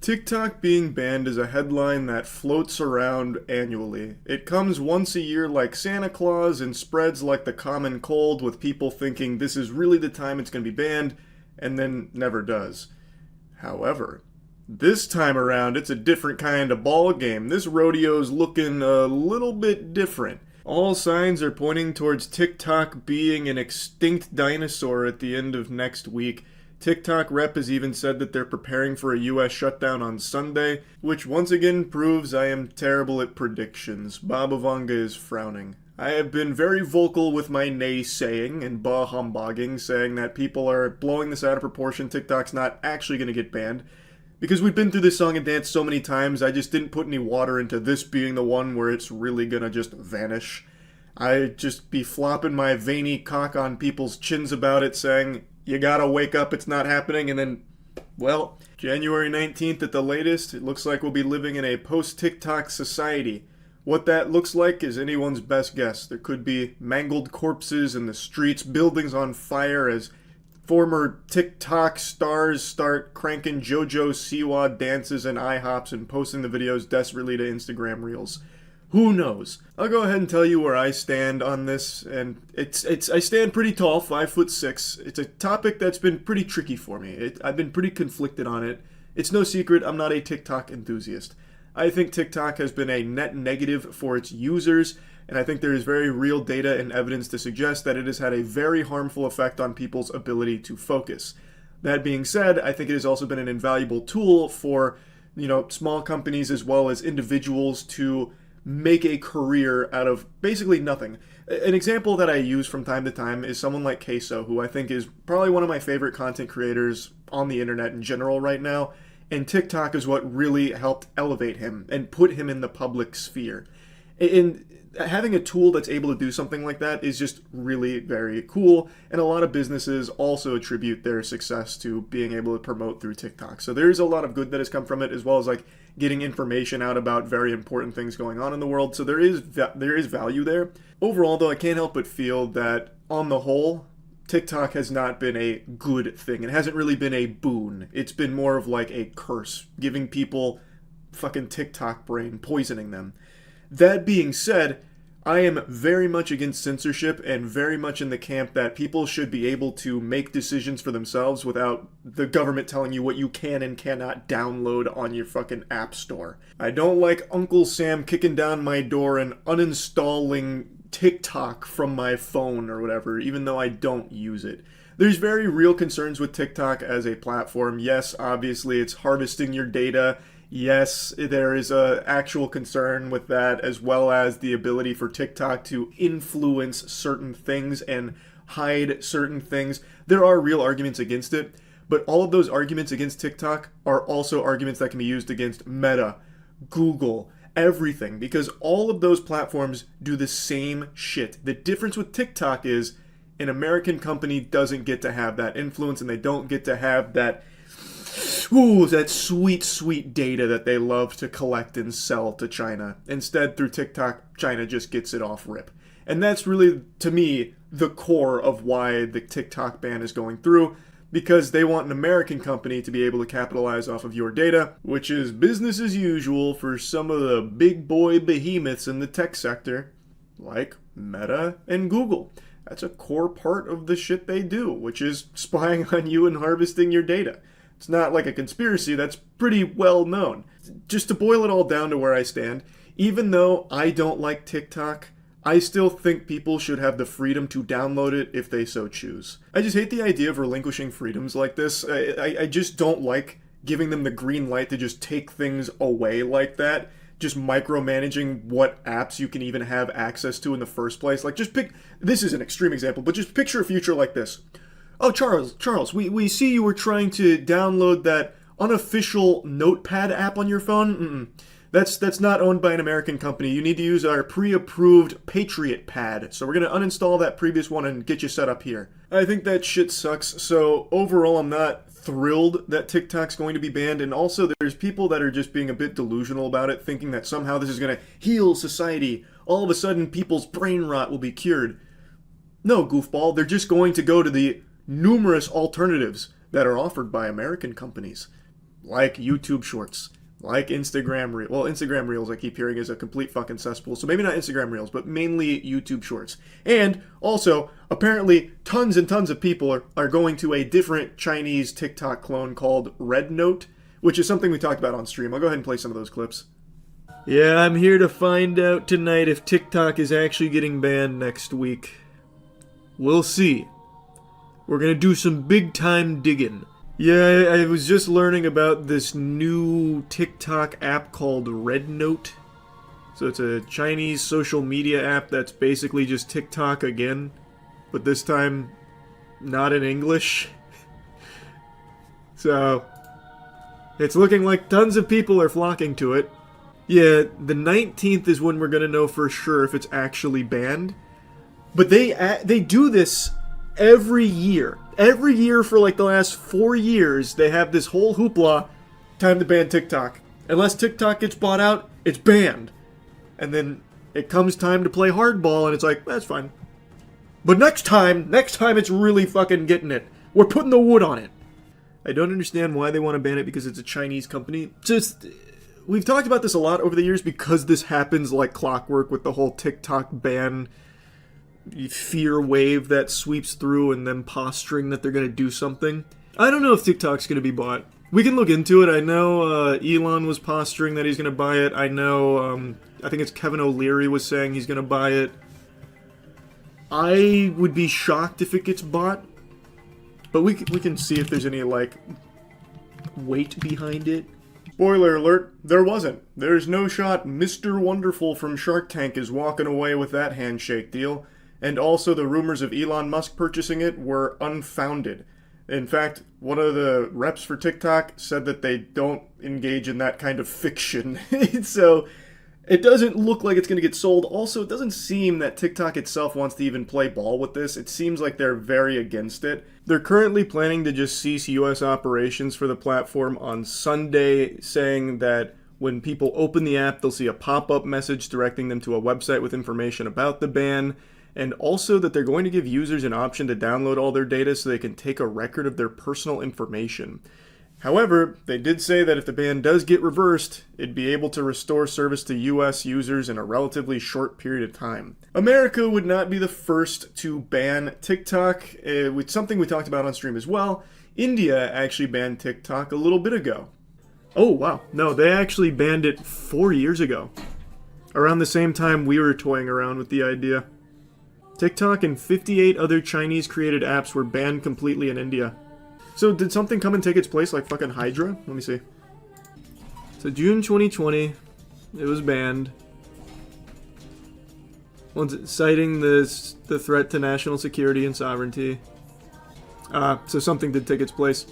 TikTok being banned is a headline that floats around annually. It comes once a year like Santa Claus and spreads like the common cold, with people thinking this is really the time it's going to be banned, and then never does. However, this time around it's a different kind of ball game. This rodeo's looking a little bit different. All signs are pointing towards TikTok being an extinct dinosaur at the end of next week. TikTok rep has even said that they're preparing for a US shutdown on Sunday, which once again proves I am terrible at predictions. Babavanga is frowning. I have been very vocal with my naysaying and bah-humbugging, saying that people are blowing this out of proportion. TikTok's not actually going to get banned. Because we've been through this song and dance so many times, I just didn't put any water into this being the one where it's really gonna just vanish. I'd just be flopping my veiny cock on people's chins about it, saying, you gotta wake up, it's not happening, and then, well, January 19th at the latest, it looks like we'll be living in a post-TikTok society. What that looks like is anyone's best guess. There could be mangled corpses in the streets, buildings on fire as former TikTok stars start cranking JoJo Siwa dances and IHOPs and posting the videos desperately to Instagram Reels. Who knows? I'll go ahead and tell you where I stand on this, and I stand pretty tall, 5'6". It's a topic that's been pretty tricky for me. I've been pretty conflicted on it. It's no secret I'm not a TikTok enthusiast. I think TikTok has been a net negative for its users, and I think there is very real data and evidence to suggest that it has had a very harmful effect on people's ability to focus. That being said, I think it has also been an invaluable tool for, small companies as well as individuals to make a career out of basically nothing. An example that I use from time to time is someone like Queso, who I think is probably one of my favorite content creators on the internet in general right now, and TikTok is what really helped elevate him and put him in the public sphere. And having a tool that's able to do something like that is just really very cool, and a lot of businesses also attribute their success to being able to promote through TikTok. So there's a lot of good that has come from it, as well as getting information out about very important things going on in the world. So there is value there. Overall, though, I can't help but feel that on the whole, TikTok has not been a good thing. It hasn't really been a boon. It's been more of like a curse, giving people fucking TikTok brain, poisoning them. That being said, I am very much against censorship and very much in the camp that people should be able to make decisions for themselves without the government telling you what you can and cannot download on your fucking app store. I don't like Uncle Sam kicking down my door and uninstalling TikTok from my phone or whatever, even though I don't use it. There's very real concerns with TikTok as a platform. Yes, obviously it's harvesting your data. Yes, there is a actual concern with that, as well as the ability for TikTok to influence certain things and hide certain things. There are real arguments against it, but all of those arguments against TikTok are also arguments that can be used against Meta, Google, everything, because all of those platforms do the same shit. The difference with TikTok is an American company doesn't get to have that influence, and they don't get to have that sweet, sweet data that they love to collect and sell to China. Instead, through TikTok, China just gets it off rip. And that's really, to me, the core of why the TikTok ban is going through, because they want an American company to be able to capitalize off of your data, which is business as usual for some of the big boy behemoths in the tech sector, like Meta and Google. That's a core part of the shit they do, which is spying on you and harvesting your data. It's not like a conspiracy, that's pretty well known. Just to boil it all down to where I stand, even though I don't like TikTok, I still think people should have the freedom to download it if they so choose. I just hate the idea of relinquishing freedoms like this. I just don't like giving them the green light to just take things away like that. Just micromanaging what apps you can even have access to in the first place. This is an extreme example, but just picture a future like this. Oh, Charles, we see you were trying to download that unofficial notepad app on your phone. That's not owned by an American company. You need to use our pre-approved Patriot Pad. So we're going to uninstall that previous one and get you set up here. I think that shit sucks. So overall, I'm not thrilled that TikTok's going to be banned. And also, there's people that are just being a bit delusional about it, thinking that somehow this is going to heal society. All of a sudden, people's brain rot will be cured. No, goofball. They're just going to go to the numerous alternatives that are offered by American companies. like YouTube Shorts, like Instagram Reels. Well, Instagram Reels I keep hearing is a complete fucking cesspool, so maybe not Instagram Reels, but mainly YouTube Shorts. And also, apparently, tons and tons of people are going to a different Chinese TikTok clone called Red Note, which is something we talked about on stream. I'll go ahead and play some of those clips. Yeah, I'm here to find out tonight if TikTok is actually getting banned next week. We'll see. We're gonna do some big time digging. Yeah, I was just learning about this new TikTok app called Red Note. So it's a Chinese social media app that's basically just TikTok again, but this time not in English. So it's looking like tons of people are flocking to it. Yeah, the 19th is when we're gonna know for sure if it's actually banned. But they do this every year. Every year for like the last 4 years, they have this whole hoopla, time to ban TikTok. Unless TikTok gets bought out, it's banned. And then it comes time to play hardball, and it's like, that's fine. But next time it's really fucking getting it. We're putting the wood on it. I don't understand why they want to ban it because it's a Chinese company. Just, we've talked about this a lot over the years because this happens like clockwork with the whole TikTok ban fear wave that sweeps through and them posturing that they're going to do something. I don't know if TikTok's going to be bought. We can look into it. I know Elon was posturing that he's going to buy it. I know, I think it's Kevin O'Leary was saying he's going to buy it. I would be shocked if it gets bought. But we can see if there's any, like, weight behind it. Spoiler alert, there wasn't. There's no shot Mr. Wonderful from Shark Tank is walking away with that handshake deal. And also the rumors of Elon Musk purchasing it were unfounded. In fact, one of the reps for TikTok said that they don't engage in that kind of fiction. So it doesn't look like it's going to get sold. Also, it doesn't seem that TikTok itself wants to even play ball with this. It seems like they're very against it. They're currently planning to just cease US operations for the platform on Sunday, saying that when people open the app, they'll see a pop-up message directing them to a website with information about the ban. And also that they're going to give users an option to download all their data so they can take a record of their personal information. However, they did say that if the ban does get reversed, it'd be able to restore service to US users in a relatively short period of time. America would not be the first to ban TikTok, with something we talked about on stream as well. India actually banned TikTok a little bit ago. Oh, wow. No, they actually banned it 4 years ago. Around the same time we were toying around with the idea. TikTok and 58 other Chinese-created apps were banned completely in India. So did something come and take its place, like fucking Hydra? Let me see. So June 2020, it was banned. Citing the threat to national security and sovereignty. So something did take its place.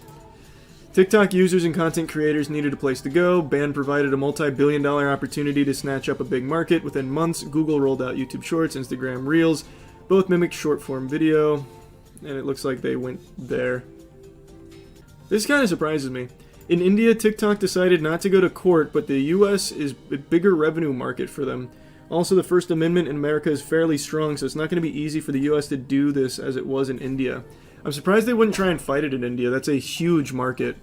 TikTok users and content creators needed a place to go. Ban provided a multi-billion-dollar opportunity to snatch up a big market. Within months, Google rolled out YouTube Shorts, Instagram Reels. Both mimicked short-form video, and it looks like they went there. This kind of surprises me. In India, TikTok decided not to go to court, but the US is a bigger revenue market for them. Also, the First Amendment in America is fairly strong, so it's not going to be easy for the US to do this as it was in India. I'm surprised they wouldn't try and fight it in India. That's a huge market.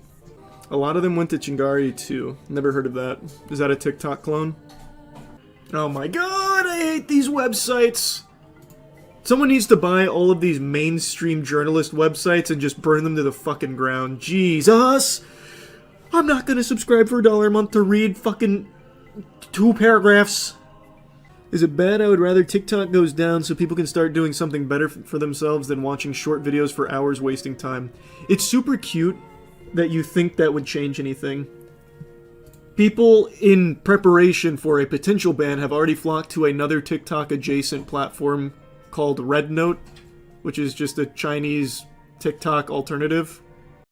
A lot of them went to Chingari too. Never heard of that. Is that a TikTok clone? Oh my god, I hate these websites! Someone needs to buy all of these mainstream journalist websites and just burn them to the fucking ground. Jesus! I'm not gonna subscribe for $1 a month to read fucking 2 paragraphs. Is it bad? I would rather TikTok goes down so people can start doing something better for themselves than watching short videos for hours wasting time. It's super cute that you think that would change anything. People in preparation for a potential ban have already flocked to another TikTok adjacent platform called Red Note, which is just a Chinese TikTok alternative.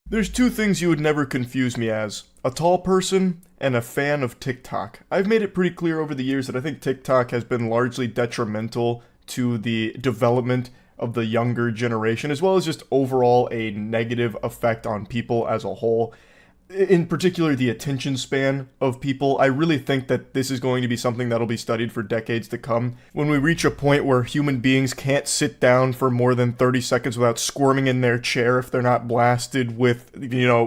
There's 2 things you would never confuse me as: a tall person and a fan of TikTok. I've made it pretty clear over the years that I think TikTok has been largely detrimental to the development of the younger generation, as well as just overall a negative effect on people as a whole. in particular the attention span of people. I really think that this is going to be something that'll be studied for decades to come. When we reach a point where human beings can't sit down for more than 30 seconds without squirming in their chair if they're not blasted with,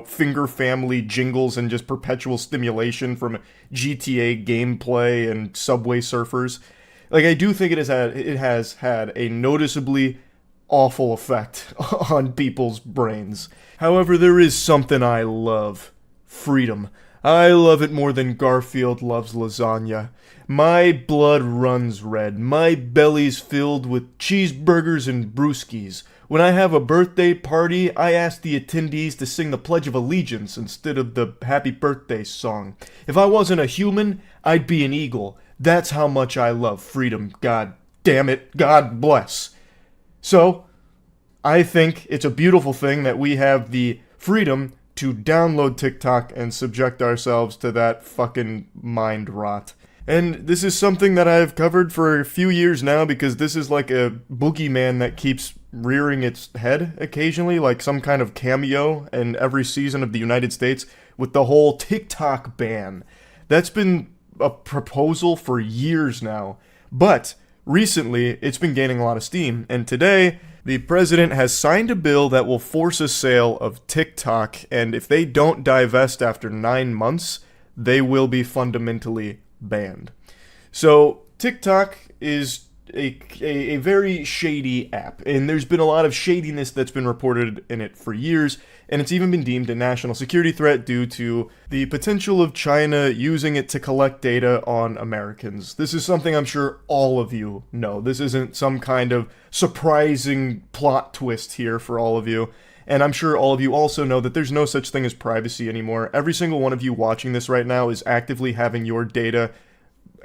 finger family jingles and just perpetual stimulation from GTA gameplay and Subway Surfers. Like, I do think it has had a noticeably awful effect on people's brains. However, there is something I love. Freedom. I love it more than Garfield loves lasagna. My blood runs red. My belly's filled with cheeseburgers and brewskis. When I have a birthday party, I ask the attendees to sing the Pledge of Allegiance instead of the Happy Birthday song. If I wasn't a human, I'd be an eagle. That's how much I love freedom. God damn it. God bless. So, I think it's a beautiful thing that we have the freedom to download TikTok and subject ourselves to that fucking mind rot. And this is something that I've covered for a few years now because this is like a boogeyman that keeps rearing its head occasionally, like some kind of cameo in every season of the United States with the whole TikTok ban. That's been a proposal for years now, but recently it's been gaining a lot of steam, and today the president has signed a bill that will force a sale of TikTok, and if they don't divest after 9 months, they will be fundamentally banned. So TikTok is a very shady app, and there's been a lot of shadiness that's been reported in it for years, and it's even been deemed a national security threat due to the potential of China using it to collect data on Americans. This is something I'm sure all of you know. This isn't some kind of surprising plot twist here for all of you. And I'm sure all of you also know that there's no such thing as privacy anymore. Every single one of you watching this right now is actively having your data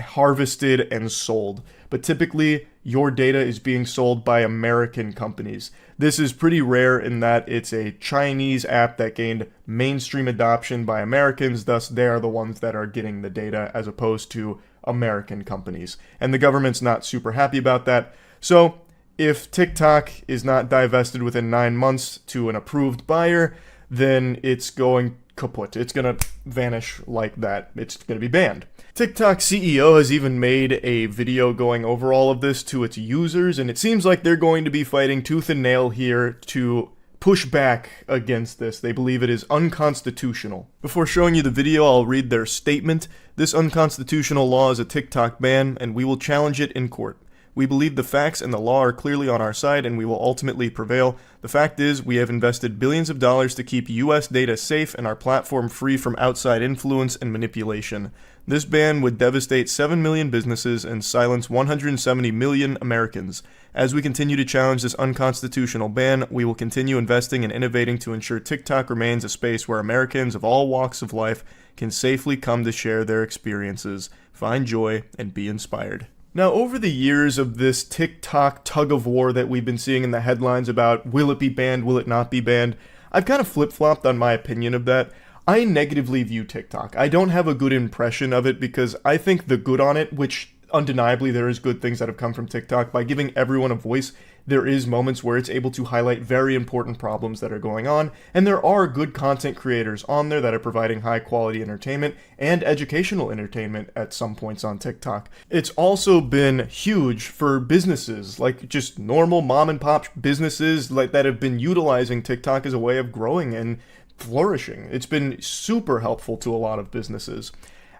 harvested and sold. But typically, your data is being sold by American companies. This is pretty rare in that it's a Chinese app that gained mainstream adoption by Americans, thus they are the ones that are getting the data as opposed to American companies. And the government's not super happy about that. So, if TikTok is not divested within 9 months to an approved buyer, then it's going kaput. It's going to vanish like that. It's going to be banned. TikTok CEO has even made a video going over all of this to its users, and it seems like they're going to be fighting tooth and nail here to push back against this. They believe it is unconstitutional. Before showing you the video, I'll read their statement. This unconstitutional law is a TikTok ban, and we will challenge it in court. We believe the facts and the law are clearly on our side, and we will ultimately prevail. The fact is, we have invested billions of dollars to keep U.S. data safe and our platform free from outside influence and manipulation. This ban would devastate 7 million businesses and silence 170 million Americans. As we continue to challenge this unconstitutional ban, we will continue investing and innovating to ensure TikTok remains a space where Americans of all walks of life can safely come to share their experiences, find joy, and be inspired. Now, over the years of this TikTok tug-of-war that we've been seeing in the headlines about will it be banned, will it not be banned, I've kind of flip-flopped on my opinion of that. I negatively view TikTok. I don't have a good impression of it because I think the good on it, which undeniably there is good things that have come from TikTok, by giving everyone a voice, there is moments where it's able to highlight very important problems that are going on, and there are good content creators on there that are providing high quality entertainment and educational entertainment at some points on TikTok. It's also been huge for businesses, like just normal mom and pop businesses like that have been utilizing TikTok as a way of growing and flourishing. It's been super helpful to a lot of businesses.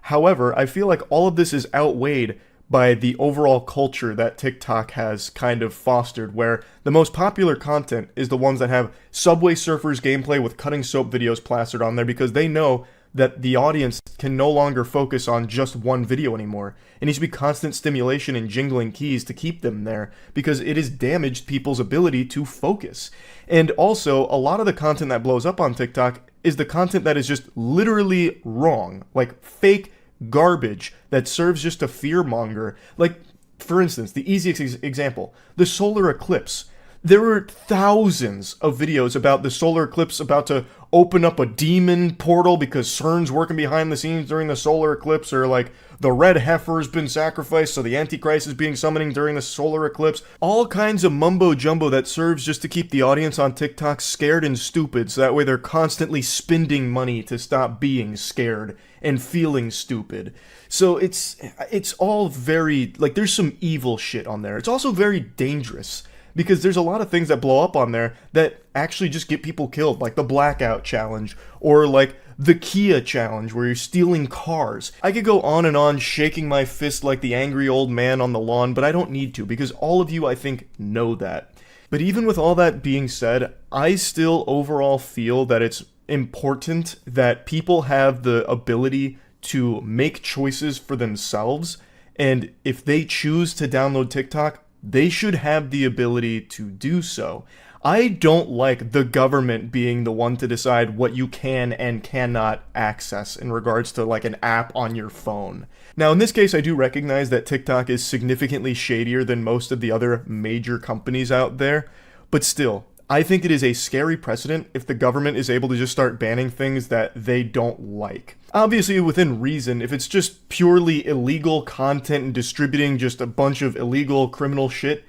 However, I feel like all of this is outweighed by the overall culture that TikTok has kind of fostered, where the most popular content is the ones that have Subway Surfers gameplay with cutting soap videos plastered on there because they know that the audience can no longer focus on just one video anymore. It needs to be constant stimulation and jingling keys to keep them there because it has damaged people's ability to focus. And also, a lot of the content that blows up on TikTok is the content that is just literally wrong, like fake garbage that serves just to fearmonger. Like, for instance, the easiest example, the solar eclipse. There were thousands of videos about the solar eclipse about to open up a demon portal because CERN's working behind the scenes during the solar eclipse, or like the red heifer's been sacrificed so the Antichrist is being summoning during the solar eclipse. All kinds of mumbo jumbo that serves just to keep the audience on TikTok scared and stupid, so that way they're constantly spending money to stop being scared and feeling stupid. So it's all very, like, there's some evil shit on there. It's also very dangerous, because there's a lot of things that blow up on there that actually just get people killed, like the blackout challenge, or like the Kia challenge where you're stealing cars. I could go on and on shaking my fist like the angry old man on the lawn, but I don't need to, because all of you, I think, know that. But even with all that being said, I still overall feel that it's important that people have the ability to make choices for themselves, and if they choose to download TikTok, they should have the ability to do so. I don't like the government being the one to decide what you can and cannot access in regards to like an app on your phone. Now, in this case, I do recognize that TikTok is significantly shadier than most of the other major companies out there, but still, I think it is a scary precedent if the government is able to just start banning things that they don't like. Obviously, within reason, if it's just purely illegal content and distributing just a bunch of illegal criminal shit,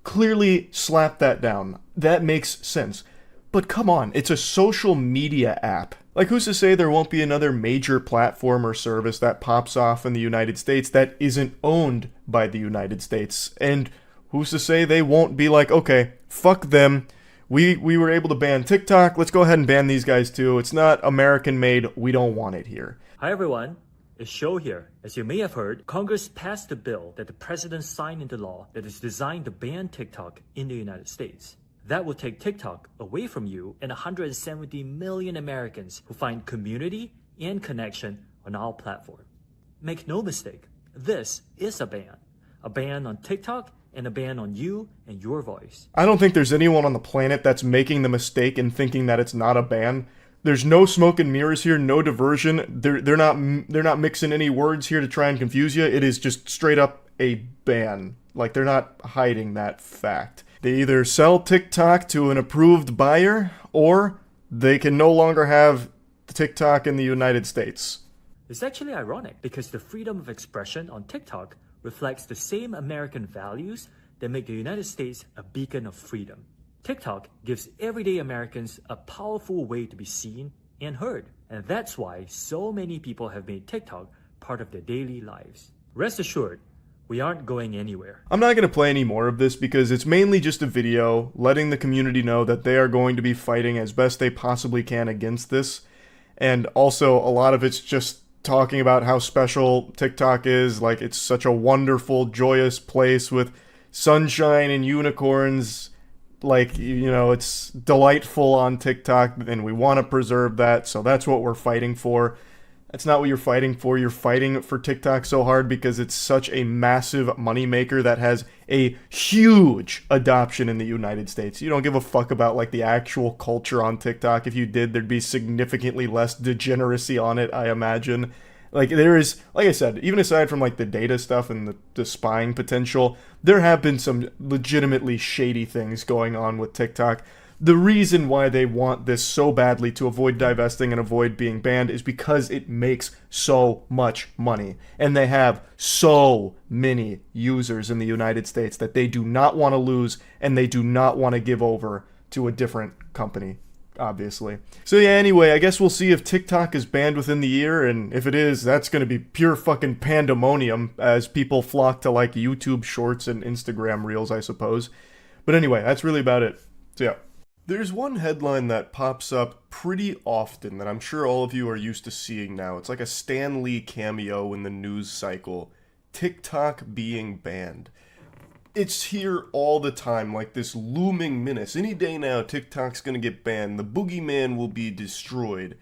clearly slap that down. That makes sense. But come on, it's a social media app. Like, who's to say there won't be another major platform or service that pops off in the United States that isn't owned by the United States? And who's to say they won't be like, okay, fuck them. We were able to ban TikTok. Let's go ahead and ban these guys too. It's not American made. We don't want it here. Hi everyone, it's Show here. As you may have heard, Congress passed a bill that the president signed into law that is designed to ban TikTok in the United States. That will take TikTok away from you and 170 million Americans who find community and connection on our platform. Make no mistake, this is a ban on TikTok and a ban on you and your voice. I don't think there's anyone on the planet that's making the mistake in thinking that it's not a ban. There's no smoke and mirrors here, no diversion. They're not mixing any words here to try and confuse you. It is just straight up a ban. Like, they're not hiding that fact. They either sell TikTok to an approved buyer, or they can no longer have TikTok in the United States. It's actually ironic because the freedom of expression on TikTok reflects the same American values that make the United States a beacon of freedom. TikTok gives everyday Americans a powerful way to be seen and heard, and that's why so many people have made TikTok part of their daily lives. Rest assured, we aren't going anywhere. I'm not going to play any more of this because it's mainly just a video letting the community know that they are going to be fighting as best they possibly can against this, and also a lot of it's just talking about how special TikTok is, like it's such a wonderful, joyous place with sunshine and unicorns. Like, you know, it's delightful on TikTok, and we want to preserve that, so that's what we're fighting for. That's not what you're fighting for. You're fighting for TikTok so hard because it's such a massive moneymaker that has a huge adoption in the United States. You don't give a fuck about, like, the actual culture on TikTok. If you did, there'd be significantly less degeneracy on it, I imagine. Like, there is, like I said, even aside from, like, the data stuff and the spying potential, there have been some legitimately shady things going on with TikTok. The reason why they want this so badly to avoid divesting and avoid being banned is because it makes so much money. And they have so many users in the United States that they do not want to lose, and they do not want to give over to a different company, obviously. So yeah, anyway, I guess we'll see if TikTok is banned within the year, and if it is, that's going to be pure fucking pandemonium as people flock to, like, YouTube Shorts and Instagram Reels, I suppose. But anyway, that's really about it. So yeah. There's one headline that pops up pretty often that I'm sure all of you are used to seeing now. It's like a Stan Lee cameo in the news cycle. TikTok being banned. It's here all the time, like this looming menace. Any day now, TikTok's gonna get banned. The boogeyman will be destroyed.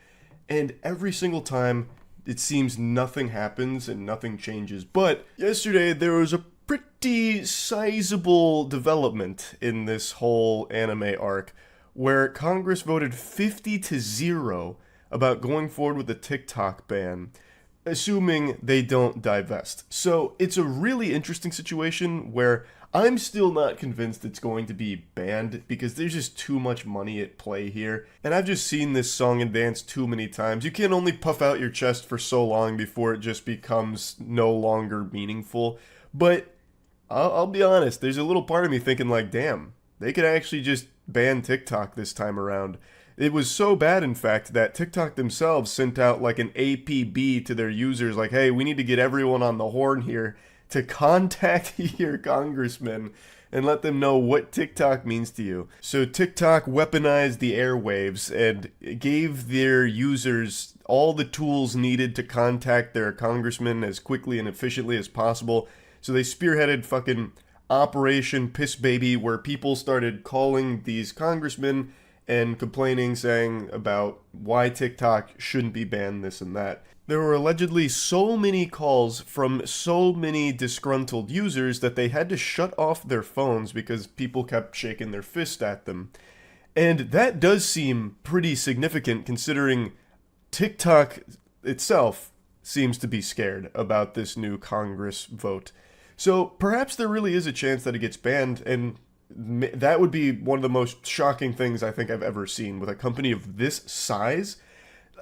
And every single time, it seems nothing happens and nothing changes. But yesterday, there was a pretty sizable development in this whole anime arc, where Congress voted 50-0 about going forward with the TikTok ban. assuming they don't divest. So it's a really interesting situation where I'm still not convinced it's going to be banned because there's just too much money at play here. And I've just seen this song and dance too many times. You can only puff out your chest for so long before it just becomes no longer meaningful. But I'll be honest, there's a little part of me thinking like, damn, they could actually just ban TikTok this time around. It was so bad, in fact, that TikTok themselves sent out like an APB to their users, like, hey, we need to get everyone on the horn here to contact your congressman and let them know what TikTok means to you. So TikTok weaponized the airwaves and gave their users all the tools needed to contact their congressman as quickly and efficiently as possible. So they spearheaded fucking Operation Piss Baby, where people started calling these congressmen and complaining, saying about why TikTok shouldn't be banned, this and that. There were allegedly so many calls from so many disgruntled users that they had to shut off their phones because people kept shaking their fist at them. And that does seem pretty significant considering TikTok itself seems to be scared about this new Congress vote. So perhaps there really is a chance that it gets banned, and that would be one of the most shocking things I think I've ever seen with a company of this size.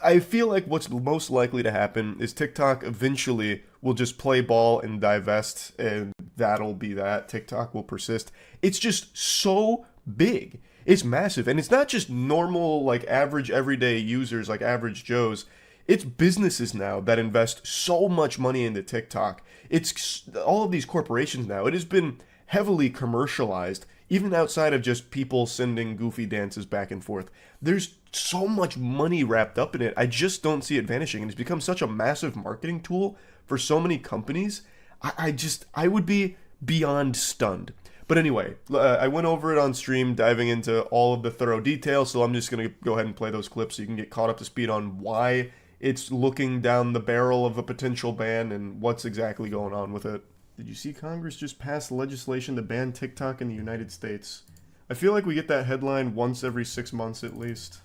I feel like what's most likely to happen is TikTok eventually will just play ball and divest, and that'll be that. TikTok will persist. It's just so big. It's massive. And it's not just normal, like average everyday users, like average Joes. It's businesses now that invest so much money into TikTok. It's all of these corporations now. It has been heavily commercialized, even outside of just people sending goofy dances back and forth. There's so much money wrapped up in it. I just don't see it vanishing. And it's become such a massive marketing tool for so many companies. I would be beyond stunned. But anyway, I went over it on stream, diving into all of the thorough details, so I'm just going to go ahead and play those clips so you can get caught up to speed on why it's looking down the barrel of a potential ban and what's exactly going on with it. Did you see Congress just pass legislation to ban TikTok in the United States? I feel like we get that headline once every 6 months at least.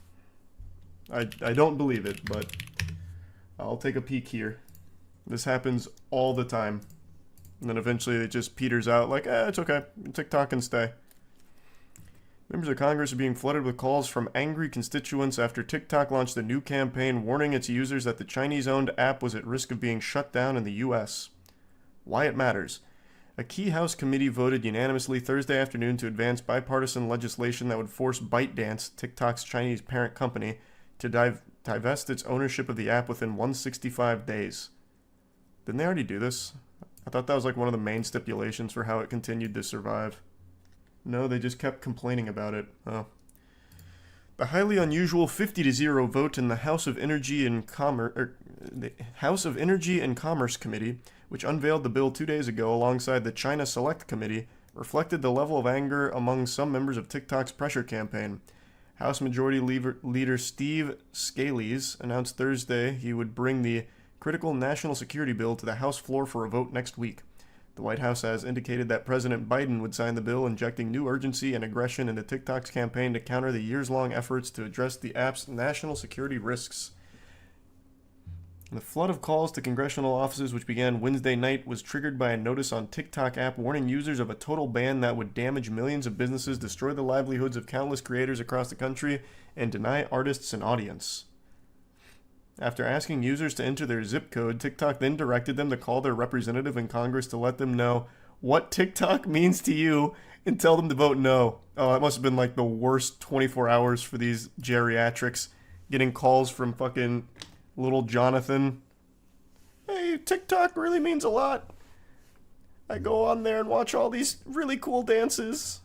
I don't believe it, but I'll take a peek here. This happens all the time. And then eventually it just peters out like, it's okay. TikTok can stay. Members of Congress are being flooded with calls from angry constituents after TikTok launched a new campaign warning its users that the Chinese-owned app was at risk of being shut down in the U.S. Why it matters. A key House committee voted unanimously Thursday afternoon to advance bipartisan legislation that would force ByteDance, TikTok's Chinese parent company, to divest its ownership of the app within 165 days. Didn't they already do this? I thought that was like one of the main stipulations for how it continued to survive. No, they just kept complaining about it. Oh. The highly unusual 50-0 vote in the House of Energy and Commerce Committee, which unveiled the bill 2 days ago alongside the China Select Committee, reflected the level of anger among some members of TikTok's pressure campaign. House Majority Leader Steve Scalise announced Thursday he would bring the critical national security bill to the House floor for a vote next week. The White House has indicated that President Biden would sign the bill, injecting new urgency and aggression into TikTok's campaign to counter the years-long efforts to address the app's national security risks. The flood of calls to congressional offices, which began Wednesday night, was triggered by a notice on TikTok app warning users of a total ban that would damage millions of businesses, destroy the livelihoods of countless creators across the country, and deny artists an audience. After asking users to enter their zip code, TikTok then directed them to call their representative in Congress to let them know what TikTok means to you and tell them to vote no. Oh, that must have been like the worst 24 hours for these geriatrics, getting calls from fucking little Jonathan. Hey, TikTok really means a lot. I go on there and watch all these really cool dances.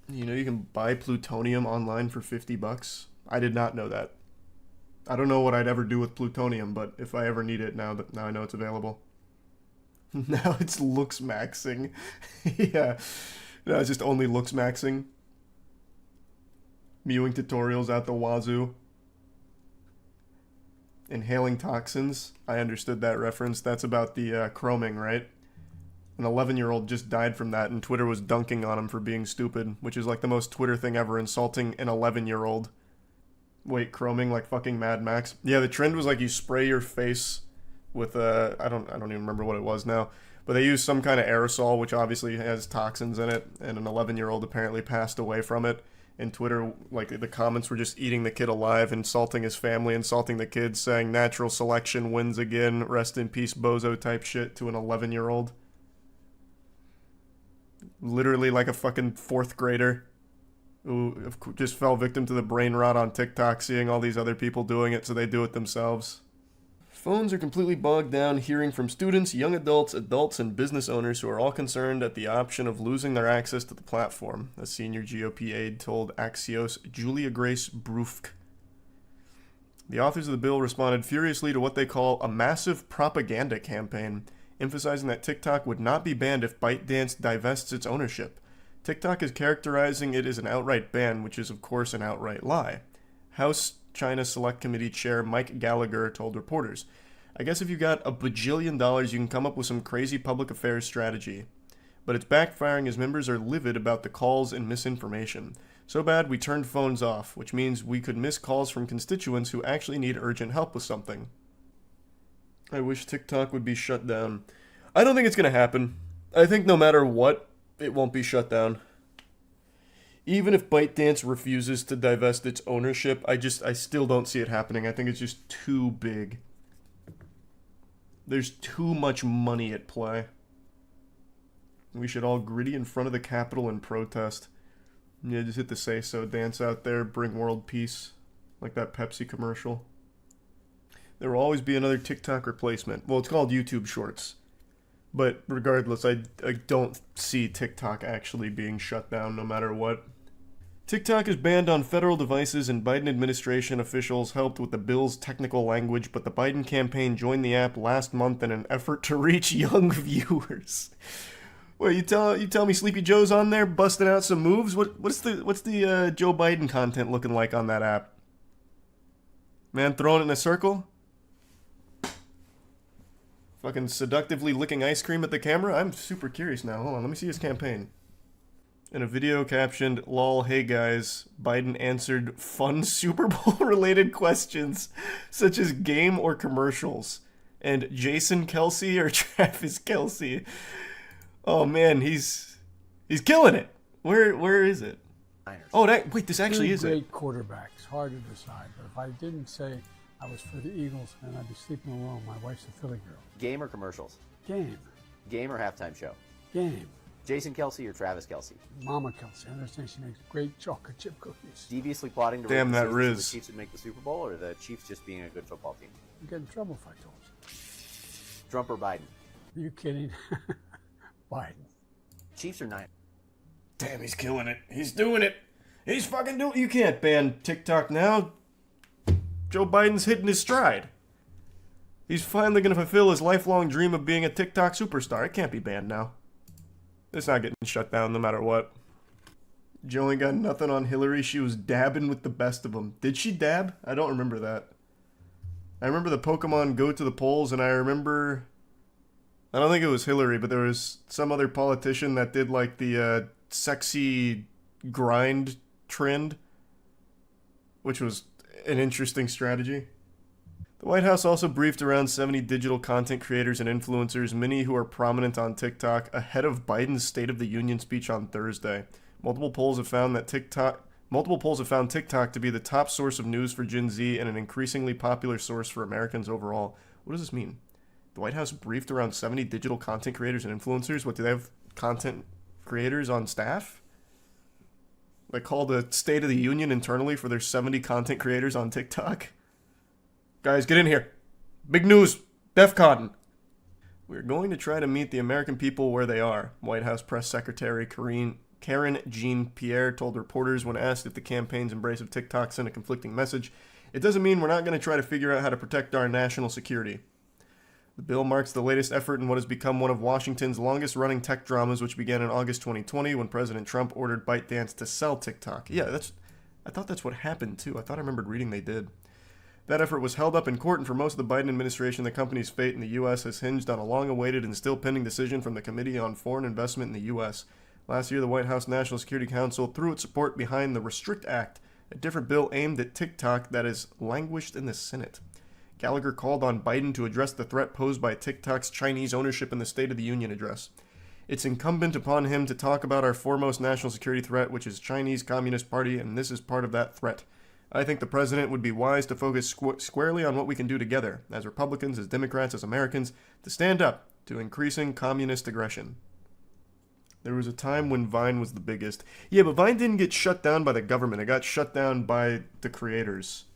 You know, you can buy plutonium online for $50. I did not know that. I don't know what I'd ever do with plutonium, but if I ever need it, now I know it's available. Now it's looks maxing. Yeah. No, it's just only looks maxing. Mewing tutorials out the wazoo. Inhaling toxins. I understood that reference. That's about the chroming, right? An 11-year-old just died from that, and Twitter was dunking on him for being stupid, which is like the most Twitter thing ever, insulting an 11-year-old. Wait, chroming like fucking Mad Max? Yeah, the trend was like you spray your face with I don't even remember what it was now, but they used some kind of aerosol which obviously has toxins in it, and an 11-year-old apparently passed away from it. And Twitter, like, the comments were just eating the kid alive, insulting his family, insulting the kids, saying natural selection wins again, rest in peace bozo type shit to an 11-year-old. Literally like a fucking 4th grader who just fell victim to the brain rot on TikTok, seeing all these other people doing it, so they do it themselves. Phones are completely bogged down hearing from students, young adults, and business owners who are all concerned at the option of losing their access to the platform, a senior GOP aide told Axios' Julia Grace Brufk. The authors of the bill responded furiously to what they call a massive propaganda campaign, emphasizing that TikTok would not be banned if ByteDance divests its ownership. TikTok is characterizing it as an outright ban, which is of course an outright lie. House China Select Committee Chair Mike Gallagher told reporters, "I guess if you got $1 bajillion, you can come up with some crazy public affairs strategy. But it's backfiring as members are livid about the calls and misinformation. So bad we turned phones off, which means we could miss calls from constituents who actually need urgent help with something." I wish TikTok would be shut down. I don't think it's going to happen. I think no matter what, it won't be shut down. Even if ByteDance refuses to divest its ownership, I still don't see it happening. I think it's just too big. There's too much money at play. We should all gritty in front of the Capitol and protest. Yeah, just hit the say-so dance out there, bring world peace, like that Pepsi commercial. There will always be another TikTok replacement. Well, it's called YouTube Shorts. But regardless, I don't see TikTok actually being shut down no matter what. TikTok is banned on federal devices, and Biden administration officials helped with the bill's technical language, but the Biden campaign joined the app last month in an effort to reach young viewers. Wait, you tell me Sleepy Joe's on there busting out some moves? What's the Joe Biden content looking like on that app? Man throwing it in a circle? Fucking seductively licking ice cream at the camera? I'm super curious now. Hold on, let me see his campaign. In a video captioned, "Lol, hey guys," Biden answered fun Super Bowl related questions such as game or commercials. And Jason Kelsey or Travis Kelsey. Oh man, he's killing it. Where is it? Oh, wait, this actually is it. Great quarterbacks, hard to decide. But if I didn't say I was for the Eagles, and I'd be sleeping alone. My wife's a Philly girl. Game or commercials? Game. Game or halftime show? Game. Jason Kelsey or Travis Kelsey? Mama Kelsey. I understand she makes great chocolate chip cookies. Deviously plotting to Damn, rig that the season Riz. so the Chiefs would make the Super Bowl, or the Chiefs just being a good football team? I'd get in trouble if I told you. Trump or Biden? Are you kidding? Biden. Chiefs or Niners? Damn, he's killing it. He's doing it. He's fucking doing it. You can't ban TikTok now. Joe Biden's hitting his stride. He's finally going to fulfill his lifelong dream of being a TikTok superstar. It can't be banned now. It's not getting shut down no matter what. Joe ain't got nothing on Hillary. She was dabbing with the best of them. Did she dab? I don't remember that. I remember the Pokemon Go to the polls, and I remember... I don't think it was Hillary, but there was some other politician that did like the sexy grind trend, which was an interesting strategy. The White House also briefed around 70 digital content creators and influencers, many who are prominent on TikTok, ahead of Biden's State of the Union speech on Thursday. Multiple polls have found TikTok to be the top source of news for Gen Z and an increasingly popular source for Americans overall. What does this mean? The White House briefed around 70 digital content creators and influencers. What, do they have content creators on staff? Like, called a State of the Union internally for their 70 content creators on TikTok? Guys, get in here. Big news. DEFCON. We're going to try to meet the American people where they are, White House Press Secretary Karen Jean-Pierre told reporters when asked if the campaign's embrace of TikTok sent a conflicting message. "It doesn't mean we're not going to try to figure out how to protect our national security." The bill marks the latest effort in what has become one of Washington's longest-running tech dramas, which began in August 2020 when President Trump ordered ByteDance to sell TikTok. Yeah, I thought that's what happened, too. I thought I remembered reading they did. That effort was held up in court, and for most of the Biden administration, the company's fate in the U.S. has hinged on a long-awaited and still pending decision from the Committee on Foreign Investment in the U.S. Last year, the White House National Security Council threw its support behind the Restrict Act, a different bill aimed at TikTok that has languished in the Senate. Gallagher called on Biden to address the threat posed by TikTok's Chinese ownership in the State of the Union address. It's incumbent upon him to talk about our foremost national security threat, which is Chinese Communist Party, and this is part of that threat. I think the president would be wise to focus squarely on what we can do together, as Republicans, as Democrats, as Americans, to stand up to increasing communist aggression. There was a time when Vine was the biggest. Yeah, but Vine didn't get shut down by the government. It got shut down by the creators.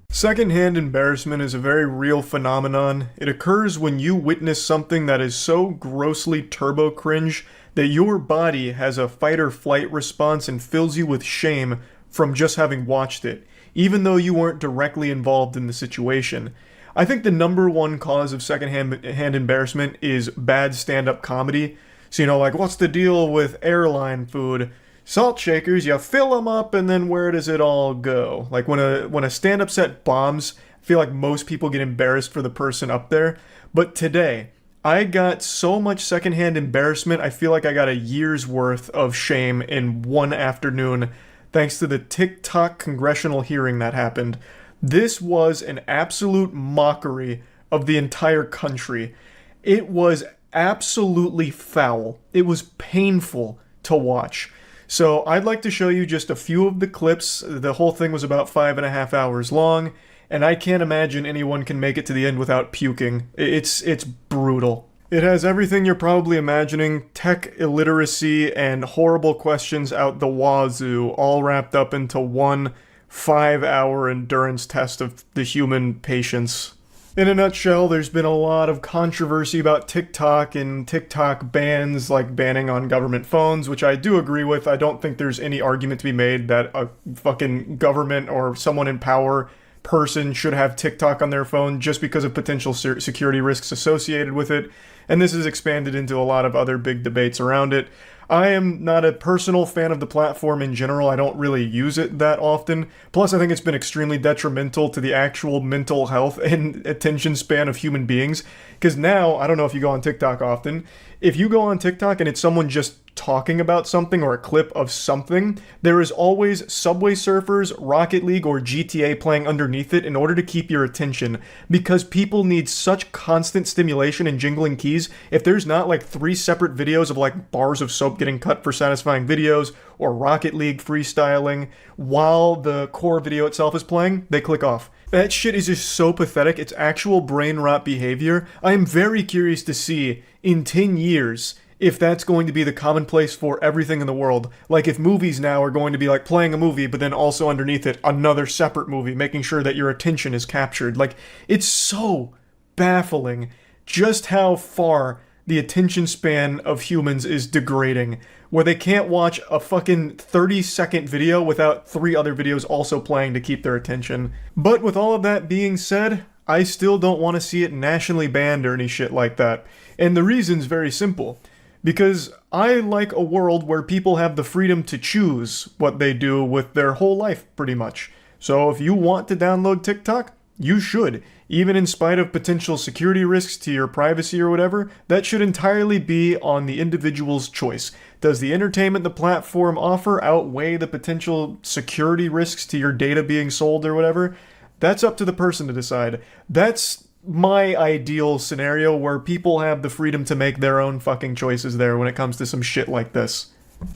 Secondhand embarrassment is a very real phenomenon. It occurs when you witness something that is so grossly turbo cringe that your body has a fight or flight response and fills you with shame from just having watched it, even though you weren't directly involved in the situation. I think the number one cause of secondhand embarrassment is bad stand-up comedy. So, like, what's the deal with airline food? Salt shakers, you fill them up, and then where does it all go? Like, when a stand-up set bombs, I feel like most people get embarrassed for the person up there. But today, I got so much secondhand embarrassment, I feel like I got a year's worth of shame in one afternoon, thanks to the TikTok congressional hearing that happened. This was an absolute mockery of the entire country. It was absolutely foul. It was painful to watch. So I'd like to show you just a few of the clips. The whole thing was about 5.5 hours long, and I can't imagine anyone can make it to the end without puking. It's brutal. It has everything you're probably imagining, tech illiteracy and horrible questions out the wazoo, all wrapped up into one 5-hour endurance test of the human patience. In a nutshell, there's been a lot of controversy about TikTok and TikTok bans, like banning on government phones, which I do agree with. I don't think there's any argument to be made that a fucking government or someone in power person should have TikTok on their phone just because of potential security risks associated with it. And this has expanded into a lot of other big debates around it. I am not a personal fan of the platform in general. I don't really use it that often. Plus, I think it's been extremely detrimental to the actual mental health and attention span of human beings. Because now, I don't know if you go on TikTok often, if you go on TikTok and it's someone just talking about something or a clip of something, there is always Subway Surfers, Rocket League, or GTA playing underneath it in order to keep your attention, because people need such constant stimulation and jingling keys. If there's not like 3 separate videos of like bars of soap getting cut for satisfying videos, or Rocket League freestyling while the core video itself is playing, they click off. That shit is just so pathetic. It's actual brain rot behavior. I am very curious to see in 10 years if that's going to be the commonplace for everything in the world. Like if movies now are going to be like playing a movie, but then also underneath it, another separate movie, making sure that your attention is captured. Like, it's so baffling just how far the attention span of humans is degrading, where they can't watch a fucking 30-second video without 3 other videos also playing to keep their attention. But with all of that being said, I still don't want to see it nationally banned or any shit like that. And the reason's very simple. Because I like a world where people have the freedom to choose what they do with their whole life, pretty much. So if you want to download TikTok, you should. Even in spite of potential security risks to your privacy or whatever, that should entirely be on the individual's choice. Does the entertainment the platform offer outweigh the potential security risks to your data being sold or whatever? That's up to the person to decide. That's my ideal scenario where people have the freedom to make their own fucking choices there when it comes to some shit like this.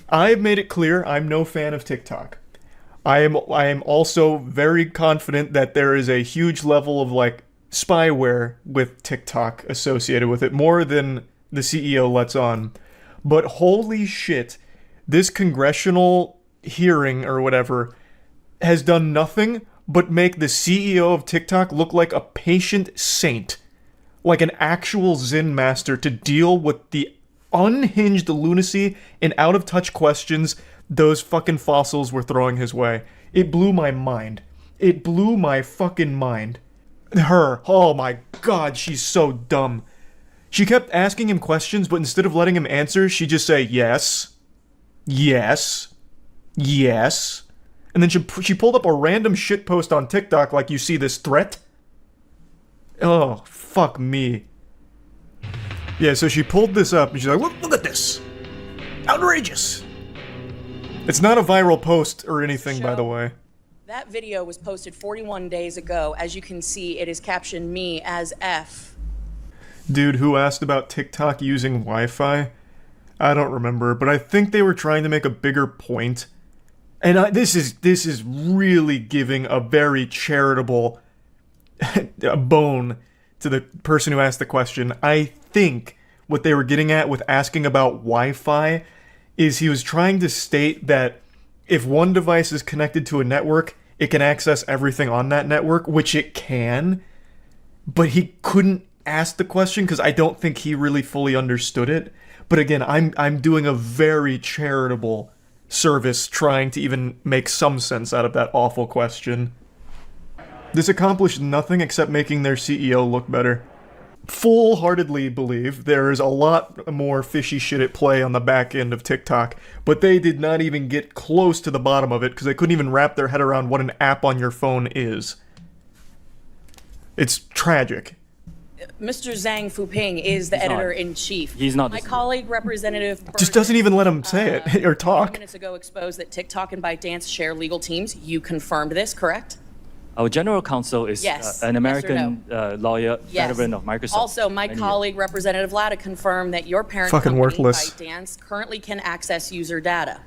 I've made it clear I'm no fan of TikTok. I am also very confident that there is a huge level of like spyware with TikTok associated with it, more than the CEO lets on. But holy shit, this congressional hearing or whatever has done nothing but make the CEO of TikTok look like a patient saint. Like an actual Zen master to deal with the unhinged lunacy and out-of-touch questions those fucking fossils were throwing his way. It blew my mind. It blew my fucking mind. Her, oh my god, she's so dumb. She kept asking him questions, but instead of letting him answer, she'd just say, yes, yes, yes. And then she pulled up a random shitpost on TikTok like, you see this threat? Oh, fuck me. Yeah, so she pulled this up and she's like, look at this. Outrageous. It's not a viral post or anything, by the way. That video was posted 41 days ago. As you can see, it is captioned me as F. Dude who asked about TikTok using Wi-Fi? I don't remember, but I think they were trying to make a bigger point. And this is really giving a very charitable a bone to the person who asked the question. I think what they were getting at with asking about Wi-Fi is he was trying to state that if one device is connected to a network, it can access everything on that network, which it can, but he couldn't ask the question because I don't think he really fully understood it. But again, I'm doing a very charitable service trying to even make some sense out of that awful question. This accomplished nothing except making their CEO look better. Full-heartedly believe there is a lot more fishy shit at play on the back end of TikTok, but they did not even get close to the bottom of it because they couldn't even wrap their head around what an app on your phone is. It's tragic. Mr. Zhang Fuping is the editor-in-chief. He's not. My colleague, Representative Just doesn't even let him say it or talk. minutes ago exposed that TikTok and ByteDance share legal teams. You confirmed this, correct? Our general counsel is Yes. an Yes or American lawyer, Yes. veteran of Microsoft. Also, my many colleague, Representative Lada, confirmed that your parent Fucking company, worthless. ByteDance, currently can access user data.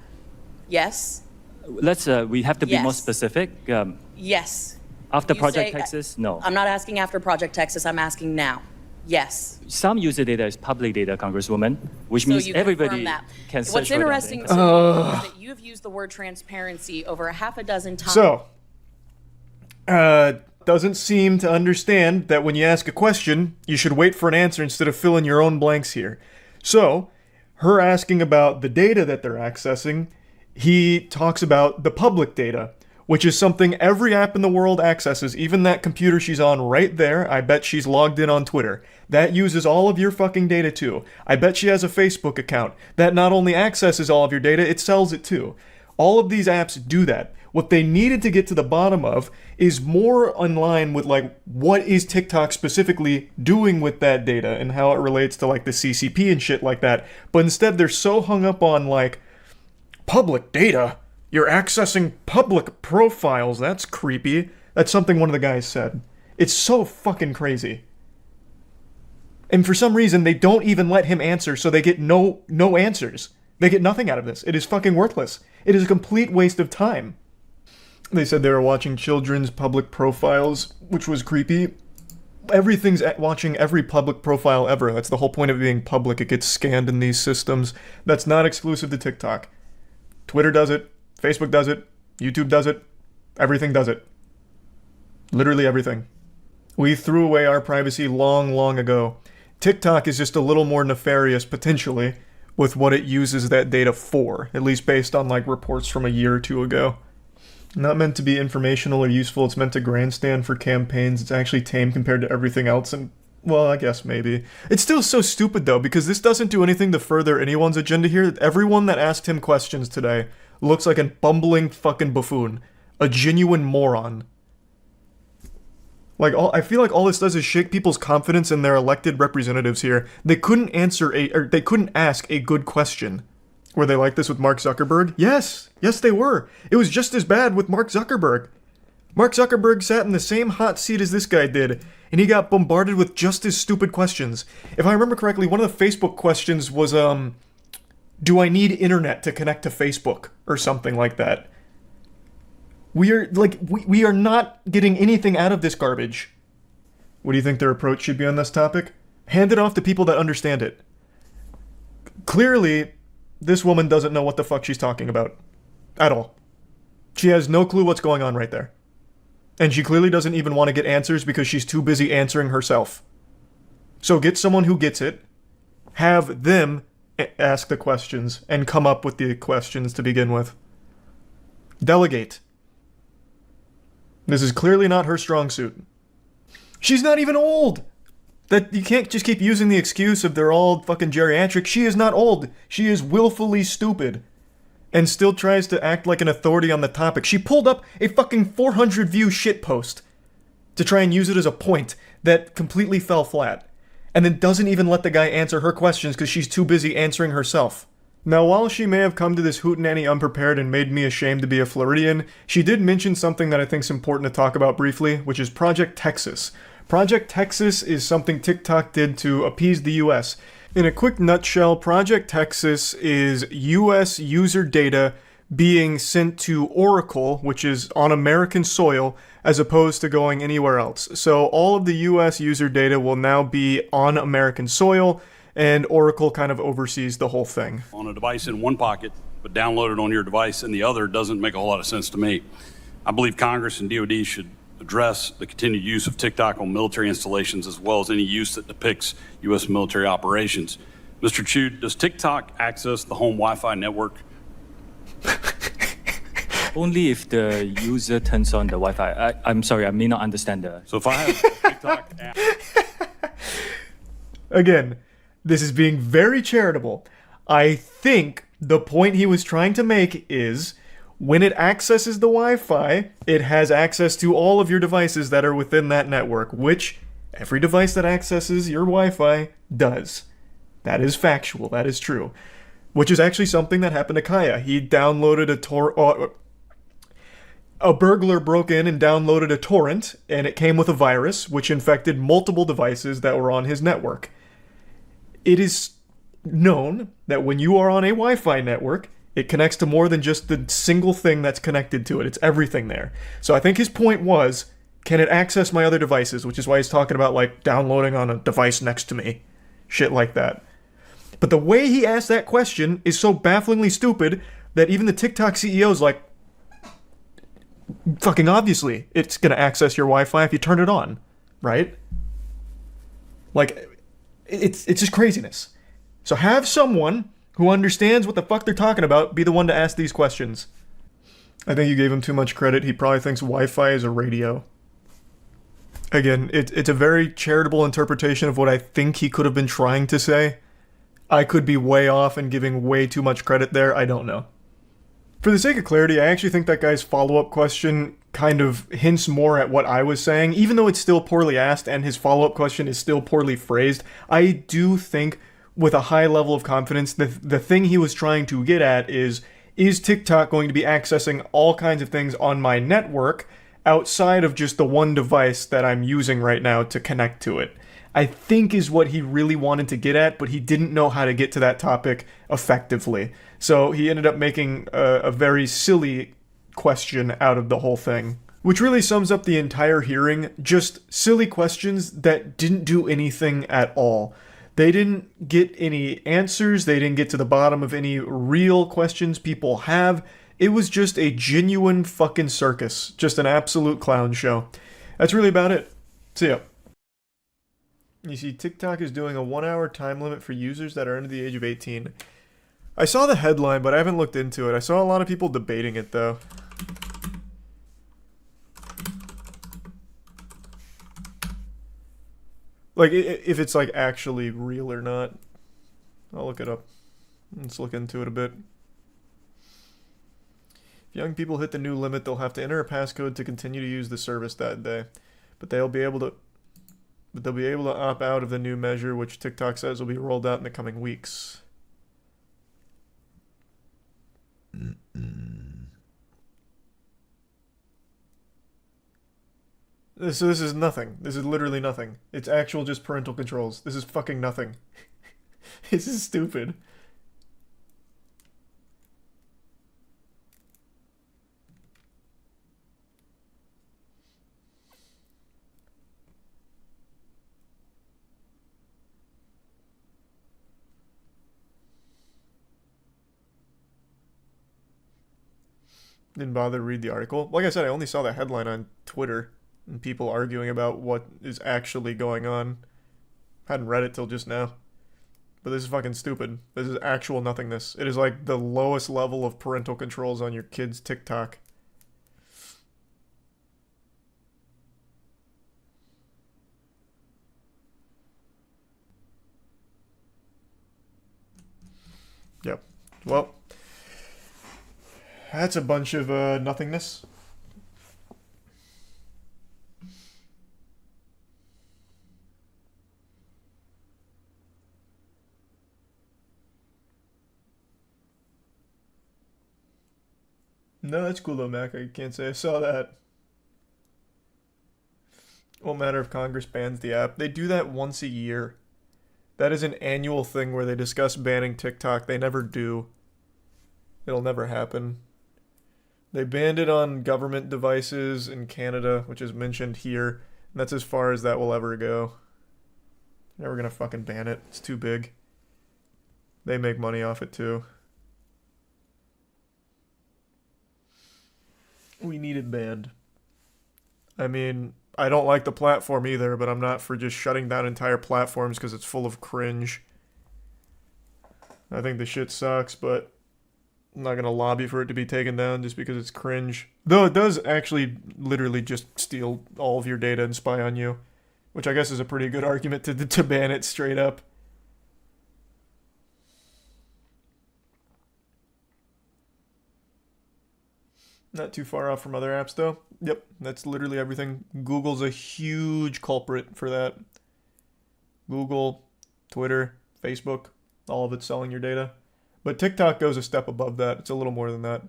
Yes? We have to be more Yes. specific. Yes. After You Project say- Texas, no. I'm not asking after Project Texas, I'm asking now. Yes. Some user data is public data, Congresswoman, which So means you confirm everybody that. can search What's for it on the interesting internet. to me is that you've used the word transparency over a half a dozen times. So, doesn't seem to understand that when you ask a question, you should wait for an answer instead of fill in your own blanks here. So, her asking about the data that they're accessing, he talks about the public data, which is something every app in the world accesses, even that computer she's on right there. I bet she's logged in on Twitter. That uses all of your fucking data too. I bet she has a Facebook account. That not only accesses all of your data, it sells it too. All of these apps do that. What they needed to get to the bottom of is more in line with like what is TikTok specifically doing with that data and how it relates to like the CCP and shit like that. But instead they're so hung up on like public data. You're accessing public profiles. That's creepy. That's something one of the guys said. It's so fucking crazy. And for some reason, they don't even let him answer, so they get no answers. They get nothing out of this. It is fucking worthless. It is a complete waste of time. They said they were watching children's public profiles, which was creepy. Everything's watching every public profile ever. That's the whole point of it being public. It gets scanned in these systems. That's not exclusive to TikTok. Twitter does it. Facebook does it. YouTube does it. Everything does it. Literally everything. We threw away our privacy long, long ago. TikTok is just a little more nefarious, potentially, with what it uses that data for, at least based on like reports from a year or two ago. Not meant to be informational or useful, it's meant to grandstand for campaigns. It's actually tame compared to everything else, and, well, I guess maybe. It's still so stupid, though, because this doesn't do anything to further anyone's agenda here. Everyone that asked him questions today looks like a bumbling fucking buffoon. A genuine moron. Like, I feel like all this does is shake people's confidence in their elected representatives here. They couldn't they couldn't ask a good question. Were they like this with Mark Zuckerberg? Yes, they were. It was just as bad with Mark Zuckerberg. Mark Zuckerberg sat in the same hot seat as this guy did, and he got bombarded with just as stupid questions. If I remember correctly, one of the Facebook questions was, do I need internet to connect to Facebook? Or something like that. We are not getting anything out of this garbage. What do you think their approach should be on this topic? Hand it off to people that understand it. Clearly, this woman doesn't know what the fuck she's talking about. At all. She has no clue what's going on right there. And she clearly doesn't even want to get answers because she's too busy answering herself. So get someone who gets it, have them ask the questions, and come up with the questions to begin with. Delegate. This is clearly not her strong suit. She's not even old! That you can't just keep using the excuse of they're all fucking geriatric. She is not old. She is willfully stupid. And still tries to act like an authority on the topic. She pulled up a fucking 400 view shitpost to try and use it as a point that completely fell flat. And then doesn't even let the guy answer her questions because she's too busy answering herself. Now, while she may have come to this hootenanny unprepared and made me ashamed to be a Floridian, she did mention something that I think is important to talk about briefly, which is Project Texas. Project Texas is something TikTok did to appease the US. In a quick nutshell, Project Texas is US user data being sent to Oracle, which is on American soil, as opposed to going anywhere else. So all of the US user data will now be on American soil, and Oracle kind of oversees the whole thing. On a device in one pocket, but download it on your device in the other doesn't make a whole lot of sense to me. I believe Congress and DoD should address the continued use of TikTok on military installations as well as any use that depicts U.S. military operations. Mr. Chu, does TikTok access the home Wi-Fi network? Only if the user turns on the Wi-Fi. I'm sorry, I may not understand the... So if I have a TikTok app... Again, this is being very charitable. I think the point he was trying to make is when it accesses the Wi-Fi, it has access to all of your devices that are within that network, which every device that accesses your Wi-Fi does. That is factual. That is true. Which is actually something that happened to Kaya. He downloaded a burglar broke in and downloaded a torrent, and it came with a virus, which infected multiple devices that were on his network. It is known that when you are on a Wi-Fi network, it connects to more than just the single thing that's connected to it. It's everything there. So I think his point was, can it access my other devices? Which is why he's talking about, like, downloading on a device next to me. Shit like that. But the way he asked that question is so bafflingly stupid that even the TikTok CEO's like, fucking obviously, it's gonna access your Wi-Fi if you turn it on, right? Like, it's just craziness. So have someone who understands what the fuck they're talking about be the one to ask these questions. I think you gave him too much credit. He probably thinks Wi-Fi is a radio. Again, it's a very charitable interpretation of what I think he could have been trying to say. I could be way off and giving way too much credit there. I don't know. For the sake of clarity, I actually think that guy's follow-up question kind of hints more at what I was saying. Even though it's still poorly asked and his follow-up question is still poorly phrased, I do think with a high level of confidence that the thing he was trying to get at is TikTok going to be accessing all kinds of things on my network outside of just the one device that I'm using right now to connect to it? I think is what he really wanted to get at, but he didn't know how to get to that topic effectively. So he ended up making a very silly question out of the whole thing, which really sums up the entire hearing. Just silly questions that didn't do anything at all. They didn't get any answers. They didn't get to the bottom of any real questions people have. It was just a genuine fucking circus. Just an absolute clown show. That's really about it. See ya. You see, TikTok is doing a 1-hour time limit for users that are under the age of 18. I saw the headline, but I haven't looked into it. I saw a lot of people debating it, though. Like, if it's, like, actually real or not. I'll look it up. Let's look into it a bit. If young people hit the new limit, they'll have to enter a passcode to continue to use the service that day. But they'll be able to opt out of the new measure, which TikTok says will be rolled out in the coming weeks. So this is nothing. This is literally nothing. It's actual just parental controls. This is fucking nothing. This is stupid. Didn't bother to read the article. Like I said, I only saw the headline on Twitter and people arguing about what is actually going on. Hadn't read it till just now. But this is fucking stupid. This is actual nothingness. It is like the lowest level of parental controls on your kid's TikTok. Yep. Well, that's a bunch of nothingness. No, that's cool though, Mac. I can't say I saw that. Won't matter if Congress bans the app. They do that once a year. That is an annual thing where they discuss banning TikTok. They never do. It'll never happen. They banned it on government devices in Canada, which is mentioned here. And that's as far as that will ever go. Never gonna fucking ban it. It's too big. They make money off it too. We need it banned. I mean, I don't like the platform either, but I'm not for just shutting down entire platforms because it's full of cringe. I think the shit sucks, but I'm not gonna lobby for it to be taken down just because it's cringe. Though it does actually literally just steal all of your data and spy on you, which I guess is a pretty good argument to ban it straight up. Not too far off from other apps, though. Yep, that's literally everything. Google's a huge culprit for that. Google, Twitter, Facebook, all of it's selling your data. But TikTok goes a step above that. It's a little more than that.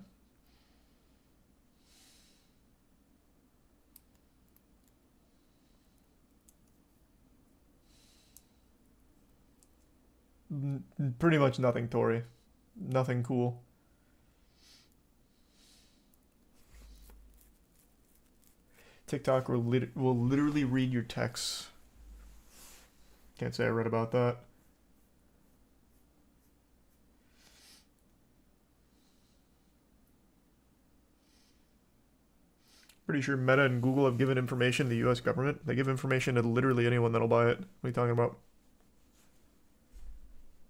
Pretty much nothing, Tory. Nothing cool. TikTok will literally read your texts. Can't say I read about that. Pretty sure Meta and Google have given information to the US government. They give information to literally anyone that'll buy it. What are you talking about?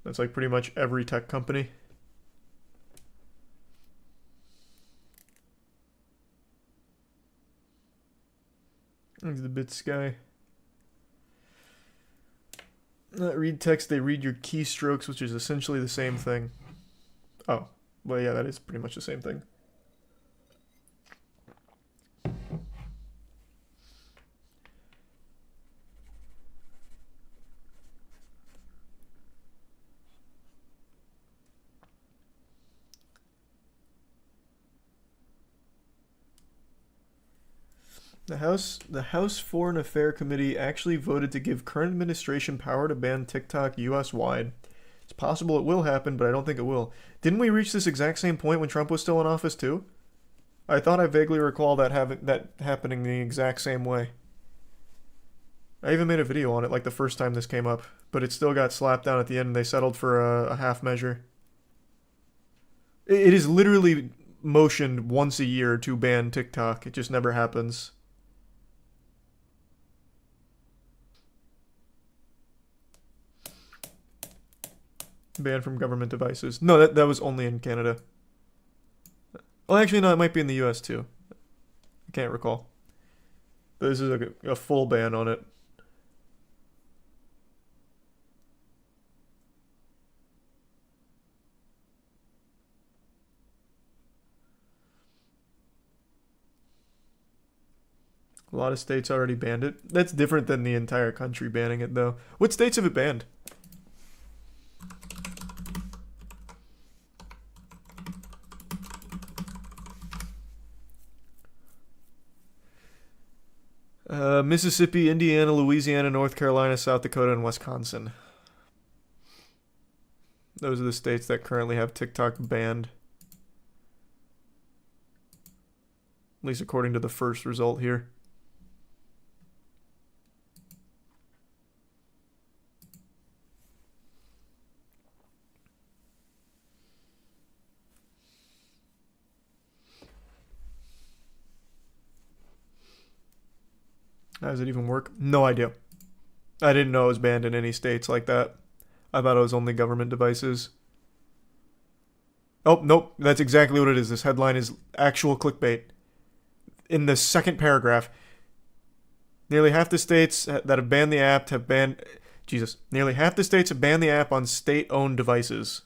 That's like pretty much every tech company. Look at the bits guy. Not read text, they read your keystrokes, which is essentially the same thing. Oh, well, yeah, that is pretty much the same thing. The House Foreign Affairs Committee actually voted to give current administration power to ban TikTok US-wide. It's possible it will happen, but I don't think it will. Didn't we reach this exact same point when Trump was still in office too? I thought I vaguely recall that happening the exact same way. I even made a video on it like the first time this came up, but it still got slapped down at the end and they settled for a half measure. It is literally motioned once a year to ban TikTok. It just never happens. Banned from government devices. No, that was only in Canada. Well, actually, no, it might be in the US too. I can't recall. But this is like a full ban on it. A lot of states already banned it. That's different than the entire country banning it, though. What states have it banned? Mississippi, Indiana, Louisiana, North Carolina, South Dakota, and Wisconsin. Those are the states that currently have TikTok banned. At least according to the first result here. How does it even work? No idea. I didn't know it was banned in any states like that. I thought it was only government devices. Oh, nope. That's exactly what it is. This headline is actual clickbait. In the second paragraph, nearly half the states that have banned the app have banned... Jesus. Nearly half the states have banned the app on state-owned devices.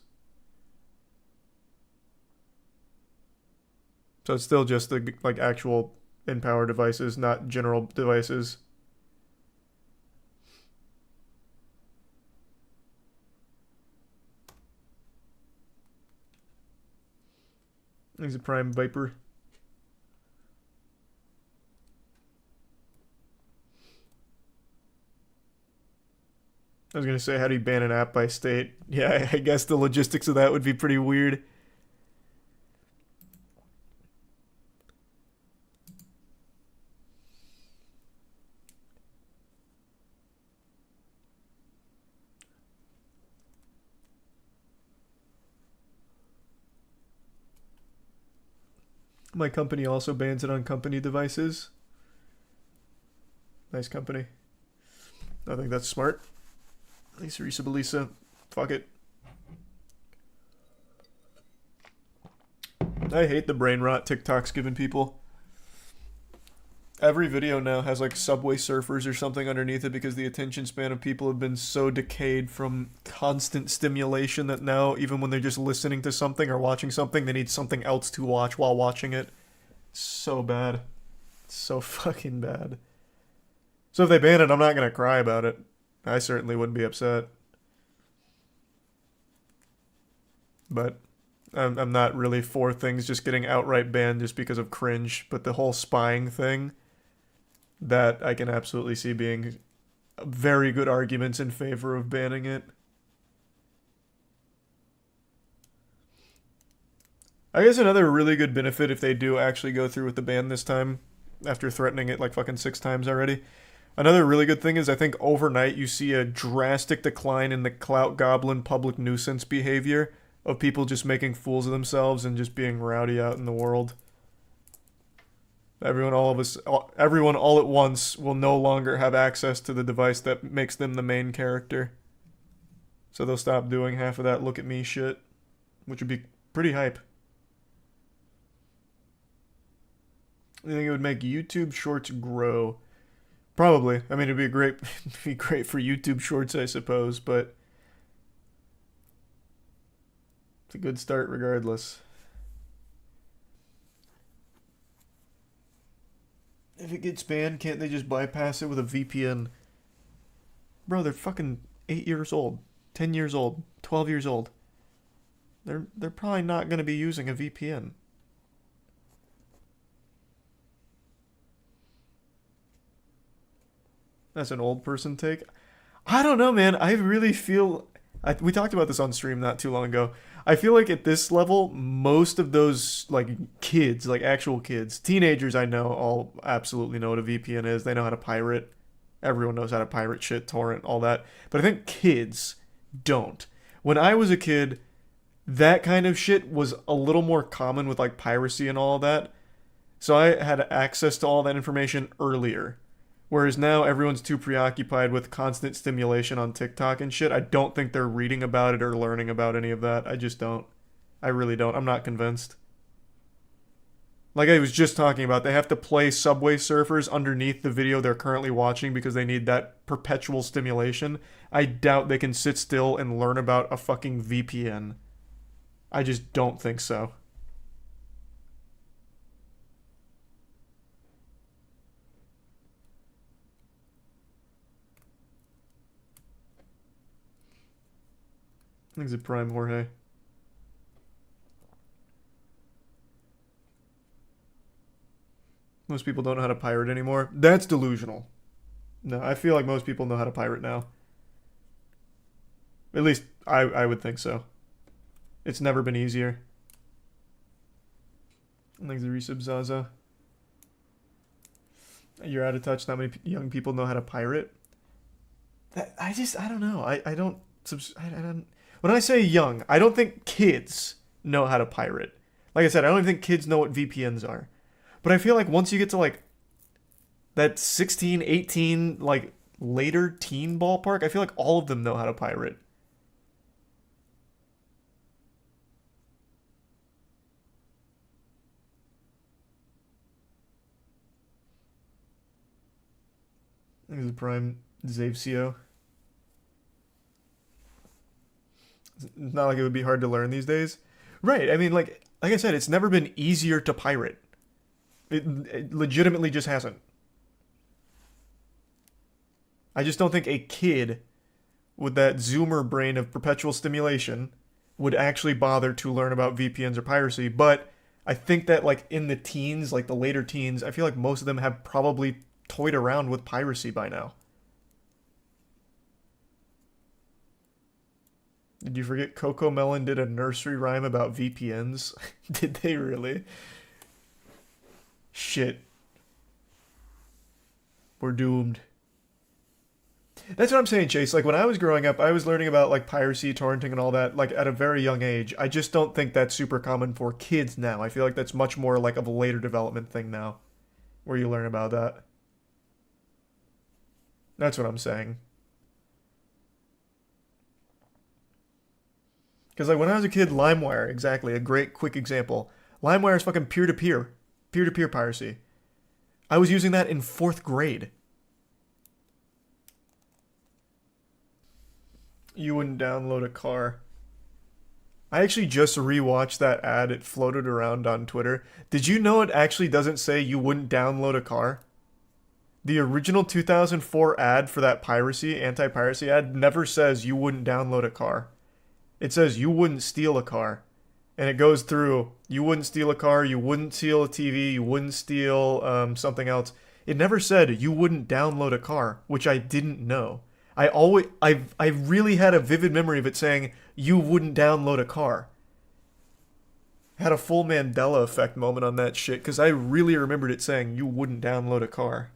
So it's still just the like actual in-power devices, not general devices. He's a prime viper. I was gonna say, how do you ban an app by state? Yeah, I guess the logistics of that would be pretty weird. My company also bans it on company devices. Nice company. I think that's smart. Lisa Risa Belisa. Fuck it. I hate the brain rot TikTok's giving people. Every video now has like Subway Surfers or something underneath it because the attention span of people have been so decayed from constant stimulation that now even when they're just listening to something or watching something, they need something else to watch while watching it. So bad. So fucking bad. So if they ban it, I'm not gonna cry about it. I certainly wouldn't be upset. But I'm not really for things just getting outright banned just because of cringe. But the whole spying thing, that I can absolutely see being very good arguments in favor of banning it. I guess another really good benefit if they do actually go through with the ban this time, after threatening it like fucking 6 times already. Another really good thing is I think overnight you see a drastic decline in the clout goblin public nuisance behavior of people just making fools of themselves and just being rowdy out in the world. Everyone all at once will no longer have access to the device that makes them the main character. So they'll stop doing half of that look at me shit, which would be pretty hype. I think it would make YouTube Shorts grow. Probably. I mean, it'd be great for YouTube Shorts, I suppose, but it's a good start regardless. If it gets banned, can't they just bypass it with a VPN? Bro, they're fucking 8 years old, 10 years old, 12 years old. They're probably not going to be using a VPN. That's an old person take. I don't know, man. I really feel... we talked about this on stream not too long ago. I feel like at this level, most of those, like, kids, like actual kids, teenagers I know all absolutely know what a VPN is. They know how to pirate. Everyone knows how to pirate shit, torrent, all that. But I think kids don't. When I was a kid, that kind of shit was a little more common with, like, piracy and all that. So I had access to all that information earlier. Whereas now everyone's too preoccupied with constant stimulation on TikTok and shit. I don't think they're reading about it or learning about any of that. I just don't. I really don't. I'm not convinced. Like I was just talking about, they have to play Subway Surfers underneath the video they're currently watching because they need that perpetual stimulation. I doubt they can sit still and learn about a fucking VPN. I just don't think so. I think it's a prime Jorge. Most people don't know how to pirate anymore. That's delusional. No, I feel like most people know how to pirate now. At least I would think so. It's never been easier. I think the resub Zaza. You're out of touch. Not many young people know how to pirate. I don't know. I don't. When I say young, I don't think kids know how to pirate. Like I said, I don't even think kids know what VPNs are. But I feel like once you get to like that 16, 18, like later teen ballpark, I feel like all of them know how to pirate. I think it's a prime Zavcio. It's not like it would be hard to learn these days. Right, I mean, like I said, it's never been easier to pirate. It legitimately just hasn't. I just don't think a kid with that Zoomer brain of perpetual stimulation would actually bother to learn about VPNs or piracy, but I think that like in the teens, like the later teens, I feel like most of them have probably toyed around with piracy by now. Did you forget Coco Melon did a nursery rhyme about VPNs? Did they really? Shit. We're doomed. That's what I'm saying, Chase. Like, when I was growing up, I was learning about, like, piracy, torrenting, and all that, like, at a very young age. I just don't think that's super common for kids now. I feel like that's much more, like, of a later development thing now, where you learn about that. That's what I'm saying. Because, like, when I was a kid, LimeWire, exactly, a great, quick example. LimeWire is fucking peer-to-peer. Peer-to-peer piracy. I was using that in 4th grade. You wouldn't download a car. I actually just rewatched that ad. It floated around on Twitter. Did you know it actually doesn't say you wouldn't download a car? The original 2004 ad for that piracy, anti-piracy ad, never says you wouldn't download a car. It says you wouldn't steal a car. And it goes through, you wouldn't steal a car, you wouldn't steal a TV, you wouldn't steal something else. It never said you wouldn't download a car, which I didn't know. I really had a vivid memory of it saying you wouldn't download a car. Had a full Mandela effect moment on that shit, because I really remembered it saying you wouldn't download a car.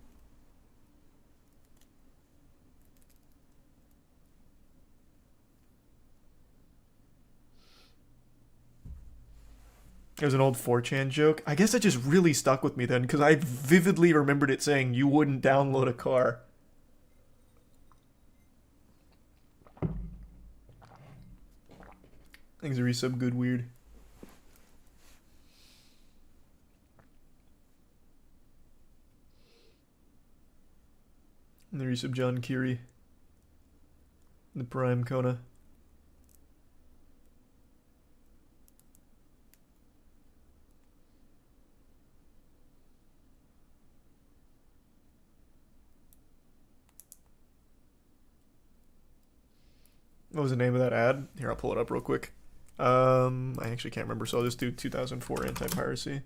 It was an old 4chan joke. I guess that just really stuck with me then, because I vividly remembered it saying you wouldn't download a car. Things are resub good weird. And the resub John Kiri. The Prime Kona. What was the name of that ad? Here, I'll pull it up real quick. I actually can't remember, so I'll just do 2004 anti-piracy.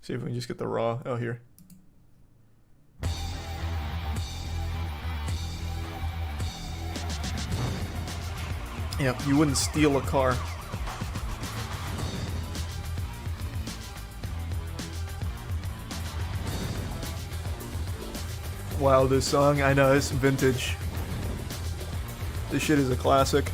See if we can just get the raw. Oh, here. Yeah, you wouldn't steal a car. Wow, this song, I know, it's vintage. This shit is a classic.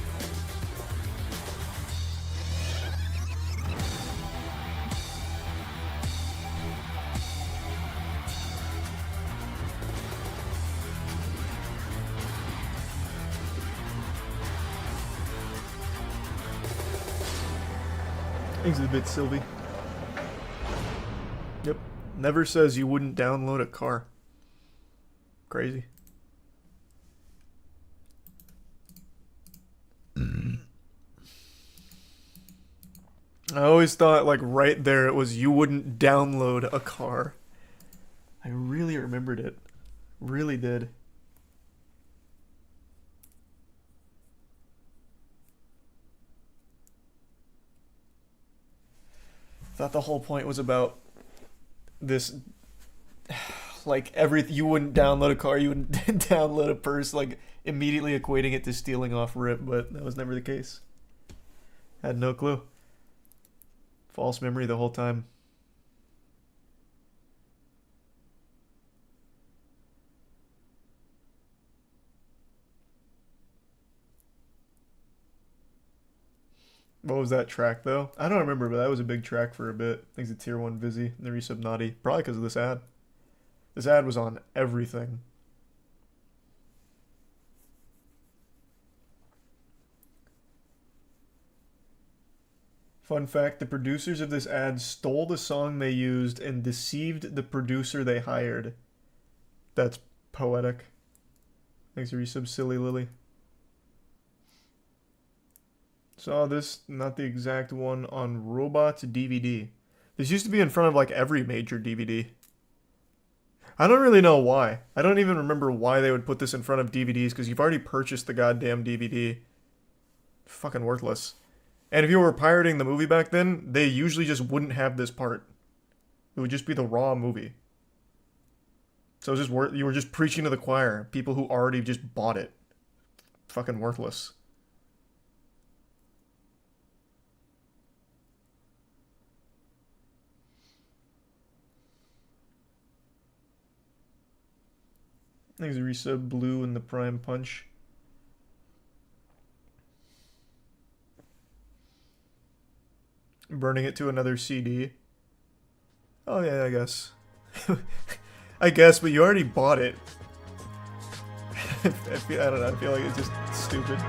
Thanks a bit, Sylvie. Yep. Never says you wouldn't download a car. Crazy. I always thought, like, right there it was you wouldn't download a car. I really remembered it. Really did. Thought the whole point was about this, like, you wouldn't download a car, you wouldn't download a purse, like, immediately equating it to stealing off rip, but that was never the case. Had no clue. False memory the whole time. What was that track, though? I don't remember, but that was a big track for a bit. I think it's a tier 1 Vizzy, and the resub Naughty. Probably because of this ad. This ad was on everything. Fun fact, the producers of this ad stole the song they used and deceived the producer they hired. That's poetic. Thanks for resub, Silly Lily. Saw this, not the exact one, on Robots DVD. This used to be in front of, like, every major DVD. I don't really know why. I don't even remember why they would put this in front of DVDs, because you've already purchased the goddamn DVD. Fucking worthless. And if you were pirating the movie back then, they usually just wouldn't have this part. It would just be the raw movie. So it's just you were just preaching to the choir. People who already just bought it. Fucking worthless. Thanks, Risa Blue and the Prime Punch. Burning it to another CD. Oh yeah, I guess. I guess, but you already bought it. I don't know, I feel like it's just stupid.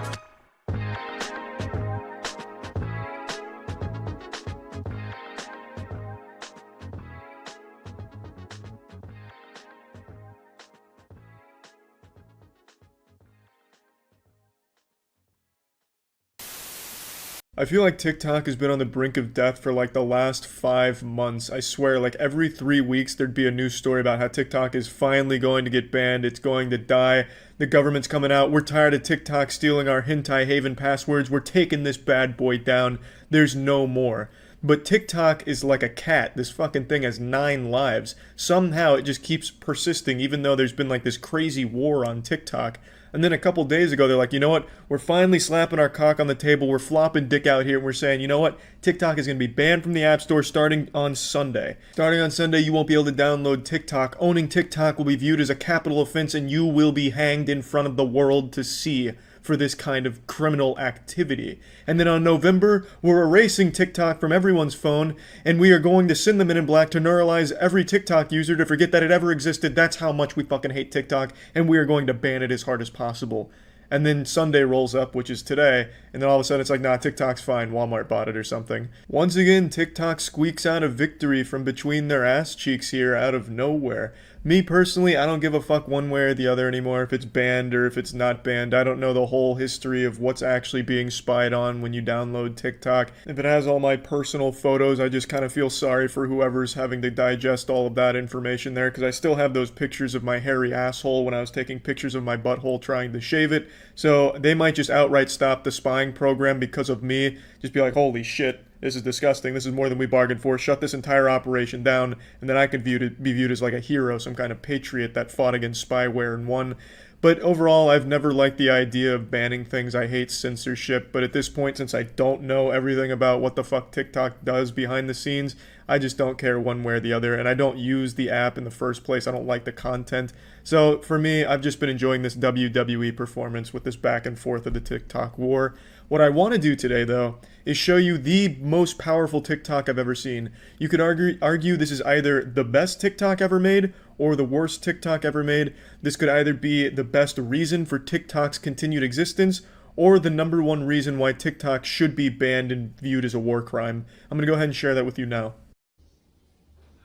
I feel like TikTok has been on the brink of death for like the last 5 months. I swear, like every 3 weeks there'd be a news story about how TikTok is finally going to get banned. It's going to die. The government's coming out. We're tired of TikTok stealing our hentai haven passwords. We're taking this bad boy down. There's no more. But TikTok is like a cat. This fucking thing has 9 lives. Somehow it just keeps persisting even though there's been like this crazy war on TikTok. And then a couple days ago, they're like, you know what? We're finally slapping our cock on the table. We're flopping dick out here. And we're saying, you know what? TikTok is going to be banned from the App Store starting on Sunday. Starting on Sunday, you won't be able to download TikTok. Owning TikTok will be viewed as a capital offense, and you will be hanged in front of the world to see for this kind of criminal activity. And then on November, we're erasing TikTok from everyone's phone, and we are going to send the Men in Black to neuralize every TikTok user to forget that it ever existed. That's how much we fucking hate TikTok, and we are going to ban it as hard as possible. And then Sunday rolls up, which is today, and then all of a sudden it's like, nah, TikTok's fine, Walmart bought it or something. Once again, TikTok squeaks out a victory from between their ass cheeks here out of nowhere. Me personally, I don't give a fuck one way or the other anymore if it's banned or if it's not banned. I don't know the whole history of what's actually being spied on when you download TikTok. If it has all my personal photos, I just kind of feel sorry for whoever's having to digest all of that information there, because I still have those pictures of my hairy asshole when I was taking pictures of my butthole trying to shave it. So they might just outright stop the spying program because of me. Just be like, holy shit, this is disgusting. This is more than we bargained for. Shut this entire operation down, and then I could be viewed as like a hero, some kind of patriot that fought against spyware and won. But overall, I've never liked the idea of banning things. I hate censorship, but at this point, since I don't know everything about what the fuck TikTok does behind the scenes, I just don't care one way or the other, and I don't use the app in the first place. I don't like the content. So for me, I've just been enjoying this WWE performance with this back and forth of the TikTok war. What I want to do today, though, is show you the most powerful TikTok I've ever seen. You could argue this is either the best TikTok ever made or the worst TikTok ever made. This could either be the best reason for TikTok's continued existence or the number one reason why TikTok should be banned and viewed as a war crime. I'm going to go ahead and share that with you now.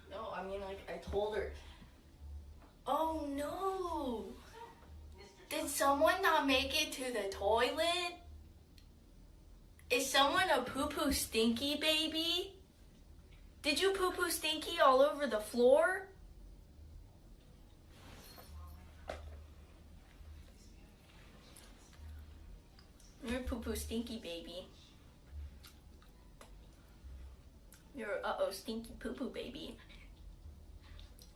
No, I mean, like, I told her. Oh, no. Did someone not make it to the toilet? Is someone a poo-poo stinky baby? Did you poo-poo stinky all over the floor? You're a poo-poo stinky baby. You're uh-oh stinky poo-poo baby.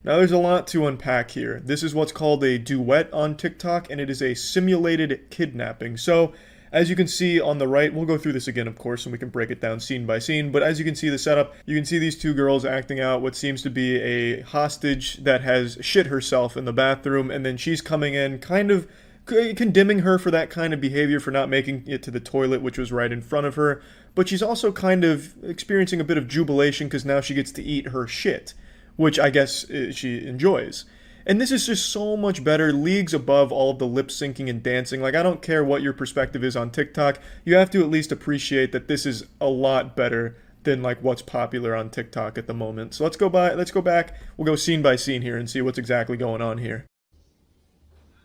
Now there's a lot to unpack here. This is what's called a duet on TikTok, and it is a simulated kidnapping. So, as you can see on the right, we'll go through this again, of course, and we can break it down scene by scene, but as you can see the setup, you can see these two girls acting out what seems to be a hostage that has shit herself in the bathroom, and then she's coming in kind of condemning her for that kind of behavior, for not making it to the toilet, which was right in front of her, but she's also kind of experiencing a bit of jubilation because now she gets to eat her shit, which I guess she enjoys. And this is just so much better, leagues above all of the lip syncing and dancing. Like, I don't care what your perspective is on TikTok, you have to at least appreciate that this is a lot better than like what's popular on TikTok at the moment. So let's go back, we'll go scene by scene here and see what's exactly going on here.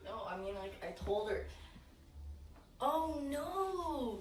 No, I mean, like, I told her. Oh, no.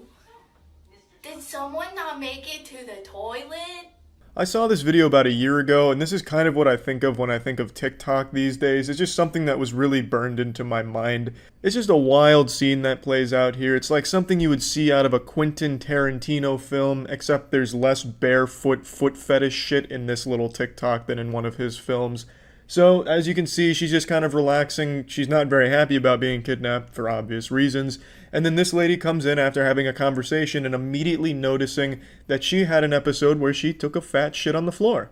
Did someone not make it to the toilet? I saw this video about a year ago, and this is kind of what I think of when I think of TikTok these days. It's just something that was really burned into my mind. It's just a wild scene that plays out here. It's like something you would see out of a Quentin Tarantino film, except there's less barefoot foot fetish shit in this little TikTok than in one of his films. So, as you can see, she's just kind of relaxing. She's not very happy about being kidnapped for obvious reasons. And then this lady comes in after having a conversation and immediately noticing that she had an episode where she took a fat shit on the floor.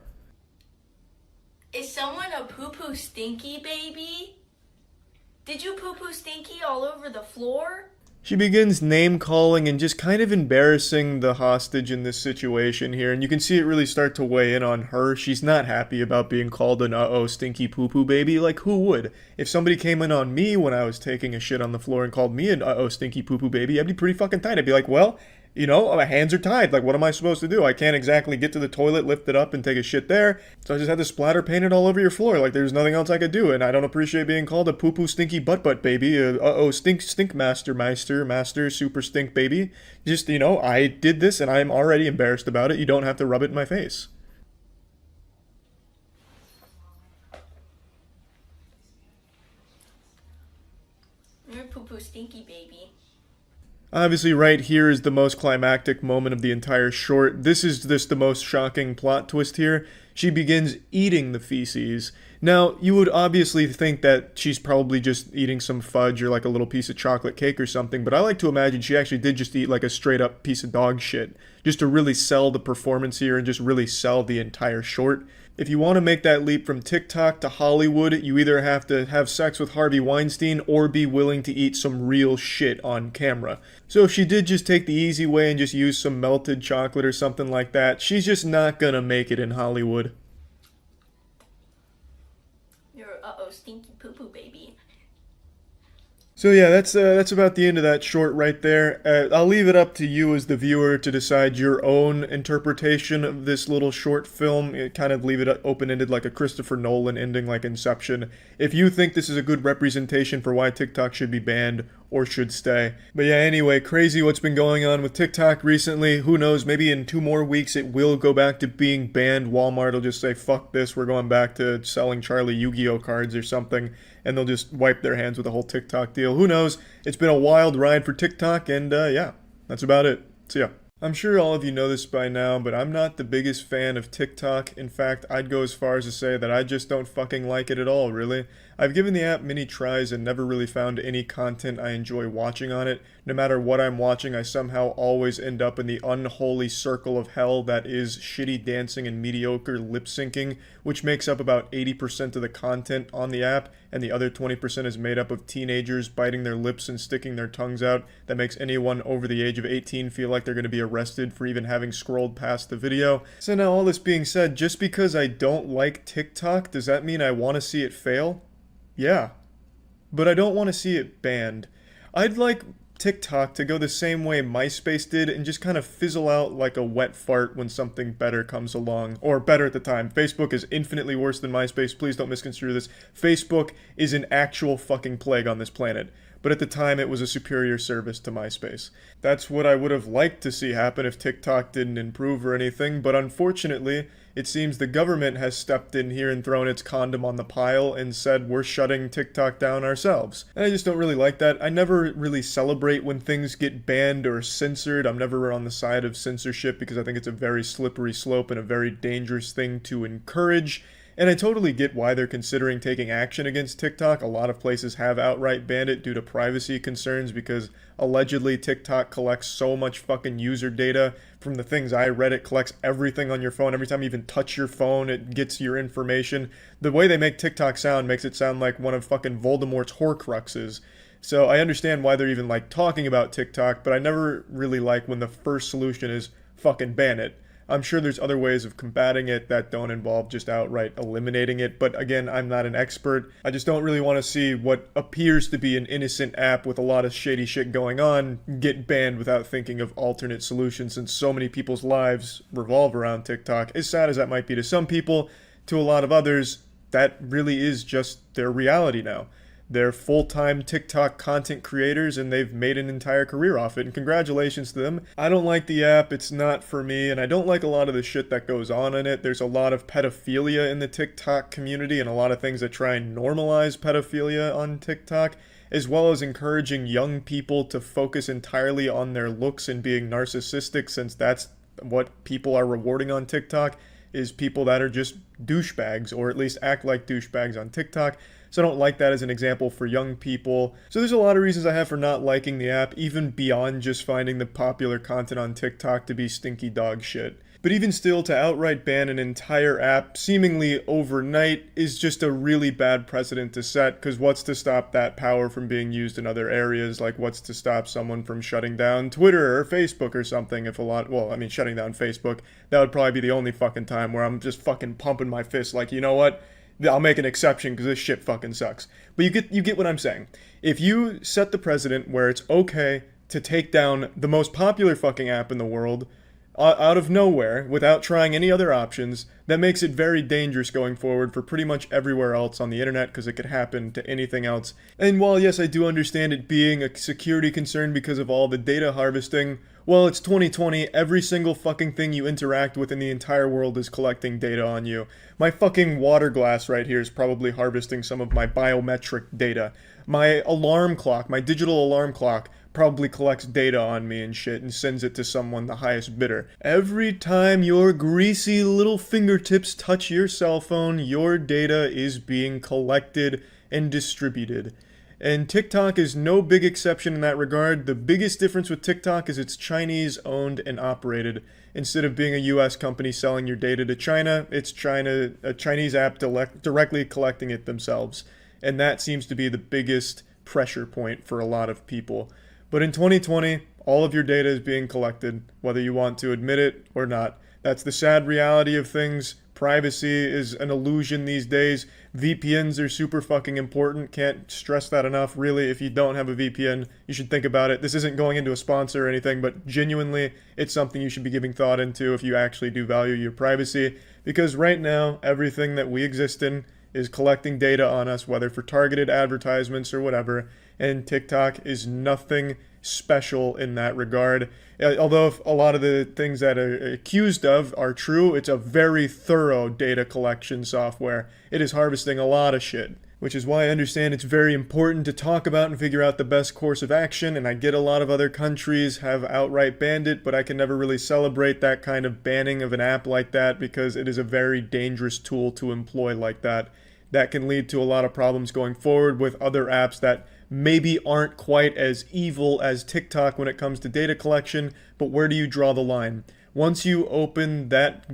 Is someone a poo-poo stinky baby? Did you poo-poo stinky all over the floor? She begins name-calling and just kind of embarrassing the hostage in this situation here, and you can see it really start to weigh in on her. She's not happy about being called an uh-oh stinky poo-poo baby. Like, who would? If somebody came in on me when I was taking a shit on the floor and called me an uh-oh stinky poo-poo baby, I'd be pretty fucking tight. I'd be like, well, you know, my hands are tied. Like, what am I supposed to do? I can't exactly get to the toilet, lift it up, and take a shit there. So I just had to splatter paint it all over your floor. Like, there's nothing else I could do. And I don't appreciate being called a poo-poo stinky butt baby. Uh-oh stink master super stink baby. Just, you know, I did this and I'm already embarrassed about it. You don't have to rub it in my face. You're a poo-poo stinky baby. Obviously, right here is the most climactic moment of the entire short. This is just the most shocking plot twist here. She begins eating the feces. Now, you would obviously think that she's probably just eating some fudge or like a little piece of chocolate cake or something, but I like to imagine she actually did just eat like a straight up piece of dog shit, just to really sell the performance here and just really sell the entire short. If you want to make that leap from TikTok to Hollywood, you either have to have sex with Harvey Weinstein or be willing to eat some real shit on camera. So if she did just take the easy way and just use some melted chocolate or something like that, she's just not gonna make it in Hollywood. You're a uh-oh stinky poo-poo baby. So yeah, that's about the end of that short right there. I'll leave it up to you as the viewer to decide your own interpretation of this little short film. Kind of leave it open-ended like a Christopher Nolan ending like Inception. If you think this is a good representation for why TikTok should be banned or should stay. But yeah, anyway, crazy what's been going on with TikTok recently. Who knows, maybe in 2 more weeks it will go back to being banned. Walmart will just say, fuck this, we're going back to selling Charlie Yu-Gi-Oh cards or something. And they'll just wipe their hands with the whole TikTok deal. Who knows? It's been a wild ride for TikTok, and yeah, that's about it. See ya. I'm sure all of you know this by now, but I'm not the biggest fan of TikTok. In fact, I'd go as far as to say that I just don't fucking like it at all, really. I've given the app many tries and never really found any content I enjoy watching on it. No matter what I'm watching, I somehow always end up in the unholy circle of hell that is shitty dancing and mediocre lip syncing, which makes up about 80% of the content on the app, and the other 20% is made up of teenagers biting their lips and sticking their tongues out that makes anyone over the age of 18 feel like they're going to be arrested for even having scrolled past the video. So now, all this being said, just because I don't like TikTok, does that mean I want to see it fail? Yeah. But I don't want to see it banned. I'd like TikTok to go the same way MySpace did and just kind of fizzle out like a wet fart when something better comes along. Or better at the time. Facebook is infinitely worse than MySpace. Please don't misconstrue this. Facebook is an actual fucking plague on this planet. But at the time, it was a superior service to MySpace. That's what I would have liked to see happen if TikTok didn't improve or anything, but unfortunately, it seems the government has stepped in here and thrown its condom on the pile and said we're shutting TikTok down ourselves. And I just don't really like that. I never really celebrate when things get banned or censored. I'm never on the side of censorship because I think it's a very slippery slope and a very dangerous thing to encourage. And I totally get why they're considering taking action against TikTok. A lot of places have outright banned it due to privacy concerns because allegedly TikTok collects so much fucking user data. From the things I read, it collects everything on your phone. Every time you even touch your phone, it gets your information. The way they make TikTok sound makes it sound like one of fucking Voldemort's Horcruxes. So I understand why they're even like talking about TikTok, but I never really like when the first solution is fucking ban it. I'm sure there's other ways of combating it that don't involve just outright eliminating it, but again, I'm not an expert. I just don't really want to see what appears to be an innocent app with a lot of shady shit going on get banned without thinking of alternate solutions, since so many people's lives revolve around TikTok. As sad as that might be to some people, to a lot of others, that really is just their reality now. They're full-time TikTok content creators and they've made an entire career off it, and congratulations to them. I don't like the app, it's not for me, and I don't like a lot of the shit that goes on in it. There's a lot of pedophilia in the TikTok community and a lot of things that try and normalize pedophilia on TikTok, as well as encouraging young people to focus entirely on their looks and being narcissistic, since that's what people are rewarding on TikTok. is people that are just douchebags, or at least act like douchebags on TikTok. So I don't like that as an example for young people. So there's a lot of reasons I have for not liking the app, even beyond just finding the popular content on TikTok to be stinky dog shit. But even still, to outright ban an entire app seemingly overnight is just a really bad precedent to set, because what's to stop that power from being used in other areas? Like, what's to stop someone from shutting down Twitter or Facebook or something? Shutting down Facebook, that would probably be the only fucking time where I'm just fucking pumping my fist like, you know what? I'll make an exception because this shit fucking sucks. But you get what I'm saying. If you set the precedent where it's okay to take down the most popular fucking app in the world out of nowhere without trying any other options, that makes it very dangerous going forward for pretty much everywhere else on the internet, because it could happen to anything else. And while yes, I do understand it being a security concern because of all the data harvesting, well, it's 2020, every single fucking thing you interact with in the entire world is collecting data on you. My fucking water glass right here is probably harvesting some of my biometric data. My alarm clock, my digital alarm clock, probably collects data on me and shit and sends it to someone, the highest bidder. Every time your greasy little fingertips touch your cell phone, your data is being collected and distributed. And TikTok is no big exception in that regard. The biggest difference with TikTok is it's Chinese owned and operated. Instead of being a US company selling your data to China, it's a Chinese app directly collecting it themselves. And that seems to be the biggest pressure point for a lot of people. But in 2020, all of your data is being collected, whether you want to admit it or not. That's the sad reality of things. Privacy is an illusion these days. VPNs are super fucking important. Can't stress that enough. Really, if you don't have a VPN, you should think about it. This isn't going into a sponsor or anything, but genuinely, it's something you should be giving thought into if you actually do value your privacy. Because right now, everything that we exist in is collecting data on us, whether for targeted advertisements or whatever, and TikTok is nothing special in that regard. Although if a lot of the things that are accused of are true, it's a very thorough data collection software. It is harvesting a lot of shit, which is why I understand it's very important to talk about and figure out the best course of action, and I get a lot of other countries have outright banned it, but I can never really celebrate that kind of banning of an app like that because it is a very dangerous tool to employ like that. That can lead to a lot of problems going forward with other apps that maybe aren't quite as evil as TikTok when it comes to data collection, but where do you draw the line? Once you open that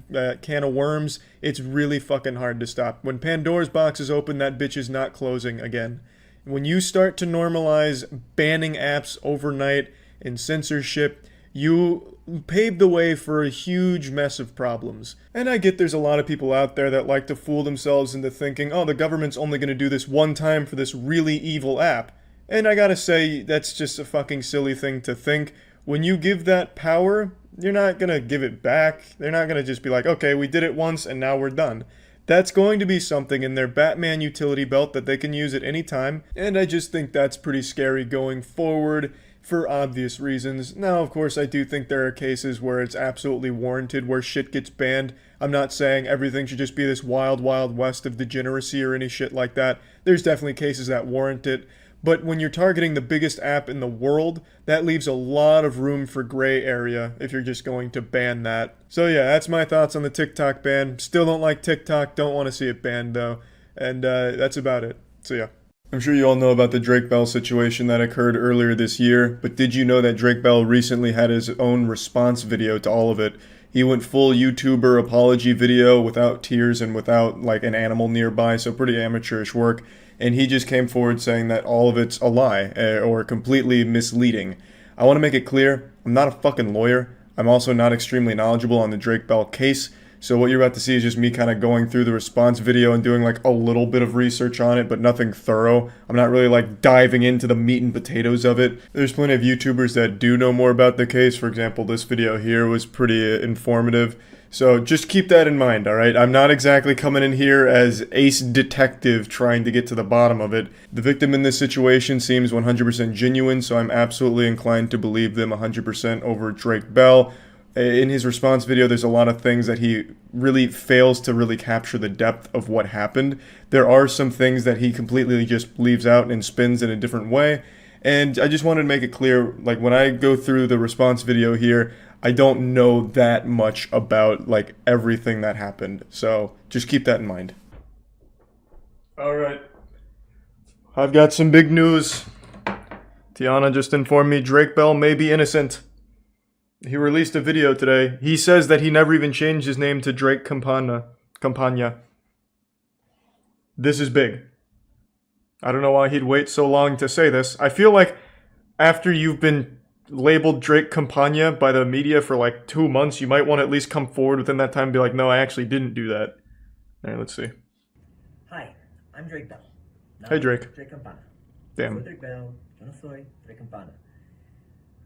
can of worms, it's really fucking hard to stop. When Pandora's box is open, that bitch is not closing again. When you start to normalize banning apps overnight and censorship, you pave the way for a huge mess of problems. And I get there's a lot of people out there that like to fool themselves into thinking, oh, the government's only going to do this one time for this really evil app. And I gotta say, that's just a fucking silly thing to think. When you give that power, you're not gonna give it back. They're not gonna just be like, okay, we did it once and now we're done. That's going to be something in their Batman utility belt that they can use at any time, and I just think that's pretty scary going forward for obvious reasons. Now, of course, I do think there are cases where it's absolutely warranted, where shit gets banned. I'm not saying everything should just be this wild, wild west of degeneracy or any shit like that. There's definitely cases that warrant it. But when you're targeting the biggest app in the world, that leaves a lot of room for gray area if you're just going to ban that. So yeah, that's my thoughts on the TikTok ban. Still don't like TikTok, don't want to see it banned though. And that's about it. So yeah. I'm sure you all know about the Drake Bell situation that occurred earlier this year, but did you know that Drake Bell recently had his own response video to all of it? He went full YouTuber apology video without tears and without like an animal nearby, so pretty amateurish work. And he just came forward saying that all of it's a lie or completely misleading. I want to make it clear, I'm not a fucking lawyer. I'm also not extremely knowledgeable on the Drake Bell case. So what you're about to see is just me kind of going through the response video and doing like a little bit of research on it, but nothing thorough. I'm not really like diving into the meat and potatoes of it. There's plenty of YouTubers that do know more about the case. For example, this video here was pretty informative. So just keep that in mind, alright? I'm not exactly coming in here as ace detective trying to get to the bottom of it. The victim in this situation seems 100% genuine, so I'm absolutely inclined to believe them 100% over Drake Bell. In his response video, there's a lot of things that he really fails to really capture the depth of what happened. There are some things that he completely just leaves out and spins in a different way. And I just wanted to make it clear, like, when I go through the response video here, I don't know that much about, like, everything that happened. So just keep that in mind. Alright. I've got some big news. Tiana just informed me Drake Bell may be innocent. He released a video today. He says that he never even changed his name to Drake Campagna. This is big. I don't know why he'd wait so long to say this. I feel like after you've been labeled Drake Campagna by the media for like 2 months, you might want to at least come forward within that time and be like, no, I actually didn't do that. Alright, let's see. Hi, I'm Drake Bell. Hey, Drake. Drake Campana. Damn. Soy Drake Bell. Yo no soy Drake Campana.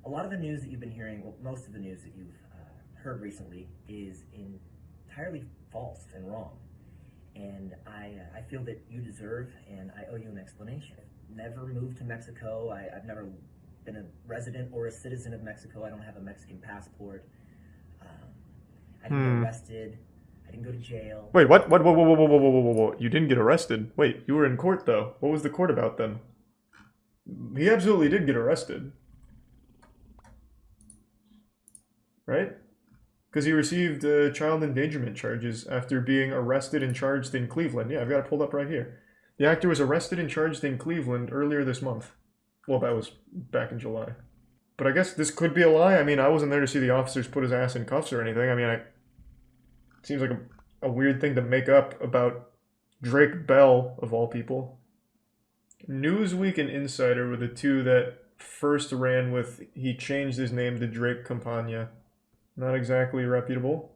A lot of the news that you've been hearing, well, most of the news that you've heard recently is entirely false and wrong. And I feel that you deserve and I owe you an explanation. I've never moved to Mexico. I've never been a resident or a citizen of Mexico. I don't have a Mexican passport. I didn't get arrested. I didn't go to jail. Wait, what? Whoa. You didn't get arrested? Wait, you were in court though. What was the court about then? He absolutely did get arrested. Right? Because he received child endangerment charges after being arrested and charged in Cleveland. Yeah, I've got it pulled up right here. The actor was arrested and charged in Cleveland earlier this month. Well, that was back in July. But I guess this could be a lie. I mean, I wasn't there to see the officers put his ass in cuffs or anything. I mean, it seems like a weird thing to make up about Drake Bell, of all people. Newsweek and Insider were the two that first ran with he changed his name to Drake Campagna. Not exactly reputable.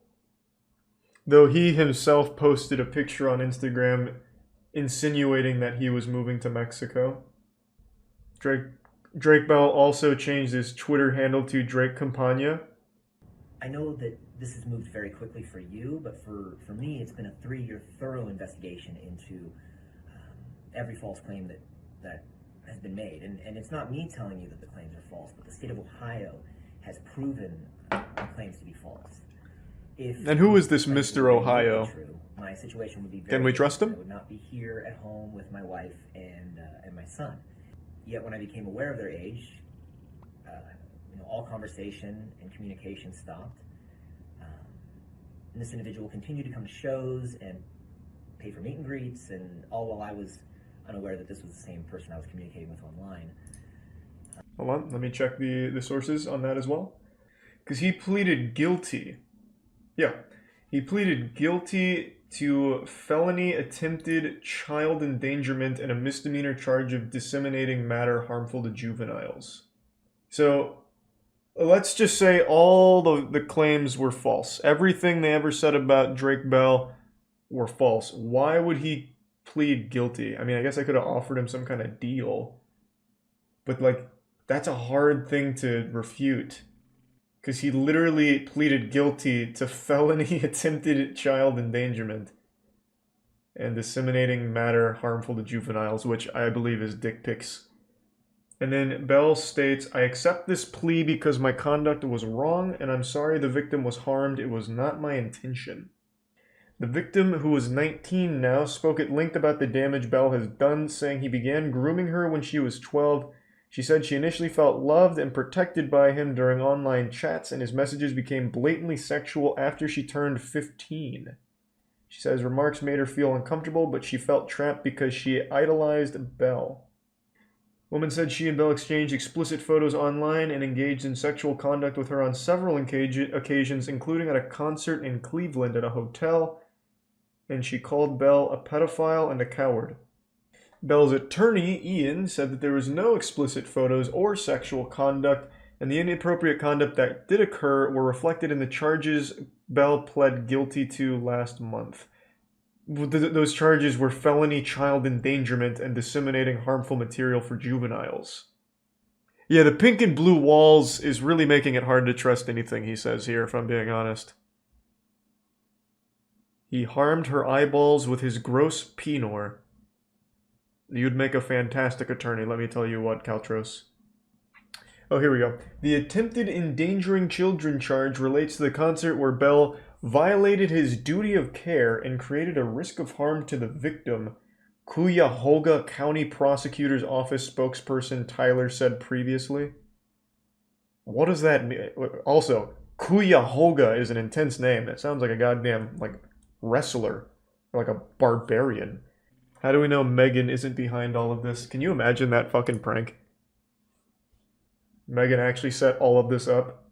Though he himself posted a picture on Instagram insinuating that he was moving to Mexico. Drake Bell also changed his Twitter handle to Drake Campagna. I know that this has moved very quickly for you, but for me, it's been a 3-year thorough investigation into every false claim that has been made. And it's not me telling you that the claims are false, but the state of Ohio has proven the claims to be false. And who is this Mr. Ohio? True, my situation would be very Can we trust him? I would not be here at home with my wife and my son. Yet when I became aware of their age, all conversation and communication stopped. And this individual continued to come to shows and pay for meet and greets, and all while I was unaware that this was the same person I was communicating with online. Hold on, let me check the sources on that as well. Because he pleaded guilty. Yeah, he pleaded guilty to felony attempted child endangerment and a misdemeanor charge of disseminating matter harmful to juveniles. So, let's just say all the claims were false. Everything they ever said about Drake Bell were false. Why would he plead guilty? I mean, I guess I could have offered him some kind of deal. But, like, that's a hard thing to refute. Because he literally pleaded guilty to felony attempted child endangerment and disseminating matter harmful to juveniles, which I believe is dick pics. And then Bell states, I accept this plea because my conduct was wrong and I'm sorry the victim was harmed. It was not my intention. The victim, who is 19 now, spoke at length about the damage Bell has done, saying he began grooming her when she was 12. She said she initially felt loved and protected by him during online chats, and his messages became blatantly sexual after she turned 15. She says remarks made her feel uncomfortable, but she felt trapped because she idolized Bell. Woman said she and Bell exchanged explicit photos online and engaged in sexual conduct with her on several occasions, including at a concert in Cleveland at a hotel, and she called Bell a pedophile and a coward. Bell's attorney, Ian, said that there was no explicit photos or sexual conduct, and the inappropriate conduct that did occur were reflected in the charges Bell pled guilty to last month. Those charges were felony child endangerment and disseminating harmful material for juveniles. Yeah, the pink and blue walls is really making it hard to trust anything he says here, if I'm being honest. He harmed her eyeballs with his gross penor. You'd make a fantastic attorney, let me tell you what, Caltros. Oh, here we go. The attempted endangering children charge relates to the concert where Bell violated his duty of care and created a risk of harm to the victim Cuyahoga County Prosecutor's Office spokesperson Tyler said previously. What does that mean? Also, Cuyahoga is an intense name. That sounds like a goddamn, like, wrestler. Or like a barbarian. How do we know Megan isn't behind all of this? Can you imagine that fucking prank? Megan actually set all of this up.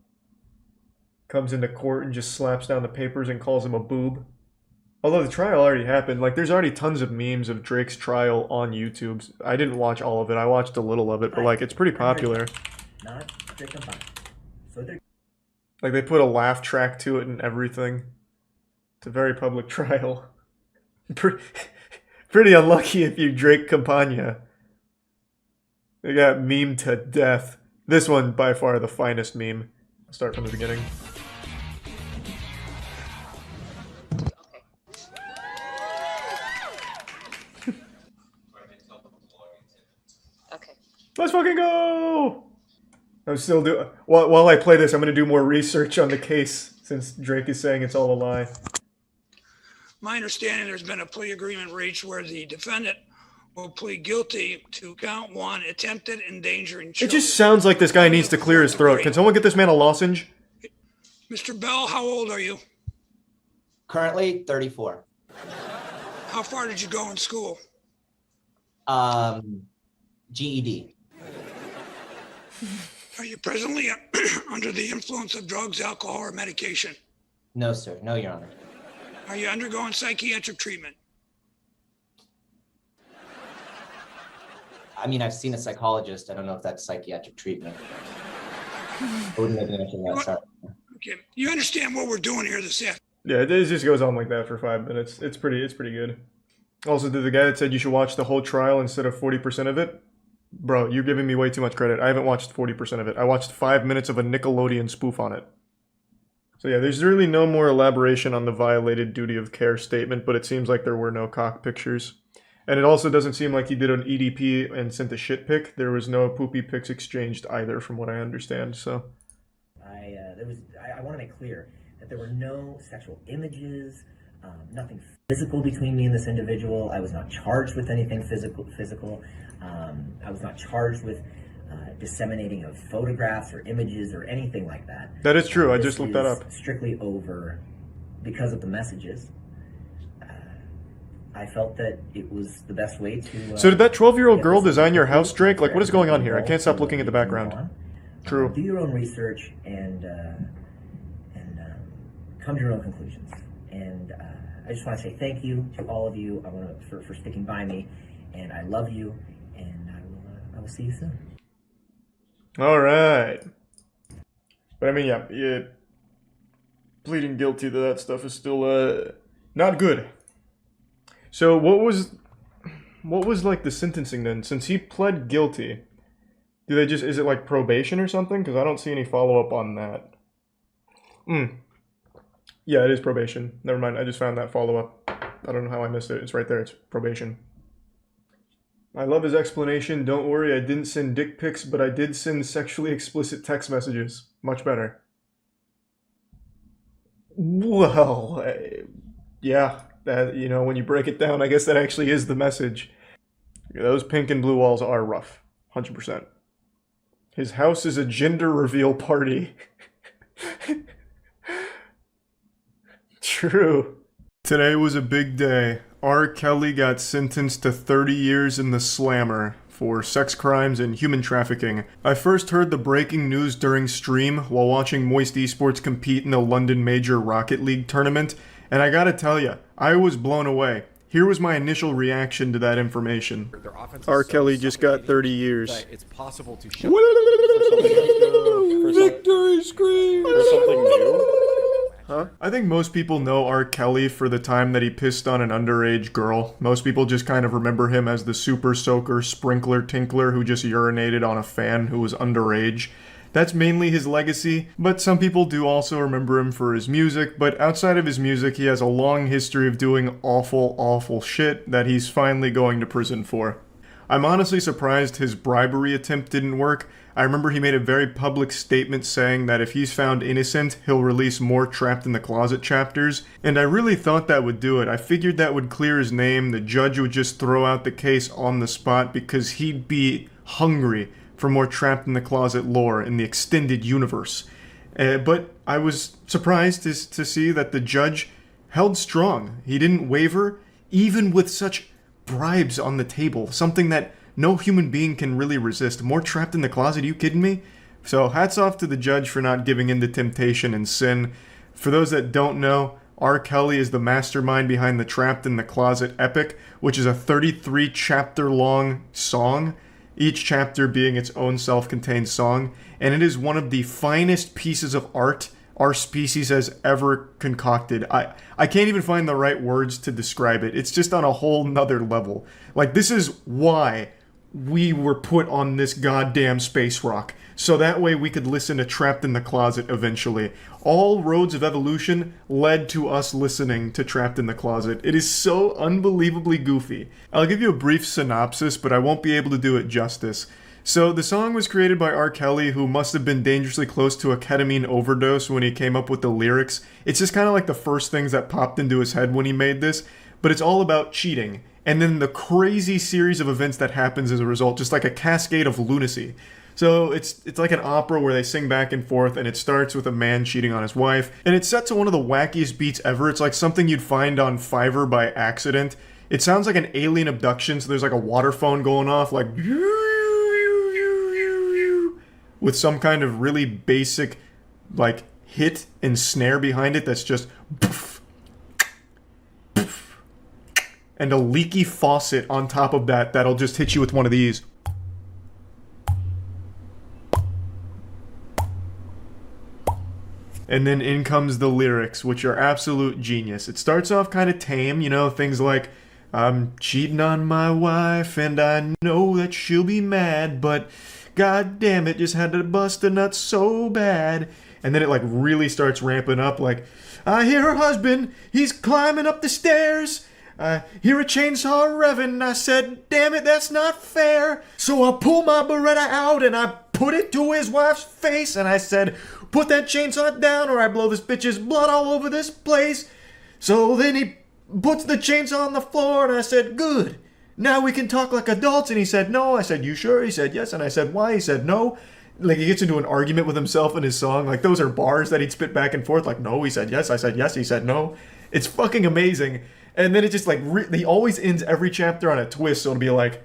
Comes into court and just slaps down the papers and calls him a boob. Although the trial already happened, like there's already tons of memes of Drake's trial on YouTube. I didn't watch all of it. I watched a little of it, but like it's pretty popular. Not Drake and Fine. So they're Like they put a laugh track to it and everything. It's a very public trial. Pretty unlucky if you Drake Campagna. They got memed to death. This one by far the finest meme. I'll start from the beginning. Okay. Let's fucking go! I'm still doing. While I play this, I'm gonna do more research on the case since Drake is saying it's all a lie. My understanding, there's been a plea agreement reached where the defendant will plead guilty to count 1, attempted endangering It children. just sounds like this guy needs to clear his throat. Can someone get this man a lozenge? Mr. Bell, how old are you? Currently 34. How far did you go in school? GED. Are you presently under the influence of drugs, alcohol, or medication? No, sir. No, Your Honor. Are you undergoing psychiatric treatment? I mean, I've seen a psychologist. I don't know if that's psychiatric treatment. I wouldn't have an answer to that. Sorry. Okay. You understand what we're doing here this afternoon? Yeah, it just goes on like that for 5 minutes. It's pretty good. Also, did the guy that said you should watch the whole trial instead of 40% of it? Bro, you're giving me way too much credit. I haven't watched 40% of it. I watched 5 minutes of a Nickelodeon spoof on it. So yeah, there's really no more elaboration on the violated duty of care statement, but it seems like there were no cock pictures. And it also doesn't seem like he did an EDP and sent a shit pic. There was no poopy pics exchanged either, from what I understand, so... I want to make clear that there were no sexual images, nothing physical between me and this individual. I was not charged with anything physical. I was not charged with disseminating of photographs or images or anything like that. That is true. I This just looked that is up. Strictly over because of the messages. I felt that it was the best way to... So did that 12-year-old get girl this design your individual house, Drake? Like, what is going on here? I involved can't stop in looking at the what we background. can True. do your own research and come to your own conclusions. And I just want to say thank you to all of you. I want to for sticking by me, and I love you. And I will see you soon. All right. But I mean, yeah, pleading guilty to that stuff is still not good. So what was like the sentencing then? Since he pled guilty, is it like probation or something? Because I don't see any follow-up on that. Yeah, it is probation. Never mind, I just found that follow-up. I don't know how I missed it. It's right there, it's probation. I love his explanation. Don't worry, I didn't send dick pics, but I did send sexually explicit text messages. Much better. Well, yeah, that, you know, when you break it down, I guess that actually is the message. Those pink and blue walls are rough. 100%. His house is a gender reveal party. True. Today was a big day. R. Kelly got sentenced to 30 years in the slammer for sex crimes and human trafficking. I first heard the breaking news during stream while watching Moist Esports compete in the London Major Rocket League tournament, and I gotta tell ya, I was blown away. Here was my initial reaction to that information. R. Kelly just got 30 years. It's possible to show Victory scream! for something new. Huh? I think most people know R. Kelly for the time that he pissed on an underage girl. Most people just kind of remember him as the super soaker sprinkler tinkler who just urinated on a fan who was underage. That's mainly his legacy, but some people do also remember him for his music, but outside of his music, he has a long history of doing awful, awful shit that he's finally going to prison for. I'm honestly surprised his bribery attempt didn't work, I remember he made a very public statement saying that if he's found innocent, he'll release more Trapped in the Closet chapters, and I really thought that would do it. I figured that would clear his name, the judge would just throw out the case on the spot because he'd be hungry for more Trapped in the Closet lore in the extended universe. But I was surprised to see that the judge held strong. He didn't waver, even with such bribes on the table, something that no human being can really resist. More Trapped in the Closet, are you kidding me? So hats off to the judge for not giving in to temptation and sin. For those that don't know, R. Kelly is the mastermind behind the Trapped in the Closet epic, which is a 33 chapter long song, each chapter being its own self-contained song, and it is one of the finest pieces of art our species has ever concocted. I can't even find the right words to describe it. It's just on a whole nother level. Like, this is why we were put on this goddamn space rock. So that way we could listen to Trapped in the Closet eventually. All roads of evolution led to us listening to Trapped in the Closet. It is so unbelievably goofy. I'll give you a brief synopsis, but I won't be able to do it justice. So the song was created by R. Kelly, who must have been dangerously close to a ketamine overdose when he came up with the lyrics. It's just kind of like the first things that popped into his head when he made this, but it's all about cheating. And then the crazy series of events that happens as a result, just like a cascade of lunacy. So it's like an opera where they sing back and forth, and it starts with a man cheating on his wife, and it's set to one of the wackiest beats ever. It's like something you'd find on Fiverr by accident. It sounds like an alien abduction, so there's like a water phone going off, like, with some kind of really basic, like, hit and snare behind it that's just and a leaky faucet on top of that that'll just hit you with one of these. And then in comes the lyrics, which are absolute genius. It starts off kind of tame, you know, things like, I'm cheating on my wife and I know that she'll be mad, but god damn it, just had to bust a nut so bad. And then it like really starts ramping up, like, I hear her husband, he's climbing up the stairs. I hear a chainsaw revving. I said, damn it, that's not fair. So I pull my Beretta out and I put it to his wife's face. And I said, put that chainsaw down or I blow this bitch's blood all over this place. So then he puts the chainsaw on the floor and I said, good. Now we can talk like adults. And he said, no. I said, you sure? He said, yes. And I said, why? He said, no. Like, he gets into an argument with himself in his song. Like, those are bars that he'd spit back and forth. Like, no. He said, yes. I said, yes. He said, no. It's fucking amazing. And then it just like, he always ends every chapter on a twist. So it'll be like,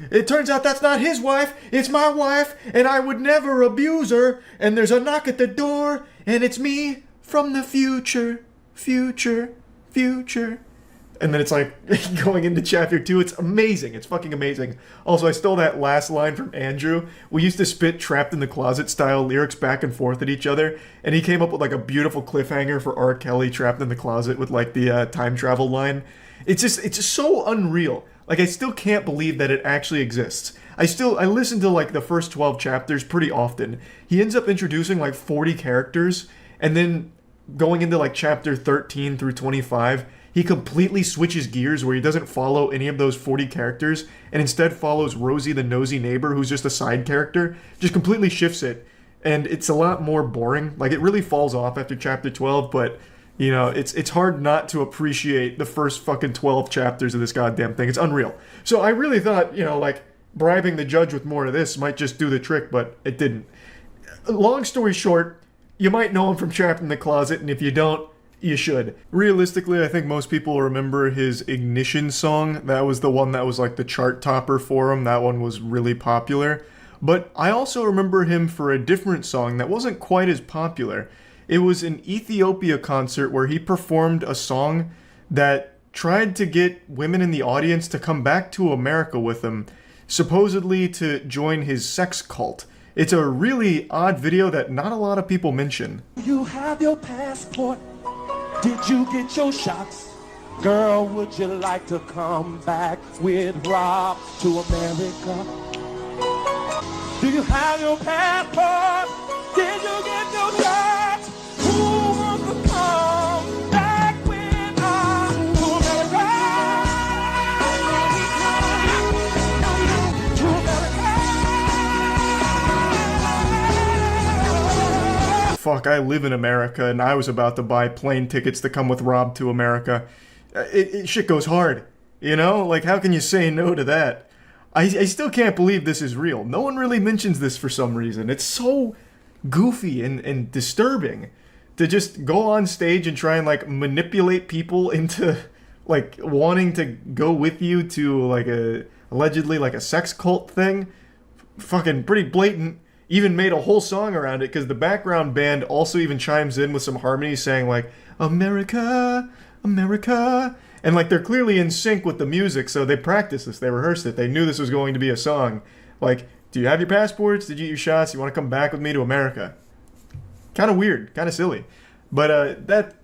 it turns out that's not his wife, it's my wife, and I would never abuse her. And there's a knock at the door, and it's me from the future, future, future. And then it's like going into chapter 2. It's amazing. It's fucking amazing. Also, I stole that last line from Andrew. We used to spit Trapped in the Closet style lyrics back and forth at each other. And he came up with like a beautiful cliffhanger for R. Kelly Trapped in the Closet with like the time travel line. It's just so unreal. Like, I still can't believe that it actually exists. I listen to like the first 12 chapters pretty often. He ends up introducing like 40 characters. And then going into like chapter 13 through 25, he completely switches gears where he doesn't follow any of those 40 characters and instead follows Rosie the nosy neighbor, who's just a side character. Just completely shifts it. And it's a lot more boring. Like, it really falls off after chapter 12, but, you know, it's hard not to appreciate the first fucking 12 chapters of this goddamn thing. It's unreal. So I really thought, you know, like, bribing the judge with more of this might just do the trick, but it didn't. Long story short, you might know him from Trapped in the Closet, and if you don't, you should. Realistically, I think most people remember his Ignition song. That was the one that was like the chart topper for him. That one was really popular. But I also remember him for a different song that wasn't quite as popular. It was an Ethiopia concert where he performed a song that tried to get women in the audience to come back to America with him, supposedly to join his sex cult. It's a really odd video that not a lot of people mention. You have your passport. Did you get your shots? Girl, would you like to come back with Rob to America? Do you have your passport? Did you get your shots? Who wants to come back with us to America? To America. fuck, I live in America and I was about to buy plane tickets to come with Rob to America. Shit goes hard, you know? Like, how can you say no to that? I still can't believe this is real. No one really mentions this for some reason. It's so goofy and disturbing to just go on stage and try and, like, manipulate people into, like, wanting to go with you to, like, allegedly, like, a sex cult thing. Fucking pretty blatant. Even made a whole song around it, because the background band also even chimes in with some harmonies saying, like, America, America. And, like, they're clearly in sync with the music, so they practiced this, they rehearsed it, they knew this was going to be a song. Like, do you have your passports? Did you get your shots? You want to come back with me to America? Kind of weird, kind of silly. But that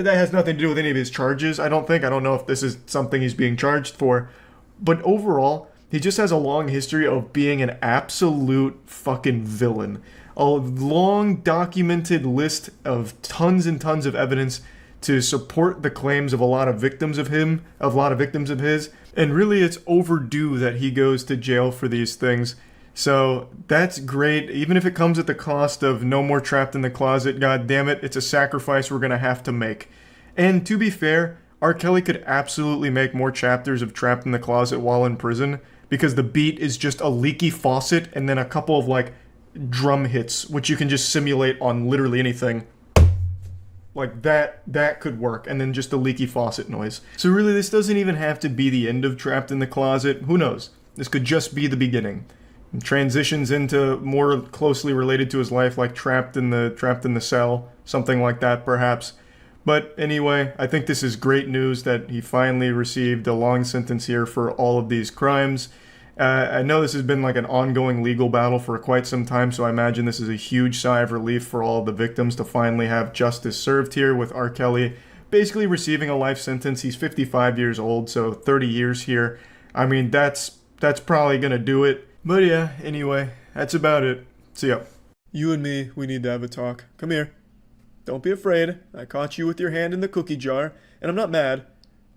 has nothing to do with any of his charges, I don't think. I don't know if this is something he's being charged for. But overall, he just has a long history of being an absolute fucking villain. A long documented list of tons and tons of evidence to support the claims of a lot of victims of his. And really, it's overdue that he goes to jail for these things. So that's great, even if it comes at the cost of no more trapped in the closet. God damn it, it's a sacrifice we're gonna have to make. And to be fair, R. Kelly could absolutely make more chapters of Trapped in the Closet while in prison, because the beat is just a leaky faucet and then a couple of, like, drum hits, which you can just simulate on literally anything. Like, that could work, and then just a leaky faucet noise. So really, this doesn't even have to be the end of Trapped in the Closet. Who knows? This could just be the beginning. It transitions into more closely related to his life, like Trapped in the Cell, something like that, perhaps. But anyway, I think this is great news that he finally received a long sentence here for all of these crimes. I know this has been like an ongoing legal battle for quite some time, so I imagine this is a huge sigh of relief for all of the victims to finally have justice served here, with R. Kelly basically receiving a life sentence. He's 55 years old, so 30 years here. I mean, that's probably gonna do it. But yeah, anyway, that's about it. See ya. You and me, we need to have a talk. Come here. Don't be afraid. I caught you with your hand in the cookie jar, and I'm not mad.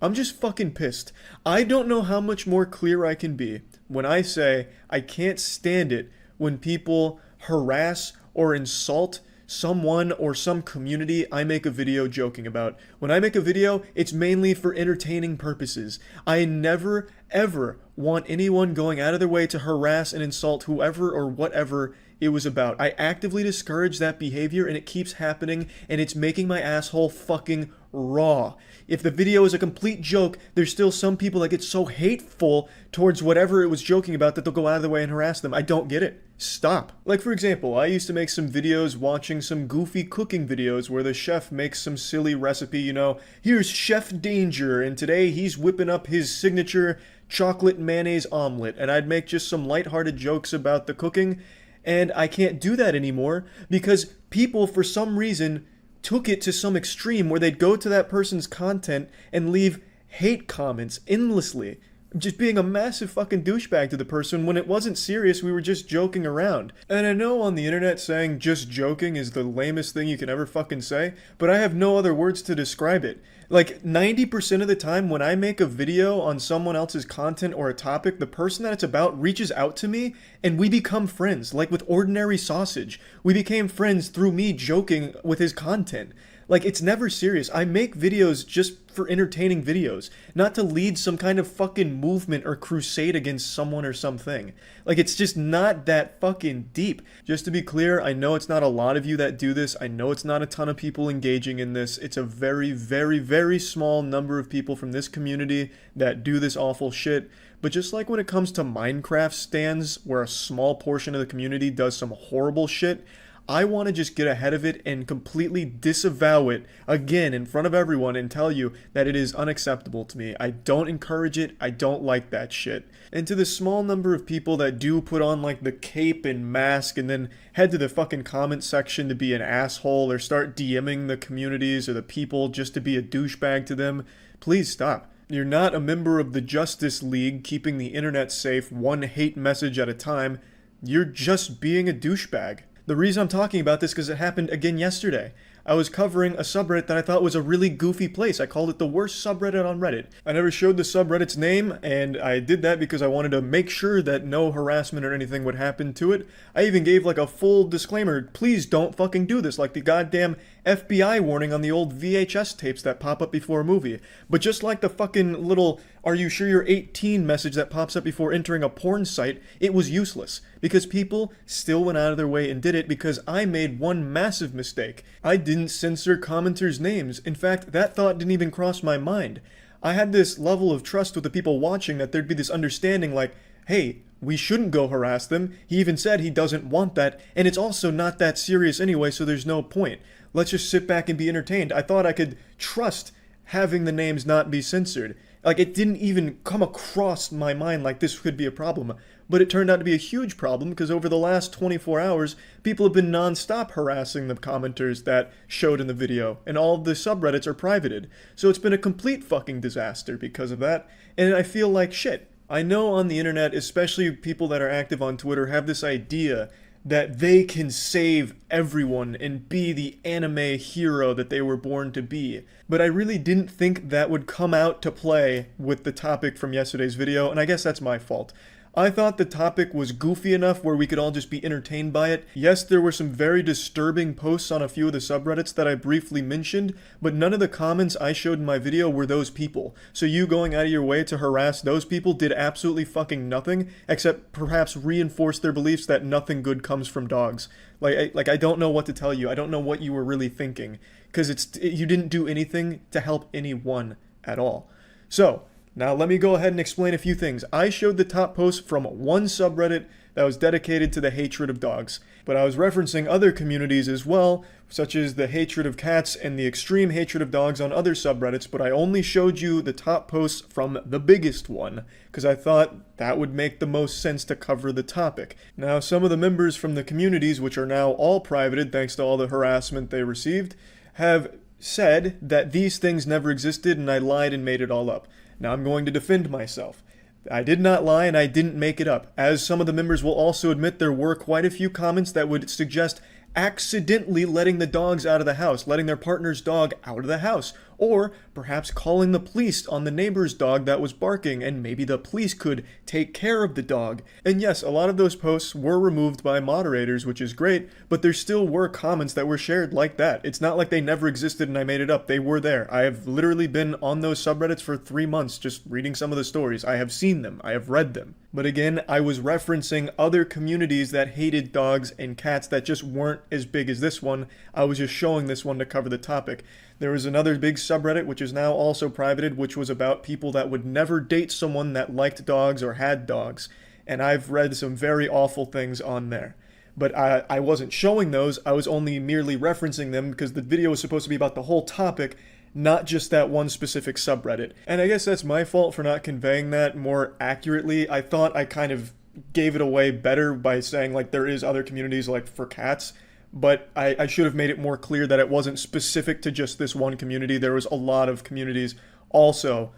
I'm just fucking pissed. I don't know how much more clear I can be when I say I can't stand it when people harass or insult someone or some community I make a video joking about. When I make a video, it's mainly for entertaining purposes. I never, ever want anyone going out of their way to harass and insult whoever or whatever it was about. I actively discourage that behavior, and it keeps happening, and it's making my asshole fucking raw. If the video is a complete joke, there's still some people that get so hateful towards whatever it was joking about that they'll go out of their way and harass them. I don't get it. Stop. Like, for example, I used to make some videos watching some goofy cooking videos where the chef makes some silly recipe, you know, here's Chef Danger, and today he's whipping up his signature chocolate mayonnaise omelet, and I'd make just some lighthearted jokes about the cooking, and I can't do that anymore because people, for some reason, took it to some extreme where they'd go to that person's content and leave hate comments endlessly, just being a massive fucking douchebag to the person when it wasn't serious. We were just joking around. And I know on the internet saying just joking is the lamest thing you can ever fucking say, but I have no other words to describe it. Like, 90% of the time when I make a video on someone else's content or a topic, the person that it's about reaches out to me and we become friends. Like with Ordinary Sausage, we became friends through me joking with his content. Like, it's never serious. I make videos just for entertaining videos, not to lead some kind of fucking movement or crusade against someone or something. Like, it's just not that fucking deep. Just to be clear, I know it's not a lot of you that do this. I know it's not a ton of people engaging in this. It's a very, very, very small number of people from this community that do this awful shit. But just like when it comes to Minecraft stands, where a small portion of the community does some horrible shit, I want to just get ahead of it and completely disavow it again in front of everyone and tell you that it is unacceptable to me. I don't encourage it. I don't like that shit. And to the small number of people that do put on like the cape and mask and then head to the fucking comment section to be an asshole or start DMing the communities or the people just to be a douchebag to them, please stop. You're not a member of the Justice League keeping the internet safe one hate message at a time. You're just being a douchebag. The reason I'm talking about this is because it happened again yesterday. I was covering a subreddit that I thought was a really goofy place. I called it the worst subreddit on Reddit. I never showed the subreddit's name, and I did that because I wanted to make sure that no harassment or anything would happen to it. I even gave like a full disclaimer, please don't fucking do this, like the goddamn FBI warning on the old VHS tapes that pop up before a movie. But just like the fucking little "Are you sure you're 18" message that pops up before entering a porn site, it was useless. Because people still went out of their way and did it because I made one massive mistake. I didn't censor commenters' names. In fact, that thought didn't even cross my mind. I had this level of trust with the people watching that there'd be this understanding like, hey, we shouldn't go harass them. He even said he doesn't want that, and it's also not that serious anyway, so there's no point. Let's just sit back and be entertained. I thought I could trust having the names not be censored. Like, it didn't even come across my mind like this could be a problem. But it turned out to be a huge problem because over the last 24 hours, people have been non-stop harassing the commenters that showed in the video, and all of the subreddits are privated. So it's been a complete fucking disaster because of that, and I feel like shit. I know on the internet, especially people that are active on Twitter, have this idea that they can save everyone and be the anime hero that they were born to be. But I really didn't think that would come out to play with the topic from yesterday's video, and I guess that's my fault. I thought the topic was goofy enough where we could all just be entertained by it. Yes, there were some very disturbing posts on a few of the subreddits that I briefly mentioned, but none of the comments I showed in my video were those people. So you going out of your way to harass those people did absolutely fucking nothing, except perhaps reinforce their beliefs that nothing good comes from dogs. I don't know what to tell you. I don't know what you were really thinking, because you didn't do anything to help anyone at all. So, now let me go ahead and explain a few things. I showed the top post from one subreddit that was dedicated to the hatred of dogs, but I was referencing other communities as well, such as the hatred of cats and the extreme hatred of dogs on other subreddits, but I only showed you the top posts from the biggest one, because I thought that would make the most sense to cover the topic. Now, some of the members from the communities, which are now all privated thanks to all the harassment they received, have said that these things never existed and I lied and made it all up. Now I'm going to defend myself. I did not lie and I didn't make it up. As some of the members will also admit, there were quite a few comments that would suggest accidentally letting the dogs out of the house, letting their partner's dog out of the house, or perhaps calling the police on the neighbor's dog that was barking, and maybe the police could take care of the dog. And yes, a lot of those posts were removed by moderators, which is great, but there still were comments that were shared like that. It's not like they never existed and I made it up. They were there. I have literally been on those subreddits for 3 months just reading some of the stories. I have seen them. I have read them. But again, I was referencing other communities that hated dogs and cats that just weren't as big as this one. I was just showing this one to cover the topic. There was another big subreddit, which is now also privated, which was about people that would never date someone that liked dogs or had dogs. And I've read some very awful things on there. But I wasn't showing those, I was only merely referencing them because the video was supposed to be about the whole topic, not just that one specific subreddit. And I guess that's my fault for not conveying that more accurately. I thought I kind of gave it away better by saying like there is other communities like for cats, but I should have made it more clear that it wasn't specific to just this one community. There was a lot of communities also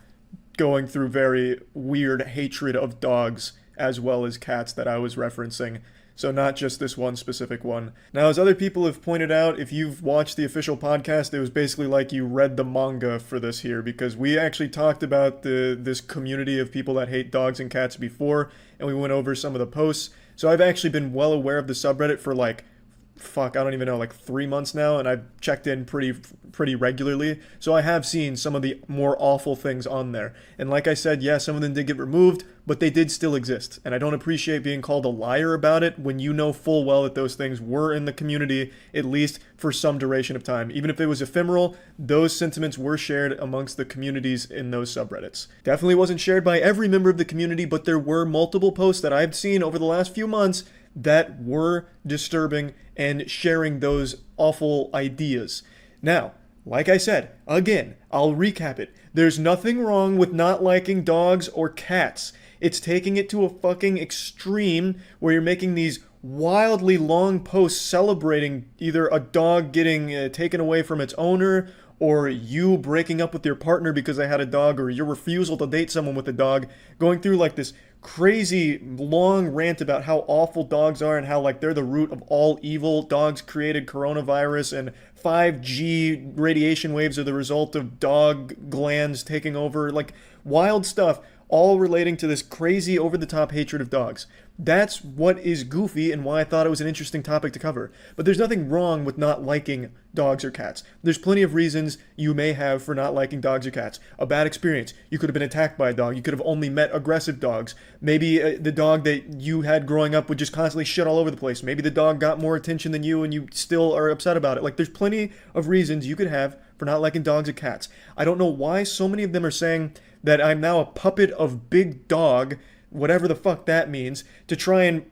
going through very weird hatred of dogs as well as cats that I was referencing. So not just this one specific one. Now, as other people have pointed out, if you've watched the official podcast, it was basically like you read the manga for this here, because we actually talked about this community of people that hate dogs and cats before, and we went over some of the posts. So I've actually been well aware of the subreddit for I don't even know, 3 months now, and I've checked in pretty regularly, so I have seen some of the more awful things on there. And like I said, yeah, some of them did get removed, but they did still exist, and I don't appreciate being called a liar about it when you know full well that those things were in the community, at least for some duration of time. Even if it was ephemeral, those sentiments were shared amongst the communities in those subreddits. Definitely wasn't shared by every member of the community, but there were multiple posts that I've seen over the last few months that were disturbing and sharing those awful ideas. Now, like I said, again, I'll recap it. There's nothing wrong with not liking dogs or cats. It's taking it to a fucking extreme where you're making these wildly long posts celebrating either a dog getting taken away from its owner or you breaking up with your partner because they had a dog, or your refusal to date someone with a dog, going through like this crazy long rant about how awful dogs are and how like they're the root of all evil. Dogs created coronavirus, and 5G radiation waves are the result of dog glands taking over. Like wild stuff, all relating to this crazy over-the-top hatred of dogs. That's what is goofy and why I thought it was an interesting topic to cover. But there's nothing wrong with not liking dogs or cats. There's plenty of reasons you may have for not liking dogs or cats. A bad experience. You could have been attacked by a dog. You could have only met aggressive dogs. Maybe the dog that you had growing up would just constantly shit all over the place. Maybe the dog got more attention than you and you still are upset about it. Like, there's plenty of reasons you could have for not liking dogs or cats. I don't know why so many of them are saying that I'm now a puppet of Big Dog, whatever the fuck that means, to try and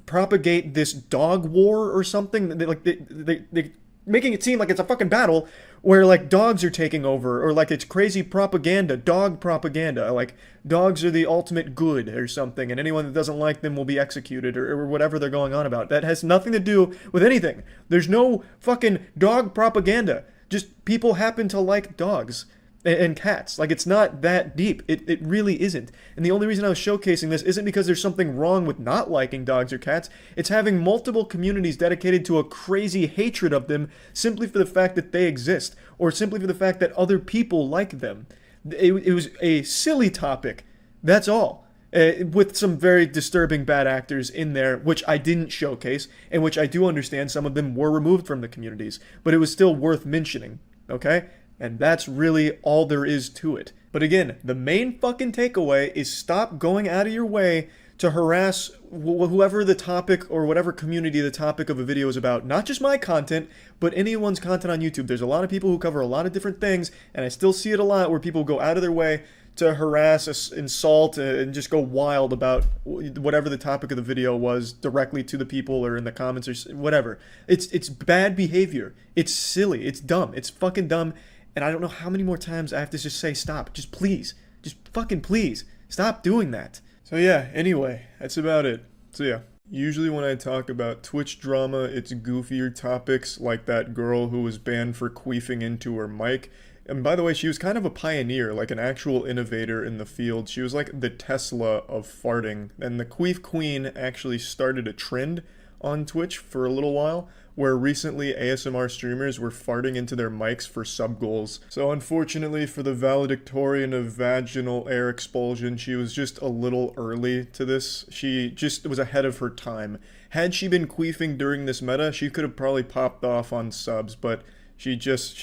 propagate this dog war or something. They making it seem like it's a fucking battle where like dogs are taking over, or like it's crazy propaganda, dog propaganda, like dogs are the ultimate good or something, and anyone that doesn't like them will be executed, or whatever they're going on about. That has nothing to do with anything. There's no fucking dog propaganda. Just people happen to like dogs and cats. Like, it's not that deep. It really isn't. And the only reason I was showcasing this isn't because there's something wrong with not liking dogs or cats. It's having multiple communities dedicated to a crazy hatred of them simply for the fact that they exist, or simply for the fact that other people like them. It was a silly topic. That's all. With some very disturbing bad actors in there, which I didn't showcase, and which I do understand some of them were removed from the communities. But it was still worth mentioning, okay? And that's really all there is to it. But again, the main fucking takeaway is stop going out of your way to harass whoever the topic or whatever community the topic of a video is about. Not just my content, but anyone's content on YouTube. There's a lot of people who cover a lot of different things, and I still see it a lot where people go out of their way to harass, insult, and just go wild about whatever the topic of the video was directly to the people or in the comments or whatever. It's bad behavior. It's silly. It's dumb. It's fucking dumb. And I don't know how many more times I have to just say stop. Just please. Just fucking please. Stop doing that. So yeah, anyway, that's about it. So yeah. Usually when I talk about Twitch drama, it's goofier topics like that girl who was banned for queefing into her mic. And by the way, she was kind of a pioneer, like an actual innovator in the field. She was like the Tesla of farting. And the Queef Queen actually started a trend on Twitch for a little while, where recently ASMR streamers were farting into their mics for sub goals. So unfortunately for the valedictorian of vaginal air expulsion, she was just a little early to this. She just was ahead of her time. Had she been queefing during this meta, she could have probably popped off on subs, but she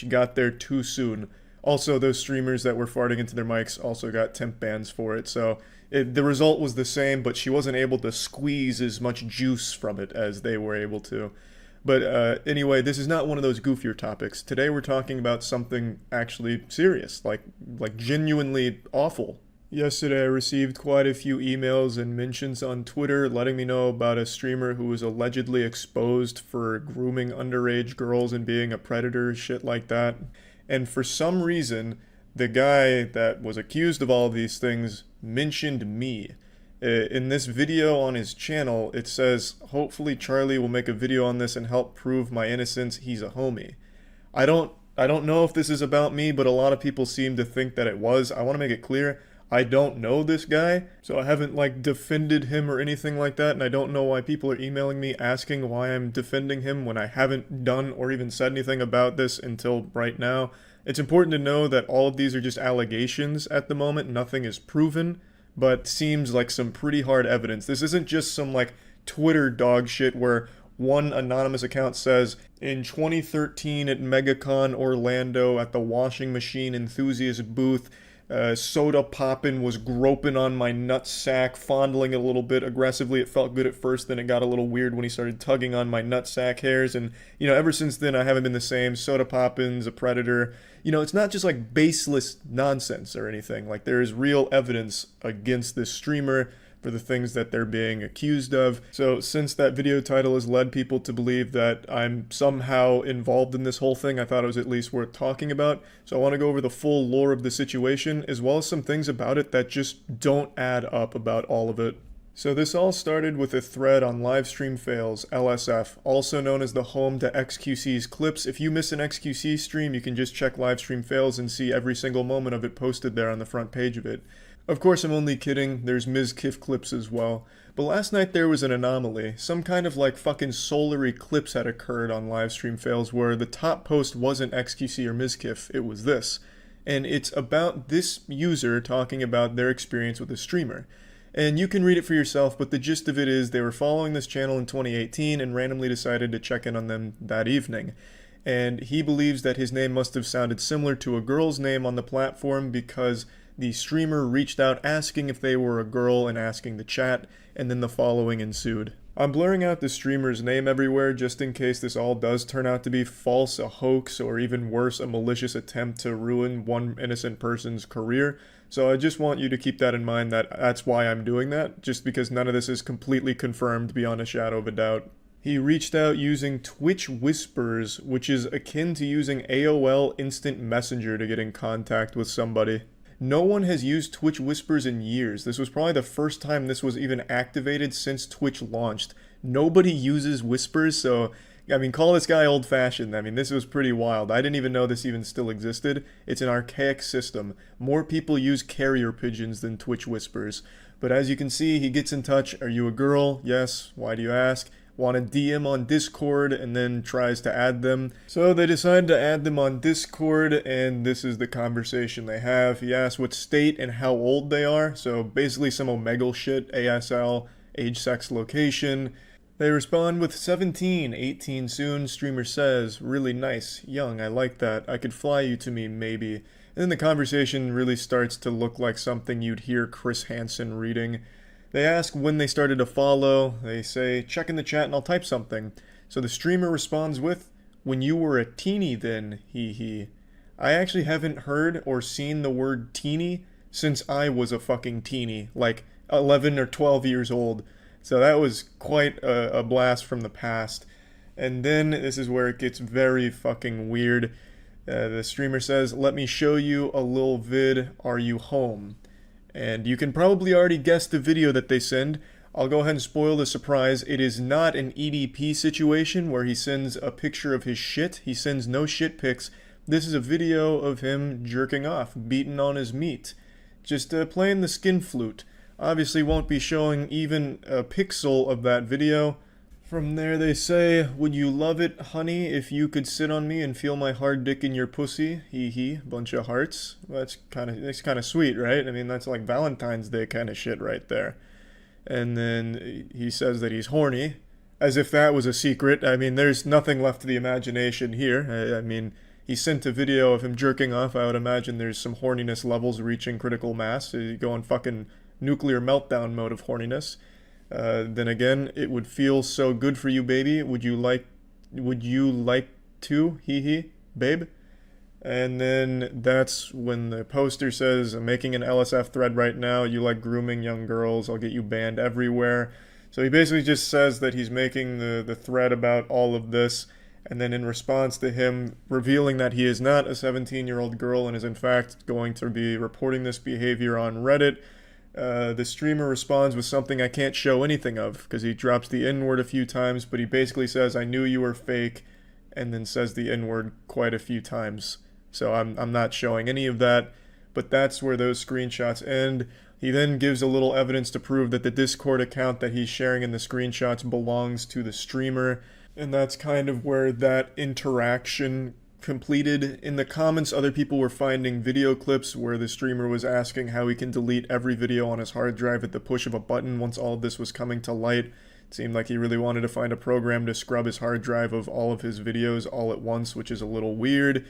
got there too soon. Also, those streamers that were farting into their mics also got temp bans for it, so the result was the same, but she wasn't able to squeeze as much juice from it as they were able to. But anyway, this is not one of those goofier topics. Today we're talking about something actually serious, like genuinely awful. Yesterday I received quite a few emails and mentions on Twitter letting me know about a streamer who was allegedly exposed for grooming underage girls and being a predator, shit like that. And for some reason, the guy that was accused of all of these things mentioned me. In this video on his channel, it says, hopefully Charlie will make a video on this and help prove my innocence. He's a homie. I don't know if this is about me, but a lot of people seem to think that it was. I want to make it clear, I don't know this guy, so I haven't like defended him or anything like that, and I don't know why people are emailing me asking why I'm defending him when I haven't done or even said anything about this until right now. It's important to know that all of these are just allegations at the moment. Nothing is proven, but seems like some pretty hard evidence. This isn't just some like Twitter dog shit where one anonymous account says, in 2013 at MegaCon Orlando at the washing machine enthusiast booth, Soda Poppin was groping on my nutsack, fondling a little bit aggressively. It felt good at first, then it got a little weird when he started tugging on my nutsack hairs, and, ever since then I haven't been the same. Soda Poppin's a predator. It's not just like baseless nonsense or anything. Like, there is real evidence against this streamer for the things that they're being accused of. So since that video title has led people to believe that I'm somehow involved in this whole thing, I thought it was at least worth talking about. So I want to go over the full lore of the situation, as well as some things about it that just don't add up about all of it. So this all started with a thread on Livestream Fails, LSF, also known as the home to XQC's clips. If you miss an XQC stream, you can just check Livestream Fails and see every single moment of it posted there on the front page of it. Of course, I'm only kidding, there's Ms. Kiff clips as well. But last night there was an anomaly. Some kind of like fucking solar eclipse had occurred on Livestream Fails where the top post wasn't XQC or Ms. Kiff, it was this. And it's about this user talking about their experience with a streamer. And you can read it for yourself, but the gist of it is they were following this channel in 2018 and randomly decided to check in on them that evening. And he believes that his name must have sounded similar to a girl's name on the platform because the streamer reached out asking if they were a girl and asking to chat, and then the following ensued. I'm blurring out the streamer's name everywhere just in case this all does turn out to be false, a hoax, or even worse, a malicious attempt to ruin one innocent person's career. So I just want you to keep that in mind, that that's why I'm doing that, just because none of this is completely confirmed beyond a shadow of a doubt. He reached out using Twitch Whispers, which is akin to using AOL Instant Messenger to get in contact with somebody. No one has used Twitch Whispers in years. This was probably the first time this was even activated since Twitch launched. Nobody uses Whispers, so I mean, call this guy old-fashioned. I mean, this was pretty wild. I didn't even know this even still existed. It's an archaic system. More people use carrier pigeons than Twitch Whispers. But as you can see, he gets in touch. Are you a girl? Yes. Why do you ask? Want to DM on Discord, and then tries to add them. So they decide to add them on Discord, and this is the conversation they have. He asks what state and how old they are. So basically some Omegle shit, ASL, age, sex, location. They respond with 17, 18 soon. Streamer says, really nice, young, I like that. I could fly you to me, maybe. And then the conversation really starts to look like something you'd hear Chris Hansen reading. They ask when they started to follow. They say, check in the chat and I'll type something. So the streamer responds with, when you were a teeny then, hee hee. I actually haven't heard or seen the word teeny since I was a fucking teeny, like 11 or 12 years old. So that was quite a blast from the past. And then this is where it gets very fucking weird. The streamer says, let me show you a little vid, are you home? And you can probably already guess the video that they send. I'll go ahead and spoil the surprise. It is not an EDP situation where he sends a picture of his shit. He sends no shit pics. This is a video of him jerking off, beating on his meat. Just playing the skin flute. Obviously won't be showing even a pixel of that video. From there they say, would you love it, honey, if you could sit on me and feel my hard dick in your pussy? Hee hee, bunch of hearts. That's kind of sweet, right? I mean, that's like Valentine's Day kind of shit right there. And then he says that he's horny, as if that was a secret. I mean, there's nothing left to the imagination here. I mean, he sent a video of him jerking off. I would imagine there's some horniness levels reaching critical mass. You go in fucking nuclear meltdown mode of horniness. Then again, it would feel so good for you, baby. Would you like to, hee hee, babe? And then that's when the poster says, I'm making an LSF thread right now. You like grooming young girls. I'll get you banned everywhere. So he basically just says that he's making the thread about all of this. And then in response to him revealing that he is not a 17-year-old girl and is in fact going to be reporting this behavior on Reddit, the streamer responds with something I can't show anything of, because he drops the N-word a few times, but he basically says, I knew you were fake, and then says the N-word quite a few times. So I'm not showing any of that, but that's where those screenshots end. He then gives a little evidence to prove that the Discord account that he's sharing in the screenshots belongs to the streamer, and that's kind of where that interaction completed. In the comments, other people were finding video clips where the streamer was asking how he can delete every video on his hard drive at the push of a button once all of this was coming to light. It seemed like he really wanted to find a program to scrub his hard drive of all of his videos all at once, which is a little weird.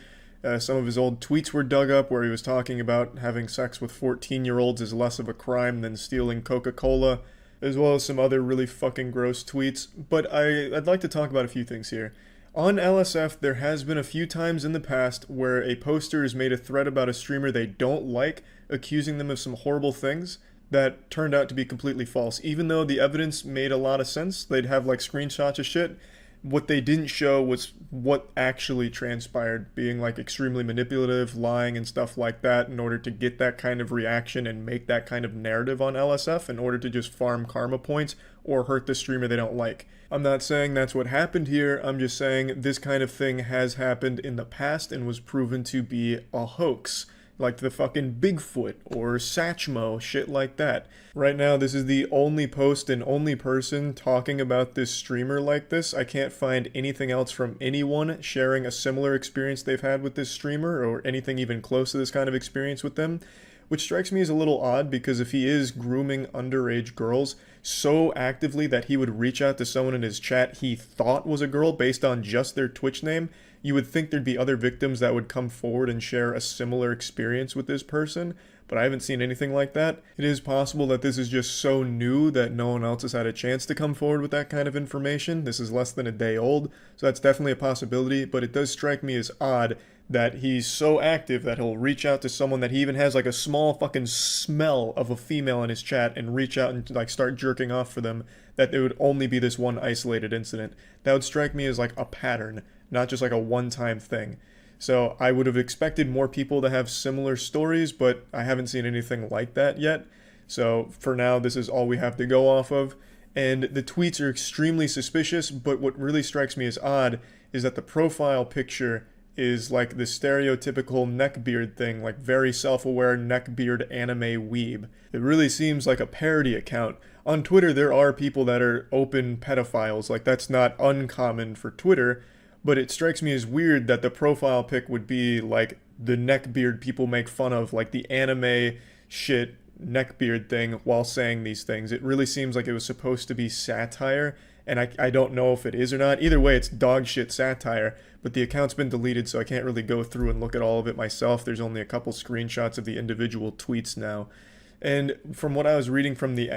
Some of his old tweets were dug up where he was talking about having sex with 14-year-olds is less of a crime than stealing Coca-Cola, as well as some other really fucking gross tweets. But I'd like to talk about a few things here. On LSF, there has been a few times in the past where a poster has made a thread about a streamer they don't like, accusing them of some horrible things that turned out to be completely false. Even though the evidence made a lot of sense, they'd have like screenshots of shit, What they didn't show was what actually transpired, being like extremely manipulative, lying and stuff like that in order to get that kind of reaction and make that kind of narrative on LSF in order to just farm karma points or hurt the streamer they don't like. I'm not saying that's what happened here, I'm just saying this kind of thing has happened in the past and was proven to be a hoax. Like the fucking Bigfoot or Satchmo, shit like that. Right now, this is the only post and only person talking about this streamer like this. I can't find anything else from anyone sharing a similar experience they've had with this streamer or anything even close to this kind of experience with them. Which strikes me as a little odd because if he is grooming underage girls so actively that he would reach out to someone in his chat he thought was a girl based on just their Twitch name, you would think there'd be other victims that would come forward and share a similar experience with this person, but I haven't seen anything like that. It is possible that this is just so new that no one else has had a chance to come forward with that kind of information. This is less than a day old, so that's definitely a possibility, but it does strike me as odd that he's so active that he'll reach out to someone that he even has like a small fucking smell of a female in his chat and reach out and like start jerking off for them, that it would only be this one isolated incident. That would strike me as like a pattern, not just like a one-time thing. So I would have expected more people to have similar stories, but I haven't seen anything like that yet. So for now, this is all we have to go off of. And the tweets are extremely suspicious, but what really strikes me as odd is that the profile picture is like the stereotypical neckbeard thing, like very self-aware neckbeard anime weeb. It really seems like a parody account. On Twitter, there are people that are open pedophiles, like that's not uncommon for Twitter, but it strikes me as weird that the profile pic would be like the neckbeard people make fun of, like the anime shit neckbeard thing while saying these things. It really seems like it was supposed to be satire, and I don't know if it is or not. Either way, it's dog shit satire, but the account's been deleted, so I can't really go through and look at all of it myself. There's only a couple screenshots of the individual tweets now. And from what I was reading from the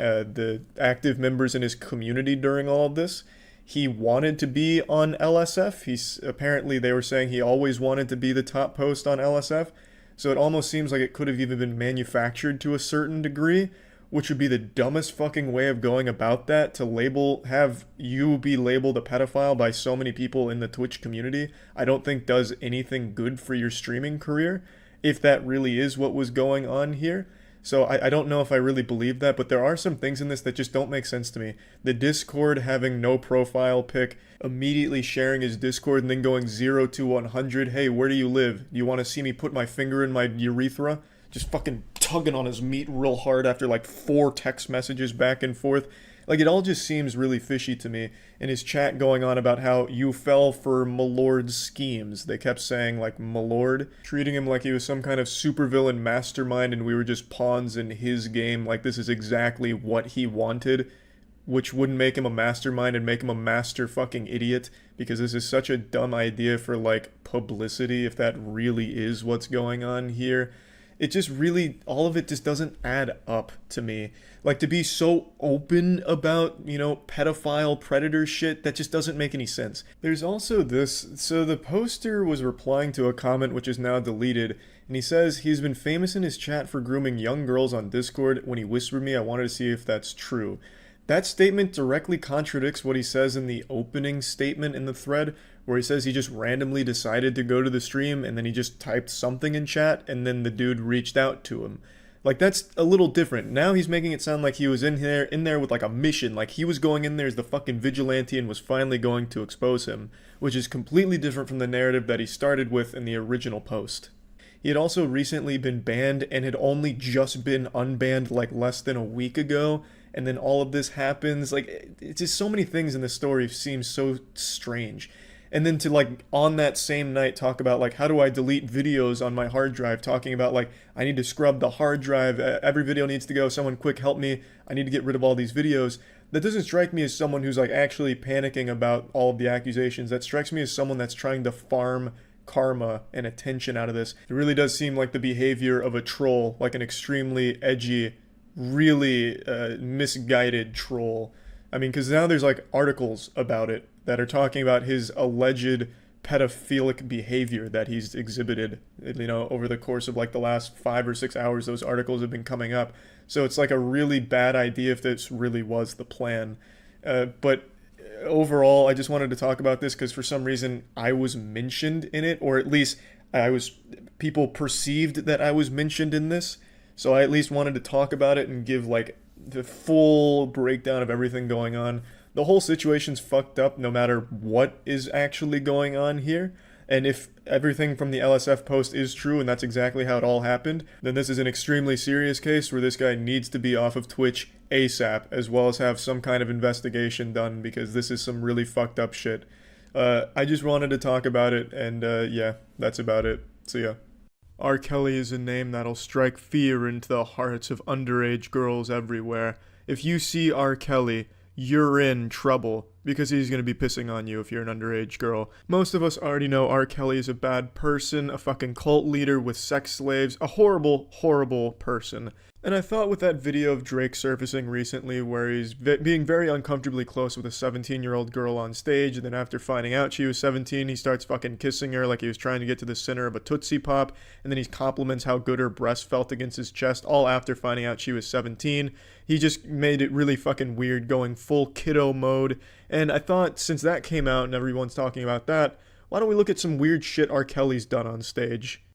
active members in his community during all of this, he wanted to be on LSF. Apparently they were saying he always wanted to be the top post on LSF, so it almost seems like it could have even been manufactured to a certain degree, which would be the dumbest fucking way of going about that, to have you be labeled a pedophile by so many people in the Twitch community. I don't think does anything good for your streaming career, if that really is what was going on here. So I don't know if I really believe that, but there are some things in this that just don't make sense to me. The Discord having no profile pic, immediately sharing his Discord and then going 0 to 100. Hey, where do you live? You want to see me put my finger in my urethra? Just fucking tugging on his meat real hard after like 4 text messages back and forth. Like, it all just seems really fishy to me. And his chat going on about how you fell for Malord's schemes. They kept saying, like, Malord, treating him like he was some kind of supervillain mastermind and we were just pawns in his game. Like, this is exactly what he wanted, which wouldn't make him a mastermind and make him a master fucking idiot, because this is such a dumb idea for, like, publicity, if that really is what's going on here. It just really, all of it just doesn't add up to me. Like, to be so open about, you know, pedophile predator shit, that just doesn't make any sense. There's also this, so the poster was replying to a comment which is now deleted, and he says he's been famous in his chat for grooming young girls on Discord. When he whispered me, I wanted to see if that's true. That statement directly contradicts what he says in the opening statement in the thread, where he says he just randomly decided to go to the stream and then he just typed something in chat and then the dude reached out to him. Like, that's a little different. Now he's making it sound like he was in there with like a mission, like he was going in there as the fucking vigilante and was finally going to expose him, which is completely different from the narrative that he started with in the original post. He had also recently been banned and had only just been unbanned like less than a week ago, and then all of this happens. Like, it's just so many things in the story seem so strange. And then to, like, on that same night talk about, like, how do I delete videos on my hard drive, talking about, like, I need to scrub the hard drive, every video needs to go, someone quick help me, I need to get rid of all these videos. That doesn't strike me as someone who's, like, actually panicking about all of the accusations. That strikes me as someone that's trying to farm karma and attention out of this. It really does seem like the behavior of a troll, like an extremely edgy, really misguided troll. I mean, because now there's, like, articles about it that are talking about his alleged pedophilic behavior that he's exhibited, you know, over the course of like the last 5 or 6 hours. Those articles have been coming up. So it's like a really bad idea if this really was the plan. But overall, I just wanted to talk about this because for some reason I was mentioned in it, or at least people perceived that I was mentioned in this. So I at least wanted to talk about it and give like the full breakdown of everything going on. The whole situation's fucked up no matter what is actually going on here. And if everything from the LSF post is true and that's exactly how it all happened, then this is an extremely serious case where this guy needs to be off of Twitch ASAP, as well as have some kind of investigation done, because this is some really fucked up shit. I just wanted to talk about it, and yeah, that's about it. So yeah. R. Kelly is a name that'll strike fear into the hearts of underage girls everywhere. If you see R. Kelly, you're in trouble, because he's going to be pissing on you if you're an underage girl. Most of us already know R. Kelly is a bad person, a fucking cult leader with sex slaves, a horrible, horrible person. And I thought with that video of Drake surfacing recently where he's being very uncomfortably close with a 17-year-old girl on stage, and then after finding out she was 17, he starts fucking kissing her like he was trying to get to the center of a Tootsie Pop, and then he compliments how good her breast felt against his chest, all after finding out she was 17. He just made it really fucking weird, going full kiddo mode, and I thought since that came out and everyone's talking about that, why don't we look at some weird shit R. Kelly's done on stage?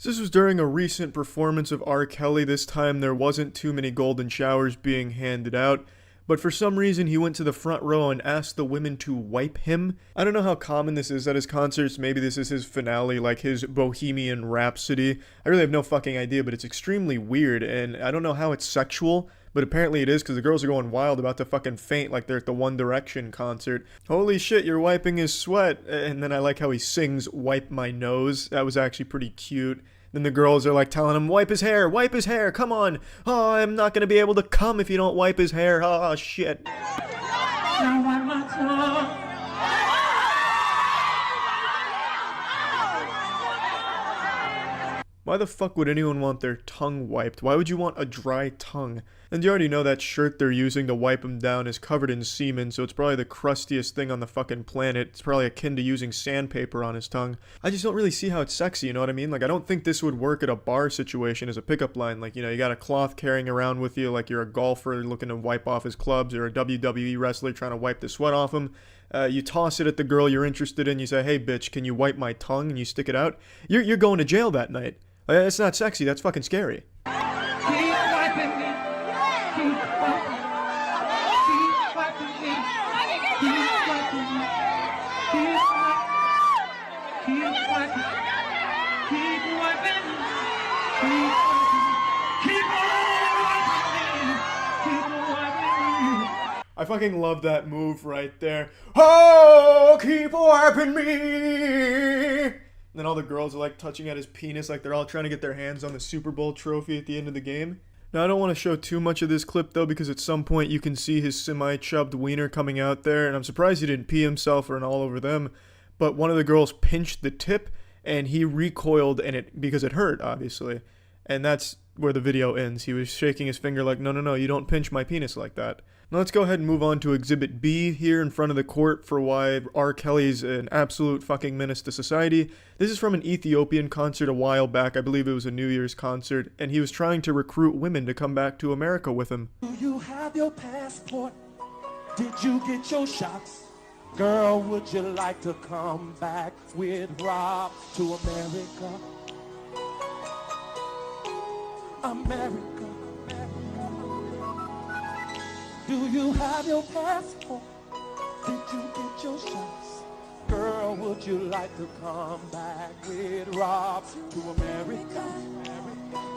This was during a recent performance of R. Kelly. This time there wasn't too many golden showers being handed out, but for some reason he went to the front row and asked the women to wipe him. I don't know how common this is at his concerts. Maybe this is his finale, like his Bohemian Rhapsody. I really have no fucking idea, but it's extremely weird, and I don't know how it's sexual, but apparently it is, because the girls are going wild, about to fucking faint like they're at the One Direction concert. Holy shit, you're wiping his sweat. And then I like how he sings "Wipe My Nose." That was actually pretty cute. Then the girls are like telling him, wipe his hair, come on. Oh, I'm not gonna be able to come if you don't wipe his hair. Oh, shit. Why the fuck would anyone want their tongue wiped? Why would you want a dry tongue? And you already know that shirt they're using to wipe him down is covered in semen, so it's probably the crustiest thing on the fucking planet. It's probably akin to using sandpaper on his tongue. I just don't really see how it's sexy, you know what I mean? Like, I don't think this would work at a bar situation as a pickup line. Like, you know, you got a cloth carrying around with you like you're a golfer looking to wipe off his clubs, or a WWE wrestler trying to wipe the sweat off him. You toss it at the girl you're interested in, you say, hey bitch, can you wipe my tongue? And you stick it out. You're going to jail that night. That's not sexy, that's fucking scary. I fucking love that move right there. Oh, keep wiping me. And then all the girls are like touching at his penis like they're all trying to get their hands on the Super Bowl trophy at the end of the game. Now, I don't want to show too much of this clip though, because at some point you can see his semi-chubbed wiener coming out there, and I'm surprised he didn't pee himself or an all over them. But one of the girls pinched the tip, and he recoiled, and because it hurt, obviously. And that's where the video ends. He was shaking his finger like, no, you don't pinch my penis like that. Now let's go ahead and move on to Exhibit B here in front of the court for why R. Kelly's an absolute fucking menace to society. This is from an Ethiopian concert a while back. I believe it was a New Year's concert, and he was trying to recruit women to come back to America with him. Do you have your passport? Did you get your shots? Girl, would you like to come back with Rob to America? America. Do you have your passport? Did you get your shots? Girl, would you like to come back with Rob to America?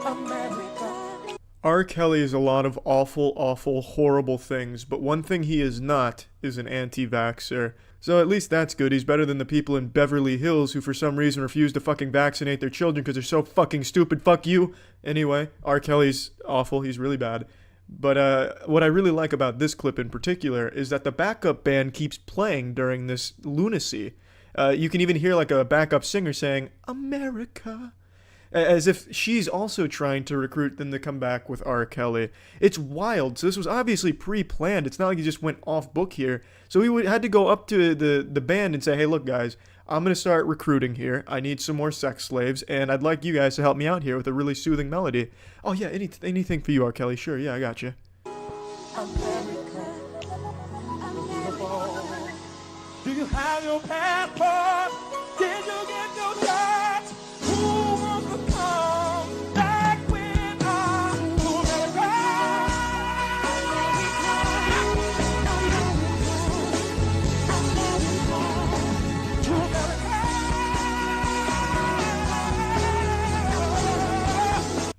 America. R. Kelly is a lot of awful, awful, horrible things, but one thing he is not is an anti-vaxxer. So at least that's good. He's better than the people in Beverly Hills who for some reason refuse to fucking vaccinate their children because they're so fucking stupid. Fuck you. Anyway, R. Kelly's awful. He's really bad. But what I really like about this clip in particular is that the backup band keeps playing during this lunacy. You can even hear like a backup singer saying, America, as if she's also trying to recruit them to come back with R. Kelly. It's wild. So this was obviously pre-planned. It's not like he just went off book here. So he had to go up to the band and say, hey, look, guys, I'm going to start recruiting here. I need some more sex slaves, and I'd like you guys to help me out here with a really soothing melody. Oh, yeah, anything for you, R. Kelly. Sure, yeah, I got you. Do you have your passport? Did you get your chance? Who wants to come back with us to America?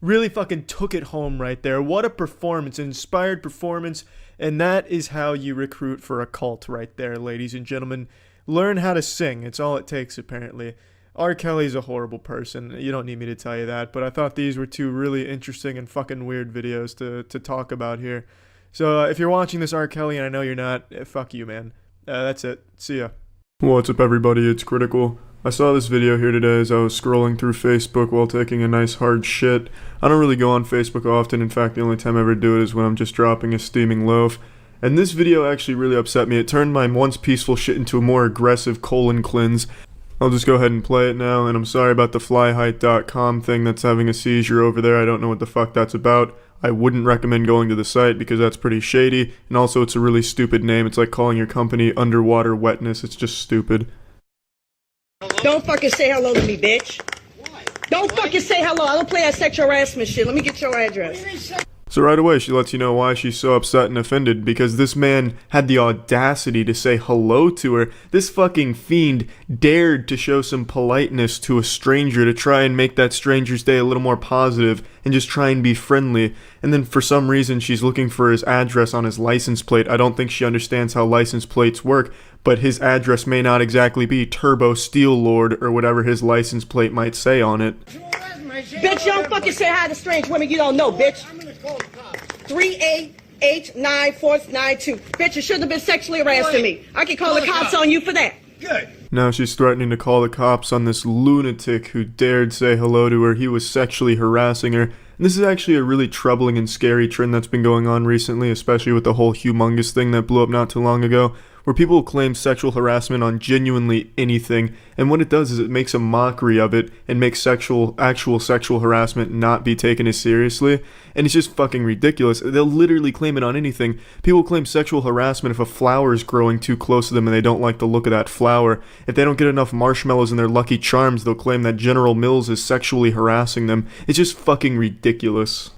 Really fucking took it home right there. What a performance, an inspired performance. And that is how you recruit for a cult right there, ladies and gentlemen. Learn how to sing. It's all it takes, apparently. R. Kelly's a horrible person. You don't need me to tell you that. But I thought these were two really interesting and fucking weird videos to talk about here. So if you're watching this, R. Kelly, and I know you're not, fuck you, man. That's it. See ya. What's up, everybody? It's Critical. I saw this video here today as I was scrolling through Facebook while taking a nice hard shit. I don't really go on Facebook often. In fact, the only time I ever do it is when I'm just dropping a steaming loaf. And this video actually really upset me. It turned my once peaceful shit into a more aggressive colon cleanse. I'll just go ahead and play it now, and I'm sorry about the flyheight.com thing that's having a seizure over there. I don't know what the fuck that's about. I wouldn't recommend going to the site because that's pretty shady, and also it's a really stupid name. It's like calling your company Underwater Wetness. It's just stupid. Don't fucking say hello to me, bitch. Don't fucking say hello. I don't play that sexual harassment shit. Let me get your address. So right away, she lets you know why she's so upset and offended, because this man had the audacity to say hello to her. This fucking fiend dared to show some politeness to a stranger to try and make that stranger's day a little more positive and just try and be friendly. And then for some reason, she's looking for his address on his license plate. I don't think she understands how license plates work, but his address may not exactly be Turbo Steel Lord or whatever his license plate might say on it. Bitch, you don't fucking say hi to strange women you don't know, bitch. 3889492. Bitch, you shouldn't have been sexually harassing me. I can call the cops on you for that. Good. Now she's threatening to call the cops on this lunatic who dared say hello to her. He was sexually harassing her. And this is actually a really troubling and scary trend that's been going on recently, especially with the whole humongous thing that blew up not too long ago, where people claim sexual harassment on genuinely anything, and what it does is it makes a mockery of it and makes actual sexual harassment not be taken as seriously, and it's just fucking ridiculous. They'll literally claim it on anything. People claim sexual harassment if a flower is growing too close to them and they don't like the look of that flower. If they don't get enough marshmallows in their Lucky Charms, they'll claim that General Mills is sexually harassing them. It's just fucking ridiculous.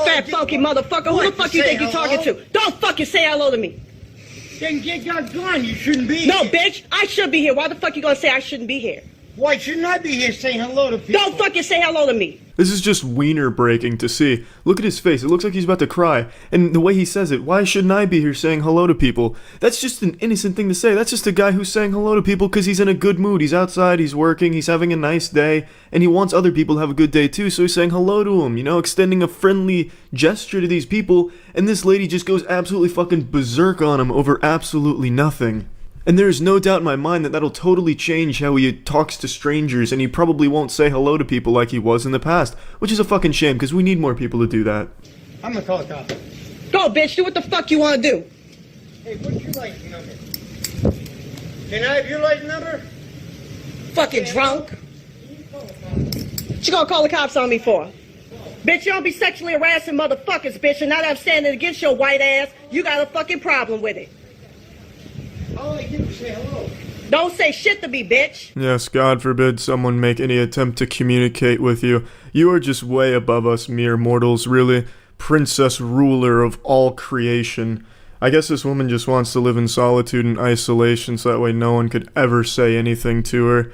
Fat funky motherfucker, who the fuck you think you're talking to? Don't fucking say hello to me. Then get gone. You shouldn't be No, here. bitch, I should be here. Why the fuck you gonna say I shouldn't be here? Why shouldn't I be here saying hello to people? Don't fucking say hello to me. This is just wiener breaking to see. Look at his face. It looks like he's about to cry. And the way he says it, why shouldn't I be here saying hello to people? That's just an innocent thing to say. That's just a guy who's saying hello to people because he's in a good mood. He's outside, he's working, he's having a nice day, and he wants other people to have a good day too, so he's saying hello to them, you know, extending a friendly gesture to these people, and this lady just goes absolutely fucking berserk on him over absolutely nothing. And there is no doubt in my mind that that'll totally change how he talks to strangers, and he probably won't say hello to people like he was in the past, which is a fucking shame, because we need more people to do that. I'm gonna call the cops. Go, bitch, do what the fuck you wanna do. Hey, what's your license number? Can I have your license number? Fucking drunk. What you gonna call the cops on me for? Bitch, you don't be sexually harassing motherfuckers, bitch, and now that I'm standing against your white ass, you got a fucking problem with it. All I did was say hello. Don't say shit to me, bitch. Yes, God forbid someone make any attempt to communicate with you. You are just way above us mere mortals, really. Princess ruler of all creation. I guess this woman just wants to live in solitude and isolation so that way no one could ever say anything to her.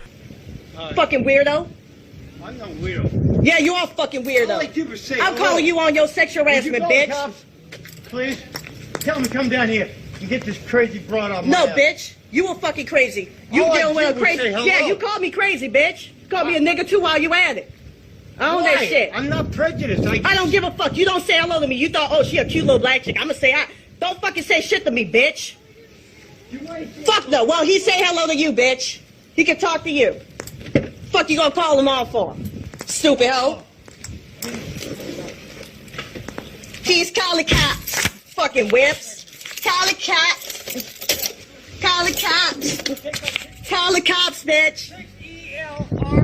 Fucking weirdo. I'm not weirdo. Yeah, you are fucking weirdo. All I did was say I'm hello. calling you on your sexual Would you harassment, call the bitch. cops, please? Tell them to come down here and get this crazy broad off my No, ass. bitch. You were fucking crazy. You All I dealing with did a was crazy. say hello. Yeah, you called me crazy, bitch. Called me a nigga too while you at it. I own that Why? shit. I'm not prejudiced. I don't give a fuck. You don't say hello to me. You thought, oh, she a cute little black chick. I'ma say hi. Don't fucking say shit to me, bitch. Fuck no. Well, he say hello to you, bitch. He can talk to you. Fuck you gonna call him on for? Stupid hoe. He's calling cops. Fucking whips. Call the cops. Call the cops. Call the cops, bitch.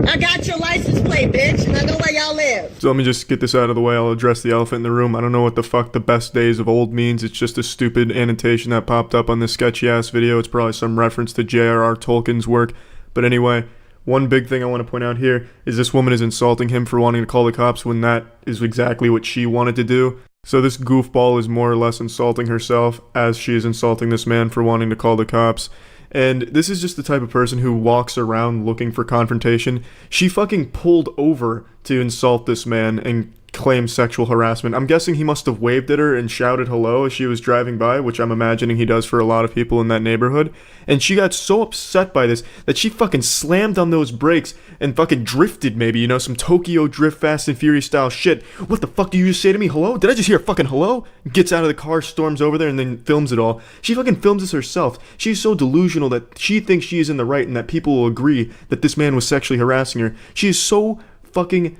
I got your license plate, bitch, and I know where y'all live. So let me just get this out of the way. I'll address the elephant in the room. I don't know what the fuck the best days of old means. It's just a stupid annotation that popped up on this sketchy ass video. It's probably some reference to J.R.R. Tolkien's work. But anyway, one big thing I want to point out here is this woman is insulting him for wanting to call the cops when that is exactly what she wanted to do. So this goofball is more or less insulting herself as she is insulting this man for wanting to call the cops. And this is just the type of person who walks around looking for confrontation. She fucking pulled over to insult this man and claim sexual harassment. I'm guessing he must have waved at her and shouted hello as she was driving by, which I'm imagining he does for a lot of people in that neighborhood. And she got so upset by this that she fucking slammed on those brakes and fucking drifted maybe, you know, some Tokyo Drift Fast and Furious style shit. What the fuck do you just say to me? Hello? Did I just hear a fucking hello? Gets out of the car, storms over there, and then films it all. She fucking films this herself. She's so delusional that she thinks she is in the right and that people will agree that this man was sexually harassing her. She is so fucking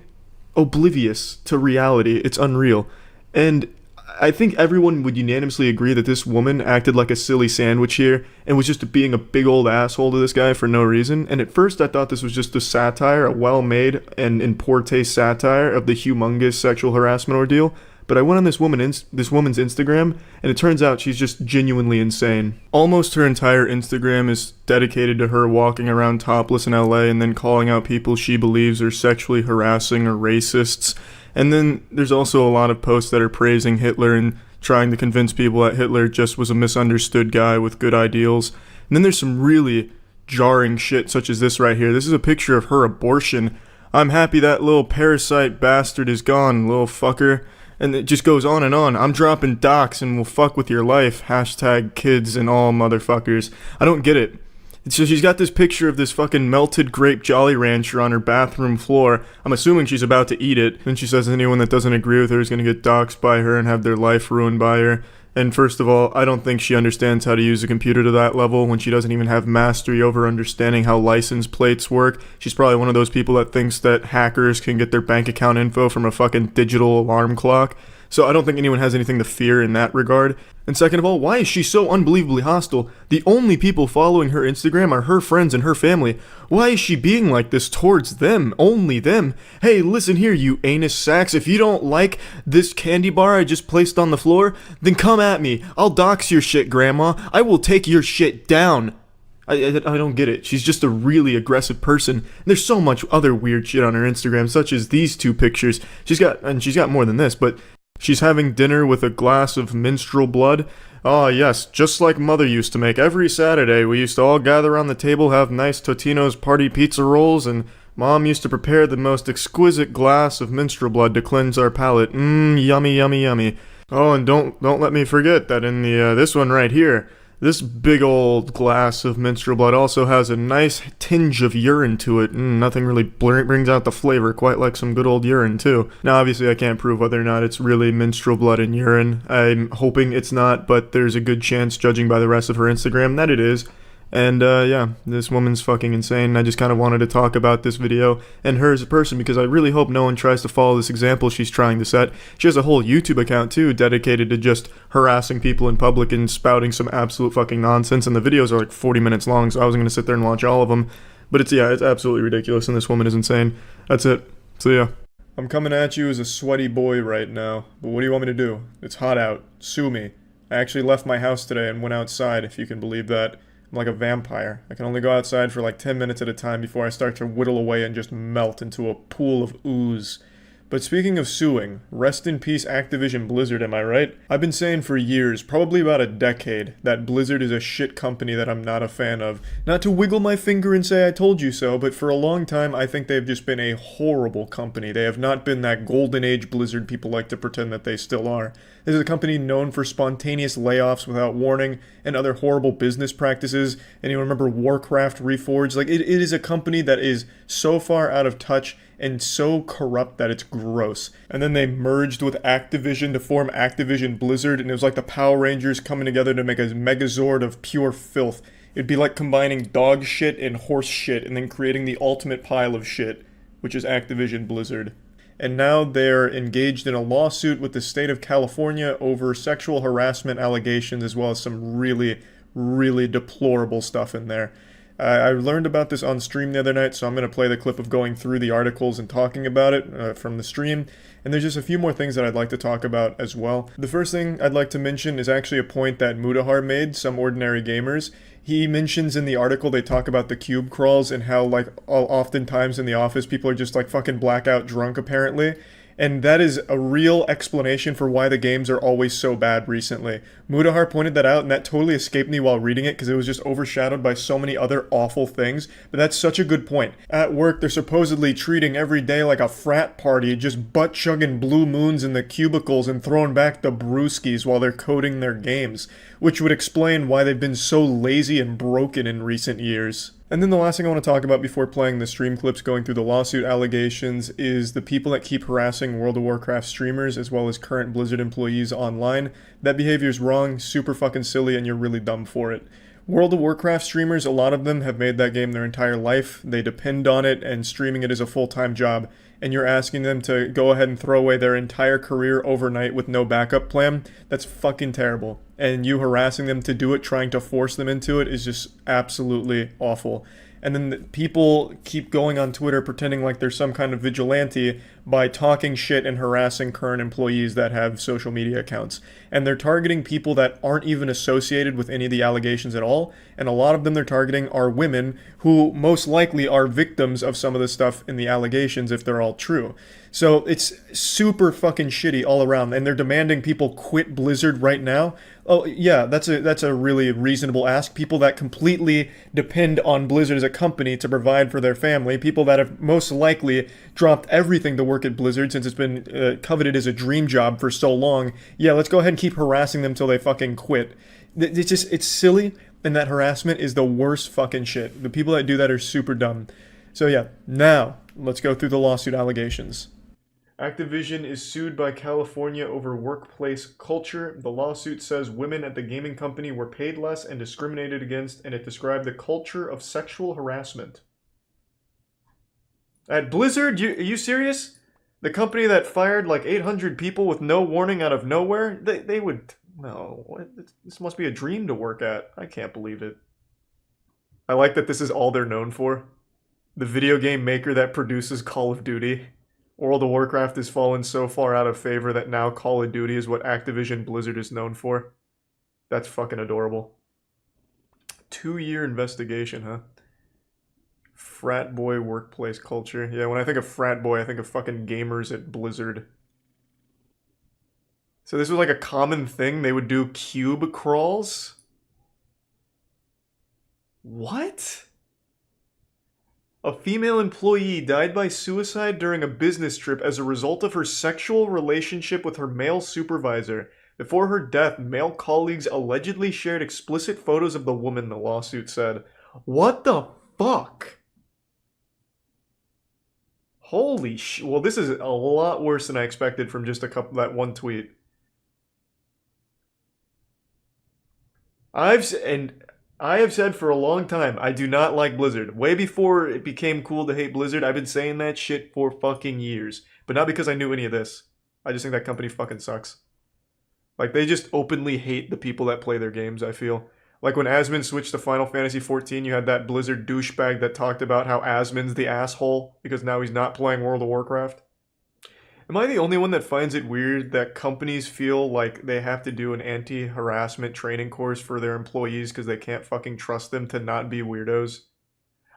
oblivious to reality. It's unreal. And I think everyone would unanimously agree that this woman acted like a silly sandwich here and was just being a big old asshole to this guy for no reason. And at first I thought this was just a satire, a well-made and in poor taste satire of the humongous sexual harassment ordeal. But I went on this woman's Instagram, and it turns out she's just genuinely insane. Almost her entire Instagram is dedicated to her walking around topless in LA and then calling out people she believes are sexually harassing or racists. And then there's also a lot of posts that are praising Hitler and trying to convince people that Hitler just was a misunderstood guy with good ideals. And then there's some really jarring shit such as this right here. This is a picture of her abortion. I'm happy that little parasite bastard is gone, little fucker. And it just goes on and on. I'm dropping docs and will fuck with your life. Hashtag kids and all motherfuckers. I don't get it. So she's got this picture of this fucking melted grape Jolly Rancher on her bathroom floor. I'm assuming she's about to eat it. And she says anyone that doesn't agree with her is going to get doxxed by her and have their life ruined by her. And first of all, I don't think she understands how to use a computer to that level when she doesn't even have mastery over understanding how license plates work. She's probably one of those people that thinks that hackers can get their bank account info from a fucking digital alarm clock. So I don't think anyone has anything to fear in that regard. And second of all, why is she so unbelievably hostile? The only people following her Instagram are her friends and her family. Why is she being like this towards them? Only them? Hey, listen here, you anus sacks. If you don't like this candy bar I just placed on the floor, then come at me. I'll dox your shit, Grandma. I will take your shit down. I don't get it. She's just a really aggressive person. There's so much other weird shit on her Instagram, such as these two pictures. She's got more than this, but she's having dinner with a glass of minstrel blood. Ah, yes, just like Mother used to make every Saturday. We used to all gather around the table, have nice Totino's party pizza rolls, and Mom used to prepare the most exquisite glass of minstrel blood to cleanse our palate. Yummy, yummy, yummy. Oh, and don't let me forget that in the this one right here, this big old glass of minstrel blood also has a nice tinge of urine to it. Nothing really brings out the flavor, quite like some good old urine too. Now obviously I can't prove whether or not it's really minstrel blood and urine. I'm hoping it's not, but there's a good chance, judging by the rest of her Instagram, that it is. And yeah, this woman's fucking insane. I just kind of wanted to talk about this video and her as a person because I really hope no one tries to follow this example she's trying to set. She has a whole YouTube account too, dedicated to just harassing people in public and spouting some absolute fucking nonsense. And the videos are like 40 minutes long, so I wasn't going to sit there and watch all of them. But it's absolutely ridiculous, and this woman is insane. That's it. So yeah. I'm coming at you as a sweaty boy right now, but what do you want me to do? It's hot out. Sue me. I actually left my house today and went outside, if you can believe that. I'm like a vampire. I can only go outside for like 10 minutes at a time before I start to whittle away and just melt into a pool of ooze. But speaking of suing, rest in peace Activision Blizzard, am I right? I've been saying for years, probably about a decade, that Blizzard is a shit company that I'm not a fan of. Not to wiggle my finger and say I told you so, but for a long time I think they've just been a horrible company. They have not been that golden age Blizzard people like to pretend that they still are. This is a company known for spontaneous layoffs without warning and other horrible business practices. And you remember Warcraft Reforged? Like, it is a company that is so far out of touch and so corrupt that it's gross. And then they merged with Activision to form Activision Blizzard, and it was like the Power Rangers coming together to make a megazord of pure filth. It'd be like combining dog shit and horse shit and then creating the ultimate pile of shit, which is Activision Blizzard. And now they're engaged in a lawsuit with the state of California over sexual harassment allegations, as well as some really, really deplorable stuff in there. I learned about this on stream the other night, so I'm going to play the clip of going through the articles and talking about it from the stream. And there's just a few more things that I'd like to talk about as well. The first thing I'd like to mention is actually a point that Mudahar made, Some Ordinary Gamers. He mentions in the article, they talk about the cube crawls and how, like, oftentimes in the office, people are just, like, fucking blackout drunk, apparently. And that is a real explanation for why the games are always so bad recently. Mudahar pointed that out, and that totally escaped me while reading it because it was just overshadowed by so many other awful things. But that's such a good point. At work, they're supposedly treating every day like a frat party, just butt-chugging blue moons in the cubicles and throwing back the brewskis while they're coding their games, which would explain why they've been so lazy and broken in recent years. And then the last thing I want to talk about before playing the stream clips going through the lawsuit allegations is the people that keep harassing World of Warcraft streamers as well as current Blizzard employees online. That behavior is wrong, super fucking silly, and you're really dumb for it. World of Warcraft streamers, a lot of them have made that game their entire life. They depend on it, and streaming it is a full-time job. And you're asking them to go ahead and throw away their entire career overnight with no backup plan? That's fucking terrible. And you harassing them to do it, trying to force them into it, is just absolutely awful. And then people keep going on Twitter pretending like they're some kind of vigilante by talking shit and harassing current employees that have social media accounts. And they're targeting people that aren't even associated with any of the allegations at all. And a lot of them they're targeting are women who most likely are victims of some of the stuff in the allegations if they're all true. So it's super fucking shitty all around, and they're demanding people quit Blizzard right now. Oh yeah, that's a really reasonable ask. People that completely depend on Blizzard as a company to provide for their family, people that have most likely dropped everything to work at Blizzard since it's been coveted as a dream job for so long. Yeah, let's go ahead and keep harassing them till they fucking quit. It's silly, and that harassment is the worst fucking shit. The people that do that are super dumb. So yeah, now let's go through the lawsuit allegations. Activision is sued by California over workplace culture. The lawsuit says women at the gaming company were paid less and discriminated against, and it described the culture of sexual harassment. At Blizzard? Are you serious? The company that fired like 800 people with no warning out of nowhere? They would... No, this must be a dream to work at. I can't believe it. I like that this is all they're known for. The video game maker that produces Call of Duty. World of Warcraft has fallen so far out of favor that now Call of Duty is what Activision Blizzard is known for. That's fucking adorable. 2-year investigation, huh? Frat boy workplace culture. Yeah, when I think of frat boy, I think of fucking gamers at Blizzard. So this was like a common thing? They would do cube crawls? What? A female employee died by suicide during a business trip as a result of her sexual relationship with her male supervisor. Before her death, male colleagues allegedly shared explicit photos of the woman, the lawsuit said. What the fuck? Holy sh... Well, this is a lot worse than I expected from just that one tweet. I have said for a long time, I do not like Blizzard. Way before it became cool to hate Blizzard, I've been saying that shit for fucking years. But not because I knew any of this. I just think that company fucking sucks. Like, they just openly hate the people that play their games, I feel. Like, when Asmon switched to Final Fantasy XIV, you had that Blizzard douchebag that talked about how Asmon's the asshole because now he's not playing World of Warcraft. Am I the only one that finds it weird that companies feel like they have to do an anti-harassment training course for their employees because they can't fucking trust them to not be weirdos?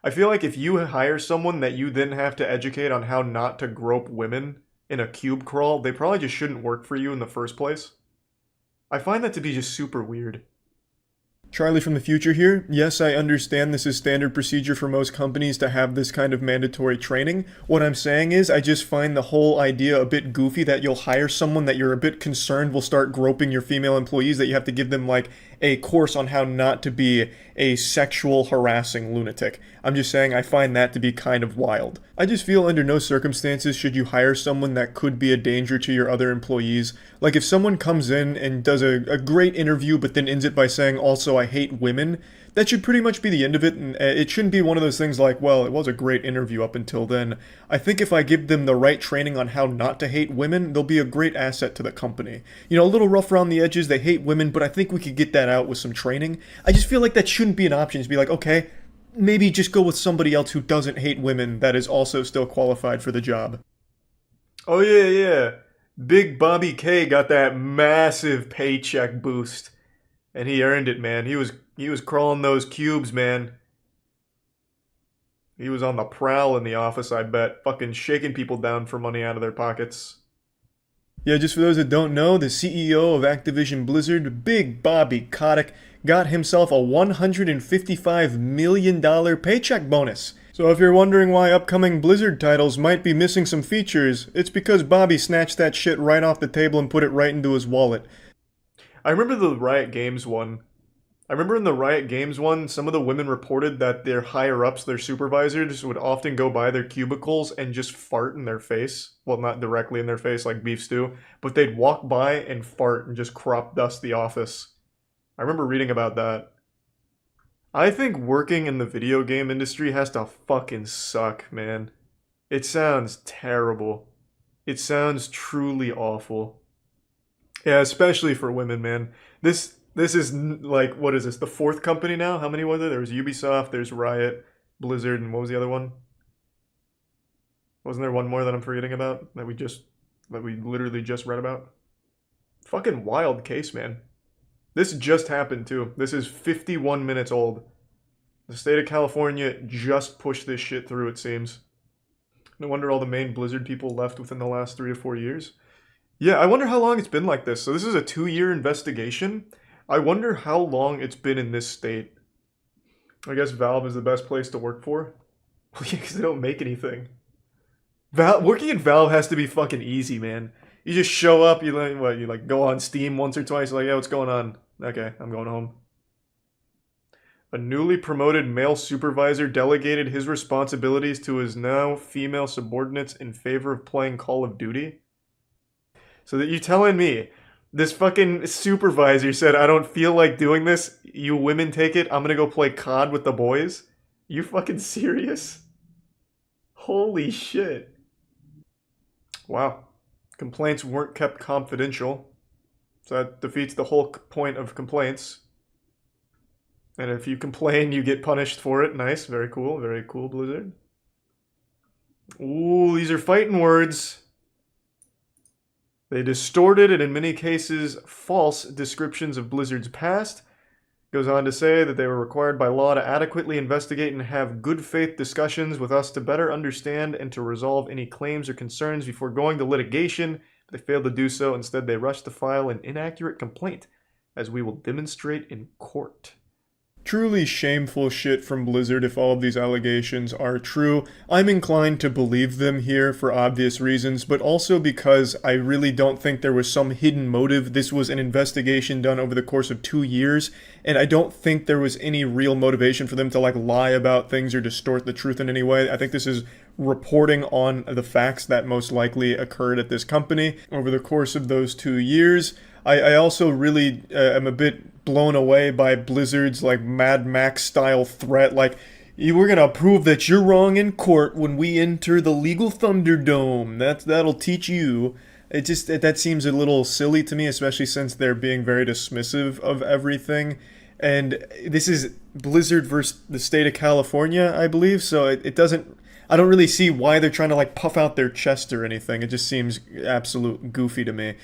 I feel like if you hire someone that you then have to educate on how not to grope women in a cube crawl, they probably just shouldn't work for you in the first place. I find that to be just super weird. Charlie from the future here. Yes, I understand this is standard procedure for most companies to have this kind of mandatory training. What I'm saying is I just find the whole idea a bit goofy that you'll hire someone that you're a bit concerned will start groping your female employees, that you have to give them like a course on how not to be a sexual harassing lunatic. I'm just saying I find that to be kind of wild. I just feel under no circumstances should you hire someone that could be a danger to your other employees. Like if someone comes in and does a great interview but then ends it by saying also I hate women, that should pretty much be the end of it, and it shouldn't be one of those things like, well, it was a great interview up until then. I think if I give them the right training on how not to hate women, they'll be a great asset to the company. You know, a little rough around the edges, they hate women, but I think we could get that out with some training. I just feel like that shouldn't be an option, to be like, okay, maybe just go with somebody else who doesn't hate women that is also still qualified for the job. Oh yeah. Big Bobby K got that massive paycheck boost. And he earned it, man. He was crawling those cubes, man. He was on the prowl in the office, I bet. Fucking shaking people down for money out of their pockets. Yeah, just for those that don't know, the CEO of Activision Blizzard, Big Bobby Kotick, got himself a $155 million paycheck bonus. So if you're wondering why upcoming Blizzard titles might be missing some features, it's because Bobby snatched that shit right off the table and put it right into his wallet. I remember the Riot Games one. I remember in the Riot Games one, some of the women reported that their higher-ups, their supervisors, would often go by their cubicles and just fart in their face. Well, not directly in their face like beef stew, but they'd walk by and fart and just crop dust the office. I remember reading about that. I think working in the video game industry has to fucking suck, man. It sounds terrible. It sounds truly awful. Yeah, especially for women, man. This is, like, what is this, the fourth company now? How many were there? There was Ubisoft, there's Riot, Blizzard, and what was the other one? Wasn't there one more that I'm forgetting about? That we literally just read about? Fucking wild case, man. This just happened, too. This is 51 minutes old. The state of California just pushed this shit through, it seems. No wonder all the main Blizzard people left within the last 3 to 4 years. Yeah, I wonder how long it's been like this. So this is a 2-year investigation. I wonder how long it's been in this state. I guess Valve is the best place to work for. Well, yeah, because they don't make anything. Working at Valve has to be fucking easy, man. You just show up, you go on Steam once or twice, like, yeah, what's going on? Okay, I'm going home. A newly promoted male supervisor delegated his responsibilities to his now female subordinates in favor of playing Call of Duty. So that you're telling me this fucking supervisor said, I don't feel like doing this. You women take it. I'm gonna go play COD with the boys. You fucking serious? Holy shit. Wow. Complaints weren't kept confidential. So that defeats the whole point of complaints. And if you complain, you get punished for it. Nice. Very cool. Very cool, Blizzard. Ooh, these are fighting words. They distorted and in many cases false descriptions of Blizzard's past. Goes on to say that they were required by law to adequately investigate and have good faith discussions with us to better understand and to resolve any claims or concerns before going to litigation. But they failed to do so. Instead, they rushed to file an inaccurate complaint, as we will demonstrate in court. Truly shameful shit from Blizzard if all of these allegations are true. I'm inclined to believe them here for obvious reasons, but also because I really don't think there was some hidden motive. This was an investigation done over the course of 2 years, and I don't think there was any real motivation for them to lie about things or distort the truth in any way. I think this is reporting on the facts that most likely occurred at this company over the course of those 2 years. I also really am a bit blown away by Blizzard's Mad Max style threat, we're gonna prove that you're wrong in court when we enter the legal Thunderdome. That'll teach you. That seems a little silly to me, especially since they're being very dismissive of everything. And this is Blizzard versus the state of California, I believe, so it doesn't... I don't really see why they're trying to puff out their chest or anything. It just seems absolute goofy to me.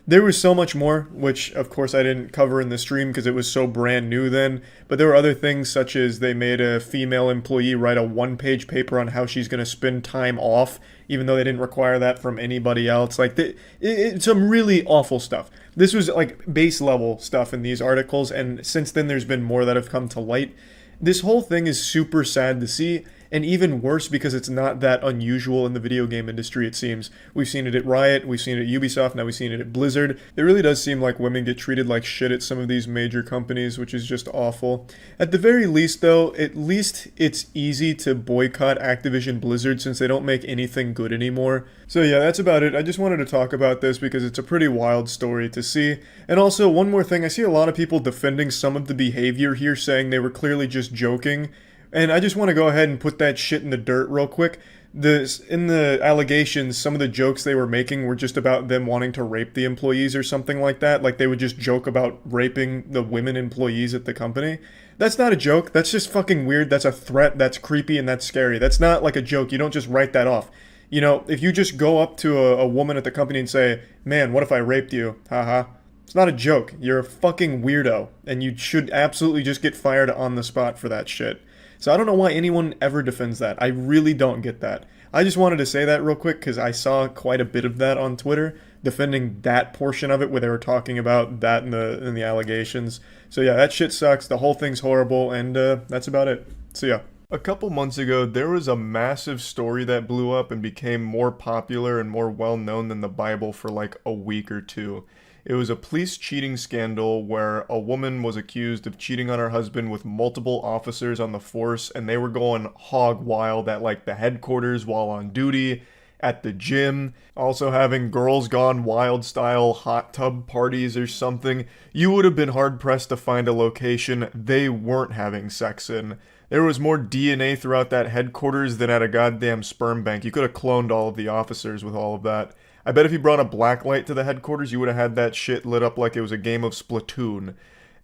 There was so much more, which of course I didn't cover in the stream because it was so brand new then, but there were other things such as they made a female employee write a 1-page paper on how she's going to spend time off, even though they didn't require that from anybody else. It's some really awful stuff. This was base level stuff in these articles, and since then there's been more that have come to light. This whole thing is super sad to see, and even worse because it's not that unusual in the video game industry, it seems. We've seen it at Riot, we've seen it at Ubisoft, now we've seen it at Blizzard. It really does seem like women get treated like shit at some of these major companies, which is just awful. At the very least, though, at least it's easy to boycott Activision Blizzard since they don't make anything good anymore. So yeah, that's about it. I just wanted to talk about this because it's a pretty wild story to see. And also, one more thing, I see a lot of people defending some of the behavior here, saying they were clearly just joking. And I just want to go ahead and put that shit in the dirt real quick. In the allegations, some of the jokes they were making were just about them wanting to rape the employees or something like that. Like they would just joke about raping the women employees at the company. That's not a joke. That's just fucking weird. That's a threat. That's creepy and that's scary. That's not like a joke. You don't just write that off. You know, if you just go up to a woman at the company and say, "Man, what if I raped you?" Haha. It's not a joke. You're a fucking weirdo, and you should absolutely just get fired on the spot for that shit. So I don't know why anyone ever defends that. I really don't get that. I just wanted to say that real quick because I saw quite a bit of that on Twitter, defending that portion of it where they were talking about that in the allegations. So yeah, that shit sucks. The whole thing's horrible, and that's about it. So yeah. A couple months ago, there was a massive story that blew up and became more popular and more well-known than the Bible for like a week or two. It was a police cheating scandal where a woman was accused of cheating on her husband with multiple officers on the force, and they were going hog wild at like the headquarters while on duty, at the gym, also having girls gone wild style hot tub parties or something. You would have been hard pressed to find a location they weren't having sex in. There was more DNA throughout that headquarters than at a goddamn sperm bank. You could have cloned all of the officers with all of that. I bet if you brought a blacklight to the headquarters, you would have had that shit lit up like it was a game of Splatoon.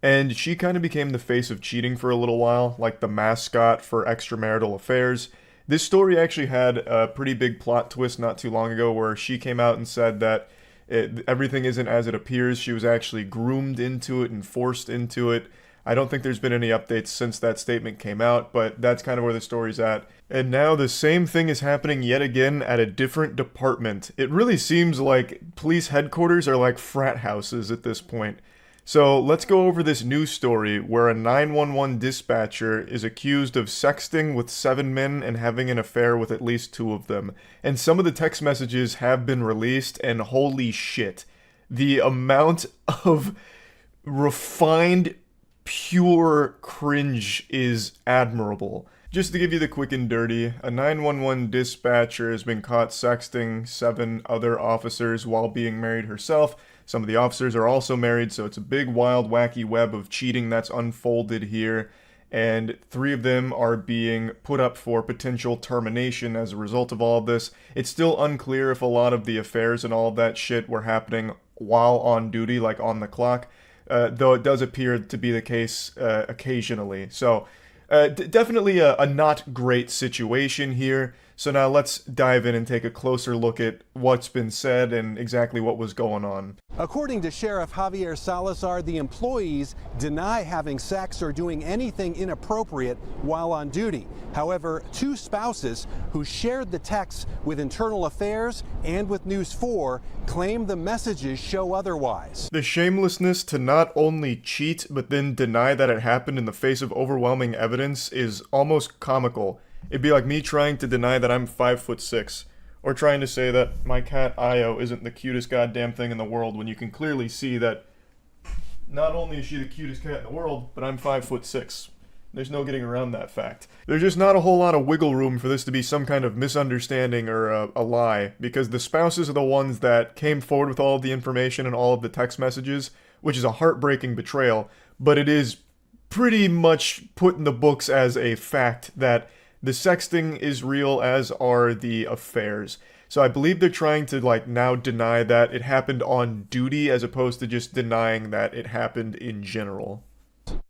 And she kind of became the face of cheating for a little while, like the mascot for extramarital affairs. This story actually had a pretty big plot twist not too long ago where she came out and said that everything isn't as it appears. She was actually groomed into it and forced into it. I don't think there's been any updates since that statement came out, but that's kind of where the story's at. And now the same thing is happening yet again at a different department. It really seems like police headquarters are like frat houses at this point. So let's go over this news story where a 911 dispatcher is accused of sexting with 7 men and having an affair with at least 2 of them. And some of the text messages have been released, and holy shit, the amount of refined pure cringe is admirable. Just to give you the quick and dirty, a 911 dispatcher has been caught sexting 7 other officers while being married herself. Some of the officers are also married, so it's a big, wild, wacky web of cheating that's unfolded here. And 3 of them are being put up for potential termination as a result of all of this. It's still unclear if a lot of the affairs and all of that shit were happening while on duty, like on the clock. Though it does appear to be the case occasionally. So definitely a not great situation here. So now let's dive in and take a closer look at what's been said and exactly what was going on. According to Sheriff Javier Salazar, the employees deny having sex or doing anything inappropriate while on duty. However, 2 spouses who shared the texts with Internal Affairs and with News 4 claim the messages show otherwise. The shamelessness to not only cheat but then deny that it happened in the face of overwhelming evidence is almost comical. It'd be like me trying to deny that I'm 5'6", or trying to say that my cat Io isn't the cutest goddamn thing in the world when you can clearly see that not only is she the cutest cat in the world, but I'm 5'6". There's no getting around that fact. There's just not a whole lot of wiggle room for this to be some kind of misunderstanding or a lie, because the spouses are the ones that came forward with all of the information and all of the text messages, which is a heartbreaking betrayal, but it is pretty much put in the books as a fact that the sexting is real, as are the affairs. So I believe they're trying to now deny that it happened on duty as opposed to just denying that it happened in general.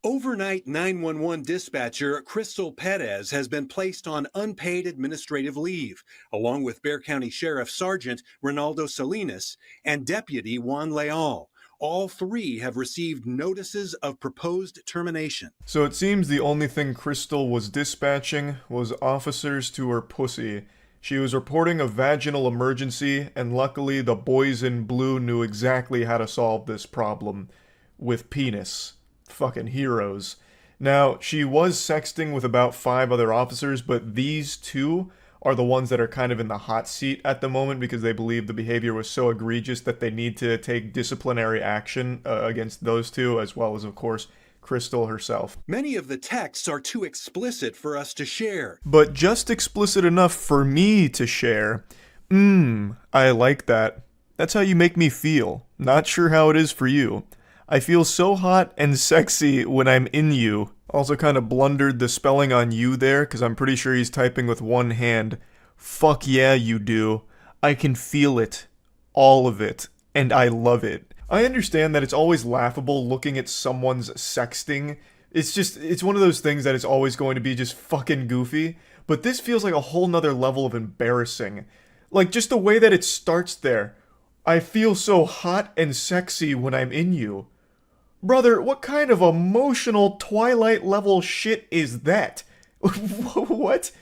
Overnight 911 dispatcher Crystal Perez has been placed on unpaid administrative leave, along with Bexar County Sheriff Sergeant Ronaldo Salinas and Deputy Juan Leal. All 3 have received notices of proposed termination. So it seems the only thing Crystal was dispatching was officers to her pussy. She was reporting a vaginal emergency, and luckily the boys in blue knew exactly how to solve this problem. With penis. Fucking heroes. Now, she was sexting with about 5 other officers, but these 2 are the ones that are kind of in the hot seat at the moment because they believe the behavior was so egregious that they need to take disciplinary action against those 2, as well as, of course, Crystal herself. Many of the texts are too explicit for us to share. But just explicit enough for me to share. I like that. That's how you make me feel. Not sure how it is for you. I feel so hot and sexy when I'm in you. Also kind of blundered the spelling on you there, because I'm pretty sure he's typing with one hand. Fuck yeah, you do. I can feel it. All of it. And I love it. I understand that it's always laughable looking at someone's sexting. It's one of those things that is always going to be just fucking goofy. But this feels like a whole nother level of embarrassing. Like, just the way that it starts there. I feel so hot and sexy when I'm in you. Brother, what kind of emotional Twilight level shit is that? What?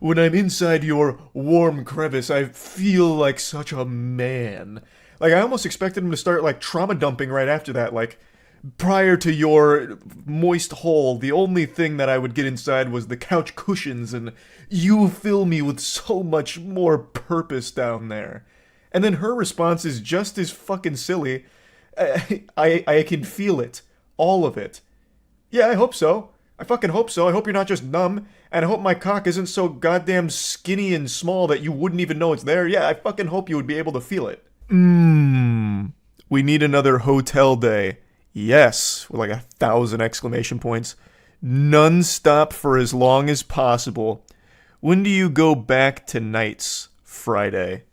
When I'm inside your warm crevice, I feel like such a man. Like, I almost expected him to start, like, trauma dumping right after that. Like, prior to your moist hole, the only thing that I would get inside was the couch cushions, and you fill me with so much more purpose down there. And then her response is just as fucking silly. I can feel it. All of it. Yeah, I hope so. I fucking hope so. I hope you're not just numb. And I hope my cock isn't so goddamn skinny and small that you wouldn't even know it's there. Yeah, I fucking hope you would be able to feel it. We need another hotel day. Yes, with like 1,000 exclamation points. Non-stop for as long as possible. When do you go back to nights? Friday.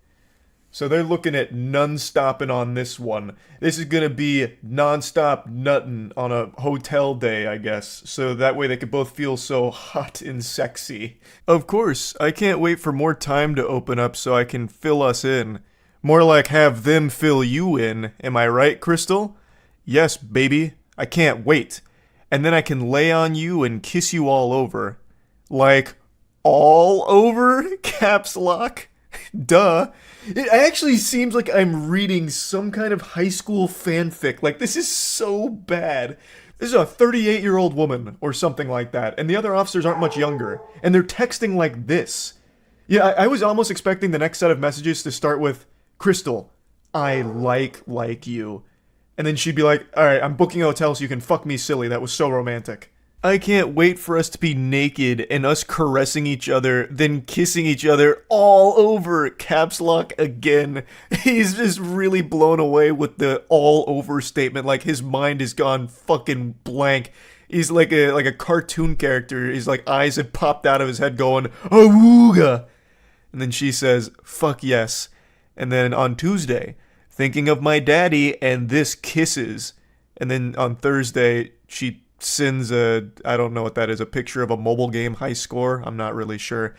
So they're looking at non-stopping on this one. This is going to be non-stop nutting on a hotel day, I guess. So that way they could both feel so hot and sexy. Of course, I can't wait for more time to open up so I can fill us in. More like have them fill you in. Am I right, Crystal? Yes, baby. I can't wait. And then I can lay on you and kiss you all over. Like, all over? Caps lock? Duh. It actually seems like I'm reading some kind of high school fanfic. Like, this is so bad. This is a 38-year-old woman or something like that, and the other officers aren't much younger, and they're texting like this. Yeah, I was almost expecting the next set of messages to start with, Crystal, I like you. And then she'd be like, alright, I'm booking a hotel so you can fuck me silly. That was so romantic. I can't wait for us to be naked and us caressing each other, then kissing each other all over. Caps lock again. He's just really blown away with the all over statement. Like his mind has gone fucking blank. He's like a cartoon character. His like eyes have popped out of his head going, awooga. And then she says, fuck yes. And then on Tuesday, thinking of my daddy and this kisses. And then on Thursday, she sends I don't know what that is, a picture of a mobile game high score. I'm not really sure.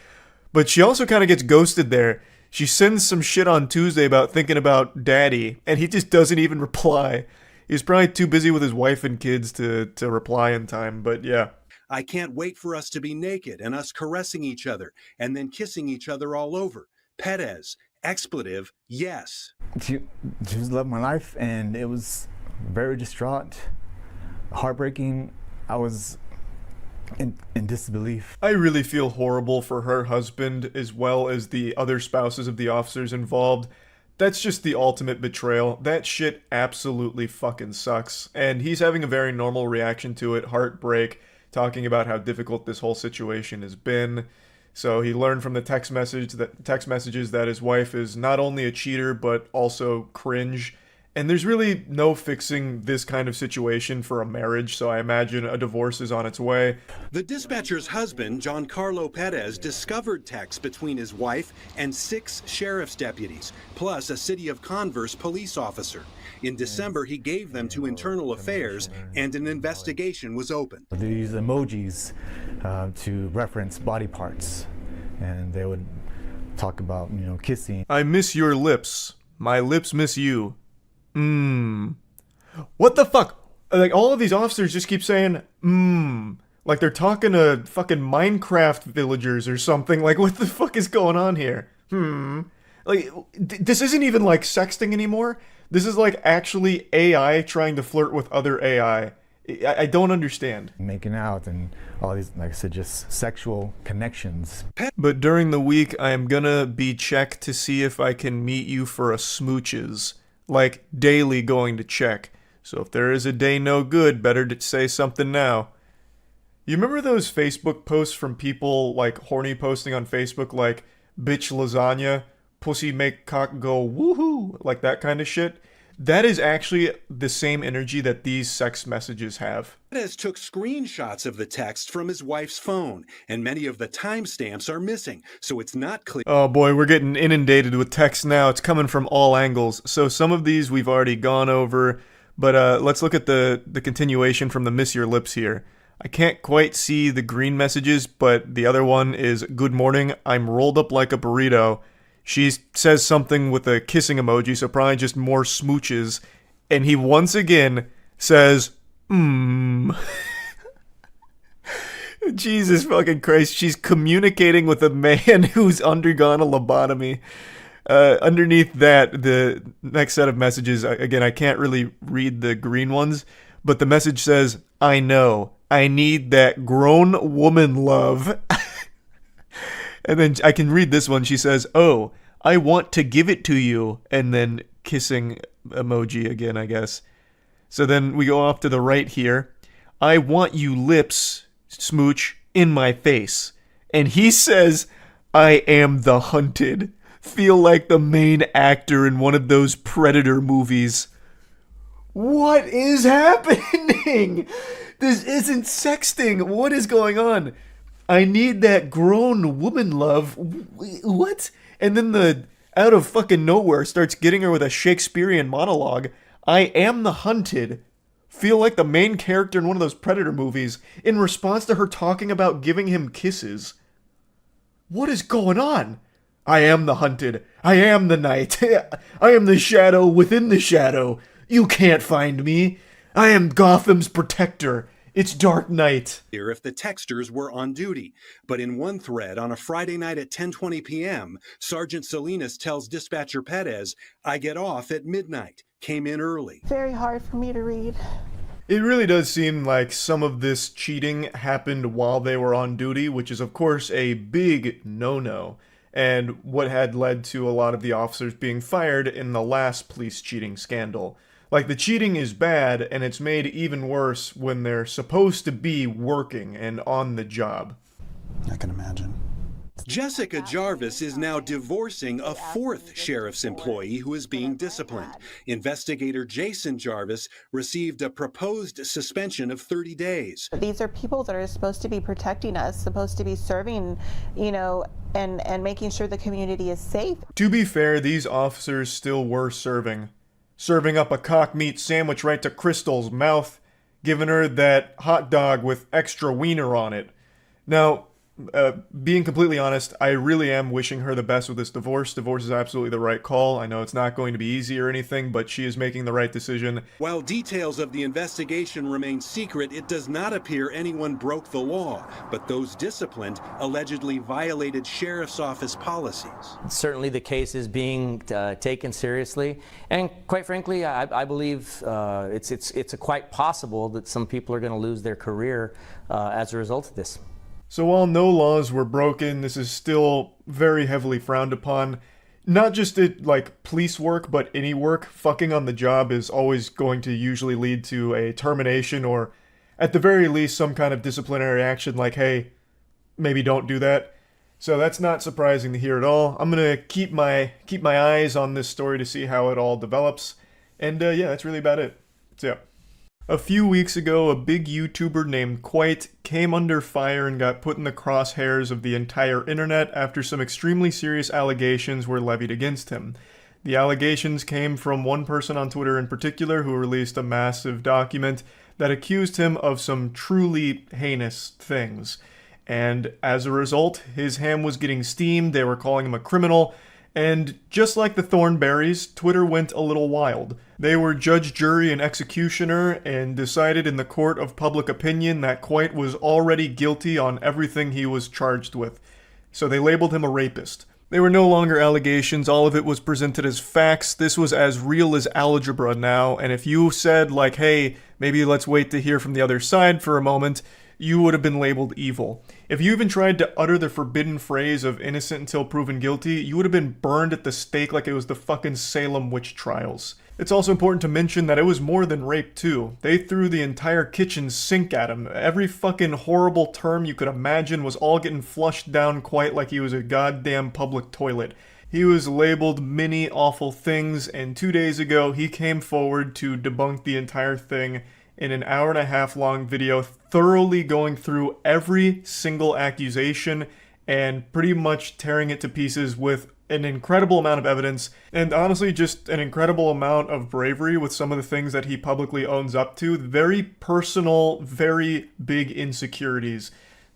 But she also kind of gets ghosted there. She sends some shit on Tuesday about thinking about daddy, and he just doesn't even reply. He's probably too busy with his wife and kids to reply in time, but yeah. I can't wait for us to be naked and us caressing each other and then kissing each other all over. Perez, expletive, yes. She just loved my life, and it was very distraught. Heartbreaking. I was in disbelief. I really feel horrible for her husband as well as the other spouses of the officers involved. That's just the ultimate betrayal. That shit absolutely fucking sucks. And he's having a very normal reaction to it, heartbreak, talking about how difficult this whole situation has been. So he learned from the text messages that his wife is not only a cheater but also cringe. And there's really no fixing this kind of situation for a marriage, so I imagine a divorce is on its way. The dispatcher's husband, Giancarlo Perez, discovered texts between his wife and 6 sheriff's deputies, plus a City of Converse police officer. In December, he gave them to Internal Affairs, and an investigation was opened. They use emojis to reference body parts, and they would talk about, kissing. I miss your lips. My lips miss you. What the fuck? Like, all of these officers just keep saying, like they're talking to fucking Minecraft villagers or something. Like, what the fuck is going on here? Like, this isn't even like sexting anymore. This is like actually AI trying to flirt with other AI. I don't understand. Making out and all these, like I said, just sexual connections. But during the week, I am gonna be checked to see if I can meet you for a smooches. Like, daily going to check. So if there is a day no good, better to say something now. You remember those Facebook posts from people, like, horny posting on Facebook, like, bitch lasagna, pussy make cock go woohoo, like that kind of shit? That is actually the same energy that these sex messages have. Perez took screenshots of the text from his wife's phone, and many of the timestamps are missing, so it's not clear. Oh boy, we're getting inundated with text now. It's coming from all angles. So some of these we've already gone over, but let's look at the continuation from the Miss Your Lips here. I can't quite see the green messages, but the other one is, "Good morning, I'm rolled up like a burrito." She says something with a kissing emoji, so probably just more smooches. And he once again says, Jesus fucking Christ, she's communicating with a man who's undergone a lobotomy. Underneath that, the next set of messages, again, I can't really read the green ones, but the message says, "I know, I need that grown woman love." And then I can read this one. She says, "Oh, I want to give it to you." And then kissing emoji again, I guess. So then we go off to the right here. "I want you lips, smooch, in my face." And he says, "I am the hunted." Feel like the main actor in one of those Predator movies. What is happening? This isn't sexting. What is going on? "I need that grown woman love." What? And then the out of fucking nowhere starts getting her with a Shakespearean monologue. "I am the hunted." Feel like the main character in one of those Predator movies in response to her talking about giving him kisses. What is going on? "I am the hunted. I am the night. I am the shadow within the shadow. You can't find me. I am Gotham's protector. It's dark night." If the texters were on duty. But in one thread on a Friday night at 10:20 p.m., Sergeant Salinas tells dispatcher Perez, "I get off at midnight. Came in early." Very hard for me to read. It really does seem like some of this cheating happened while they were on duty, which is of course a big no-no, and what had led to a lot of the officers being fired in the last police cheating scandal. Like, the cheating is bad, and it's made even worse when they're supposed to be working and on the job. I can imagine. Jessica Jarvis is now divorcing a fourth sheriff's employee who is being disciplined. Investigator Jason Jarvis received a proposed suspension of 30 days. These are people that are supposed to be protecting us, supposed to be serving, and making sure the community is safe. To be fair, these officers still were serving up a cock meat sandwich right to Crystal's mouth, giving her that hot dog with extra wiener on it. Now, being completely honest, I really am wishing her the best with this divorce. Divorce is absolutely the right call. I know it's not going to be easy or anything, but she is making the right decision. While details of the investigation remain secret, it does not appear anyone broke the law, but those disciplined allegedly violated sheriff's office policies. Certainly the case is being taken seriously, and quite frankly, I believe it's quite possible that some people are going to lose their career as a result of this. So while no laws were broken, this is still very heavily frowned upon. Not just at, like, police work, but any work. Fucking on the job is always going to usually lead to a termination or, at the very least, some kind of disciplinary action like, hey, maybe don't do that. So that's not surprising to hear at all. I'm gonna keep my eyes on this story to see how it all develops. And yeah, that's really about it. So yeah. A few weeks ago, a big YouTuber named Quite came under fire and got put in the crosshairs of the entire internet after some extremely serious allegations were levied against him. The allegations came from one person on Twitter in particular who released a massive document that accused him of some truly heinous things. And as a result, his ham was getting steamed, they were calling him a criminal, and just like the Thornberrys, Twitter went a little wild. They were judge, jury, and executioner and decided in the court of public opinion that Quite was already guilty on everything he was charged with. So they labeled him a rapist. They were no longer allegations, all of it was presented as facts. This was as real as algebra now, and if you said, like, hey, maybe let's wait to hear from the other side for a moment, you would have been labeled evil. If you even tried to utter the forbidden phrase of innocent until proven guilty, you would have been burned at the stake like it was the fucking Salem witch trials. It's also important to mention that it was more than rape too. They threw the entire kitchen sink at him. Every fucking horrible term you could imagine was all getting flushed down Quite like he was a goddamn public toilet. He was labeled many awful things, and 2 days ago he came forward to debunk the entire thing in an hour-and-a-half long video, thoroughly going through every single accusation and pretty much tearing it to pieces with an incredible amount of evidence, and honestly just an incredible amount of bravery with some of the things that he publicly owns up to. Very personal, very big insecurities,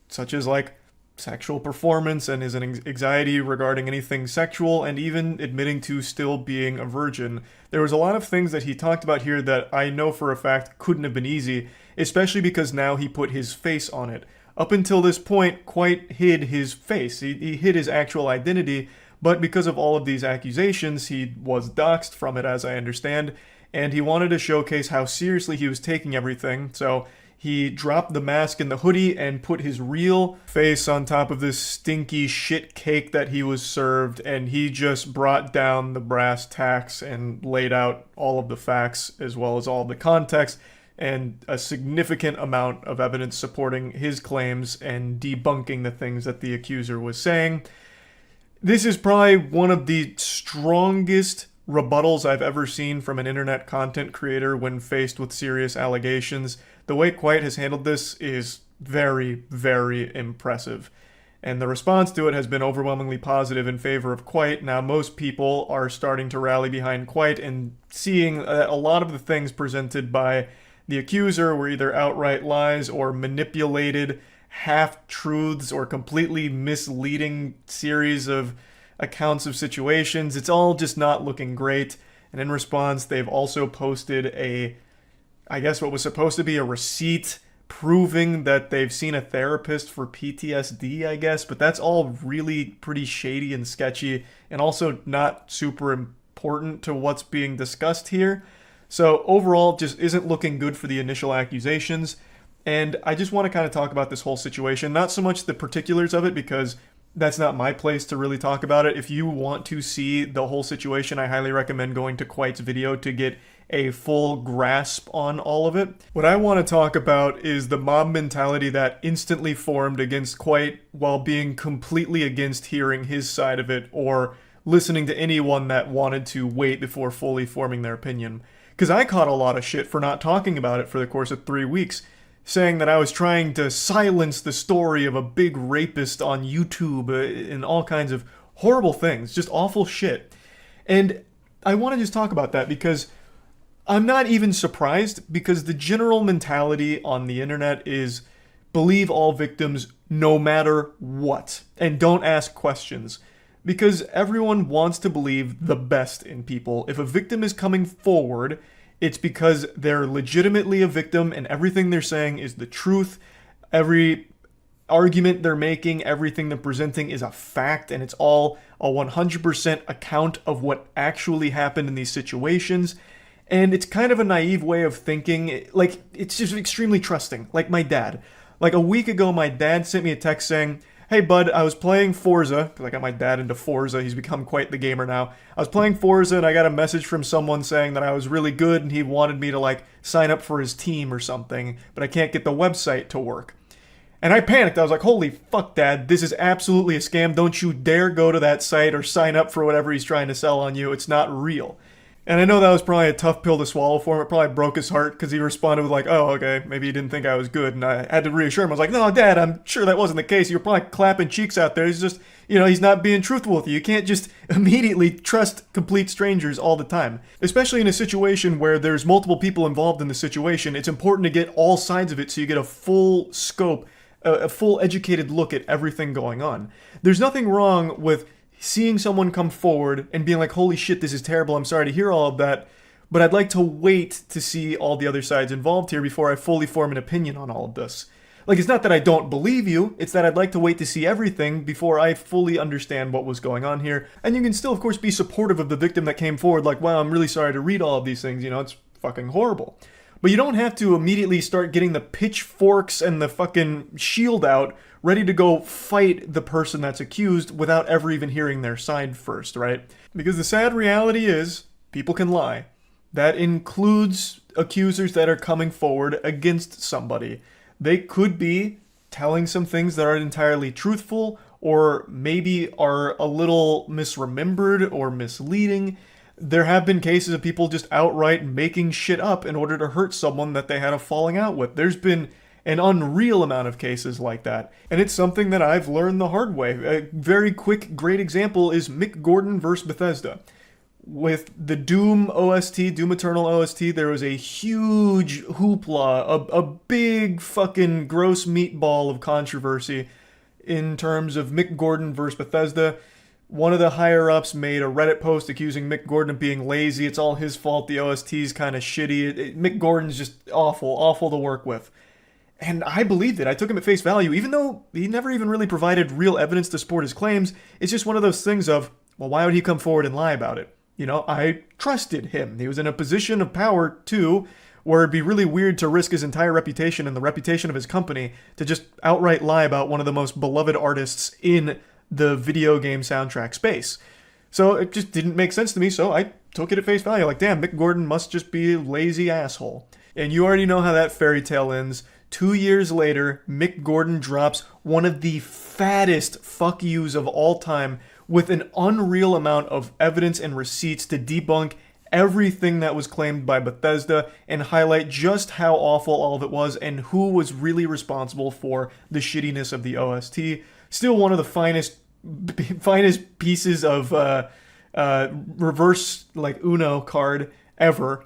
such as like sexual performance and his anxiety regarding anything sexual, and even admitting to still being a virgin. There was a lot of things that he talked about here that I know for a fact couldn't have been easy, especially because now he put his face on it. Up until this point, Quite hid his face. He hid his actual identity, but because of all of these accusations, he was doxxed from it, as I understand, and he wanted to showcase how seriously he was taking everything, so he dropped the mask and the hoodie and put his real face on top of this stinky shit cake that he was served, and he just brought down the brass tacks and laid out all of the facts as well as all of the context and a significant amount of evidence supporting his claims and debunking the things that the accuser was saying. This is probably one of the strongest rebuttals I've ever seen from an internet content creator when faced with serious allegations. The way Quite has handled this is very, very impressive. And the response to it has been overwhelmingly positive in favor of Quite. Now, most people are starting to rally behind Quite and seeing that a lot of the things presented by the accuser were either outright lies or manipulated half-truths or completely misleading series of accounts of situations. It's all just not looking great. And in response, they've also posted I guess what was supposed to be a receipt proving that they've seen a therapist for PTSD, I guess, but that's all really pretty shady and sketchy and also not super important to what's being discussed here. So overall, just isn't looking good for the initial accusations. And I just want to kind of talk about this whole situation, not so much the particulars of it, because that's not my place to really talk about it. If you want to see the whole situation, I highly recommend going to Quite's video to get a full grasp on all of it. What I want to talk about is the mob mentality that instantly formed against Quite while being completely against hearing his side of it or listening to anyone that wanted to wait before fully forming their opinion. Because I caught a lot of shit for not talking about it for the course of 3 weeks, saying that I was trying to silence the story of a big rapist on YouTube and all kinds of horrible things, just awful shit. And I want to just talk about that because I'm not even surprised, because the general mentality on the internet is believe all victims no matter what, and don't ask questions. Because everyone wants to believe the best in people. If a victim is coming forward, it's because they're legitimately a victim and everything they're saying is the truth. Every argument they're making, everything they're presenting is a fact, and it's all a 100% account of what actually happened in these situations. And it's kind of a naive way of thinking. Like, it's just extremely trusting. Like my dad. Like a week ago, my dad sent me a text saying, "Hey bud, I was playing Forza," because I got my dad into Forza, he's become quite the gamer now. I was playing Forza and I got a message from someone saying that I was really good and he wanted me to like sign up for his team or something, but I can't get the website to work. And I panicked. I was like, holy fuck, Dad, this is absolutely a scam. Don't you dare go to that site or sign up for whatever he's trying to sell on you. It's not real. And I know that was probably a tough pill to swallow for him. It probably broke his heart because he responded with like, oh, okay, maybe he didn't think I was good. And I had to reassure him. I was like, no, Dad, I'm sure that wasn't the case. You were probably clapping cheeks out there. He's just, he's not being truthful with you. You can't just immediately trust complete strangers all the time. Especially in a situation where there's multiple people involved in the situation. It's important to get all sides of it so you get a full scope, a full educated look at everything going on. There's nothing wrong with seeing someone come forward and being like, holy shit, this is terrible, I'm sorry to hear all of that, but I'd like to wait to see all the other sides involved here before I fully form an opinion on all of this. Like, it's not that I don't believe you, it's that I'd like to wait to see everything before I fully understand what was going on here. And you can still, of course, be supportive of the victim that came forward, like, wow, I'm really sorry to read all of these things, it's fucking horrible. But you don't have to immediately start getting the pitchforks and the fucking shield out, ready to go fight the person that's accused without ever even hearing their side first, right? Because the sad reality is, people can lie. That includes accusers that are coming forward against somebody. They could be telling some things that aren't entirely truthful, or maybe are a little misremembered or misleading. There have been cases of people just outright making shit up in order to hurt someone that they had a falling out with. There's been an unreal amount of cases like that. And it's something that I've learned the hard way. A very quick, great example is Mick Gordon versus Bethesda. With the Doom OST, Doom Eternal OST, there was a huge hoopla, a big fucking gross meatball of controversy in terms of Mick Gordon versus Bethesda. One of the higher-ups made a Reddit post accusing Mick Gordon of being lazy. It's all his fault. The OST's kind of shitty. Mick Gordon's just awful to work with. And I believed it. I took him at face value, even though he never even really provided real evidence to support his claims. It's just one of those things of, well, why would he come forward and lie about it? You know, I trusted him. He was in a position of power, too, where it'd be really weird to risk his entire reputation and the reputation of his company to just outright lie about one of the most beloved artists in the video game soundtrack space. So it just didn't make sense to me, so I took it at face value. Like, damn, Mick Gordon must just be a lazy asshole. And you already know how that fairy tale ends. 2 years later, Mick Gordon drops one of the fattest fuck yous of all time with an unreal amount of evidence and receipts to debunk everything that was claimed by Bethesda and highlight just how awful all of it was and who was really responsible for the shittiness of the OST. Still one of the finest pieces of reverse, like, Uno card ever.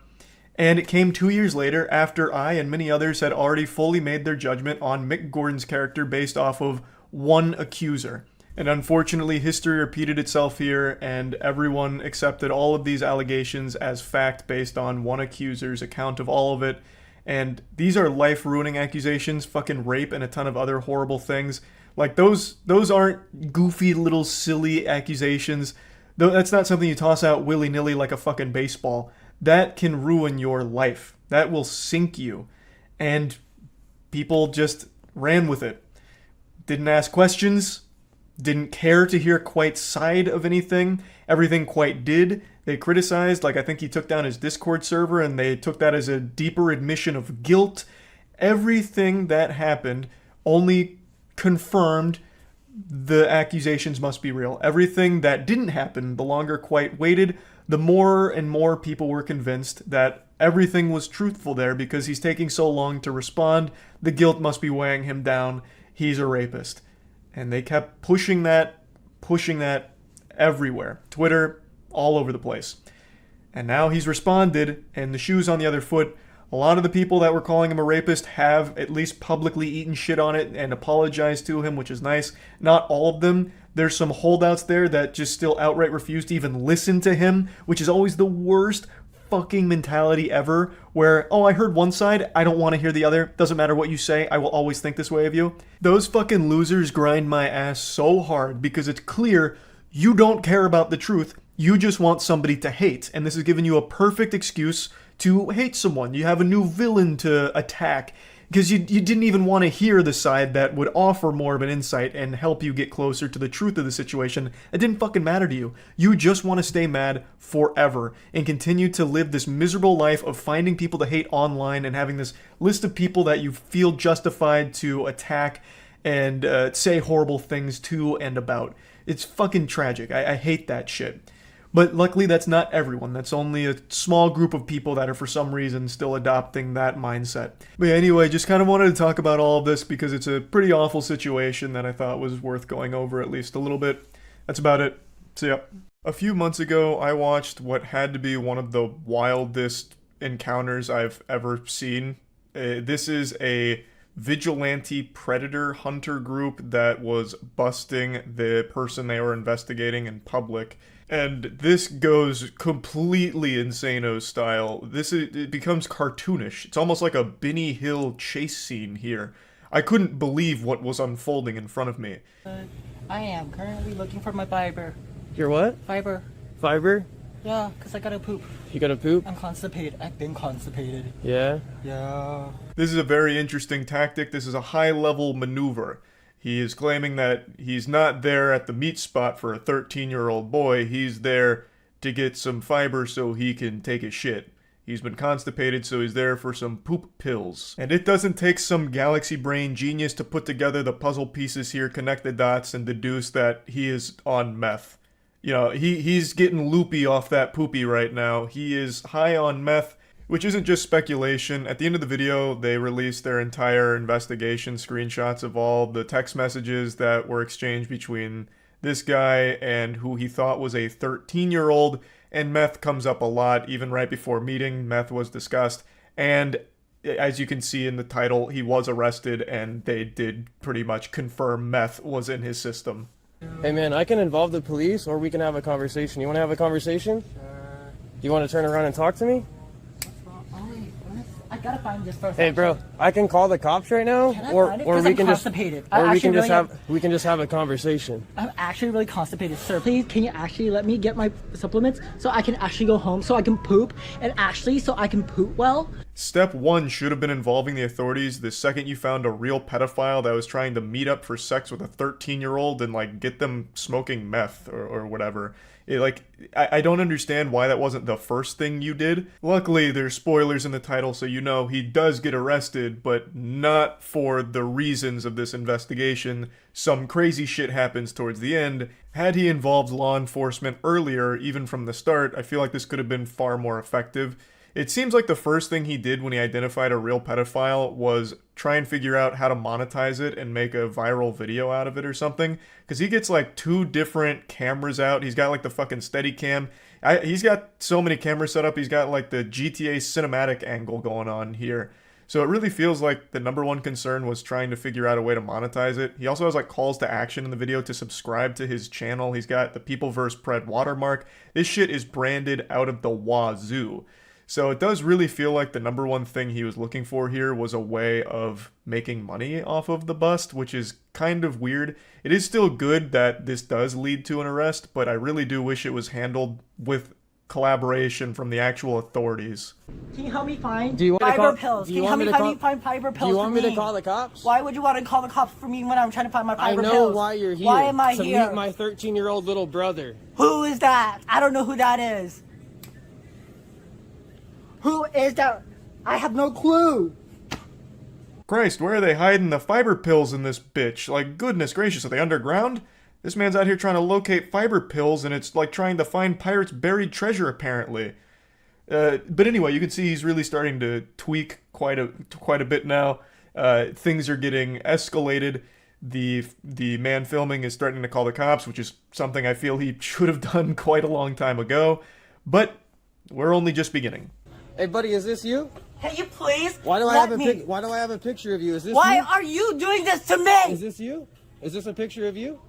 And it came 2 years later after I and many others had already fully made their judgment on Mick Gordon's character based off of one accuser. And unfortunately, history repeated itself here, and everyone accepted all of these allegations as fact based on one accuser's account of all of it. And these are life-ruining accusations, fucking rape and a ton of other horrible things. Like, those aren't goofy little silly accusations. That's not something you toss out willy-nilly like a fucking baseball. That can ruin your life. That will sink you. And people just ran with it. Didn't ask questions. Didn't care to hear Quite's side of anything. Everything Quite did, they criticized. Like, I think he took down his Discord server and they took that as a deeper admission of guilt. Everything that happened only confirmed the accusations must be real. Everything that didn't happen, the longer Quite waited, the more and more people were convinced that everything was truthful there because he's taking so long to respond. The guilt must be weighing him down. He's a rapist. And they kept pushing that everywhere. Twitter, all over the place. And now he's responded, and the shoe's on the other foot. A lot of the people that were calling him a rapist have at least publicly eaten shit on it and apologized to him, which is nice. Not all of them. There's some holdouts there that just still outright refuse to even listen to him, which is always the worst fucking mentality ever, where, oh, I heard one side, I don't want to hear the other, doesn't matter what you say, I will always think this way of you. Those fucking losers grind my ass so hard because it's clear you don't care about the truth, you just want somebody to hate, and this is giving you a perfect excuse to hate someone. You have a new villain to attack, because you didn't even want to hear the side that would offer more of an insight and help you get closer to the truth of the situation. It didn't fucking matter to you. You just want to stay mad forever and continue to live this miserable life of finding people to hate online and having this list of people that you feel justified to attack and say horrible things to and about. It's fucking tragic. I hate that shit. But luckily, that's not everyone. That's only a small group of people that are for some reason still adopting that mindset. But anyway, just kind of wanted to talk about all of this because it's a pretty awful situation that I thought was worth going over at least a little bit. That's about it. See ya. A few months ago, I watched what had to be one of the wildest encounters I've ever seen. This is a vigilante predator hunter group that was busting the person they were investigating in public. And this goes completely Insano style. It becomes cartoonish. It's almost like a Benny Hill chase scene here. I couldn't believe what was unfolding in front of me. I am currently looking for my fiber. Your what? Fiber. Fiber? Yeah, because I gotta poop. You gotta poop? I'm constipated. I've been constipated. Yeah? Yeah. This is a very interesting tactic. This is a high-level maneuver. He is claiming that he's not there at the meat spot for a 13-year-old boy. He's there to get some fiber so he can take a shit. He's been constipated, so he's there for some poop pills. And it doesn't take some galaxy brain genius to put together the puzzle pieces here, connect the dots, and deduce that he is on meth. You know, he's getting loopy off that poopy right now. He is high on meth, which isn't just speculation. At the end of the video, they released their entire investigation, screenshots of all the text messages that were exchanged between this guy and who he thought was a 13-year-old, and meth comes up a lot. Even right before meeting, meth was discussed, and as you can see in the title, he was arrested, and they did pretty much confirm meth was in his system. Hey man, I can involve the police, or we can have a conversation. You want to have a conversation? Sure. You want to turn around and talk to me? I gotta find this first. Hey bro, I can call the cops right now, or we can just have a conversation. I'm actually really constipated, sir. Please, can you actually let me get my supplements so I can actually go home, so I can poop, and actually so I can poop well? Step 1 should have been involving the authorities the second you found a real pedophile that was trying to meet up for sex with a 13-year-old and, like, get them smoking meth or whatever. I don't understand why that wasn't the first thing you did. Luckily, there's spoilers in the title, so you know he does get arrested, but not for the reasons of this investigation. Some crazy shit happens towards the end. Had he involved law enforcement earlier, even from the start, I feel like this could have been far more effective. It seems like the first thing he did when he identified a real pedophile was try and figure out how to monetize it and make a viral video out of it or something. Because he gets like 2 different cameras out. He's got like the fucking Steadicam. He's got so many cameras set up. He's got like the GTA cinematic angle going on here. So it really feels like the #1 concern was trying to figure out a way to monetize it. He also has like calls to action in the video to subscribe to his channel. He's got the People vs. Pred watermark. This shit is branded out of the wazoo. So it does really feel like the #1 thing he was looking for here was a way of making money off of the bust, which is kind of weird. It is still good that this does lead to an arrest, but I really do wish it was handled with collaboration from the actual authorities. Can you help me find fiber pills? Can you help me find fiber pills? Do you want me to call the cops? Why would you want to call the cops for me when I'm trying to find my fiber pills? I know why you're here. Why am I to here? meet my 13-year-old little brother. Who is that? I don't know who that is. Who is that? I have no clue. Christ, where are they hiding the fiber pills in this bitch? Like, goodness gracious, are they underground? This man's out here trying to locate fiber pills, and it's like trying to find pirates' buried treasure, apparently. But anyway, you can see he's really starting to tweak quite a bit now. Things are getting escalated. The man filming is starting to call the cops, which is something I feel he should have done quite a long time ago. But we're only just beginning. Hey buddy, is this you? Can you please Why do I have a picture of you? Is this Why you? are you doing this to me? Is this you? Is this a picture of you?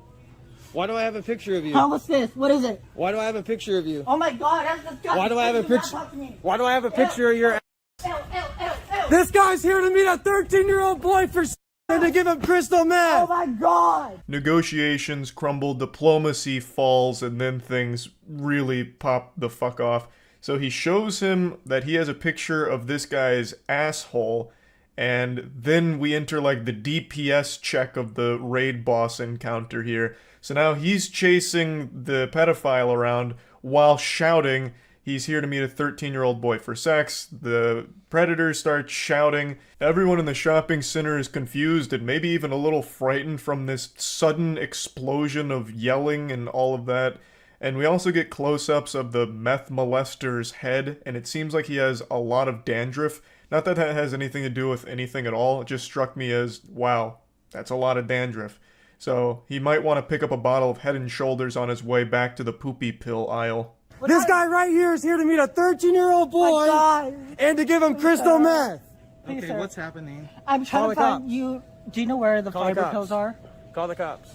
Why do I have a picture of you? What's this? What is it? Why do I have a picture of you? Oh my god, that's disgusting. Why do I have a picture? Why do I have a picture of your ass? Ew, ew, ew, ew. This guy's here to meet a 13-year-old boy for and to give him crystal meth. Oh my god. Negotiations crumble, diplomacy falls, and then things really pop the fuck off. So he shows him that he has a picture of this guy's asshole, and then we enter like the DPS check of the raid boss encounter here. So now he's chasing the pedophile around while shouting he's here to meet a 13-year-old boy for sex. The predators start shouting. Everyone in the shopping center is confused and maybe even a little frightened from this sudden explosion of yelling and all of that. And we also get close-ups of the meth molester's head, and it seems like he has a lot of dandruff. Not that that has anything to do with anything at all. It just struck me as, wow, that's a lot of dandruff. So he might want to pick up a bottle of Head & Shoulders on his way back to the poopy pill aisle. This guy right here is here to meet a 13-year-old boy and to give him crystal meth. Please, Okay, sir. what's happening? I'm trying to find you. Do you know where the Call the fiber cops. pills are? Call the cops.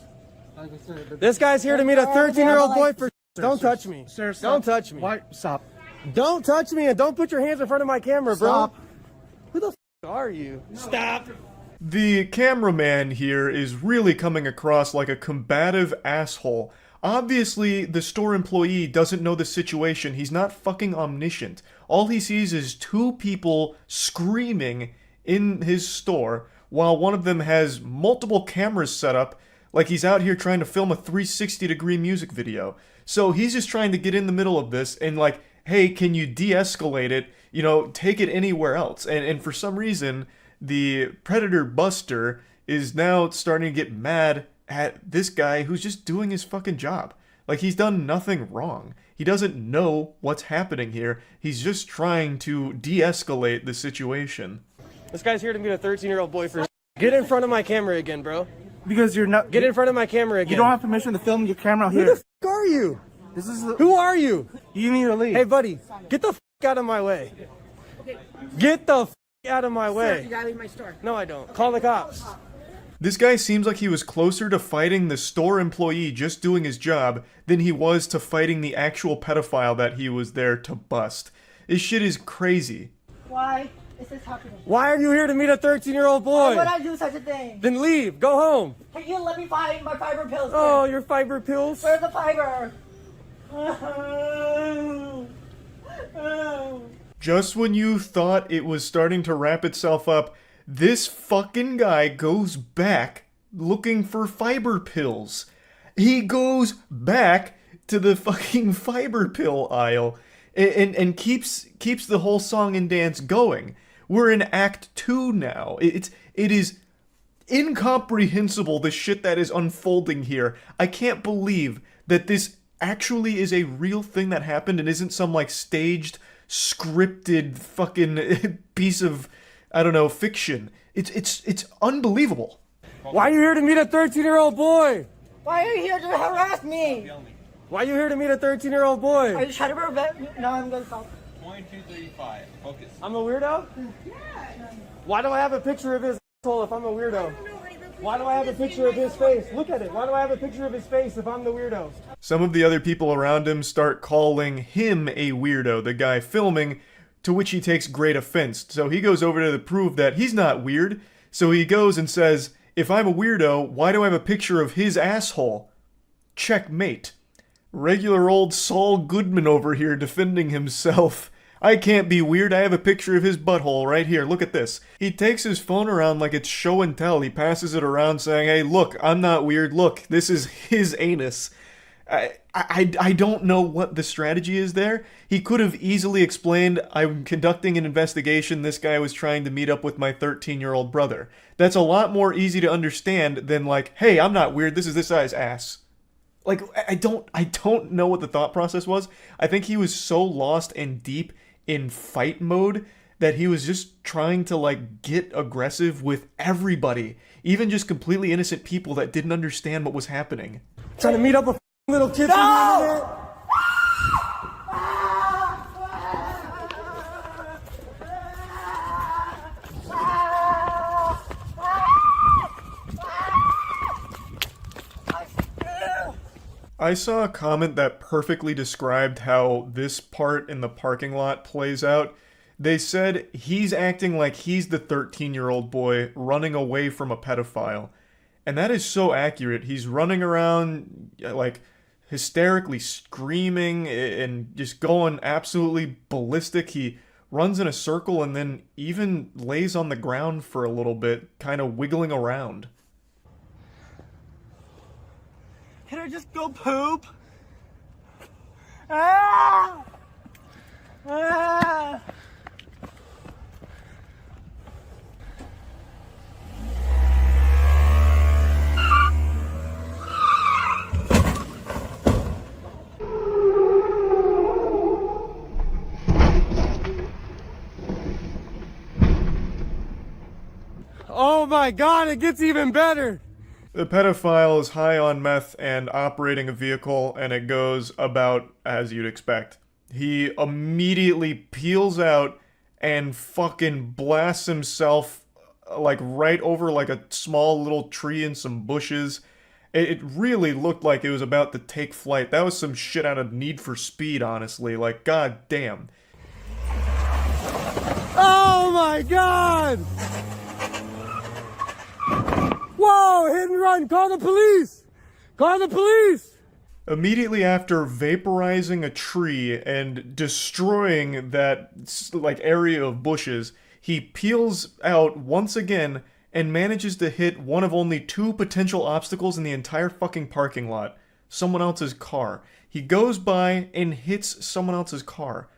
This guy's here to meet a 13-year-old boy for Don't touch me. Sir, stop. Don't touch me. Why? Stop. Don't touch me and don't put your hands in front of my camera, bro. Stop. Who the are you? Stop. The cameraman here is really coming across like a combative asshole. Obviously, the store employee doesn't know the situation. He's not fucking omniscient. All he sees is 2 people screaming in his store while one of them has multiple cameras set up like he's out here trying to film a 360-degree music video. So he's just trying to get in the middle of this and like hey, can you de-escalate it? You know, take it anywhere else. And for some reason, the Predator Buster is now starting to get mad at this guy who's just doing his fucking job. Like, he's done nothing wrong. He doesn't know what's happening here. He's just trying to de-escalate the situation. This guy's here to meet a 13-year-old boy for. Get in front of my camera again, bro. Because you're not. Get in front of my camera again. You don't have permission to film your camera here. Who the f are you? This is. Who are you? You need to leave. Hey, buddy, get the f out of my way. Get the f out of my way. Sir, you gotta leave my store. No, I don't. Call the cops. This guy seems like he was closer to fighting the store employee just doing his job than he was to fighting the actual pedophile that he was there to bust. This shit is crazy. Why is this happening? Why are you here to meet a 13-year-old boy? Why would I do such a thing? Then leave. Go home. Can you let me find my fiber pills? Oh, your fiber pills? Where's the fiber? Just when you thought it was starting to wrap itself up, this fucking guy goes back looking for fiber pills. He goes back to the fucking fiber pill aisle and keeps the whole song and dance going. We're in Act 2 now. It is incomprehensible, the shit that is unfolding here. I can't believe that this actually is a real thing that happened and isn't some like staged, scripted fucking piece of, I don't know, fiction. It's unbelievable. Why are you here to meet a 13-year-old boy? Why are you here to harass me? Why are you here to meet a 13-year-old boy? Are you trying to prevent me? No, I'm gonna stop. 2235. Focus. I'm a weirdo? Yeah. Why do I have a picture of his asshole if I'm a weirdo? Why do I have a picture of his face? Look at it. Why do I have a picture of his face if I'm the weirdo? Some of the other people around him start calling him a weirdo, the guy filming, to which he takes great offense. So he goes over to prove that he's not weird. So he goes and says, if I'm a weirdo, why do I have a picture of his asshole? Checkmate. Regular old Saul Goodman over here defending himself. I can't be weird, I have a picture of his butthole right here, look at this. He takes his phone around like it's show and tell. He passes it around saying, hey, look, I'm not weird, look, this is his anus. I don't know what the strategy is there. He could have easily explained, I'm conducting an investigation, this guy was trying to meet up with my 13-year-old brother. That's a lot more easy to understand than like, hey, I'm not weird, this is this guy's ass. Like, I don't know what the thought process was. I think he was so lost and deep in fight mode that he was just trying to like get aggressive with everybody, even just completely innocent people that didn't understand what was happening. Trying to meet up with little kids on the internet? I saw a comment that perfectly described how this part in the parking lot plays out. They said he's acting like he's the 13-year-old boy running away from a pedophile. And that is so accurate. He's running around like hysterically screaming and just going absolutely ballistic. He runs in a circle and then even lays on the ground for a little bit, kind of wiggling around. Can I just go poop? Ah! Ah! Oh my god, it gets even better! The pedophile is high on meth and operating a vehicle, and it goes about as you'd expect. He immediately peels out and fucking blasts himself like right over like a small little tree and some bushes. It really looked like it was about to take flight. That was some shit out of Need for Speed, honestly. Like, god damn. Oh my god! Whoa, hit and run, call the police! Call the police! Immediately after vaporizing a tree and destroying that like area of bushes, he peels out once again and manages to hit one of only two potential obstacles in the entire fucking parking lot. Someone else's car. He goes by and hits someone else's car.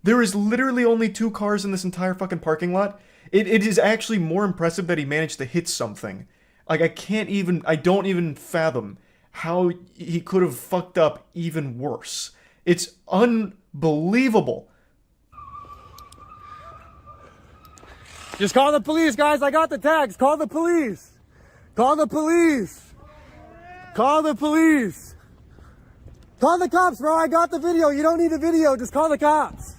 There is literally only 2 cars in this entire fucking parking lot. It is actually more impressive that he managed to hit something. Like, I don't even fathom how he could have fucked up even worse. It's unbelievable. Just call the police, guys. I got the tags. Call the police. Call the police. Call the police. Call the cops, bro. I got the video. You don't need a video. Just call the cops.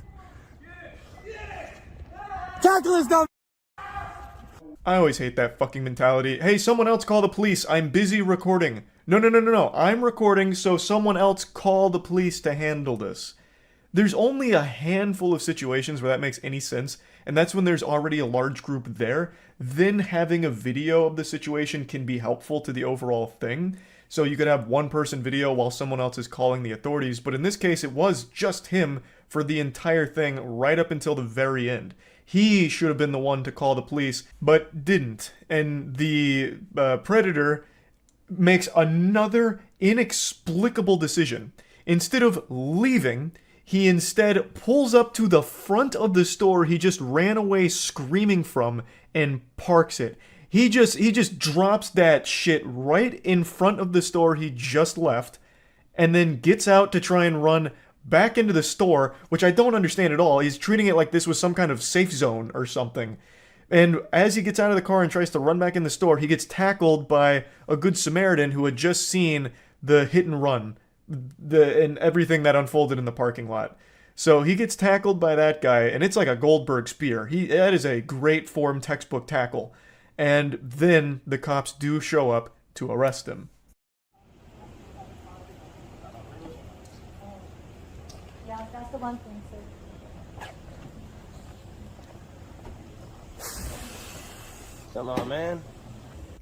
Tackle this dumb. I always hate that fucking mentality. Hey, someone else call the police. I'm busy recording. No. I'm recording, so someone else call the police to handle this. There's only a handful of situations where that makes any sense, and that's when there's already a large group there. Then having a video of the situation can be helpful to the overall thing. So you could have one person video while someone else is calling the authorities, but in this case it was just him for the entire thing right up until the very end. He should have been the one to call the police, but didn't. And the predator makes another inexplicable decision. Instead of leaving, he instead pulls up to the front of the store he just ran away screaming from and parks it. He just drops that shit right in front of the store he just left and then gets out to try and run back into the store, which I don't understand at all. He's treating it like this was some kind of safe zone or something. And as he gets out of the car and tries to run back in the store, he gets tackled by a good Samaritan who had just seen the hit and run and everything that unfolded in the parking lot. So he gets tackled by that guy, and it's like a Goldberg spear. That is a great form textbook tackle. And then the cops do show up to arrest him. Yeah, that's the one thing, sir. Come on, man.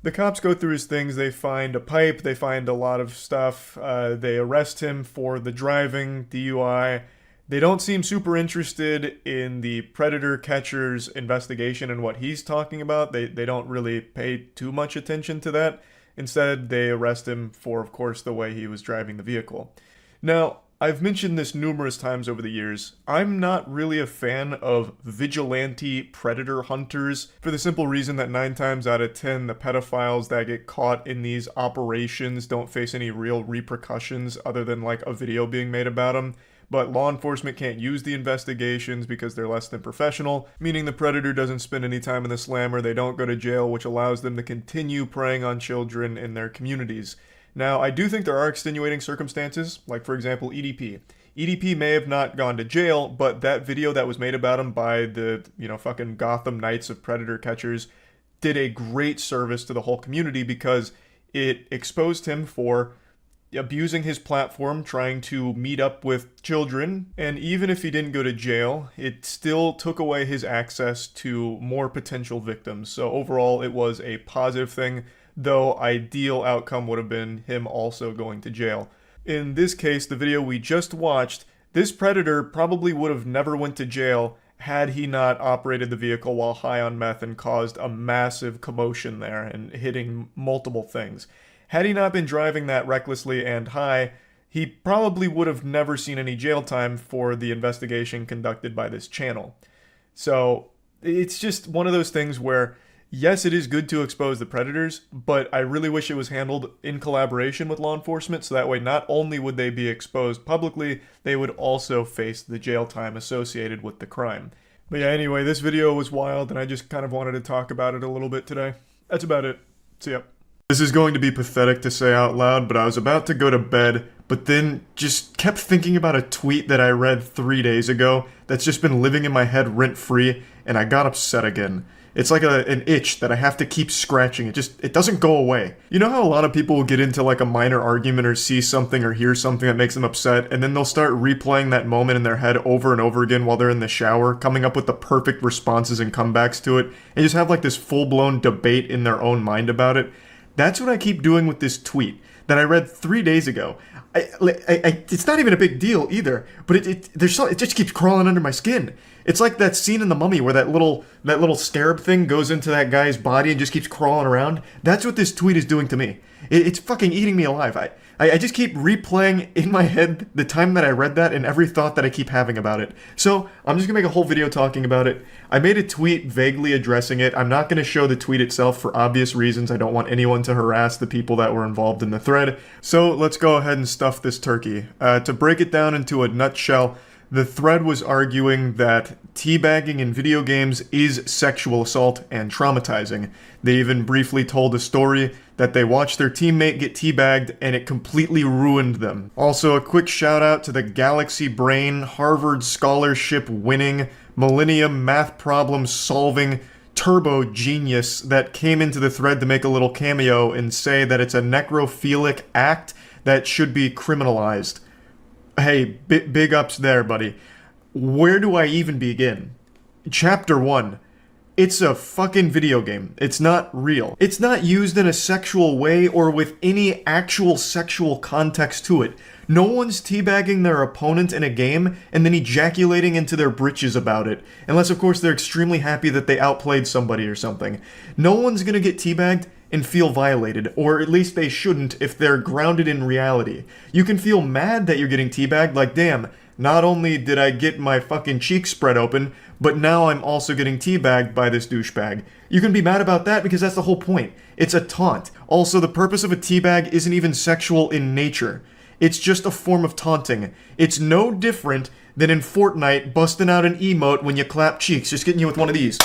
The cops go through his things. They find a pipe. They find a lot of stuff. They arrest him for the driving, DUI. They don't seem super interested in the predator catcher's investigation and what he's talking about. They don't really pay too much attention to that. Instead, they arrest him for, of course, the way he was driving the vehicle. Now, I've mentioned this numerous times over the years. I'm not really a fan of vigilante predator hunters for the simple reason that 9 times out of 10, the pedophiles that get caught in these operations don't face any real repercussions other than like a video being made about them. But law enforcement can't use the investigations because they're less than professional, meaning the predator doesn't spend any time in the slammer, they don't go to jail, which allows them to continue preying on children in their communities. Now, I do think there are extenuating circumstances, like for example EDP. EDP may have not gone to jail, but that video that was made about him by the, fucking Gotham Knights of Predator Catchers did a great service to the whole community because it exposed him for abusing his platform, trying to meet up with children, and even if he didn't go to jail, it still took away his access to more potential victims. So overall, it was a positive thing, though ideal outcome would have been him also going to jail. In this case, the video we just watched, this predator probably would have never went to jail had he not operated the vehicle while high on meth and caused a massive commotion there and hitting multiple things. Had he not been driving that recklessly and high, he probably would have never seen any jail time for the investigation conducted by this channel. So it's just one of those things where, yes, it is good to expose the predators, but I really wish it was handled in collaboration with law enforcement, so that way not only would they be exposed publicly, they would also face the jail time associated with the crime. But yeah, anyway, this video was wild, and I just kind of wanted to talk about it a little bit today. That's about it. See ya. This is going to be pathetic to say out loud, but I was about to go to bed, but then just kept thinking about a tweet that I read 3 days ago that's just been living in my head rent-free, and I got upset again. It's like an itch that I have to keep scratching. It doesn't go away. You know how a lot of people will get into like a minor argument or see something or hear something that makes them upset, and then they'll start replaying that moment in their head over and over again while they're in the shower, coming up with the perfect responses and comebacks to it, and just have like this full-blown debate in their own mind about it? That's what I keep doing with this tweet that I read 3 days ago. It's not even a big deal either, but it just keeps crawling under my skin. It's like that scene in The Mummy where that little scarab thing goes into that guy's body and just keeps crawling around. That's what this tweet is doing to me. It's fucking eating me alive. I just keep replaying in my head the time that I read that and every thought that I keep having about it. So I'm just gonna make a whole video talking about it. I made a tweet vaguely addressing it. I'm not gonna show the tweet itself for obvious reasons. I don't want anyone to harass the people that were involved in the thread. So let's go ahead and stuff this turkey. To break it down into a nutshell, the thread was arguing that teabagging in video games is sexual assault and traumatizing. They even briefly told a story that they watched their teammate get teabagged and it completely ruined them. Also, a quick shout out to the Galaxy Brain, Harvard scholarship winning, Millennium math problem solving turbo genius that came into the thread to make a little cameo and say that it's a necrophilic act that should be criminalized. Hey, big ups there, buddy. Where do I even begin? Chapter 1. It's a fucking video game. It's not real. It's not used in a sexual way or with any actual sexual context to it. No one's teabagging their opponent in a game and then ejaculating into their britches about it. Unless, of course, they're extremely happy that they outplayed somebody or something. No one's gonna get teabagged and feel violated, or at least they shouldn't if they're grounded in reality. You can feel mad that you're getting teabagged, like, damn, not only did I get my fucking cheeks spread open, but now I'm also getting teabagged by this douchebag. You can be mad about that because that's the whole point. It's a taunt. Also, the purpose of a teabag isn't even sexual in nature. It's just a form of taunting. It's no different than in Fortnite busting out an emote when you clap cheeks, just getting you with one of these,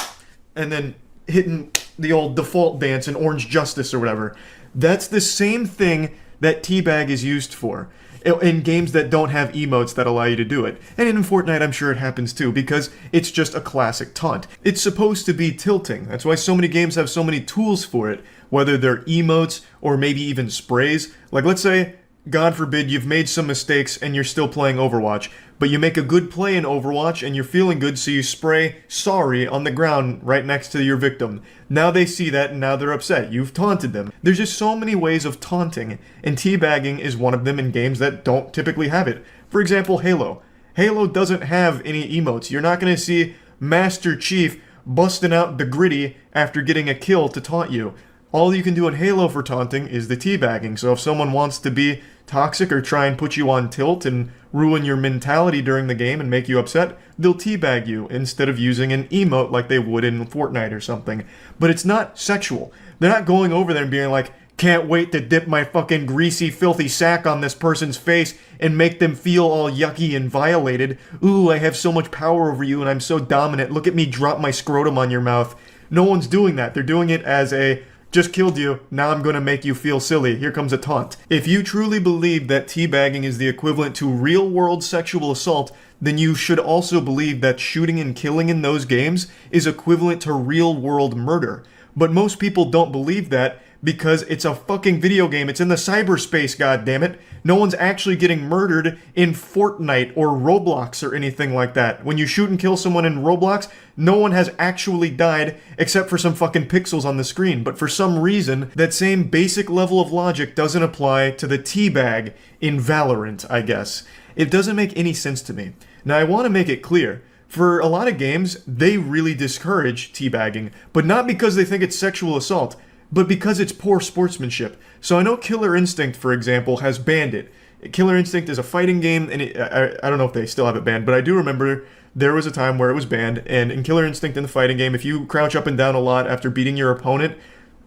and then hitting the old default dance in Orange Justice or whatever. That's the same thing that teabag is used for in games that don't have emotes that allow you to do it. And in Fortnite, I'm sure it happens too, because it's just a classic taunt. It's supposed to be tilting. That's why so many games have so many tools for it, whether they're emotes or maybe even sprays. Like, let's say, God forbid, you've made some mistakes and you're still playing Overwatch, but you make a good play in Overwatch and you're feeling good, so you spray sorry on the ground right next to your victim. Now they see that and now they're upset. You've taunted them. There's just so many ways of taunting, and teabagging is one of them in games that don't typically have it. For example, Halo. Halo doesn't have any emotes. You're not going to see Master Chief busting out the gritty after getting a kill to taunt you. All you can do in Halo for taunting is the teabagging. So if someone wants to be toxic or try and put you on tilt and ruin your mentality during the game and make you upset, they'll teabag you instead of using an emote like they would in Fortnite or something. But it's not sexual. They're not going over there and being like, can't wait to dip my fucking greasy, filthy sack on this person's face and make them feel all yucky and violated. Ooh, I have so much power over you and I'm so dominant. Look at me drop my scrotum on your mouth. No one's doing that. They're doing it as a, just killed you, now I'm gonna make you feel silly, here comes a taunt. If you truly believe that teabagging is the equivalent to real-world sexual assault, then you should also believe that shooting and killing in those games is equivalent to real-world murder. But most people don't believe that because it's a fucking video game. It's in the cyberspace, goddammit. No one's actually getting murdered in Fortnite or Roblox or anything like that. When you shoot and kill someone in Roblox, no one has actually died except for some fucking pixels on the screen. But for some reason, that same basic level of logic doesn't apply to the teabag in Valorant, I guess. It doesn't make any sense to me. Now, I want to make it clear. For a lot of games, they really discourage teabagging, but not because they think it's sexual assault, but because it's poor sportsmanship. So I know Killer Instinct, for example, has banned it. Killer Instinct is a fighting game, and I don't know if they still have it banned, but I do remember there was a time where it was banned, and in Killer Instinct in the fighting game, if you crouch up and down a lot after beating your opponent,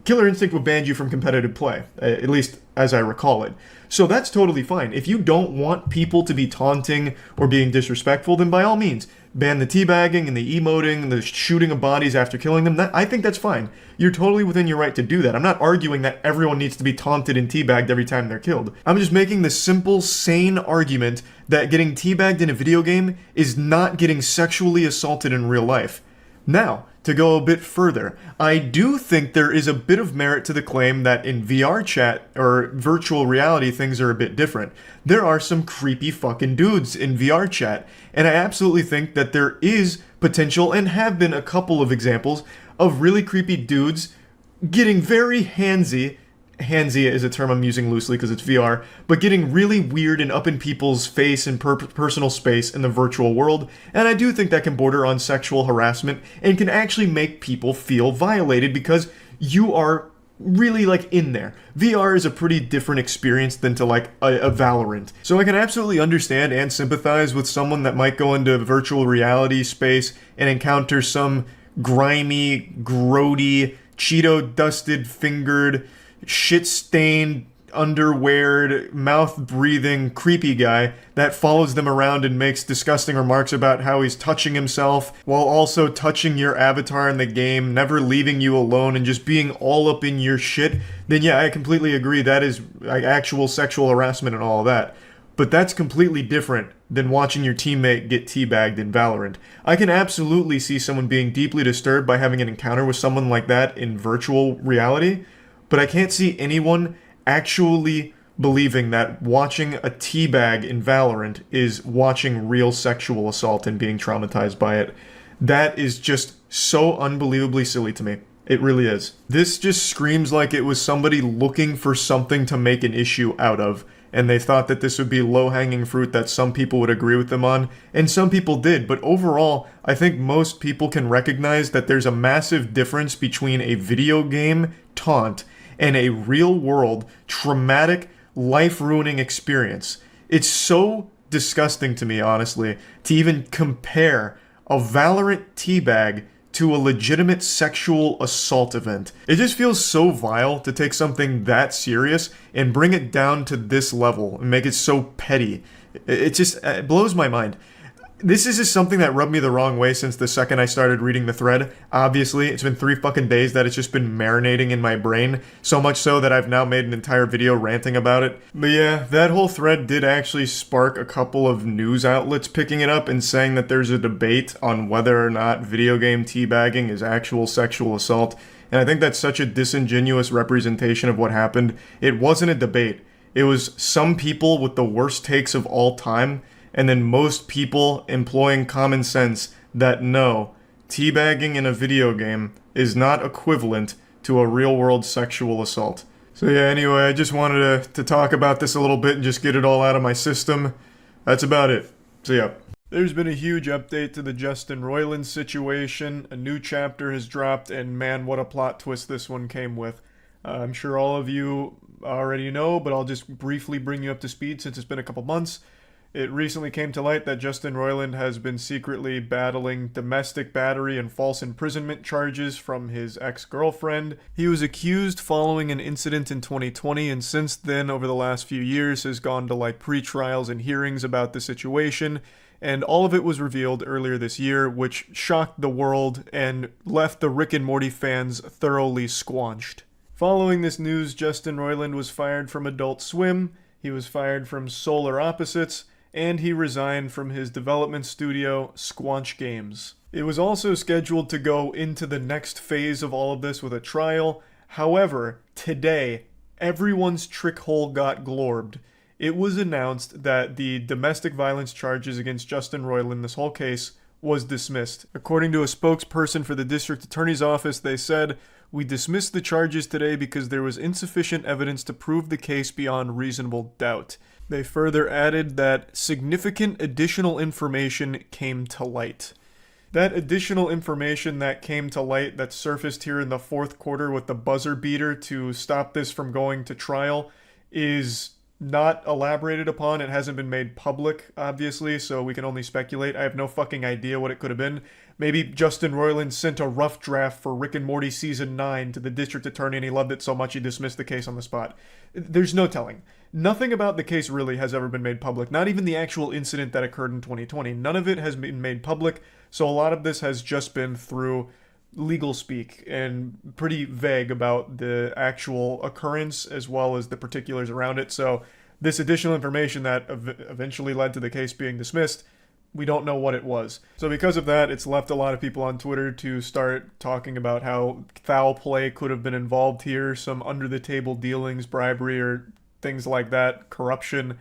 Killer Instinct would ban you from competitive play, at least as I recall it. So that's totally fine. If you don't want people to be taunting or being disrespectful, then by all means, ban the teabagging and the emoting and the shooting of bodies after killing them. I think that's fine. You're totally within your right to do that. I'm not arguing that everyone needs to be taunted and teabagged every time they're killed. I'm just making the simple, sane argument that getting teabagged in a video game is not getting sexually assaulted in real life. Now, to go a bit further, I do think there is a bit of merit to the claim that in VR chat or virtual reality things are a bit different. There are some creepy fucking dudes in VR chat, and I absolutely think that there is potential and have been a couple of examples of really creepy dudes getting very handsy. Handsy is a term I'm using loosely because it's VR, but getting really weird and up in people's face and personal space in the virtual world, and I do think that can border on sexual harassment and can actually make people feel violated because you are really like in there. VR is a pretty different experience than to like a Valorant. So I can absolutely understand and sympathize with someone that might go into virtual reality space and encounter some grimy, grody, Cheeto dusted fingered, shit stained, underweared, mouth breathing, creepy guy that follows them around and makes disgusting remarks about how he's touching himself while also touching your avatar in the game, never leaving you alone, and just being all up in your shit, then yeah, I completely agree that is like actual sexual harassment and all of that. But that's completely different than watching your teammate get teabagged in Valorant. I can absolutely see someone being deeply disturbed by having an encounter with someone like that in virtual reality, but I can't see anyone actually believing that watching a teabag in Valorant is watching real sexual assault and being traumatized by it. That is just so unbelievably silly to me. It really is. This just screams like it was somebody looking for something to make an issue out of, and they thought that this would be low-hanging fruit that some people would agree with them on, and some people did, but overall, I think most people can recognize that there's a massive difference between a video game taunt and a real-world, traumatic, life-ruining experience. It's so disgusting to me, honestly, to even compare a Valorant teabag to a legitimate sexual assault event. It just feels so vile to take something that serious and bring it down to this level and make it so petty. It blows my mind. This is just something that rubbed me the wrong way since the second I started reading the thread. Obviously, it's been 3 fucking days that it's just been marinating in my brain, so much so that I've now made an entire video ranting about it. But yeah, that whole thread did actually spark a couple of news outlets picking it up and saying that there's a debate on whether or not video game teabagging is actual sexual assault. And I think that's such a disingenuous representation of what happened. It wasn't a debate. It was some people with the worst takes of all time, and then most people employing common sense that no, teabagging in a video game is not equivalent to a real-world sexual assault. So yeah, anyway, I just wanted to talk about this a little bit and just get it all out of my system. That's about it. So yeah. There's been a huge update to the Justin Roiland situation. A new chapter has dropped, and man, what a plot twist this one came with. I'm sure all of you already know, but I'll just briefly bring you up to speed since it's been a couple months. It recently came to light that Justin Roiland has been secretly battling domestic battery and false imprisonment charges from his ex-girlfriend. He was accused following an incident in 2020, and since then, over the last few years, has gone to like pre-trials and hearings about the situation, and all of it was revealed earlier this year, which shocked the world and left the Rick and Morty fans thoroughly squanched. Following this news, Justin Roiland was fired from Adult Swim, he was fired from Solar Opposites, and he resigned from his development studio, Squanch Games. It was also scheduled to go into the next phase of all of this with a trial. However, today, everyone's trick hole got glorbed. It was announced that the domestic violence charges against Justin Roiland, this whole case, was dismissed. According to a spokesperson for the district attorney's office, they said, "We dismissed the charges today because there was insufficient evidence to prove the case beyond reasonable doubt." They further added that significant additional information came to light. That additional information that came to light that surfaced here in the fourth quarter with the buzzer beater to stop this from going to trial is not elaborated upon. It hasn't been made public, obviously, so we can only speculate. I have no fucking idea what it could have been. Maybe Justin Roiland sent a rough draft for Rick and Morty Season 9 to the district attorney and he loved it so much he dismissed the case on the spot. There's no telling. Nothing about the case really has ever been made public. Not even the actual incident that occurred in 2020. None of it has been made public, so a lot of this has just been through legal speak and pretty vague about the actual occurrence as well as the particulars around it. So this additional information that eventually led to the case being dismissed, we don't know what it was. So because of that, it's left a lot of people on Twitter to start talking about how foul play could have been involved here, some under-the-table dealings, bribery, or things like that, corruption.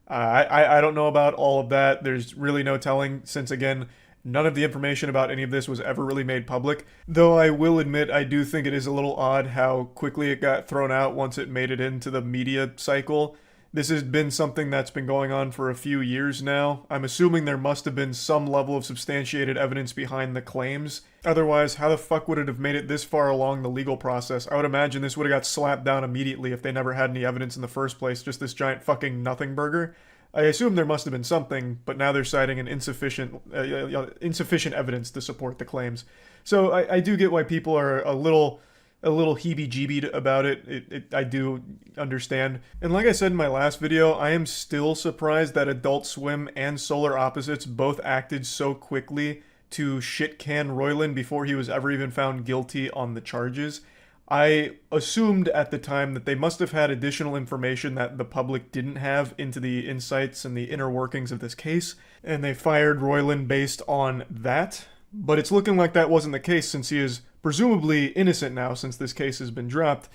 I don't know about all of that. There's really no telling since, again, none of the information about any of this was ever really made public. Though I will admit, I do think it is a little odd how quickly it got thrown out once it made it into the media cycle. This has been something that's been going on for a few years now. I'm assuming there must have been some level of substantiated evidence behind the claims. Otherwise, how the fuck would it have made it this far along the legal process? I would imagine this would have got slapped down immediately if they never had any evidence in the first place, just this giant fucking nothing burger. I assume there must have been something, but now they're citing an insufficient evidence to support the claims. So I do get why people are a little heebie-jeebied about it. I do understand. And like I said in my last video, I am still surprised that Adult Swim and Solar Opposites both acted so quickly to shit-can Roiland before he was ever even found guilty on the charges. I assumed at the time that they must have had additional information that the public didn't have into the insights and the inner workings of this case, and they fired Roiland based on that. But it's looking like that wasn't the case, since he is presumably innocent now since this case has been dropped.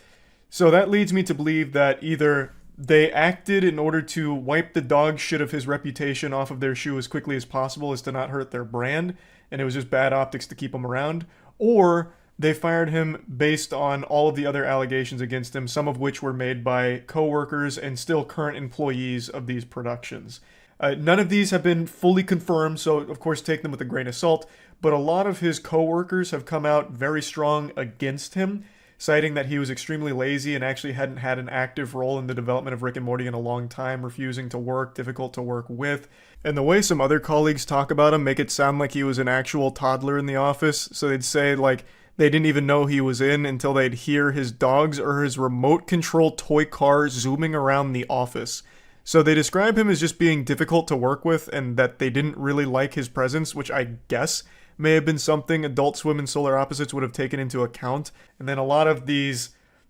So that leads me to believe that either they acted in order to wipe the dog shit of his reputation off of their shoe as quickly as possible as to not hurt their brand, and it was just bad optics to keep him around, or they fired him based on all of the other allegations against him, some of which were made by co-workers and still current employees of these productions. None of these have been fully confirmed, so of course take them with a grain of salt, but a lot of his co-workers have come out very strong against him, citing that he was extremely lazy and actually hadn't had an active role in the development of Rick and Morty in a long time, refusing to work, difficult to work with. And the way some other colleagues talk about him make it sound like he was an actual toddler in the office, so they'd say, like, they didn't even know he was in until they'd hear his dogs or his remote control toy car zooming around the office. So they describe him as just being difficult to work with and that they didn't really like his presence, which I guess may have been something Adult Swim and Solar Opposites would have taken into account. And then a lot of these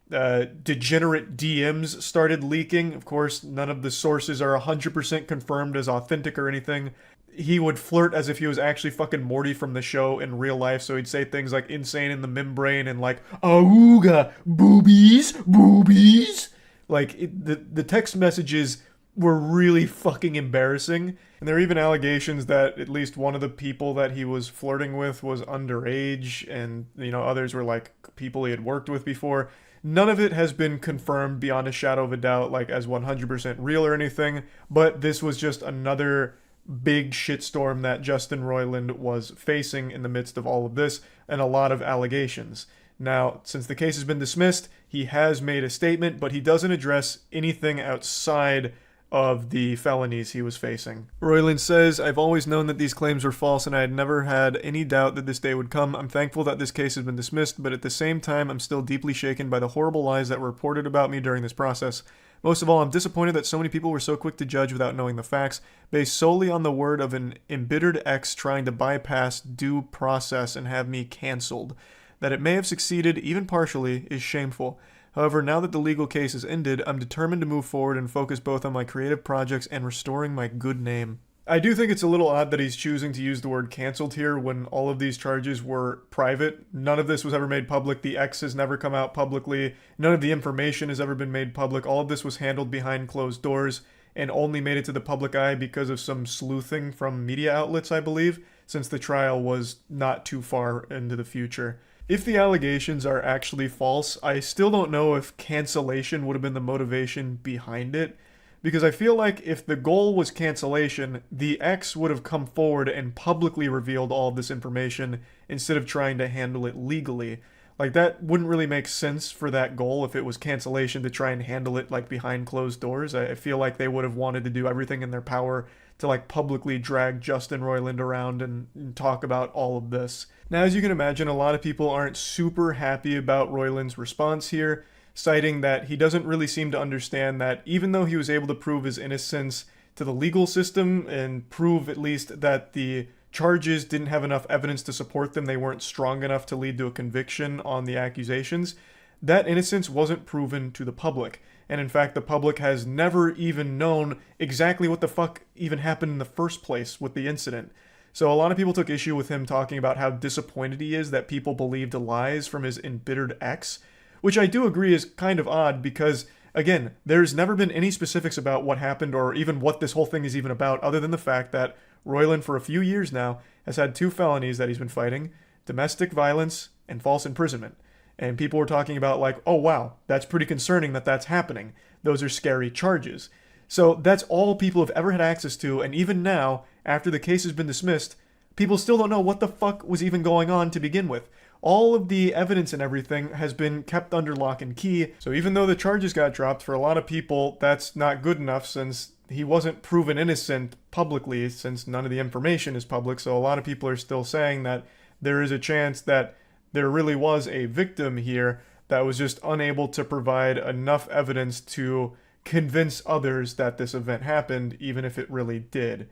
degenerate DMs started leaking. Of course, none of the sources are 100% confirmed as authentic or anything. He would flirt as if he was actually fucking Morty from the show in real life, so he'd say things like insane in the membrane and like, "Auga, boobies, boobies." Like, the text messages were really fucking embarrassing. And there are even allegations that at least one of the people that he was flirting with was underage, and, you know, others were like people he had worked with before. None of it has been confirmed beyond a shadow of a doubt, like as 100% real or anything, but this was just another big shitstorm that Justin Roiland was facing in the midst of all of this, and a lot of allegations. Now, since the case has been dismissed, he has made a statement, but he doesn't address anything outside of the felonies he was facing. Roiland says, "I've always known that these claims were false, and I had never had any doubt that this day would come. I'm thankful that this case has been dismissed, but at the same time, I'm still deeply shaken by the horrible lies that were reported about me during this process. Most of all, I'm disappointed that so many people were so quick to judge without knowing the facts, based solely on the word of an embittered ex trying to bypass due process and have me cancelled. That it may have succeeded, even partially, is shameful. However, now that the legal case is ended, I'm determined to move forward and focus both on my creative projects and restoring my good name." I do think it's a little odd that he's choosing to use the word cancelled here when all of these charges were private. None of this was ever made public. The X has never come out publicly. None of the information has ever been made public. All of this was handled behind closed doors and only made it to the public eye because of some sleuthing from media outlets, I believe, since the trial was not too far into the future. If the allegations are actually false, I still don't know if cancellation would have been the motivation behind it, because I feel like if the goal was cancellation, the ex would have come forward and publicly revealed all of this information instead of trying to handle it legally. Like, that wouldn't really make sense for that goal if it was cancellation to try and handle it like behind closed doors. I feel like they would have wanted to do everything in their power to like publicly drag Justin Roiland around and talk about all of this. Now, as you can imagine, a lot of people aren't super happy about Roiland's response here, citing that he doesn't really seem to understand that even though he was able to prove his innocence to the legal system and prove at least that the charges didn't have enough evidence to support them, they weren't strong enough to lead to a conviction on the accusations, that innocence wasn't proven to the public. And in fact, the public has never even known exactly what the fuck even happened in the first place with the incident. So a lot of people took issue with him talking about how disappointed he is that people believed lies from his embittered ex, which I do agree is kind of odd because, again, there's never been any specifics about what happened or even what this whole thing is even about, other than the fact that Roiland, for a few years now, has had 2 felonies that he's been fighting: domestic violence and false imprisonment. And people were talking about like, oh wow, that's pretty concerning that that's happening. Those are scary charges. So that's all people have ever had access to, and even now, after the case has been dismissed, people still don't know what the fuck was even going on to begin with. All of the evidence and everything has been kept under lock and key, so even though the charges got dropped, for a lot of people, that's not good enough since he wasn't proven innocent publicly, since none of the information is public, so a lot of people are still saying that there is a chance that there really was a victim here that was just unable to provide enough evidence to convince others that this event happened, even if it really did.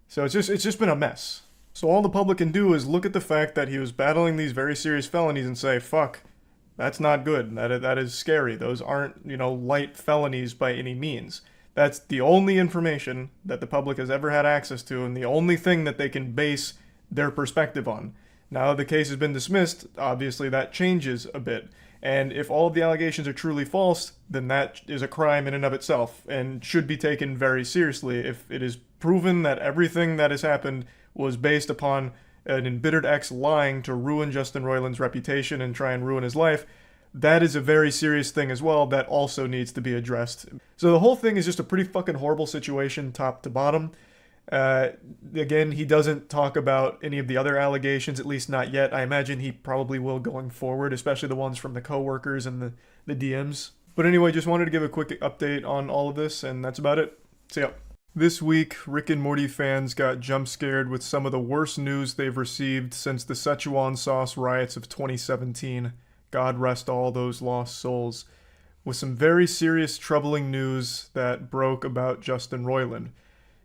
So it's just been a mess. So all the public can do is look at the fact that he was battling these very serious felonies and say, fuck, that's not good. That is scary. Those aren't, light felonies by any means. That's the only information that the public has ever had access to and the only thing that they can base their perspective on. Now the case has been dismissed, obviously that changes a bit. And if all of the allegations are truly false, then that is a crime in and of itself and should be taken very seriously. If it is proven that everything that has happened was based upon an embittered ex lying to ruin Justin Roiland's reputation and try and ruin his life, that is a very serious thing as well that also needs to be addressed. So the whole thing is just a pretty fucking horrible situation top to bottom. Again, he doesn't talk about any of the other allegations, at least not yet. I imagine he probably will going forward, especially the ones from the coworkers and the DMs. But anyway, just wanted to give a quick update on all of this, and that's about it. See ya. This week, Rick and Morty fans got jump scared with some of the worst news they've received since the Szechuan sauce riots of 2017. God rest all those lost souls. With some very serious, troubling news that broke about Justin Roiland.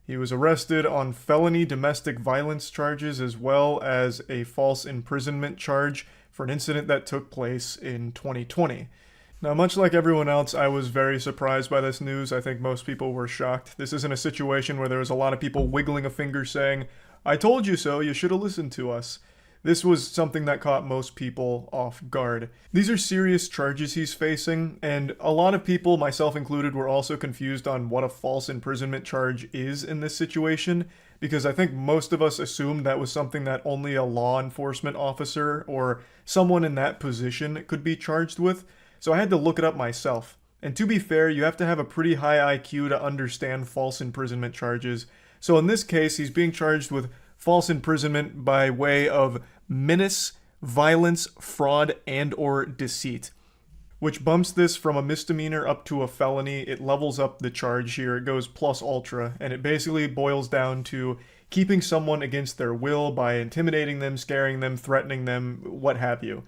He was arrested on felony domestic violence charges as well as a false imprisonment charge for an incident that took place in 2020. Now, much like everyone else, I was very surprised by this news. I think most people were shocked. This isn't a situation where there was a lot of people wiggling a finger saying, "I told you so, you should have listened to us." This was something that caught most people off guard. These are serious charges he's facing, and a lot of people, myself included, were also confused on what a false imprisonment charge is in this situation, because I think most of us assumed that was something that only a law enforcement officer or someone in that position could be charged with, so I had to look it up myself. And to be fair, you have to have a pretty high IQ to understand false imprisonment charges. So in this case, he's being charged with false imprisonment by way of menace, violence, fraud, and or deceit, which bumps this from a misdemeanor up to a felony. It levels up the charge here. It goes plus ultra, and it basically boils down to keeping someone against their will by intimidating them, scaring them, threatening them, what have you.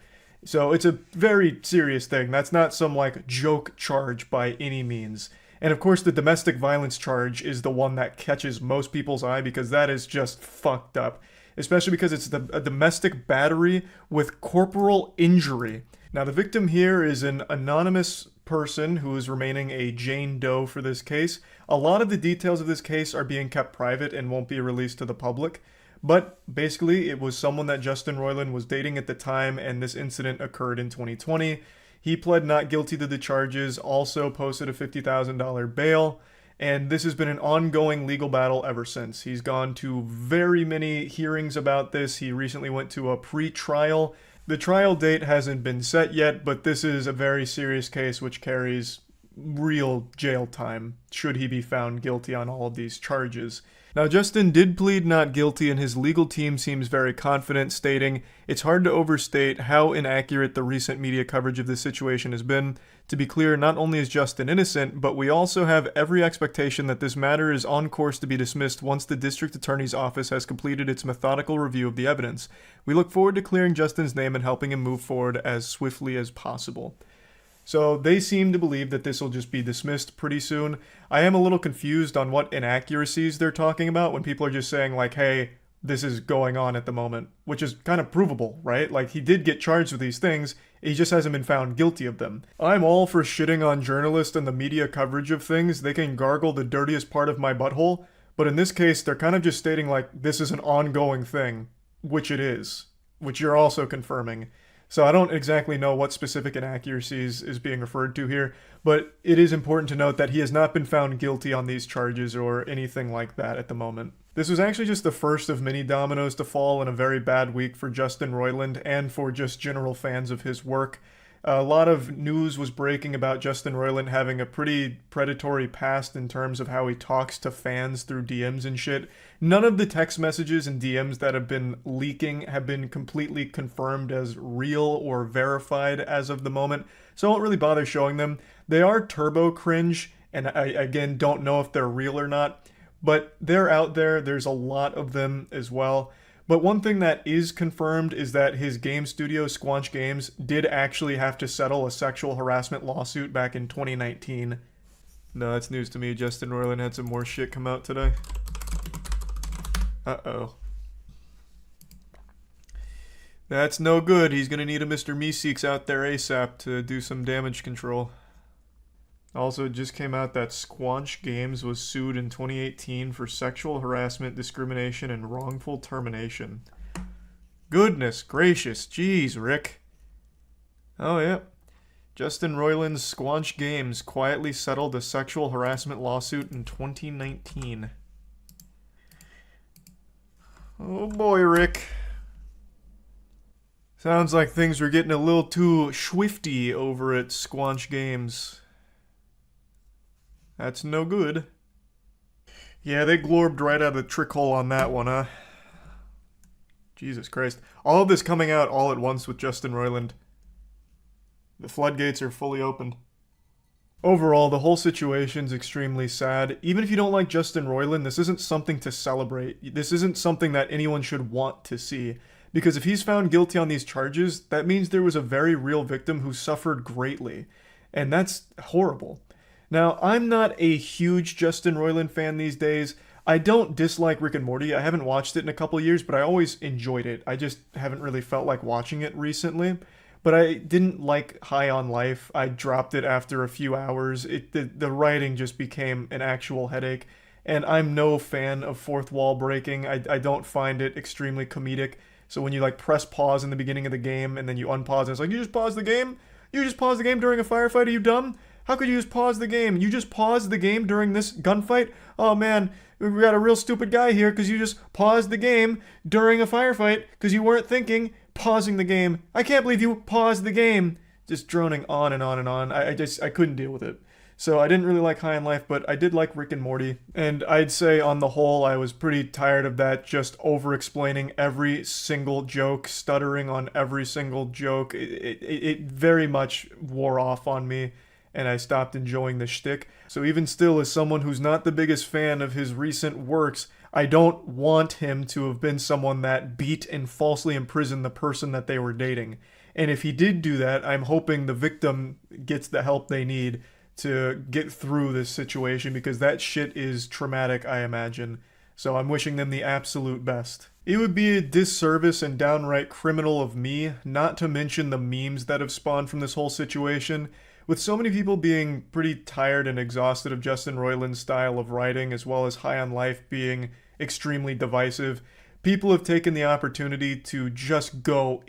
So it's a very serious thing. That's not some joke charge by any means. And of course the domestic violence charge is the one that catches most people's eye because that is just fucked up. Especially because it's a domestic battery with corporal injury. Now the victim here is an anonymous person who is remaining a Jane Doe for this case. A lot of the details of this case are being kept private and won't be released to the public. But basically it was someone that Justin Roiland was dating at the time, and this incident occurred in 2020. He pled not guilty to the charges, also posted a $50,000 bail. And this has been an ongoing legal battle ever since. He's gone to very many hearings about this. He recently went to a pre-trial. The trial date hasn't been set yet, but this is a very serious case which carries real jail time, should he be found guilty on all of these charges. Now, Justin did plead not guilty, and his legal team seems very confident, stating, "It's hard to overstate how inaccurate the recent media coverage of this situation has been. To be clear, not only is Justin innocent, but we also have every expectation that this matter is on course to be dismissed once the district attorney's office has completed its methodical review of the evidence. We look forward to clearing Justin's name and helping him move forward as swiftly as possible." So they seem to believe that this will just be dismissed pretty soon. I am a little confused on what inaccuracies they're talking about when people are just saying hey, this is going on at the moment, which is kind of provable, right? He did get charged with these things, he just hasn't been found guilty of them. I'm all for shitting on journalists and the media coverage of things. They can gargle the dirtiest part of my butthole, but in this case, they're kind of just stating this is an ongoing thing, which it is, which you're also confirming. So I don't exactly know what specific inaccuracies is being referred to here, but it is important to note that he has not been found guilty on these charges or anything like that at the moment. This was actually just the first of many dominoes to fall in a very bad week for Justin Roiland and for just general fans of his work. A lot of news was breaking about Justin Roiland having a pretty predatory past in terms of how he talks to fans through DMs and shit. None of the text messages and DMs that have been leaking have been completely confirmed as real or verified as of the moment, so I won't really bother showing them. They are turbo cringe, and I, again, don't know if they're real or not, but they're out there. There's a lot of them as well. But one thing that is confirmed is that his game studio, Squanch Games, did actually have to settle a sexual harassment lawsuit back in 2019. No, that's news to me. Justin Roiland had some more shit come out today. Uh-oh. That's no good. He's gonna need a Mr. Meeseeks out there ASAP to do some damage control. Also, it just came out that Squanch Games was sued in 2018 for sexual harassment, discrimination, and wrongful termination. Goodness gracious. Jeez, Rick. Oh, yeah. Justin Roiland's Squanch Games quietly settled a sexual harassment lawsuit in 2019. Oh boy, Rick. Sounds like things were getting a little too swifty over at Squanch Games. That's no good. Yeah, they glorbed right out of the trick hole on that one, huh? Jesus Christ. All of this coming out all at once with Justin Roiland. The floodgates are fully opened. Overall, the whole situation's extremely sad. Even if you don't like Justin Roiland, this isn't something to celebrate. This isn't something that anyone should want to see. Because if he's found guilty on these charges, that means there was a very real victim who suffered greatly. And that's horrible. Now, I'm not a huge Justin Roiland fan these days. I don't dislike Rick and Morty. I haven't watched it in a couple years, but I always enjoyed it. I just haven't really felt like watching it recently. But I didn't like High on Life. I dropped it after a few hours. The writing just became an actual headache. And I'm no fan of fourth wall breaking. I don't find it extremely comedic. So when you like press pause in the beginning of the game and then you unpause and it's like, you just paused the game? You just paused the game during a firefight? Are you dumb? How could you just pause the game? You just paused the game during this gunfight? Oh man, we got a real stupid guy here because you just paused the game during a firefight because you weren't thinking, pausing the game. I can't believe you paused the game. Just droning on and on and on. I couldn't deal with it. So I didn't really like High on Life, but I did like Rick and Morty. And I'd say on the whole, I was pretty tired of that just over-explaining every single joke, stuttering on every single joke. It very much wore off on me, and I stopped enjoying the shtick. So even still, as someone who's not the biggest fan of his recent works, I don't want him to have been someone that beat and falsely imprisoned the person that they were dating. And if he did do that, I'm hoping the victim gets the help they need to get through this situation, because that shit is traumatic, I imagine. So I'm wishing them the absolute best. It would be a disservice and downright criminal of me not to mention the memes that have spawned from this whole situation. With so many people being pretty tired and exhausted of Justin Roiland's style of writing, as well as High on Life being extremely divisive, people have taken the opportunity to just go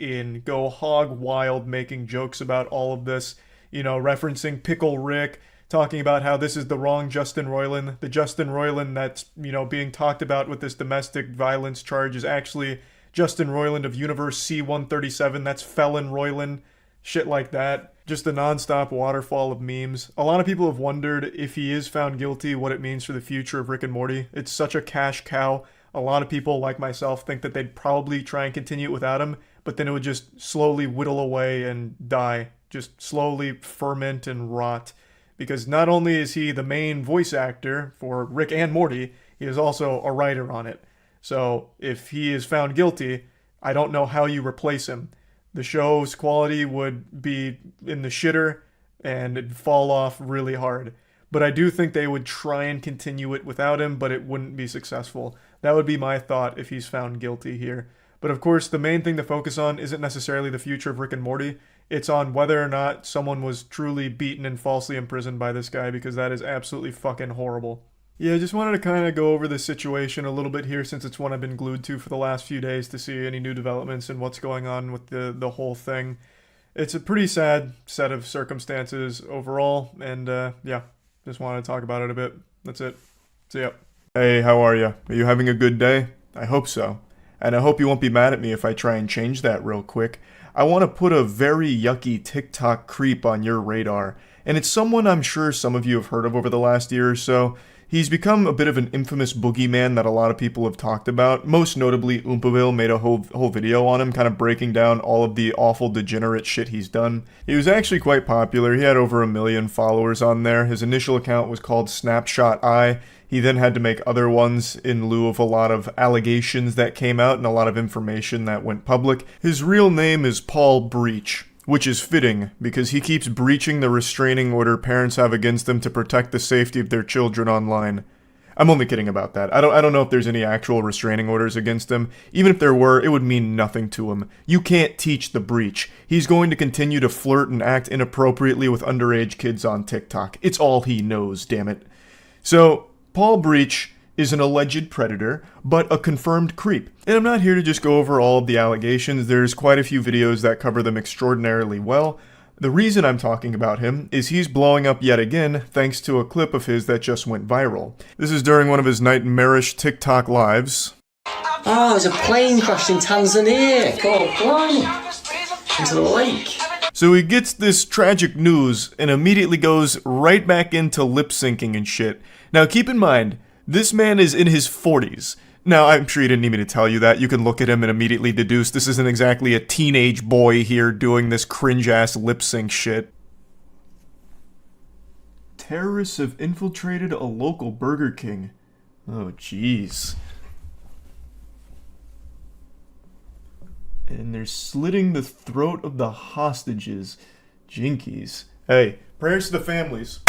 hog wild, making jokes about all of this. You know, referencing Pickle Rick, talking about how this is the wrong Justin Roiland. The Justin Roiland that's, you know, being talked about with this domestic violence charge is actually Justin Roiland of Universe C-137. That's Felon Roiland. Shit like that. Just a non-stop waterfall of memes. A lot of people have wondered if he is found guilty, what it means for the future of Rick and Morty. It's such a cash cow. A lot of people, like myself, think that they'd probably try and continue it without him, but then it would just slowly whittle away and die. Just slowly ferment and rot. Because not only is he the main voice actor for Rick and Morty, he is also a writer on it. So if he is found guilty, I don't know how you replace him. The show's quality would be in the shitter and it'd fall off really hard. But I do think they would try and continue it without him, but it wouldn't be successful. That would be my thought if he's found guilty here. But of course, the main thing to focus on isn't necessarily the future of Rick and Morty. It's on whether or not someone was truly beaten and falsely imprisoned by this guy, because that is absolutely fucking horrible. Yeah, I just wanted to kind of go over this situation a little bit here, since it's one I've been glued to for the last few days to see any new developments and what's going on with the whole thing. It's a pretty sad set of circumstances overall, and yeah, just wanted to talk about it a bit. That's it. See ya. Hey, how are you? Are you having a good day? I hope so. and I hope you won't be mad at me if I try and change that real quick. I want to put a very yucky TikTok creep on your radar, and it's someone I'm sure some of you have heard of over the last year or so. He's become a bit of an infamous boogeyman that a lot of people have talked about. Most notably, Oompaville made a whole video on him, kind of breaking down all of the awful degenerate shit he's done. He was actually quite popular. He had over 1 million followers on there. His initial account was called Snapshot Eye. He then had to make other ones in lieu of a lot of allegations that came out and a lot of information that went public. His real name is Paul Breach, which is fitting, because he keeps breaching the restraining order parents have against them to protect the safety of their children online. I'm only kidding about that. I don't know if there's any actual restraining orders against him. Even if there were, it would mean nothing to him. You can't teach the breach. He's going to continue to flirt and act inappropriately with underage kids on TikTok. It's all he knows, damn it. So, Paul Breach is an alleged predator, but a confirmed creep. And I'm not here to just go over all of the allegations. There's quite a few videos that cover them extraordinarily well. The reason I'm talking about him is he's blowing up yet again thanks to a clip of his that just went viral. This is during one of his nightmarish TikTok lives. Oh, there's a plane crash in Tanzania. God, blimey. Into the lake. So he gets this tragic news and immediately goes right back into lip syncing and shit. Now keep in mind, this man is in his 40s. Now, I'm sure you didn't need me to tell you that. You can look at him and immediately deduce this isn't exactly a teenage boy here doing this cringe-ass lip-sync shit. Terrorists have infiltrated a local Burger King. Oh, jeez. And they're slitting the throat of the hostages. Jinkies. Hey, prayers to the families.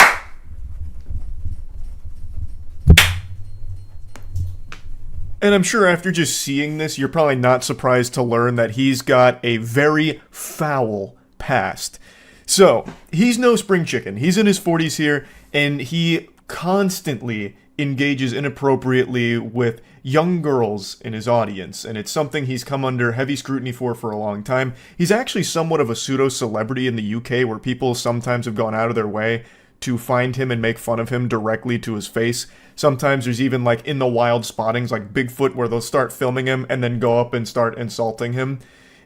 And I'm sure after just seeing this, you're probably not surprised to learn that he's got a very foul past. So, he's no spring chicken. He's in his 40s here, and he constantly engages inappropriately with young girls in his audience, and it's something he's come under heavy scrutiny for a long time. He's actually somewhat of a pseudo-celebrity in the UK, where people sometimes have gone out of their way to find him and make fun of him directly to his face. Sometimes there's even like in the wild spottings like Bigfoot where they'll start filming him and then go up and start insulting him.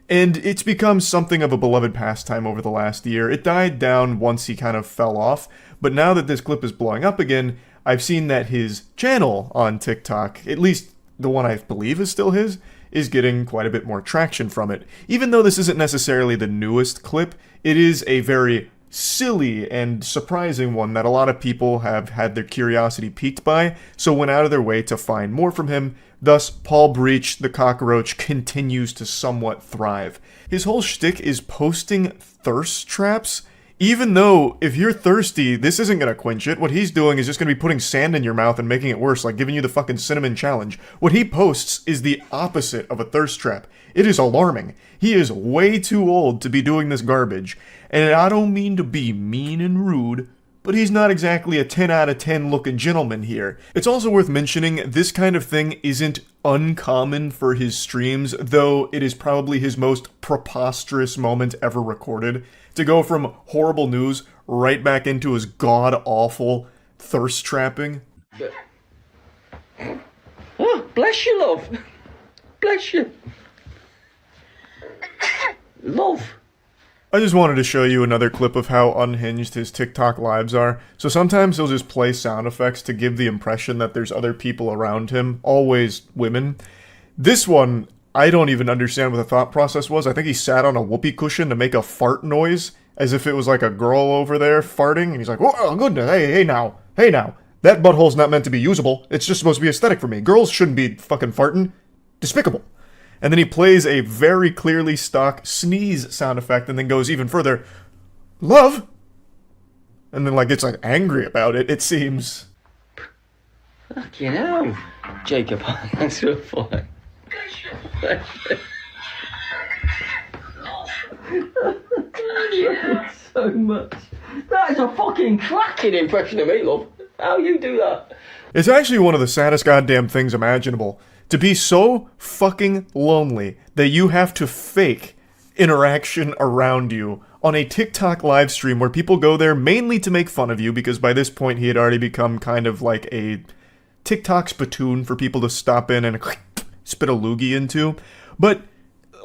And it's become something of a beloved pastime over the last year. It died down once he kind of fell off, but now that this clip is blowing up again, I've seen that his channel on TikTok, at least the one I believe is still his, is getting quite a bit more traction from it. Even though this isn't necessarily the newest clip, it is a very silly and surprising one that a lot of people have had their curiosity piqued by, so went out of their way to find more from him. Thus, Paul Breach, the cockroach, continues to somewhat thrive. His whole shtick is posting thirst traps, even though if you're thirsty, this isn't gonna quench it. What he's doing is just gonna be putting sand in your mouth and making it worse, like giving you the fucking cinnamon challenge. What he posts is the opposite of a thirst trap. It is alarming. He is way too old to be doing this garbage. And I don't mean to be mean and rude, but he's not exactly a 10 out of 10 looking gentleman here. It's also worth mentioning, this kind of thing isn't uncommon for his streams, though it is probably his most preposterous moment ever recorded. To go from horrible news right back into his god-awful thirst trapping. Oh, bless you, love. Bless you. Love. I just wanted to show you another clip of how unhinged his TikTok lives are. So sometimes he'll just play sound effects to give the impression that there's other people around him, always women. This one, I don't even understand what the thought process was. I think he sat on a whoopee cushion to make a fart noise, as if it was like a girl over there farting, and he's like, oh goodness, hey now, that butthole's not meant to be usable, it's just supposed to be aesthetic for me. Girls shouldn't be fucking farting. Despicable. And then he plays a very clearly stock sneeze sound effect and then goes even further, love? And then like gets like angry about it, it seems. Fucking hell. Jacob, thanks for the follow. So much. That is a fucking cracking impression of me, love. How you do that? It's actually one of the saddest goddamn things imaginable. To be so fucking lonely that you have to fake interaction around you on a TikTok live stream where people go there mainly to make fun of you, because by this point he had already become kind of like a TikTok spittoon for people to stop in and spit a loogie into. But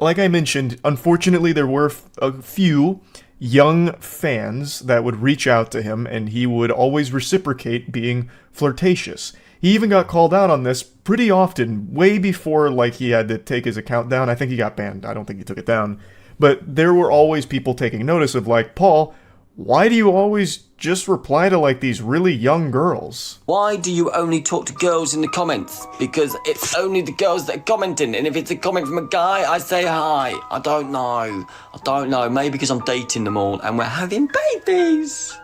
like I mentioned, unfortunately there were a few young fans that would reach out to him, and he would always reciprocate being flirtatious. He even got called out on this pretty often, way before like he had to take his account down. I think he got banned. I don't think he took it down. But there were always people taking notice of like, Paul, why do you always just reply to like these really young girls? Why do you only talk to girls in the comments? Because it's only the girls that are commenting, and if it's a comment from a guy, I say hi. I don't know. Maybe because I'm dating them all and we're having babies.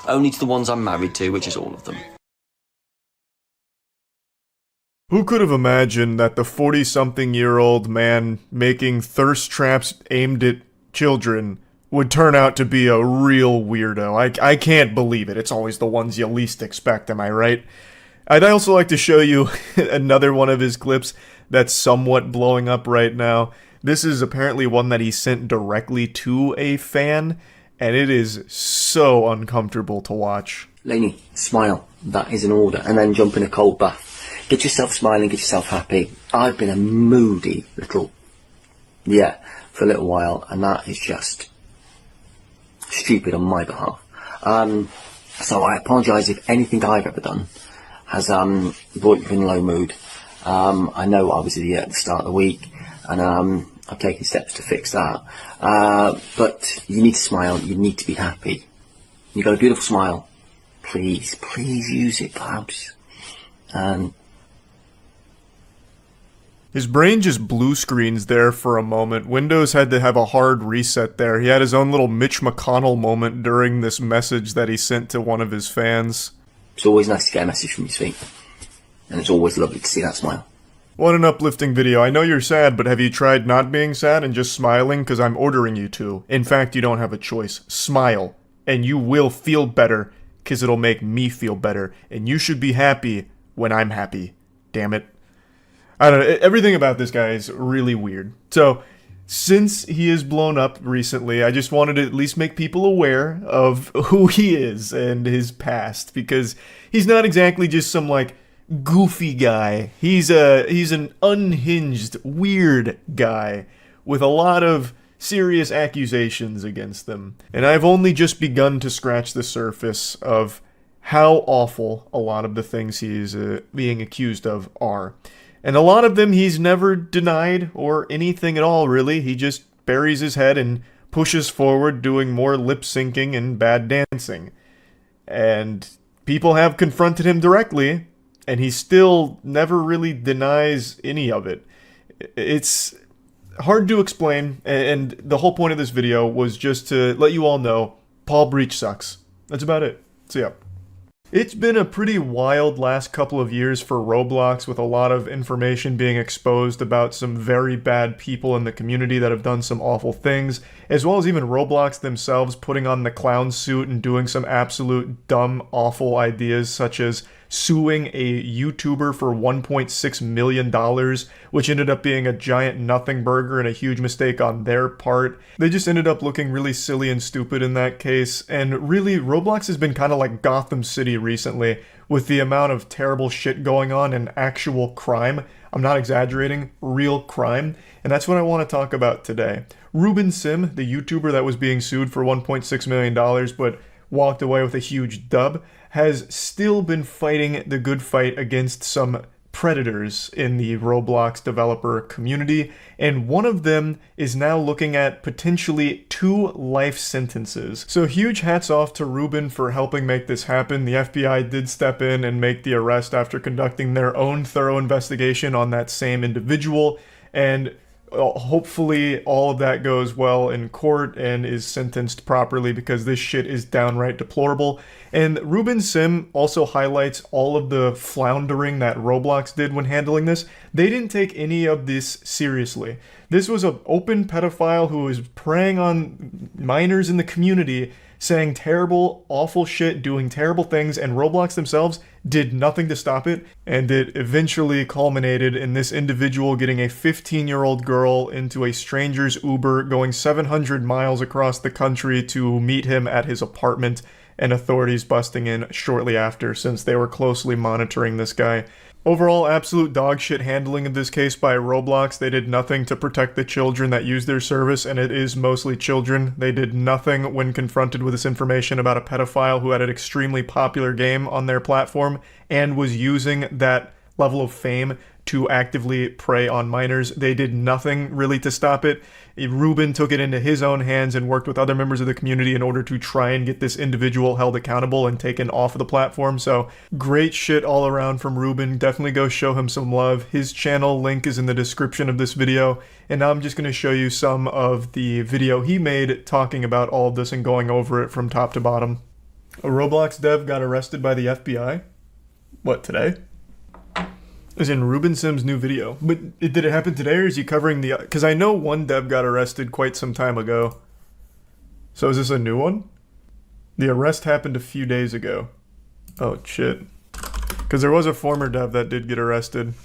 Only to the ones I'm married to, which is all of them. Who could have imagined that the 40-something-year-old man making thirst traps aimed at children would turn out to be a real weirdo? I can't believe it. It's always the ones you least expect, am I right? I'd also like to show you another one of his clips that's somewhat blowing up right now. This is apparently one that he sent directly to a fan, and it is so uncomfortable to watch. Lainey, smile. That is an order. And then jump in a cold bath. Get yourself smiling, get yourself happy. I've been a moody little, for a little while, and that is just stupid on my behalf. So I apologise if anything I've ever done has brought you in a low mood. I know I was idiot at the start of the week, and I've taken steps to fix that. But you need to smile, you need to be happy. You've got a beautiful smile. Please use it, perhaps. His brain just blue screens there for a moment. Windows had to have a hard reset there. He had his own little Mitch McConnell moment during this message that he sent to one of his fans. It's always nice to get a message from your sweet. And it's always lovely to see that smile. What an uplifting video. I know you're sad, but have you tried not being sad and just smiling? Because I'm ordering you to. In fact, you don't have a choice. Smile. And you will feel better, because it'll make me feel better. And you should be happy when I'm happy. Damn it. I don't know, everything about this guy is really weird. So, since he is blown up recently, I just wanted to at least make people aware of who he is and his past, because he's not exactly just some, like, goofy guy. He's an unhinged, weird guy with a lot of serious accusations against them. And I've only just begun to scratch the surface of how awful a lot of the things he's being accused of are. And a lot of them he's never denied or anything at all, really. He just buries his head and pushes forward doing more lip-syncing and bad dancing. And people have confronted him directly, and he still never really denies any of it. It's hard to explain, and the whole point of this video was just to let you all know Paul Breach sucks. That's about it. See ya. It's been a pretty wild last couple of years for Roblox, with a lot of information being exposed about some very bad people in the community that have done some awful things, as well as even Roblox themselves putting on the clown suit and doing some absolute dumb, awful ideas, such as suing a YouTuber for $1.6 million, which ended up being a giant nothing burger and a huge mistake on their part. They just ended up looking really silly and stupid in that case, and really, Roblox has been kind of like Gotham City recently, with the amount of terrible shit going on and actual crime. I'm not exaggerating, real crime, and that's what I want to talk about today. Ruben Sim, the YouTuber that was being sued for $1.6 million, but walked away with a huge dub, has still been fighting the good fight against some predators in the Roblox developer community, and one of them is now looking at potentially 2 life sentences. So huge hats off to Ruben for helping make this happen. The FBI did step in and make the arrest after conducting their own thorough investigation on that same individual, and hopefully all of that goes well in court and is sentenced properly, because this shit is downright deplorable. And Ruben Sim also highlights all of the floundering that Roblox did when handling this. They didn't take any of this seriously. This was an open pedophile who was preying on minors in the community, saying terrible, awful shit, doing terrible things, and Roblox themselves did nothing to stop it, and it eventually culminated in this individual getting a 15-year-old girl into a stranger's Uber, going 700 miles across the country to meet him at his apartment, and authorities busting in shortly after, since they were closely monitoring this guy. Overall, absolute dog shit handling of this case by Roblox. They did nothing to protect the children that use their service, and it is mostly children. They did nothing when confronted with this information about a pedophile who had an extremely popular game on their platform and was using that level of fame to actively prey on minors. They did nothing really to stop it. Ruben took it into his own hands and worked with other members of the community in order to try and get this individual held accountable and taken off of the platform. So great shit all around from Ruben. Definitely go show him some love. His channel link is in the description of this video. And now I'm just going to show you some of the video he made talking about all of this and going over it from top to bottom. A Roblox dev got arrested by the FBI. What, today? As in Ruben Sim's new video. But did it happen today, or is he covering the... Because I know one dev got arrested quite some time ago. So is this a new one? The arrest happened a few days ago. Oh, shit. Because there was a former dev that did get arrested.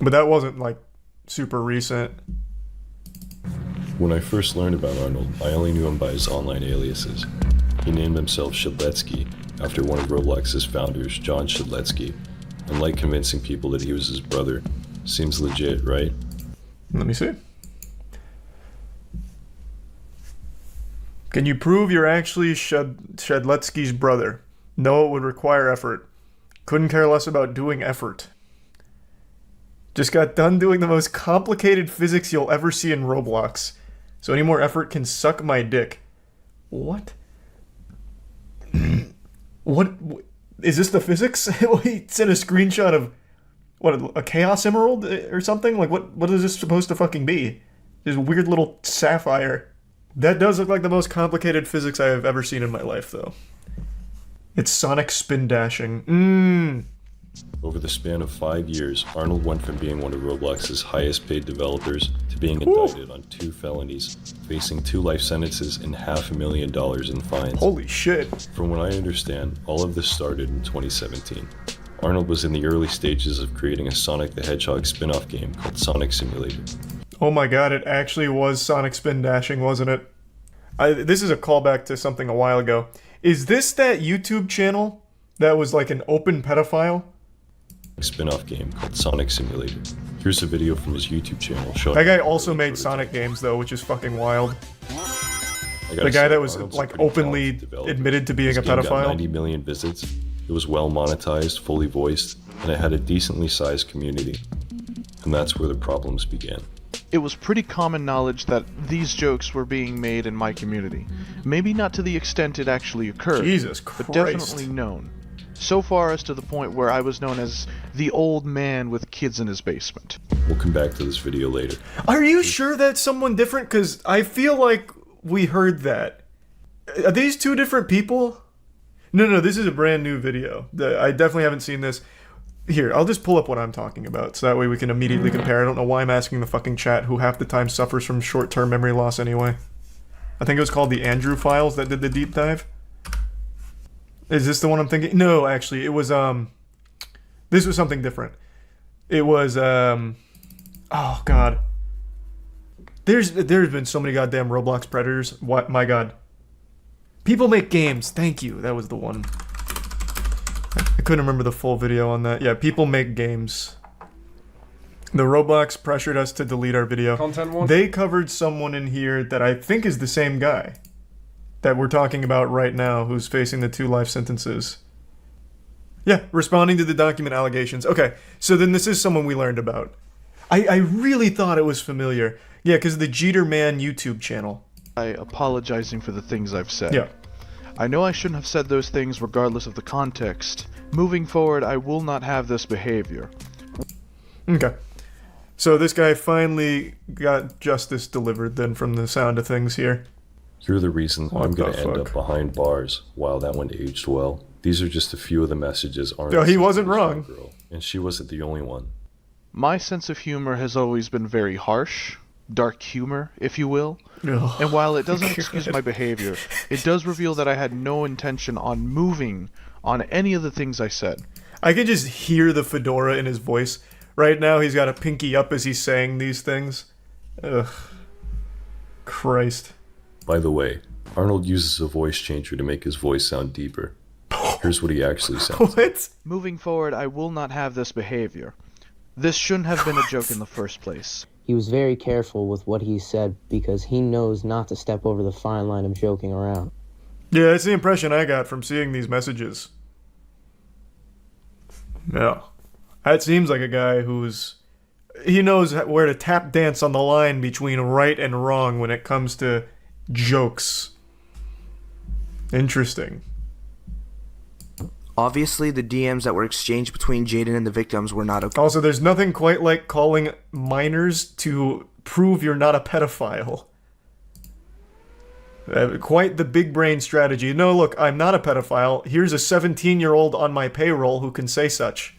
But that wasn't, like, super recent. When I first learned about Arnold, I only knew him by his online aliases. He named himself Shedletsky, after one of Roblox's founders, John Shedletsky. And like convincing people that he was his brother. Seems legit, right? Let me see. Can you prove you're actually Shedletsky's brother? No, it would require effort. Couldn't care less about doing effort. Just got done doing the most complicated physics you'll ever see in Roblox. So any more effort can suck my dick. What? What? Is this the physics? He sent a screenshot of, what, a Chaos Emerald or something? Like, what is this supposed to fucking be? This weird little sapphire. That does look like the most complicated physics I have ever seen in my life, though. It's sonic spin dashing. Over the span of 5 years, Arnold went from being one of Roblox's highest paid developers to being indicted on 2 felonies, facing 2 life sentences and $500,000 in fines. Holy shit. From what I understand, all of this started in 2017. Arnold was in the early stages of creating a Sonic the Hedgehog spin-off game called Sonic Simulator. Oh my god, it actually was sonic spin dashing, wasn't it? This is a callback to something a while ago. Is this that YouTube channel that was like an open pedophile? Spin-off game called Sonic Simulator. Here's a video from his YouTube channel showing... That guy also made Sonic games, though, which is fucking wild. The guy that was, like, openly admitted to being a pedophile. Got 90 million visits. It was well monetized, fully voiced, and it had a decently sized community. And that's where the problems began. It was pretty common knowledge that these jokes were being made in my community. Maybe not to the extent it actually occurred, Jesus Christ. but definitely known. So far as to the point where I was known as the old man with kids in his basement. We'll come back to this video later. Are you sure that's someone different? Because I feel like we heard that. Are these 2 different people? No, this is a brand new video. I definitely haven't seen this. Here, I'll just pull up what I'm talking about, so that way we can immediately compare. I don't know why I'm asking the fucking chat, who half the time suffers from short-term memory loss anyway. I think it was called the Andrew Files that did the deep dive. Is this the one I'm thinking? No, actually, it was, this was something different. It was, oh, God. There's been so many goddamn Roblox predators. What? My God. People make games. Thank you. That was the one. I couldn't remember the full video on that. Yeah, people make games. The Roblox pressured us to delete our video. Content one? They covered someone in here that I think is the same guy that we're talking about right now, who's facing the 2 life sentences. Yeah, responding to the document allegations. Okay, so then this is someone we learned about. I really thought it was familiar. Yeah, because of the Jeter Man YouTube channel. Apologizing for the things I've said. Yeah. I know I shouldn't have said those things regardless of the context. Moving forward, I will not have this behavior. Okay. So this guy finally got justice delivered then from the sound of things here. You're the reason I'm going to end up behind bars. Wow, that one aged well. These are just a few of the messages Arnold No, he wasn't wrong. Girl, and she wasn't the only one. My sense of humor has always been very harsh, dark humor, if you will. Ugh. And while it doesn't excuse my behavior, it does reveal that I had no intention on moving on any of the things I said. I can just hear the fedora in his voice. Right now he's got a pinky up as he's saying these things. Ugh. Christ. By the way, Arnold uses a voice changer to make his voice sound deeper. Here's what he actually said. What? Moving forward, I will not have this behavior. This shouldn't have been a joke in the first place. He was very careful with what he said because he knows not to step over the fine line of joking around. Yeah, that's the impression I got from seeing these messages. Yeah. That seems like a guy he knows where to tap dance on the line between right and wrong when it comes to jokes. Interesting. Obviously, the DMs that were exchanged between Jaden and the victims were not okay. Also, there's nothing quite like calling minors to prove you're not a pedophile. Quite the big brain strategy. No, look, I'm not a pedophile. Here's a 17-year-old on my payroll who can say such.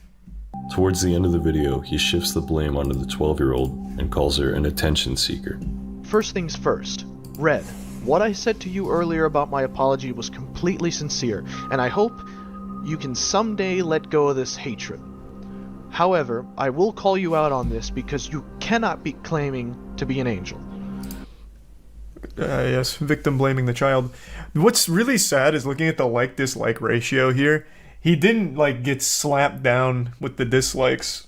Towards the end of the video, he shifts the blame onto the 12-year-old and calls her an attention seeker. First things first. Red, what I said to you earlier about my apology was completely sincere, and I hope you can someday let go of this hatred. However, I will call you out on this because you cannot be claiming to be an angel. Yes, victim blaming the child. What's really sad is looking at the like-dislike ratio here. He didn't, get slapped down with the dislikes.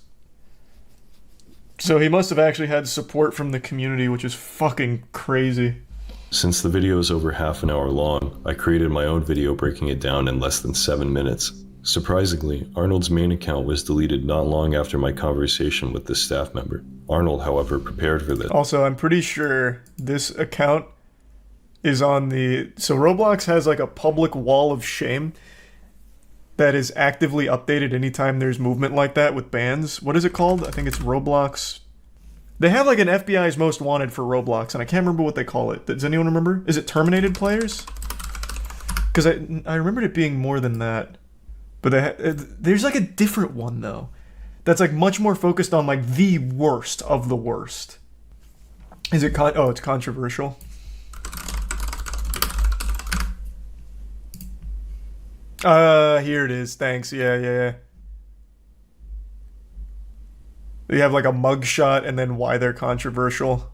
So he must have actually had support from the community, which is fucking crazy. Since the video is over half an hour long, I created my own video breaking it down in less than 7 minutes. Surprisingly, Arnold's main account was deleted not long after my conversation with this staff member. Arnold, however, prepared for this. Also, I'm pretty sure this account is on the... So Roblox has a public wall of shame that is actively updated anytime there's movement like that with bans. What is it called? I think it's Roblox. They have an FBI's Most Wanted for Roblox, and I can't remember what they call it. Does anyone remember? Is it terminated players? Because I remembered it being more than that. But there's a different one, though. That's much more focused on the worst of the worst. Is it oh, it's controversial. Here it is. Thanks. Yeah. You have a mugshot and then why they're controversial.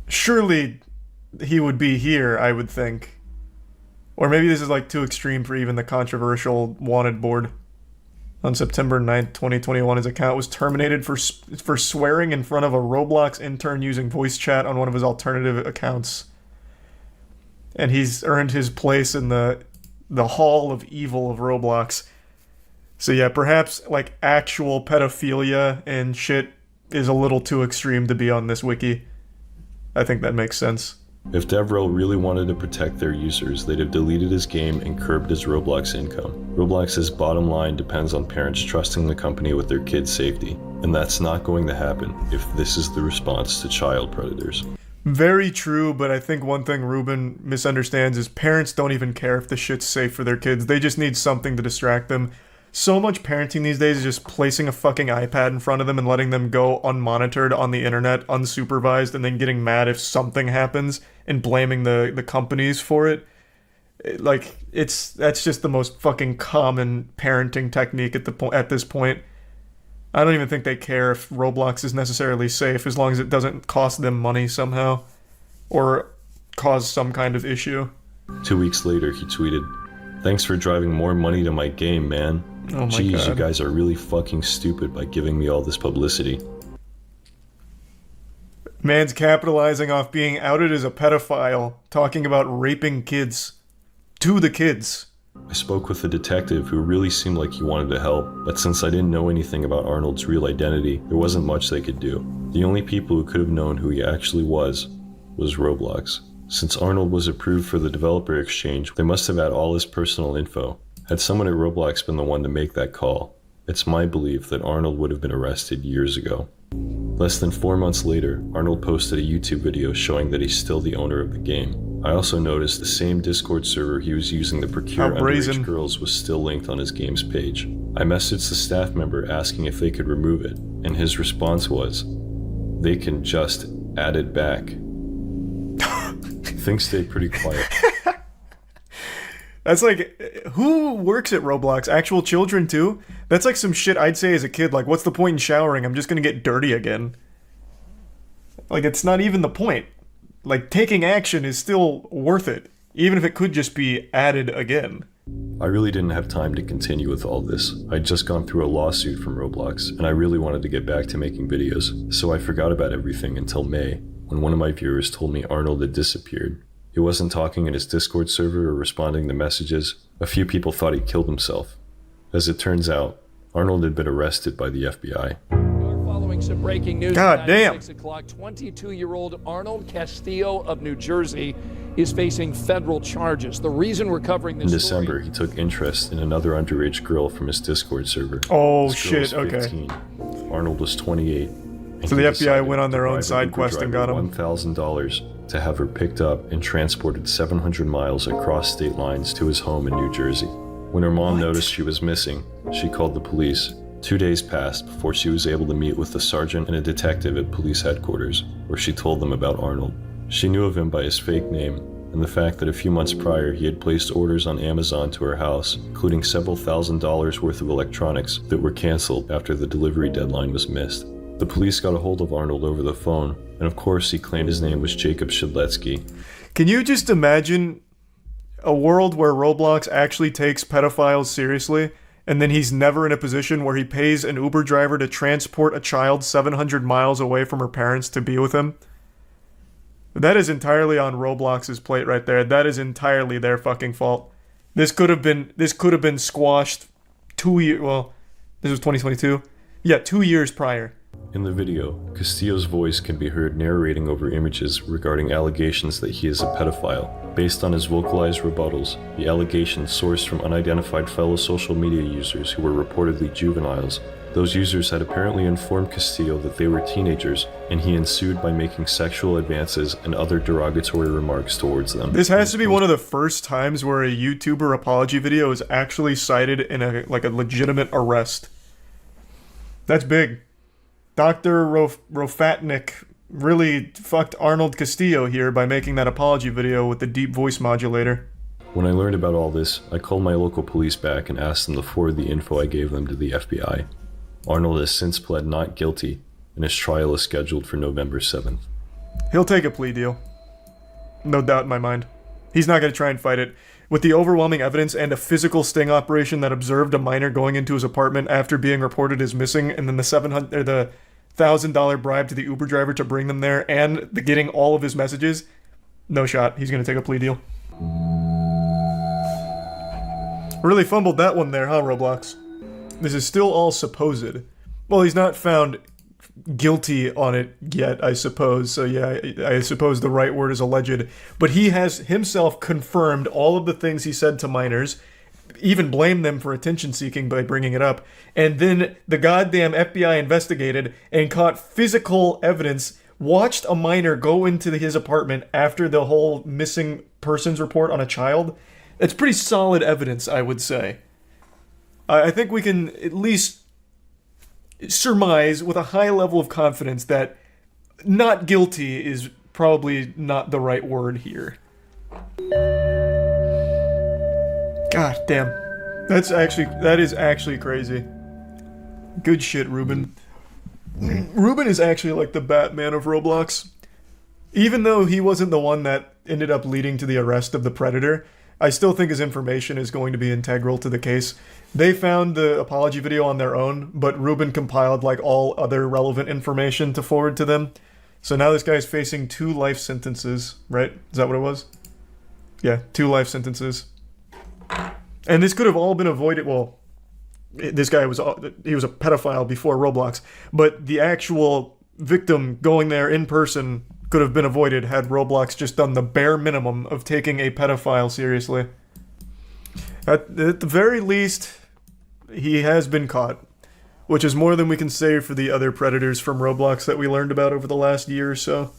Surely he would be here, I would think. Or maybe this is too extreme for even the controversial wanted board. On September 9th, 2021, his account was terminated for swearing in front of a Roblox intern using voice chat on one of his alternative accounts. And he's earned his place in the hall of evil of Roblox. So yeah, perhaps actual pedophilia and shit is a little too extreme to be on this wiki. I think that makes sense. If DevRel really wanted to protect their users, they'd have deleted his game and curbed his Roblox income. Roblox's bottom line depends on parents trusting the company with their kids' safety, and that's not going to happen if this is the response to child predators. Very true, but I think one thing Ruben misunderstands is parents don't even care if the shit's safe for their kids. They just need something to distract them. So much parenting these days is just placing a fucking iPad in front of them and letting them go unmonitored on the internet, unsupervised, and then getting mad if something happens and blaming the companies for it. That's just the most fucking common parenting technique at this point. I don't even think they care if Roblox is necessarily safe as long as it doesn't cost them money somehow or cause some kind of issue. 2 weeks later, he tweeted, "Thanks for driving more money to my game, man. Oh my Jeez, God. You guys are really fucking stupid by giving me all this publicity." Man's capitalizing off being outed as a pedophile, talking about raping kids. To the kids. I spoke with a detective who really seemed like he wanted to help, but since I didn't know anything about Arnold's real identity, there wasn't much they could do. The only people who could have known who he actually was Roblox. Since Arnold was approved for the developer exchange, they must have had all his personal info. Had someone at Roblox been the one to make that call, it's my belief that Arnold would have been arrested years ago. Less than 4 months later, Arnold posted a YouTube video showing that he's still the owner of the game. I also noticed the same Discord server he was using to procure underage girls was still linked on his game's page. I messaged the staff member asking if they could remove it, and his response was, "They can just add it back." Things stayed pretty quiet. That's who works at Roblox? Actual children too? That's some shit I'd say as a kid, what's the point in showering? I'm just gonna get dirty again. It's not even the point. Taking action is still worth it. even if it could just be added again. I really didn't have time to continue with all this. I'd just gone through a lawsuit from Roblox, and I really wanted to get back to making videos, so I forgot about everything until May, when one of my viewers told me Arnold had disappeared. He wasn't talking in his Discord server or responding to messages. A few people thought he killed himself. As it turns out, Arnold had been arrested by the FBI. Following some breaking news God damn. 6 o'clock, 22-year-old Arnold Castillo of New Jersey is facing federal charges. The reason we're covering In this December, he took interest in another underage girl from his Discord server. Oh, This girl shit, was okay. 15. Arnold was 28. and So he the FBI decided went on to their own bribe side an Uber quest and got driver him. $1,000 to have her picked up and transported 700 miles across state lines to his home in New Jersey. When her mom noticed she was missing, she called the police. 2 days passed before she was able to meet with a sergeant and a detective at police headquarters, where she told them about Arnold. She knew of him by his fake name, and the fact that a few months prior he had placed orders on Amazon to her house, including several $1,000s worth of electronics that were canceled after the delivery deadline was missed. The police got a hold of Arnold over the phone, and of course he claimed his name was Jacob Shedletsky. Can you just imagine a world where Roblox actually takes pedophiles seriously, and then he's never in a position where he pays an Uber driver to transport a child 700 miles away from her parents to be with him? That is entirely on Roblox's plate right there. That is entirely their fucking fault. This could have been squashed 2 years. Well, this was 2022. Yeah, 2 years prior. In the video, Castillo's voice can be heard narrating over images regarding allegations that he is a pedophile. Based on his vocalized rebuttals, the allegations sourced from unidentified fellow social media users who were reportedly juveniles. Those users had apparently informed Castillo that they were teenagers, and he ensued by making sexual advances and other derogatory remarks towards them. This has to be one of the first times where a YouTuber apology video is actually cited in a legitimate arrest. That's big. Dr. Rofatnik really fucked Arnold Castillo here by making that apology video with the deep voice modulator. When I learned about all this, I called my local police back and asked them to forward the info I gave them to the FBI. Arnold has since pled not guilty, and his trial is scheduled for November 7th. He'll take a plea deal. No doubt in my mind. He's not going to try and fight it. With the overwhelming evidence and a physical sting operation that observed a minor going into his apartment after being reported as missing, and then the $1,000 bribe to the Uber driver to bring them there, and getting all of his messages, no shot. He's going to take a plea deal. Really fumbled that one there, huh, Roblox? This is still all supposed. Well, he's not found guilty on it yet, I suppose. So yeah, I suppose the right word is alleged. But he has himself confirmed all of the things he said to minors, even blamed them for attention seeking by bringing it up. And then the goddamn FBI investigated and caught physical evidence, watched a minor go into his apartment after the whole missing persons report on a child. It's pretty solid evidence, I would say. I think we can at least surmise with a high level of confidence that not guilty is probably not the right word here. God damn. That is actually crazy. Good shit, Ruben. Ruben is actually like the Batman of Roblox. Even though he wasn't the one that ended up leading to the arrest of the Predator, I still think his information is going to be integral to the case. They found the apology video on their own, but Ruben compiled like all other relevant information to forward to them. So now this guy's facing 2 life sentences, right? Is that what it was? Yeah, 2 life sentences. And this could have all been avoided. Well, this guy was a pedophile before Roblox, but the actual victim going there in person could have been avoided had Roblox just done the bare minimum of taking a pedophile seriously. At the very least, he has been caught, which is more than we can say for the other predators from Roblox that we learned about over the last year or so.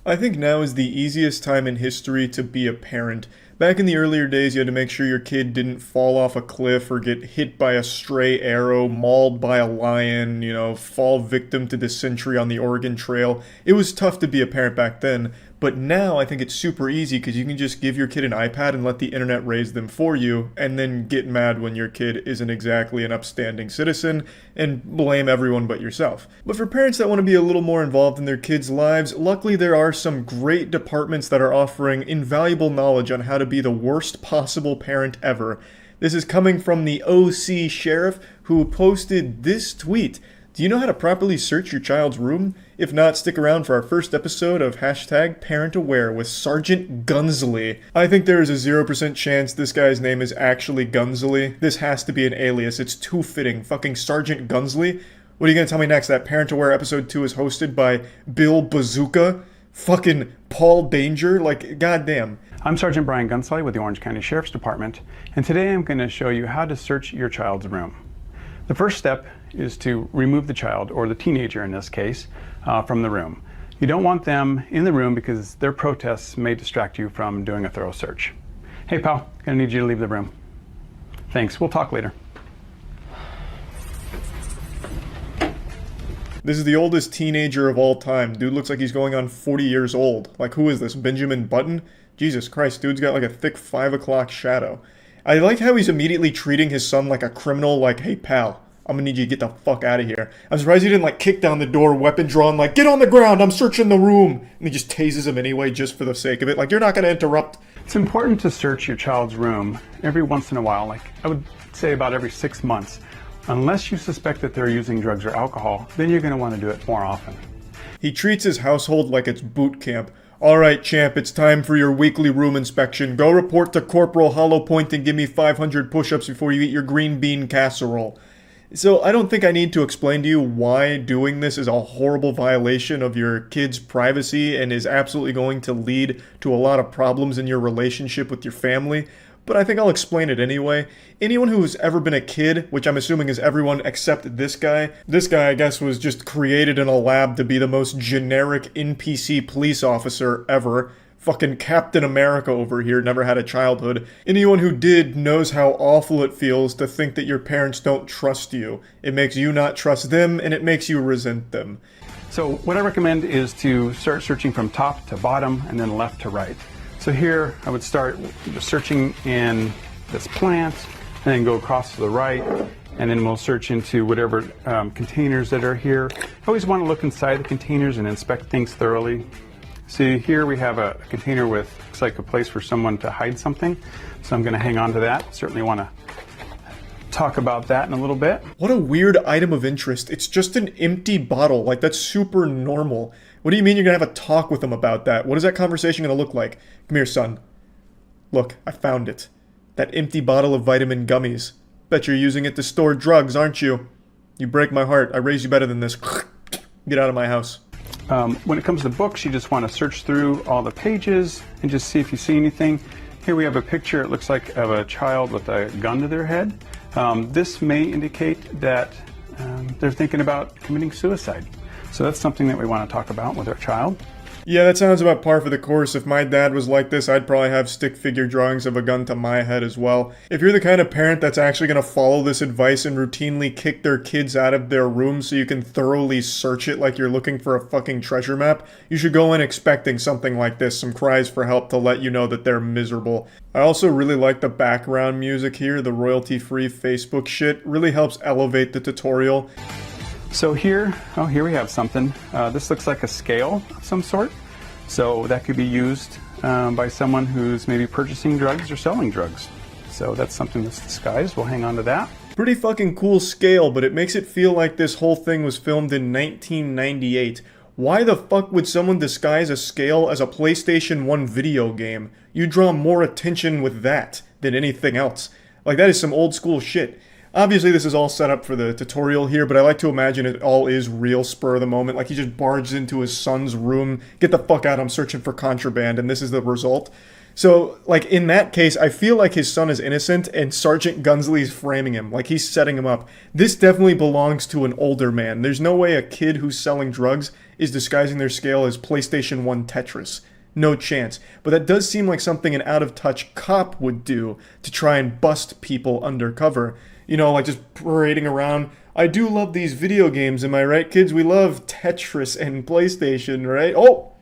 I think now is the easiest time in history to be a parent, Back in the earlier days, you had to make sure your kid didn't fall off a cliff or get hit by a stray arrow, mauled by a lion, fall victim to dysentery on the Oregon Trail. It was tough to be a parent back then, but now I think it's super easy because you can just give your kid an iPad and let the internet raise them for you, and then get mad when your kid isn't exactly an upstanding citizen and blame everyone but yourself. But for parents that want to be a little more involved in their kids' lives, luckily there are some great departments that are offering invaluable knowledge on how to be the worst possible parent ever. This is coming from the OC Sheriff, who posted this tweet. Do you know how to properly search your child's room? If not, stick around for our first episode of #ParentAware with Sergeant Gunsley. I think there is a 0% chance this guy's name is actually Gunsley. This has to be an alias. It's too fitting. Fucking Sergeant Gunsley? What are you gonna tell me next? That ParentAware episode 2 is hosted by Bill Bazooka? Fucking Paul Danger? Like, goddamn. I'm Sergeant Brian Gunsley with the Orange County Sheriff's Department, and today I'm going to show you how to search your child's room. The first step is to remove the child, or the teenager in this case, from the room. You don't want them in the room because their protests may distract you from doing a thorough search. Hey pal, gonna need you to leave the room. Thanks, we'll talk later. This is the oldest teenager of all time. Dude looks like he's going on 40 years old. Like, who is this, Benjamin Button? Jesus Christ, dude's got like a thick 5 o'clock shadow. I like how he's immediately treating his son like a criminal, like, hey pal, I'm gonna need you to get the fuck out of here. I'm surprised he didn't like kick down the door, weapon drawn, like, get on the ground, I'm searching the room. And he just tases him anyway just for the sake of it. Like, you're not gonna interrupt. It's important to search your child's room every once in a while, like I would say about every 6 months. Unless you suspect that they're using drugs or alcohol, then you're gonna wanna do it more often. He treats his household like it's boot camp. Alright, champ, it's time for your weekly room inspection. Go report to Corporal Hollow Point and give me 500 push-ups before you eat your green bean casserole. So I don't think I need to explain to you why doing this is a horrible violation of your kid's privacy and is absolutely going to lead to a lot of problems in your relationship with your family. But I think I'll explain it anyway. Anyone who's ever been a kid, which I'm assuming is everyone except this guy, I guess was just created in a lab to be the most generic NPC police officer ever. Fucking Captain America over here, never had a childhood. Anyone who did knows how awful it feels to think that your parents don't trust you. It makes you not trust them, and it makes you resent them. So what I recommend is to start searching from top to bottom and then left to right. So here I would start searching in this plant and then go across to the right, and then we'll search into whatever containers that are here. I always want to look inside the containers and inspect things thoroughly. See, here we have a container with, looks like a place for someone to hide something, so I'm going to hang on to that. Certainly want to talk about that in a little bit. What a weird item of interest. It's just an empty bottle. Like, that's super normal. What do you mean you're going to have a talk with them about that? What is that conversation going to look like? Come here, son. Look, I found it. That empty bottle of vitamin gummies. Bet you're using it to store drugs, aren't you? You break my heart. I raise you better than this. Get out of my house. When it comes to books, you just want to search through all the pages and just see if you see anything. Here we have a picture, it looks like, of a child with a gun to their head. This may indicate that they're thinking about committing suicide. So that's something that we want to talk about with our child. Yeah, that sounds about par for the course. If my dad was like this, I'd probably have stick figure drawings of a gun to my head as well. If you're the kind of parent that's actually going to follow this advice and routinely kick their kids out of their room so you can thoroughly search it like you're looking for a fucking treasure map, you should go in expecting something like this, some cries for help to let you know that they're miserable. I also really like the background music here, the royalty-free Facebook shit. Really helps elevate the tutorial. So here we have something. This looks like a scale of some sort. So that could be used by someone who's maybe purchasing drugs or selling drugs. So that's something that's disguised. We'll hang on to that. Pretty fucking cool scale, but it makes it feel like this whole thing was filmed in 1998. Why the fuck would someone disguise a scale as a PlayStation 1 video game? You draw more attention with that than anything else. Like, that is some old school shit. Obviously, this is all set up for the tutorial here, but I like to imagine it all is real spur of the moment. Like, he just barges into his son's room, get the fuck out, I'm searching for contraband, and this is the result. So, like, in that case, I feel like his son is innocent, and Sergeant Gunsley's framing him, like he's setting him up. This definitely belongs to an older man. There's no way a kid who's selling drugs is disguising their scale as PlayStation 1 Tetris. No chance. But that does seem like something an out-of-touch cop would do to try and bust people undercover. You know, like just parading around. I do love these video games, am I right, kids? We love Tetris and PlayStation, right? Oh!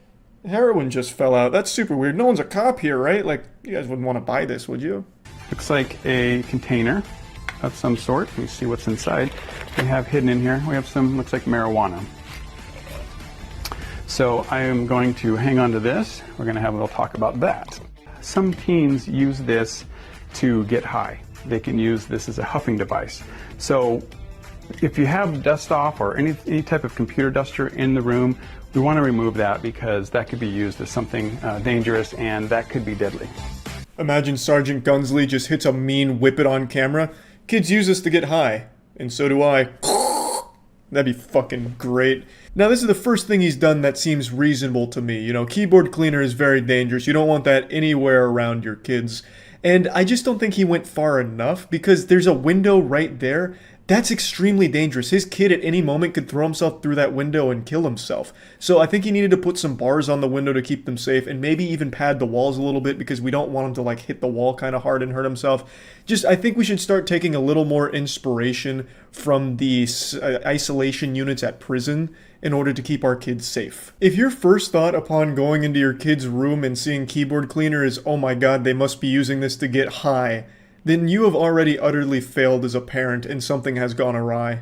Heroin just fell out. That's super weird. No one's a cop here, right? Like, you guys wouldn't want to buy this, would you? Looks like a container of some sort. Let me see what's inside. We have hidden in here, we have some, looks like marijuana. So I am going to hang on to this. We're going to have a little talk about that. Some teens use this to get high. They can use this as a huffing device. So if you have dust off or any type of computer duster in the room, we want to remove that because that could be used as something dangerous and that could be deadly. Imagine Sergeant Gunsley just hits a mean whippet on camera. Kids use this to get high, and so do I. That'd be fucking great. Now this is the first thing he's done that seems reasonable to me. You know, keyboard cleaner is very dangerous. You don't want that anywhere around your kids. And I just don't think he went far enough because there's a window right there. That's extremely dangerous. His kid at any moment could throw himself through that window and kill himself. So I think he needed to put some bars on the window to keep them safe and maybe even pad the walls a little bit because we don't want him to like hit the wall kind of hard and hurt himself. Just, I think we should start taking a little more inspiration from the isolation units at prison in order to keep our kids safe. If your first thought upon going into your kid's room and seeing keyboard cleaner is, oh my god, they must be using this to get high, then you have already utterly failed as a parent and something has gone awry.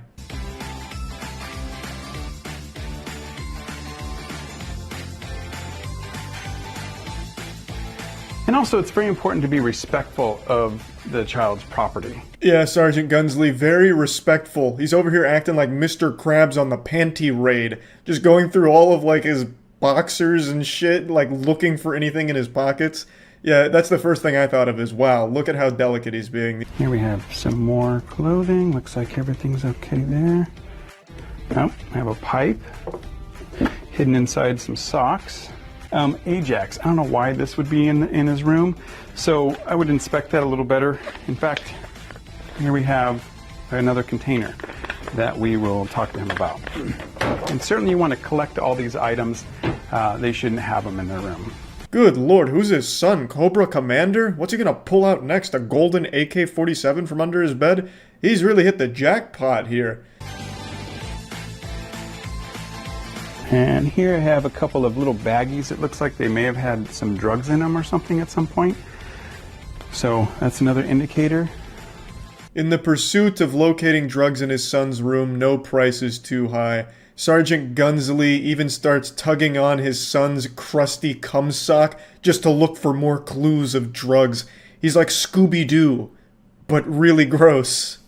And also, it's very important to be respectful of the child's property. Yeah, Sergeant Gunsley, very respectful. He's over here acting like Mr. Krabs on the panty raid, just going through all of like his boxers and shit, like looking for anything in his pockets. Yeah, that's the first thing I thought of is, wow, look at how delicate he's being. Here we have some more clothing. Looks like everything's okay there. Oh, I have a pipe hidden inside some socks. Ajax, I don't know why this would be in his room, so I would inspect that a little better. In fact, here we have another container that we will talk to him about. And certainly you want to collect all these items. They shouldn't have them in their room. Good lord, who's his son? Cobra Commander? What's he gonna pull out next? A golden AK-47 from under his bed? He's really hit the jackpot here. And here I have a couple of little baggies. It looks like they may have had some drugs in them or something at some point. So that's another indicator. In the pursuit of locating drugs in his son's room, no price is too high. Sergeant Gunsley even starts tugging on his son's crusty cum sock just to look for more clues of drugs. He's like Scooby-Doo, but really gross.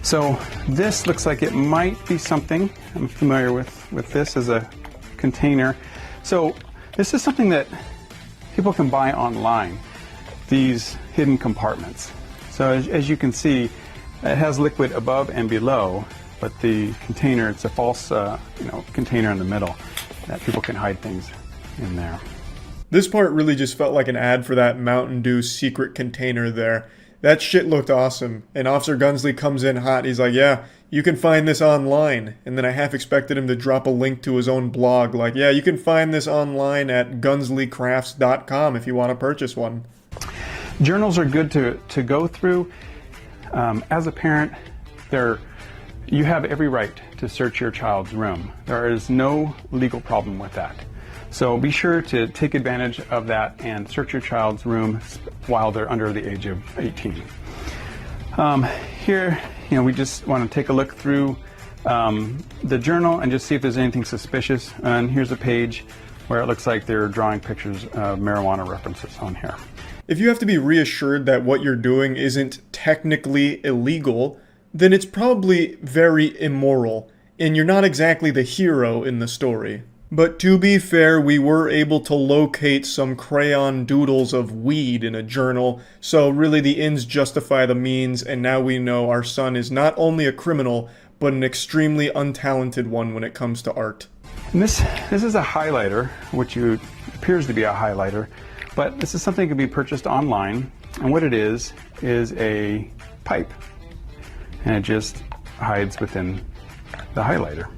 So this looks like it might be something. I'm familiar with this as a container. So this is something that people can buy online, these hidden compartments. So as you can see, it has liquid above and below, but the container, it's a false container in the middle that people can hide things in there. This part really just felt like an ad for that Mountain Dew secret container there. That shit looked awesome, and Officer Gunsley comes in hot. He's like, yeah, you can find this online. And then I half expected him to drop a link to his own blog, like, yeah, you can find this online at gunsleycrafts.com if you want to purchase one. Journals are good to go through. As a parent, you have every right to search your child's room. There is no legal problem with that. So be sure to take advantage of that and search your child's room while they're under the age of 18. Here, we just want to take a look through the journal and just see if there's anything suspicious. And here's a page where it looks like they're drawing pictures of marijuana references on here. If you have to be reassured that what you're doing isn't technically illegal, then it's probably very immoral, and you're not exactly the hero in the story. But to be fair, we were able to locate some crayon doodles of weed in a journal, so really the ends justify the means, and now we know our son is not only a criminal, but an extremely untalented one when it comes to art. And this is a highlighter, which appears to be a highlighter, but this is something that can be purchased online, and what it is a pipe, and it just hides within the highlighter.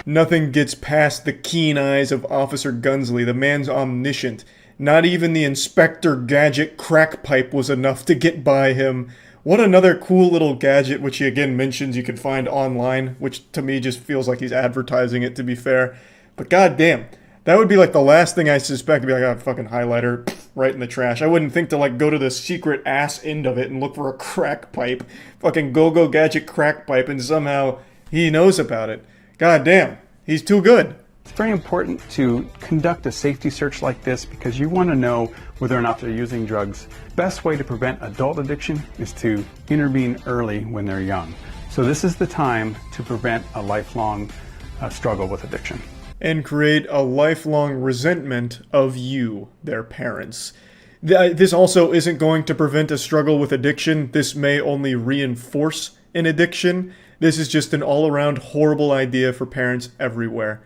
Nothing gets past the keen eyes of Officer Gunsley. The man's omniscient. Not even the Inspector Gadget crack pipe was enough to get by him. What another cool little gadget, which he again mentions you can find online, which to me just feels like he's advertising it, to be fair. But goddamn, that would be like the last thing I suspect to be like, oh, fucking highlighter, right in the trash. I wouldn't think to like go to the secret ass end of it and look for a crack pipe. Fucking go-go gadget crack pipe, and somehow he knows about it. God damn, he's too good. It's very important to conduct a safety search like this because you want to know whether or not they're using drugs. Best way to prevent adult addiction is to intervene early when they're young. So this is the time to prevent a lifelong struggle with addiction. And create a lifelong resentment of you, their parents. This also isn't going to prevent a struggle with addiction. This may only reinforce an addiction. This is just an all-around horrible idea for parents everywhere.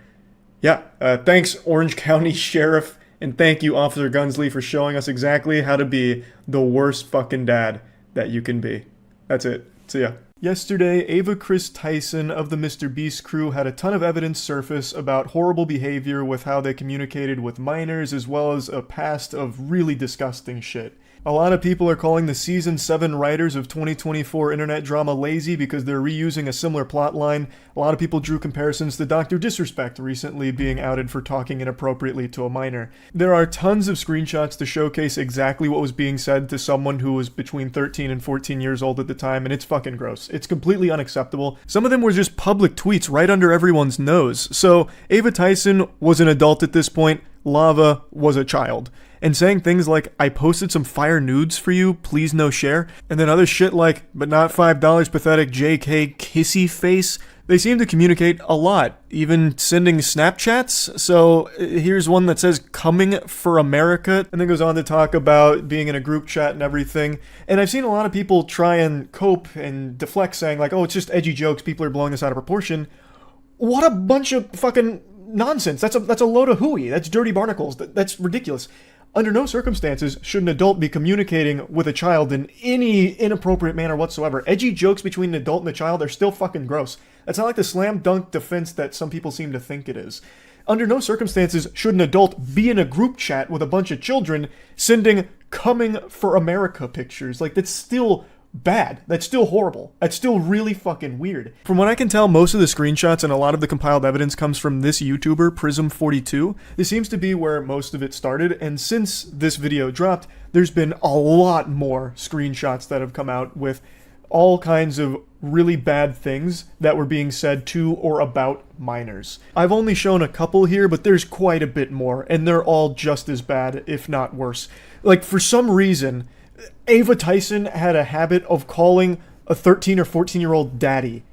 Yeah, thanks Orange County Sheriff, and thank you Officer Gunsley for showing us exactly how to be the worst fucking dad that you can be. That's it. See ya. Yesterday, Ava Chris Tyson of the Mr. Beast crew had a ton of evidence surface about horrible behavior with how they communicated with minors, as well as a past of really disgusting shit. A lot of people are calling the Season 7 writers of 2024 internet drama lazy because they're reusing a similar plotline. A lot of people drew comparisons to Dr. Disrespect recently being outed for talking inappropriately to a minor. There are tons of screenshots to showcase exactly what was being said to someone who was between 13 and 14 years old at the time, and it's fucking gross. It's completely unacceptable. Some of them were just public tweets right under everyone's nose. So, Ava Tyson was an adult at this point. Lava was a child. And saying things like, I posted some fire nudes for you, please no share, and then other shit like, but not $5, pathetic JK kissy face, they seem to communicate a lot, even sending Snapchats. So here's one that says, coming for America, and then goes on to talk about being in a group chat and everything. And I've seen a lot of people try and cope and deflect saying like, oh, it's just edgy jokes, people are blowing this out of proportion. What a bunch of fucking nonsense. That's a load of hooey. That's dirty barnacles. That's ridiculous. Under no circumstances should an adult be communicating with a child in any inappropriate manner whatsoever. Edgy jokes between an adult and a child are still fucking gross. That's not like the slam dunk defense that some people seem to think it is. Under no circumstances should an adult be in a group chat with a bunch of children sending coming for America pictures. Like, that's still bad. That's still horrible. That's still really fucking weird. From what I can tell, most of the screenshots and a lot of the compiled evidence comes from this YouTuber, Prism42. This seems to be where most of it started, and since this video dropped, there's been a lot more screenshots that have come out with all kinds of really bad things that were being said to or about minors. I've only shown a couple here, but there's quite a bit more, and they're all just as bad, if not worse. Like, for some reason, Ava Tyson had a habit of calling a 13 or 14-year-old daddy.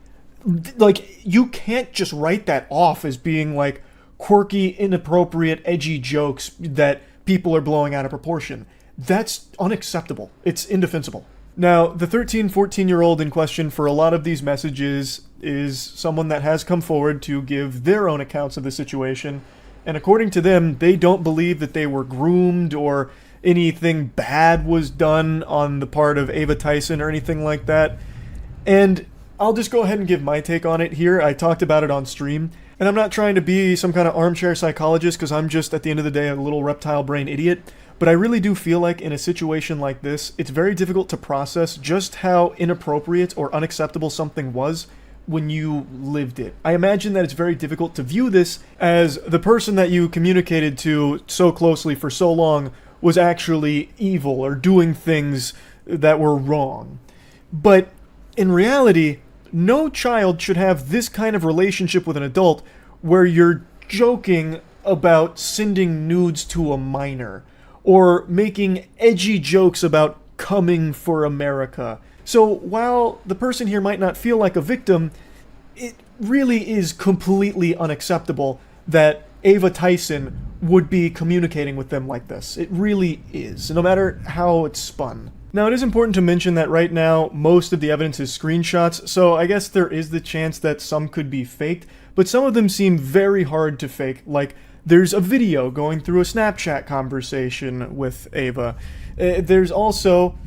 Like, you can't just write that off as being like quirky, inappropriate, edgy jokes that people are blowing out of proportion. That's unacceptable. It's indefensible. Now, the 13, 14-year-old in question for a lot of these messages is someone that has come forward to give their own accounts of the situation, and according to them, they don't believe that they were groomed or anything bad was done on the part of Ava Tyson or anything like that. And I'll just go ahead and give my take on it here. I talked about it on stream, and I'm not trying to be some kind of armchair psychologist because I'm just, at the end of the day, a little reptile brain idiot. But I really do feel like in a situation like this, it's very difficult to process just how inappropriate or unacceptable something was when you lived it. I imagine that it's very difficult to view this as the person that you communicated to so closely for so long was actually evil or doing things that were wrong. But in reality, no child should have this kind of relationship with an adult where you're joking about sending nudes to a minor or making edgy jokes about coming for America. So while the person here might not feel like a victim, it really is completely unacceptable that Ava Tyson would be communicating with them like this. It really is, no matter how it's spun. Now, it is important to mention that right now, most of the evidence is screenshots, so I guess there is the chance that some could be faked, but some of them seem very hard to fake, like there's a video going through a Snapchat conversation with Ava. There's also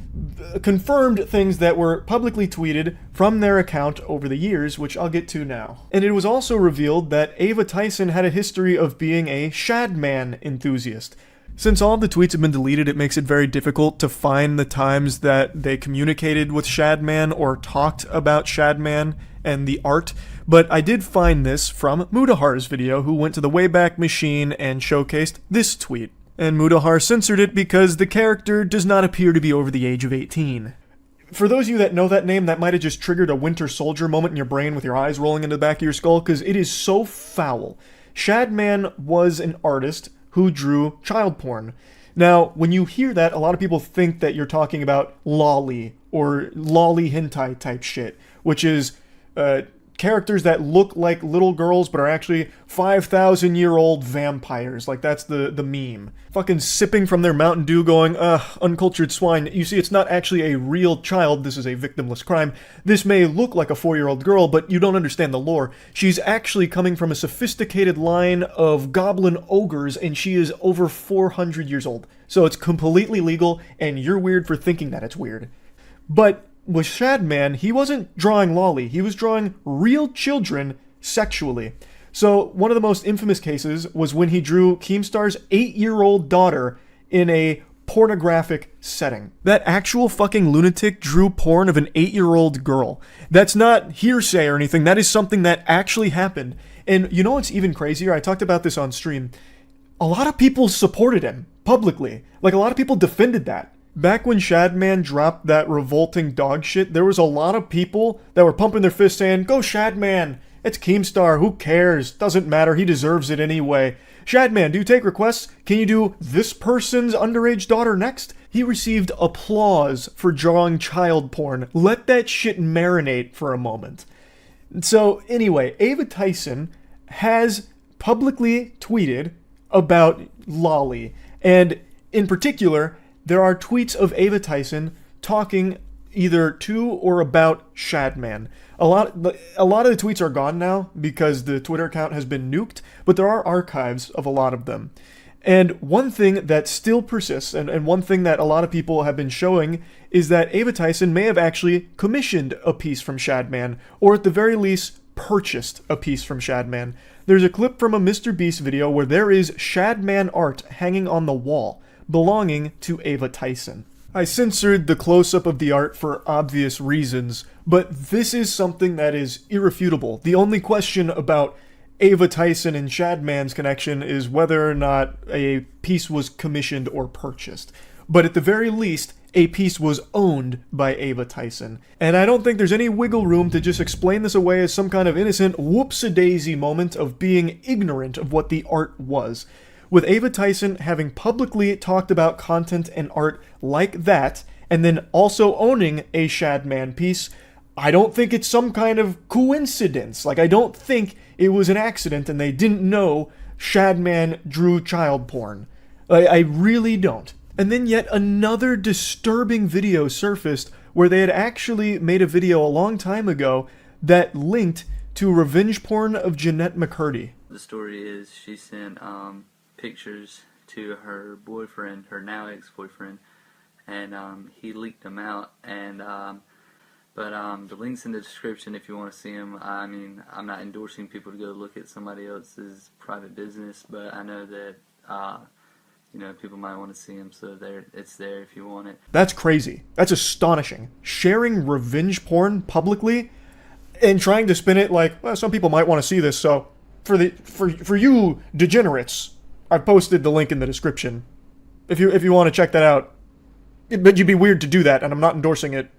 confirmed things that were publicly tweeted from their account over the years, which I'll get to now. And it was also revealed that Ava Tyson had a history of being a Shadman enthusiast. Since all of the tweets have been deleted, it makes it very difficult to find the times that they communicated with Shadman or talked about Shadman and the art, but I did find this from Mudahar's video, who went to the Wayback Machine and showcased this tweet. And Mudahar censored it because the character does not appear to be over the age of 18. For those of you that know that name, that might have just triggered a Winter Soldier moment in your brain with your eyes rolling into the back of your skull, because it is so foul. Shadman was an artist who drew child porn. Now, when you hear that, a lot of people think that you're talking about lolly or lolly hentai type shit, which is characters that look like little girls but are actually 5,000-year-old vampires. Like, that's the meme. Fucking sipping from their Mountain Dew going, uncultured swine. You see, it's not actually a real child. This is a victimless crime. This may look like a 4-year-old girl, but you don't understand the lore. She's actually coming from a sophisticated line of goblin ogres, and she is over 400 years old. So it's completely legal, and you're weird for thinking that it's weird. But with Shadman, he wasn't drawing lolly. He was drawing real children sexually. So one of the most infamous cases was when he drew Keemstar's 8-year-old daughter in a pornographic setting. That actual fucking lunatic drew porn of an 8-year-old girl. That's not hearsay or anything. That is something that actually happened. And you know what's even crazier? I talked about this on stream. A lot of people supported him publicly. Like, a lot of people defended that. Back when Shadman dropped that revolting dog shit, there was a lot of people that were pumping their fists saying, "Go Shadman! It's Keemstar, who cares? Doesn't matter, he deserves it anyway. Shadman, do you take requests? Can you do this person's underage daughter next?" He received applause for drawing child porn. Let that shit marinate for a moment. So anyway, Ava Tyson has publicly tweeted about lolly, and in particular, there are tweets of Ava Tyson talking either to or about Shadman. A lot of the tweets are gone now because the Twitter account has been nuked, but there are archives of a lot of them. And one thing that still persists, and one thing that a lot of people have been showing, is that Ava Tyson may have actually commissioned a piece from Shadman, or at the very least, purchased a piece from Shadman. There's a clip from a Mr. Beast video where there is Shadman art hanging on the wall, belonging to Ava Tyson. I censored the close-up of the art for obvious reasons, but this is something that is irrefutable. The only question about Ava Tyson and Shadman's connection is whether or not a piece was commissioned or purchased. But at the very least, a piece was owned by Ava Tyson. And I don't think there's any wiggle room to just explain this away as some kind of innocent whoops-a-daisy moment of being ignorant of what the art was. With Ava Tyson having publicly talked about content and art like that, and then also owning a Shadman piece, I don't think it's some kind of coincidence. Like, I don't think it was an accident and they didn't know Shadman drew child porn. I really don't. And then yet another disturbing video surfaced where they had actually made a video a long time ago that linked to revenge porn of Jeanette McCurdy. The story is she sent pictures to her boyfriend, her now ex-boyfriend, and he leaked them out. And but the link's in the description if you want to see them. I mean, I'm not endorsing people to go look at somebody else's private business, but I know that you know, people might want to see them, so it's there if you want it. That's crazy. That's astonishing. Sharing revenge porn publicly and trying to spin it like, well, some people might want to see this, so for you degenerates, I've posted the link in the description. If you want to check that out. But you'd be weird to do that, and I'm not endorsing it.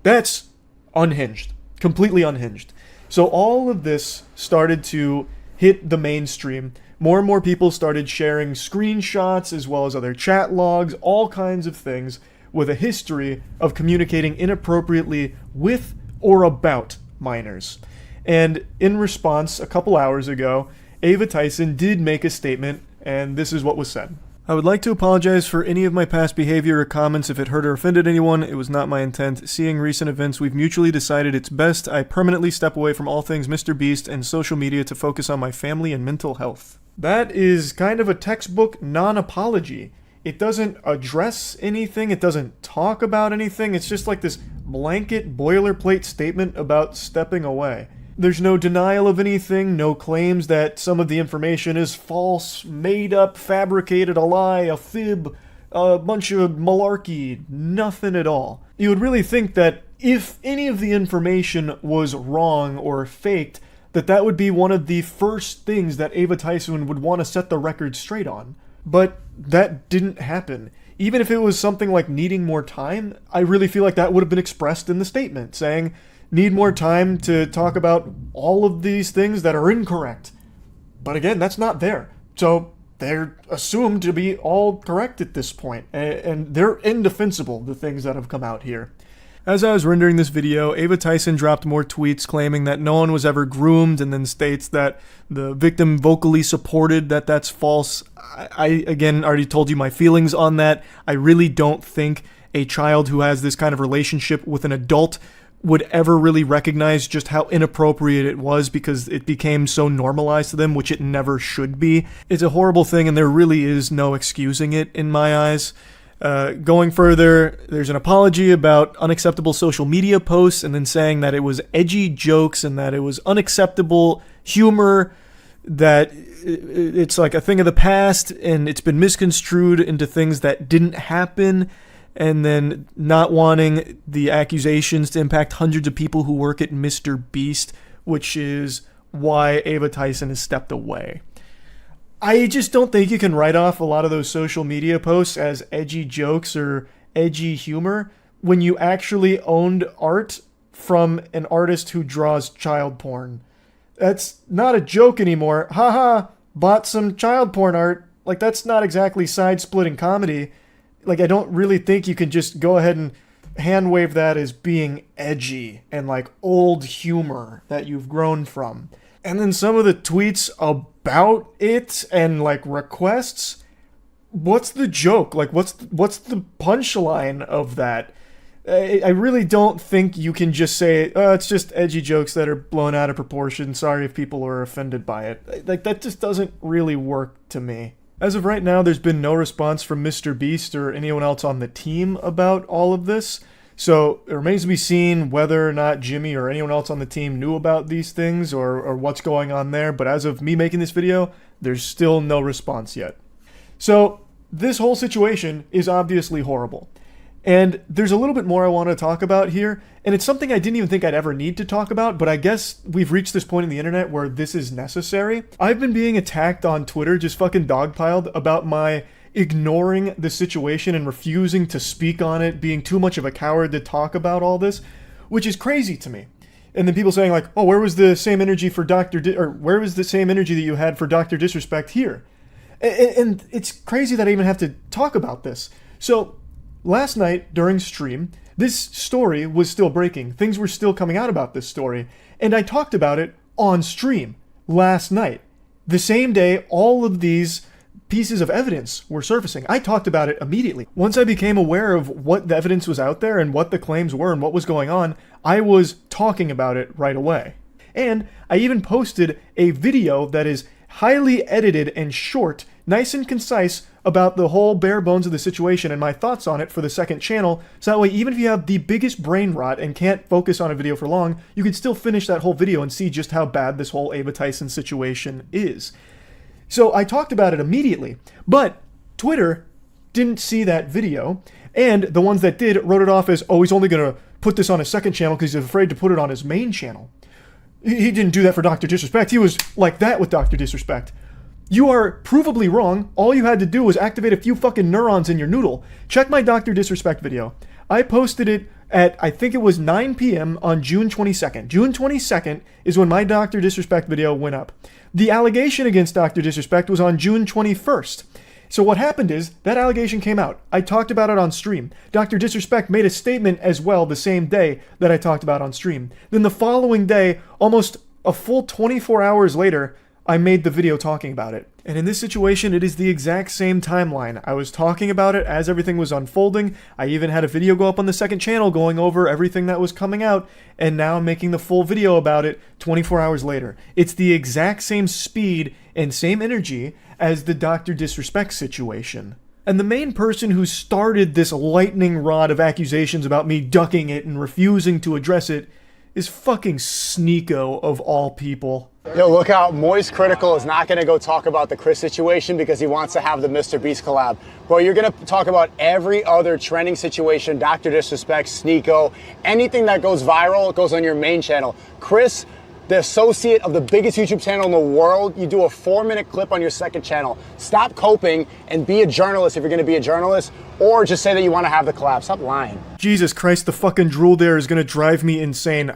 That's unhinged. Completely unhinged. So all of this started to hit the mainstream. More and more people started sharing screenshots as well as other chat logs, all kinds of things, with a history of communicating inappropriately with or about minors. And in response, a couple hours ago, Ava Tyson did make a statement, and this is what was said. I would like to apologize for any of my past behavior or comments if it hurt or offended anyone. It was not my intent. Seeing recent events, we've mutually decided it's best I permanently step away from all things Mr. Beast and social media to focus on my family and mental health. That is kind of a textbook non-apology. it doesn't address anything, it doesn't talk about anything, it's just like this blanket boilerplate statement about stepping away. There's no denial of anything, no claims that some of the information is false, made up, fabricated, a lie, a fib, a bunch of malarkey, nothing at all. You would really think that if any of the information was wrong or faked, that would be one of the first things that Ava Tyson would want to set the record straight on. But that didn't happen. Even if it was something like needing more time, I really feel like that would have been expressed in the statement, saying, need more time to talk about all of these things that are incorrect. But again, that's not there. So they're assumed to be all correct at this point, and they're indefensible, the things that have come out here. As I was rendering this video, Ava Tyson dropped more tweets claiming that no one was ever groomed, and then states that the victim vocally supported that that's false. I again, already told you my feelings on that. I really don't think a child who has this kind of relationship with an adult would ever really recognize just how inappropriate it was, because it became so normalized to them, which it never should be. It's a horrible thing, and there really is no excusing it in my eyes. Going further, there's an apology about unacceptable social media posts, and then saying that it was edgy jokes and that it was unacceptable humor, that it's like a thing of the past and it's been misconstrued into things that didn't happen, and then not wanting the accusations to impact hundreds of people who work at Mr. Beast, which is why Ava Tyson has stepped away. I just don't think you can write off a lot of those social media posts as edgy jokes or edgy humor when you actually owned art from an artist who draws child porn. That's not a joke anymore. Haha, bought some child porn art. Like, that's not exactly side-splitting comedy. Like, I don't really think you can just go ahead and hand wave that as being edgy and like old humor that you've grown from. And then some of the tweets about it and like requests, what's the joke? Like, what's the punchline of that? I really don't think you can just say, oh, it's just edgy jokes that are blown out of proportion. Sorry if people are offended by it. Like, that just doesn't really work to me. As of right now, there's been no response from Mr. Beast or anyone else on the team about all of this. So it remains to be seen whether or not Jimmy or anyone else on the team knew about these things or what's going on there. But as of me making this video, there's still no response yet. So this whole situation is obviously horrible. And there's a little bit more I want to talk about here, and it's something I didn't even think I'd ever need to talk about, but I guess we've reached this point in the internet where this is necessary. I've been being attacked on Twitter, just fucking dogpiled, about my ignoring the situation and refusing to speak on it, being too much of a coward to talk about all this, which is crazy to me. And then people saying like, oh, where was the same energy for where was the same energy that you had for Dr. Disrespect here? And it's crazy that I even have to talk about this. So last night during stream, this story was still breaking. Things were still coming out about this story. And I talked about it on stream last night. The same day all of these pieces of evidence were surfacing. I talked about it immediately. Once I became aware of what the evidence was out there and what the claims were and what was going on, I was talking about it right away. And I even posted a video that is highly edited and short, nice and concise, about the whole bare bones of the situation and my thoughts on it for the second channel, so that way even if you have the biggest brain rot and can't focus on a video for long, you can still finish that whole video and see just how bad this whole Ava Tyson situation is. So I talked about it immediately, but Twitter didn't see that video, and the ones that did wrote it off as, oh, he's only going to put this on his second channel because he's afraid to put it on his main channel. He didn't do that for Dr. Disrespect. He was like that with Dr. Disrespect. You are provably wrong. All you had to do was activate a few fucking neurons in your noodle. Check my Dr. Disrespect video. I posted it at, I think it was 9 p.m. on June 22nd. June 22nd is when my Dr. Disrespect video went up. The allegation against Dr. Disrespect was on June 21st. So what happened is, that allegation came out. I talked about it on stream. Dr. Disrespect made a statement as well the same day that I talked about on stream. Then the following day, almost a full 24 hours later, I made the video talking about it. And in this situation, it is the exact same timeline. I was talking about it as everything was unfolding. I even had a video go up on the second channel going over everything that was coming out, and now I'm making the full video about it 24 hours later. It's the exact same speed and same energy as the Dr. Disrespect situation. And the main person who started this lightning rod of accusations about me ducking it and refusing to address it is fucking Sneeko of all people. Yo, look out, Moist Critical is not gonna go talk about the Chris situation because he wants to have the Mr. Beast collab. Bro, you're gonna talk about every other trending situation, Dr. Disrespect, Sneeko, anything that goes viral goes on your main channel. Chris, the associate of the biggest YouTube channel in the world, you do a 4-minute clip on your second channel. Stop coping and be a journalist if you're gonna be a journalist, or just say that you wanna have the collab. Stop lying. Jesus Christ, the fucking drool there is gonna drive me insane.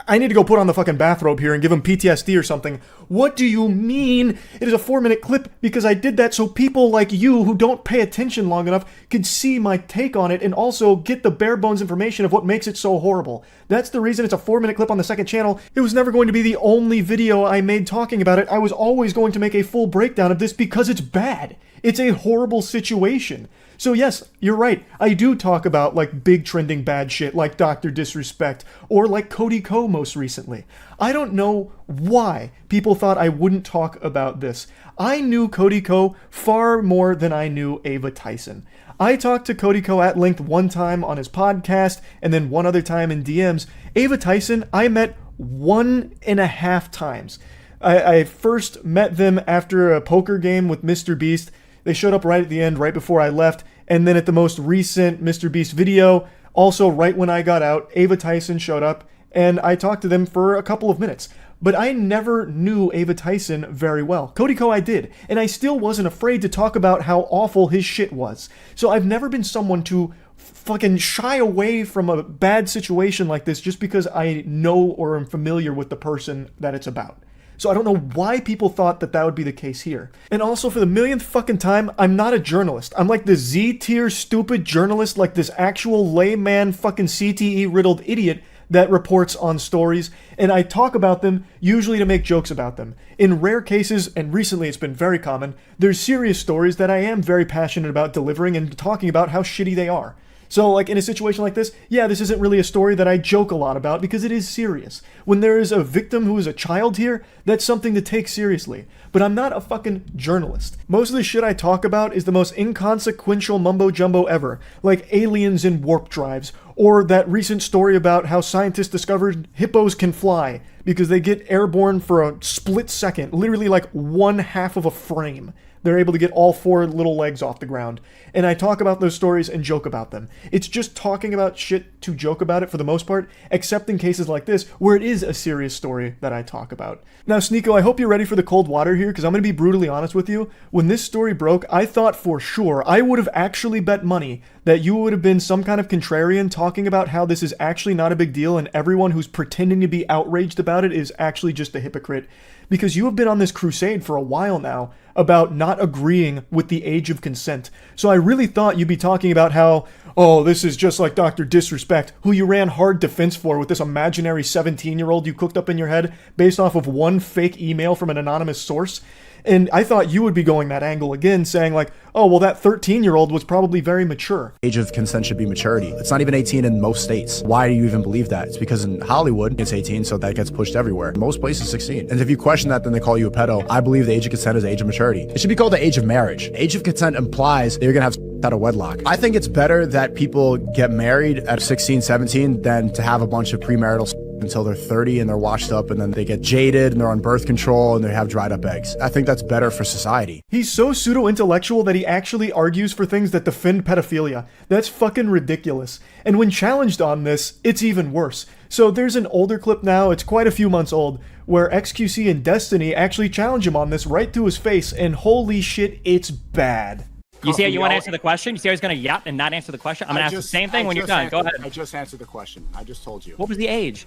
I need to go put on the fucking bathrobe here and give him PTSD or something. What do you mean it is a 4-minute clip? Because I did that so people like you who don't pay attention long enough could see my take on it and also get the bare bones information of what makes it so horrible. That's the reason it's a 4-minute clip on the second channel. It was never going to be the only video I made talking about it. I was always going to make a full breakdown of this because it's bad. It's a horrible situation. So yes, you're right. I do talk about like big trending bad shit like Dr. Disrespect or like Cody Ko most recently. I don't know why people thought I wouldn't talk about this. I knew Cody Ko far more than I knew Ava Tyson. I talked to Cody Ko at length one time on his podcast and then one other time in DMs. Ava Tyson, I met 1.5 times. I first met them after a poker game with Mr. Beast. They showed up right at the end, right before I left. And then at the most recent Mr. Beast video, also right when I got out, Ava Tyson showed up and I talked to them for a couple of minutes. But I never knew Ava Tyson very well. Cody Ko I did, and I still wasn't afraid to talk about how awful his shit was. So I've never been someone to fucking shy away from a bad situation like this just because I know or am familiar with the person that it's about. So I don't know why people thought that that would be the case here. And also, for the millionth fucking time, I'm not a journalist. I'm like the Z-tier stupid journalist, like this actual layman fucking CTE-riddled idiot that reports on stories, and I talk about them usually to make jokes about them. In rare cases, and recently it's been very common, there's serious stories that I am very passionate about delivering and talking about how shitty they are. So, like, in a situation like this, yeah, this isn't really a story that I joke a lot about because it is serious. When there is a victim who is a child here, that's something to take seriously. But I'm not a fucking journalist. Most of the shit I talk about is the most inconsequential mumbo-jumbo ever, like aliens in warp drives, or that recent story about how scientists discovered hippos can fly because they get airborne for a split second, literally like 1/2 of a frame. They're able to get all 4 little legs off the ground. And I talk about those stories and joke about them. It's just talking about shit to joke about it for the most part, except in cases like this, where it is a serious story that I talk about. Now, Sneeko, I hope you're ready for the cold water here, because I'm going to be brutally honest with you. When this story broke, I thought for sure, I would have actually bet money that you would have been some kind of contrarian talking about how this is actually not a big deal and everyone who's pretending to be outraged about it is actually just a hypocrite. Because you have been on this crusade for a while now about not agreeing with the age of consent. So I really thought you'd be talking about how, oh, this is just like Dr. Disrespect, who you ran hard defense for with this imaginary 17-year-old you cooked up in your head based off of one fake email from an anonymous source. And I thought you would be going that angle again, saying like, oh, well, that 13-year-old was probably very mature. Age of consent should be maturity. It's not even 18 in most states. Why do you even believe that? It's because in Hollywood, it's 18, so that gets pushed everywhere. Most places, 16. And if you question that, then they call you a pedo. I believe the age of consent is the age of maturity. It should be called the age of marriage. Age of consent implies that you're gonna have out of wedlock. I think it's better that people get married at 16, 17 than to have a bunch of premarital until they're 30 and they're washed up and then they get jaded and they're on birth control and they have dried up eggs. I think that's better for society. He's so pseudo-intellectual that he actually argues for things that defend pedophilia. That's fucking ridiculous. And when challenged on this, it's even worse. So there's an older clip now, it's quite a few months old, where XQC and Destiny actually challenge him on this right to his face, and holy shit, it's bad. You see how you want to answer the question? You see how he's going to yap and not answer the question? I'm going to ask the same thing when you're done. Go ahead. I just answered the question. I just told you. What was the age?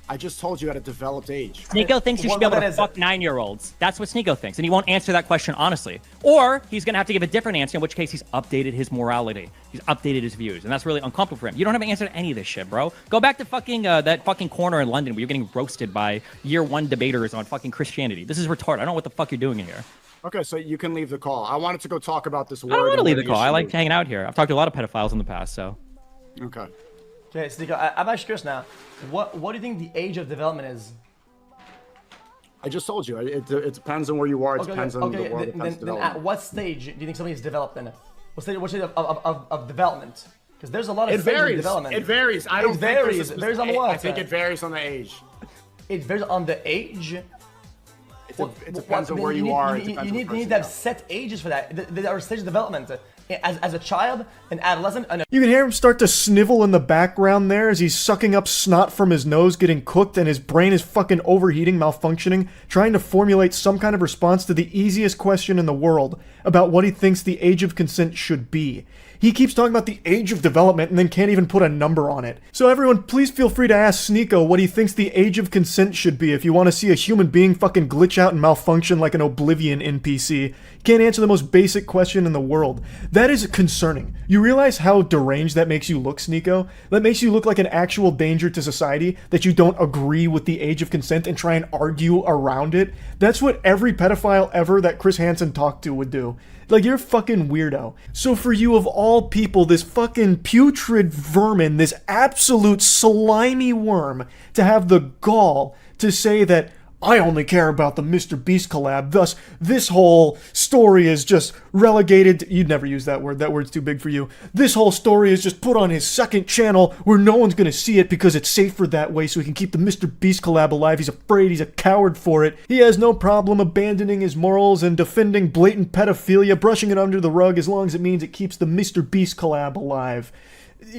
I just told you at a developed age. Sneeko thinks you should be able to fuck 9-year-olds. That's what Sneeko thinks, and he won't answer that question honestly. Or he's going to have to give a different answer, in which case he's updated his morality. He's updated his views, and that's really uncomfortable for him. You don't have an answer to any of this shit, bro. Go back to fucking that fucking corner in London where you're getting roasted by year 1 debaters on fucking Christianity. This is retarded. I don't know what the fuck you're doing in here. Okay, so you can leave the call. I wanted to go talk about this word. I don't want to leave the call. I like hanging out here. I've talked to a lot of pedophiles in the past, so. Okay. Okay, Sneeko, I'm actually curious now. What do you think the age of development is? I just told you. It depends on where you are. It depends on the world. Then at what stage do you think somebody is developed in it? What stage of development? Because there's a lot of It stages of varies. development. It varies. I don't It think there's a varies. specific- Varies on what? I think it varies on the age. It varies on the age. It depends on where you are. It depends on the You person, need to have set ages for that. There are stages of development. As a child, an adolescent, and You can hear him start to snivel in the background there as he's sucking up snot from his nose, getting cooked, and his brain is fucking overheating, malfunctioning, trying to formulate some kind of response to the easiest question in the world about what he thinks the age of consent should be. He keeps talking about the age of development and then can't even put a number on it. So everyone, please feel free to ask Sneeko what he thinks the age of consent should be if you want to see a human being fucking glitch out and malfunction like an Oblivion NPC. Can't answer the most basic question in the world. That is concerning. You realize how deranged that makes you look, Sneeko? That makes you look like an actual danger to society, that you don't agree with the age of consent and try and argue around it. That's what every pedophile ever that Chris Hansen talked to would do. Like, you're a fucking weirdo. So for you of all people, this fucking putrid vermin, this absolute slimy worm, to have the gall to say that I only care about the Mr. Beast collab, thus this whole story is just relegated to, you'd never use that word's too big for you. This whole story is just put on his second channel where no one's gonna see it because it's safer that way so he can keep the Mr. Beast collab alive. He's afraid, he's a coward for it. He has no problem abandoning his morals and defending blatant pedophilia, brushing it under the rug as long as it means it keeps the Mr. Beast collab alive.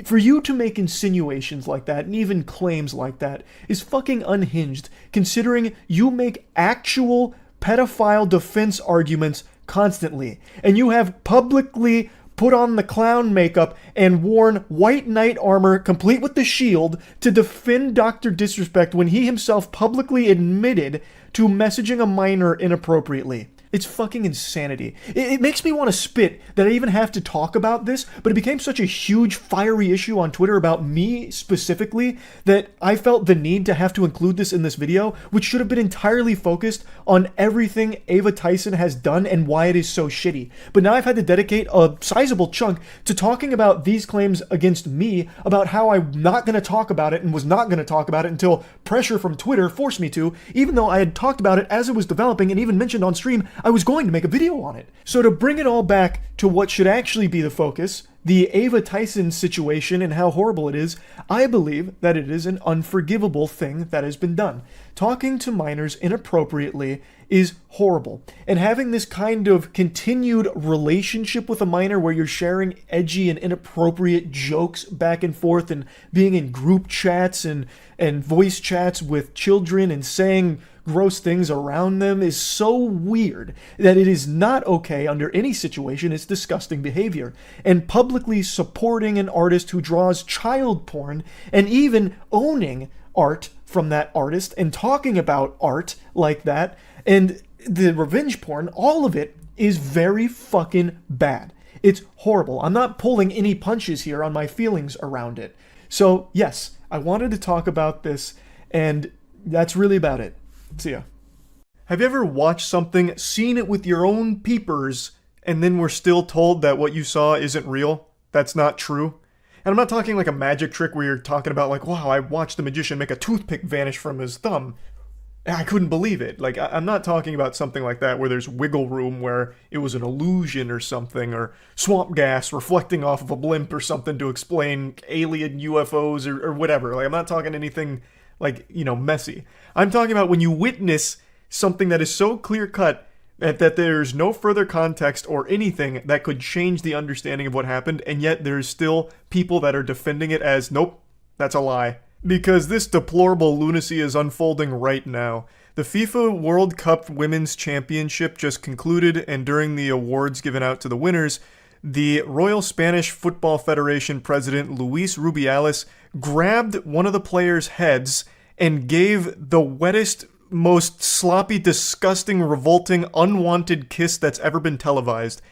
For you to make insinuations like that, and even claims like that, is fucking unhinged, considering you make actual pedophile defense arguments constantly, and you have publicly put on the clown makeup and worn white knight armor complete with the shield to defend Dr. Disrespect when he himself publicly admitted to messaging a minor inappropriately. It's fucking insanity. It makes me want to spit that I even have to talk about this, but it became such a huge, fiery issue on Twitter about me specifically that I felt the need to have to include this in this video, which should have been entirely focused on everything Ava Tyson has done and why it is so shitty. But now I've had to dedicate a sizable chunk to talking about these claims against me, about how I'm not going to talk about it and was not going to talk about it until pressure from Twitter forced me to, even though I had talked about it as it was developing and even mentioned on stream I was going to make a video on it. So to bring it all back to what should actually be the focus, the Ava Tyson situation and how horrible it is, I believe that it is an unforgivable thing that has been done. Talking to minors inappropriately is horrible. And having this kind of continued relationship with a minor where you're sharing edgy and inappropriate jokes back and forth and being in group chats and voice chats with children and saying gross things around them is so weird that it is not okay under any situation. It's disgusting behavior. And publicly supporting an artist who draws child porn and even owning art from that artist and talking about art like that and the revenge porn, all of it is very fucking bad. It's horrible. I'm not pulling any punches here on my feelings around it. So yes, I wanted to talk about this, and that's really about it. See ya. Have you ever watched something, seen it with your own peepers, and then were still told that what you saw isn't real? That's not true? And I'm not talking like a magic trick where you're talking about like, wow, I watched the magician make a toothpick vanish from his thumb. I couldn't believe it. Like, I'm not talking about something like that where there's wiggle room where it was an illusion or something, or swamp gas reflecting off of a blimp or something to explain alien UFOs or whatever. Like, I'm not talking anything like, messy. I'm talking about when you witness something that is so clear-cut that there's no further context or anything that could change the understanding of what happened, and yet there's still people that are defending it as, nope, that's a lie. Because this deplorable lunacy is unfolding right now. The FIFA World Cup Women's Championship just concluded, and during the awards given out to the winners, the Royal Spanish Football Federation president Luis Rubiales grabbed one of the players' heads and gave the wettest, most sloppy, disgusting, revolting, unwanted kiss that's ever been televised.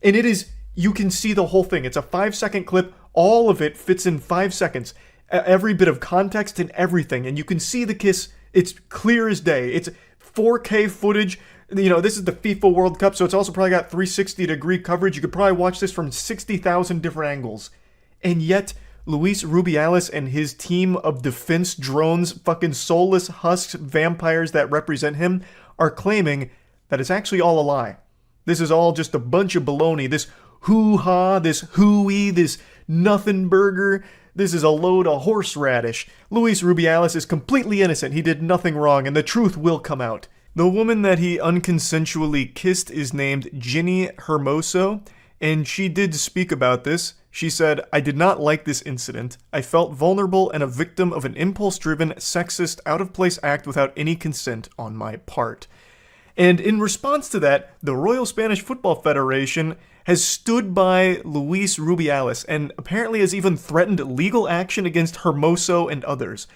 And it is, you can see the whole thing. It's a 5-second clip. All of it fits in 5 seconds. Every bit of context and everything. And you can see the kiss. It's clear as day. It's 4K footage. This is the FIFA World Cup, so it's also probably got 360-degree coverage. You could probably watch this from 60,000 different angles. And yet, Luis Rubiales and his team of defense drones, fucking soulless husks, vampires that represent him, are claiming that it's actually all a lie. This is all just a bunch of baloney. This hoo-ha, this hooey, this nothing burger. This is a load of horseradish. Luis Rubiales is completely innocent. He did nothing wrong, and the truth will come out. The woman that he unconsensually kissed is named Ginny Hermoso, and she did speak about this. She said, "I did not like this incident. I felt vulnerable and a victim of an impulse-driven, sexist, out-of-place act without any consent on my part." And in response to that, the Royal Spanish Football Federation has stood by Luis Rubiales and apparently has even threatened legal action against Hermoso and others,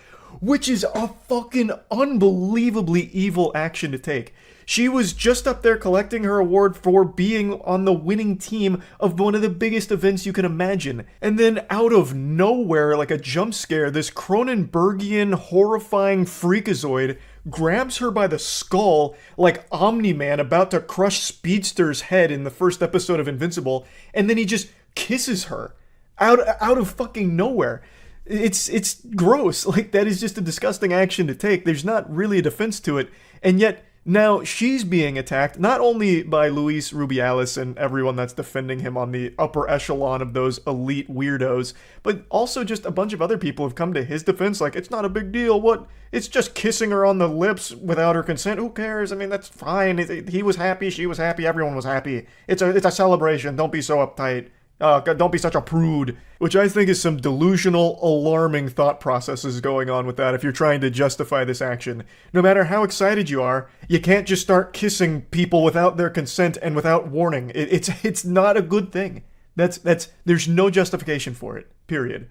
which is a fucking unbelievably evil action to take. She was just up there collecting her award for being on the winning team of one of the biggest events you can imagine. And then out of nowhere, like a jump scare, this Cronenbergian horrifying freakazoid grabs her by the skull like Omni-Man about to crush Speedster's head in the first episode of Invincible, and then he just kisses her out of fucking nowhere. It's gross. Like, that is just a disgusting action to take. There's not really a defense to it, and yet now she's being attacked not only by Luis Rubiales and everyone that's defending him on the upper echelon of those elite weirdos, but also just a bunch of other people have come to his defense like, it's not a big deal, what? It's just kissing her on the lips without her consent, who cares? I mean, that's fine. He was happy, she was happy, everyone was happy. It's a celebration, don't be so uptight. Don't be such a prude. Which I think is some delusional, alarming thought processes going on with that if you're trying to justify this action. No matter how excited you are, you can't just start kissing people without their consent and without warning. It's not a good thing. There's no justification for it, period.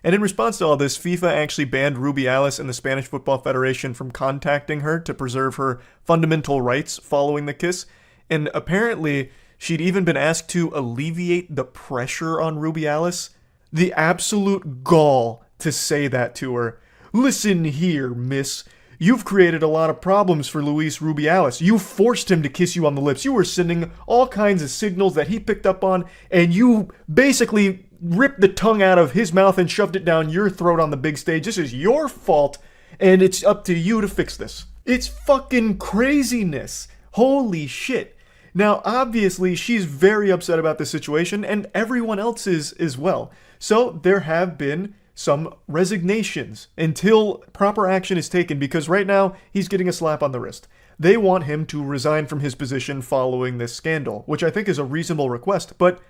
And in response to all this, FIFA actually banned Rubiales and the Spanish Football Federation from contacting her to preserve her fundamental rights following the kiss. And apparently, she'd even been asked to alleviate the pressure on Rubiales. The absolute gall to say that to her. Listen here, miss. You've created a lot of problems for Luis Rubiales. You forced him to kiss you on the lips. You were sending all kinds of signals that he picked up on, and you basically ripped the tongue out of his mouth and shoved it down your throat on the big stage. This is your fault, and it's up to you to fix this. It's fucking craziness. Holy shit. Now, obviously, she's very upset about this situation, and everyone else is as well. So there have been some resignations until proper action is taken, because right now, he's getting a slap on the wrist. They want him to resign from his position following this scandal, which I think is a reasonable request, but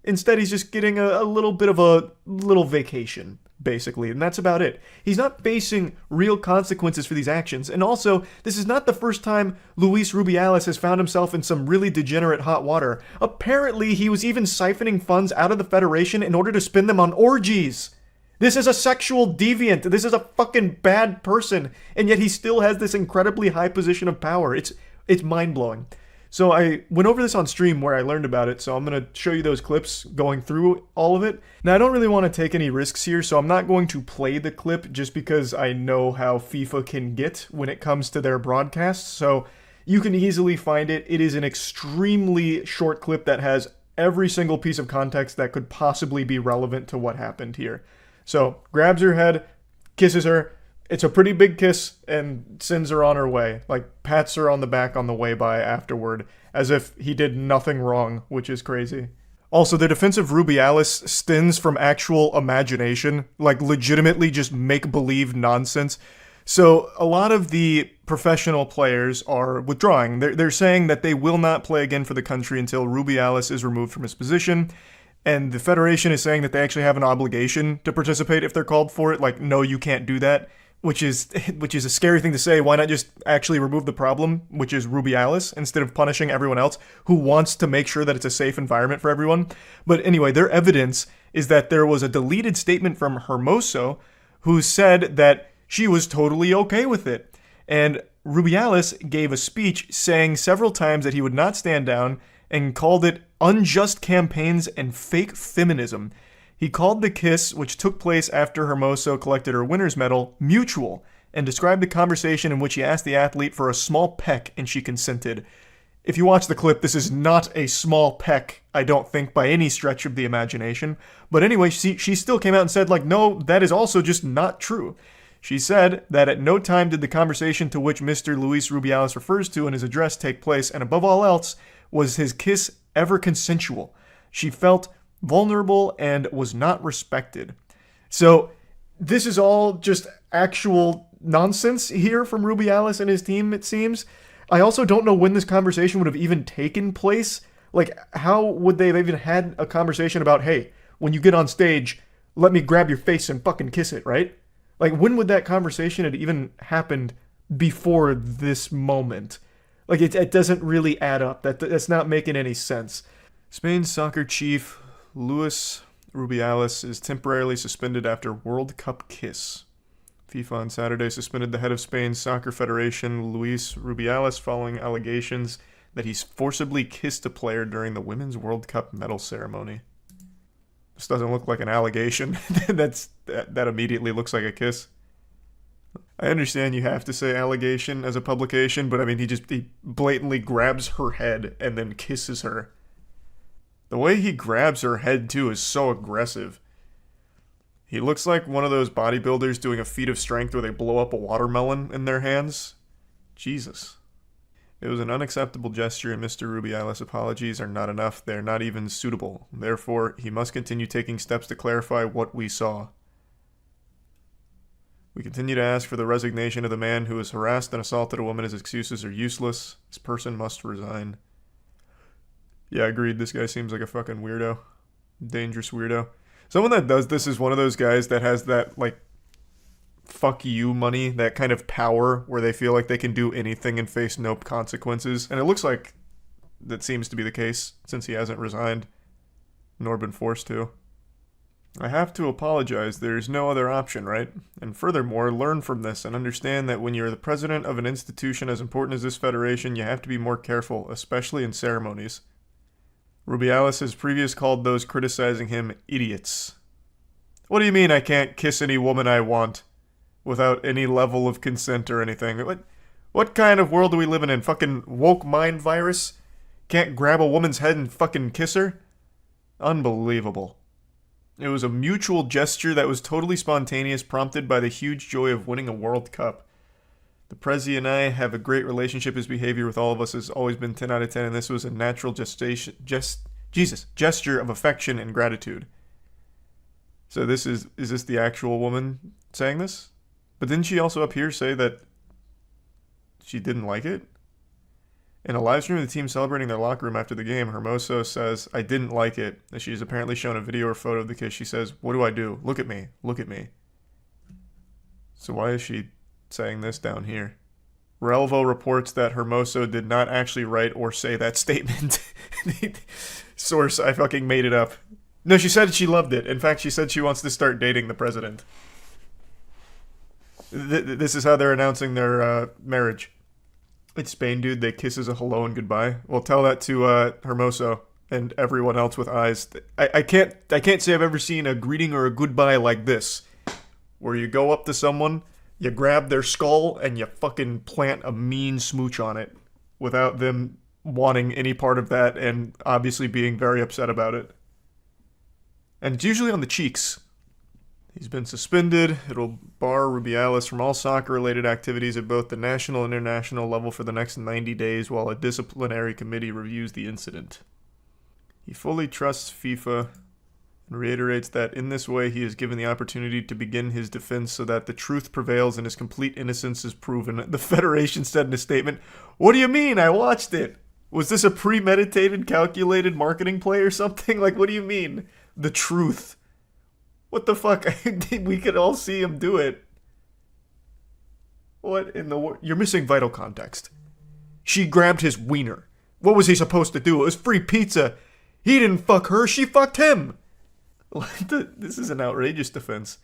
instead he's just getting a little bit of a little vacation, basically, and that's about it. He's not facing real consequences for these actions, and also, this is not the first time Luis Rubiales has found himself in some really degenerate hot water. Apparently, he was even siphoning funds out of the Federation in order to spend them on orgies. This is a sexual deviant. This is a fucking bad person, and yet he still has this incredibly high position of power. It's mind-blowing. So I went over this on stream where I learned about it, so I'm going to show you those clips going through all of it. Now, I don't really want to take any risks here, so I'm not going to play the clip just because I know how FIFA can get when it comes to their broadcasts, so you can easily find it. It is an extremely short clip that has every single piece of context that could possibly be relevant to what happened here. So, grabs her head, kisses her. It's a pretty big kiss, and sends her on her way. Like, pats her on the back on the way by afterward, as if he did nothing wrong, which is crazy. Also, the defense of Rubiales stems from actual imagination, like legitimately just make-believe nonsense. So, a lot of the professional players are withdrawing. They're saying that they will not play again for the country until Rubiales is removed from his position. And the Federation is saying that they actually have an obligation to participate if they're called for it. Like, no, you can't do that. Which is a scary thing to say. Why not just actually remove the problem, which is Rubiales, instead of punishing everyone else who wants to make sure that it's a safe environment for everyone? But anyway, their evidence is that there was a deleted statement from Hermoso who said that she was totally okay with it. And Rubiales gave a speech saying several times that he would not stand down and called it unjust campaigns and fake feminism. He called the kiss, which took place after Hermoso collected her winner's medal, mutual, and described the conversation in which he asked the athlete for a small peck and she consented. If you watch the clip, this is not a small peck, I don't think, by any stretch of the imagination. But anyway, she still came out and said, like, no, that is also just not true. She said that at no time did the conversation to which Mr. Luis Rubiales refers to in his address take place, and above all else, was his kiss ever consensual. She felt vulnerable and was not respected. So this is all just actual nonsense here from Rubiales and his team, it seems. I also don't know when this conversation would have even taken place. Like, how would they have even had a conversation about, hey, when you get on stage, let me grab your face and fucking kiss it, right? Like, when would that conversation have even happened before this moment? Like, it doesn't really add up. That's not making any sense. Spain's soccer chief, Luis Rubiales, is temporarily suspended after World Cup kiss. FIFA on Saturday suspended the head of Spain's soccer federation, Luis Rubiales, following allegations that he's forcibly kissed a player during the Women's World Cup medal ceremony. This doesn't look like an allegation. That immediately looks like a kiss. I understand you have to say allegation as a publication, but I mean, he blatantly grabs her head and then kisses her. The way he grabs her head, too, is so aggressive. He looks like one of those bodybuilders doing a feat of strength where they blow up a watermelon in their hands. Jesus. It was an unacceptable gesture, and Mr. Rubiales' apologies are not enough. They're not even suitable. Therefore, he must continue taking steps to clarify what we saw. We continue to ask for the resignation of the man who has harassed and assaulted a woman. His excuses are useless. This person must resign. Yeah, agreed. This guy seems like a fucking weirdo. Dangerous weirdo. Someone that does this is one of those guys that has that, like, fuck you money, that kind of power where they feel like they can do anything and face no consequences. And it looks like that seems to be the case since he hasn't resigned, nor been forced to. I have to apologize. There's no other option, right? And furthermore, learn from this and understand that when you're the president of an institution as important as this federation, you have to be more careful, especially in ceremonies. Rubiales has previously called those criticizing him idiots. What do you mean I can't kiss any woman I want without any level of consent or anything? What kind of world are we living in? Fucking woke mind virus? Can't grab a woman's head and fucking kiss her? Unbelievable. It was a mutual gesture that was totally spontaneous, prompted by the huge joy of winning a World Cup. The Prezi and I have a great relationship. His behavior with all of us has always been 10 out of 10, and this was a natural gesture of affection and gratitude. So is this the actual woman saying this? But didn't she also up here say that she didn't like it? In a live stream of the team celebrating their locker room after the game, Hermoso says, I didn't like it. As she's apparently shown a video or photo of the kiss, she says, what do I do? Look at me. Look at me. So why is she saying this down here? Relvo reports that Hermoso did not actually write or say that statement. Source, I fucking made it up. No, she said she loved it. In fact, she said she wants to start dating the president. This is how they're announcing their marriage. It's Spain, dude. They kiss as a hello and goodbye. Well, tell that to Hermoso and everyone else with eyes. I can't say I've ever seen a greeting or a goodbye like this, where you go up to someone, you grab their skull, and you fucking plant a mean smooch on it without them wanting any part of that and obviously being very upset about it. And it's usually on the cheeks. He's been suspended. It'll bar Rubiales from all soccer-related activities at both the national and international level for the next 90 days while a disciplinary committee reviews the incident. He fully trusts FIFA and reiterates that in this way he is given the opportunity to begin his defense so that the truth prevails and his complete innocence is proven. The Federation said in a statement, "What do you mean? I watched it. Was this a premeditated, calculated marketing play or something? Like, what do you mean? The truth. What the fuck? We could all see him do it. What in the world? You're missing vital context. She grabbed his wiener. What was he supposed to do? It was free pizza. He didn't fuck her. She fucked him. This is an outrageous defense.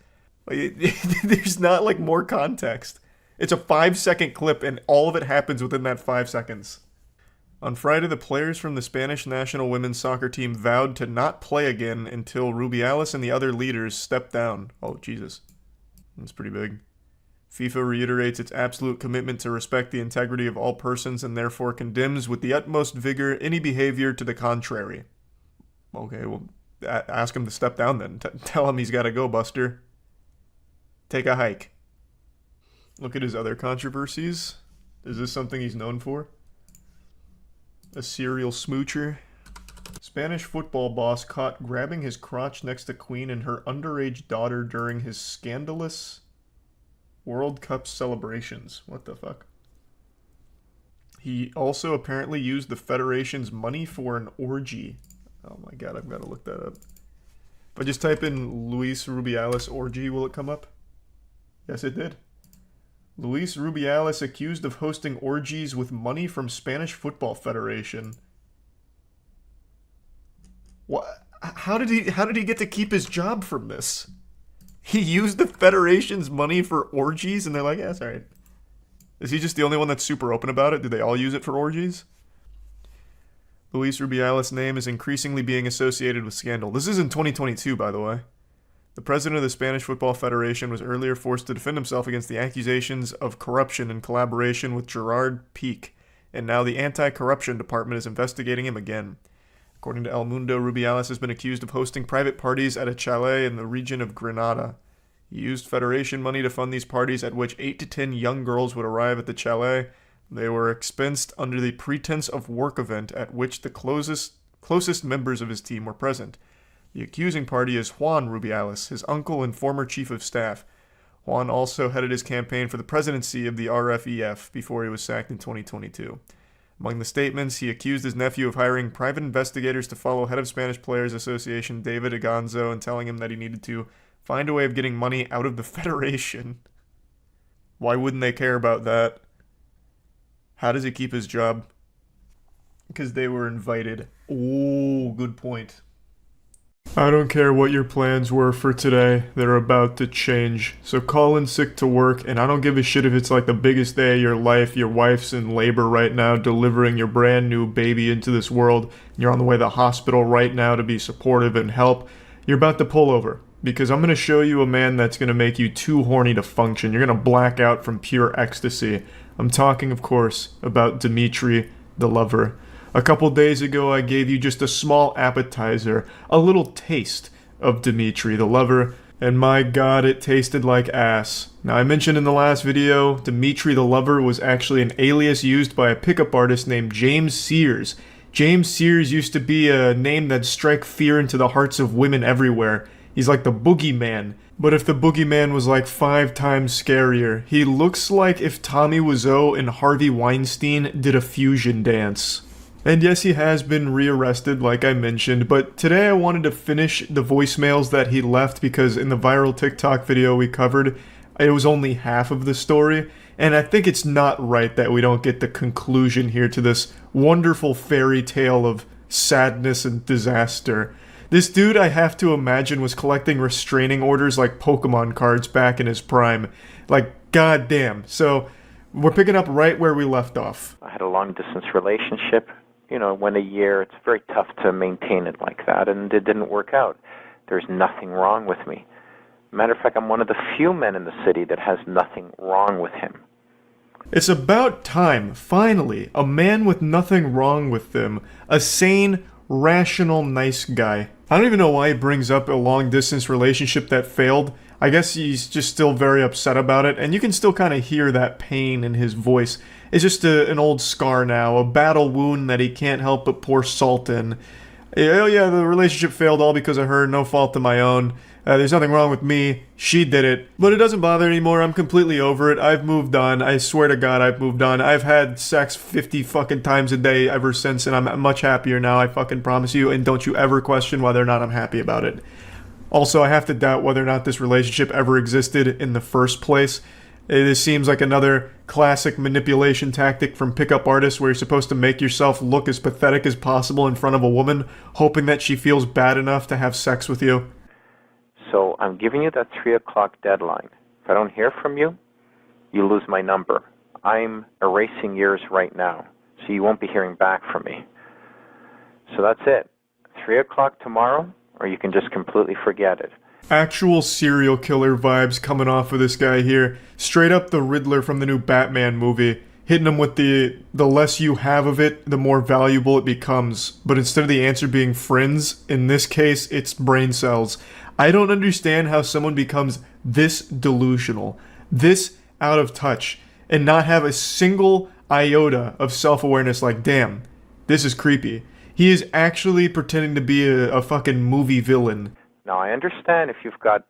There's not like more context. It's a 5-second clip and all of it happens within that 5 seconds. On Friday, the players from the Spanish national women's soccer team vowed to not play again until Rubiales and the other leaders stepped down. Oh, Jesus. That's pretty big. FIFA reiterates its absolute commitment to respect the integrity of all persons and therefore condemns with the utmost vigor any behavior to the contrary. Okay, well, ask him to step down then. Tell him he's got to go, Buster. Take a hike. Look at his other controversies. Is this something he's known for? A serial smoocher. Spanish football boss caught grabbing his crotch next to Queen and her underage daughter during his scandalous World Cup celebrations. What the fuck? He also apparently used the Federation's money for an orgy. Oh my god, I've got to look that up. If I just type in Luis Rubiales orgy, will it come up? Yes, it did. Luis Rubiales accused of hosting orgies with money from Spanish Football Federation. What? How did he get to keep his job from this? He used the Federation's money for orgies, and they're like, yeah, that's alright. Is he just the only one that's super open about it? Do they all use it for orgies? Luis Rubiales' name is increasingly being associated with scandal. This is in 2022, by the way. The president of the Spanish Football Federation was earlier forced to defend himself against the accusations of corruption in collaboration with Gerard Pique, and now the anti-corruption department is investigating him again. According to El Mundo, Rubiales has been accused of hosting private parties at a chalet in the region of Granada. He used Federation money to fund these parties at which 8 to 10 young girls would arrive at the chalet. They were expensed under the pretense of work event at which the closest members of his team were present. The accusing party is Juan Rubiales, his uncle and former chief of staff. Juan also headed his campaign for the presidency of the RFEF before he was sacked in 2022. Among the statements, he accused his nephew of hiring private investigators to follow head of Spanish Players Association David Aganzo and telling him that he needed to find a way of getting money out of the Federation. Why wouldn't they care about that? How does he keep his job? Because they were invited. Oh, good point. I don't care what your plans were for today, they're about to change. So call in sick to work, and I don't give a shit if it's like the biggest day of your life, your wife's in labor right now, delivering your brand new baby into this world, you're on the way to the hospital right now to be supportive and help. You're about to pull over, because I'm going to show you a man that's going to make you too horny to function. You're going to black out from pure ecstasy. I'm talking, of course, about Dimitri, the lover. A couple days ago, I gave you just a small appetizer, a little taste of Dimitri, the lover, and my god, it tasted like ass. Now, I mentioned in the last video, Dimitri the lover was actually an alias used by a pickup artist named James Sears. James Sears used to be a name that'd strike fear into the hearts of women everywhere. He's like the boogeyman. But if the boogeyman was like 5 times scarier, he looks like if Tommy Wiseau and Harvey Weinstein did a fusion dance. And yes, he has been rearrested, like I mentioned, but today I wanted to finish the voicemails that he left because in the viral TikTok video we covered, it was only half of the story, and I think it's not right that we don't get the conclusion here to this wonderful fairy tale of sadness and disaster. This dude, I have to imagine, was collecting restraining orders like Pokemon cards back in his prime. Like, goddamn. So, we're picking up right where we left off. I had a long-distance relationship. You know, when a year, it's very tough to maintain it like that, and it didn't work out. There's nothing wrong with me. Matter of fact, I'm one of the few men in the city that has nothing wrong with him. It's about time, finally, a man with nothing wrong with them, a sane, rational, nice guy. I don't even know why he brings up a long-distance relationship that failed. I guess he's just still very upset about it, and you can still kind of hear that pain in his voice. It's just an old scar now, a battle wound that he can't help but pour salt in. Oh yeah, the relationship failed all because of her, no fault of my own. There's nothing wrong with me, she did it. But it doesn't bother anymore, I'm completely over it, I've moved on, I swear to God I've moved on. I've had sex 50 fucking times a day ever since, and I'm much happier now, I fucking promise you, and don't you ever question whether or not I'm happy about it. Also, I have to doubt whether or not this relationship ever existed in the first place. It seems like another classic manipulation tactic from pickup artists where you're supposed to make yourself look as pathetic as possible in front of a woman, hoping that she feels bad enough to have sex with you. So I'm giving you that 3 o'clock deadline. If I don't hear from you, you lose my number. I'm erasing yours right now, so you won't be hearing back from me. So that's it. 3 o'clock tomorrow, or you can just completely forget it. Actual serial killer vibes coming off of this guy here. Straight up the Riddler from the new Batman movie. Hitting him with the less you have of it, the more valuable it becomes. But instead of the answer being friends, in this case, it's brain cells. I don't understand how someone becomes this delusional, this out of touch, and not have a single iota of self-awareness like, damn, this is creepy. He is actually pretending to be a fucking movie villain. Now, I understand if you've got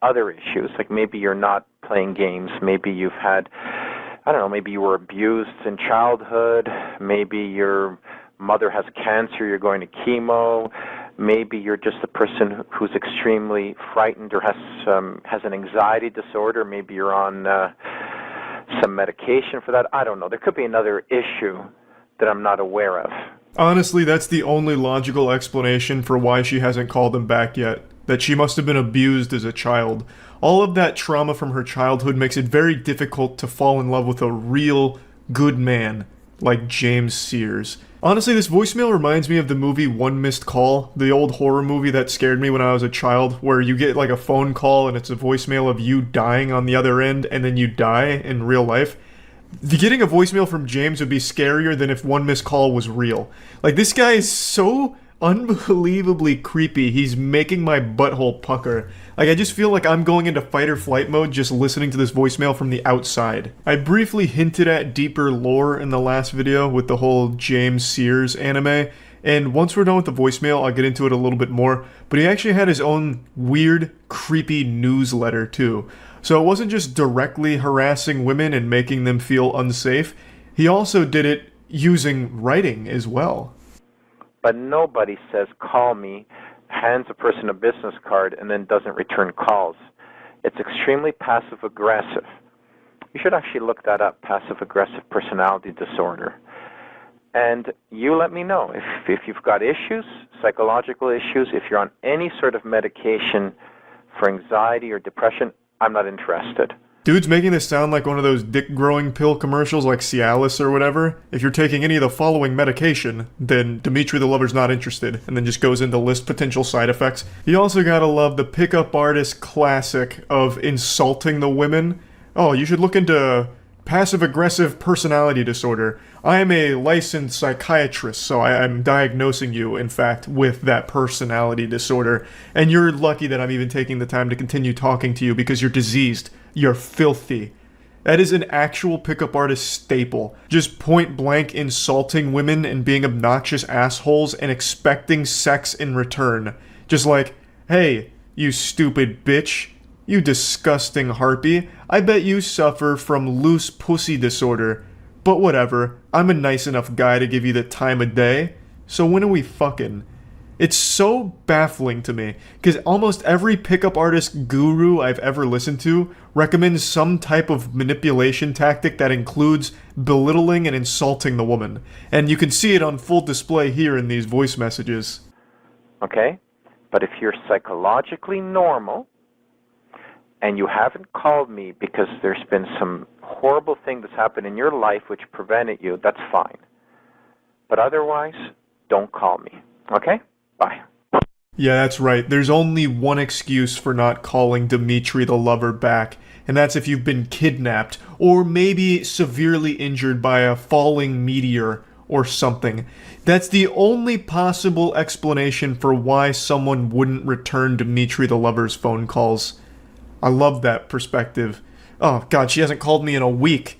other issues, like maybe you're not playing games, maybe you've had, I don't know, maybe you were abused in childhood, maybe your mother has cancer, you're going to chemo, maybe you're just a person who's extremely frightened or has an anxiety disorder, maybe you're on some medication for that. I don't know. There could be another issue that I'm not aware of. Honestly, that's the only logical explanation for why she hasn't called him back yet. That she must have been abused as a child. All of that trauma from her childhood makes it very difficult to fall in love with a real, good man like James Sears. Honestly, this voicemail reminds me of the movie One Missed Call, the old horror movie that scared me when I was a child, where you get like a phone call and it's a voicemail of you dying on the other end and then you die in real life. Getting a voicemail from James would be scarier than if One Missed Call was real. Like, this guy is so unbelievably creepy, he's making my butthole pucker. Like, I just feel like I'm going into fight or flight mode just listening to this voicemail from the outside. I briefly hinted at deeper lore in the last video with the whole James Sears anime, and once we're done with the voicemail, I'll get into it a little bit more, but he actually had his own weird, creepy newsletter too. So it wasn't just directly harassing women and making them feel unsafe, he also did it using writing as well. But nobody says, call me, hands a person a business card, and then doesn't return calls. It's extremely passive-aggressive. You should actually look that up, passive-aggressive personality disorder. And you let me know if you've got issues, psychological issues, if you're on any sort of medication for anxiety or depression, I'm not interested. Dude's making this sound like one of those dick-growing pill commercials like Cialis or whatever. If you're taking any of the following medication, then Dimitri the Lover's not interested, and then just goes into list potential side effects. You also gotta love the pickup artist classic of insulting the women. Oh, you should look into passive-aggressive personality disorder. I am a licensed psychiatrist, so I'm diagnosing you, in fact, with that personality disorder. And you're lucky that I'm even taking the time to continue talking to you because you're diseased. You're filthy. That is an actual pickup artist staple. Just point blank insulting women and being obnoxious assholes and expecting sex in return. Just like, hey, you stupid bitch. You disgusting harpy. I bet you suffer from loose pussy disorder. But whatever, I'm a nice enough guy to give you the time of day. So when are we fucking? It's so baffling to me, because almost every pickup artist guru I've ever listened to recommends some type of manipulation tactic that includes belittling and insulting the woman. And you can see it on full display here in these voice messages. Okay? But if you're psychologically normal, and you haven't called me because there's been some horrible thing that's happened in your life which prevented you, that's fine. But otherwise, don't call me. Okay? Bye. Yeah, that's right. There's only one excuse for not calling Dimitri the Lover back, and that's if you've been kidnapped, or maybe severely injured by a falling meteor or something. That's the only possible explanation for why someone wouldn't return Dimitri the Lover's phone calls. I love that perspective. Oh god, she hasn't called me in a week.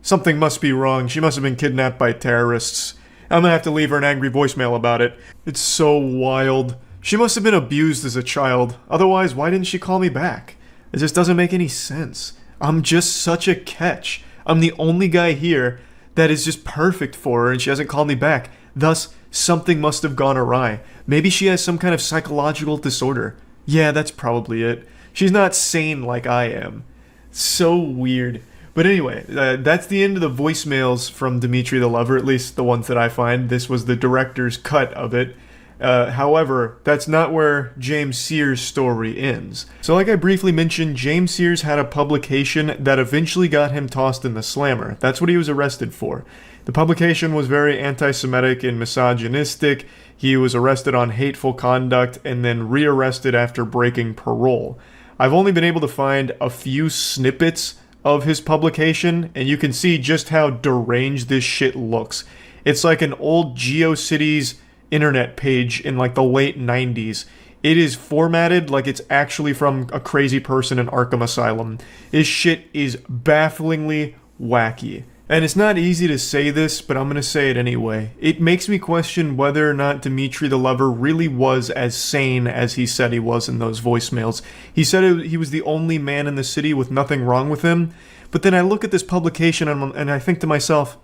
Something must be wrong. She must have been kidnapped by terrorists. I'm gonna have to leave her an angry voicemail about it. It's so wild. She must have been abused as a child. Otherwise, why didn't she call me back? It just doesn't make any sense. I'm just such a catch. I'm the only guy here that is just perfect for her and she hasn't called me back. Thus, something must have gone awry. Maybe she has some kind of psychological disorder. Yeah, that's probably it. She's not sane like I am. So weird. But anyway, that's the end of the voicemails from Dimitri the Lover, at least the ones that I find. This was the director's cut of it. However, that's not where James Sears' story ends. So like I briefly mentioned, James Sears had a publication that eventually got him tossed in the slammer. That's what he was arrested for. The publication was very anti-Semitic and misogynistic. He was arrested on hateful conduct and then rearrested after breaking parole. I've only been able to find a few snippets of his publication, and you can see just how deranged this shit looks. It's like an old GeoCities internet page in like the late 90s. It is formatted like it's actually from a crazy person in Arkham Asylum. This shit is bafflingly wacky. And it's not easy to say this, but I'm going to say it anyway. It makes me question whether or not Dmitry the Lover really was as sane as he said he was in those voicemails. He said he was the only man in the city with nothing wrong with him, but then I look at this publication and I think to myself,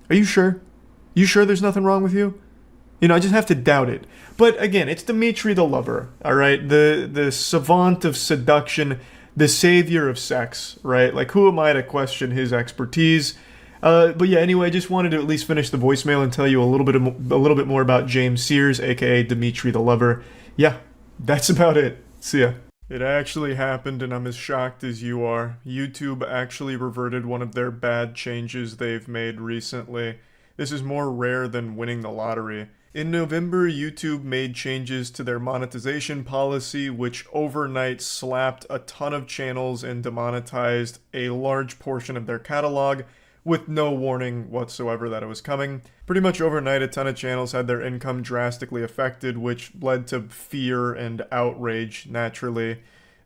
are you sure? You sure there's nothing wrong with you? You know, I just have to doubt it. But again, it's Dmitry the Lover, all right? The savant of seduction, the savior of sex, right? Like, who am I to question his expertise? But yeah, anyway, I just wanted to at least finish the voicemail and tell you a little bit more about James Sears, aka Dmitry the Lover. Yeah, that's about it. See ya. It actually happened, and I'm as shocked as you are. YouTube actually reverted one of their bad changes they've made recently. This is more rare than winning the lottery. In November, YouTube made changes to their monetization policy, which overnight slapped a ton of channels and demonetized a large portion of their catalog, with no warning whatsoever that it was coming. Pretty much overnight, a ton of channels had their income drastically affected, which led to fear and outrage, naturally.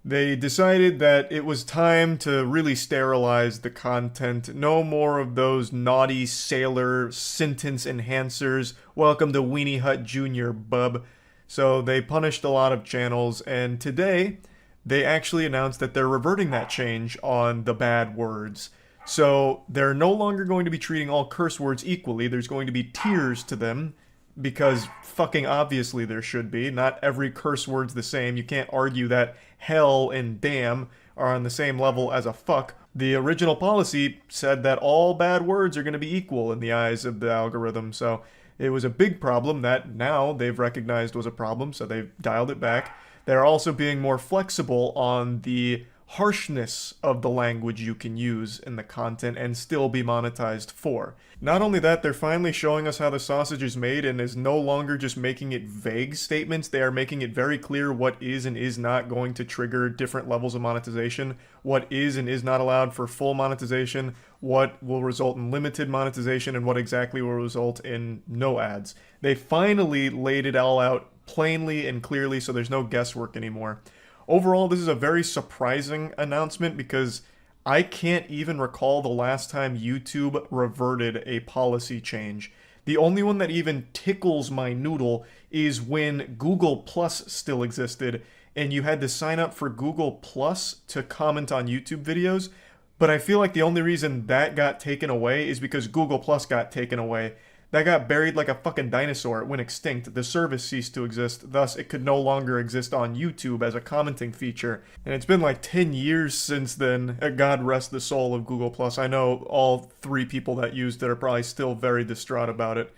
They decided that it was time to really sterilize the content. No more of those naughty sailor sentence enhancers. Welcome to Weenie Hut Jr., bub. So they punished a lot of channels, and today they actually announced that they're reverting that change on the bad words. So they're no longer going to be treating all curse words equally. There's going to be tiers to them, because fucking obviously there should be. Not every curse word's the same. You can't argue that hell and damn are on the same level as a fuck. The original policy said that all bad words are going to be equal in the eyes of the algorithm, so it was a big problem that now they've recognized was a problem, so they've dialed it back. They're also being more flexible on the harshness of the language you can use in the content and still be monetized for. Not only that, they're finally showing us how the sausage is made and is no longer just making it vague statements. They are making it very clear what is and is not going to trigger different levels of monetization, what is and is not allowed for full monetization, what will result in limited monetization, and what exactly will result in no ads. They finally laid it all out plainly and clearly, so there's no guesswork anymore. Overall, this is a very surprising announcement because I can't even recall the last time YouTube reverted a policy change. The only one that even tickles my noodle is when Google Plus still existed and you had to sign up for Google Plus to comment on YouTube videos. But I feel like the only reason that got taken away is because Google Plus got taken away. That got buried like a fucking dinosaur. It went extinct. The service ceased to exist. Thus, it could no longer exist on YouTube as a commenting feature. And it's been like 10 years since then. God rest the soul of Google+. I know all 3 people that used it are probably still very distraught about it.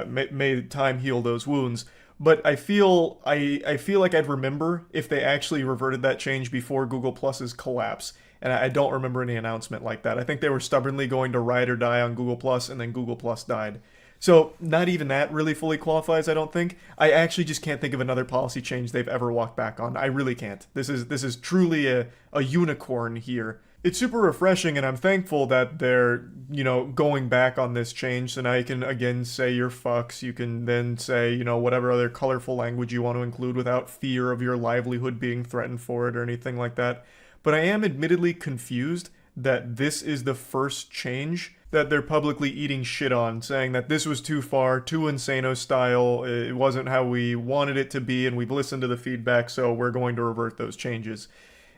May time heal those wounds. But I feel like I'd remember if they actually reverted that change before Google Plus's collapse. And I don't remember any announcement like that. I think they were stubbornly going to ride or die on Google Plus, and then Google Plus died. So not even that really fully qualifies, I don't think. I actually just can't think of another policy change they've ever walked back on. I really can't. This is truly a unicorn here. It's super refreshing, and I'm thankful that they're, going back on this change. So now you can, again, say your fucks. You can then say, whatever other colorful language you want to include without fear of your livelihood being threatened for it or anything like that. But I am admittedly confused that this is the first change that they're publicly eating shit on, saying that this was too far, too Insano style, it wasn't how we wanted it to be, and we've listened to the feedback, so we're going to revert those changes.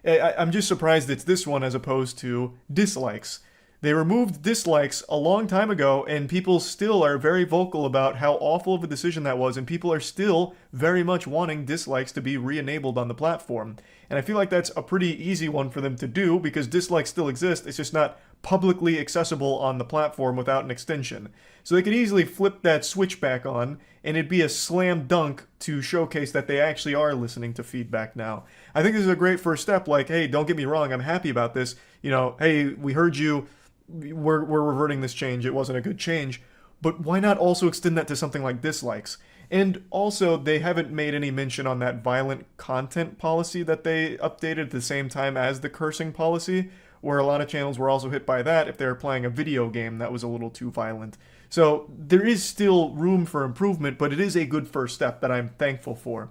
I'm just surprised it's this one as opposed to dislikes. They removed dislikes a long time ago, and people still are very vocal about how awful of a decision that was, and people are still very much wanting dislikes to be re-enabled on the platform. And I feel like that's a pretty easy one for them to do, because dislikes still exist, it's just not publicly accessible on the platform without an extension. So they could easily flip that switch back on, and it'd be a slam dunk to showcase that they actually are listening to feedback now. I think this is a great first step, like, hey, don't get me wrong, I'm happy about this. Hey, we heard you, we're reverting this change, it wasn't a good change, but why not also extend that to something like dislikes? And also, they haven't made any mention on that violent content policy that they updated at the same time as the cursing policy, where a lot of channels were also hit by that if they were playing a video game that was a little too violent. So there is still room for improvement, but it is a good first step that I'm thankful for.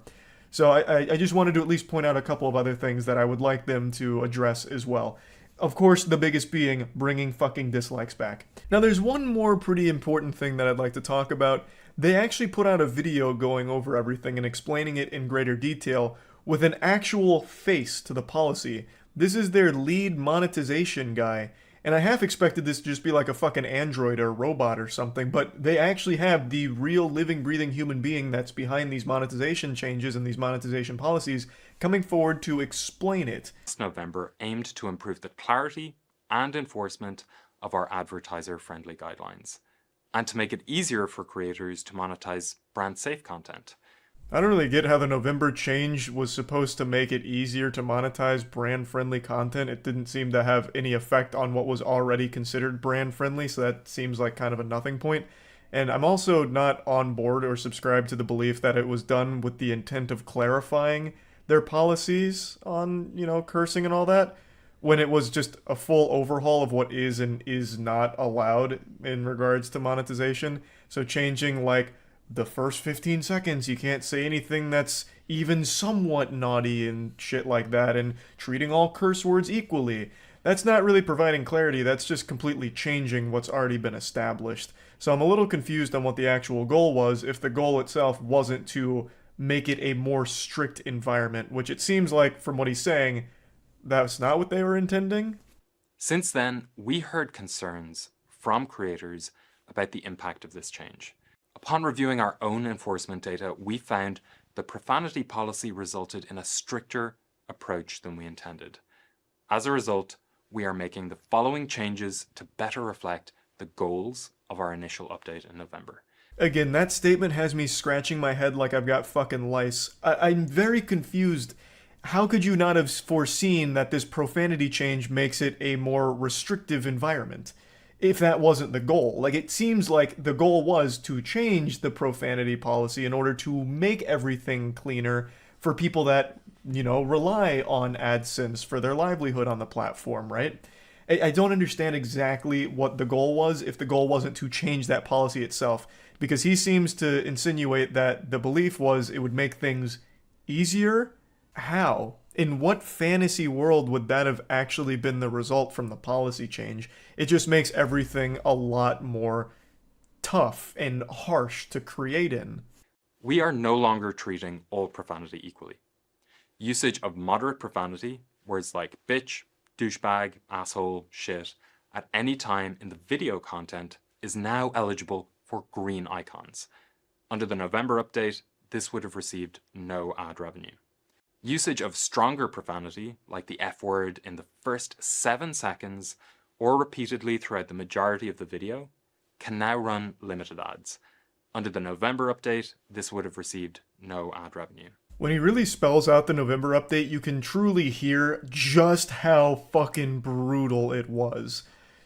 So I just wanted to at least point out a couple of other things that I would like them to address as well. Of course, the biggest being bringing fucking dislikes back. Now, there's one more pretty important thing that I'd like to talk about. They actually put out a video going over everything and explaining it in greater detail with an actual face to the policy. This is their lead monetization guy, and I half expected this to just be like a fucking android or robot or something, but they actually have the real living, breathing human being that's behind these monetization changes and these monetization policies coming forward to explain it. This November aimed to improve the clarity and enforcement of our advertiser-friendly guidelines, and to make it easier for creators to monetize brand-safe content. I don't really get how the November change was supposed to make it easier to monetize brand-friendly content. It didn't seem to have any effect on what was already considered brand-friendly, so that seems like kind of a nothing point. And I'm also not on board or subscribed to the belief that it was done with the intent of clarifying their policies on, cursing and all that, when it was just a full overhaul of what is and is not allowed in regards to monetization. So changing, like, the first 15 seconds, you can't say anything that's even somewhat naughty and shit like that, and treating all curse words equally. That's not really providing clarity, that's just completely changing what's already been established. So I'm a little confused on what the actual goal was, if the goal itself wasn't to make it a more strict environment, which it seems like, from what he's saying, that's not what they were intending. Since then, we heard concerns from creators about the impact of this change. Upon reviewing our own enforcement data, we found the profanity policy resulted in a stricter approach than we intended. As a result, we are making the following changes to better reflect the goals of our initial update in November. Again, that statement has me scratching my head like I've got fucking lice. I'm very confused. How could you not have foreseen that this profanity change makes it a more restrictive environment? If that wasn't the goal. Like, it seems like the goal was to change the profanity policy in order to make everything cleaner for people that, rely on AdSense for their livelihood on the platform, right? I don't understand exactly what the goal was if the goal wasn't to change that policy itself, because he seems to insinuate that the belief was it would make things easier. How? In what fantasy world would that have actually been the result from the policy change? It just makes everything a lot more tough and harsh to create in. We are no longer treating all profanity equally. Usage of moderate profanity, words like bitch, douchebag, asshole, shit, at any time in the video content is now eligible for green icons. Under the November update, this would have received no ad revenue. Usage of stronger profanity, like the F word in the first 7 seconds or repeatedly throughout the majority of the video, can now run limited ads. Under the November update, this would have received no ad revenue. When he really spells out the November update, you can truly hear just how fucking brutal it was.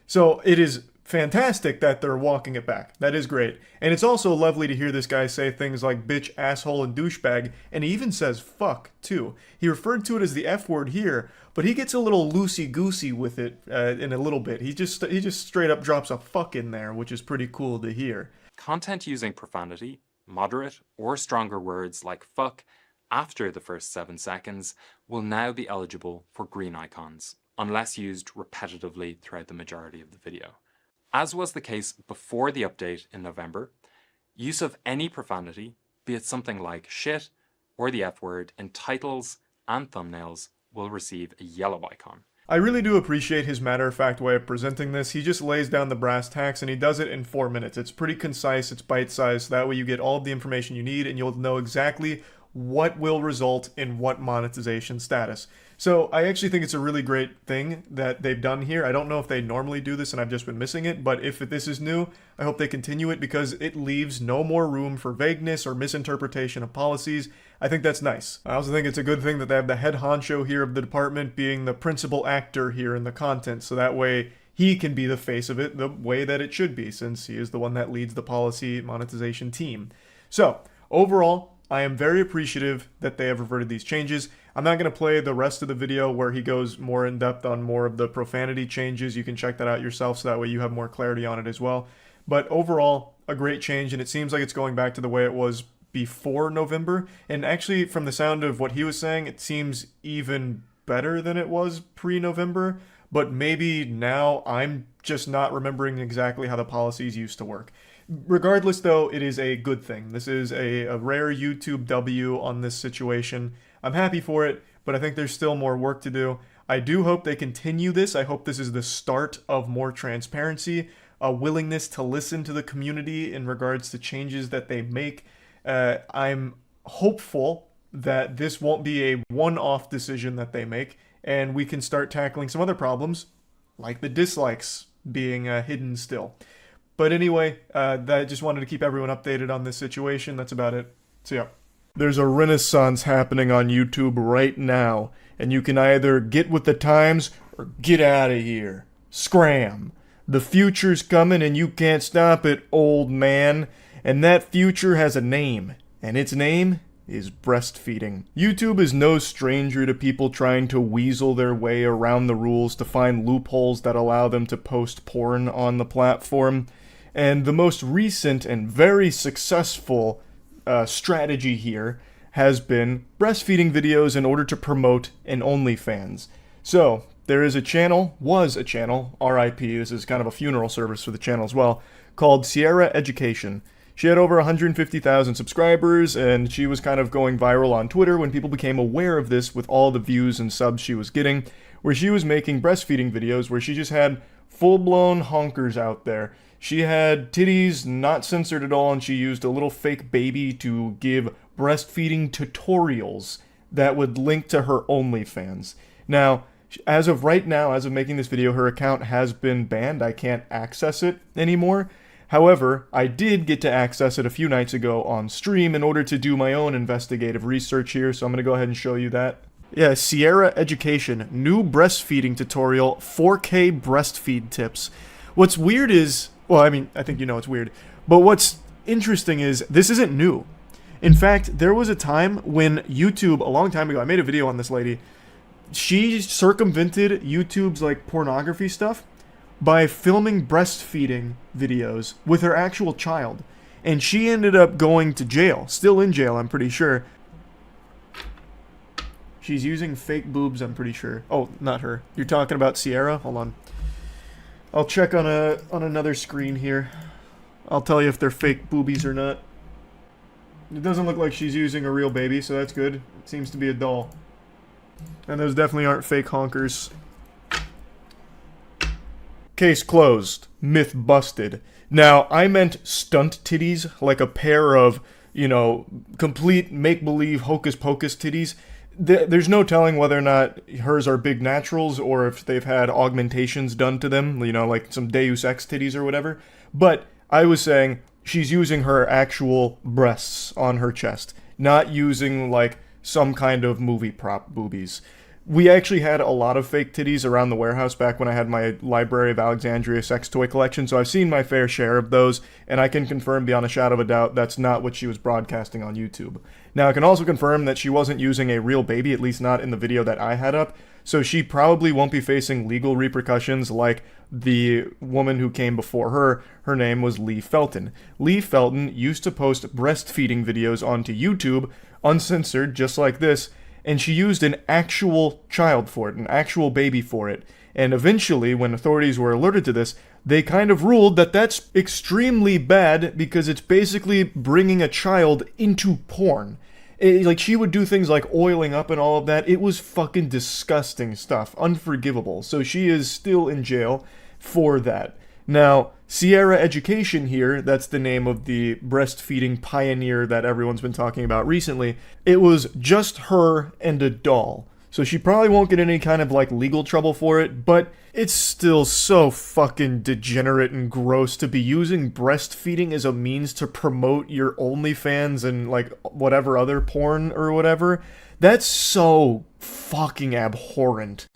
So it is fantastic that they're walking it back. That is great. And it's also lovely to hear this guy say things like bitch, asshole, and douchebag, and he even says fuck, too. He referred to it as the F word here, but he gets a little loosey-goosey with it in a little bit. He just straight up drops a fuck in there, which is pretty cool to hear. Content using profanity, moderate, or stronger words like fuck after the first 7 seconds will now be eligible for green icons, unless used repetitively throughout the majority of the video. As was the case before the update in November, use of any profanity, be it something like shit or the F word, in titles and thumbnails will receive a yellow icon. I really do appreciate his matter-of-fact way of presenting this. He just lays down the brass tacks and he does it in 4 minutes. It's pretty concise, it's bite-sized, so that way you get all of the information you need and you'll know exactly what will result in what monetization status. So I actually think it's a really great thing that they've done here. I don't know if they normally do this and I've just been missing it, but if this is new, I hope they continue it because it leaves no more room for vagueness or misinterpretation of policies. I think that's nice. I also think it's a good thing that they have the head honcho here of the department being the principal actor here in the content, so that way he can be the face of it the way that it should be, since he is the one that leads the policy monetization team. So, overall, I am very appreciative that they have reverted these changes. I'm not going to play the rest of the video where he goes more in depth on more of the profanity changes. You can check that out yourself so that way you have more clarity on it as well. But overall, a great change, and it seems like it's going back to the way it was before November. And actually, from the sound of what he was saying, it seems even better than it was pre-November. but maybe now I'm just not remembering exactly how the policies used to work. Regardless, though, it is a good thing. This is a rare YouTube W on this situation. I'm happy for it, but I think there's still more work to do. I do hope they continue this. I hope this is the start of more transparency, a willingness to listen to the community in regards to changes that they make. I'm hopeful that this won't be a one-off decision that they make, and we can start tackling some other problems, like the dislikes being hidden still. But anyway, I just wanted to keep everyone updated on this situation. That's about it. So yeah. There's a renaissance happening on YouTube right now, and you can either get with the times or get out of here. Scram. The future's coming and you can't stop it, old man. And that future has a name, and its name is breastfeeding. YouTube is no stranger to people trying to weasel their way around the rules to find loopholes that allow them to post porn on the platform. And the most recent and very successful strategy here has been breastfeeding videos in order to promote an OnlyFans. So, there is a channel, RIP, this is kind of a funeral service for the channel as well, called Sierra Education. She had over 150,000 subscribers, and she was kind of going viral on Twitter when people became aware of this with all the views and subs she was getting, where she was making breastfeeding videos where she just had full-blown honkers out there. She had titties not censored at all, and she used a little fake baby to give breastfeeding tutorials that would link to her OnlyFans. Now, as of right now, as of making this video, her account has been banned. I can't access it anymore. However, I did get to access it a few nights ago on stream in order to do my own investigative research here, so I'm going to go ahead and show you that. Yeah, Sierra Education, new breastfeeding tutorial, 4K breastfeed tips. What's weird is, well, I mean, I think you know it's weird, but what's interesting is this isn't new. In fact, there was a time when YouTube, a long time ago, I made a video on this lady, she circumvented YouTube's like pornography stuff by filming breastfeeding videos with her actual child. And she ended up going to jail, still in jail, I'm pretty sure. She's using fake boobs, I'm pretty sure. Oh, not her. You're talking about Sierra? Hold on. I'll check on another screen here. I'll tell you if they're fake boobies or not. It doesn't look like she's using a real baby, so that's good. It seems to be a doll. And those definitely aren't fake honkers. Case closed. Myth busted. Now, I meant stunt titties, like a pair of, you know, complete make-believe hocus-pocus titties. There's no telling whether or not hers are big naturals or if they've had augmentations done to them, you know, like some Deus Ex titties or whatever. But I was saying she's using her actual breasts on her chest, not using, like, some kind of movie prop boobies. We actually had a lot of fake titties around the warehouse back when I had my Library of Alexandria sex toy collection, so I've seen my fair share of those, and I can confirm beyond a shadow of a doubt that's not what she was broadcasting on YouTube. Now, I can also confirm that she wasn't using a real baby, at least not in the video that I had up, so she probably won't be facing legal repercussions like the woman who came before her. Her name was Lee Felton. Lee Felton used to post breastfeeding videos onto YouTube, uncensored, just like this, and she used an actual child for it, an actual baby for it. And eventually, when authorities were alerted to this, they kind of ruled that that's extremely bad because it's basically bringing a child into porn. Like, she would do things like oiling up and all of that. It was fucking disgusting stuff. Unforgivable. So she is still in jail for that. Now, Sierra Education here, that's the name of the breastfeeding pioneer that everyone's been talking about recently, it was just her and a doll. So she probably won't get any kind of, like, legal trouble for it, but it's still so fucking degenerate and gross to be using breastfeeding as a means to promote your OnlyFans and, like, whatever other porn or whatever. That's so fucking abhorrent.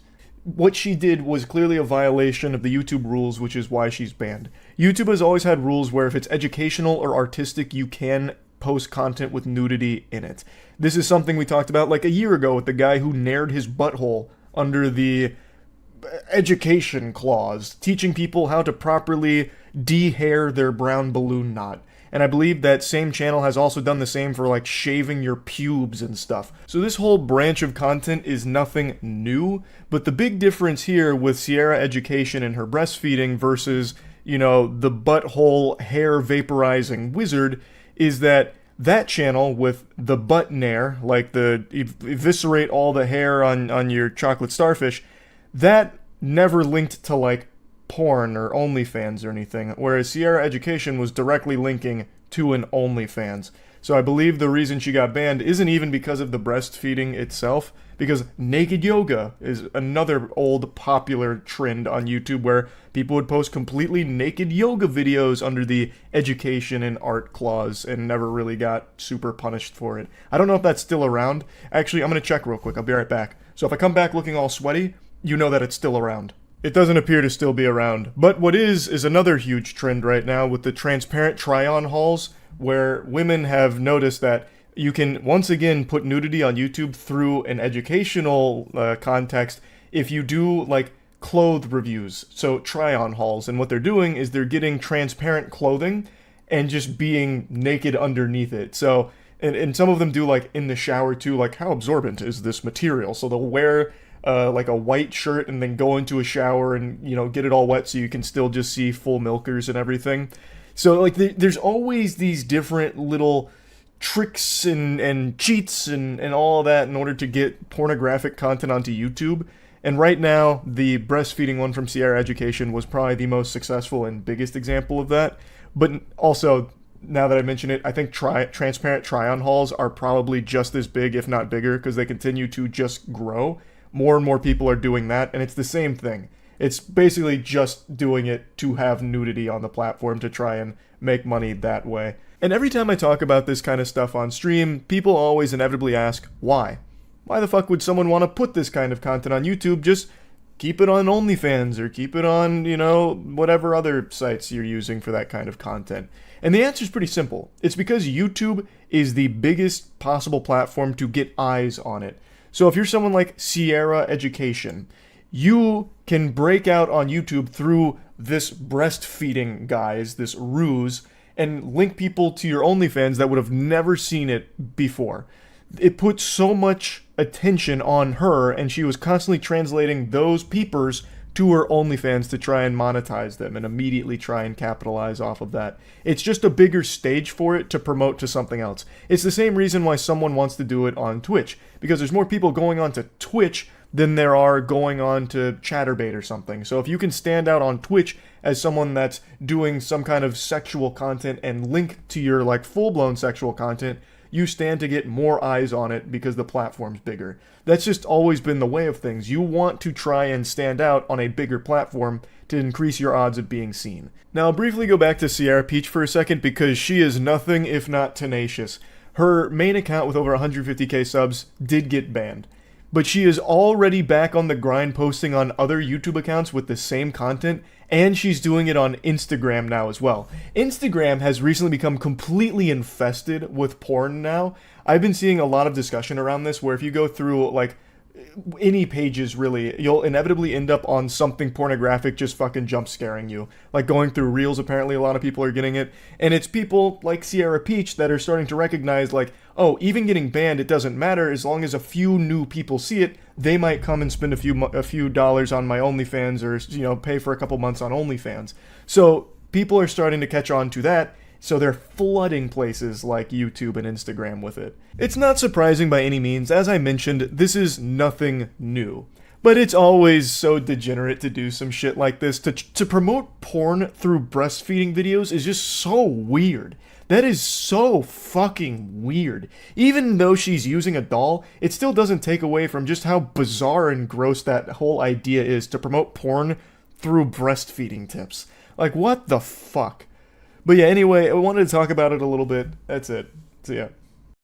What she did was clearly a violation of the YouTube rules, which is why she's banned. YouTube has always had rules where if it's educational or artistic, you can post content with nudity in it. This is something we talked about like a year ago with the guy who nared his butthole under the education clause, teaching people how to properly de-hair their brown balloon knot. And I believe that same channel has also done the same for like shaving your pubes and stuff. So this whole branch of content is nothing new, but the big difference here with Sierra Education and her breastfeeding versus, you know, the butthole hair vaporizing wizard is that channel with the butt nair, like the eviscerate all the hair on your chocolate starfish, that never linked to like porn or OnlyFans or anything, whereas Sierra Education was directly linking to an OnlyFans. So I believe the reason she got banned isn't even because of the breastfeeding itself, because naked yoga is another old popular trend on YouTube where people would post completely naked yoga videos under the education and art clause and never really got super punished for it. I don't know if that's still around. Actually, I'm going to check real quick. I'll be right back. So if I come back looking all sweaty, you know that it's still around. It doesn't appear to still be around. But what is another huge trend right now with the transparent try-on hauls, where women have noticed that you can once again put nudity on YouTube through an educational context if you do like clothes reviews, so try-on hauls. And what they're doing is they're getting transparent clothing and just being naked underneath it. So, and some of them do like in the shower too, like how absorbent is this material? So they'll wear like a white shirt and then go into a shower and, you know, get it all wet so you can still just see full milkers and everything. So like there's always these different little tricks and cheats and all that in order to get pornographic content onto YouTube. And right now, the breastfeeding one from Sierra Education was probably the most successful and biggest example of that. But also, now that I mention it, I think transparent try-on hauls are probably just as big, if not bigger, because they continue to just grow. More and more people are doing that, and it's the same thing. It's basically just doing it to have nudity on the platform to try and make money that way. And every time I talk about this kind of stuff on stream, people always inevitably ask, why? Why the fuck would someone want to put this kind of content on YouTube? Just keep it on OnlyFans or keep it on, you know, whatever other sites you're using for that kind of content. And the answer is pretty simple. It's because YouTube is the biggest possible platform to get eyes on it. So if you're someone like Sierra Education, you can break out on YouTube through this breastfeeding guise, this ruse, and link people to your OnlyFans that would have never seen it before. It put so much attention on her, and she was constantly translating those peepers to her OnlyFans to try and monetize them and immediately try and capitalize off of that. It's just a bigger stage for it to promote to something else. It's the same reason why someone wants to do it on Twitch, because there's more people going on to Twitch than there are going on to Chatterbait or something. So if you can stand out on Twitch as someone that's doing some kind of sexual content and link to your like full-blown sexual content, you stand to get more eyes on it because the platform's bigger. That's just always been the way of things. You want to try and stand out on a bigger platform to increase your odds of being seen. Now, I'll briefly go back to Sierra Peach for a second because she is nothing if not tenacious. Her main account with over 150k subs did get banned, but she is already back on the grind posting on other YouTube accounts with the same content, and she's doing it on Instagram now as well. Instagram has recently become completely infested with porn now. I've been seeing a lot of discussion around this where if you go through like any pages really, you'll inevitably end up on something pornographic just fucking jump scaring you. Like going through Reels, apparently a lot of people are getting it. And it's people like Sierra Peach that are starting to recognize like, oh, even getting banned, it doesn't matter as long as a few new people see it. They might come and spend a few dollars on my OnlyFans or, you know, pay for a couple months on OnlyFans. So people are starting to catch on to that. So they're flooding places like YouTube and Instagram with it. It's not surprising by any means. As I mentioned, this is nothing new. But it's always so degenerate to do some shit like this. To promote porn through breastfeeding videos is just so weird. That is so fucking weird. Even though she's using a doll, it still doesn't take away from just how bizarre and gross that whole idea is to promote porn through breastfeeding tips. Like, what the fuck? But yeah, anyway, I wanted to talk about it a little bit. That's it. So yeah.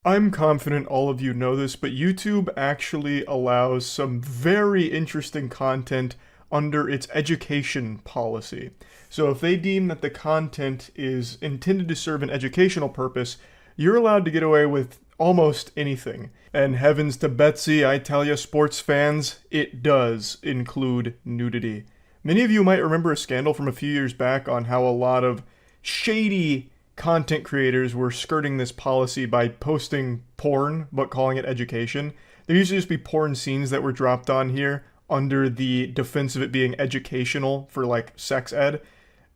I'm confident all of you know this, but YouTube actually allows some very interesting content under its education policy. So if they deem that the content is intended to serve an educational purpose, you're allowed to get away with almost anything. And heavens to Betsy, I tell ya sports fans, it does include nudity. Many of you might remember a scandal from a few years back on how a lot of shady content creators were skirting this policy by posting porn, but calling it education. There used to just be porn scenes that were dropped on here under the defense of it being educational for like sex ed.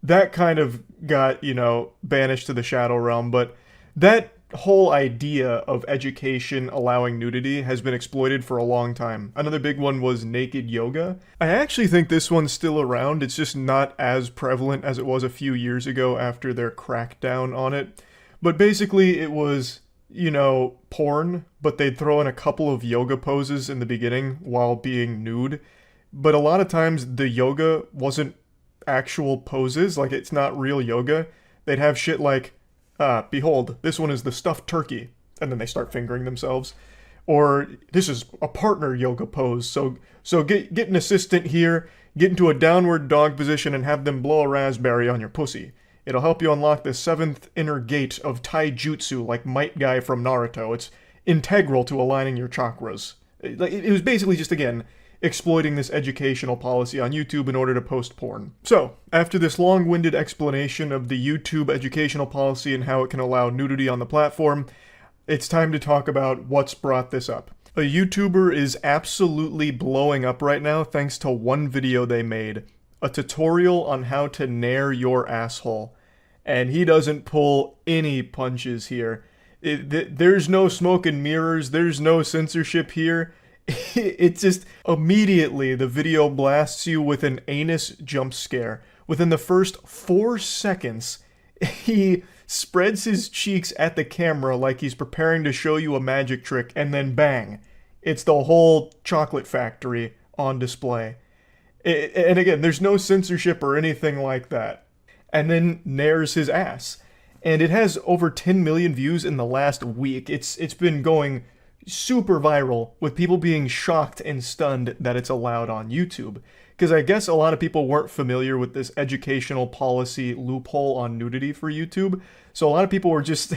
That kind of got, you know, banished to the shadow realm, but that whole idea of education allowing nudity has been exploited for a long time. Another big one was naked yoga. I actually think this one's still around. It's just not as prevalent as it was a few years ago after their crackdown on it. But basically it was, you know, porn, but they'd throw in a couple of yoga poses in the beginning while being nude. But a lot of times the yoga wasn't actual poses, like it's not real yoga. They'd have shit like, behold, this one is the stuffed turkey, and then they start fingering themselves. Or, this is a partner yoga pose, so get an assistant here, get into a downward dog position and have them blow a raspberry on your pussy. It'll help you unlock the 7th inner gate of taijutsu like Might Guy from Naruto. It's integral to aligning your chakras. It was basically just, again, exploiting this educational policy on YouTube in order to post porn. So, after this long-winded explanation of the YouTube educational policy and how it can allow nudity on the platform, it's time to talk about what's brought this up. A YouTuber is absolutely blowing up right now thanks to one video they made, a tutorial on how to nair your asshole. And he doesn't pull any punches here. There's no smoke and mirrors, there's no censorship here. It just, immediately the video blasts you with an anus jump scare. Within the first 4 seconds, he spreads his cheeks at the camera like he's preparing to show you a magic trick, and then bang, it's the whole chocolate factory on display. And again, there's no censorship or anything like that. And then nairs his ass. And it has over 10 million views in the last week. It's been going super viral, with people being shocked and stunned that it's allowed on YouTube. Because I guess a lot of people weren't familiar with this educational policy loophole on nudity for YouTube. So a lot of people were just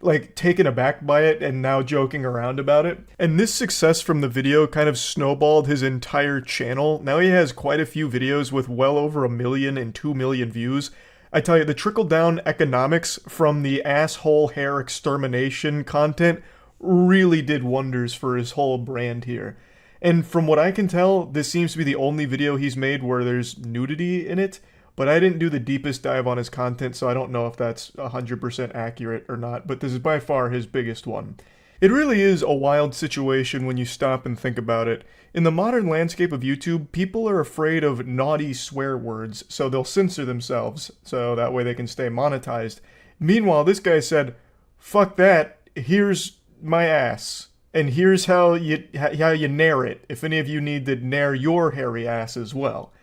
like taken aback by it and now joking around about it. And this success from the video kind of snowballed his entire channel. Now he has quite a few videos with well over 1 million and 2 million views. I tell you, the trickle-down economics from the asshole hair extermination content really did wonders for his whole brand here. And from what I can tell, this seems to be the only video he's made where there's nudity in it, but I didn't do the deepest dive on his content, so I don't know if that's 100% accurate or not, but this is by far his biggest one. It really is a wild situation when you stop and think about it. In the modern landscape of YouTube, people are afraid of naughty swear words, so they'll censor themselves, so that way they can stay monetized. Meanwhile, this guy said, fuck that, here's my ass, and here's how you nair it, if any of you need to nair your hairy ass as well.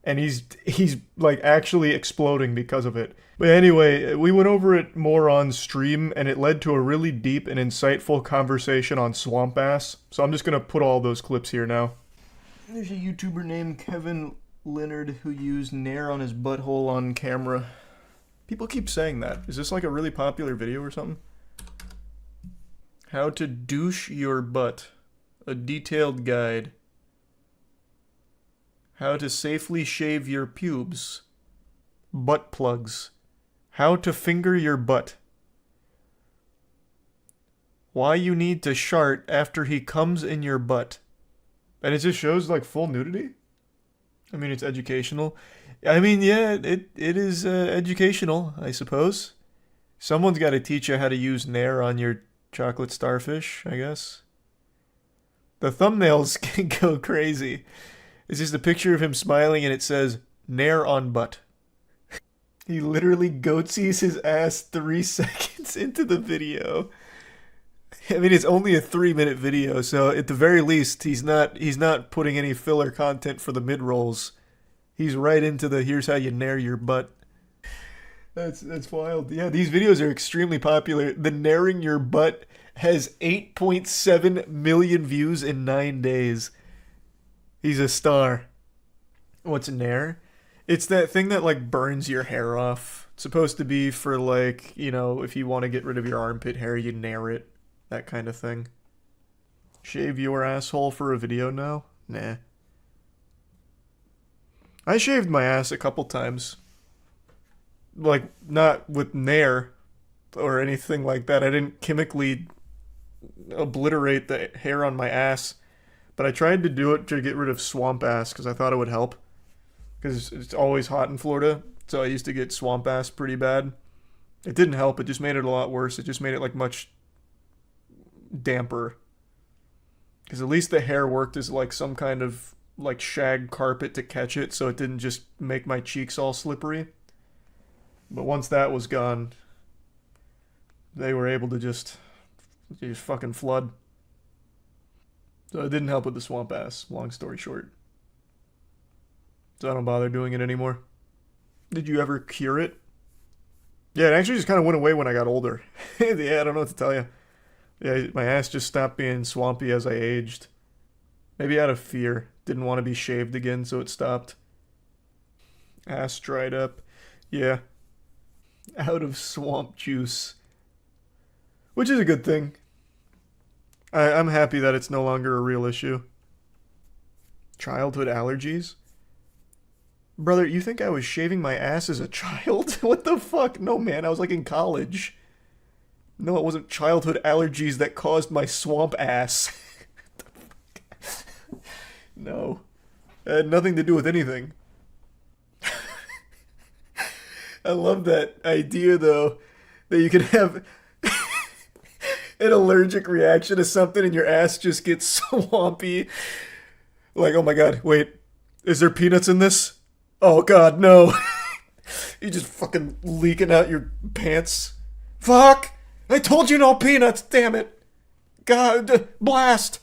And he's like actually exploding because of it. But anyway, we went over it more on stream, and it led to a really deep and insightful conversation on swamp ass, so I'm just gonna put all those clips here now. There's a YouTuber named Kevin Leonard who used nair on his butthole on camera. People keep saying that. Is this like a really popular video or something? How to douche your butt. A detailed guide. How to safely shave your pubes. Butt plugs. How to finger your butt. Why you need to shart after he comes in your butt. And it just shows like full nudity? I mean, it's educational. I mean, yeah, it is educational, I suppose. Someone's got to teach you how to use nair on your chocolate starfish, I guess. The thumbnails can go crazy. It's just a picture of him smiling and it says, nair on butt. He literally goatsies his ass 3 seconds into the video. I mean, it's only a 3-minute video, so at the very least, he's not putting any filler content for the mid-rolls. He's right into the here's how you nair your butt. That's wild. Yeah, these videos are extremely popular. The nairing your butt has 8.7 million views in 9 days. He's a star. What's nair? It's that thing that like burns your hair off. It's supposed to be for like, you know, if you want to get rid of your armpit hair, you nair it. That kind of thing. Shave your asshole for a video now? Nah. I shaved my ass a couple times. Like, not with Nair or anything like that. I didn't chemically obliterate the hair on my ass. But I tried to do it to get rid of swamp ass because I thought it would help. Because it's always hot in Florida. So I used to get swamp ass pretty bad. It didn't help. It just made it a lot worse. It just made it like much damper. Because at least the hair worked as like some kind of like shag carpet to catch it, so it didn't just make my cheeks all slippery. But once that was gone, they were able to just fucking flood. So it didn't help with the swamp ass, long story short. So I don't bother doing it anymore. Did you ever cure it? Yeah, it actually just kind of went away when I got older. Yeah, I don't know what to tell you. Yeah, my ass just stopped being swampy as I aged. Maybe out of fear. Didn't want to be shaved again, so it stopped. Ass dried up. Yeah. Out of swamp juice. Which is a good thing. I'm happy that it's no longer a real issue. Childhood allergies? Brother, you think I was shaving my ass as a child? What the fuck? No, man, I was like in college. No, it wasn't childhood allergies that caused my swamp ass. No. It had nothing to do with anything. I love that idea, though, that you can have an allergic reaction to something and your ass just gets swampy. Like, oh my god, wait, is there peanuts in this? Oh god, no. You just fucking leaking out your pants. Fuck! I told you no peanuts, damn it! God, blast!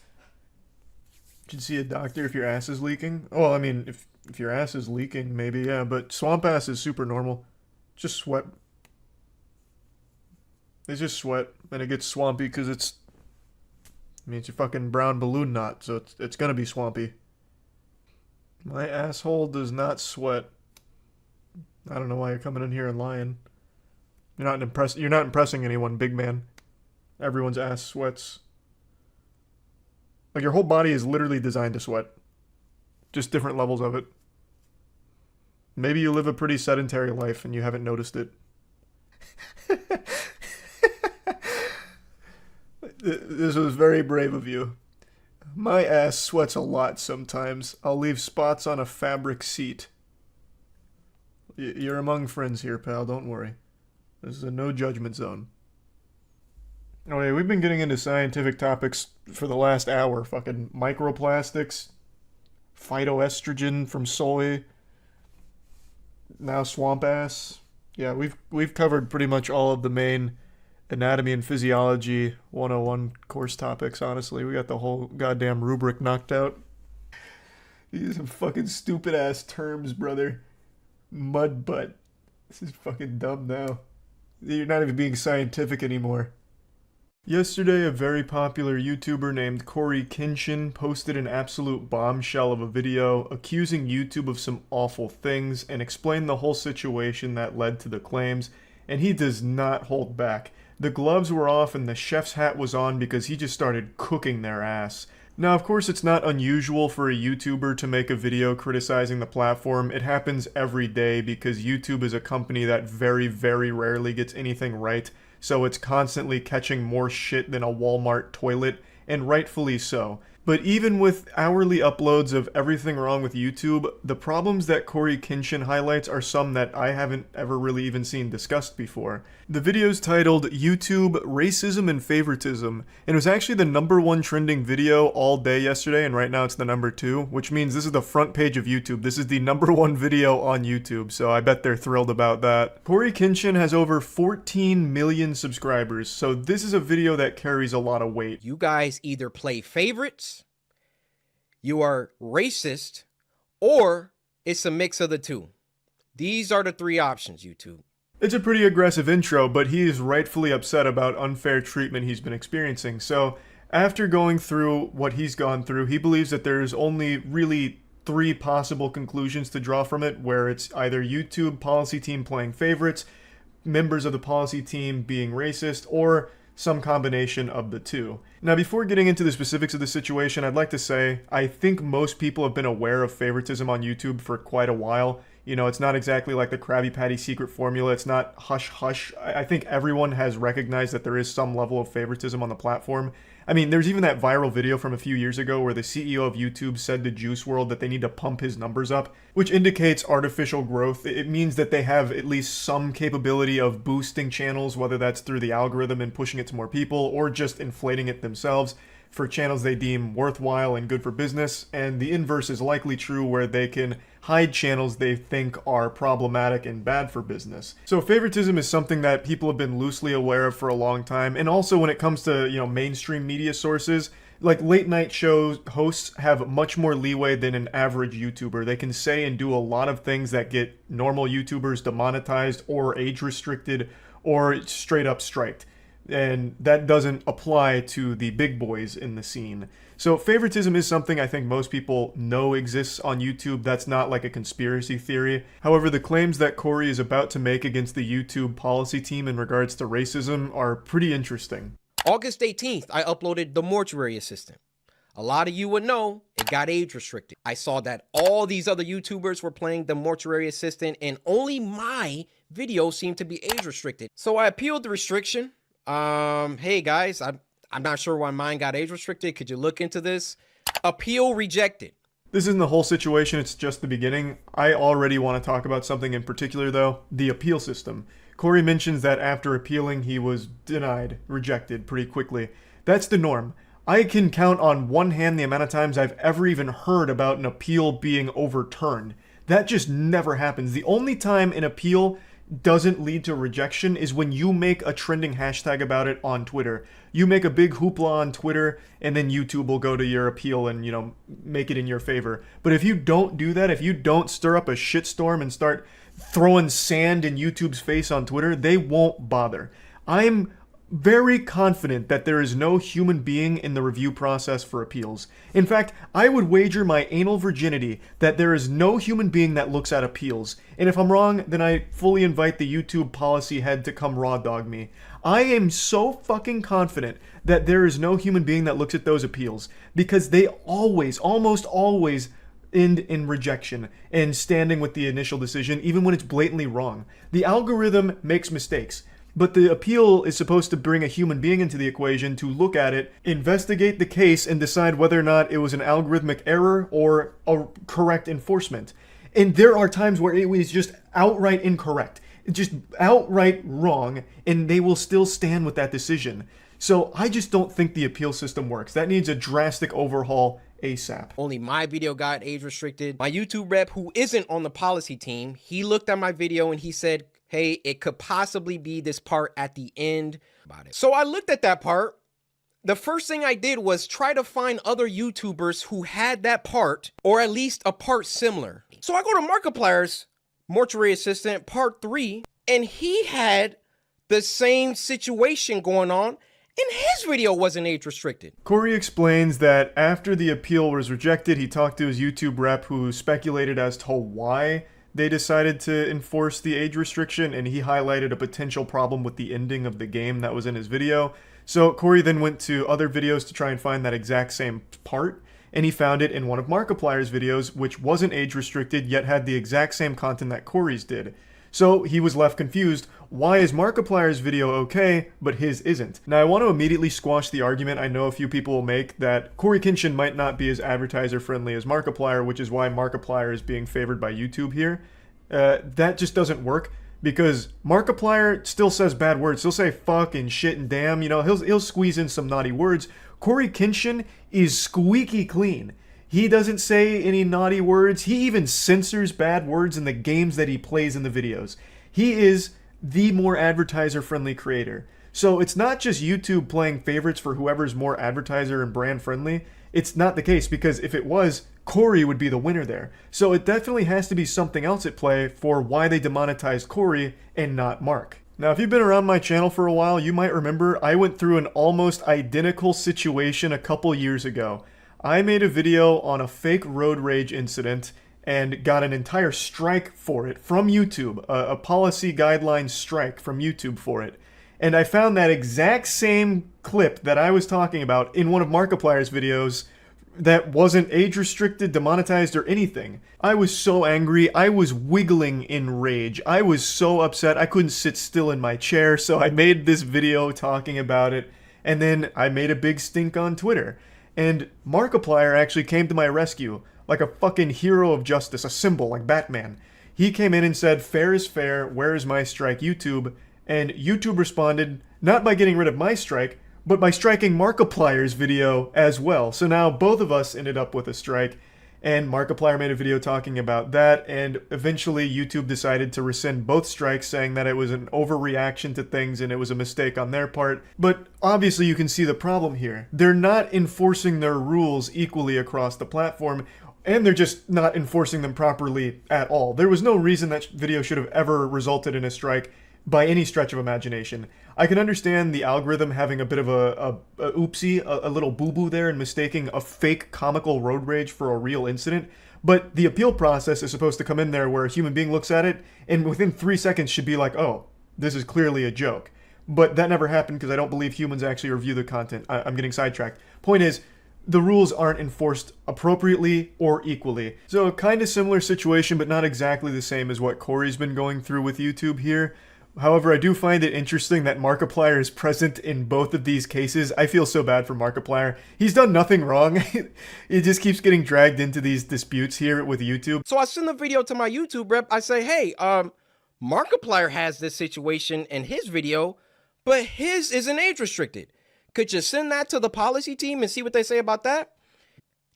You should see a doctor if your ass is leaking. Well, I mean, if your ass is leaking, maybe, yeah, but swamp ass is super normal. Just sweat. It's just sweat, and it gets swampy because it's a fucking brown balloon knot, so it's gonna be swampy. My asshole does not sweat. I don't know why you're coming in here and lying. You're not impressing anyone, big man. Everyone's ass sweats. Like, your whole body is literally designed to sweat. Just different levels of it. Maybe you live a pretty sedentary life and you haven't noticed it. This was very brave of you. My ass sweats a lot sometimes. I'll leave spots on a fabric seat. You're among friends here, pal. Don't worry. This is a no judgment zone. Okay, we've been getting into scientific topics for the last hour. Fucking microplastics, phytoestrogen from soy, now swamp ass. Yeah, we've covered pretty much all of the main anatomy and physiology 101 course topics, honestly. We got the whole goddamn rubric knocked out. These are some fucking stupid ass terms, brother. Mud butt. This is fucking dumb now. You're not even being scientific anymore. Yesterday, a very popular YouTuber named Corey Kinshin posted an absolute bombshell of a video accusing YouTube of some awful things and explained the whole situation that led to the claims, and he does not hold back. The gloves were off and the chef's hat was on because he just started cooking their ass. Now, of course, it's not unusual for a YouTuber to make a video criticizing the platform. It happens every day because YouTube is a company that very, very rarely gets anything right. So it's constantly catching more shit than a Walmart toilet, and rightfully so. But even with hourly uploads of everything wrong with YouTube, the problems that Corey Kinshin highlights are some that I haven't ever really even seen discussed before. The video's titled YouTube Racism and Favoritism, and it was actually the #1 trending video all day yesterday, and right now it's the #2, which means this is the front page of YouTube. This is the #1 video on YouTube, so I bet they're thrilled about that. Corey Kinshin has over 14 million subscribers, so this is a video that carries a lot of weight. You guys either play favorites, you are racist, or it's a mix of the two. These are the three options, YouTube. It's a pretty aggressive intro, but he is rightfully upset about unfair treatment he's been experiencing. So, after going through what he's gone through, he believes that there's only really 3 possible conclusions to draw from it, where it's either YouTube policy team playing favorites, members of the policy team being racist, or some combination of the two. Now, before getting into the specifics of the situation, I'd like to say I think most people have been aware of favoritism on YouTube for quite a while. You know, it's not exactly like the Krabby Patty secret formula. It's not hush hush. I think everyone has recognized that there is some level of favoritism on the platform. I mean, there's even that viral video from a few years ago where the CEO of YouTube said to Juice WRLD that they need to pump his numbers up, which indicates artificial growth. It means that they have at least some capability of boosting channels, whether that's through the algorithm and pushing it to more people or just inflating it themselves for channels they deem worthwhile and good for business. And the inverse is likely true, where they can hide channels they think are problematic and bad for business. So favoritism is something that people have been loosely aware of for a long time. And also when it comes to, you know, mainstream media sources, like late night show hosts have much more leeway than an average YouTuber. They can say and do a lot of things that get normal YouTubers demonetized or age restricted or straight up striked. And that doesn't apply to the big boys in the scene. So favoritism is something I think most people know exists on YouTube. That's not like a conspiracy theory. However, the claims that Corey is about to make against the YouTube policy team in regards to racism are pretty interesting. August 18th, I uploaded The Mortuary Assistant. A lot of you would know it got age restricted. I saw that all these other YouTubers were playing The Mortuary Assistant and only my video seemed to be age restricted. So I appealed the restriction. Hey guys, I'm not sure why mine got age restricted. Could you look into this? Appeal rejected. This isn't the whole situation, it's just the beginning. I already want to talk about something in particular though, the appeal system. Corey mentions that after appealing, he was denied, rejected pretty quickly. That's the norm. I can count on one hand the amount of times I've ever even heard about an appeal being overturned. That just never happens. The only time an appeal doesn't lead to rejection is when you make a trending hashtag about it on Twitter. You make a big hoopla on Twitter and then YouTube will go to your appeal and, you know, make it in your favor. But if you don't do that, if you don't stir up a shitstorm and start throwing sand in YouTube's face on Twitter, they won't bother. I'm very confident that there is no human being in the review process for appeals. In fact, I would wager my anal virginity that there is no human being that looks at appeals. And if I'm wrong, then I fully invite the YouTube policy head to come raw dog me. I am so fucking confident that there is no human being that looks at those appeals, because they always, almost always, end in rejection and standing with the initial decision, even when it's blatantly wrong. The algorithm makes mistakes. But the appeal is supposed to bring a human being into the equation to look at it, investigate the case, and decide whether or not it was an algorithmic error or a correct enforcement. And there are times where it was just outright incorrect, just outright wrong, and they will still stand with that decision. So I just don't think the appeal system works. That needs a drastic overhaul ASAP. Only my video got age restricted. My YouTube rep, who isn't on the policy team, he looked at my video and he said, hey, it could possibly be this part at the end about it. So I looked at that part. The first thing I did was try to find other YouTubers who had that part, or at least a part similar. So I go to Markiplier's Mortuary Assistant Part 3, and he had the same situation going on, and his video wasn't age restricted. Corey explains that after the appeal was rejected, he talked to his YouTube rep who speculated as to why they decided to enforce the age restriction, and he highlighted a potential problem with the ending of the game that was in his video. So Corey then went to other videos to try and find that exact same part, and he found it in one of Markiplier's videos, which wasn't age restricted, yet had the exact same content that Corey's did. So he was left confused. Why is Markiplier's video okay, but his isn't? Now I want to immediately squash the argument I know a few people will make that Corey Kenshin might not be as advertiser friendly as Markiplier, which is why Markiplier is being favored by YouTube here. That just doesn't work, because Markiplier still says bad words. He'll say fuck and shit and damn, you know, he'll squeeze in some naughty words. Corey Kenshin is squeaky clean. He doesn't say any naughty words. He even censors bad words in the games that he plays in the videos. He is the more advertiser-friendly creator. So it's not just YouTube playing favorites for whoever's more advertiser and brand friendly. It's not the case, because if it was, Corey would be the winner there. So it definitely has to be something else at play for why they demonetized Corey and not Mark. Now, if you've been around my channel for a while, you might remember I went through an almost identical situation a couple years ago. I made a video on a fake road rage incident and got an entire strike for it from YouTube, a policy guideline strike from YouTube for it. And I found that exact same clip that I was talking about in one of Markiplier's videos that wasn't age restricted, demonetized, or anything. I was so angry. I was wiggling in rage. I was so upset. I couldn't sit still in my chair, so I made this video talking about it, and then I made a big stink on Twitter. And Markiplier actually came to my rescue, like a fucking hero of justice, a symbol, like Batman. He came in and said, "Fair is fair, where is my strike, YouTube?" And YouTube responded, not by getting rid of my strike, but by striking Markiplier's video as well. So now both of us ended up with a strike, and Markiplier made a video talking about that, and eventually YouTube decided to rescind both strikes, saying that it was an overreaction to things and it was a mistake on their part. But obviously you can see the problem here. They're not enforcing their rules equally across the platform, and they're just not enforcing them properly at all. There was no reason that video should have ever resulted in a strike by any stretch of imagination. I can understand the algorithm having a bit of a oopsie, a little boo-boo there, and mistaking a fake comical road rage for a real incident, but the appeal process is supposed to come in there where a human being looks at it and within 3 seconds should be like, oh, this is clearly a joke. But that never happened because I don't believe humans actually review the content. I'm getting sidetracked. Point is, the rules aren't enforced appropriately or equally. So a kind of similar situation, but not exactly the same as what Corey's been going through with YouTube here. However, I do find it interesting that Markiplier is present in both of these cases. I feel so bad for Markiplier. He's done nothing wrong. It just keeps getting dragged into these disputes here with YouTube. So I send the video to my YouTube rep. I say, hey, Markiplier has this situation in his video, but his isn't age restricted. Could you send that to the policy team and see what they say about that?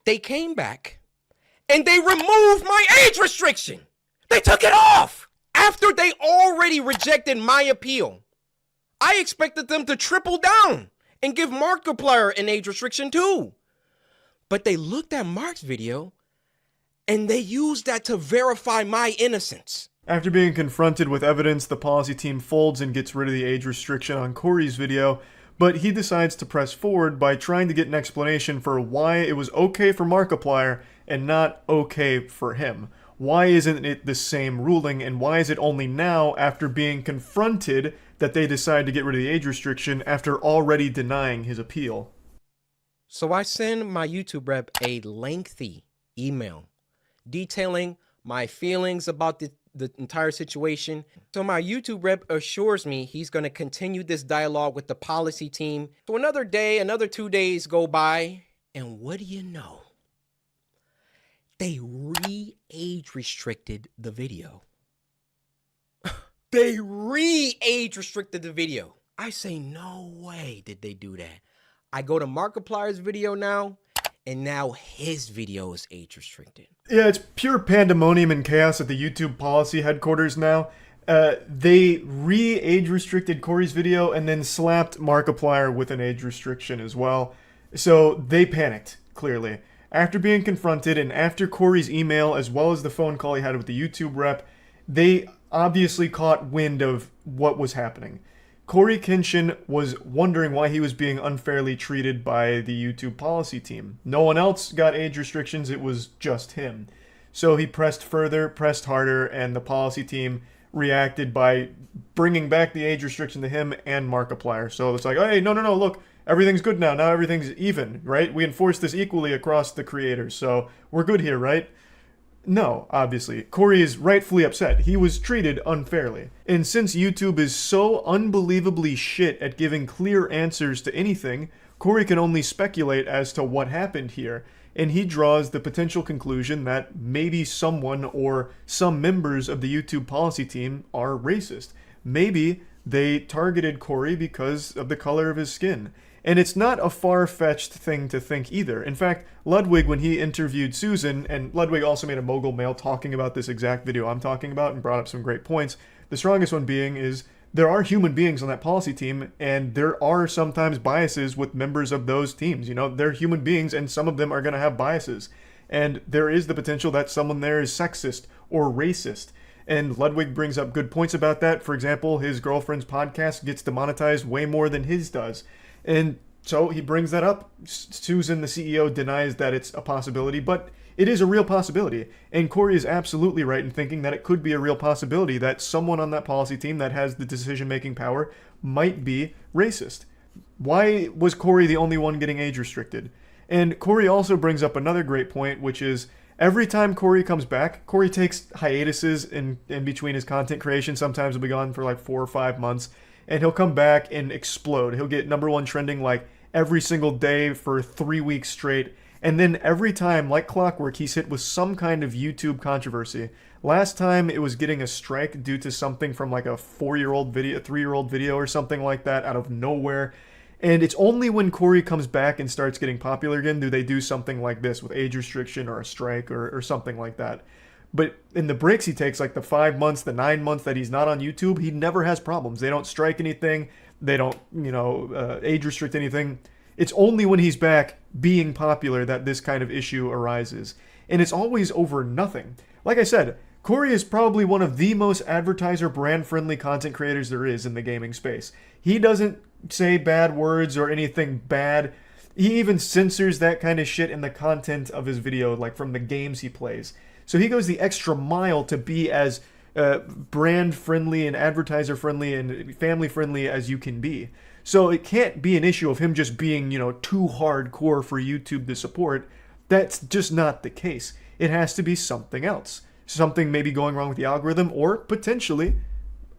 They came back and they removed my age restriction. They took it off after they already rejected my appeal. I expected them to triple down and give Markiplier an age restriction too. But they looked at Mark's video and they used that to verify my innocence. After being confronted with evidence, the policy team folds and gets rid of the age restriction on Corey's video, but he decides to press forward by trying to get an explanation for why it was okay for Markiplier and not okay for him. Why isn't it the same ruling, and why is it only now, after being confronted, that they decide to get rid of the age restriction after already denying his appeal? So I send my YouTube rep a lengthy email detailing my feelings about the entire situation. So my YouTube rep assures me he's going to continue this dialogue with the policy team. So another day, another 2 days go by, and what do you know? They re-age restricted the video. They re-age restricted the video. I say, no way did they do that. I go to Markiplier's video now, and now his video is age restricted. Yeah, it's pure pandemonium and chaos at the YouTube policy headquarters now. They re-age restricted Corey's video and then slapped Markiplier with an age restriction as well. So they panicked, clearly. After being confronted and after Corey's email as well as the phone call he had with the YouTube rep, they obviously caught wind of what was happening. Corey Kenshin was wondering why he was being unfairly treated by the YouTube policy team. No one else got age restrictions, it was just him. So he pressed further, pressed harder, and the policy team reacted by bringing back the age restriction to him and Markiplier. So it's like, hey, no, look, everything's good now. Now everything's even, right? We enforce this equally across the creators, so we're good here, right? No, obviously. Corey is rightfully upset. He was treated unfairly. And since YouTube is so unbelievably shit at giving clear answers to anything, Corey can only speculate as to what happened here. And he draws the potential conclusion that maybe someone or some members of the YouTube policy team are racist. Maybe they targeted Corey because of the color of his skin. And it's not a far-fetched thing to think either. In fact, Ludwig, when he interviewed Susan, and Ludwig also made a Mogul Mail talking about this exact video I'm talking about and brought up some great points, the strongest one being is there are human beings on that policy team, and there are sometimes biases with members of those teams. You know, they're human beings, and some of them are going to have biases. And there is the potential that someone there is sexist or racist. And Ludwig brings up good points about that. For example, his girlfriend's podcast gets demonetized way more than his does. And so he brings that up. Susan, the CEO, denies that it's a possibility, but it is a real possibility. And Corey is absolutely right in thinking that it could be a real possibility that someone on that policy team that has the decision-making power might be racist. Why was Corey the only one getting age restricted? And Corey also brings up another great point, which is every time Corey comes back, Corey takes hiatuses in between his content creation. Sometimes he'll be gone for like 4 or 5 months, and he'll come back and explode. He'll get #1 trending like every single day for 3 weeks straight. And then every time, like clockwork, he's hit with some kind of YouTube controversy. Last time it was getting a strike due to something from like a 4-year-old video, a 3-year-old video or something like that out of nowhere. And it's only when Corey comes back and starts getting popular again do they do something like this with age restriction or a strike or something like that. But in the breaks he takes, like the 5 months, the 9 months that he's not on YouTube, he never has problems. They don't strike anything. They don't, age restrict anything. It's only when he's back being popular that this kind of issue arises. And it's always over nothing. Like I said, Corey is probably one of the most advertiser brand-friendly content creators there is in the gaming space. He doesn't say bad words or anything bad. He even censors that kind of shit in the content of his video, like from the games he plays. So he goes the extra mile to be as brand-friendly and advertiser-friendly and family-friendly as you can be. So it can't be an issue of him just being, too hardcore for YouTube to support. That's just not the case. It has to be something else. Something maybe going wrong with the algorithm, or potentially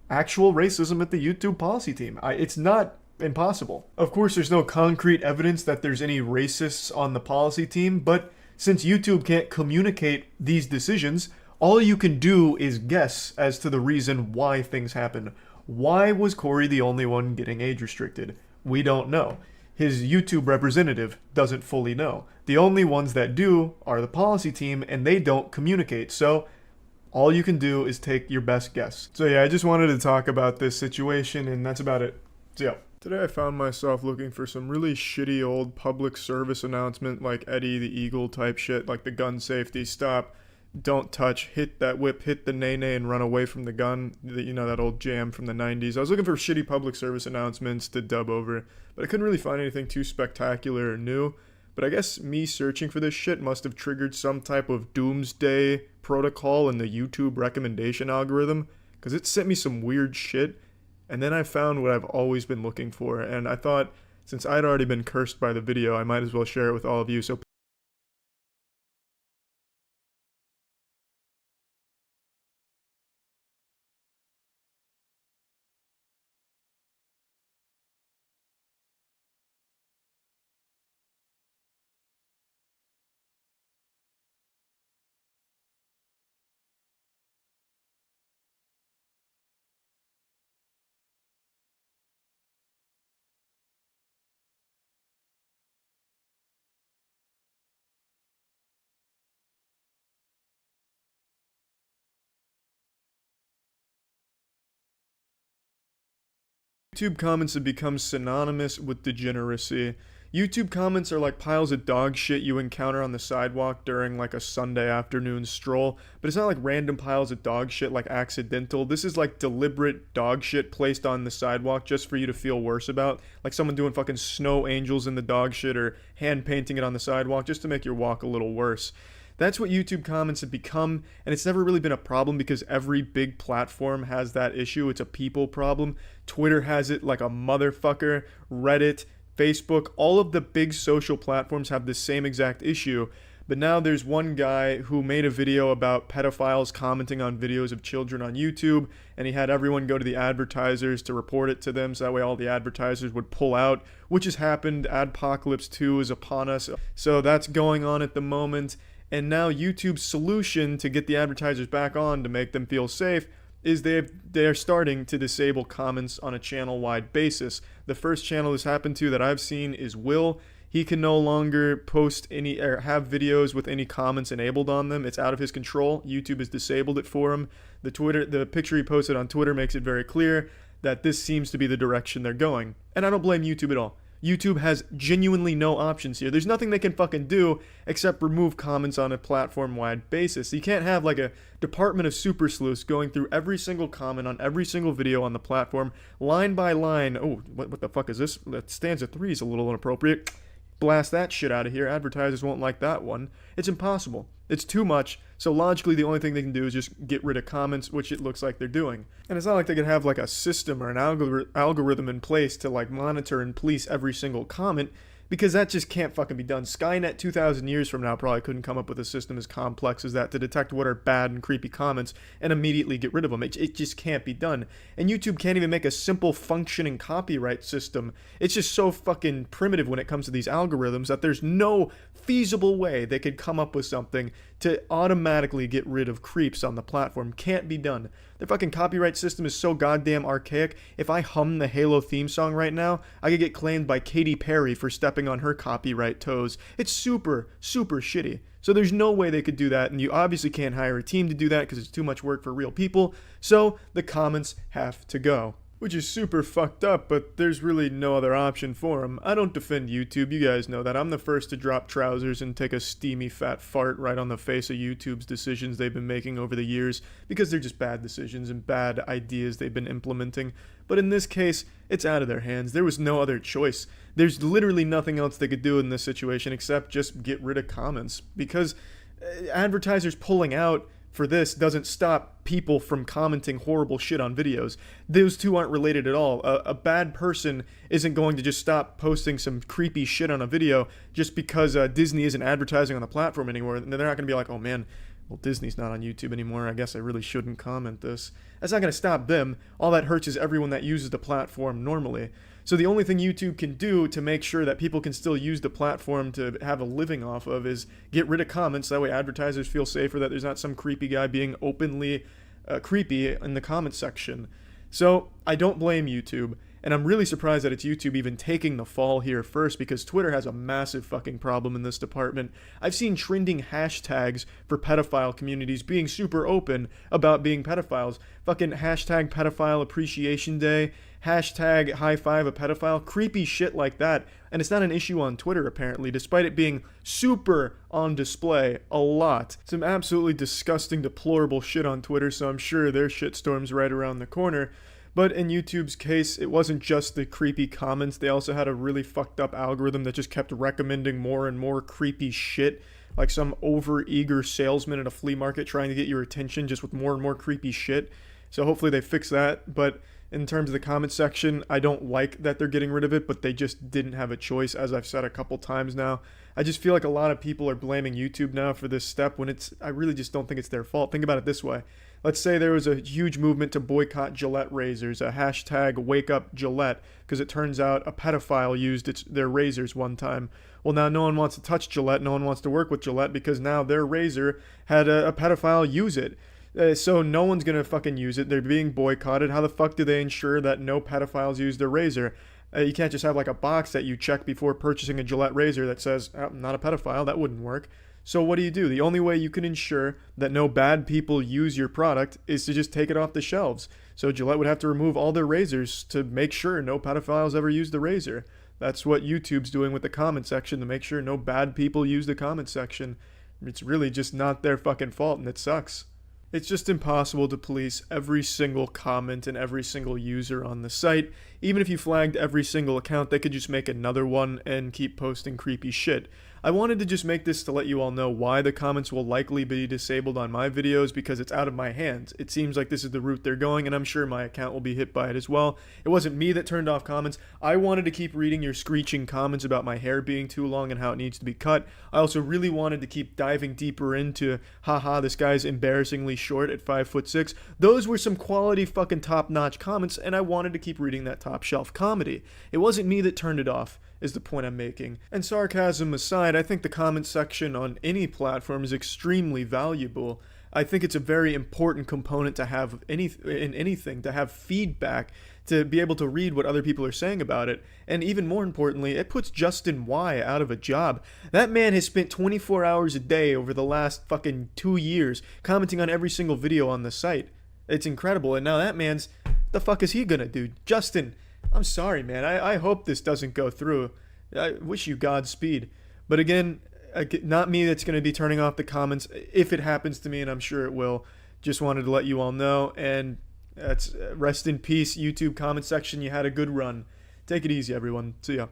actual racism at the YouTube policy team. It's not impossible. Of course, there's no concrete evidence that there's any racists on the policy team, but since YouTube can't communicate these decisions, all you can do is guess as to the reason why things happen. Why was Corey the only one getting age restricted? We don't know. His YouTube representative doesn't fully know. The only ones that do are the policy team, and they don't communicate. So all you can do is take your best guess. So yeah, I just wanted to talk about this situation, and that's about it. So yeah. Today I found myself looking for some really shitty old public service announcement like Eddie the Eagle type shit, like the gun safety, stop, don't touch, hit that whip, hit the nay-nay, and run away from the gun. That old jam from the 90s. I was looking for shitty public service announcements to dub over, but I couldn't really find anything too spectacular or new. But I guess me searching for this shit must have triggered some type of doomsday protocol in the YouTube recommendation algorithm, because it sent me some weird shit, and then I found what I've always been looking for, and I thought, since I'd already been cursed by the video, I might as well share it with all of you. So YouTube comments have become synonymous with degeneracy. YouTube comments are like piles of dog shit you encounter on the sidewalk during like a Sunday afternoon stroll, but it's not like random piles of dog shit like accidental. This is like deliberate dog shit placed on the sidewalk just for you to feel worse about, like someone doing fucking snow angels in the dog shit or hand painting it on the sidewalk just to make your walk a little worse. That's what YouTube comments have become, and it's never really been a problem because every big platform has that issue. It's a people problem. Twitter has it like a motherfucker. Reddit, Facebook, all of the big social platforms have the same exact issue. But now there's one guy who made a video about pedophiles commenting on videos of children on YouTube, and he had everyone go to the advertisers to report it to them, so that way all the advertisers would pull out, which has happened. Adpocalypse 2 is upon us. So that's going on at the moment. And now YouTube's solution to get the advertisers back on to make them feel safe is they're starting to disable comments on a channel-wide basis. The first channel this happened to that I've seen is Will. He can no longer post any or have videos with any comments enabled on them. It's out of his control. YouTube has disabled it for him. The picture he posted on Twitter makes it very clear that this seems to be the direction they're going. And I don't blame YouTube at all. YouTube has genuinely no options here. There's nothing they can fucking do except remove comments on a platform-wide basis. You can't have like a department of super sleuths going through every single comment on every single video on the platform, line by line. Oh, what the fuck is this? That stanza 3 is a little inappropriate. Blast that shit out of here. Advertisers won't like that one. It's impossible. It's too much, so logically the only thing they can do is just get rid of comments, which it looks like they're doing. And it's not like they could have like a system or an algorithm in place to like monitor and police every single comment, because that just can't fucking be done. Skynet 2,000 years from now probably couldn't come up with a system as complex as that to detect what are bad and creepy comments and immediately get rid of them. It just can't be done. And YouTube can't even make a simple functioning copyright system. It's just so fucking primitive when it comes to these algorithms that there's no feasible way they could come up with something to automatically get rid of creeps on the platform. Can't be done. The fucking copyright system is so goddamn archaic. If I hum the Halo theme song right now, I could get claimed by Katy Perry for stepping on her copyright toes. It's super, super shitty. So there's no way they could do that, and you obviously can't hire a team to do that because it's too much work for real people. So the comments have to go. Which is super fucked up, but there's really no other option for them. I don't defend YouTube, you guys know that. I'm the first to drop trousers and take a steamy fat fart right on the face of YouTube's decisions they've been making over the years, because they're just bad decisions and bad ideas they've been implementing. But in this case, it's out of their hands. There was no other choice. There's literally nothing else they could do in this situation except just get rid of comments, because advertisers pulling out for this doesn't stop people from commenting horrible shit on videos. Those two aren't related at all. A bad person isn't going to just stop posting some creepy shit on a video just because Disney isn't advertising on the platform anymore. They're not going to be like, oh man, well, Disney's not on YouTube anymore. I guess I really shouldn't comment this. That's not going to stop them. All that hurts is everyone that uses the platform normally. So the only thing YouTube can do to make sure that people can still use the platform to have a living off of is get rid of comments. That way advertisers feel safer that there's not some creepy guy being openly creepy in the comment section. So I don't blame YouTube. And I'm really surprised that it's YouTube even taking the fall here first, because Twitter has a massive fucking problem in this department. I've seen trending hashtags for pedophile communities being super open about being pedophiles. Fucking hashtag pedophile appreciation day, hashtag high five a pedophile, creepy shit like that. And it's not an issue on Twitter apparently, despite it being super on display a lot. Some absolutely disgusting, deplorable shit on Twitter, so I'm sure their shitstorm's right around the corner. But in YouTube's case, it wasn't just the creepy comments. They also had a really fucked up algorithm that just kept recommending more and more creepy shit, like some over-eager salesman at a flea market trying to get your attention just with more and more creepy shit. So hopefully they fix that. But in terms of the comment section, I don't like that they're getting rid of it, but they just didn't have a choice, as I've said a couple times now. I just feel like a lot of people are blaming YouTube now for this step when I really just don't think it's their fault. Think about it this way. Let's say there was a huge movement to boycott Gillette razors, a hashtag wake up Gillette, because it turns out a pedophile used their razors one time. Well, now no one wants to touch Gillette, no one wants to work with Gillette because now their razor had a pedophile use it. So no one's going to fucking use it. They're being boycotted. How the fuck do they ensure that no pedophiles use their razor? You can't just have like a box that you check before purchasing a Gillette razor that says, oh, I'm not a pedophile. That wouldn't work. So what do? The only way you can ensure that no bad people use your product is to just take it off the shelves. So Gillette would have to remove all their razors to make sure no pedophiles ever use the razor. That's what YouTube's doing with the comment section, to make sure no bad people use the comment section. It's really just not their fucking fault, and it sucks. It's just impossible to police every single comment and every single user on the site. Even if you flagged every single account, they could just make another one and keep posting creepy shit. I wanted to just make this to let you all know why the comments will likely be disabled on my videos, because it's out of my hands. It seems like this is the route they're going, and I'm sure my account will be hit by it as well. It wasn't me that turned off comments. I wanted to keep reading your screeching comments about my hair being too long and how it needs to be cut. I also really wanted to keep diving deeper into, haha, this guy's embarrassingly short at 5'6". Those were some quality fucking top-notch comments, and I wanted to keep reading that top-shelf comedy. It wasn't me that turned it off, is the point I'm making. And sarcasm aside, I think the comment section on any platform is extremely valuable. I think it's a very important component to have in anything, to have feedback, to be able to read what other people are saying about it. And even more importantly, it puts Justin Y out of a job. That man has spent 24 hours a day over the last fucking 2 years commenting on every single video on the site. It's incredible. And now that man's, the fuck is he gonna do? Justin, I'm sorry, man. I hope this doesn't go through. I wish you Godspeed. But again, not me that's going to be turning off the comments if it happens to me, and I'm sure it will. Just wanted to let you all know. And that's rest in peace, YouTube comment section. You had a good run. Take it easy, everyone. See ya.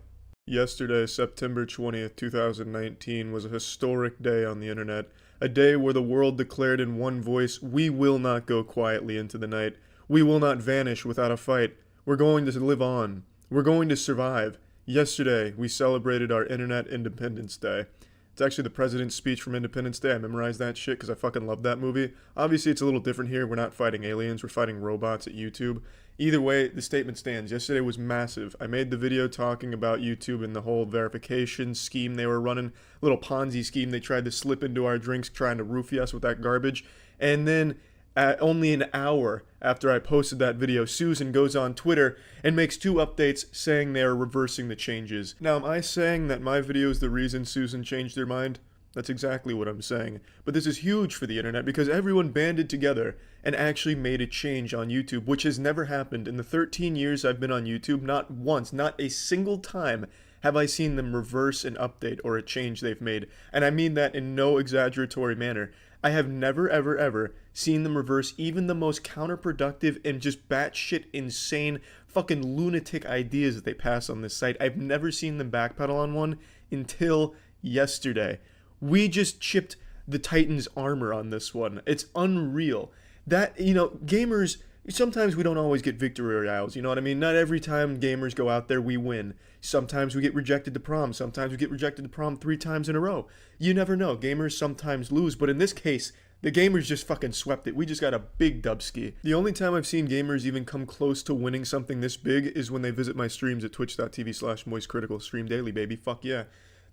Yesterday, September 20th, 2019, was a historic day on the internet. A day where the world declared in one voice, we will not go quietly into the night. We will not vanish without a fight. We're going to live on. We're going to survive. Yesterday, we celebrated our Internet Independence Day. It's actually the president's speech from Independence Day. I memorized that shit because I fucking love that movie. Obviously, it's a little different here. We're not fighting aliens. We're fighting robots at YouTube. Either way, the statement stands. Yesterday was massive. I made the video talking about YouTube and the whole verification scheme they were running. Little Ponzi scheme they tried to slip into our drinks trying to roofie us with that garbage. And then only an hour after I posted that video, Susan goes on Twitter and makes 2 updates saying they are reversing the changes. Now, am I saying that my video is the reason Susan changed her mind? That's exactly what I'm saying. But this is huge for the internet because everyone banded together and actually made a change on YouTube, which has never happened. In the 13 years I've been on YouTube, not once, not a single time have I seen them reverse an update or a change they've made. And I mean that in no exaggeratory manner. I have never, ever, ever seen them reverse even the most counterproductive and just batshit insane fucking lunatic ideas that they pass on this site. I've never seen them backpedal on one until yesterday. We just chipped the Titan's armor on this one. It's unreal. That, gamers, sometimes we don't always get victory royales, you know what I mean? Not every time gamers go out there, we win. Sometimes we get rejected to prom. Sometimes we get rejected to prom 3 times in a row. You never know. Gamers sometimes lose, but in this case, the gamers just fucking swept it. We just got a big dubski. The only time I've seen gamers even come close to winning something this big is when they visit my streams at twitch.tv/moistcritical. Stream daily, baby. Fuck yeah.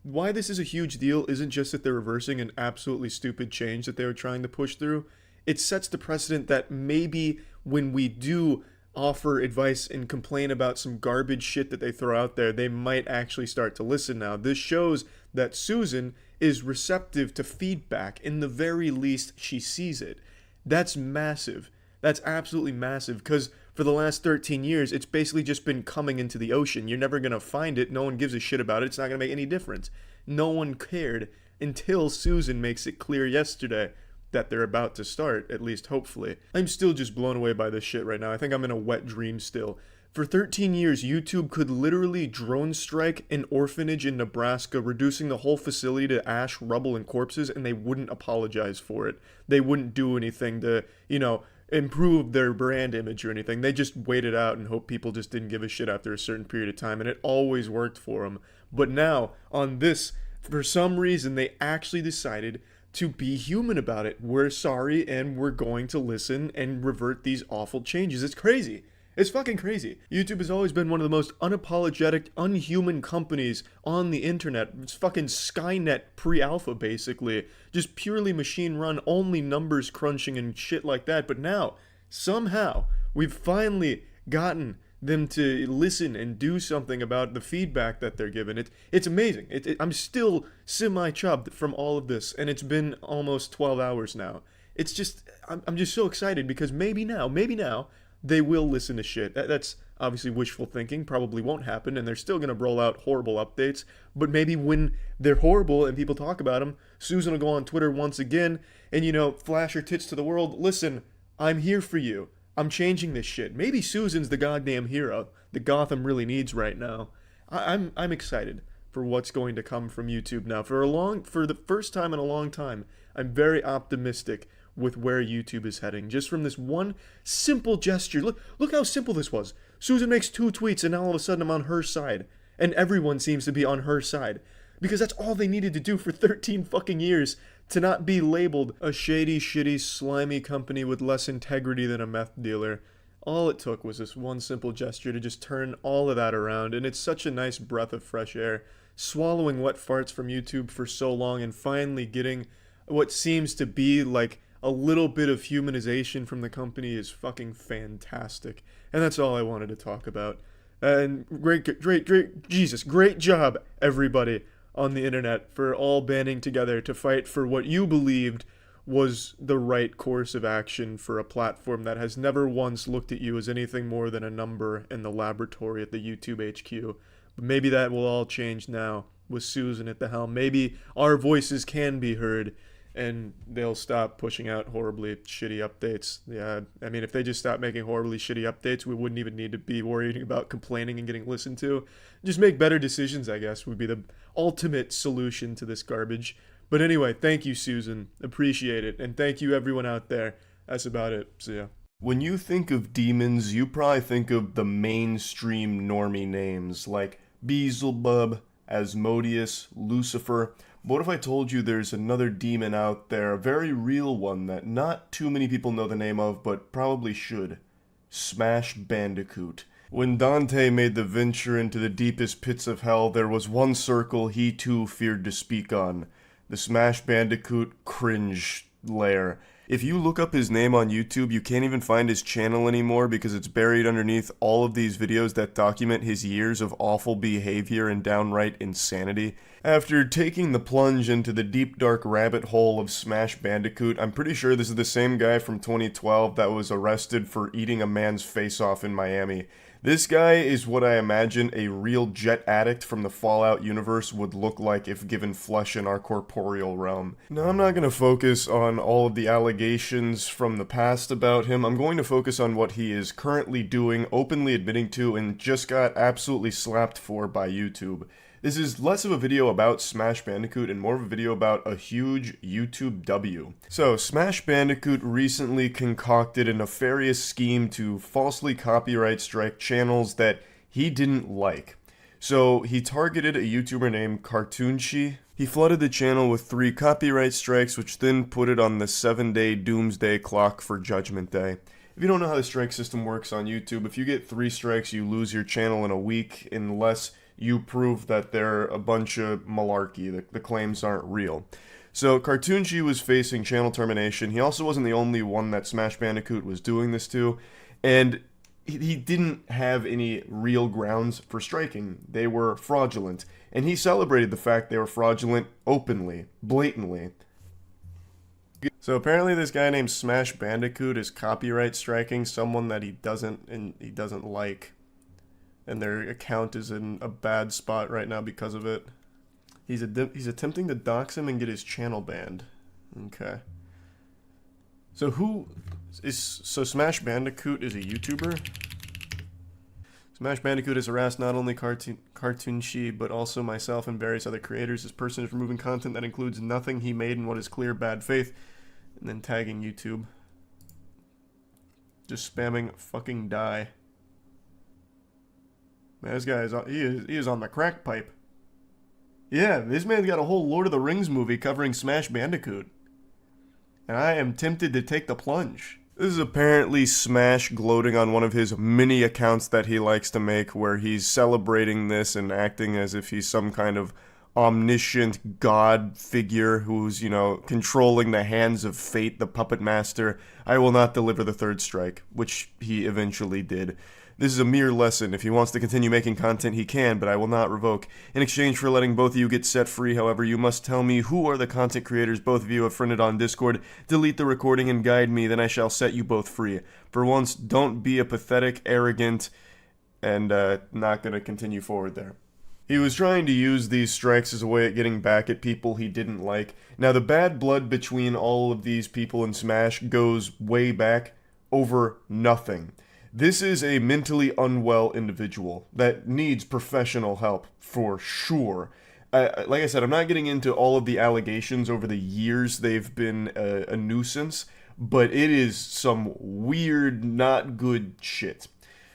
Why this is a huge deal isn't just that they're reversing an absolutely stupid change that they were trying to push through. It sets the precedent that maybe when we do offer advice and complain about some garbage shit that they throw out there, they might actually start to listen now. This shows that Susan is receptive to feedback. In the very least, she sees it. That's massive. That's absolutely massive because for the last 13 years, it's basically just been coming into the ocean. You're never going to find it. No one gives a shit about it. It's not going to make any difference. No one cared until Susan makes it clear yesterday that they're about to start, at least hopefully. I'm still just blown away by this shit right now. I think I'm in a wet dream still. For 13 years, YouTube could literally drone strike an orphanage in Nebraska, reducing the whole facility to ash, rubble, and corpses, and they wouldn't apologize for it. They wouldn't do anything to, improve their brand image or anything. They just waited out and hoped people just didn't give a shit after a certain period of time, and it always worked for them. But now, on this, for some reason, they actually decided to be human about it. We're sorry, and we're going to listen and revert these awful changes. It's crazy. It's fucking crazy. YouTube has always been one of the most unapologetic, unhuman companies on the internet. It's fucking Skynet pre-alpha, basically. Just purely machine run, only numbers crunching and shit like that. But now, somehow, we've finally gotten them to listen and do something about the feedback that they're given. It's amazing. I'm still semi-chubbed from all of this, and it's been almost 12 hours now. It's just, I'm just so excited because maybe now, they will listen to shit. That's obviously wishful thinking, probably won't happen, and they're still going to roll out horrible updates, but maybe when they're horrible and people talk about them, Susan will go on Twitter once again and, flash her tits to the world. Listen, I'm here for you. I'm changing this shit. Maybe Susan's the goddamn hero that Gotham really needs right now. I'm excited for what's going to come from YouTube now. For the first time in a long time, I'm very optimistic with where YouTube is heading. Just from this one simple gesture. Look how simple this was. Susan makes 2 tweets and now all of a sudden I'm on her side. And everyone seems to be on her side. Because that's all they needed to do for 13 fucking years to not be labeled a shady, shitty, slimy company with less integrity than a meth dealer. All it took was this one simple gesture to just turn all of that around, and it's such a nice breath of fresh air. Swallowing wet farts from YouTube for so long and finally getting what seems to be like a little bit of humanization from the company is fucking fantastic. And that's all I wanted to talk about. And great job, everybody on the internet, for all banding together to fight for what you believed was the right course of action for a platform that has never once looked at you as anything more than a number in the laboratory at the YouTube HQ. But maybe that will all change now with Susan at the helm. Maybe our voices can be heard and they'll stop pushing out horribly shitty updates. Yeah, I mean, if they just stop making horribly shitty updates, we wouldn't even need to be worrying about complaining and getting listened to. Just make better decisions, I guess, would be the ultimate solution to this garbage. But anyway, thank you, Susan. Appreciate it. And thank you, everyone out there. That's about it. See ya. When you think of demons, you probably think of the mainstream normie names like Beelzebub, Asmodeus, Lucifer. What if I told you there's another demon out there, a very real one that not too many people know the name of, but probably should? Smash Bandicoot. When Dante made the venture into the deepest pits of hell, there was one circle he too feared to speak on. The Smash Bandicoot cringe lair. If you look up his name on YouTube, you can't even find his channel anymore because it's buried underneath all of these videos that document his years of awful behavior and downright insanity. After taking the plunge into the deep dark rabbit hole of Smash Bandicoot, I'm pretty sure this is the same guy from 2012 that was arrested for eating a man's face off in Miami. This guy is what I imagine a real jet addict from the Fallout universe would look like if given flesh in our corporeal realm. Now, I'm not going to focus on all of the allegations from the past about him. I'm going to focus on what he is currently doing, openly admitting to, and just got absolutely slapped for by YouTube. This is less of a video about Smash Bandicoot and more of a video about a huge YouTube W. So, Smash Bandicoot recently concocted a nefarious scheme to falsely copyright strike channels that he didn't like. So, he targeted a YouTuber named Cartoonshi. He flooded the channel with 3 copyright strikes, which then put it on the 7-day doomsday clock for Judgment Day. If you don't know how the strike system works on YouTube, if you get 3 strikes, you lose your channel in a week unless you prove that they're a bunch of malarkey, the claims aren't real. So Cartoonshi was facing channel termination. He also wasn't the only one that Smash Bandicoot was doing this to, and he didn't have any real grounds for striking. They were fraudulent, and he celebrated the fact they were fraudulent openly, blatantly. So apparently this guy named Smash Bandicoot is copyright striking someone that he doesn't like. And their account is in a bad spot right now because of it. He's attempting to dox him and get his channel banned. Okay. So Smash Bandicoot is a YouTuber? Smash Bandicoot has harassed not only Cartoonshi, but also myself and various other creators. This person is removing content that includes nothing he made in what is clear bad faith, and then tagging YouTube. Just spamming fucking die. Man, this guy he is on the crack pipe. Yeah, this man's got a whole Lord of the Rings movie covering Smash Bandicoot. And I am tempted to take the plunge. This is apparently Smash gloating on one of his many accounts that he likes to make where he's celebrating this and acting as if he's some kind of omniscient god figure who's, controlling the hands of fate, the puppet master. I will not deliver the 3rd strike, which he eventually did. This is a mere lesson. If he wants to continue making content, he can, but I will not revoke. In exchange for letting both of you get set free, however, you must tell me who are the content creators both of you have friended on Discord, delete the recording and guide me, then I shall set you both free. For once, don't be a pathetic, arrogant, and not gonna continue forward there. He was trying to use these strikes as a way of getting back at people he didn't like. Now, the bad blood between all of these people in Smash goes way back over nothing. This is a mentally unwell individual that needs professional help, for sure. Like I said, I'm not getting into all of the allegations over the years they've been a nuisance, but it is some weird, not good shit.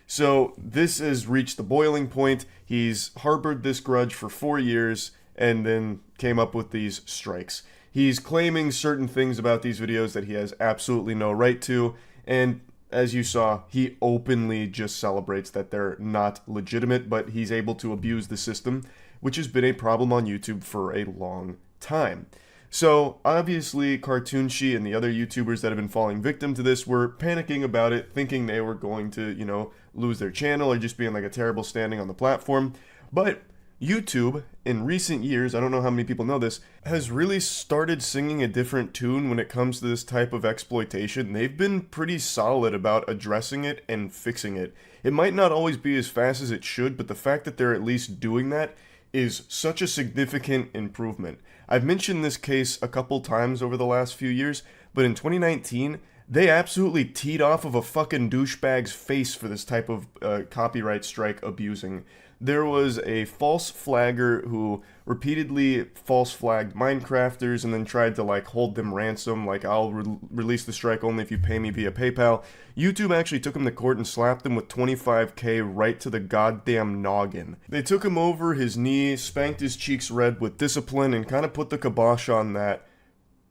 So this has reached the boiling point. He's harbored this grudge for 4 years and then came up with these strikes. He's claiming certain things about these videos that he has absolutely no right to, and as you saw, he openly just celebrates that they're not legitimate, but he's able to abuse the system, which has been a problem on YouTube for a long time. So, obviously, Cartoonshi and the other YouTubers that have been falling victim to this were panicking about it, thinking they were going to, lose their channel or just being like a terrible standing on the platform. But YouTube, in recent years, I don't know how many people know this, has really started singing a different tune when it comes to this type of exploitation. They've been pretty solid about addressing it and fixing it. It might not always be as fast as it should, but the fact that they're at least doing that is such a significant improvement. I've mentioned this case a couple times over the last few years, but in 2019, they absolutely teed off of a fucking douchebag's face for this type of copyright strike abusing. there was a false flagger who repeatedly false flagged Minecrafters and then tried to like hold them ransom, like I'll release the strike only if you pay me via PayPal. YouTube actually took him to court and slapped him with $25K right to the goddamn noggin. They took him over his knee, spanked his cheeks red with discipline, and kind of put the kibosh on that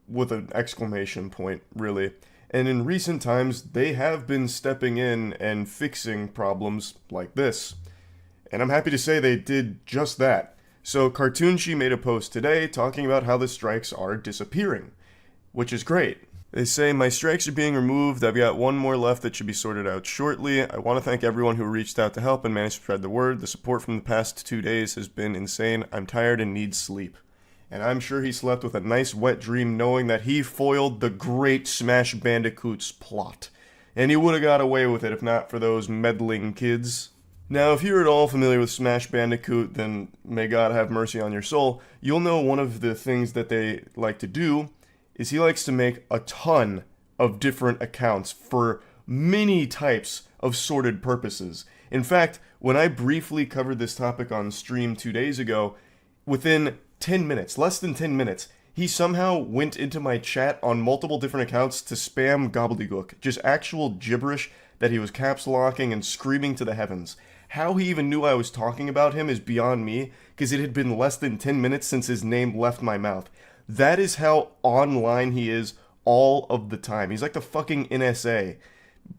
with an exclamation point, really. And in recent times, they have been stepping in and fixing problems like this. And I'm happy to say they did just that. So Cartoonshi made a post today talking about how the strikes are disappearing, which is great. They say, my strikes are being removed. I've got one more left that should be sorted out shortly. I want to thank everyone who reached out to help and managed to spread the word. The support from the past 2 days has been insane. I'm tired and need sleep. And I'm sure he slept with a nice wet dream knowing that he foiled the great Smash Bandicoot's plot. And he would have got away with it if not for those meddling kids. Now, if you're at all familiar with Smash Bandicoot, then may God have mercy on your soul. You'll know one of the things that they like to do is he likes to make a ton of different accounts for many types of sorted purposes. In fact, when I briefly covered this topic on stream 2 days ago, within 10 minutes, less than 10 minutes, he somehow went into my chat on multiple different accounts to spam gobbledygook, just actual gibberish that he was caps locking and screaming to the heavens. How he even knew I was talking about him is beyond me, because it had been less than 10 minutes since his name left my mouth. That is how online he is all of the time. He's like the fucking NSA.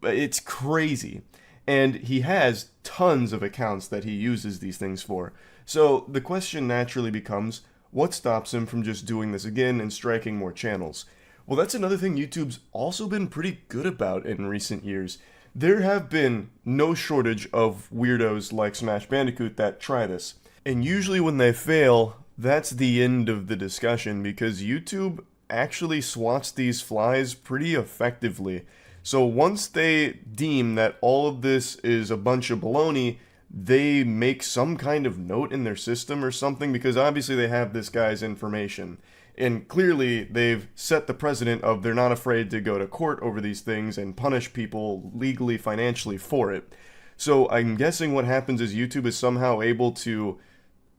It's crazy. And he has tons of accounts that he uses these things for. So the question naturally becomes, what stops him from just doing this again and striking more channels? Well, that's another thing YouTube's also been pretty good about in recent years. There have been no shortage of weirdos like Smash Bandicoot that try this. And usually when they fail, that's the end of the discussion because YouTube actually swats these flies pretty effectively. So once they deem that all of this is a bunch of baloney, they make some kind of note in their system or something because obviously they have this guy's information. And clearly they've set the precedent of they're not afraid to go to court over these things and punish people legally, financially for it. So I'm guessing what happens is YouTube is somehow able to,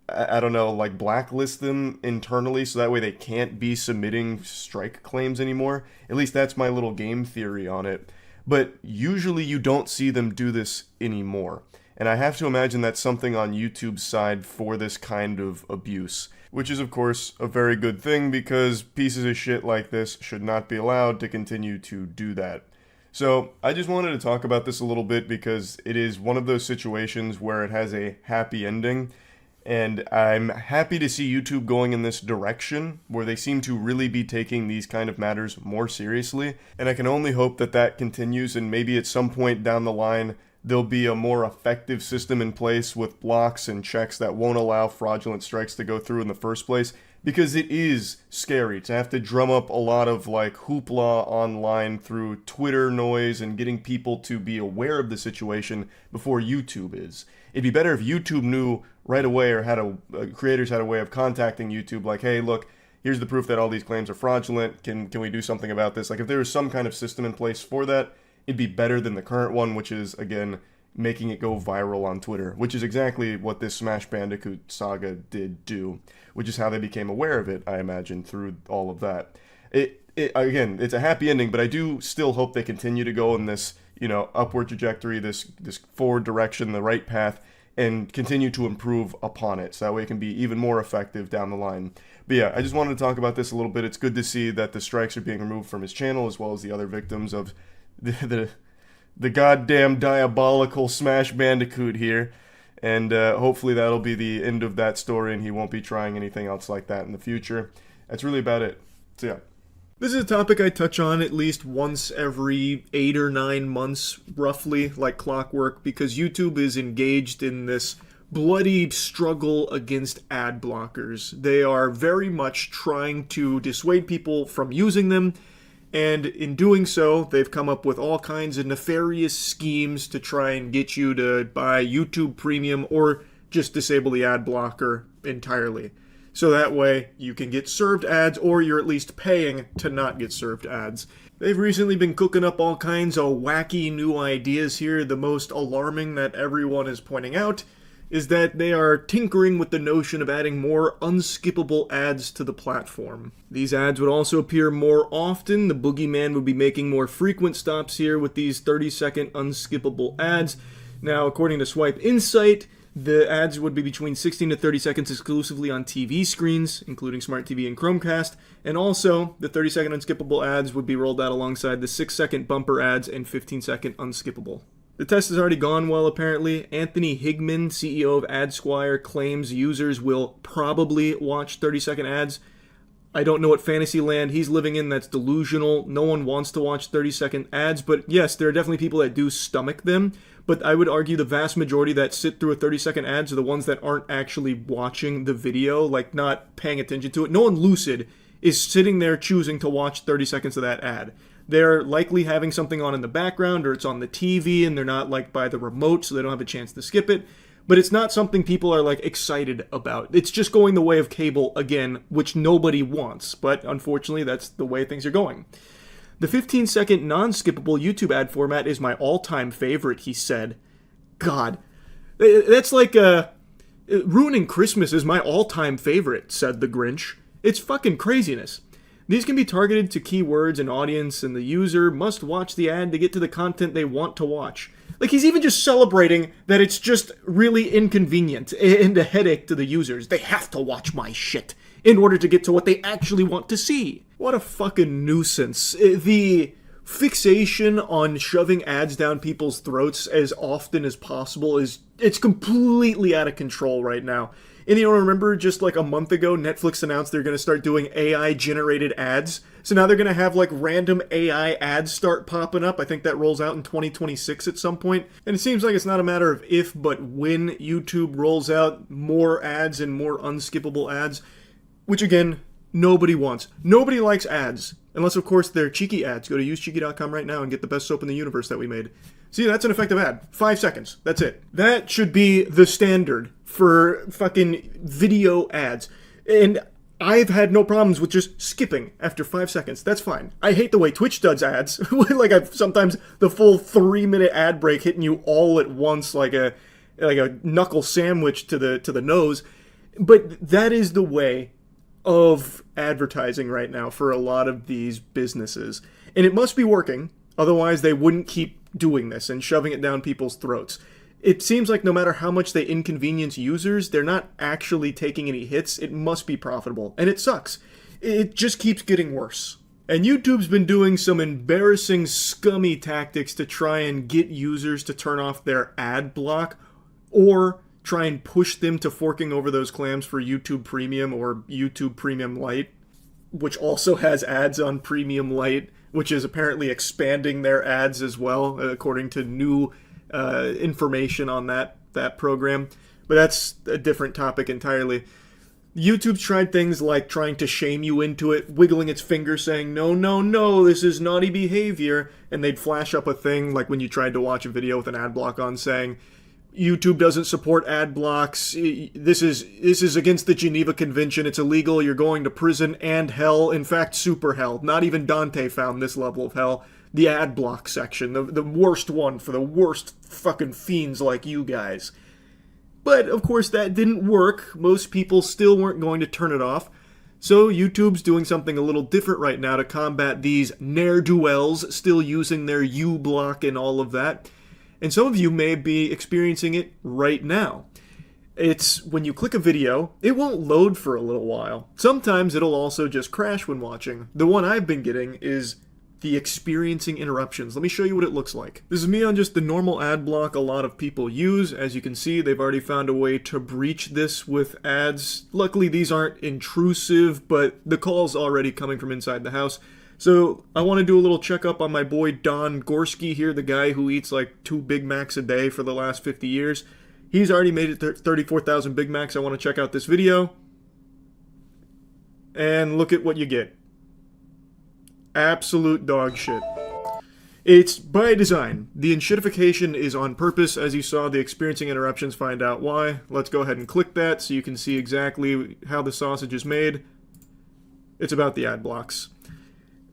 I don't know, like blacklist them internally so that way they can't be submitting strike claims anymore. At least that's my little game theory on it. But usually you don't see them do this anymore. And I have to imagine that's something on YouTube's side for this kind of abuse. Which is, of course, a very good thing because pieces of shit like this should not be allowed to continue to do that. So, I just wanted to talk about this a little bit because it is one of those situations where it has a happy ending. And I'm happy to see YouTube going in this direction where they seem to really be taking these kind of matters more seriously. And I can only hope that that continues and maybe at some point down the line there'll be a more effective system in place with blocks and checks that won't allow fraudulent strikes to go through in the first place, because it is scary to have to drum up a lot of like hoopla online through Twitter noise and getting people to be aware of the situation before YouTube is. It'd be better if YouTube knew right away or had creators had a way of contacting YouTube like, hey, look, here's the proof that all these claims are fraudulent. Can we do something about this? Like if there was some kind of system in place for that, it'd be better than the current one, which is, again, making it go viral on Twitter, which is exactly what this Smash Bandicoot saga did do, which is how they became aware of it, I imagine, through all of that. Again, it's a happy ending, but I do still hope they continue to go in this, upward trajectory, this forward direction, the right path, and continue to improve upon it, so that way it can be even more effective down the line. But yeah, I just wanted to talk about this a little bit. It's good to see that the strikes are being removed from his channel, as well as the other victims of the goddamn diabolical Smash Bandicoot here, and hopefully that'll be the end of that story and he won't be trying anything else like that in the future. That's really about it. So yeah. This is a topic I touch on at least once every 8 or 9 months, roughly, like clockwork, because YouTube is engaged in this bloody struggle against ad blockers. They are very much trying to dissuade people from using them, and in doing so, they've come up with all kinds of nefarious schemes to try and get you to buy YouTube Premium or just disable the ad blocker entirely. So that way, you can get served ads, or you're at least paying to not get served ads. They've recently been cooking up all kinds of wacky new ideas here. The most alarming that everyone is pointing out is that they are tinkering with the notion of adding more unskippable ads to the platform. These ads would also appear more often. The boogeyman would be making more frequent stops here with these 30-second unskippable ads. Now, according to Swipe Insight, the ads would be between 16 to 30 seconds exclusively on TV screens, including Smart TV and Chromecast, and also the 30-second unskippable ads would be rolled out alongside the 6-second bumper ads and 15-second unskippable. The test has already gone well, apparently. Anthony Higman, CEO of AdSquire, claims users will probably watch 30-second ads. I don't know what fantasy land he's living in that's delusional. No one wants to watch 30-second ads, but yes, there are definitely people that do stomach them. But I would argue the vast majority that sit through a 30-second ads are the ones that aren't actually watching the video, like not paying attention to it. No one lucid is sitting there choosing to watch 30 seconds of that ad. They're likely having something on in the background, or it's on the TV and they're not like by the remote, so they don't have a chance to skip it. But it's not something people are like excited about. It's just going the way of cable again, which nobody wants. But unfortunately, that's the way things are going. The 15-second non-skippable YouTube ad format is my all-time favorite, he said. God, that's like ruining Christmas is my all-time favorite, said the Grinch. It's fucking craziness. These can be targeted to keywords and audience, and the user must watch the ad to get to the content they want to watch. Like, he's even just celebrating that it's just really inconvenient and a headache to the users. They have to watch my shit in order to get to what they actually want to see. What a fucking nuisance. The fixation on shoving ads down people's throats as often as possible it's completely out of control right now. And you know, remember just like a month ago, Netflix announced they're going to start doing AI-generated ads. So now they're going to have like random AI ads start popping up. I think that rolls out in 2026 at some point. And it seems like it's not a matter of if, but when YouTube rolls out more ads and more unskippable ads, which again, nobody wants. Nobody likes ads. Unless, of course, they're cheeky ads. Go to usecheeky.com right now and get the best soap in the universe that we made. See, that's an effective ad. 5 seconds. That's it. That should be the standard for fucking video ads. And I've had no problems with just skipping after 5 seconds. That's fine. I hate the way Twitch does ads. Like, I've sometimes the full 3-minute ad break hitting you all at once like a knuckle sandwich to the nose. But that is the way of advertising right now for a lot of these businesses. And it must be working, otherwise they wouldn't keep doing this and shoving it down people's throats. It seems like no matter how much they inconvenience users, they're not actually taking any hits. It must be profitable, and it sucks. It just keeps getting worse. And YouTube's been doing some embarrassing, scummy tactics to try and get users to turn off their ad block, or try and push them to forking over those clams for YouTube Premium or YouTube Premium Lite, which also has ads on Premium Lite, which is apparently expanding their ads as well, according to new information on that program. But that's a different topic entirely. YouTube's tried things like trying to shame you into it, wiggling its finger saying, no, no, no, this is naughty behavior, and they'd flash up a thing like when you tried to watch a video with an ad block on saying, YouTube doesn't support ad blocks. This is against the Geneva Convention. It's illegal. You're going to prison and hell. In fact, super hell. Not even Dante found this level of hell. The ad block section. The worst one for the worst fucking fiends like you guys. But, of course, that didn't work. Most people still weren't going to turn it off. So YouTube's doing something a little different right now to combat these ne'er-do-wells still using their U-block and all of that. And some of you may be experiencing it right now. It's when you click a video, it won't load for a little while. Sometimes it'll also just crash when watching. The one I've been getting is the experiencing interruptions. Let me show you what it looks like. This is me on just the normal ad block a lot of people use. As you can see, they've already found a way to breach this with ads. Luckily, these aren't intrusive, but the call's already coming from inside the house. So I want to do a little checkup on my boy Don Gorski here, the guy who eats like 2 Big Macs a day for the last 50 years. He's already made it to 34,000 Big Macs. I want to check out this video. And look at what you get. Absolute dog shit. It's by design. The enshittification is on purpose. As you saw, the experiencing interruptions, find out why. Let's go ahead and click that so you can see exactly how the sausage is made. It's about the ad blocks.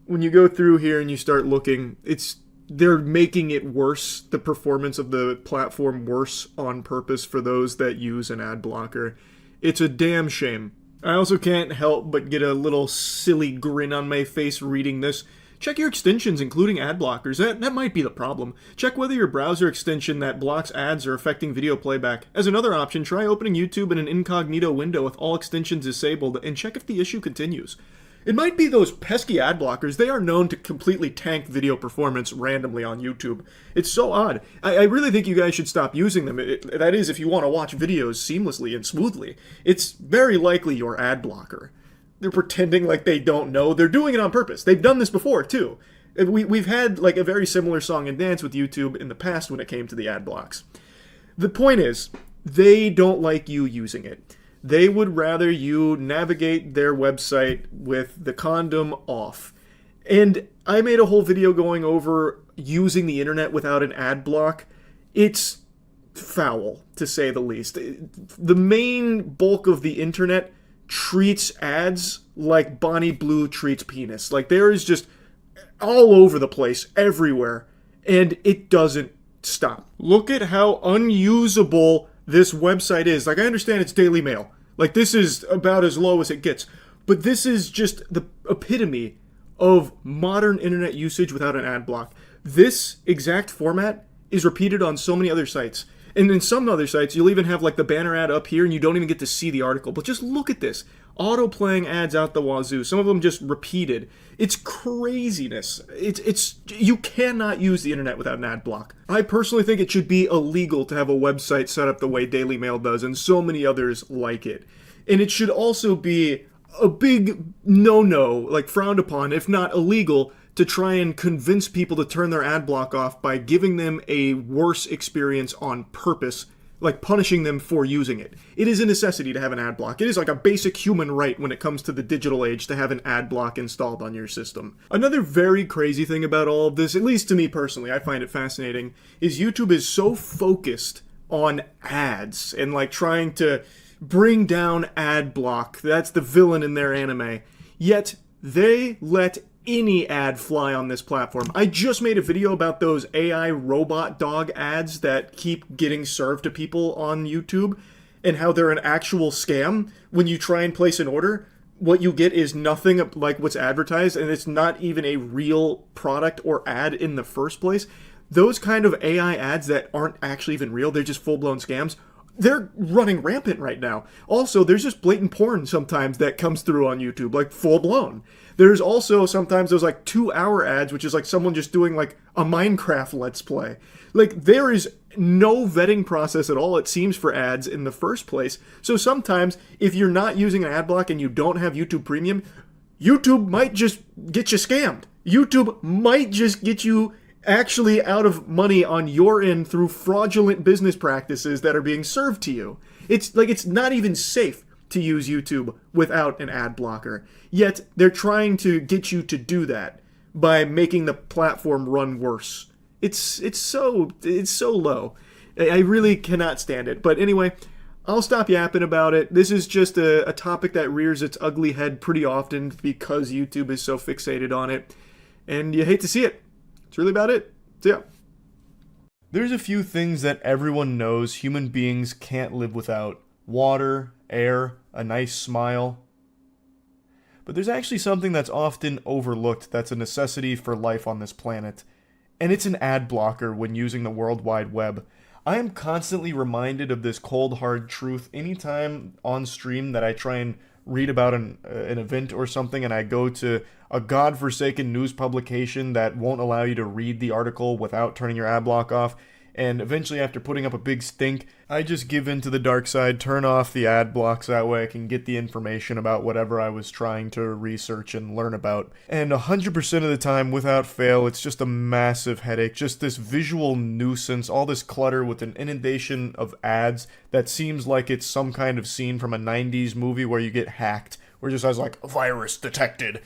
When you go through here and you start looking, it's they're making it worse, the performance of the platform worse on purpose for those that use an ad blocker. It's a damn shame. I also can't help but get a little silly grin on my face reading this. Check your extensions, including ad blockers. That might be the problem. Check whether your browser extension that blocks ads are affecting video playback. As another option, try opening YouTube in an incognito window with all extensions disabled and check if the issue continues. It might be those pesky ad blockers. They are known to completely tank video performance randomly on YouTube. It's so odd. I really think you guys should stop using them. That is, if you want to watch videos seamlessly and smoothly. It's very likely your ad blocker. They're pretending like they don't know. They're doing it on purpose. They've done this before, too. We've had like a very similar song and dance with YouTube in the past when it came to the ad blocks. The point is, they don't like you using it. They would rather you navigate their website with the condom off. And I made a whole video going over using the internet without an ad block. It's foul, to say the least. The main bulk of the internet treats ads like Bonnie Blue treats penis. Like, there is just all over the place, everywhere, and it doesn't stop. Look at how unusable this website is. Like, I understand it's Daily Mail. Like, this is about as low as it gets. But this is just the epitome of modern internet usage without an ad block. This exact format is repeated on so many other sites. And in some other sites, you'll even have like the banner ad up here and you don't even get to see the article. But just look at this. Auto-playing ads out the wazoo. Some of them just repeated. It's craziness. It's you cannot use the internet without an ad block. I personally think it should be illegal to have a website set up the way Daily Mail does and so many others like it. And it should also be a big no-no, like frowned upon, if not illegal, to try and convince people to turn their ad block off by giving them a worse experience on purpose, like punishing them for using it. It is a necessity to have an ad block. It is like a basic human right when it comes to the digital age to have an ad block installed on your system. Another very crazy thing about all of this, at least to me personally, I find it fascinating, is YouTube is so focused on ads and like trying to bring down ad block. That's the villain in their anime. Yet they let any ad fly on this platform. I just made a video about those AI robot dog ads that keep getting served to people on YouTube and how they're an actual scam. When you try and place an order, what you get is nothing like what's advertised, and it's not even a real product or ad in the first place. Those kind of AI ads that aren't actually even real, they're just full-blown scams, they're running rampant right now. Also, there's just blatant porn sometimes that comes through on YouTube, like full-blown. There's also sometimes those like 2-hour ads, which is like someone just doing like a Minecraft Let's Play. Like, there is no vetting process at all, it seems, for ads in the first place. So sometimes, if you're not using an ad block and you don't have YouTube Premium, YouTube might just get you scammed. YouTube might just get you actually out of money on your end through fraudulent business practices that are being served to you. It's like it's not even safe to use YouTube without an ad blocker. Yet they're trying to get you to do that by making the platform run worse. It's so low. I really cannot stand it. But anyway, I'll stop yapping about it. This is just a topic that rears its ugly head pretty often because YouTube is so fixated on it. And you hate to see it. That's really about it. So yeah. There's a few things that everyone knows human beings can't live without. Water, air, a nice smile. But there's actually something that's often overlooked that's a necessity for life on this planet. And it's an ad blocker when using the World Wide Web. I am constantly reminded of this cold hard truth anytime on stream that I try and read about an event or something and I go to a godforsaken news publication that won't allow you to read the article without turning your ad block off. And eventually, after putting up a big stink, I just give in to the dark side, turn off the ad blocks, that way I can get the information about whatever I was trying to research and learn about. And 100% of the time, without fail, it's just a massive headache, just this visual nuisance, all this clutter with an inundation of ads that seems like it's some kind of scene from a 90s movie where you get hacked, where it just has like, virus detected,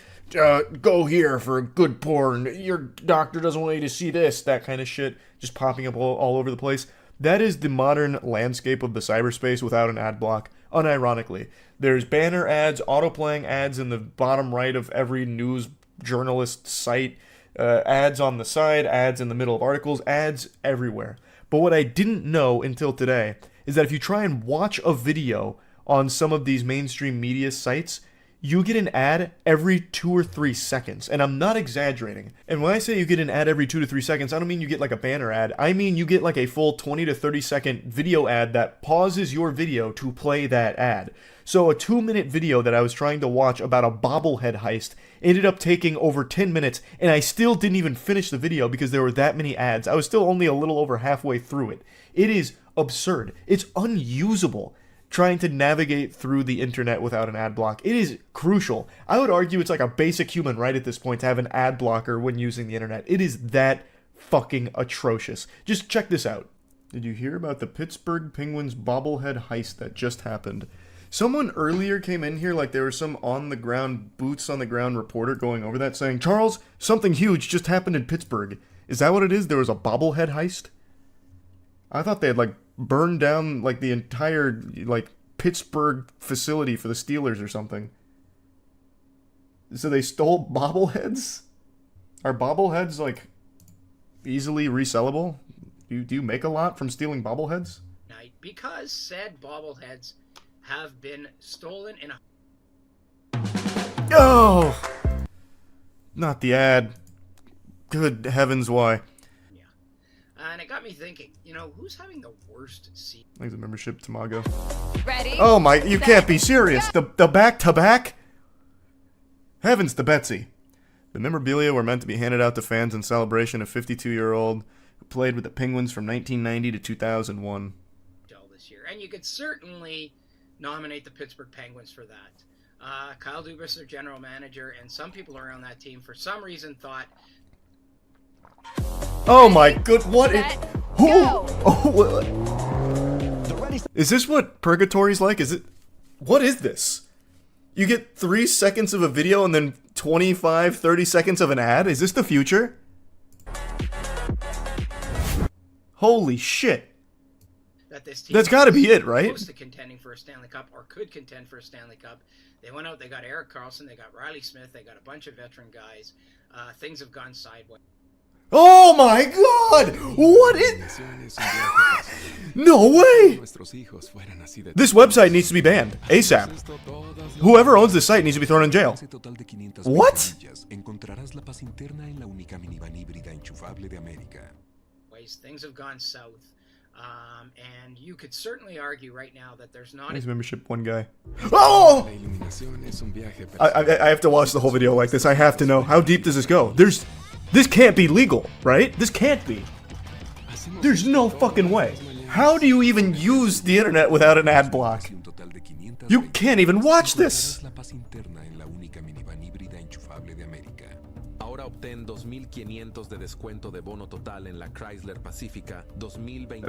go here for good porn, your doctor doesn't want you to see this, that kind of shit, just popping up all over the place. That is the modern landscape of the cyberspace without an ad block, unironically. There's banner ads, auto-playing ads in the bottom right of every news journalist site. Ads on the side, ads in the middle of articles, ads everywhere. But what I didn't know until today is that if you try and watch a video on some of these mainstream media sites, you get an ad every 2 or 3 seconds. And I'm not exaggerating. And when I say you get an ad every 2 to 3 seconds, I don't mean you get like a banner ad. I mean you get like a full 20 to 30 second video ad that pauses your video to play that ad. So a 2-minute video that I was trying to watch about a bobblehead heist ended up taking over 10 minutes, and I still didn't even finish the video because there were that many ads. I was still only a little over halfway through it. It is absurd. It's unusable trying to navigate through the internet without an ad block. It is crucial. I would argue it's like a basic human right at this point to have an ad blocker when using the internet. It is that fucking atrocious. Just check this out. Did you hear about the Pittsburgh Penguins bobblehead heist that just happened? Someone earlier came in here like there was some on-the-ground, boots-on-the-ground reporter going over that saying, Charles, something huge just happened in Pittsburgh. Is that what it is? There was a bobblehead heist? I thought they had, like, burned down, like, the entire, like, Pittsburgh facility for the Steelers or something. So they stole bobbleheads? Are bobbleheads, like, easily resellable? Do you make a lot from stealing bobbleheads? Because said bobbleheads have been stolen in a... Oh! Not the ad. Good heavens, why? And it got me thinking, you know, who's having the worst seat? Thanks a membership, Tamago. Ready? Oh my, you can't be serious. The back-to-back? Heavens to Betsy. The memorabilia were meant to be handed out to fans in celebration of 52-year-old who played with the Penguins from 1990 to 2001. This year. And you could certainly nominate the Pittsburgh Penguins for that. Kyle Dubas, their general manager, and some people around that team, for some reason, thought... Oh my good, what is... Who? Oh, is this what Purgatory's like? Is it... What is this? You get 3 seconds of a video and then 25, 30 seconds of an ad? Is this the future? Holy shit. That this team That's got to be it, right? Close to contending for a Stanley Cup, or could contend for a Stanley Cup. They went out, they got Erik Karlsson, they got Riley Smith, they got a bunch of veteran guys. Things have gone sideways. Oh my god! What is... No way! This website needs to be banned. ASAP. Whoever owns this site needs to be thrown in jail. What? Things have gone south. And you could certainly argue right now that there's not... His membership, one guy. Oh! I have to watch the whole video like this. I have to know. How deep does this go? This can't be legal, right? This can't be. There's no fucking way. How do you even use the internet without an ad block? You can't even watch this. Have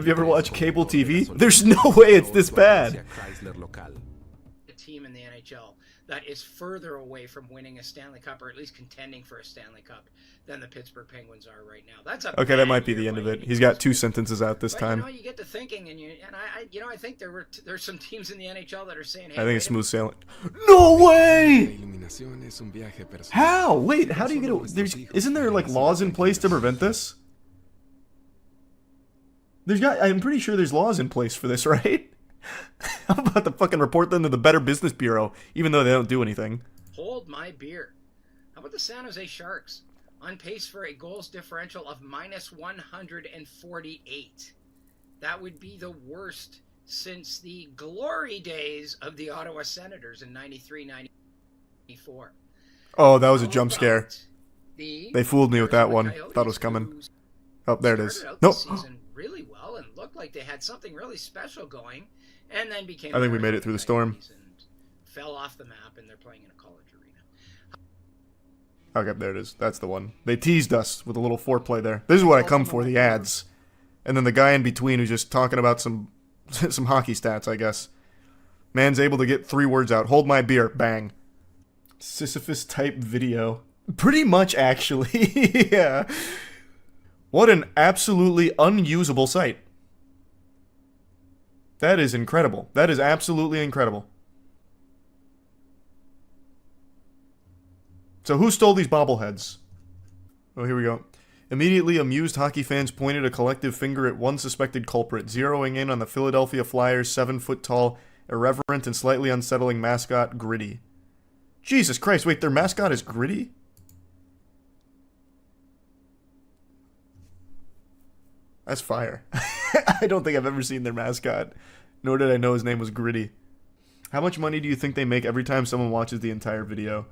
you ever watched cable TV? There's no way it's this bad. A team in the NHL that is further away from winning a Stanley Cup, or at least contending for a Stanley Cup, than the Pittsburgh Penguins are right now. That's a okay. That might be the end of it. He's got 2 sentences out this time. You know, you get to thinking, and I think there's some teams in the NHL that are saying, hey, I think it's smooth sailing. No way! How? Wait, how do you get it? Isn't there like laws in place to prevent this? I'm pretty sure there's laws in place for this, right? How about to fucking report them to the Better Business Bureau, even though they don't do anything? Hold my beer. How about the San Jose Sharks? On pace for a goals differential of minus 148. That would be the worst since the glory days of the Ottawa Senators in 93-94. Oh, that was a jump scare. They fooled me with that one. Thought it was coming. Oh, there it is. Nope. Season really well and looked like they had something really special going, and then became... I think we made it through the storm. Fell off the map, and they're playing in a college arena. Okay, there it is. That's the one. They teased us with a little foreplay there. This is what I come for, the ads. And then the guy in between who's just talking about some hockey stats, I guess. Man's able to get 3 words out. Hold my beer. Bang. Sisyphus-type video. Pretty much, actually. Yeah. What an absolutely unusable site. That is incredible. That is absolutely incredible. So who stole these bobbleheads? Oh, here we go. Immediately, amused hockey fans pointed a collective finger at one suspected culprit, zeroing in on the Philadelphia Flyers' 7-foot-tall, irreverent, and slightly unsettling mascot, Gritty. Jesus Christ, wait, their mascot is Gritty? That's fire. I don't think I've ever seen their mascot, nor did I know his name was Gritty. How much money do you think they make every time someone watches the entire video?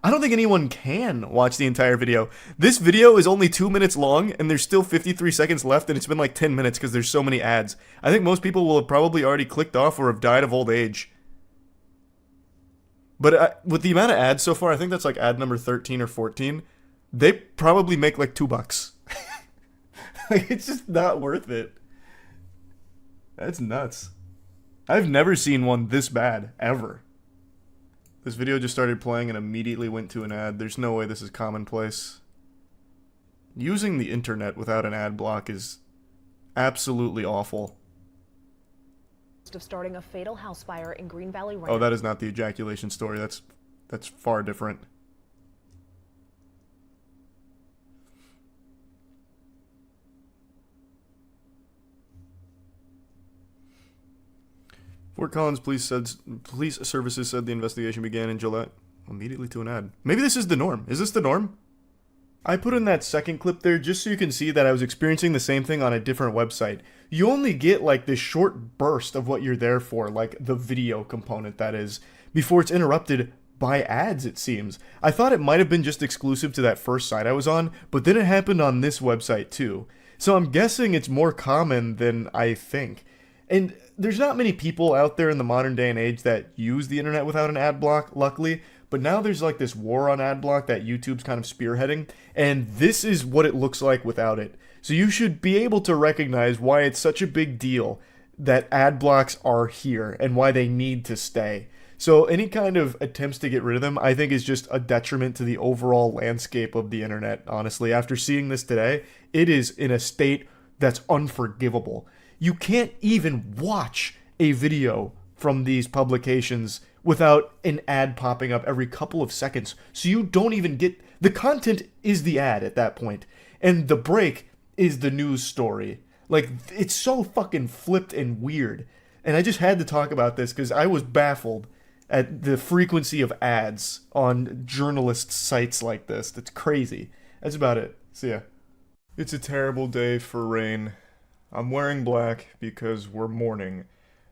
I don't think anyone can watch the entire video. This video is only 2 minutes long, and there's still 53 seconds left, and it's been like 10 minutes because there's so many ads. I think most people will have probably already clicked off or have died of old age. But with the amount of ads so far, I think that's like ad number 13 or 14, they probably make like $2. Like, it's just not worth it. That's nuts. I've never seen one this bad, ever. This video just started playing and immediately went to an ad. There's no way this is commonplace. Using the internet without an ad block is absolutely awful. Of starting a fatal house fire in Green Valley Ranch. Oh, that is not the ejaculation story. That's far different. Fort Collins police services said the investigation began in Gillette. Immediately to an ad. Maybe this is the norm. Is this the norm? I put in that second clip there just so you can see that I was experiencing the same thing on a different website. You only get like this short burst of what you're there for, like the video component that is, before it's interrupted by ads, it seems. I thought it might have been just exclusive to that first site I was on, but then it happened on this website too. So I'm guessing it's more common than I think. And there's not many people out there in the modern day and age that use the internet without an ad block, luckily. But now there's like this war on ad block that YouTube's kind of spearheading. And this is what it looks like without it. So you should be able to recognize why it's such a big deal that ad blocks are here and why they need to stay. So any kind of attempts to get rid of them, I think, is just a detriment to the overall landscape of the internet, honestly. After seeing this today, it is in a state that's unforgivable. You can't even watch a video from these publications without an ad popping up every couple of seconds. So you don't even get... The content is the ad at that point. And the break is the news story. Like, it's so fucking flipped and weird. And I just had to talk about this because I was baffled at the frequency of ads on journalist sites like this. That's crazy. That's about it. See ya. It's a terrible day for rain. I'm wearing black because we're mourning.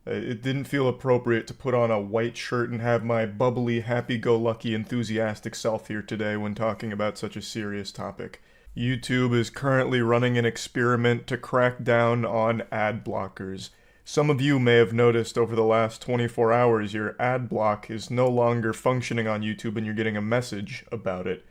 It didn't feel appropriate to put on a white shirt and have my bubbly, happy-go-lucky, enthusiastic self here today when talking about such a serious topic. YouTube is currently running an experiment to crack down on ad blockers. Some of you may have noticed over the last 24 hours your ad block is no longer functioning on YouTube and you're getting a message about it.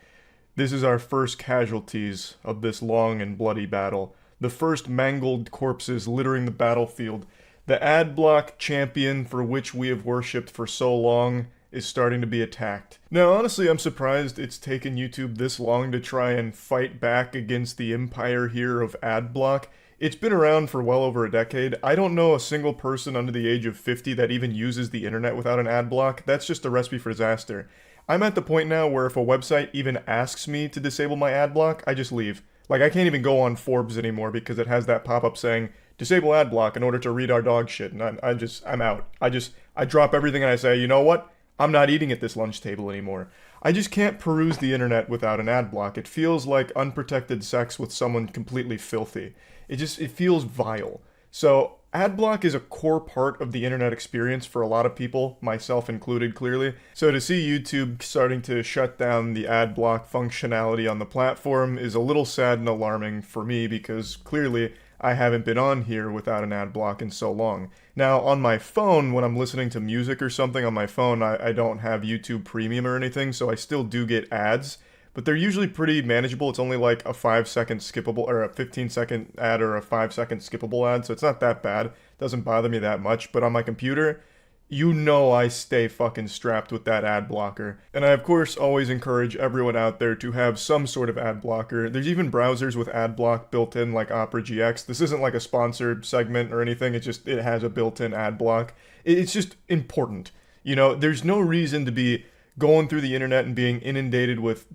This is our first casualties of this long and bloody battle. The first mangled corpses littering the battlefield. The ad block champion for which we have worshipped for so long is starting to be attacked. Now, honestly, I'm surprised it's taken YouTube this long to try and fight back against the empire here of ad block. It's been around for well over a decade. I don't know a single person under the age of 50 that even uses the internet without an ad block. That's just a recipe for disaster. I'm at the point now where if a website even asks me to disable my ad block, I just leave. Like, I can't even go on Forbes anymore because it has that pop-up saying, disable ad block in order to read our dog shit, and I'm out. I drop everything and I say, you know what? I'm not eating at this lunch table anymore. I just can't peruse the internet without an ad block. It feels like unprotected sex with someone completely filthy. It feels vile. So, ad block is a core part of the internet experience for a lot of people, myself included, clearly. So to see YouTube starting to shut down the ad block functionality on the platform is a little sad and alarming for me because clearly I haven't been on here without an ad block in so long. Now, on my phone, when I'm listening to music or something on my phone, I don't have YouTube Premium or anything, so I still do get ads. But they're usually pretty manageable. It's only like a 5-second skippable, or a 15-second ad, or a 5-second skippable ad, so it's not that bad. It doesn't bother me that much. But on my computer, you know I stay fucking strapped with that ad blocker. And I, of course, always encourage everyone out there to have some sort of ad blocker. There's even browsers with ad block built in, like Opera GX. This isn't like a sponsored segment or anything. It has a built-in ad block. It's just important. You know, there's no reason to be going through the internet and being inundated with,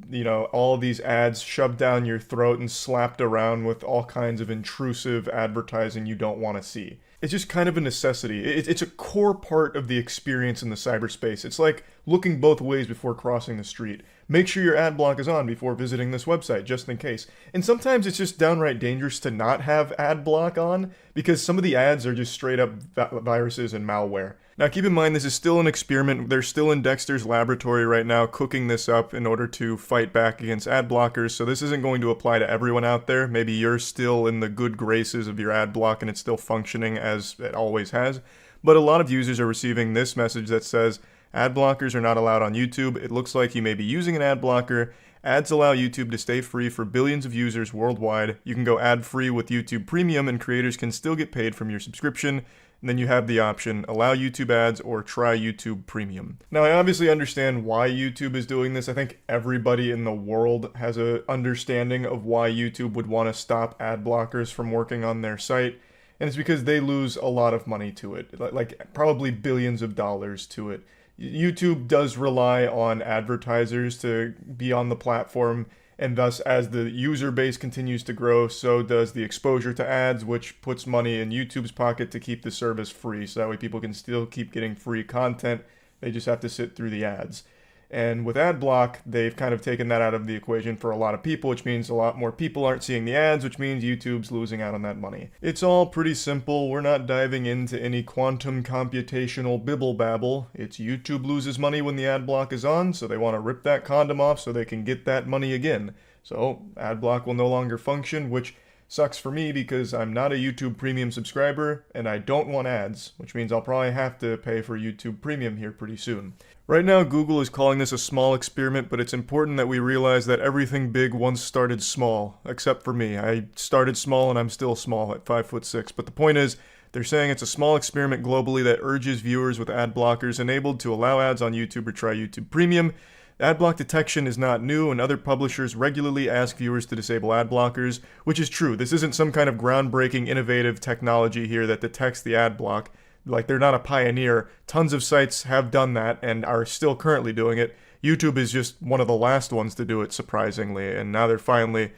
all of these ads shoved down your throat and slapped around with all kinds of intrusive advertising you don't want to see. It's just kind of a necessity. It's a core part of the experience in the cyberspace. It's like looking both ways before crossing the street. Make sure your ad block is on before visiting this website, just in case. And sometimes it's just downright dangerous to not have ad block on, because some of the ads are just straight up viruses and malware. Now keep in mind, this is still an experiment. They're still in Dexter's laboratory right now cooking this up in order to fight back against ad blockers, so this isn't going to apply to everyone out there. Maybe you're still in the good graces of your ad block and it's still functioning as it always has. But a lot of users are receiving this message that says, ad blockers are not allowed on YouTube. It looks like you may be using an ad blocker. Ads allow YouTube to stay free for billions of users worldwide. You can go ad-free with YouTube Premium and creators can still get paid from your subscription. And then you have the option, allow YouTube ads or try YouTube Premium. Now, I obviously understand why YouTube is doing this. I think everybody in the world has an understanding of why YouTube would want to stop ad blockers from working on their site. And it's because they lose a lot of money to it, like probably billions of dollars to it. YouTube does rely on advertisers to be on the platform, and thus as the user base continues to grow, so does the exposure to ads, which puts money in YouTube's pocket to keep the service free, so that way people can still keep getting free content. They just have to sit through the ads. And with ad block, they've kind of taken that out of the equation for a lot of people, which means a lot more people aren't seeing the ads, which means YouTube's losing out on that money. It's all pretty simple. We're not diving into any quantum computational bibble babble. It's YouTube loses money when the ad block is on, so they want to rip that condom off so they can get that money again. So ad block will no longer function, which sucks for me because I'm not a YouTube Premium subscriber and I don't want ads, which means I'll probably have to pay for YouTube Premium here pretty soon. Right now, Google is calling this a small experiment, but it's important that we realize that everything big once started small, except for me. I started small and I'm still small at 5'6", but the point is, they're saying it's a small experiment globally that urges viewers with ad blockers enabled to allow ads on YouTube or try YouTube Premium. Ad block detection is not new, and other publishers regularly ask viewers to disable ad blockers, which is true. This isn't some kind of groundbreaking, innovative technology here that detects the ad block. Like, they're not a pioneer. Tons of sites have done that and are still currently doing it. YouTube is just one of the last ones to do it, surprisingly, and now they're finally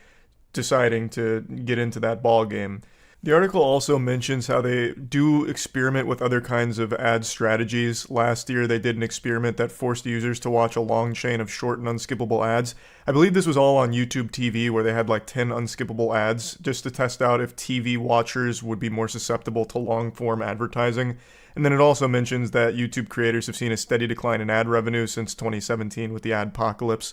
deciding to get into that ball game. The article also mentions how they do experiment with other kinds of ad strategies. Last year, they did an experiment that forced users to watch a long chain of short and unskippable ads. I believe this was all on YouTube TV, where they had like 10 unskippable ads, just to test out if TV watchers would be more susceptible to long-form advertising. And then it also mentions that YouTube creators have seen a steady decline in ad revenue since 2017 with the adpocalypse.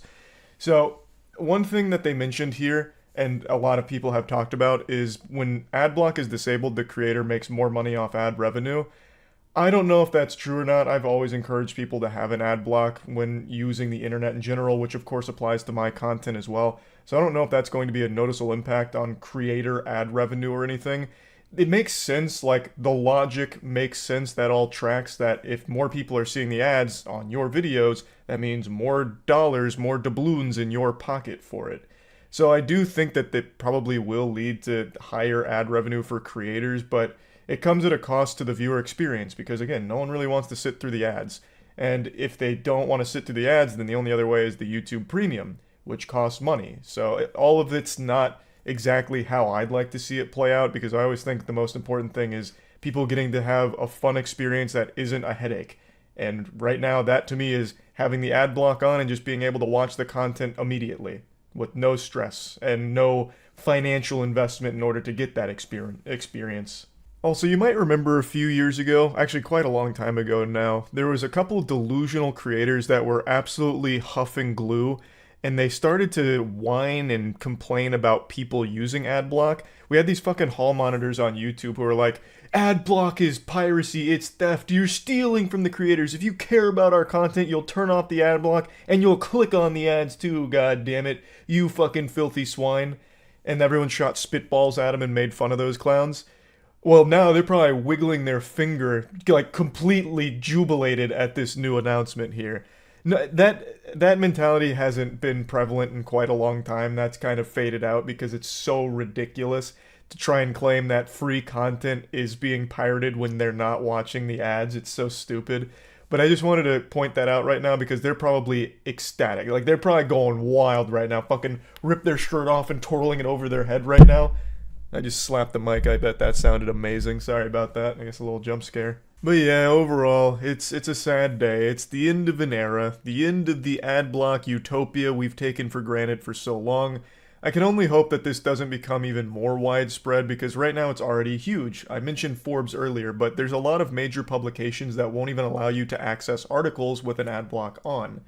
So, one thing that they mentioned here, and a lot of people have talked about, is when ad block is disabled, the creator makes more money off ad revenue. I don't know if that's true or not. I've always encouraged people to have an ad block when using the internet in general, which of course applies to my content as well. So I don't know if that's going to be a noticeable impact on creator ad revenue or anything. It makes sense, like the logic makes sense, that all tracks, that if more people are seeing the ads on your videos, that means more dollars, more doubloons in your pocket for it. So I do think that it probably will lead to higher ad revenue for creators, but it comes at a cost to the viewer experience because, again, no one really wants to sit through the ads. And if they don't want to sit through the ads, then the only other way is the YouTube Premium, which costs money. So all of it's not exactly how I'd like to see it play out, because I always think the most important thing is people getting to have a fun experience that isn't a headache. And right now, that to me is having the ad block on and just being able to watch the content immediately, with no stress and no financial investment in order to get that experience. Also, you might remember a few years ago, actually quite a long time ago now, there was a couple delusional creators that were absolutely huffing glue, and they started to whine and complain about people using ad block. We had these fucking hall monitors on YouTube who were like, ad block is piracy, it's theft, you're stealing from the creators. If you care about our content, you'll turn off the ad block and you'll click on the ads too, god damn it, you fucking filthy swine. And everyone shot spitballs at them and made fun of those clowns. Well, now they're probably wiggling their finger, like completely jubilated at this new announcement here. No, that mentality hasn't been prevalent in quite a long time. That's kind of faded out because it's so ridiculous to try and claim that free content is being pirated when they're not watching the ads. It's so stupid. But I just wanted to point that out right now because they're probably ecstatic. Like, they're probably going wild right now. Fucking rip their shirt off and twirling it over their head right now. I just slapped the mic. I bet that sounded amazing. Sorry about that. I guess a little jump scare. But yeah, overall, it's a sad day. It's the end of an era. The end of the ad block utopia we've taken for granted for so long. I can only hope that this doesn't become even more widespread because right now it's already huge. I mentioned Forbes earlier, but there's a lot of major publications that won't even allow you to access articles with an ad block on.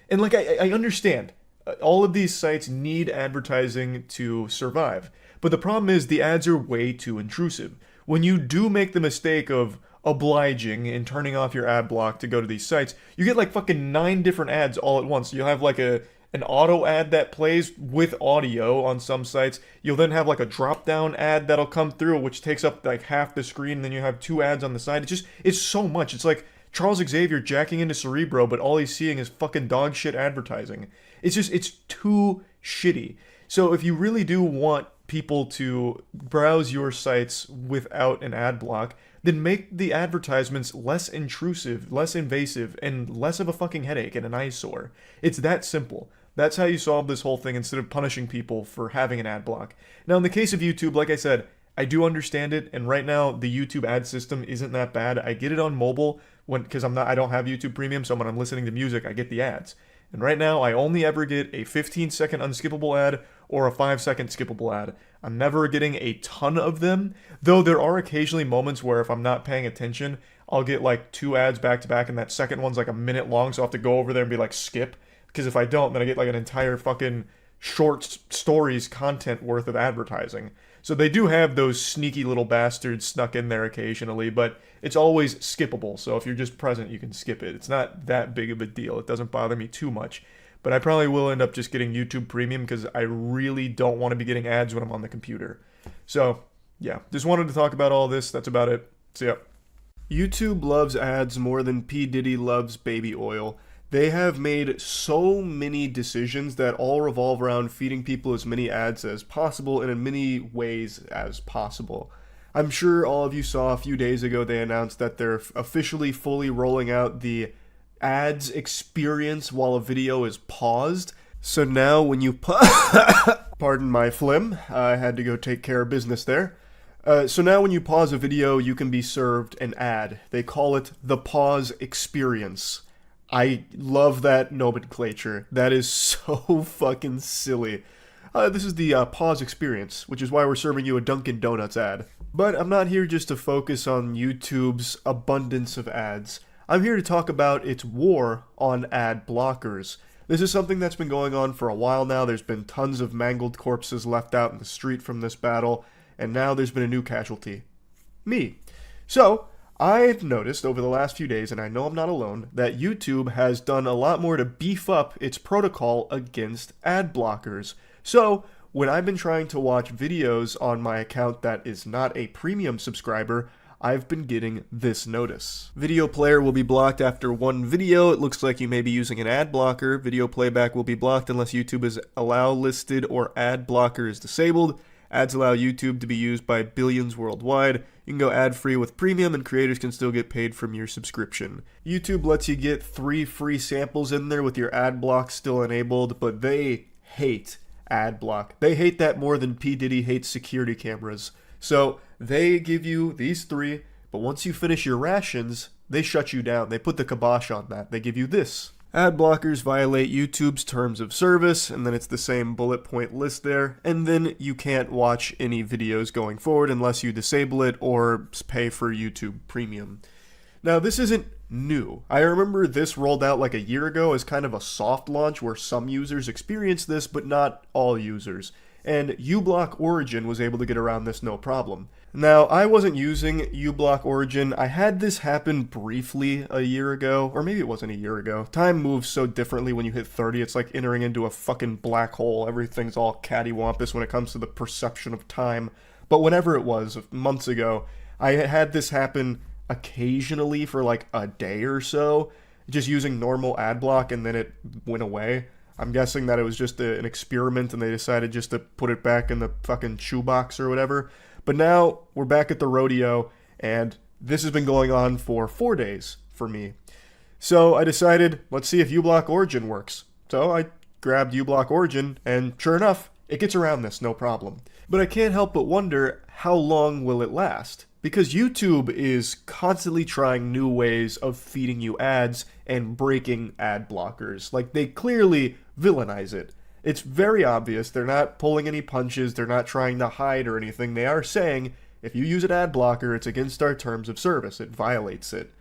And like, I understand. All of these sites need advertising to survive. But the problem is the ads are way too intrusive. When you do make the mistake of obliging and turning off your ad block to go to these sites, you get like fucking 9 different ads all at once. You'll have like an auto ad that plays with audio on some sites. You'll then have like a drop down ad that'll come through which takes up like half the screen, and then you have 2 ads on the side. It's so much. It's like Charles Xavier jacking into Cerebro, but all he's seeing is fucking dog shit advertising. It's too shitty. So if you really do want people to browse your sites without an ad block, then make the advertisements less intrusive, less invasive, and less of a fucking headache and an eyesore. It's that simple. That's how you solve this whole thing instead of punishing people for having an ad block. Now, in the case of YouTube, like I said, I do understand it, and right now the YouTube ad system isn't that bad. I get it on mobile because I don't have YouTube Premium, so when I'm listening to music, I get the ads. And right now, I only ever get a 15-second unskippable ad or a 5-second skippable ad. I'm never getting a ton of them, though there are occasionally moments where if I'm not paying attention, I'll get like 2 ads back to back, and that second one's like a minute long, so I'll have to go over there and be like, skip. Because if I don't, then I get like an entire fucking short stories content worth of advertising. So they do have those sneaky little bastards snuck in there occasionally, but it's always skippable. So if you're just present, you can skip it. It's not that big of a deal. It doesn't bother me too much. But I probably will end up just getting YouTube Premium because I really don't want to be getting ads when I'm on the computer. So, yeah, just wanted to talk about all this. That's about it. See ya. YouTube loves ads more than P. Diddy loves baby oil. They have made so many decisions that all revolve around feeding people as many ads as possible and in many ways as possible. I'm sure all of you saw a few days ago they announced that they're officially fully rolling out the ads experience while a video is paused. So now when you pardon my phlegm, I had to go take care of business there. So now when you pause a video, you can be served an ad. They call it the pause experience. I love that nomenclature. That is so fucking silly. This is the pause experience, which is why we're serving you a Dunkin' Donuts ad. But I'm not here just to focus on YouTube's abundance of ads. I'm here to talk about its war on ad blockers. This is something that's been going on for a while now. There's been tons of mangled corpses left out in the street from this battle, and now there's been a new casualty. Me. So, I've noticed over the last few days, and I know I'm not alone, that YouTube has done a lot more to beef up its protocol against ad blockers. So, when I've been trying to watch videos on my account that is not a premium subscriber, I've been getting this notice. Video player will be blocked after 1 video. It looks like you may be using an ad blocker. Video playback will be blocked unless YouTube is allow listed or ad blocker is disabled. Ads allow YouTube to be used by billions worldwide. You can go ad-free with premium, and creators can still get paid from your subscription. YouTube lets you get 3 free samples in there with your ad block still enabled, but they hate ad block. They hate that more than P. Diddy hates security cameras. So they give you these 3, but once you finish your rations, they shut you down. They put the kibosh on that. They give you this. Ad blockers violate YouTube's terms of service, and then it's the same bullet point list there, and then you can't watch any videos going forward unless you disable it or pay for YouTube Premium. Now, this isn't new. I remember this rolled out like a year ago as kind of a soft launch where some users experienced this, but not all users. And uBlock Origin was able to get around this no problem. Now, I wasn't using uBlock Origin. I had this happen briefly a year ago, or maybe it wasn't a year ago. Time moves so differently when you hit 30. It's like entering into a fucking black hole. Everything's all cattywampus when it comes to the perception of time. But whenever it was, months ago, I had this happen occasionally for like a day or so, just using normal ad block, and then it went away. I'm guessing that it was just an experiment and they decided just to put it back in the fucking shoebox or whatever. But now we're back at the rodeo, and this has been going on for 4 days for me. So I decided, let's see if uBlock Origin works. So I grabbed uBlock Origin, and sure enough, it gets around this no problem. But I can't help but wonder, how long will it last? Because YouTube is constantly trying new ways of feeding you ads and breaking ad blockers. Like, they clearly villainize it. It's very obvious. They're not pulling any punches. They're not trying to hide or anything. They are saying, if you use an ad blocker, it's against our terms of service. It violates it.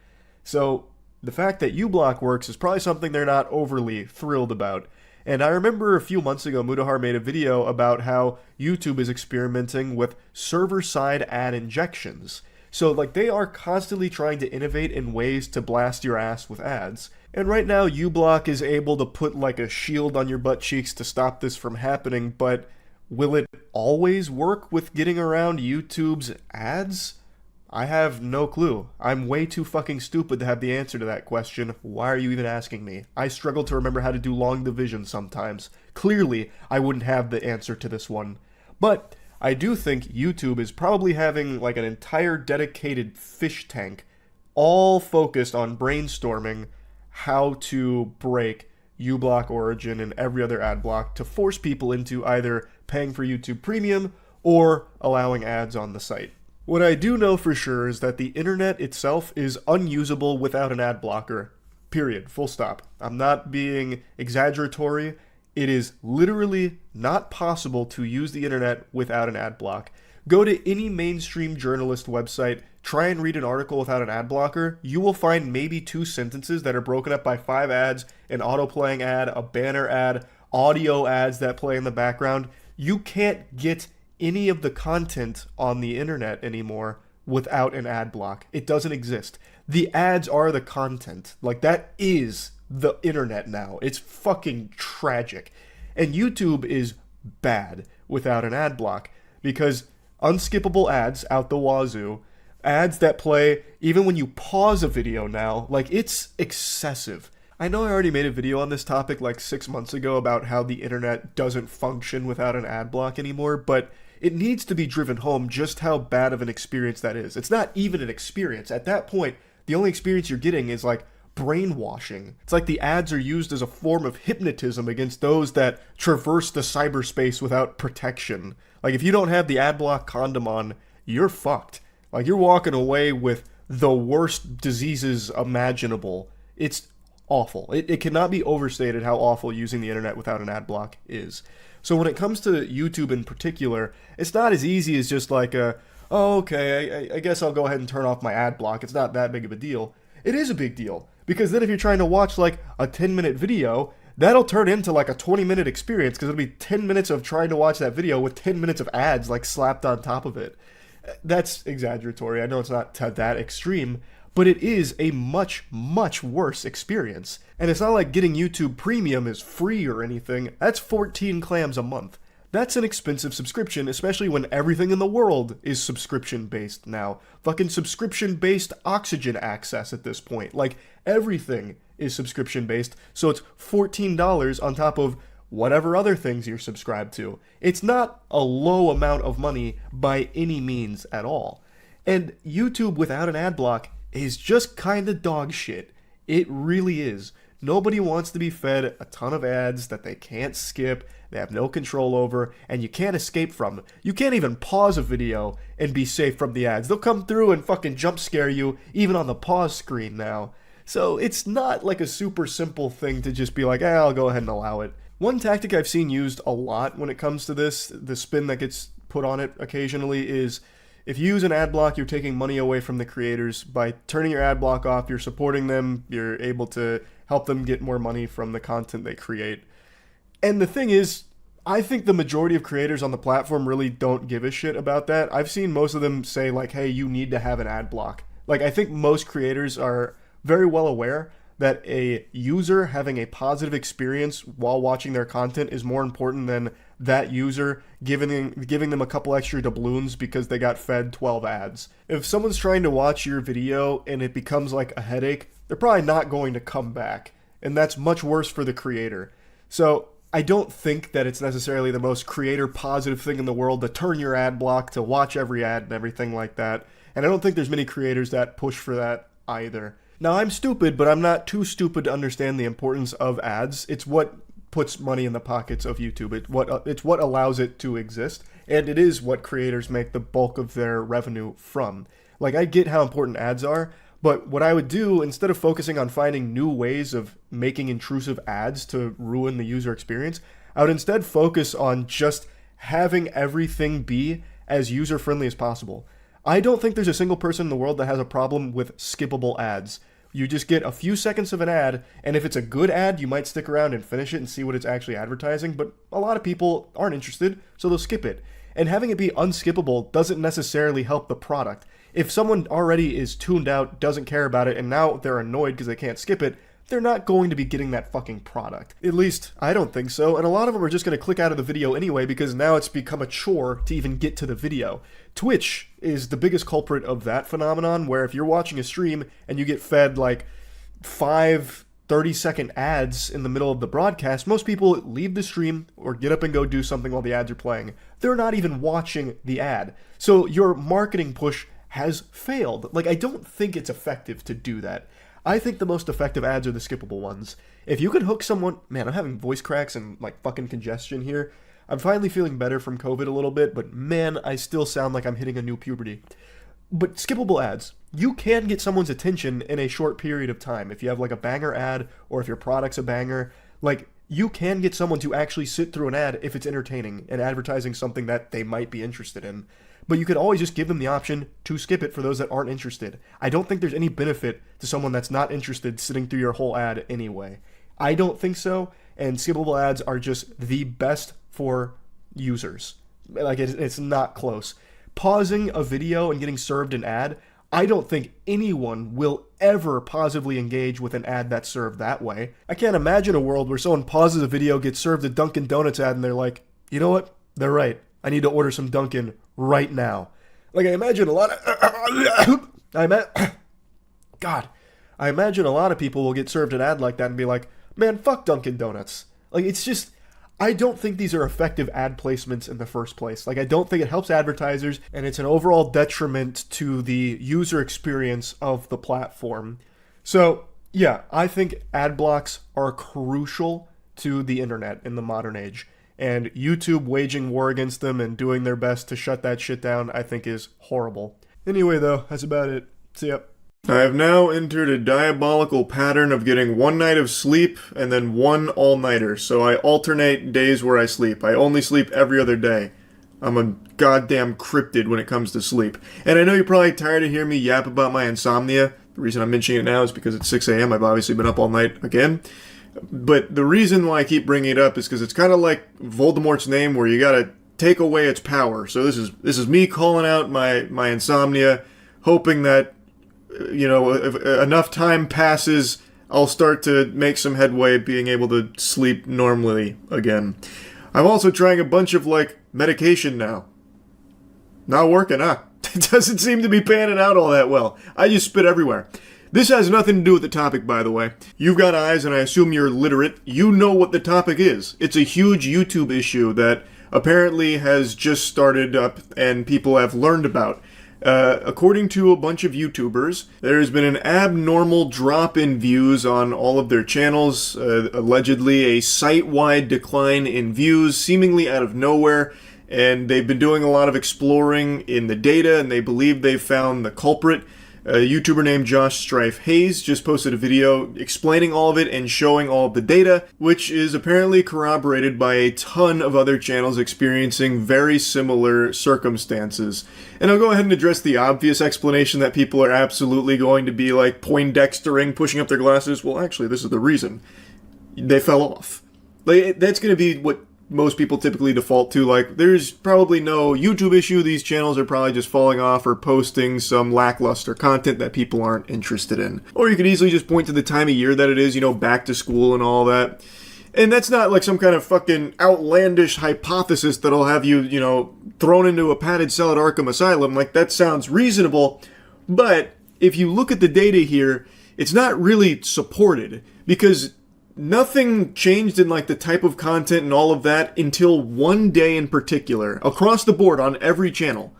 So the fact that uBlock works is probably something they're not overly thrilled about. And I remember a few months ago, Mudahar made a video about how YouTube is experimenting with server-side ad injections. So, like, they are constantly trying to innovate in ways to blast your ass with ads. And right now, uBlock is able to put, like, a shield on your butt cheeks to stop this from happening, but will it always work with getting around YouTube's ads? I have no clue. I'm way too fucking stupid to have the answer to that question. Why are you even asking me? I struggle to remember how to do long division sometimes. Clearly, I wouldn't have the answer to this one. But I do think YouTube is probably having like an entire dedicated fish tank all focused on brainstorming how to break uBlock Origin and every other ad block to force people into either paying for YouTube Premium or allowing ads on the site. What I do know for sure is that the internet itself is unusable without an ad blocker. Period. Full stop. I'm not being exaggeratory. It is literally not possible to use the internet without an ad block. Go to any mainstream journalist website, try and read an article without an ad blocker, you will find maybe 2 sentences that are broken up by 5 ads, an auto-playing ad, a banner ad, audio ads that play in the background. You can't get any of the content on the internet anymore without an ad block. It doesn't exist. The ads are the content. Like, that is the internet now. It's fucking tragic. And YouTube is bad without an ad block because unskippable ads out the wazoo, ads that play even when you pause a video now, like, it's excessive. I know I already made a video on this topic like 6 months ago about how the internet doesn't function without an ad block anymore, but it needs to be driven home just how bad of an experience that is. It's not even an experience. At that point, the only experience you're getting is like brainwashing. It's like the ads are used as a form of hypnotism against those that traverse the cyberspace without protection. Like, if you don't have the ad block condom on, you're fucked. Like, you're walking away with the worst diseases imaginable. It's awful. It cannot be overstated how awful using the internet without an ad block is. So when it comes to YouTube in particular, it's not as easy as just like oh, okay, I guess I'll go ahead and turn off my ad block. It's not that big of a deal. It is a big deal, because then if you're trying to watch like a 10-minute video, that'll turn into like a 20-minute experience, because it'll be 10 minutes of trying to watch that video with 10 minutes of ads like slapped on top of it. That's exaggeratory. I know it's not to that extreme, but it is a much, much worse experience. And it's not like getting YouTube Premium is free or anything. That's 14 clams a month. That's an expensive subscription, especially when everything in the world is subscription-based now. Fucking subscription-based oxygen access at this point. Like, everything is subscription-based, so it's $14 on top of whatever other things you're subscribed to. It's not a low amount of money by any means at all. And YouTube without an ad block is just kinda dog shit. It really is. Nobody wants to be fed a ton of ads that they can't skip, they have no control over, and you can't escape from. You can't even pause a video and be safe from the ads. They'll come through and fucking jump scare you, even on the pause screen now. So it's not like a super simple thing to just be like, I'll go ahead and allow it. One tactic I've seen used a lot when it comes to this, the spin that gets put on it occasionally, is if you use an ad block, you're taking money away from the creators. By turning your ad block off, you're supporting them, you're able to help them get more money from the content they create. And the thing is, I think the majority of creators on the platform really don't give a shit about that. I've seen most of them say like, hey, you need to have an ad block. Like, I think most creators are very well aware that a user having a positive experience while watching their content is more important than that user giving them a couple extra doubloons because they got fed 12 ads. If someone's trying to watch your video and it becomes like a headache, they're probably not going to come back. And that's much worse for the creator. So I don't think that it's necessarily the most creator positive thing in the world to turn your ad block, to watch every ad and everything like that. And I don't think there's many creators that push for that either. Now, I'm stupid, but I'm not too stupid to understand the importance of ads. It's what puts money in the pockets of YouTube. It's what allows it to exist, and it is what creators make the bulk of their revenue from. Like, I get how important ads are, but what I would do, instead of focusing on finding new ways of making intrusive ads to ruin the user experience, I would instead focus on just having everything be as user-friendly as possible. I don't think there's a single person in the world that has a problem with skippable ads. You just get a few seconds of an ad, and if it's a good ad, you might stick around and finish it and see what it's actually advertising, but a lot of people aren't interested, so they'll skip it. And having it be unskippable doesn't necessarily help the product. If someone already is tuned out, doesn't care about it, and now they're annoyed because they can't skip it, they're not going to be getting that fucking product. At least, I don't think so, and a lot of them are just going to click out of the video anyway because now it's become a chore to even get to the video. Twitch is the biggest culprit of that phenomenon, where if you're watching a stream and you get fed like 5 30-second ads in the middle of the broadcast, most people leave the stream or get up and go do something while the ads are playing. They're not even watching the ad. So your marketing push has failed. Like, I don't think it's effective to do that. I think the most effective ads are the skippable ones. If you can hook someone... Man, I'm having voice cracks and, like, fucking congestion here. I'm finally feeling better from COVID a little bit, but man, I still sound like I'm hitting a new puberty. But skippable ads. You can get someone's attention in a short period of time. If you have, like, a banger ad, or if your product's a banger, like, you can get someone to actually sit through an ad if it's entertaining and advertising something that they might be interested in. But you could always just give them the option to skip it for those that aren't interested. I don't think there's any benefit to someone that's not interested sitting through your whole ad anyway. I don't think so, and skippable ads are just the best for users. Like, it's not close. Pausing a video and getting served an ad, I don't think anyone will ever positively engage with an ad that's served that way. I can't imagine a world where someone pauses a video, gets served a Dunkin' Donuts ad, and they're like, you know what? They're right. I need to order some Dunkin' right now. Like, I imagine a lot of... I imagine a lot of people will get served an ad like that and be like, man, fuck Dunkin' Donuts. Like, it's just... I don't think these are effective ad placements in the first place. Like, I don't think it helps advertisers, and it's an overall detriment to the user experience of the platform. So, yeah, I think ad blocks are crucial to the internet in the modern age. And YouTube waging war against them and doing their best to shut that shit down, I think is horrible. Anyway, though, that's about it. See ya. I have now entered a diabolical pattern of getting one night of sleep and then one all-nighter, so I alternate days where I sleep. I only sleep every other day. I'm a goddamn cryptid when it comes to sleep. And I know you're probably tired of hearing me yap about my insomnia. The reason I'm mentioning it now is because it's 6 a.m. I've obviously been up all night again. But the reason why I keep bringing it up is because it's kind of like Voldemort's name, where you gotta take away its power. So this is me calling out my insomnia, hoping that, you know, if enough time passes, I'll start to make some headway being able to sleep normally again. I'm also trying a bunch of, like, medication now. Not working, huh? It doesn't seem to be panning out all that well. I just spit everywhere. This has nothing to do with the topic, by the way. You've got eyes, and I assume you're literate. You know what the topic is. It's a huge YouTube issue that apparently has just started up and people have learned about. According to a bunch of YouTubers, there's been an abnormal drop in views on all of their channels, allegedly a site-wide decline in views, seemingly out of nowhere, and they've been doing a lot of exploring in the data, and they believe they've found the culprit. A YouTuber named Josh Strife Hayes just posted a video explaining all of it and showing all of the data, which is apparently corroborated by a ton of other channels experiencing very similar circumstances. And I'll go ahead and address the obvious explanation that people are absolutely going to be like Poindextering, pushing up their glasses. Well, actually, this is the reason. They fell off. Like, that's going to be what most people typically default to. Like, there's probably no YouTube issue. These channels are probably just falling off or posting some lackluster content that people aren't interested in. Or you could easily just point to the time of year that it is, you know, back to school and all that. And that's not like some kind of fucking outlandish hypothesis that'll have you, you know, thrown into a padded cell at Arkham Asylum. Like, that sounds reasonable. But if you look at the data here, it's not really supported, because nothing changed in like the type of content and all of that until one day in particular, across the board on every channel,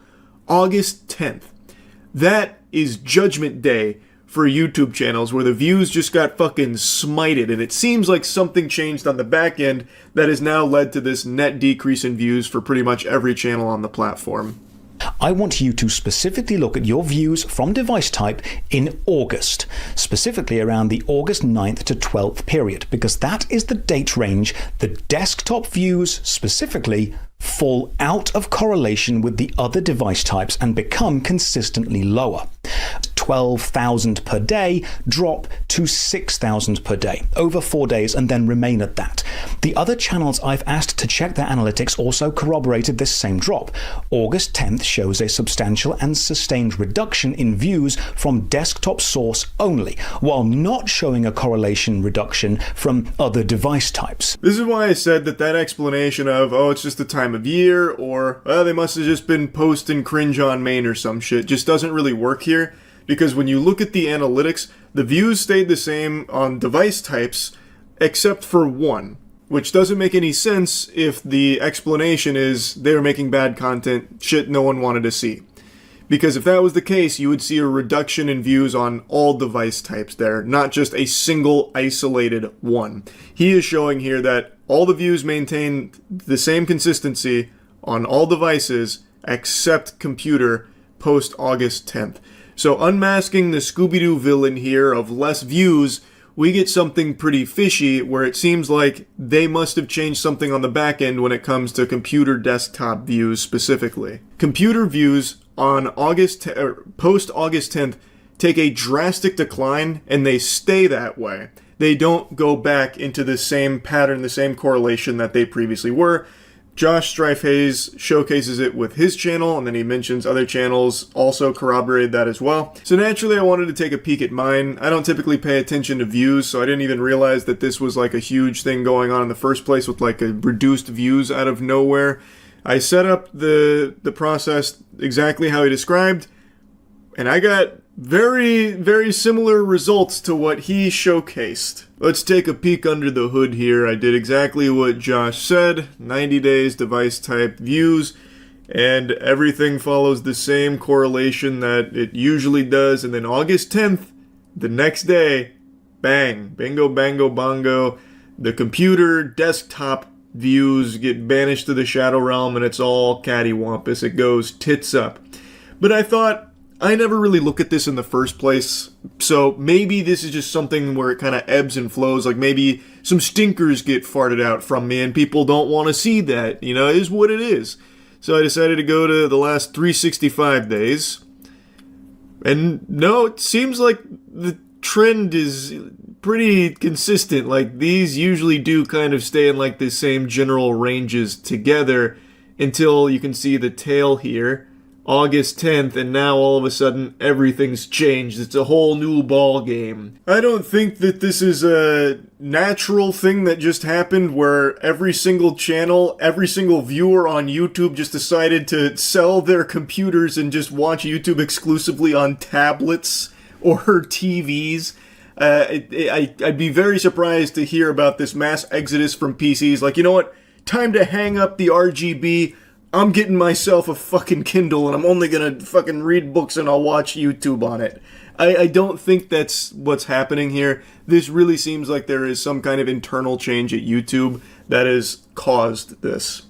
August 10th. That is Judgment Day for YouTube channels where the views just got fucking smited, and it seems like something changed on the back end that has now led to this net decrease in views for pretty much every channel on the platform. I want you to specifically look at your views from device type in August, specifically around the August 9th to 12th period, because that is the date range the desktop views specifically fall out of correlation with the other device types and become consistently lower. 12,000 per day drop to 6,000 per day over 4 days and then remain at that. The other channels I've asked to check their analytics also corroborated this same drop. August 10th shows a substantial and sustained reduction in views from desktop source only, while not showing a correlation reduction from other device types. This is why I said that explanation of, oh, it's just the time of year, or, well, they must have just been posting cringe on main or some shit, just doesn't really work here. Because when you look at the analytics, the views stayed the same on device types, except for one, which doesn't make any sense if the explanation is they were making bad content, shit no one wanted to see. Because if that was the case, you would see a reduction in views on all device types there, not just a single isolated one. He is showing here that all the views maintain the same consistency on all devices except computer post August 10th. So unmasking the Scooby-Doo villain here of less views, we get something pretty fishy where it seems like they must have changed something on the back end when it comes to computer desktop views specifically. Computer views on post August 10th take a drastic decline and they stay that way. They don't go back into the same pattern, the same correlation that they previously were. Josh Strife Hayes showcases it with his channel, and then he mentions other channels also corroborated that as well. So naturally I wanted to take a peek at mine. I don't typically pay attention to views, so I didn't even realize that this was like a huge thing going on in the first place with like a reduced views out of nowhere. I set up the process exactly how he described, and I got very, very similar results to what he showcased. Let's take a peek under the hood here. I did exactly what Josh said, 90 days device type views, and everything follows the same correlation that it usually does, and then August 10th, the next day, bang, bingo, bango, bongo, the computer desktop views get banished to the shadow realm and it's all cattywampus. It goes tits up. But I thought, I never really look at this in the first place, so maybe this is just something where it kind of ebbs and flows, like maybe some stinkers get farted out from me and people don't want to see that, you know, it is what it is. So I decided to go to the last 365 days, and no, it seems like the trend is pretty consistent. Like, these usually do kind of stay in like the same general ranges together until you can see the tail here. August 10th, and now all of a sudden everything's changed. It's a whole new ball game. I don't think that this is a natural thing that just happened where every single channel, every single viewer on YouTube just decided to sell their computers and just watch YouTube exclusively on tablets or TVs. I'd be very surprised to hear about this mass exodus from PCs. Like, you know what? Time to hang up the RGB. I'm getting myself a fucking Kindle and I'm only gonna fucking read books and I'll watch YouTube on it. I don't think that's what's happening here. This really seems like there is some kind of internal change at YouTube that has caused this.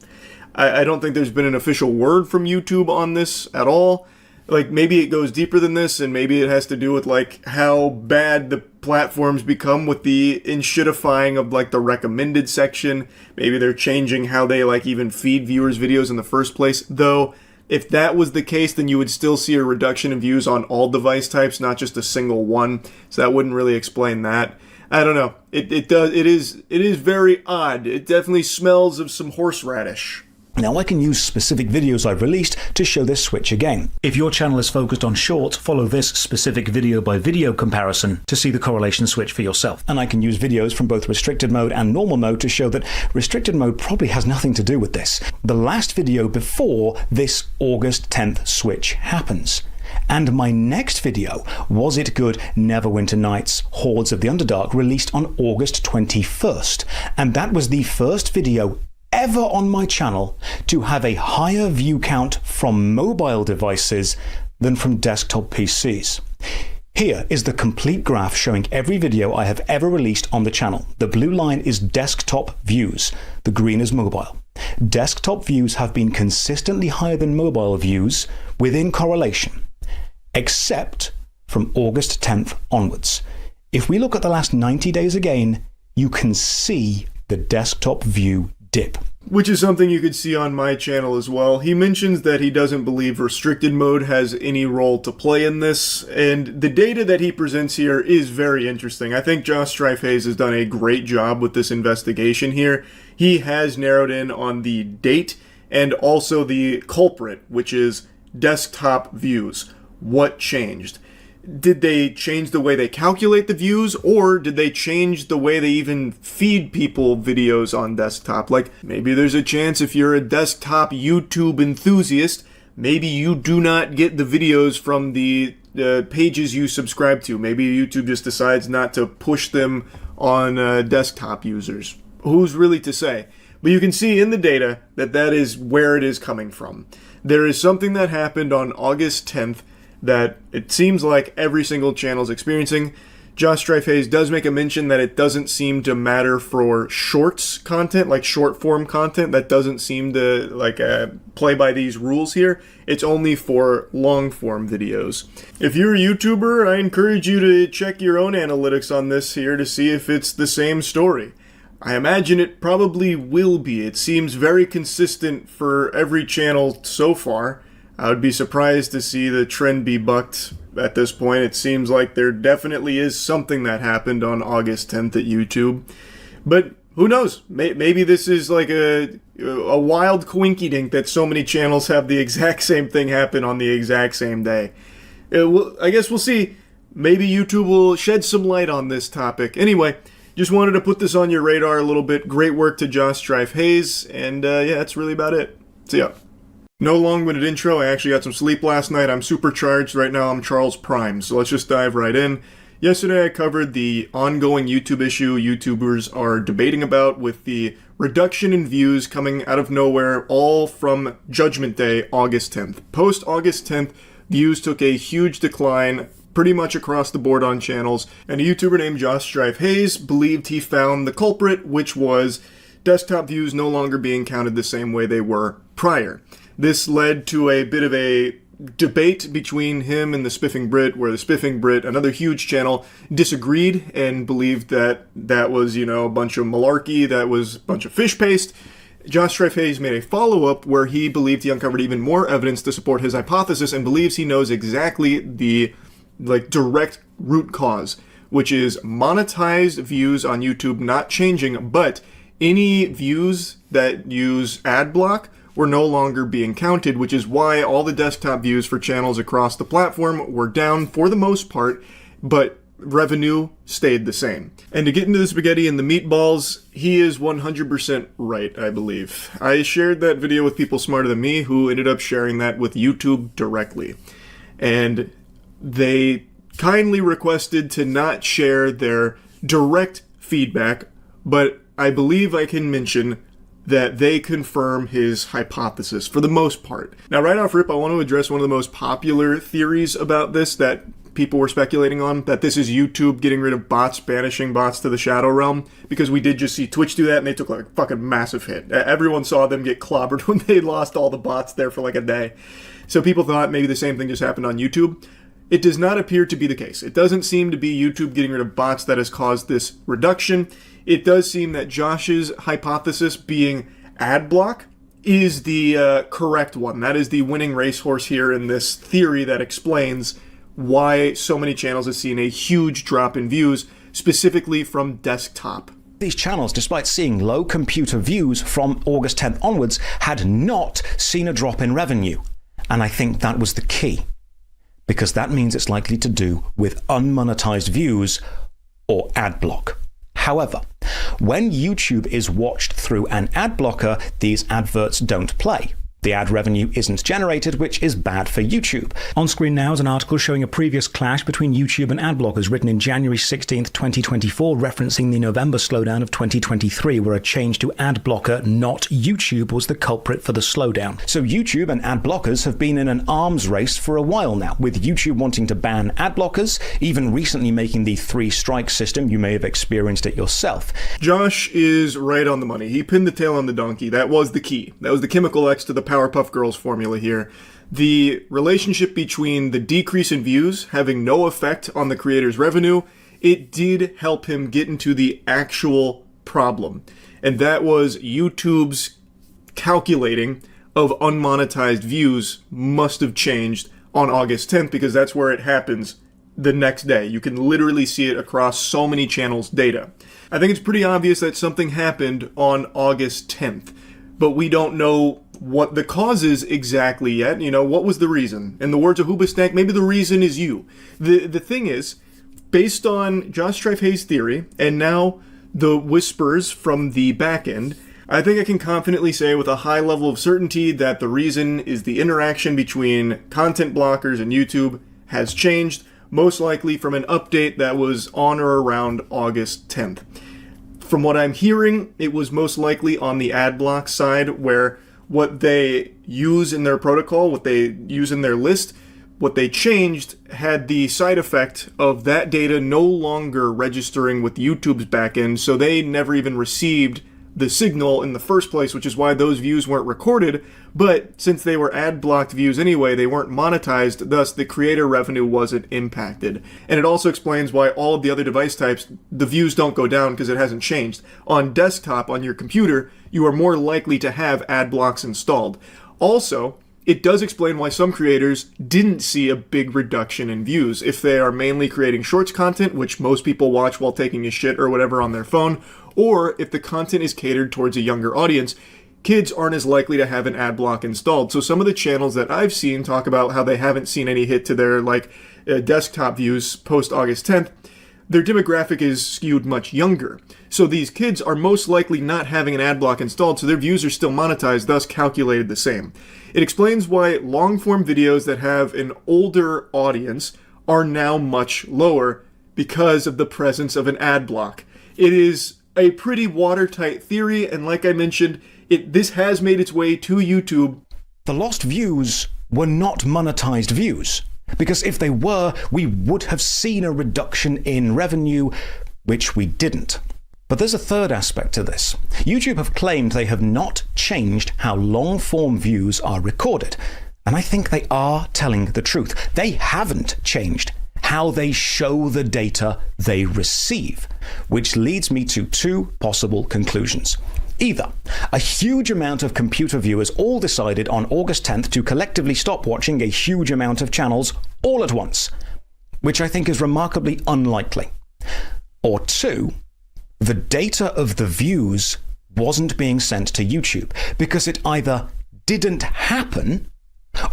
I don't think there's been an official word from YouTube on this at all. Like, maybe it goes deeper than this, and maybe it has to do with, like, how bad the platforms become with the inshitifying of, like, the recommended section. Maybe they're changing how they, like, even feed viewers videos in the first place. Though, if that was the case, then you would still see a reduction in views on all device types, not just a single one. So that wouldn't really explain that. I don't know. It is very odd. It definitely smells of some horseradish. Now I can use specific videos I've released to show this switch again. If your channel is focused on shorts, follow this specific video by video comparison to see the correlation switch for yourself. And I can use videos from both restricted mode and normal mode to show that restricted mode probably has nothing to do with this. The last video before this August 10th switch happens. And my next video, Was It Good? Neverwinter Nights, Hordes of the Underdark, released on August 21st. And that was the first video ever on my channel to have a higher view count from mobile devices than from desktop PCs. Here is the complete graph showing every video I have ever released on the channel. The blue line is desktop views. The green is mobile. Desktop views have been consistently higher than mobile views within correlation, except from August 10th onwards. If we look at the last 90 days again, you can see the desktop view dip. Which is something you could see on my channel as well. He mentions that he doesn't believe restricted mode has any role to play in this, and the data that he presents here is very interesting. I think Josh Strife-Hayes has done a great job with this investigation here. He has narrowed in on the date and also the culprit, which is desktop views. What changed? Did they change the way they calculate the views, or did they change the way they even feed people videos on desktop? Like, maybe there's a chance if you're a desktop YouTube enthusiast, maybe you do not get the videos from the pages you subscribe to. Maybe YouTube just decides not to push them on desktop users. Who's really to say? But you can see in the data that that is where it is coming from. There is something that happened on August 10th that it seems like every single channel is experiencing. Josh Strife-Hayes does make a mention that it doesn't seem to matter for shorts content, like short form content. That doesn't seem to play by these rules here. It's only for long form videos. If you're a YouTuber, I encourage you to check your own analytics on this here to see if it's the same story. I imagine it probably will be. It seems very consistent for every channel so far. I would be surprised to see the trend be bucked at this point. It seems like there definitely is something that happened on August 10th at YouTube. But who knows? Maybe this is like a wild coinkydink that so many channels have the exact same thing happen on the exact same day. I guess we'll see. Maybe YouTube will shed some light on this topic. Anyway, just wanted to put this on your radar a little bit. Great work to Josh Strife-Hayes. And yeah, that's really about it. See ya. No long-winded intro. I actually got some sleep last night. I'm supercharged. Right now I'm Charles Prime. So let's just dive right in. Yesterday I covered the ongoing YouTube issue YouTubers are debating about with the reduction in views coming out of nowhere, all from Judgment Day, August 10th. Post August 10th, views took a huge decline pretty much across the board on channels, and a YouTuber named Josh Strife-Hayes believed he found the culprit, which was desktop views no longer being counted the same way they were prior. This led to a bit of a debate between him and the Spiffing Brit, where the Spiffing Brit, another huge channel, disagreed and believed that that was, a bunch of malarkey, that was a bunch of fish paste. Josh Strife-Hayes made a follow-up where he believed he uncovered even more evidence to support his hypothesis and believes he knows exactly the direct root cause, which is monetized views on YouTube not changing, but any views that use ad block were no longer being counted, which is why all the desktop views for channels across the platform were down for the most part, but revenue stayed the same. And to get into the spaghetti and the meatballs, he is 100% right, I believe. I shared that video with people smarter than me who ended up sharing that with YouTube directly. And they kindly requested to not share their direct feedback, but I believe I can mention that they confirm his hypothesis for the most part. Now, right off rip, I want to address one of the most popular theories about this that people were speculating on, that this is YouTube getting rid of bots, banishing bots to the Shadow Realm, because we did just see Twitch do that, and they took like a fucking massive hit. Everyone saw them get clobbered when they lost all the bots there for like a day. So people thought maybe the same thing just happened on YouTube. It does not appear to be the case. It doesn't seem to be YouTube getting rid of bots that has caused this reduction. It does seem that Josh's hypothesis being ad block is the correct one. That is the winning racehorse here in this theory that explains why so many channels have seen a huge drop in views, specifically from desktop. These channels, despite seeing low computer views from August 10th onwards, had not seen a drop in revenue. And I think that was the key, because that means it's likely to do with unmonetized views or ad block. However, when YouTube is watched through an ad blocker, these adverts don't play. The ad revenue isn't generated, which is bad for YouTube. On screen now is an article showing a previous clash between YouTube and ad blockers written in January 16th, 2024, referencing the November slowdown of 2023, where a change to ad blocker, not YouTube, was the culprit for the slowdown. So YouTube and ad blockers have been in an arms race for a while now, with YouTube wanting to ban ad blockers, even recently making the 3-strike system. You may have experienced it yourself. Josh is right on the money. He pinned the tail on the donkey. That was the key. That was the chemical X to the Powerpuff Girls formula here. The relationship between the decrease in views having no effect on the creator's revenue, it did help him get into the actual problem. And that was YouTube's calculating of unmonetized views must have changed on August 10th, because that's where it happens the next day. You can literally see it across so many channels' data. I think it's pretty obvious that something happened on August 10th, but we don't know what the cause is exactly yet. You know, what was the reason? In the words of Hoobastank, maybe the reason is you. The thing is, based on Josh Strife-Hayes' theory, and now the whispers from the back end, I think I can confidently say with a high level of certainty that the reason is the interaction between content blockers and YouTube has changed, most likely from an update that was on or around August 10th. From what I'm hearing, it was most likely on the ad block side, where what they use in their protocol, what they use in their list, what they changed had the side effect of that data no longer registering with YouTube's backend, so they never even received the signal in the first place, which is why those views weren't recorded. But since they were ad blocked views anyway, they weren't monetized, thus the creator revenue wasn't impacted. And it also explains why all of the other device types, the views don't go down because it hasn't changed. On desktop, on your computer, you are more likely to have ad blocks installed. Also, it does explain why some creators didn't see a big reduction in views. If they are mainly creating shorts content, which most people watch while taking a shit or whatever on their phone, or if the content is catered towards a younger audience, kids aren't as likely to have an ad block installed. So some of the channels that I've seen talk about how they haven't seen any hit to their desktop views post August 10th, their demographic is skewed much younger. So these kids are most likely not having an ad block installed, so their views are still monetized, thus calculated the same. It explains why long-form videos that have an older audience are now much lower because of the presence of an ad block. It is a pretty watertight theory, and like I mentioned, this has made its way to YouTube. The lost views were not monetized views, because if they were, we would have seen a reduction in revenue, which we didn't. But there's a third aspect to this. YouTube have claimed they have not changed how long-form views are recorded, and I think they are telling the truth. They haven't changed how they show the data they receive, which leads me to two possible conclusions. Either a huge amount of computer viewers all decided on August 10th to collectively stop watching a huge amount of channels all at once, which I think is remarkably unlikely. Or two, the data of the views wasn't being sent to YouTube because it either didn't happen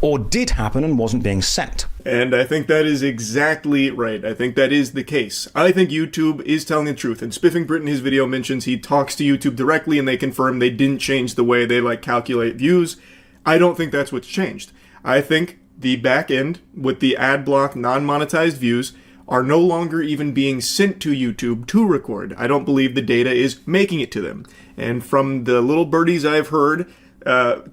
or did happen and wasn't being sent. And I think that is exactly right. I think that is the case. I think YouTube is telling the truth. And Spiffing Brit in his video mentions he talks to YouTube directly and they confirm they didn't change the way they calculate views. I don't think that's what's changed. I think the back end with the ad block non-monetized views are no longer even being sent to YouTube to record. I don't believe the data is making it to them. And from the little birdies I've heard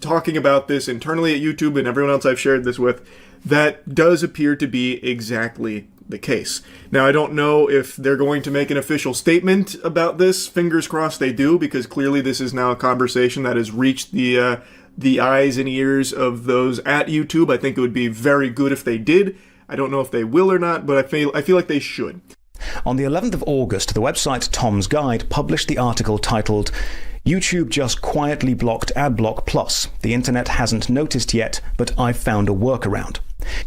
talking about this internally at YouTube and everyone else I've shared this with, that does appear to be exactly the case. Now, I don't know if they're going to make an official statement about this. Fingers crossed they do, because clearly this is now a conversation that has reached the eyes and ears of those at YouTube. I think it would be very good if they did. I don't know if they will or not, but I feel like they should. On the 11th of August, the website Tom's Guide published the article titled "YouTube just quietly blocked Adblock Plus. The internet hasn't noticed yet, but I've found a workaround."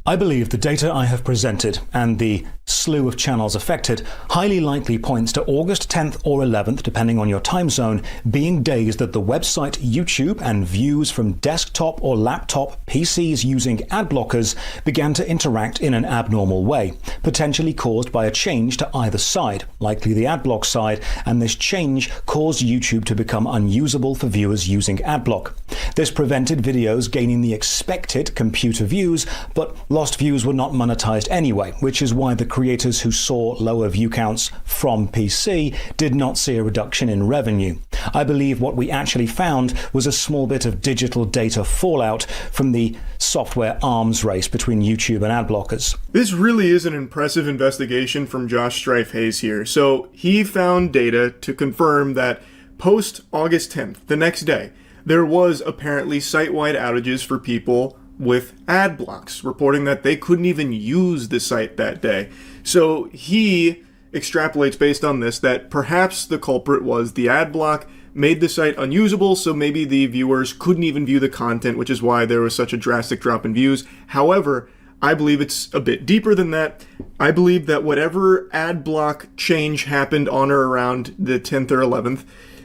I believe the data I have presented and the slew of channels affected highly likely points to August 10th or 11th, depending on your time zone, being days that the website YouTube and views from desktop or laptop PCs using ad blockers began to interact in an abnormal way, potentially caused by a change to either side, likely the adblock side, and this change caused YouTube to become unusable for viewers using adblock. This prevented videos gaining the expected computer views, but lost views were not monetized anyway, which is why the creators who saw lower view counts from PC did not see a reduction in revenue. I believe what we actually found was a small bit of digital data fallout from the software arms race between YouTube and ad blockers. This really is an impressive investigation from Josh Strife Hayes here. So he found data to confirm that post August 10th, the next day, there was apparently site-wide outages for people with ad blocks, reporting that they couldn't even use the site that day. So he extrapolates based on this that perhaps the culprit was the ad block made the site unusable, so maybe the viewers couldn't even view the content, which is why there was such a drastic drop in views. However, I believe it's a bit deeper than that. I believe that whatever ad block change happened on or around the 10th or 11th,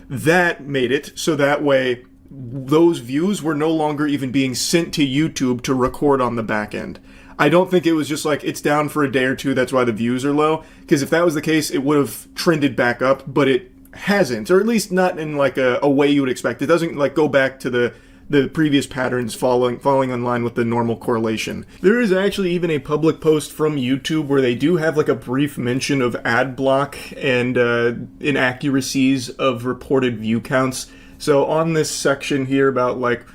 that made it so that way those views were no longer even being sent to YouTube to record on the back end. I don't think it was just like, it's down for a day or two, that's why the views are low. Because if that was the case, it would have trended back up, but it hasn't. Or at least not in like a way you would expect. It doesn't like go back to the previous patterns falling in line with the normal correlation. There is actually even a public post from YouTube where they do have like a brief mention of ad block and inaccuracies of reported view counts. So on this section here about like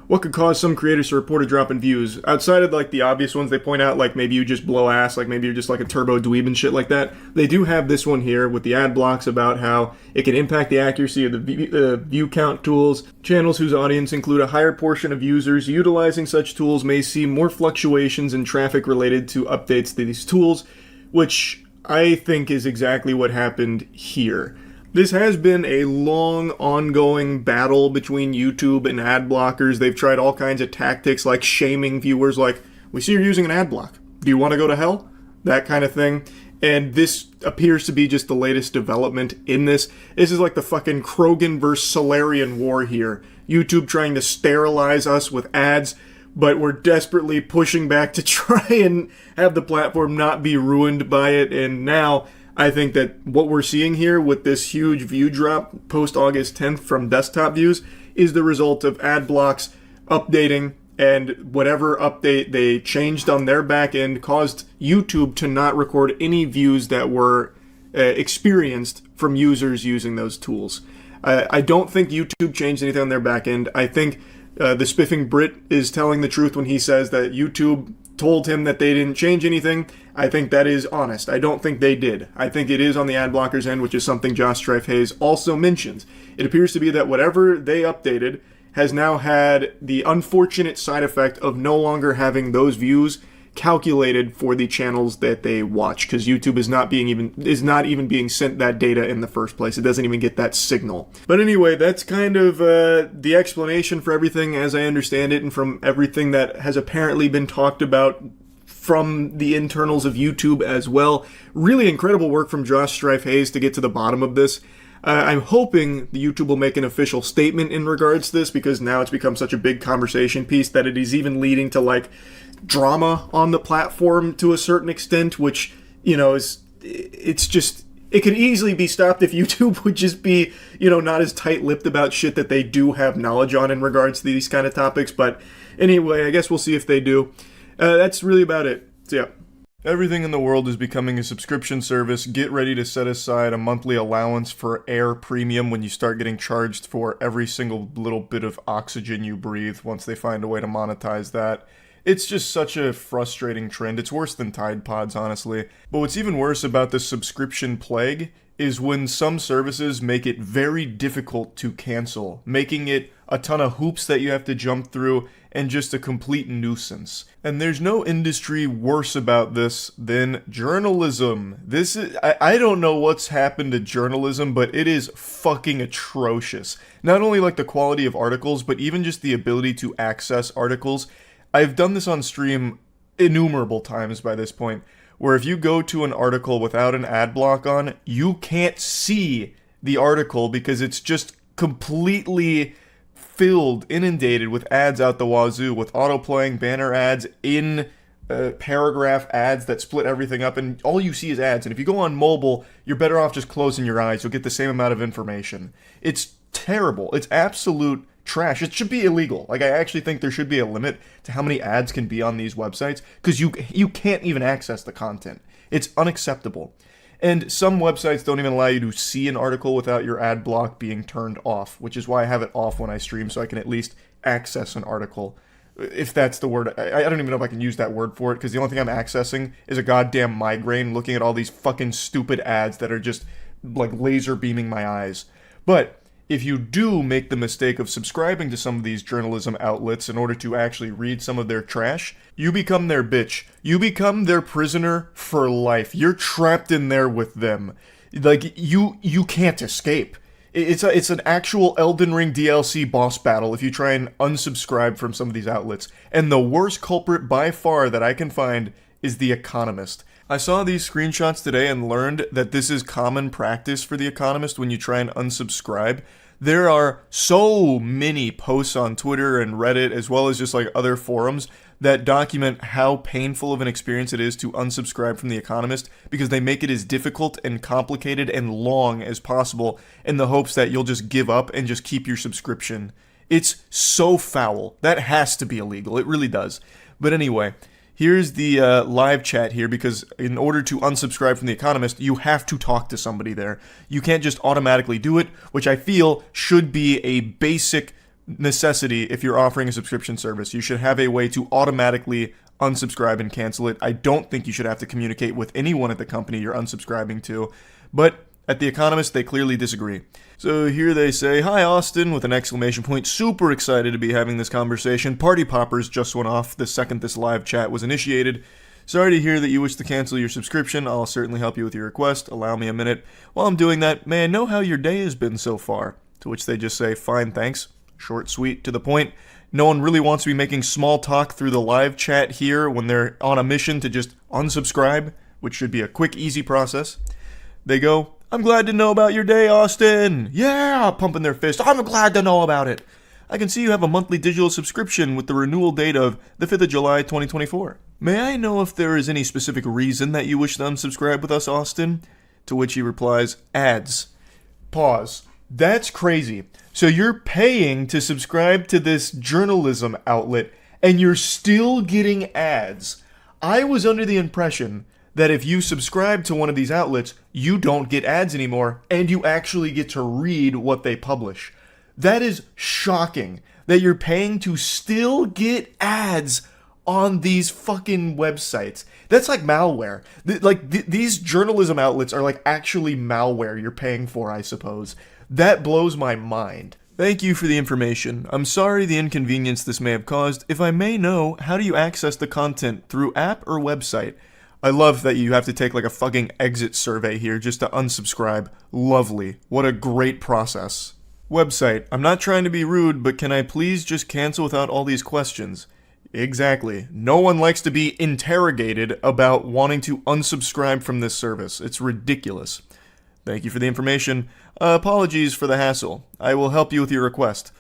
what could cause some creators to report a drop in views, outside of like the obvious ones they point out, like maybe you just blow ass, like maybe you're just like a turbo dweeb and shit like that, they do have this one here with the ad blocks about how it can impact the accuracy of the view count tools. Channels whose audience include a higher portion of users utilizing such tools may see more fluctuations in traffic related to updates to these tools, which I think is exactly what happened here. This has been a long, ongoing battle between YouTube and ad blockers. They've tried all kinds of tactics like shaming viewers like, we see you're using an ad block. Do you want to go to hell? That kind of thing. And this appears to be just the latest development in this. This is like the fucking Krogan versus Solarian war here. YouTube trying to sterilize us with ads, but we're desperately pushing back to try and have the platform not be ruined by it. And now I think that what we're seeing here with this huge view drop post-August 10th from desktop views is the result of ad blocks updating, and whatever update they changed on their back end caused YouTube to not record any views that were experienced from users using those tools. I don't think YouTube changed anything on their back end. I think the Spiffing Brit is telling the truth when he says that YouTube told him that they didn't change anything. I think that is honest. I don't think they did. I think it is on the ad blockers end, which is something Josh Strife Hayes also mentions. It appears to be that whatever they updated has now had the unfortunate side effect of no longer having those views calculated for the channels that they watch, because YouTube is not even being sent that data in the first place. It doesn't even get that signal. But anyway, that's kind of the explanation for everything as I understand it, and from everything that has apparently been talked about from the internals of YouTube as well. Really incredible work from Josh Strife Hayes to get to the bottom of this. I'm hoping the YouTube will make an official statement in regards to this, because now it's become such a big conversation piece that it is even leading to like drama on the platform to a certain extent, which, you know, it's just, it could easily be stopped if YouTube would just be, you know, not as tight-lipped about shit that they do have knowledge on in regards to these kind of topics. But anyway, I guess we'll see if they do. That's really about it. So yeah. Everything in the world is becoming a subscription service. Get ready to set aside a monthly allowance for air premium when you start getting charged for every single little bit of oxygen you breathe once they find a way to monetize that. It's just such a frustrating trend. It's worse than Tide Pods, honestly. But what's even worse about the subscription plague is when some services make it very difficult to cancel, making it a ton of hoops that you have to jump through and just a complete nuisance. And there's no industry worse about this than journalism. This is, I don't know what's happened to journalism, but it is fucking atrocious. Not only like the quality of articles, but even just the ability to access articles. I've done this on stream innumerable times by this point, where if you go to an article without an ad block on, you can't see the article because it's just completely inundated with ads out the wazoo, with autoplaying banner ads in paragraph ads that split everything up, and all you see is ads. And if you go on mobile, you're better off just closing your eyes. You'll get the same amount of information. It's terrible. It's absolute trash. It should be illegal. Like, I actually think there should be a limit to how many ads can be on these websites, because you can't even access the content. It's unacceptable. And some websites don't even allow you to see an article without your ad block being turned off, which is why I have it off when I stream, so I can at least access an article. If that's the word. I don't even know if I can use that word for it, because the only thing I'm accessing is a goddamn migraine looking at all these fucking stupid ads that are just, like, laser beaming my eyes. But if you do make the mistake of subscribing to some of these journalism outlets in order to actually read some of their trash, you become their bitch. You become their prisoner for life. You're trapped in there with them. Like, you can't escape. It's an actual Elden Ring DLC boss battle if you try and unsubscribe from some of these outlets. And the worst culprit by far that I can find is The Economist. I saw these screenshots today and learned that this is common practice for The Economist when you try and unsubscribe. There are so many posts on Twitter and Reddit, as well as just like other forums, that document how painful of an experience it is to unsubscribe from The Economist, because they make it as difficult and complicated and long as possible in the hopes that you'll just give up and just keep your subscription. It's so foul. That has to be illegal. It really does. But anyway, here's the live chat here, because in order to unsubscribe from The Economist, you have to talk to somebody there. You can't just automatically do it, which I feel should be a basic necessity if you're offering a subscription service. You should have a way to automatically unsubscribe and cancel it. I don't think you should have to communicate with anyone at the company you're unsubscribing to, but at The Economist, they clearly disagree. So here they say, "Hi Austin," with an exclamation point. Super excited to be having this conversation. Party poppers just went off the second this live chat was initiated. Sorry to hear that you wish to cancel your subscription. I'll certainly help you with your request. Allow me a minute. While I'm doing that, may I know how your day has been so far? To which they just say, "Fine, thanks." Short, sweet, to the point. No one really wants to be making small talk through the live chat here when they're on a mission to just unsubscribe, which should be a quick, easy process. They go, "I'm glad to know about your day, Austin." Yeah, pumping their fist. "I'm glad to know about it. I can see you have a monthly digital subscription with the renewal date of the 5th of July, 2024. May I know if there is any specific reason that you wish to unsubscribe with us, Austin?" To which he replies, "Ads." Pause. That's crazy. So you're paying to subscribe to this journalism outlet, and you're still getting ads. I was under the impression that if you subscribe to one of these outlets, you don't get ads anymore, and you actually get to read what they publish. That is shocking, that you're paying to still get ads on these fucking websites. That's like malware. These journalism outlets are like actually malware you're paying for, I suppose. That blows my mind. Thank you for the information. I'm sorry the inconvenience this may have caused. If I may know, how do you access the content? Through app or website? I love that you have to take like a fucking exit survey here just to unsubscribe. Lovely. What a great process. Website. I'm not trying to be rude, but can I please just cancel without all these questions? Exactly. No one likes to be interrogated about wanting to unsubscribe from this service. It's ridiculous. Thank you for the information. Apologies for the hassle. I will help you with your request.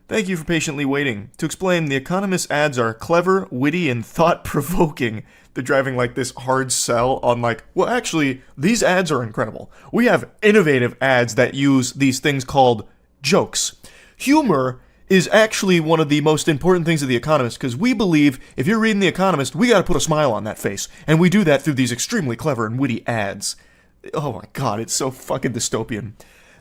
Thank you for patiently waiting. To explain, The Economist ads are clever, witty, and thought-provoking. They're driving like this hard sell on like, well, actually, these ads are incredible. We have innovative ads that use these things called jokes. Humor is actually one of the most important things of The Economist, because we believe if you're reading The Economist, we gotta put a smile on that face. And we do that through these extremely clever and witty ads. Oh my god, it's so fucking dystopian.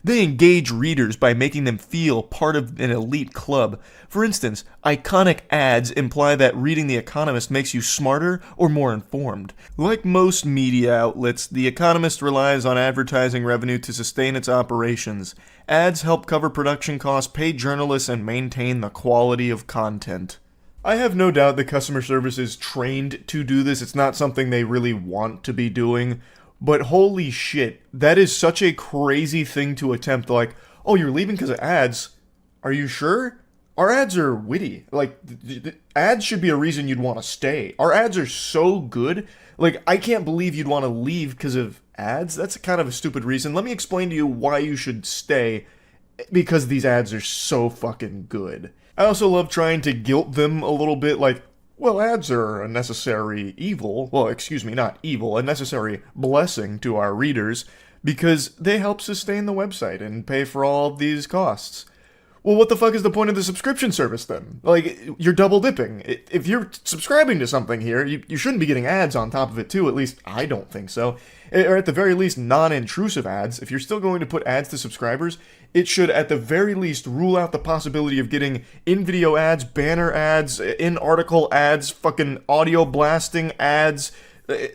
They engage readers by making them feel part of an elite club. For instance, iconic ads imply that reading The Economist makes you smarter or more informed. Like most media outlets, The Economist relies on advertising revenue to sustain its operations. Ads help cover production costs, pay journalists, and maintain the quality of content. I have no doubt that customer service is trained to do this. It's not something they really want to be doing. But holy shit, that is such a crazy thing to attempt. Like, oh, you're leaving because of ads? Are you sure? Our ads are witty. Like, ads should be a reason you'd want to stay. Our ads are so good. Like, I can't believe you'd want to leave because of ads. That's kind of a stupid reason. Let me explain to you why you should stay. Because these ads are so fucking good. I also love trying to guilt them a little bit, like, well, ads are a necessary evil. Well, excuse me, not evil, a necessary blessing to our readers because they help sustain the website and pay for all of these costs. Well, what the fuck is the point of the subscription service then? Like, you're double dipping. If you're subscribing to something here, you shouldn't be getting ads on top of it too. At least I don't think so. Or at the very least, non-intrusive ads. If you're still going to put ads to subscribers, it should at the very least rule out the possibility of getting in-video ads, banner ads, in-article ads, fucking audio blasting ads.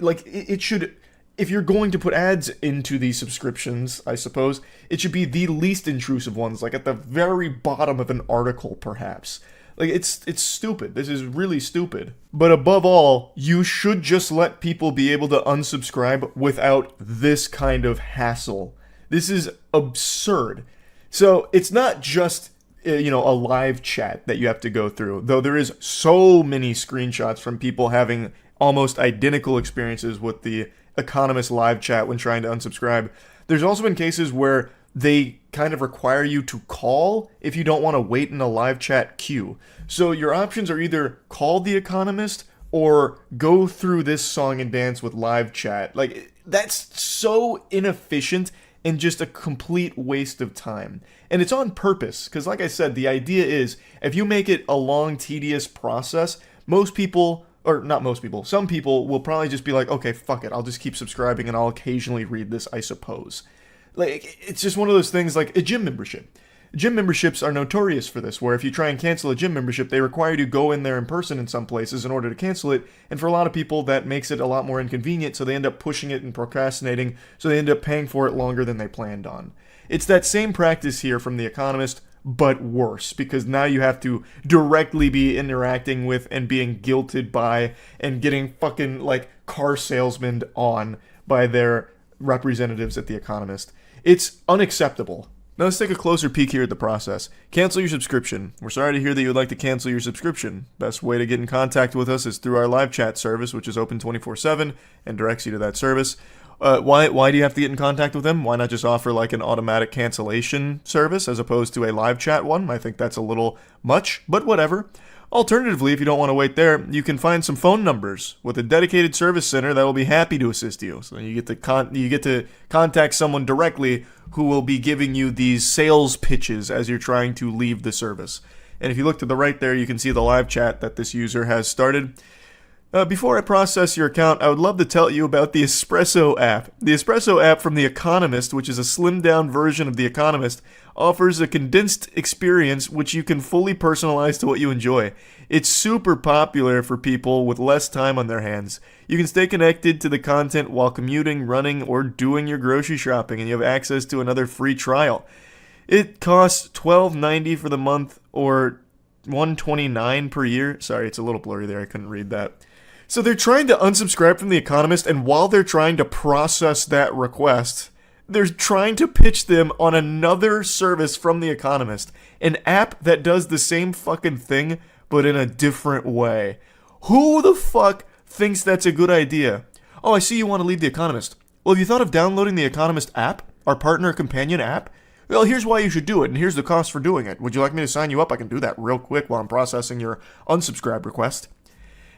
Like, it should... If you're going to put ads into these subscriptions, I suppose, it should be the least intrusive ones, like at the very bottom of an article, perhaps. Like, it's stupid. This is really stupid. But above all, you should just let people be able to unsubscribe without this kind of hassle. This is absurd. So, it's not just, a live chat that you have to go through, though there is so many screenshots from people having almost identical experiences with the Economist live chat when trying to unsubscribe. There's also been cases where they kind of require you to call if you don't want to wait in a live chat queue. So your options are either call the Economist or go through this song and dance with live chat. Like, that's so inefficient and just a complete waste of time. And it's on purpose, because like I said, the idea is if you make it a long, tedious process, most people... Or not most people, some people will probably just be like, okay, fuck it, I'll just keep subscribing and I'll occasionally read this, I suppose. Like, it's just one of those things like a gym membership. Gym memberships are notorious for this, where if you try and cancel a gym membership, they require you to go in there in person in some places in order to cancel it, and for a lot of people, that makes it a lot more inconvenient, so they end up pushing it and procrastinating, so they end up paying for it longer than they planned on. It's that same practice here from The Economist, but worse, because now you have to directly be interacting with and being guilted by and getting fucking, like, car salesmen on by their representatives at The Economist. It's unacceptable. Now let's take a closer peek here at the process. Cancel your subscription. We're sorry to hear that you would like to cancel your subscription. Best way to get in contact with us is through our live chat service, which is open 24/7 and directs you to that service. Why do you have to get in contact with them? Why not just offer like an automatic cancellation service as opposed to a live chat one? I think that's a little much, but whatever. Alternatively, if you don't want to wait there, you can find some phone numbers with a dedicated service center that will be happy to assist you. So you get to contact someone directly who will be giving you these sales pitches as you're trying to leave the service. And if you look to the right there, you can see the live chat that this user has started. Before I process your account, I would love to tell you about the Espresso app. The Espresso app from The Economist, which is a slimmed-down version of The Economist, offers a condensed experience which you can fully personalize to what you enjoy. It's super popular for people with less time on their hands. You can stay connected to the content while commuting, running, or doing your grocery shopping, and you have access to another free trial. It costs $12.90 for the month, or $129 per year. Sorry, it's a little blurry there, I couldn't read that. So they're trying to unsubscribe from The Economist, and while they're trying to process that request, they're trying to pitch them on another service from The Economist, an app that does the same fucking thing, but in a different way. Who the fuck thinks that's a good idea? Oh, I see you want to leave The Economist. Well, have you thought of downloading The Economist app, our partner companion app? Well, here's why you should do it, and here's the cost for doing it. Would you like me to sign you up? I can do that real quick while I'm processing your unsubscribe request.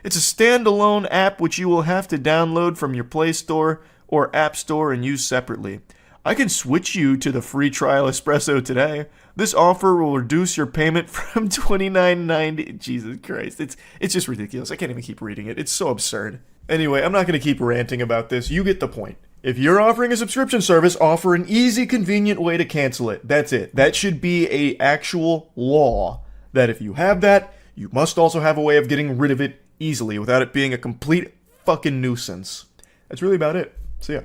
It's a standalone app which you will have to download from your Play Store or App Store and use separately. I can switch you to the free trial Espresso today. This offer will reduce your payment from $29.90. Jesus Christ, it's just ridiculous. I can't even keep reading it. It's so absurd. Anyway, I'm not going to keep ranting about this. You get the point. If you're offering a subscription service, offer an easy, convenient way to cancel it. That's it. That should be an actual law. That if you have that, you must also have a way of getting rid of it easily without it being a complete fucking nuisance. That's really about it. See ya.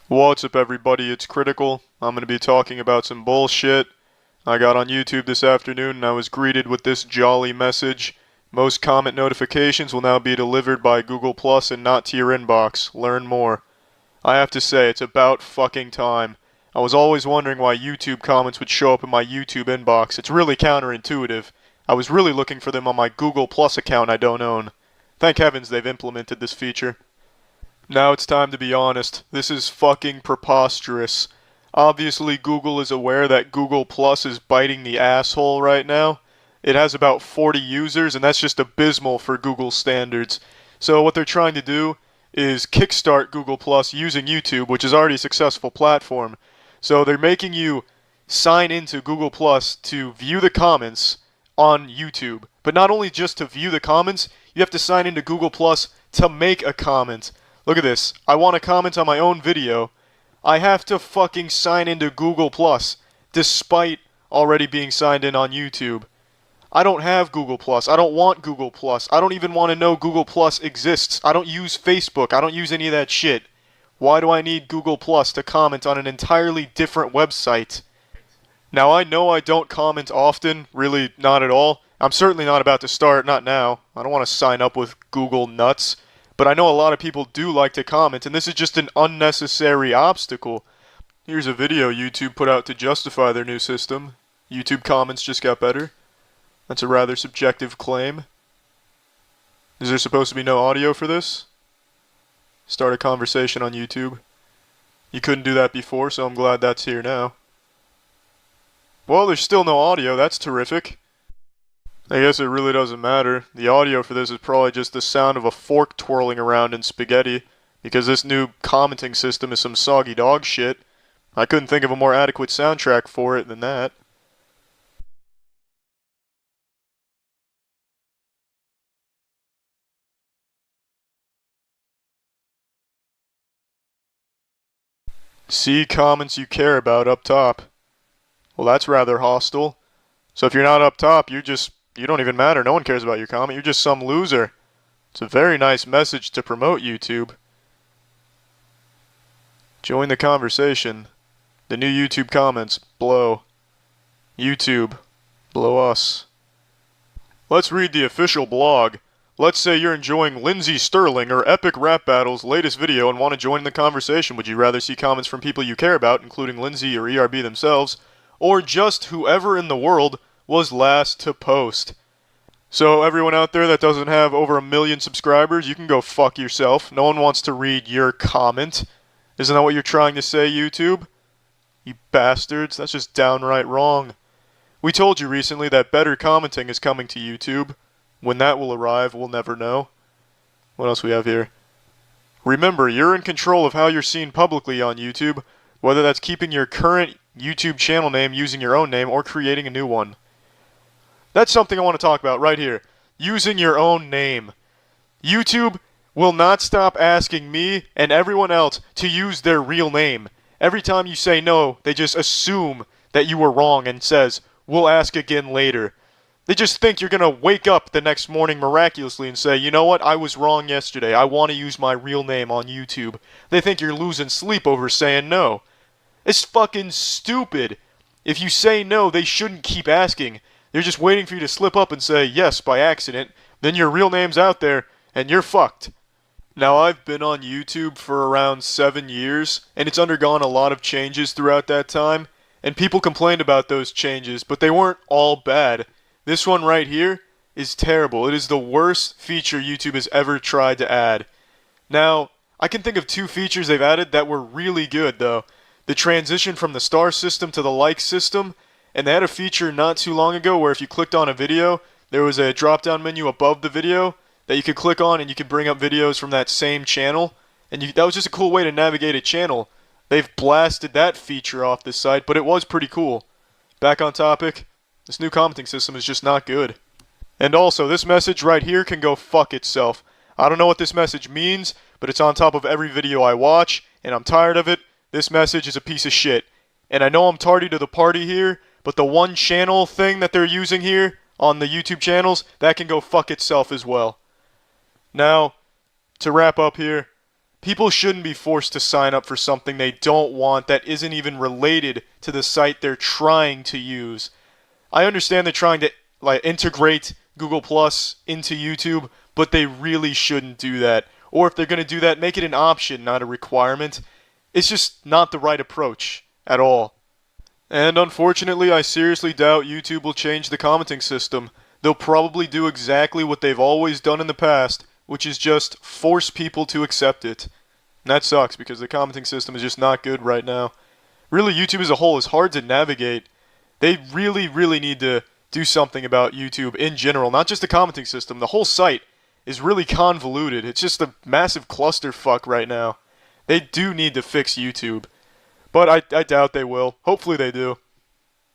What's up, everybody? It's Critical. I'm going to be talking about some bullshit. I got on YouTube this afternoon and I was greeted with this jolly message. Most comment notifications will now be delivered by Google Plus and not to your inbox. Learn more. I have to say, it's about fucking time. I was always wondering why YouTube comments would show up in my YouTube inbox. It's really counterintuitive. I was really looking for them on my Google Plus account I don't own. Thank heavens they've implemented this feature. Now it's time to be honest. This is fucking preposterous. Obviously Google is aware that Google Plus is biting the asshole right now. It has about 40 users, and that's just abysmal for Google standards. So what they're trying to do is kickstart Google Plus using YouTube, which is already a successful platform. So they're making you sign into Google Plus to view the comments on YouTube. But not only just to view the comments, you have to sign into Google Plus to make a comment. Look at this. I want to comment on my own video. I have to fucking sign into Google Plus, despite already being signed in on YouTube. I don't have Google Plus. I don't want Google Plus. I don't even want to know Google Plus exists. I don't use Facebook. I don't use any of that shit. Why do I need Google Plus to comment on an entirely different website? Now, I know I don't comment often, really not at all. I'm certainly not about to start, not now. I don't want to sign up with Google nuts. But I know a lot of people do like to comment, and this is just an unnecessary obstacle. Here's a video YouTube put out to justify their new system. YouTube comments just got better. That's a rather subjective claim. Is there supposed to be no audio for this? Start a conversation on YouTube. You couldn't do that before, so I'm glad that's here now. Well, there's still no audio. That's terrific. I guess it really doesn't matter. The audio for this is probably just the sound of a fork twirling around in spaghetti, because this new commenting system is some soggy dog shit. I couldn't think of a more adequate soundtrack for it than that. See comments you care about up top. Well, that's rather hostile. So if you're not up top, you don't even matter. No one cares about your comment. You're just some loser. It's a very nice message to promote YouTube. Join the conversation. The new YouTube comments blow. YouTube, blow us. Let's read the official blog. Let's say you're enjoying Lindsey Sterling or Epic Rap Battle's latest video and want to join the conversation. Would you rather see comments from people you care about, including Lindsey or ERB themselves, or just whoever in the world was last to post? So everyone out there that doesn't have over 1 million subscribers, you can go fuck yourself. No one wants to read your comment. Isn't that what you're trying to say, YouTube? You bastards, that's just downright wrong. We told you recently that better commenting is coming to YouTube. When that will arrive, we'll never know. What else we have here? Remember, you're in control of how you're seen publicly on YouTube, whether that's keeping your current YouTube channel name using your own name or creating a new one. That's something I want to talk about right here. Using your own name. YouTube will not stop asking me and everyone else to use their real name. Every time you say no, they just assume that you were wrong and says, we'll ask again later. They just think you're going to wake up the next morning miraculously and say, you know what, I was wrong yesterday. I want to use my real name on YouTube. They think you're losing sleep over saying no. It's fucking stupid. If you say no, they shouldn't keep asking. They're just waiting for you to slip up and say yes by accident. Then your real name's out there, and you're fucked. Now, I've been on YouTube for around 7 years, and it's undergone a lot of changes throughout that time. And people complained about those changes, but they weren't all bad. This one right here is terrible. It is the worst feature YouTube has ever tried to add. Now, I can think of 2 features they've added that were really good, though. The transition from the star system to the like system, and they had a feature not too long ago where if you clicked on a video, there was a drop-down menu above the video that you could click on and you could bring up videos from that same channel. And that was just a cool way to navigate a channel. They've blasted that feature off this site, but it was pretty cool. Back on topic. This new commenting system is just not good. And also, this message right here can go fuck itself. I don't know what this message means, but it's on top of every video I watch, and I'm tired of it. This message is a piece of shit. And I know I'm tardy to the party here, but the one channel thing that they're using here on the YouTube channels, that can go fuck itself as well. Now, to wrap up here, people shouldn't be forced to sign up for something they don't want that isn't even related to the site they're trying to use. I understand they're trying to integrate Google Plus into YouTube, but they really shouldn't do that. Or if they're going to do that, make it an option, not a requirement. It's just not the right approach at all. And unfortunately, I seriously doubt YouTube will change the commenting system. They'll probably do exactly what they've always done in the past, which is just force people to accept it. And that sucks because the commenting system is just not good right now. Really, YouTube as a whole is hard to navigate. They really, really need to do something about YouTube in general, not just the commenting system. The whole site is really convoluted. It's just a massive clusterfuck right now. They do need to fix YouTube. But I doubt they will. Hopefully they do.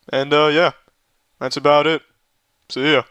And yeah, that's about it. See ya.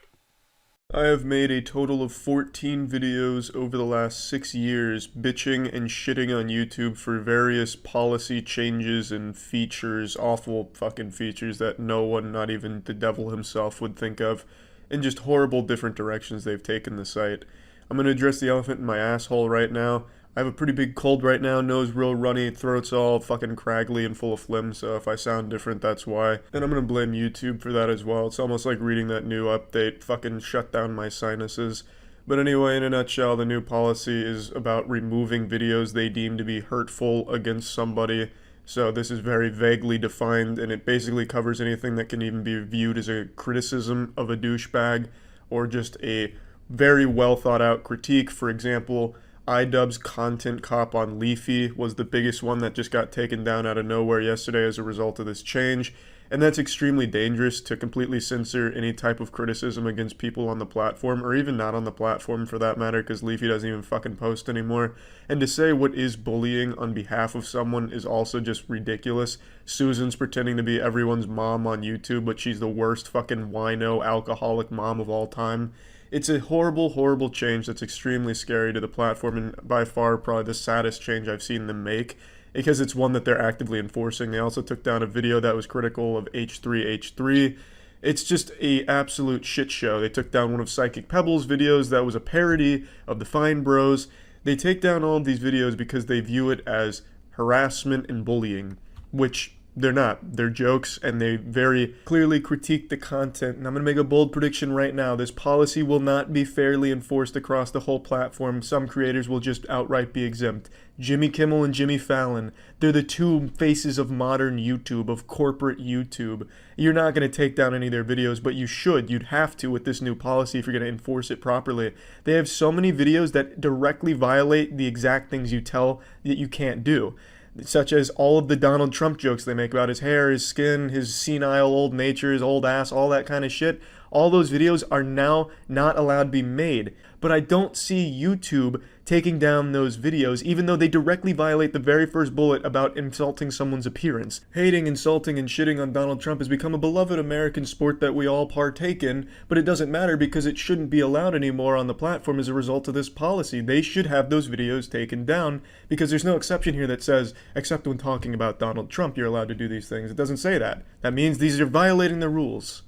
I have made a total of 14 videos over the last 6 years bitching and shitting on YouTube for various policy changes and features, awful fucking features that no one, not even the devil himself, would think of, and just horrible different directions they've taken the site. I'm going to address the elephant in my asshole right now. I have a pretty big cold right now, nose real runny, throat's all fucking craggly and full of phlegm, so if I sound different, that's why. And I'm gonna blame YouTube for that as well. It's almost like reading that new update, fucking shut down my sinuses. But anyway, in a nutshell, the new policy is about removing videos they deem to be hurtful against somebody. So this is very vaguely defined, and it basically covers anything that can even be viewed as a criticism of a douchebag, or just a very well thought out critique. For example, iDubbbz's content cop on Leafy was the biggest one that just got taken down out of nowhere yesterday as a result of this change, and that's extremely dangerous to completely censor any type of criticism against people on the platform, or even not on the platform for that matter, because Leafy doesn't even fucking post anymore. And to say what is bullying on behalf of someone is also just ridiculous. Susan's pretending to be everyone's mom on YouTube, but she's the worst fucking wino alcoholic mom of all time. It's a horrible, horrible change that's extremely scary to the platform, and by far probably the saddest change I've seen them make, because it's one that they're actively enforcing. They also took down a video that was critical of H3H3. It's just a absolute shit show. They took down one of Psychic Pebble's videos that was a parody of the Fine Bros. They take down all of these videos because they view it as harassment and bullying, which they're not. They're jokes, and they very clearly critique the content. And I'm going to make a bold prediction right now. This policy will not be fairly enforced across the whole platform. Some creators will just outright be exempt. Jimmy Kimmel and Jimmy Fallon, they're the two faces of modern YouTube, of corporate YouTube. You're not going to take down any of their videos, but you should. You'd have to with this new policy if you're going to enforce it properly. They have so many videos that directly violate the exact things you tell that you can't do, such as all of the Donald Trump jokes they make about his hair, his skin, his senile old nature, his old ass, all that kind of shit. All those videos are now not allowed to be made. But I don't see YouTube taking down those videos, even though they directly violate the very first bullet about insulting someone's appearance. Hating, insulting, and shitting on Donald Trump has become a beloved American sport that we all partake in, but it doesn't matter because it shouldn't be allowed anymore on the platform as a result of this policy. They should have those videos taken down, because there's no exception here that says, except when talking about Donald Trump, you're allowed to do these things. It doesn't say that. That means these are violating the rules.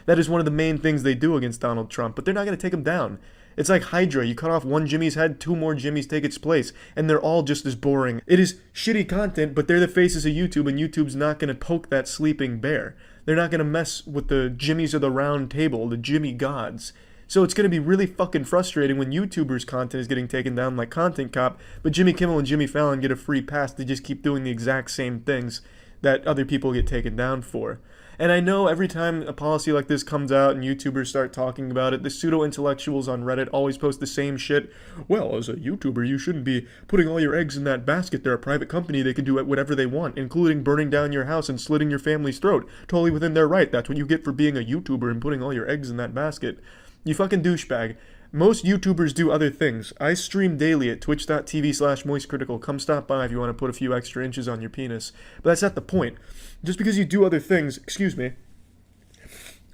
That is one of the main things they do against Donald Trump, but they're not going to take him down. It's like Hydra. You cut off one Jimmy's head, two more Jimmys take its place, and they're all just as boring. It is shitty content, but they're the faces of YouTube, and YouTube's not going to poke that sleeping bear. They're not going to mess with the Jimmys of the round table, the Jimmy gods. So it's going to be really fucking frustrating when YouTubers' content is getting taken down like Content Cop, but Jimmy Kimmel and Jimmy Fallon get a free pass to just keep doing the exact same things that other people get taken down for. And I know every time a policy like this comes out and YouTubers start talking about it, the pseudo-intellectuals on Reddit always post the same shit. Well, as a YouTuber, you shouldn't be putting all your eggs in that basket. They're a private company. They can do whatever they want, including burning down your house and slitting your family's throat. Totally within their right. That's what you get for being a YouTuber and putting all your eggs in that basket. You fucking douchebag. Most YouTubers do other things. I stream daily at twitch.tv/moistcritical. Come stop by if you want to put a few extra inches on your penis. But that's not the point. Just because you do other things, excuse me,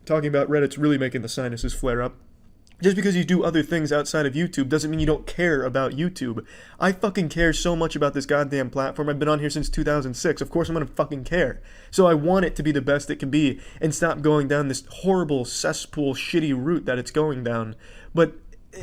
talking about Reddit's really making the sinuses flare up. Just because you do other things outside of YouTube doesn't mean you don't care about YouTube. I fucking care so much about this goddamn platform. I've been on here since 2006. Of course I'm gonna fucking care. So I want it to be the best it can be and stop going down this horrible cesspool shitty route that it's going down.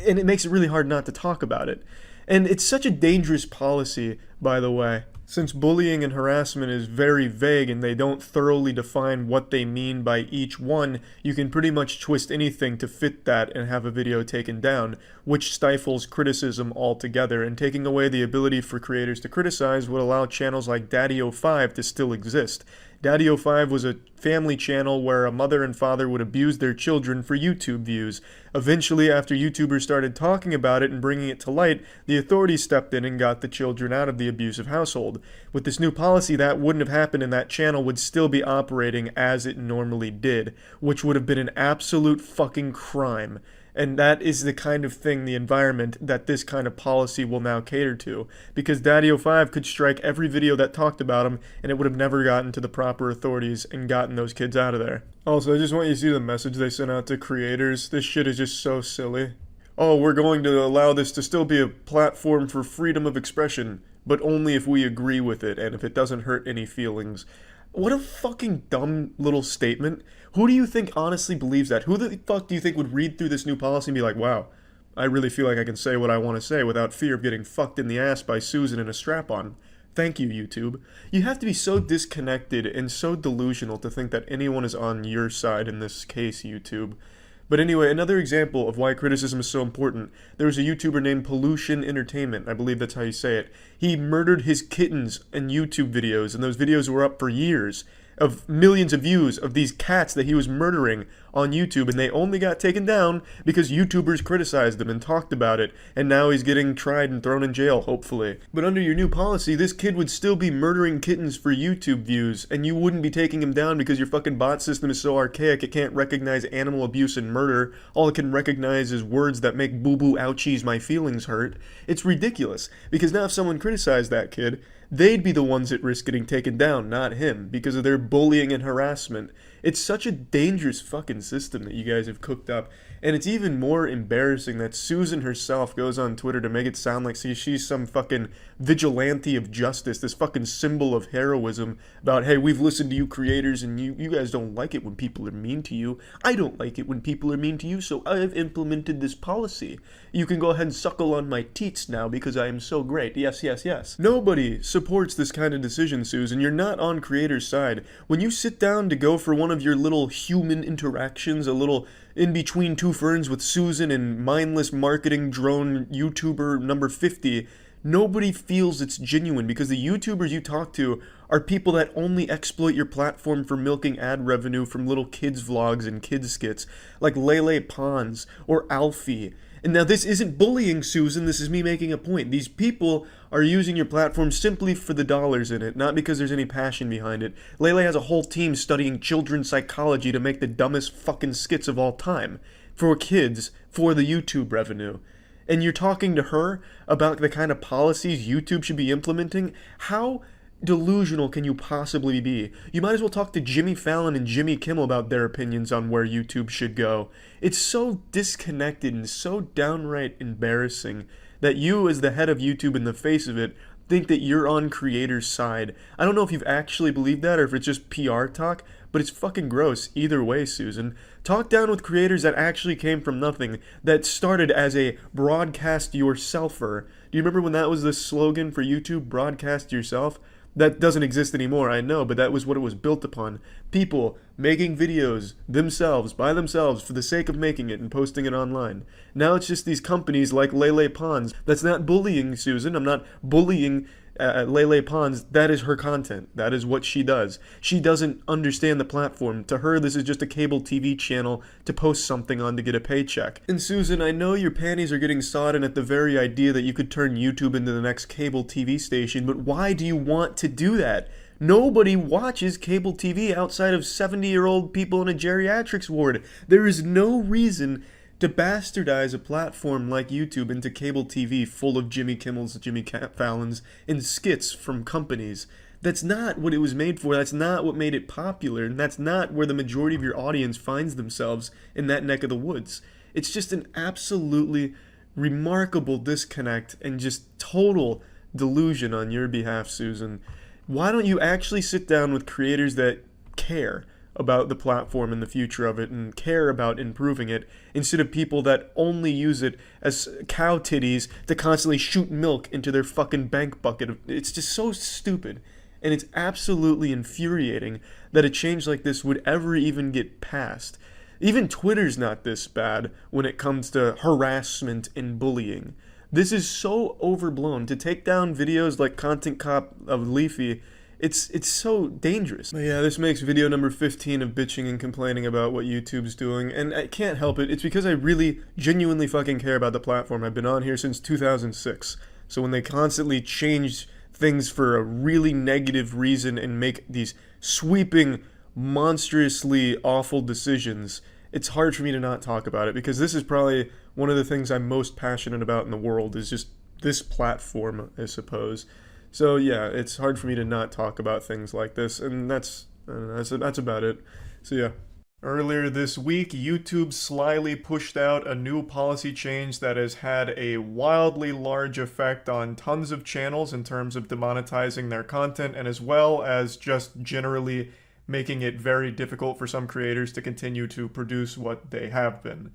And it makes it really hard not to talk about it. And it's such a dangerous policy, by the way, since bullying and harassment is very vague and they don't thoroughly define what they mean by each one. You can pretty much twist anything to fit that and have a video taken down, which stifles criticism altogether, and taking away the ability for creators to criticize would allow channels like Daddy05 to still exist. Daddy05 was a family channel where a mother and father would abuse their children for YouTube views. Eventually, after YouTubers started talking about it and bringing it to light, the authorities stepped in and got the children out of the abusive household. With this new policy, that wouldn't have happened and that channel would still be operating as it normally did, which would have been an absolute fucking crime. And that is the kind of thing, the environment, that this kind of policy will now cater to. Because Daddy05 could strike every video that talked about him, and it would have never gotten to the proper authorities and gotten those kids out of there. Also, I just want you to see the message they sent out to creators. This shit is just so silly. Oh, we're going to allow this to still be a platform for freedom of expression, but only if we agree with it and if it doesn't hurt any feelings. What a fucking dumb little statement. Who do you think honestly believes that? Who the fuck do you think would read through this new policy and be like, wow, I really feel like I can say what I want to say without fear of getting fucked in the ass by Susan in a strap-on? Thank you, YouTube. You have to be so disconnected and so delusional to think that anyone is on your side in this case, YouTube. But anyway, another example of why criticism is so important. There was a YouTuber named Pollution Entertainment, I believe that's how you say it. He murdered his kittens in YouTube videos, and those videos were up for years, of millions of views of these cats that he was murdering on YouTube, and they only got taken down because YouTubers criticized them and talked about it, and now he's getting tried and thrown in jail, hopefully. But under your new policy, this kid would still be murdering kittens for YouTube views, and you wouldn't be taking him down because your fucking bot system is so archaic it can't recognize animal abuse and murder. All it can recognize is words that make boo-boo ouchies my feelings hurt. It's ridiculous, because now if someone criticized that kid, they'd be the ones at risk getting taken down, not him, because of their bullying and harassment. It's such a dangerous fucking system that you guys have cooked up. And it's even more embarrassing that Susan herself goes on Twitter to make it sound like she's some fucking vigilante of justice, this fucking symbol of heroism about, hey, we've listened to you creators and you guys don't like it when people are mean to you. I don't like it when people are mean to you, so I've implemented this policy. You can go ahead and suckle on my teats now because I am so great. Yes, yes, yes. Nobody supports this kind of decision, Susan. You're not on creators' side. When you sit down to go for one of your little human interactions, a little in between two ferns with Susan and mindless marketing drone YouTuber number 50, nobody feels it's genuine because the YouTubers you talk to are people that only exploit your platform for milking ad revenue from little kids vlogs and kids skits like Lele Pons or Alfie. And now this isn't bullying, Susan, this is me making a point. These people are using your platform simply for the dollars in it, not because there's any passion behind it. Lele has a whole team studying children's psychology to make the dumbest fucking skits of all time. For kids, for the YouTube revenue. And you're talking to her about the kind of policies YouTube should be implementing? How delusional can you possibly be? You might as well talk to Jimmy Fallon and Jimmy Kimmel about their opinions on where YouTube should go. It's so disconnected and so downright embarrassing that you, as the head of YouTube and the face of it, think that you're on creators' side. I don't know if you've actually believed that or if it's just PR talk, but it's fucking gross either way, Susan. Talk down with creators that actually came from nothing, that started as a broadcast yourselfer. Do you remember when that was the slogan for YouTube, broadcast yourself? That doesn't exist anymore, I know, but that was what it was built upon. People making videos themselves, by themselves, for the sake of making it and posting it online. Now it's just these companies like Lele Pons. That's not bullying, Susan. I'm not bullying Lele Pons. That is her content. That is what she does. She doesn't understand the platform. To her, this is just a cable TV channel to post something on to get a paycheck. And Susan, I know your panties are getting sodden at the very idea that you could turn YouTube into the next cable TV station, but why do you want to do that? Nobody watches cable TV outside of 70-year-old people in a geriatrics ward. There is no reason to bastardize a platform like YouTube into cable TV full of Jimmy Kimmels, Jimmy Fallons, and skits from companies. That's not what it was made for. That's not what made it popular. And that's not where the majority of your audience finds themselves, in that neck of the woods. It's just an absolutely remarkable disconnect and just total delusion on your behalf, Susan. Why don't you actually sit down with creators that care about the platform and the future of it and care about improving it, instead of people that only use it as cow titties to constantly shoot milk into their fucking bank bucket? It's just so stupid, and it's absolutely infuriating that a change like this would ever even get passed. Even Twitter's not this bad when it comes to harassment and bullying. This is so overblown. To take down videos like Content Cop of Leafy, it's so dangerous. But yeah, this makes video number 15 of bitching and complaining about what YouTube's doing, and I can't help it. It's because I really genuinely fucking care about the platform. I've been on here since 2006. So when they constantly change things for a really negative reason and make these sweeping, monstrously awful decisions, it's hard for me to not talk about it because this is probably one of the things I'm most passionate about in the world is just this platform, I suppose. So yeah, it's hard for me to not talk about things like this, and that's about it. So yeah. Earlier this week, YouTube slyly pushed out a new policy change that has had a wildly large effect on tons of channels in terms of demonetizing their content, and as well as just generally making it very difficult for some creators to continue to produce what they have been.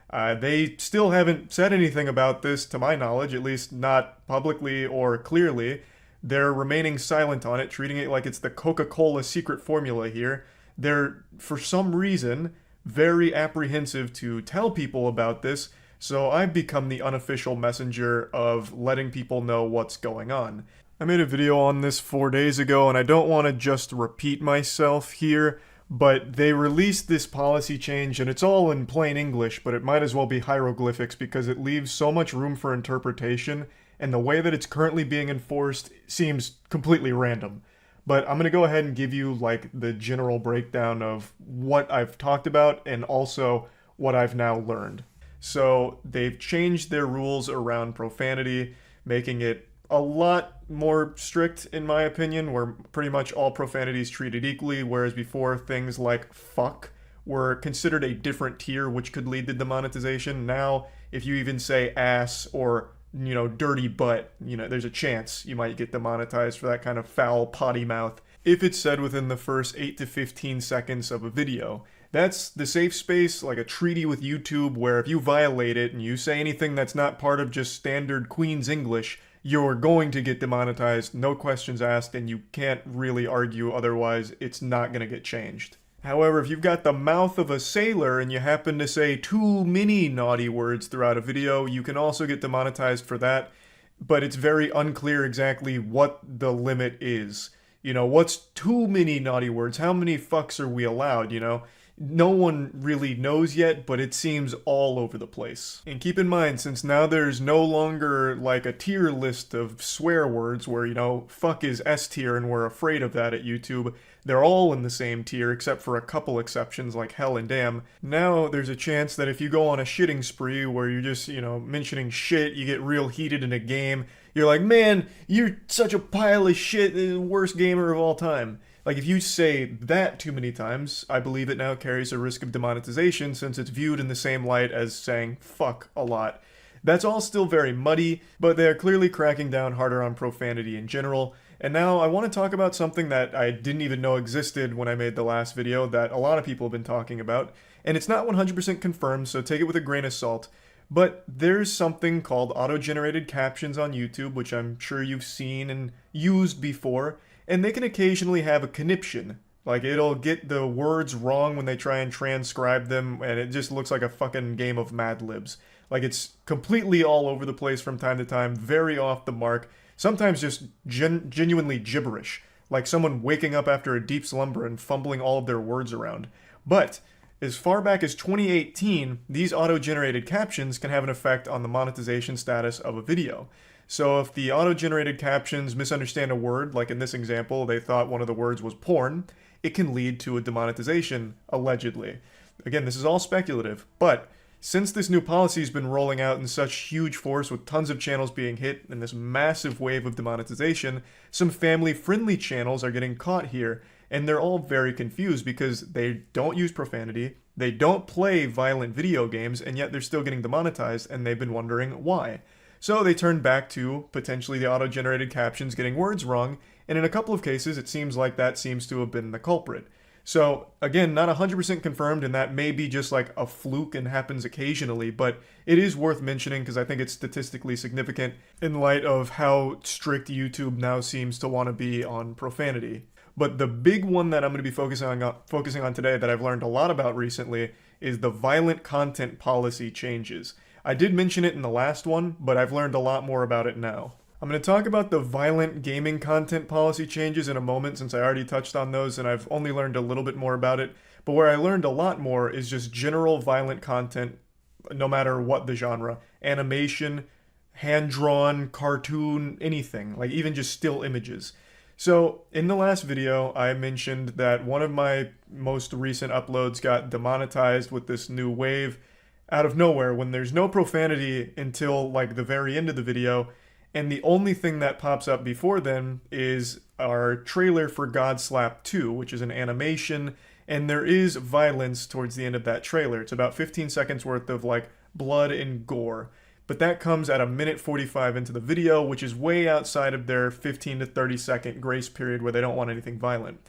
They still haven't said anything about this, to my knowledge, at least not publicly or clearly. They're remaining silent on it, treating it like it's the Coca-Cola secret formula here. They're, for some reason, very apprehensive to tell people about this, so I've become the unofficial messenger of letting people know what's going on. I made a video on this 4 days ago, and I don't want to just repeat myself here, but they released this policy change, and it's all in plain English, but it might as well be hieroglyphics because it leaves so much room for interpretation, and the way that it's currently being enforced seems completely random. But I'm going to go ahead and give you like the general breakdown of what I've talked about and also what I've now learned. So they've changed their rules around profanity, making it a lot more strict in my opinion, where pretty much all profanity is treated equally, whereas before things like fuck were considered a different tier which could lead to demonetization. Now, if you even say ass or dirty butt, there's a chance you might get demonetized for that kind of foul potty mouth if it's said within the first 8 to 15 seconds of a video. That's the safe space, like a treaty with YouTube, where if you violate it and you say anything that's not part of just standard Queen's English, you're going to get demonetized, no questions asked, and you can't really argue otherwise. It's not going to get changed. However, if you've got the mouth of a sailor and you happen to say too many naughty words throughout a video, you can also get demonetized for that, but it's very unclear exactly what the limit is. What's too many naughty words? How many fucks are we allowed, No one really knows yet, but it seems all over the place. And keep in mind, since now there's no longer like a tier list of swear words where, fuck is S tier and we're afraid of that at YouTube, they're all in the same tier except for a couple exceptions like hell and damn. Now there's a chance that if you go on a shitting spree where you're just, mentioning shit, you get real heated in a game, you're like, man, you're such a pile of shit, the worst gamer of all time. Like, if you say that too many times, I believe it now carries a risk of demonetization since it's viewed in the same light as saying fuck a lot. That's all still very muddy, but they are clearly cracking down harder on profanity in general. And now I want to talk about something that I didn't even know existed when I made the last video that a lot of people have been talking about. And it's not 100% confirmed, so take it with a grain of salt. But there's something called auto-generated captions on YouTube, which I'm sure you've seen and used before. And they can occasionally have a conniption. Like, it'll get the words wrong when they try and transcribe them, and it just looks like a fucking game of Mad Libs. Like, it's completely all over the place from time to time, very off the mark, sometimes just genuinely gibberish, like someone waking up after a deep slumber and fumbling all of their words around. But as far back as 2018, these auto-generated captions can have an effect on the monetization status of a video. So if the auto-generated captions misunderstand a word, like in this example, they thought one of the words was porn, it can lead to a demonetization, allegedly. Again, this is all speculative, but since this new policy has been rolling out in such huge force with tons of channels being hit and this massive wave of demonetization, some family-friendly channels are getting caught here, and they're all very confused because they don't use profanity, they don't play violent video games, and yet they're still getting demonetized, and they've been wondering why. So they turned back to potentially the auto-generated captions getting words wrong, and in a couple of cases it seems like that seems to have been the culprit. So again, not 100% confirmed, and that may be just like a fluke and happens occasionally, but it is worth mentioning because I think it's statistically significant in light of how strict YouTube now seems to want to be on profanity. But the big one that I'm going to be focusing on today that I've learned a lot about recently is the violent content policy changes. I did mention it in the last one, but I've learned a lot more about it now. I'm going to talk about the violent gaming content policy changes in a moment since I already touched on those and I've only learned a little bit more about it. But where I learned a lot more is just general violent content, no matter what the genre. Animation, hand-drawn, cartoon, anything. Like even just still images. So, in the last video, I mentioned that one of my most recent uploads got demonetized with this new wave out of nowhere when there's no profanity until like the very end of the video, and the only thing that pops up before then is our trailer for Godslap 2, which is an animation, and there is violence towards the end of that trailer. It's about 15 seconds worth of like blood and gore. But that comes at a minute 45 into the video, which is way outside of their 15 to 30 second grace period where they don't want anything violent.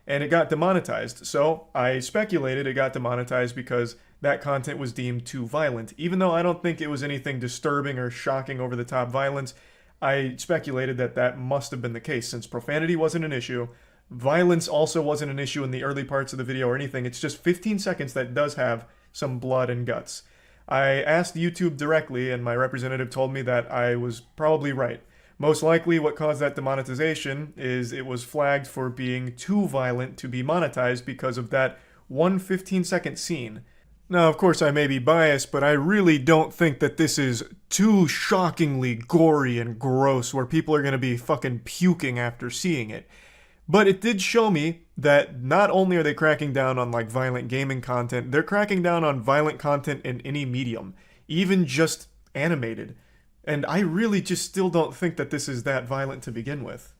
And it got demonetized. So I speculated it got demonetized because that content was deemed too violent. Even though I don't think it was anything disturbing or shocking over the top violence, I speculated that that must have been the case since profanity wasn't an issue. Violence also wasn't an issue in the early parts of the video or anything. It's just 15 seconds that does have some blood and guts. I asked YouTube directly, and my representative told me that I was probably right. Most likely what caused that demonetization is it was flagged for being too violent to be monetized because of that one 15-second scene. Now, of course, I may be biased, but I really don't think that this is too shockingly gory and gross where people are going to be fucking puking after seeing it. But it did show me that not only are they cracking down on like violent gaming content, they're cracking down on violent content in any medium, even just animated. And I really just still don't think that this is that violent to begin with.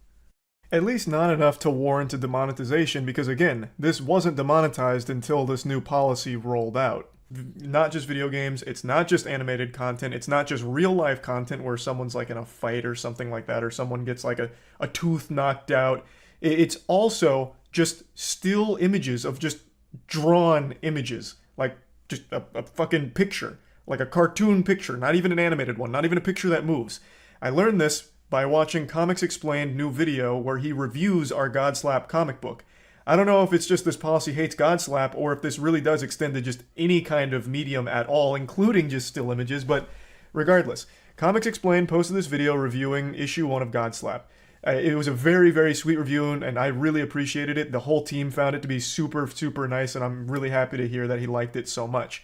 At least not enough to warrant a demonetization because again, this wasn't demonetized until this new policy rolled out. Not just video games, it's not just animated content, it's not just real life content where someone's like in a fight or something like that, or someone gets like a tooth knocked out. It's also just still images of just drawn images, like just a fucking picture, like a cartoon picture, not even an animated one, not even a picture that moves. I learned this by watching Comics Explained new video where he reviews our Godslap comic book. I don't know if it's just this policy hates Godslap or if this really does extend to just any kind of medium at all, including just still images, but regardless, Comics Explained posted this video reviewing issue 1 of Godslap. It was a very, very sweet review, and I really appreciated it. The whole team found it to be super, super nice, and I'm really happy to hear that he liked it so much.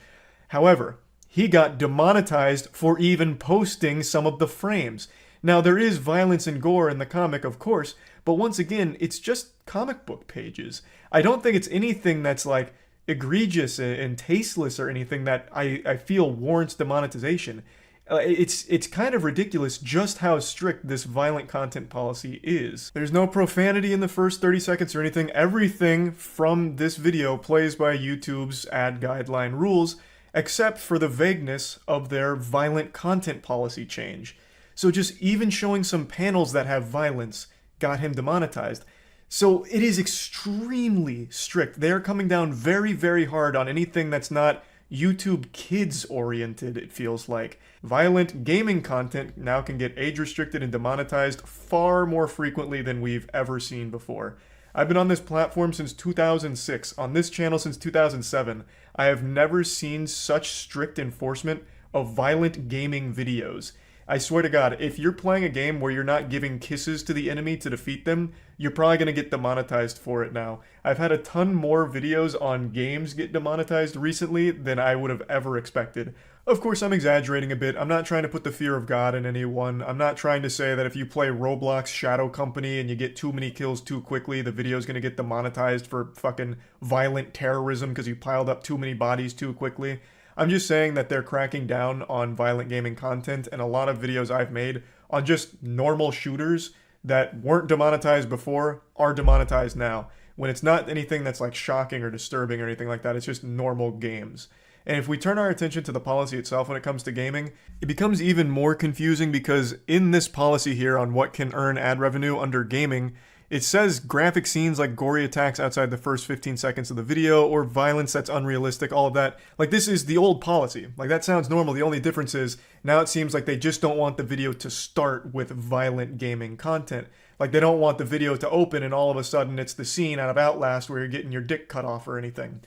However, he got demonetized for even posting some of the frames. Now, there is violence and gore in the comic, of course, but once again, it's just comic book pages. I don't think it's anything that's like egregious and tasteless or anything that I feel warrants demonetization. It's kind of ridiculous just how strict this violent content policy is. There's no profanity in the first 30 seconds or anything. Everything from this video plays by YouTube's ad guideline rules, except for the vagueness of their violent content policy change. So just even showing some panels that have violence got him demonetized. So it is extremely strict. They're coming down very, very hard on anything that's not YouTube kids oriented, it feels like. Violent gaming content now can get age restricted and demonetized far more frequently than we've ever seen before. I've been on this platform since 2006, on this channel since 2007. I have never seen such strict enforcement of violent gaming videos. I swear to God, if you're playing a game where you're not giving kisses to the enemy to defeat them, you're probably going to get demonetized for it now. I've had a ton more videos on games get demonetized recently than I would have ever expected. Of course, I'm exaggerating a bit. I'm not trying to put the fear of God in anyone. I'm not trying to say that if you play Roblox Shadow Company and you get too many kills too quickly, the video's going to get demonetized for fucking violent terrorism because you piled up too many bodies too quickly. I'm just saying that they're cracking down on violent gaming content, and a lot of videos I've made on just normal shooters that weren't demonetized before are demonetized now. When it's not anything that's like shocking or disturbing or anything like that, it's just normal games. And if we turn our attention to the policy itself when it comes to gaming, it becomes even more confusing because in this policy here on what can earn ad revenue under gaming, it says graphic scenes like gory attacks outside the first 15 seconds of the video or violence that's unrealistic, all of that. Like this is the old policy. Like that sounds normal. The only difference is now it seems like they just don't want the video to start with violent gaming content. Like they don't want the video to open and all of a sudden it's the scene out of Outlast where you're getting your dick cut off or anything.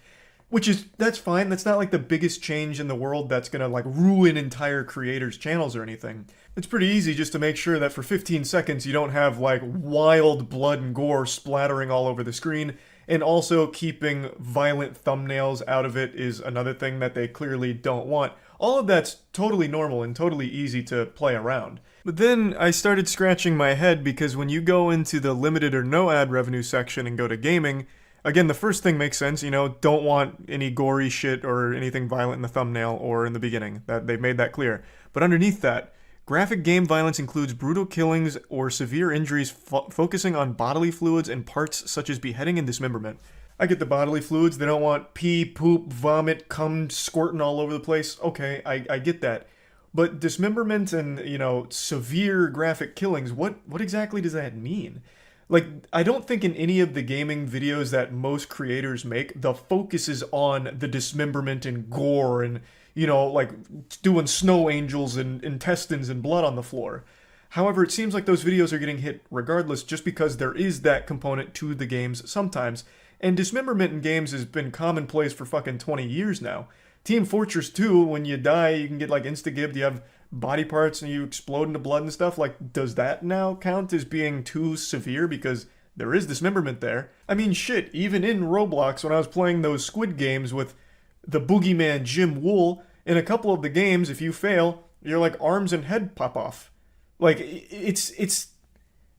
Which is, that's fine. That's not like the biggest change in the world that's gonna like ruin entire creators' channels or anything. It's pretty easy just to make sure that for 15 seconds you don't have like wild blood and gore splattering all over the screen, and also keeping violent thumbnails out of it is another thing that they clearly don't want. All of that's totally normal and totally easy to play around. But then I started scratching my head because when you go into the limited or no ad revenue section and go to gaming, again, the first thing makes sense, don't want any gory shit or anything violent in the thumbnail or in the beginning. That they've made that clear. But underneath that, graphic game violence includes brutal killings or severe injuries focusing on bodily fluids and parts such as beheading and dismemberment. I get the bodily fluids. They don't want pee, poop, vomit, cum squirting all over the place. Okay, I get that. But dismemberment and, severe graphic killings, what exactly does that mean? Like, I don't think in any of the gaming videos that most creators make, the focus is on the dismemberment and gore and, like doing snow angels and intestines and blood on the floor. However, it seems like those videos are getting hit regardless just because there is that component to the games sometimes. And dismemberment in games has been commonplace for fucking 20 years now. Team Fortress 2, when you die, you can get like insta-gibbed, you have body parts and you explode into blood and stuff. Like, does that now count as being too severe because there is dismemberment there? I mean, shit, even in Roblox, when I was playing those Squid Games with the boogeyman Jim Wool, in a couple of the games, if you fail, your like arms and head pop off. Like, it's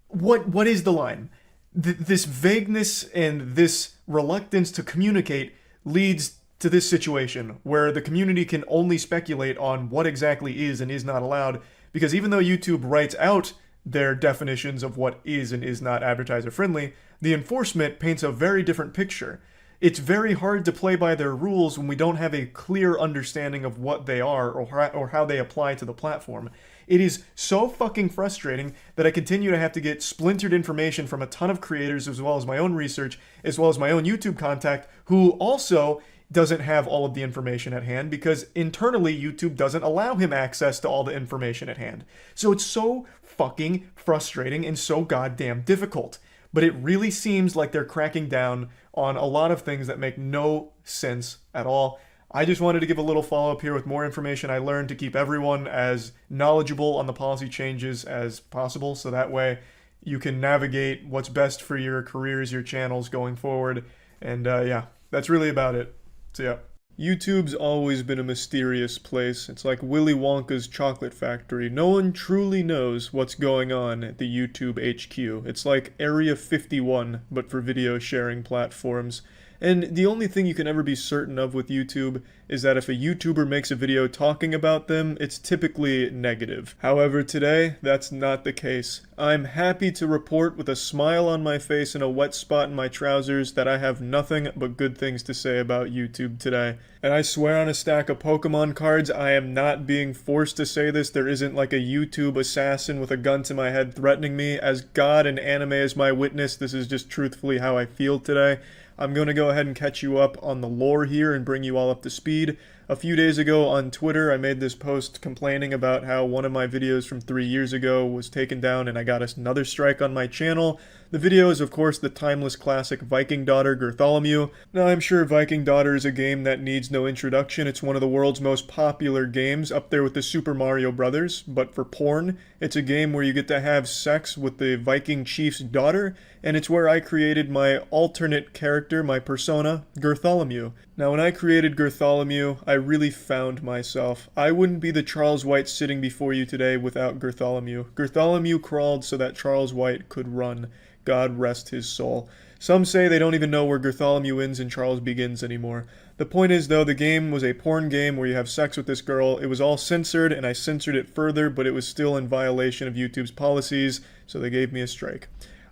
what is the line? This vagueness and this reluctance to communicate leads to this situation where the community can only speculate on what exactly is and is not allowed, because even though YouTube writes out their definitions of what is and is not advertiser friendly, the enforcement paints a very different picture. It's very hard to play by their rules when we don't have a clear understanding of what they are or how they apply to the platform. It is so fucking frustrating that I continue to have to get splintered information from a ton of creators, as well as my own research, as well as my own YouTube contact, who also doesn't have all of the information at hand because internally YouTube doesn't allow him access to all the information at hand. So it's so fucking frustrating and so goddamn difficult. But it really seems like they're cracking down on a lot of things that make no sense at all. I just wanted to give a little follow-up here with more information I learned to keep everyone as knowledgeable on the policy changes as possible, so that way you can navigate what's best for your careers, your channels going forward. And yeah, that's really about it. So yeah. YouTube's always been a mysterious place. It's like Willy Wonka's chocolate factory. No one truly knows what's going on at the YouTube HQ. It's like Area 51, but for video sharing platforms. And the only thing you can ever be certain of with YouTube is that if a YouTuber makes a video talking about them, it's typically negative. However, today, that's not the case. I'm happy to report with a smile on my face and a wet spot in my trousers that I have nothing but good things to say about YouTube today. And I swear on a stack of Pokemon cards, I am not being forced to say this. There isn't like a YouTube assassin with a gun to my head threatening me. As God and anime as my witness, this is just truthfully how I feel today. I'm going to go ahead and catch you up on the lore here and bring you all up to speed. A few days ago on Twitter, I made this post complaining about how one of my videos from 3 years ago was taken down and I got another strike on my channel. The video is, of course, the timeless classic Viking Daughter Gertholomew. Now, I'm sure Viking Daughter is a game that needs no introduction. It's one of the world's most popular games, up there with the Super Mario Brothers, but for porn. It's a game where you get to have sex with the Viking chief's daughter, and it's where I created my alternate character, my persona, Gertholomew. Now, when I created Gertholomew, I really found myself. I wouldn't be the Charles White sitting before you today without Gertholomew. Gertholomew crawled so that Charles White could run. God rest his soul. Some say they don't even know where Gertholomew ends and Charles begins anymore. The point is, though, the game was a porn game where you have sex with this girl. It was all censored, and I censored it further, but it was still in violation of YouTube's policies, so they gave me a strike.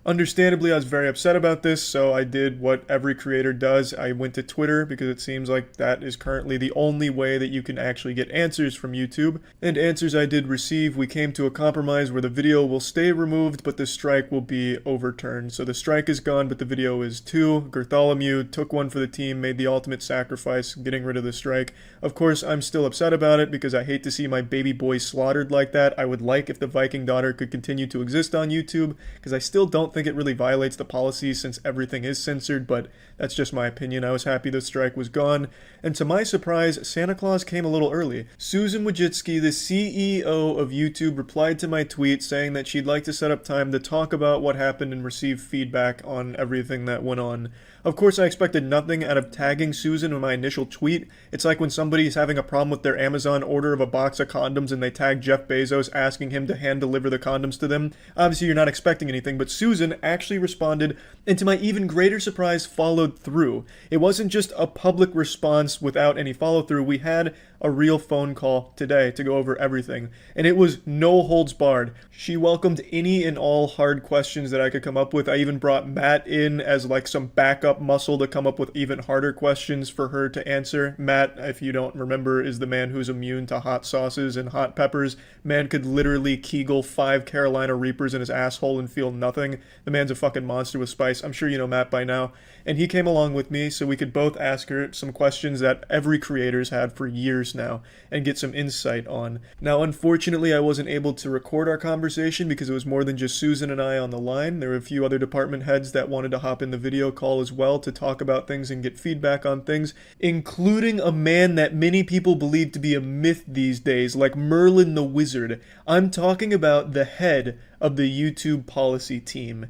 Understandably, I was very upset about this, so I did what every creator does. I went to Twitter because it seems like that is currently the only way that you can actually get answers from YouTube. And answers I did receive, we came to a compromise where the video will stay removed, but the strike will be overturned. So the strike is gone, but the video is too. Gertholomew took one for the team, made the ultimate sacrifice, getting rid of the strike. Of course, I'm still upset about it because I hate to see my baby boy slaughtered like that. I would like if the Viking Daughter could continue to exist on YouTube, because I still don't think it really violates the policy since everything is censored, but that's just my opinion. I was happy the strike was gone, and to my surprise, Santa Claus came a little early. Susan Wojcicki, the CEO of YouTube, replied to my tweet saying that she'd like to set up time to talk about what happened and receive feedback on everything that went on. Of course, I expected nothing out of tagging Susan in my initial tweet. It's like when somebody's having a problem with their Amazon order of a box of condoms and they tag Jeff Bezos asking him to hand deliver the condoms to them. Obviously, you're not expecting anything, but Susan actually responded, and to my even greater surprise, followed through. It wasn't just a public response without any follow-through. We had a real phone call today to go over everything, and it was no holds barred. She welcomed any and all hard questions that I could come up with. I even brought Matt in as like some backup muscle to come up with even harder questions for her to answer. Matt, if you don't remember, is the man who's immune to hot sauces and hot peppers. Man could literally Kegel 5 Carolina Reapers in his asshole and feel nothing. The man's a fucking monster with spice. I'm sure you know Matt by now. And he came along with me so we could both ask her some questions that every creator's had for years now and get some insight on. Now, unfortunately, I wasn't able to record our conversation because it was more than just Susan and I on the line. There were a few other department heads that wanted to hop in the video call as well to talk about things and get feedback on things, including a man that many people believe to be a myth these days, like Merlin the Wizard. I'm talking about the head of the YouTube policy team.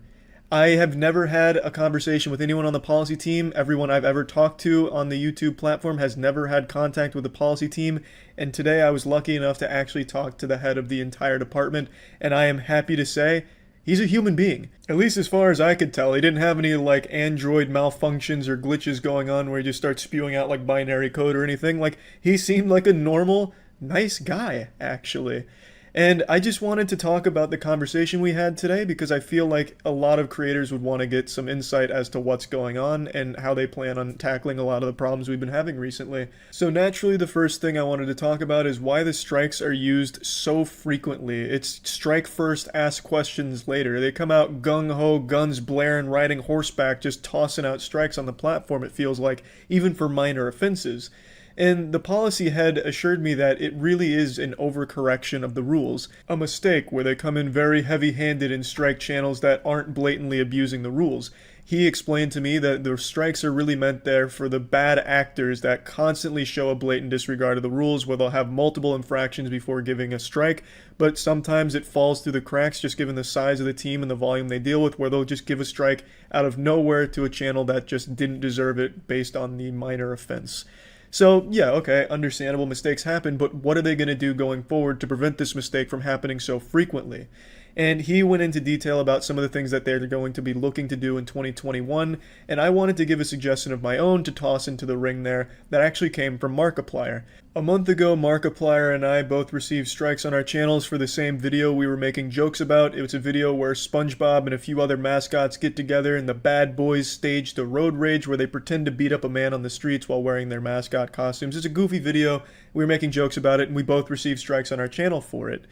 I have never had a conversation with anyone on the policy team. Everyone I've ever talked to on the YouTube platform has never had contact with the policy team. And today I was lucky enough to actually talk to the head of the entire department. And I am happy to say he's a human being. At least as far as I could tell. He didn't have any like Android malfunctions or glitches going on where he just starts spewing out like binary code or anything. Like, he seemed like a normal, nice guy, actually. And I just wanted to talk about the conversation we had today because I feel like a lot of creators would want to get some insight as to what's going on and how they plan on tackling a lot of the problems we've been having recently. So naturally, the first thing I wanted to talk about is why the strikes are used so frequently. It's strike first, ask questions later. They come out gung-ho, guns blaring, riding horseback, just tossing out strikes on the platform, it feels like, even for minor offenses. And the policy head assured me that it really is an overcorrection of the rules, a mistake where they come in very heavy-handed and strike channels that aren't blatantly abusing the rules. He explained to me that the strikes are really meant there for the bad actors that constantly show a blatant disregard of the rules, where they'll have multiple infractions before giving a strike, but sometimes it falls through the cracks just given the size of the team and the volume they deal with, where they'll just give a strike out of nowhere to a channel that just didn't deserve it based on the minor offense. So, yeah, okay, understandable, mistakes happen, but what are they going to do going forward to prevent this mistake from happening so frequently? And he went into detail about some of the things that they're going to be looking to do in 2021, and I wanted to give a suggestion of my own to toss into the ring there that actually came from Markiplier. A month ago, Markiplier and I both received strikes on our channels for the same video we were making jokes about. It was a video where SpongeBob and a few other mascots get together and the bad boys stage the road rage where they pretend to beat up a man on the streets while wearing their mascot costumes. It's a goofy video. We were making jokes about it, and we both received strikes on our channel for it.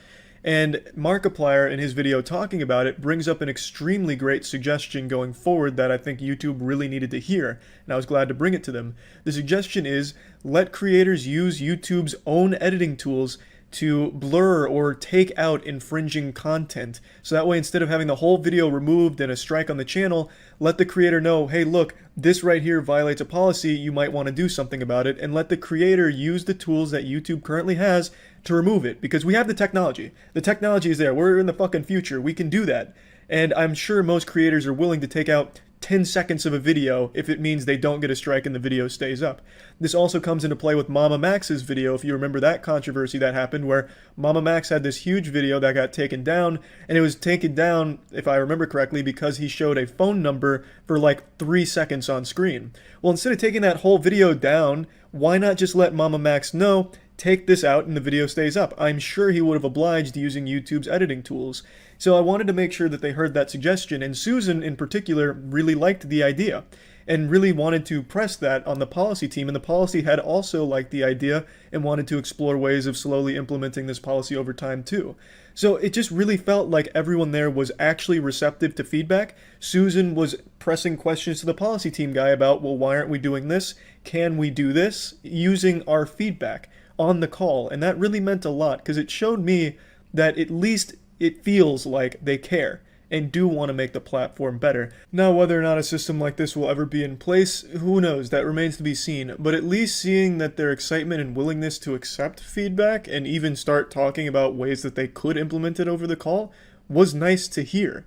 And Markiplier, in his video talking about it, brings up an extremely great suggestion going forward that I think YouTube really needed to hear, and I was glad to bring it to them. The suggestion is, let creators use YouTube's own editing tools to blur or take out infringing content. So that way, instead of having the whole video removed and a strike on the channel, let the creator know, hey, look, this right here violates a policy, you might want to do something about it, and let the creator use the tools that YouTube currently has to remove it, because we have the technology. The technology is there. We're in the fucking future. We can do that. And I'm sure most creators are willing to take out 10 seconds of a video if it means they don't get a strike and the video stays up. This also comes into play with Mama Max's video, if you remember that controversy that happened, where Mama Max had this huge video that got taken down, and it was taken down, if I remember correctly, because he showed a phone number for like 3 seconds on screen. Well, instead of taking that whole video down, why not just let Mama Max know, take this out and the video stays up? I'm sure he would have obliged using YouTube's editing tools. So I wanted to make sure that they heard that suggestion, and Susan in particular really liked the idea and really wanted to press that on the policy team, and the policy head also liked the idea and wanted to explore ways of slowly implementing this policy over time too. So it just really felt like everyone there was actually receptive to feedback. Susan was pressing questions to the policy team guy about, well, why aren't we doing this? Can we do this? Using our feedback on the call, and that really meant a lot because it showed me that at least it feels like they care and do want to make the platform better. Now, whether or not a system like this will ever be in place, who knows? That remains to be seen. But at least seeing that their excitement and willingness to accept feedback and even start talking about ways that they could implement it over the call was nice to hear.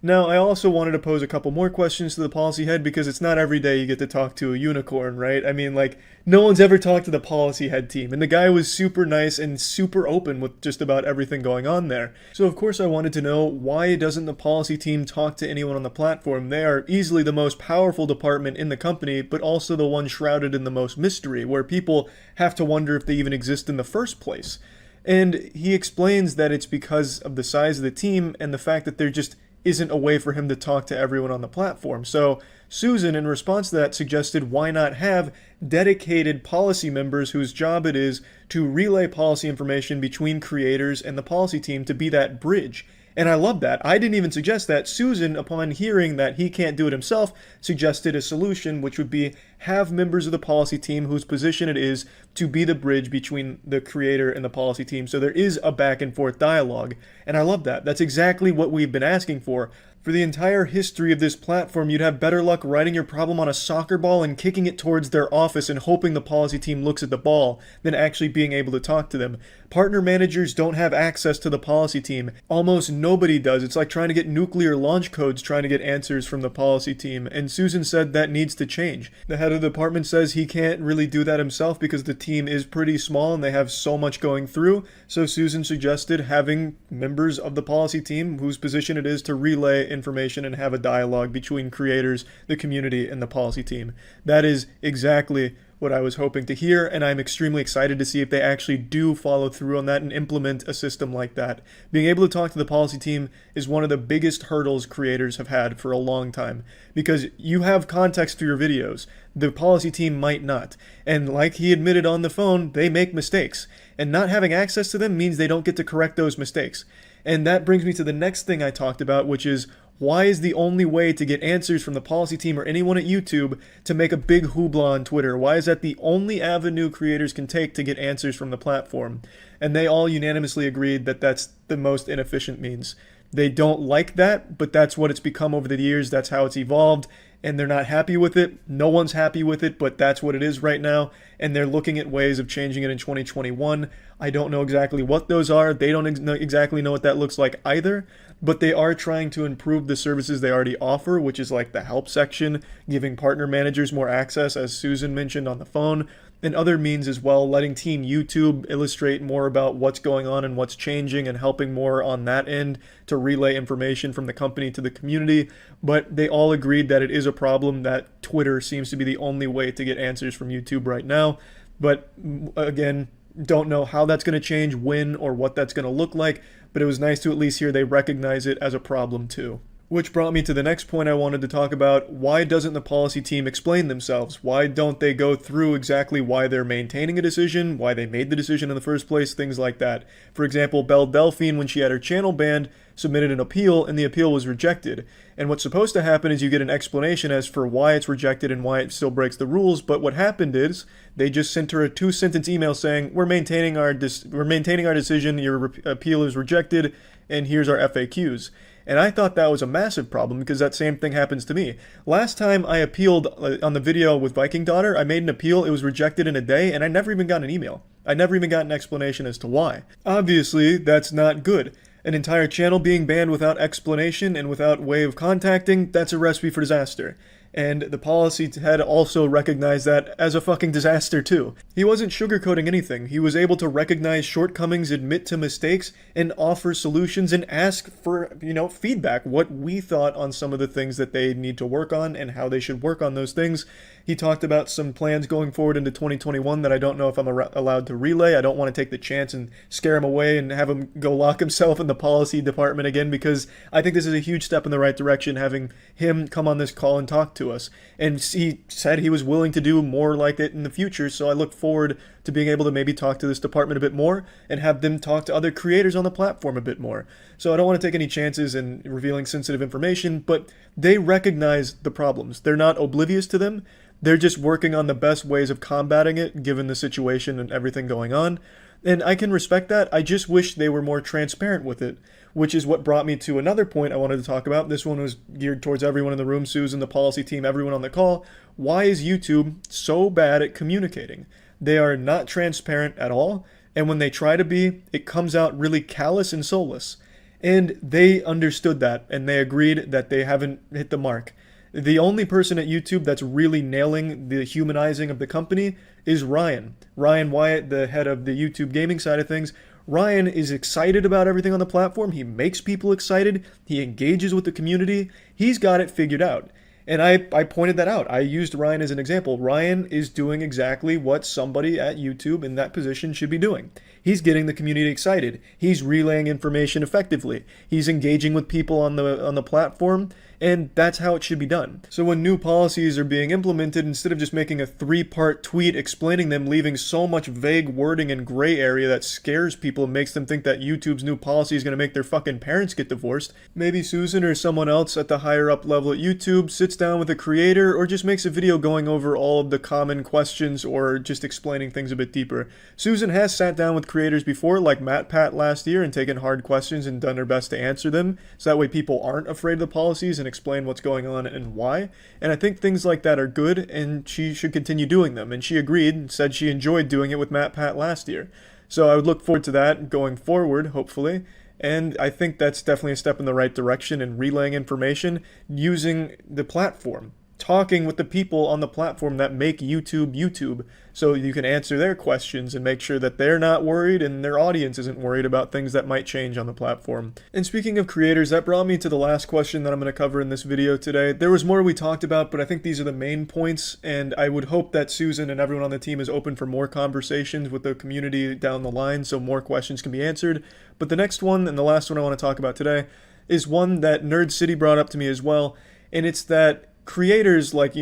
Now, I also wanted to pose a couple more questions to the policy head because it's not every day you get to talk to a unicorn, right? I mean, like, no one's ever talked to the policy head team, and the guy was super nice and super open with just about everything going on there. So, of course, I wanted to know, why doesn't the policy team talk to anyone on the platform? They are easily the most powerful department in the company, but also the one shrouded in the most mystery, where people have to wonder if they even exist in the first place. And he explains that it's because of the size of the team and the fact that there just isn't a way for him to talk to everyone on the platform. So Susan, in response to that, suggested why not have dedicated policy members whose job it is to relay policy information between creators and the policy team to be that bridge. And I love that. I didn't even suggest that. Susan, upon hearing that he can't do it himself, suggested a solution, which would be have members of the policy team whose position it is to be the bridge between the creator and the policy team. So there is a back and forth dialogue. And I love that. That's exactly what we've been asking for. For the entire history of this platform, you'd have better luck writing your problem on a soccer ball and kicking it towards their office and hoping the policy team looks at the ball than actually being able to talk to them. Partner managers don't have access to the policy team. Almost nobody does. It's like trying to get nuclear launch codes trying to get answers from the policy team. And Susan said that needs to change. The head of the department says he can't really do that himself because the team is pretty small and they have so much going through. So Susan suggested having members of the policy team whose position it is to relay information and have a dialogue between creators, the community, and the policy team. That is exactly what I was hoping to hear, and I'm extremely excited to see if they actually do follow through on that and implement a system like that. Being able to talk to the policy team is one of the biggest hurdles creators have had for a long time, because you have context for your videos. The policy team might not. And like he admitted on the phone, they make mistakes. And not having access to them means they don't get to correct those mistakes. And that brings me to the next thing I talked about, which is, why is the only way to get answers from the policy team or anyone at YouTube to make a big hoopla on Twitter? Why is that the only avenue creators can take to get answers from the platform? And they all unanimously agreed that that's the most inefficient means. They don't like that, but that's what it's become over the years. That's how it's evolved, and they're not happy with it. No one's happy with it, but that's what it is right now, and they're looking at ways of changing it in 2021. I don't know exactly what those are. They don't exactly know what that looks like either, but they are trying to improve the services they already offer, which is like the help section, giving partner managers more access, as Susan mentioned on the phone, and other means as well, letting Team YouTube illustrate more about what's going on and what's changing and helping more on that end to relay information from the company to the community. But they all agreed that it is a problem, that Twitter seems to be the only way to get answers from YouTube right now. But again, don't know how that's going to change, when, or what that's going to look like, but it was nice to at least hear they recognize it as a problem too. Which brought me to the next point I wanted to talk about. Why doesn't the policy team explain themselves? Why don't they go through exactly why they're maintaining a decision, why they made the decision in the first place, things like that. For example, Belle Delphine, when she had her channel banned, submitted an appeal, and the appeal was rejected. And what's supposed to happen is you get an explanation as for why it's rejected and why it still breaks the rules, but what happened is they just sent her a 2-sentence email saying, we're maintaining our decision, your appeal is rejected, and here's our FAQs. And I thought that was a massive problem because that same thing happens to me. Last time I appealed on the video with Viking Daughter, I made an appeal, it was rejected in a day, and I never even got an email. I never even got an explanation as to why. Obviously, that's not good. An entire channel being banned without explanation and without way of contacting, that's a recipe for disaster. And the policy head also recognized that as a fucking disaster too. He wasn't sugarcoating anything. He was able to recognize shortcomings, admit to mistakes, and offer solutions and ask for, feedback, what we thought on some of the things that they need to work on and how they should work on those things. He talked about some plans going forward into 2021 that I don't know if I'm allowed to relay. I don't want to take the chance and scare him away and have him go lock himself in the policy department again, because I think this is a huge step in the right direction, having him come on this call and talk to us. And he said he was willing to do more like it in the future, so I look forward to being able to maybe talk to this department a bit more and have them talk to other creators on the platform a bit more. So I don't want to take any chances in revealing sensitive information, but they recognize the problems. They're not oblivious to them. They're just working on the best ways of combating it, given the situation and everything going on. And I can respect that. I just wish they were more transparent with it, which is what brought me to another point I wanted to talk about. This one was geared towards everyone in the room, Susan, the policy team, everyone on the call. Why is YouTube so bad at communicating? They are not transparent at all, and when they try to be, it comes out really callous and soulless. And they understood that, and they agreed that they haven't hit the mark. The only person at YouTube that's really nailing the humanizing of the company is Ryan. Ryan Wyatt, the head of the YouTube gaming side of things. Ryan is excited about everything on the platform. He makes people excited. He engages with the community. He's got it figured out. And I pointed that out. I used Ryan as an example. Ryan is doing exactly what somebody at YouTube in that position should be doing. He's getting the community excited. He's relaying information effectively. He's engaging with people on the platform, and that's how it should be done. So when new policies are being implemented, instead of just making a 3-part tweet explaining them, leaving so much vague wording and gray area that scares people and makes them think that YouTube's new policy is going to make their fucking parents get divorced, maybe Susan or someone else at the higher up level at YouTube sits down with a creator or just makes a video going over all of the common questions or just explaining things a bit deeper. Susan has sat down with creators before, like MatPat last year, and taken hard questions and done her best to answer them, so that way people aren't afraid of the policies and explain what's going on and why. And I think things like that are good, and she should continue doing them. And she agreed and said she enjoyed doing it with MatPat last year. So I would look forward to that going forward, hopefully. And I think that's definitely a step in the right direction in relaying information using the platform. Talking with the people on the platform that make YouTube YouTube, so you can answer their questions and make sure that they're not worried and their audience isn't worried about things that might change on the platform. And speaking of creators, that brought me to the last question that I'm going to cover in this video today. There was more we talked about, but I think these are the main points, and I would hope that Susan and everyone on the team is open for more conversations with the community down the line so more questions can be answered. But the next one, and the last one I want to talk about today, is one that Nerd City brought up to me as well, and it's that creators like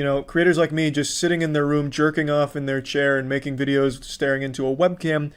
me just sitting in their room jerking off in their chair and making videos staring into a webcam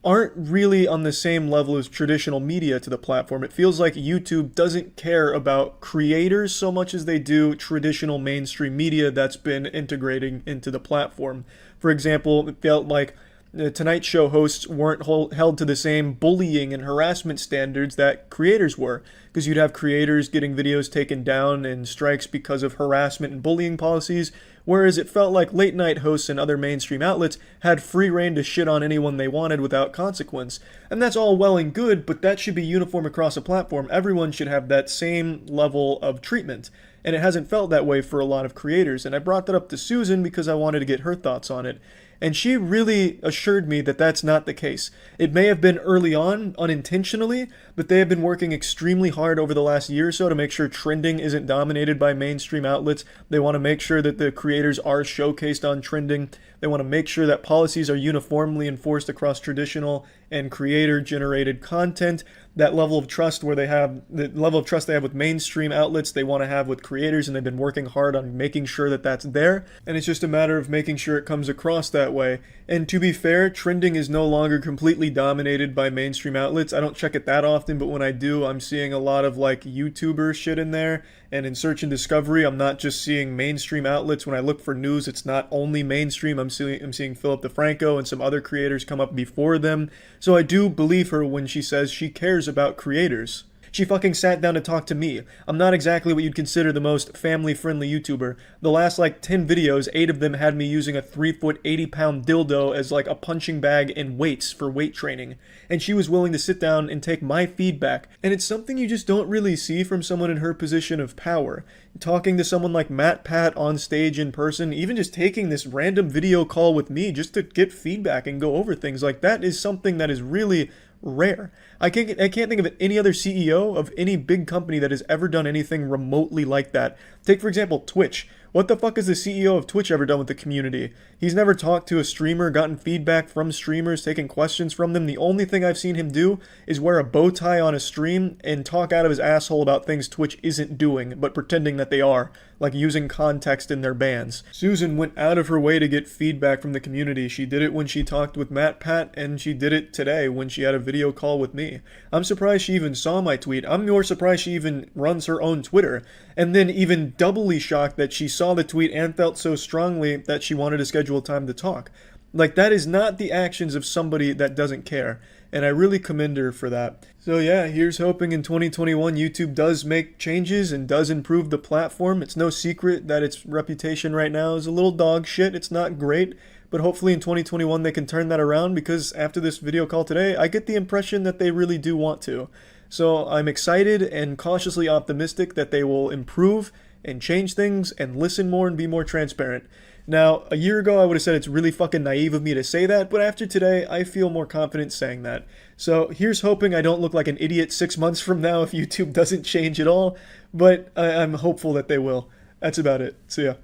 aren't really on the same level as traditional media to the platform. It feels like YouTube doesn't care about creators so much as they do traditional mainstream media that's been integrating into the platform. For example, it felt like the Tonight Show hosts weren't held to the same bullying and harassment standards that creators were, because you'd have creators getting videos taken down and strikes because of harassment and bullying policies, whereas it felt like late night hosts and other mainstream outlets had free reign to shit on anyone they wanted without consequence. And that's all well and good, but that should be uniform across a platform. Everyone should have that same level of treatment. And it hasn't felt that way for a lot of creators. And I brought that up to Susan because I wanted to get her thoughts on it. And she really assured me that that's not the case. It may have been early on, unintentionally, but they have been working extremely hard over the last year or so to make sure trending isn't dominated by mainstream outlets. They want to make sure that the creators are showcased on trending. They want to make sure that policies are uniformly enforced across traditional and creator-generated content. That level of trust the level of trust they have with mainstream outlets, they want to have with creators, and they've been working hard on making sure that that's there. And it's just a matter of making sure it comes across that way. And to be fair, trending is no longer completely dominated by mainstream outlets. I don't check it that often, but when I do, I'm seeing a lot of like YouTuber shit in there. And in search and discovery, I'm not just seeing mainstream outlets. When I look for news, it's not only mainstream. I'm seeing Philip DeFranco and some other creators come up before them. So I do believe her when she says she cares about creators. She fucking sat down to talk to me. I'm not exactly what you'd consider the most family-friendly YouTuber. The last 10 videos, 8 of them had me using a 3-foot, 80-pound dildo as a punching bag and weights for weight training. And she was willing to sit down and take my feedback. And it's something you just don't really see from someone in her position of power. Talking to someone like MatPat on stage in person, even just taking this random video call with me just to get feedback and go over things like that is something that is really rare. I can't think of any other CEO of any big company that has ever done anything remotely like that. Take, for example, Twitch. What the fuck has the CEO of Twitch ever done with the community? He's never talked to a streamer, gotten feedback from streamers, taken questions from them. The only thing I've seen him do is wear a bow tie on a stream and talk out of his asshole about things Twitch isn't doing, but pretending that they are, like using context in their bans. Susan went out of her way to get feedback from the community. She did it when she talked with MatPat, and she did it today when she had a video call with me. I'm surprised she even saw my tweet. I'm more surprised she even runs her own Twitter. And then even doubly shocked that she saw the tweet and felt so strongly that she wanted to schedule time to talk. That is not the actions of somebody that doesn't care. And I really commend her for that. So yeah, here's hoping in 2021 YouTube does make changes and does improve the platform. It's no secret that its reputation right now is a little dog shit. It's not great. But hopefully in 2021 they can turn that around, because after this video call today, I get the impression that they really do want to. So I'm excited and cautiously optimistic that they will improve and change things and listen more and be more transparent. Now, a year ago I would have said it's really fucking naive of me to say that, but after today I feel more confident saying that. So here's hoping I don't look like an idiot 6 months from now if YouTube doesn't change at all, but I'm hopeful that they will. That's about it. See ya.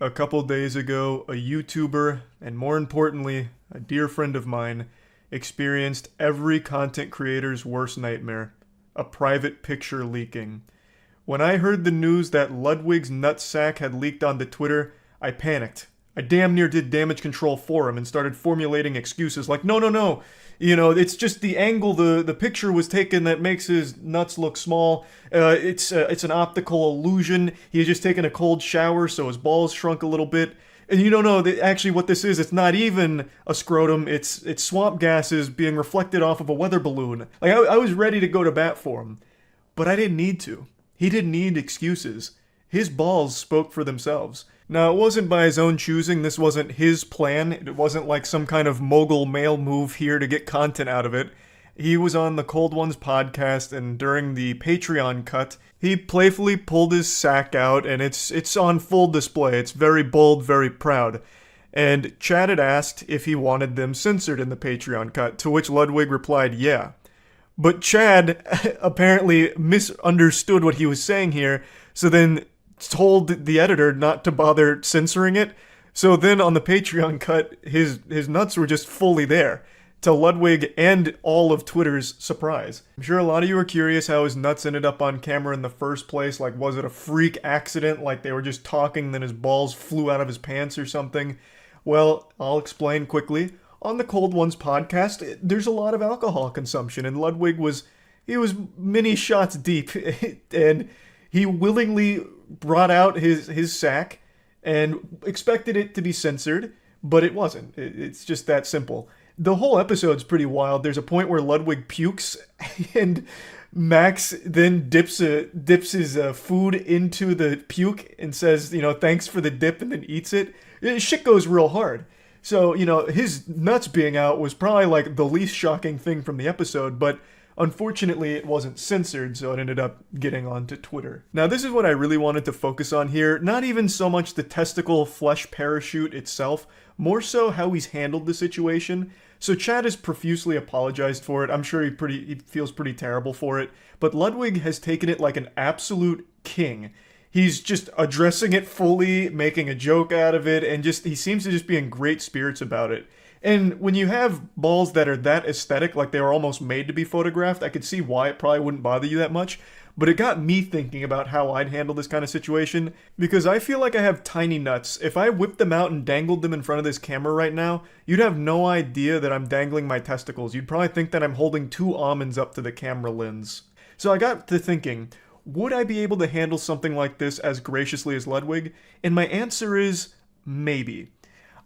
A couple days ago, a YouTuber, and more importantly, a dear friend of mine, experienced every content creator's worst nightmare: a private picture leaking. When I heard the news that Ludwig's nutsack had leaked onto Twitter, I panicked. I damn near did damage control for him and started formulating excuses like, no. You know, it's just the angle the picture was taken that makes his nuts look small. It's an optical illusion. He had just taken a cold shower, so his balls shrunk a little bit. And you don't know that actually what this is. It's not even a scrotum. It's swamp gases being reflected off of a weather balloon. Like, I was ready to go to bat for him. But I didn't need to. He didn't need excuses. His balls spoke for themselves. Now, it wasn't by his own choosing. This wasn't his plan. It wasn't like some kind of mogul male move here to get content out of it. He was on the Cold Ones podcast, and during the Patreon cut, he playfully pulled his sack out, and it's on full display. It's very bold, very proud. And Chad had asked if he wanted them censored in the Patreon cut, to which Ludwig replied, yeah. But Chad apparently misunderstood what he was saying here, so then told the editor not to bother censoring it. So then on the Patreon cut, his nuts were just fully there, to Ludwig and all of Twitter's surprise. I'm sure a lot of you are curious how his nuts ended up on camera in the first place. Like, was it a freak accident? Like they were just talking, then his balls flew out of his pants or something? Well, I'll explain quickly. On the Cold Ones podcast, there's a lot of alcohol consumption, and Ludwig was many shots deep, and he willingly brought out his sack and expected it to be censored, but it wasn't. It's just that simple. The whole episode's pretty wild. There's a point where Ludwig pukes, and Max then dips his food into the puke and says, thanks for the dip, and then eats it. Shit goes real hard. So, his nuts being out was probably like the least shocking thing from the episode, but unfortunately it wasn't censored, so it ended up getting onto Twitter. Now, this is what I really wanted to focus on here. Not even so much the testicle flesh parachute itself, more so how he's handled the situation. So Chad has profusely apologized for it. I'm sure he feels pretty terrible for it, but Ludwig has taken it like an absolute king. He's just addressing it fully, making a joke out of it, and he seems to just be in great spirits about it. And when you have balls that are that aesthetic, like they were almost made to be photographed, I could see why it probably wouldn't bother you that much. But it got me thinking about how I'd handle this kind of situation, because I feel like I have tiny nuts. If I whipped them out and dangled them in front of this camera right now, you'd have no idea that I'm dangling my testicles. You'd probably think that I'm holding 2 almonds up to the camera lens. So I got to thinking, would I be able to handle something like this as graciously as Ludwig? And my answer is maybe.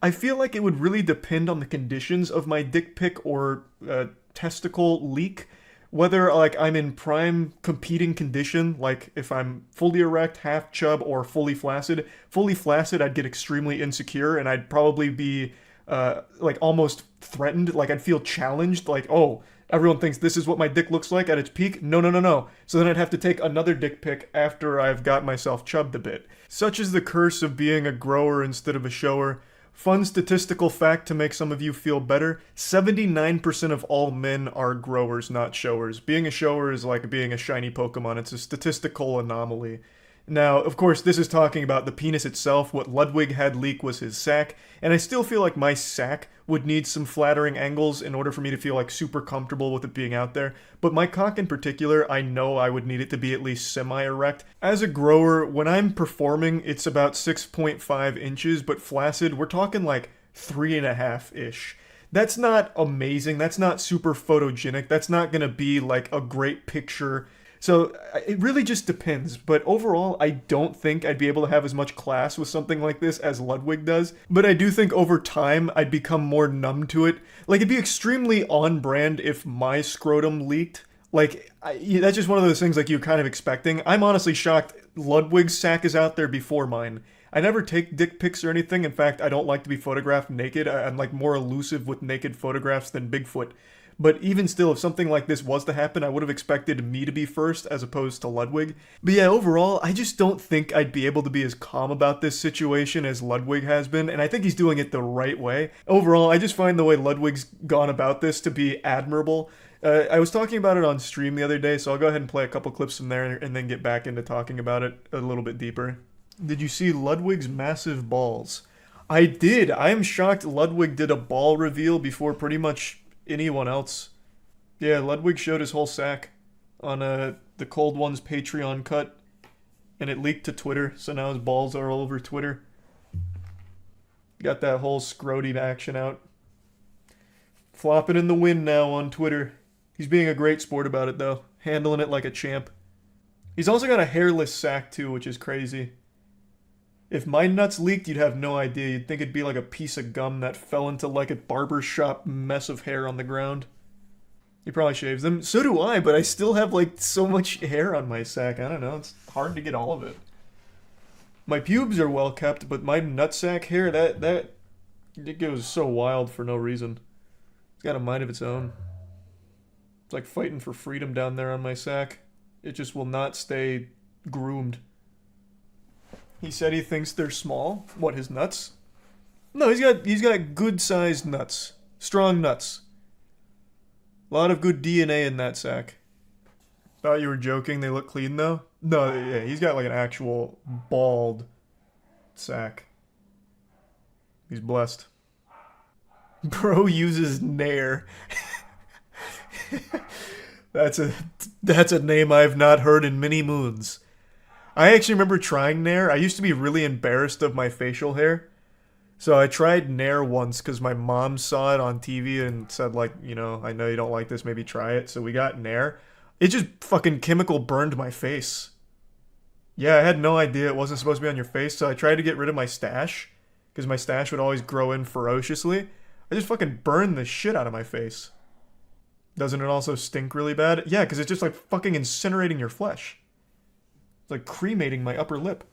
I feel like it would really depend on the conditions of my dick pic or testicle leak. Whether I'm in prime competing condition, like if I'm fully erect, half chub, or fully flaccid. Fully flaccid, I'd get extremely insecure, and I'd probably be almost threatened. Like I'd feel challenged, like, oh, everyone thinks this is what my dick looks like at its peak. No. So then I'd have to take another dick pic after I've got myself chubbed a bit. Such is the curse of being a grower instead of a shower. Fun statistical fact to make some of you feel better: 79% of all men are growers, not showers. Being a shower is like being a shiny Pokemon. It's a statistical anomaly. Now, of course, this is talking about the penis itself. What Ludwig had leak was his sack, and I still feel like my sack would need some flattering angles in order for me to feel super comfortable with it being out there. But my cock in particular, I know I would need it to be at least semi-erect. As a grower, when I'm performing, it's about 6.5 inches, but flaccid, we're talking 3.5-ish. That's not amazing. That's not super photogenic. That's not gonna be a great picture. So it really just depends, but overall I don't think I'd be able to have as much class with something like this as Ludwig does, but I do think over time I'd become more numb to it. It'd be extremely on brand if my scrotum leaked. That's just one of those things you're kind of expecting. I'm honestly shocked Ludwig's sack is out there before mine. I never take dick pics or anything. In fact, I don't like to be photographed naked. I'm more elusive with naked photographs than Bigfoot. But even still, if something like this was to happen, I would have expected me to be first as opposed to Ludwig. But yeah, overall, I just don't think I'd be able to be as calm about this situation as Ludwig has been, and I think he's doing it the right way. Overall, I just find the way Ludwig's gone about this to be admirable. I was talking about it on stream the other day, so I'll go ahead and play a couple clips from there and then get back into talking about it a little bit deeper. Did you see Ludwig's massive balls? I did. I am shocked Ludwig did a ball reveal before pretty much anyone else. Yeah, Ludwig showed his whole sack on the Cold One's Patreon cut, and it leaked to Twitter, so now his balls are all over Twitter. Got that whole scroty action out. Flopping in the wind now on Twitter. He's being a great sport about it, though. Handling it like a champ. He's also got a hairless sack, too, which is crazy. If my nuts leaked, you'd have no idea. You'd think it'd be like a piece of gum that fell into like a barbershop mess of hair on the ground. He probably shaves them. So do I, but I still have like so much hair on my sack. I don't know. It's hard to get all of it. My pubes are well kept, but my nutsack hair, it goes so wild for no reason. It's got a mind of its own. It's like fighting for freedom down there on my sack. It just will not stay groomed. He said he thinks they're small. What, his nuts? No, he's got good-sized nuts. Strong nuts. A lot of good DNA in that sack. Thought you were joking, they look clean though? No, yeah, he's got like an actual bald sack. He's blessed. Bro uses Nair. That's a name I've not heard in many moons. I actually remember trying Nair. I used to be really embarrassed of my facial hair. So I tried Nair once because my mom saw it on TV and said like, you know, I know you don't like this, maybe try it. So we got Nair. It just fucking chemical burned my face. Yeah, I had no idea it wasn't supposed to be on your face, so I tried to get rid of my stash because my stash would always grow in ferociously. I just fucking burned the shit out of my face. Doesn't it also stink really bad? Yeah, because it's just like fucking incinerating your flesh. It's like cremating my upper lip.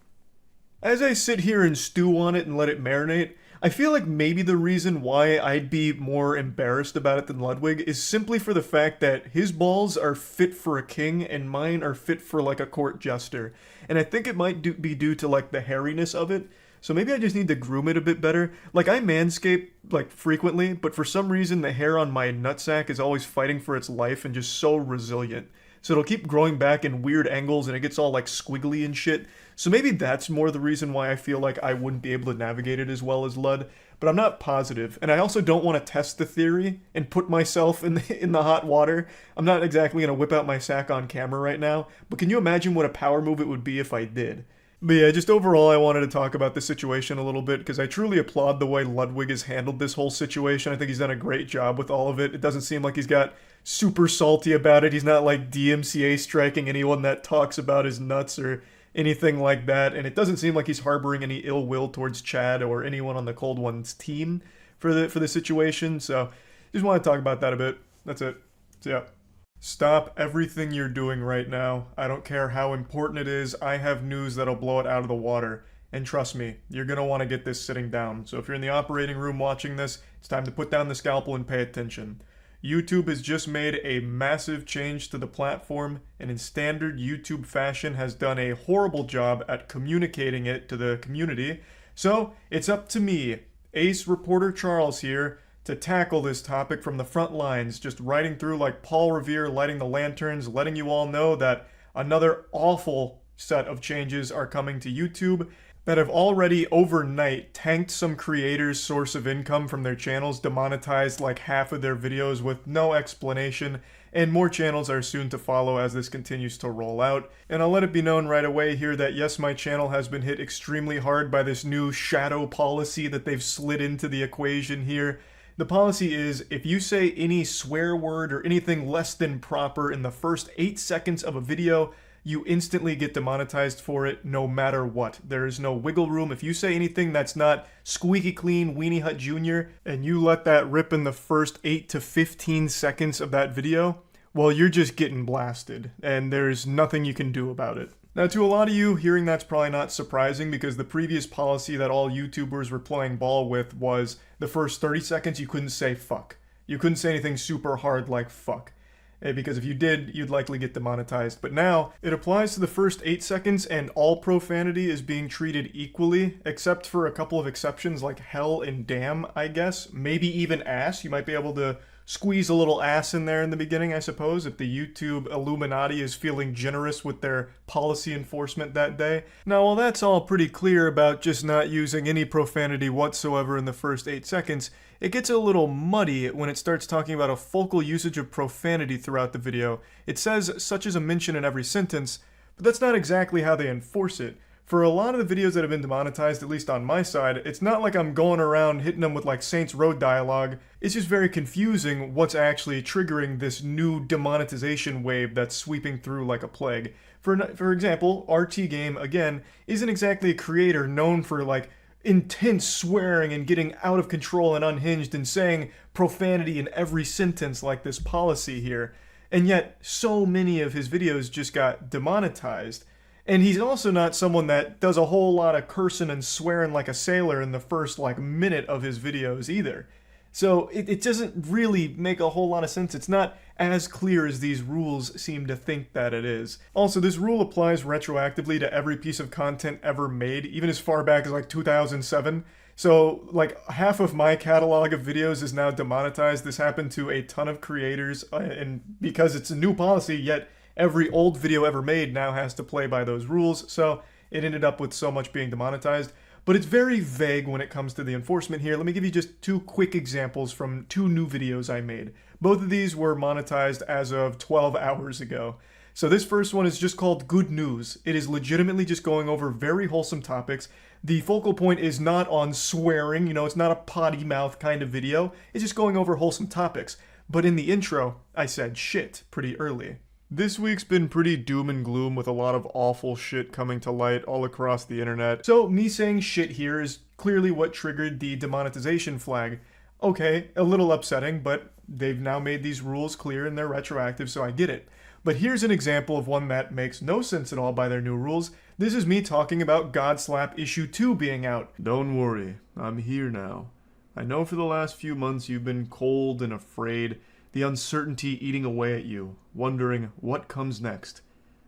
As I sit here and stew on it and let it marinate, I feel like maybe the reason why I'd be more embarrassed about it than Ludwig is simply for the fact that his balls are fit for a king and mine are fit for like a court jester. And I think it might be due to like the hairiness of it. So maybe I just need to groom it a bit better. Like I manscape like frequently, but for some reason the hair on my nutsack is always fighting for its life and just so resilient. So it'll keep growing back in weird angles and it gets all like squiggly and shit. So maybe that's more the reason why I feel like I wouldn't be able to navigate it as well as Lud. But I'm not positive. And I also don't want to test the theory and put myself in the hot water. I'm not exactly going to whip out my sack on camera right now. But can you imagine what a power move it would be if I did? But yeah, just overall I wanted to talk about the situation a little bit because I truly applaud the way Ludwig has handled this whole situation. I think he's done a great job with all of it. It doesn't seem like he's got super salty about it. He's not like DMCA striking anyone that talks about his nuts or anything like that. And it doesn't seem like he's harboring any ill will towards Chad or anyone on the Cold One's team for the situation. So just want to talk about that a bit. That's it. So yeah. Stop everything you're doing right now. I don't care how important it is. I have news that'll blow it out of the water. And trust me, you're going to want to get this sitting down. So if you're in the operating room watching this, it's time to put down the scalpel and pay attention. YouTube has just made a massive change to the platform, and in standard YouTube fashion has done a horrible job at communicating it to the community. So it's up to me, Ace Reporter Charles here, to tackle this topic from the front lines, just riding through like Paul Revere, lighting the lanterns, letting you all know that another awful set of changes are coming to YouTube that have already overnight tanked some creators' source of income from their channels, demonetized like half of their videos with no explanation, and more channels are soon to follow as this continues to roll out. And I'll let it be known right away here that yes, my channel has been hit extremely hard by this new shadow policy that they've slid into the equation here. The policy is, if you say any swear word or anything less than proper in the first 8 seconds of a video, you instantly get demonetized for it no matter what. There is no wiggle room. If you say anything that's not squeaky clean Weenie Hut Jr. and you let that rip in the first 8 to 15 seconds of that video, well, you're just getting blasted, and there's nothing you can do about it. Now, to a lot of you, hearing that's probably not surprising because the previous policy that all YouTubers were playing ball with was the first 30 seconds you couldn't say fuck. You couldn't say anything super hard like fuck. Because if you did, you'd likely get demonetized. But now, it applies to the first 8 seconds, and all profanity is being treated equally, except for a couple of exceptions like hell and damn, I guess. Maybe even ass. You might be able to squeeze a little ass in there in the beginning, I suppose, if the YouTube Illuminati is feeling generous with their policy enforcement that day. Now, while that's all pretty clear about just not using any profanity whatsoever in the first 8 seconds, it gets a little muddy when it starts talking about a focal usage of profanity throughout the video. It says such as a mention in every sentence, but that's not exactly how they enforce it. For a lot of the videos that have been demonetized, at least on my side, it's not like I'm going around hitting them with like Saints Row dialogue. It's just very confusing what's actually triggering this new demonetization wave that's sweeping through like a plague. For example, RT Game, again, isn't exactly a creator known for like intense swearing and getting out of control and unhinged and saying profanity in every sentence like this policy here. And yet, so many of his videos just got demonetized. And he's also not someone that does a whole lot of cursing and swearing like a sailor in the first like minute of his videos either. So it doesn't really make a whole lot of sense. It's not as clear as these rules seem to think that it is. Also, this rule applies retroactively to every piece of content ever made, even as far back as like 2007. So like half of my catalog of videos is now demonetized. This happened to a ton of creators, and because it's a new policy, yet every old video ever made now has to play by those rules, so it ended up with so much being demonetized. But it's very vague when it comes to the enforcement here. Let me give you just 2 quick examples from 2 new videos I made. Both of these were monetized as of 12 hours ago. So this first one is just called Good News. It is legitimately just going over very wholesome topics. The focal point is not on swearing, it's not a potty mouth kind of video. It's just going over wholesome topics. But in the intro, I said shit pretty early. This week's been pretty doom and gloom with a lot of awful shit coming to light all across the internet. So me saying shit here is clearly what triggered the demonetization flag. Okay, a little upsetting, but they've now made these rules clear and they're retroactive, so I get it. But here's an example of one that makes no sense at all by their new rules. This is me talking about Godslap Issue 2 being out. Don't worry, I'm here now. I know for the last few months you've been cold and afraid, the uncertainty eating away at you, wondering what comes next.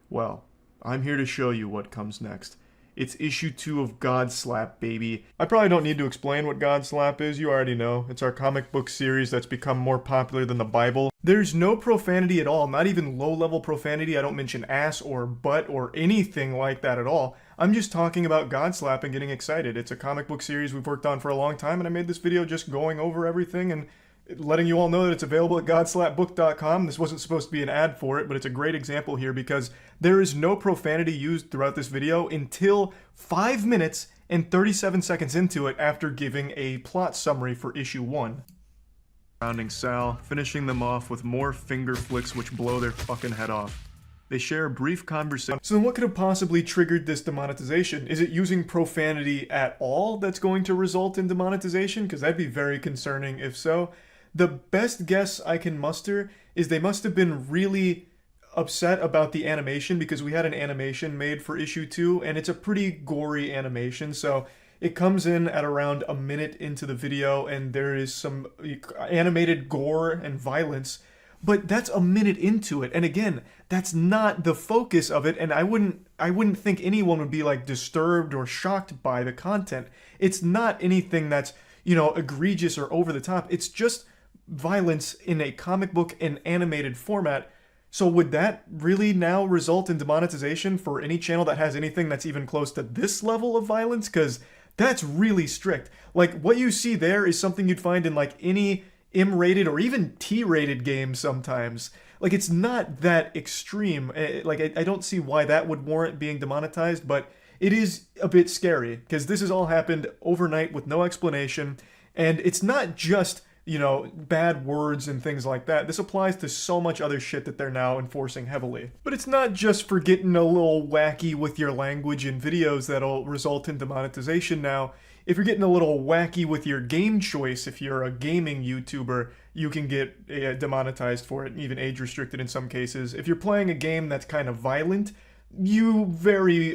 Well, I'm here to show you what comes next. It's issue 2 of Godslap, baby. I probably don't need to explain what Godslap is, you already know. It's our comic book series that's become more popular than the Bible. There's no profanity at all, not even low-level profanity. I don't mention ass or butt or anything like that at all. I'm just talking about Godslap and getting excited. It's a comic book series we've worked on for a long time, and I made this video just going over everything and letting you all know that it's available at godslapbook.com. This wasn't supposed to be an ad for it, but it's a great example here because there is no profanity used throughout this video until 5 minutes and 37 seconds into it after giving a plot summary for issue 1. Surrounding Sal, finishing them off with more finger flicks which blow their fucking head off. They share a brief conversation. So then what could have possibly triggered this demonetization? Is it using profanity at all that's going to result in demonetization? Because that'd be very concerning if so. The best guess I can muster is they must have been really upset about the animation because we had an animation made for issue 2 and it's a pretty gory animation, so it comes in at around a minute into the video and there is some animated gore and violence, but that's a minute into it, and again, that's not the focus of it, and I wouldn't think anyone would be like disturbed or shocked by the content. It's not anything that's, egregious or over the top. It's just violence in a comic book and animated format. So would that really now result in demonetization for any channel that has anything that's even close to this level of violence? Because that's really strict. Like, what you see there is something you'd find in like any M-rated or even T-rated game sometimes. Like, it's not that extreme. Like, I don't see why that would warrant being demonetized, but it is a bit scary because this has all happened overnight with no explanation, and it's not just bad words and things like that. This applies to so much other shit that they're now enforcing heavily. But it's not just for getting a little wacky with your language in videos that'll result in demonetization now. If you're getting a little wacky with your game choice, if you're a gaming YouTuber, you can get demonetized for it, even age restricted in some cases. If you're playing a game that's kind of violent, you're very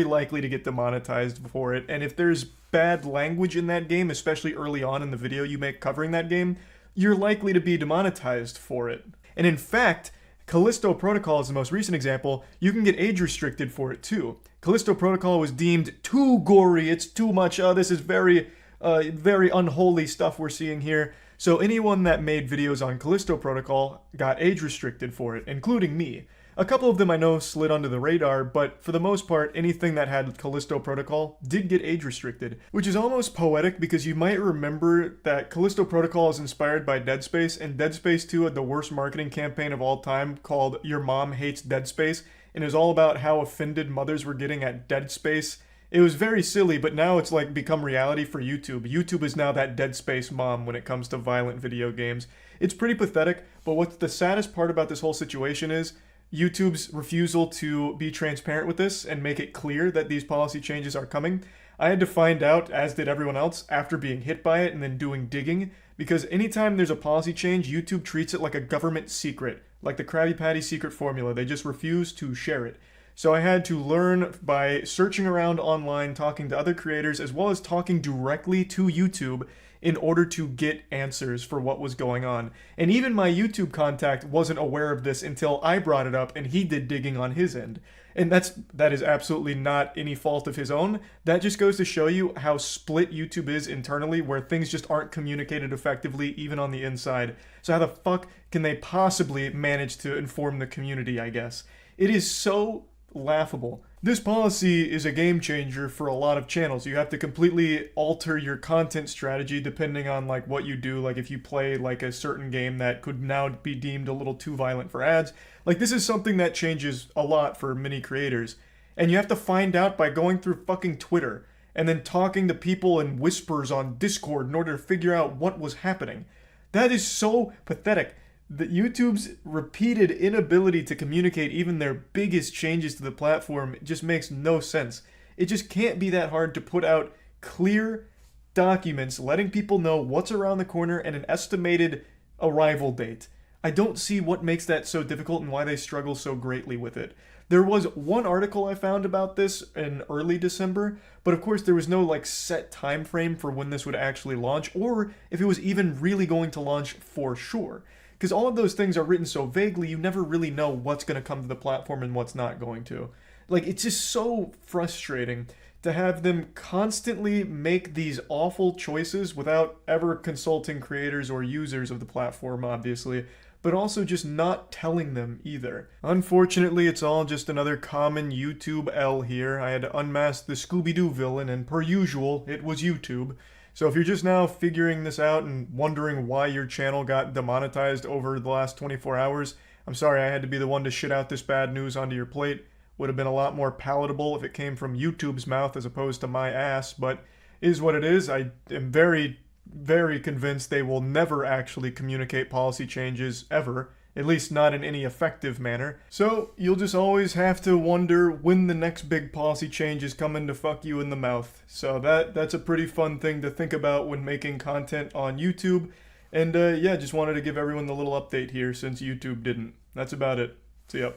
likely to get demonetized for it. And if there's bad language in that game, especially early on in the video you make covering that game, you're likely to be demonetized for it. And in fact, Callisto Protocol is the most recent example. You can get age restricted for it too. Callisto Protocol was deemed too gory, it's too much, this is very unholy stuff we're seeing here. So anyone that made videos on Callisto Protocol got age restricted for it, including me. A couple of them I know slid under the radar, but for the most part, anything that had Callisto Protocol did get age restricted, which is almost poetic because you might remember that Callisto Protocol is inspired by Dead Space, and Dead Space 2 had the worst marketing campaign of all time called Your Mom Hates Dead Space, and it was all about how offended mothers were getting at Dead Space. It was very silly, but now it's like become reality for YouTube. YouTube is now that Dead Space mom when it comes to violent video games. It's pretty pathetic, but what's the saddest part about this whole situation is YouTube's refusal to be transparent with this and make it clear that these policy changes are coming. I had to find out, as did everyone else, after being hit by it and then doing digging, because anytime there's a policy change, YouTube treats it like a government secret, like the Krabby Patty secret formula. They just refuse to share it. So I had to learn by searching around online, talking to other creators, as well as talking directly to YouTube in order to get answers for what was going on. And even my YouTube contact wasn't aware of this until I brought it up and he did digging on his end. And that is absolutely not any fault of his own. That just goes to show you how split YouTube is internally, where things just aren't communicated effectively even on the inside. So how the fuck can they possibly manage to inform the community, I guess? It is so laughable. This policy is a game changer for a lot of channels. You have to completely alter your content strategy depending on like what you do. Like if you play like a certain game that could now be deemed a little too violent for ads. Like this is something that changes a lot for many creators. And you have to find out by going through fucking Twitter and then talking to people in whispers on Discord in order to figure out what was happening. That is so pathetic. That YouTube's repeated inability to communicate even their biggest changes to the platform just makes no sense. It just can't be that hard to put out clear documents letting people know what's around the corner and an estimated arrival date. I don't see what makes that so difficult and why they struggle so greatly with it. There was one article I found about this in early December, but of course there was no like set time frame for when this would actually launch or if it was even really going to launch for sure. Because all of those things are written so vaguely, you never really know what's going to come to the platform and what's not going to. Like, it's just so frustrating to have them constantly make these awful choices without ever consulting creators or users of the platform, obviously, but also just not telling them either. Unfortunately, it's all just another common YouTube L here. I had to unmask the Scooby-Doo villain, and per usual, it was YouTube. So if you're just now figuring this out and wondering why your channel got demonetized over the last 24 hours, I'm sorry I had to be the one to shit out this bad news onto your plate. Would have been a lot more palatable if it came from YouTube's mouth as opposed to my ass, but it is what it is. I am very, very convinced they will never actually communicate policy changes ever. At least not in any effective manner. So you'll just always have to wonder when the next big policy change is coming to fuck you in the mouth. So that's a pretty fun thing to think about when making content on YouTube. And yeah, just wanted to give everyone the little update here since YouTube didn't. That's about it. See ya.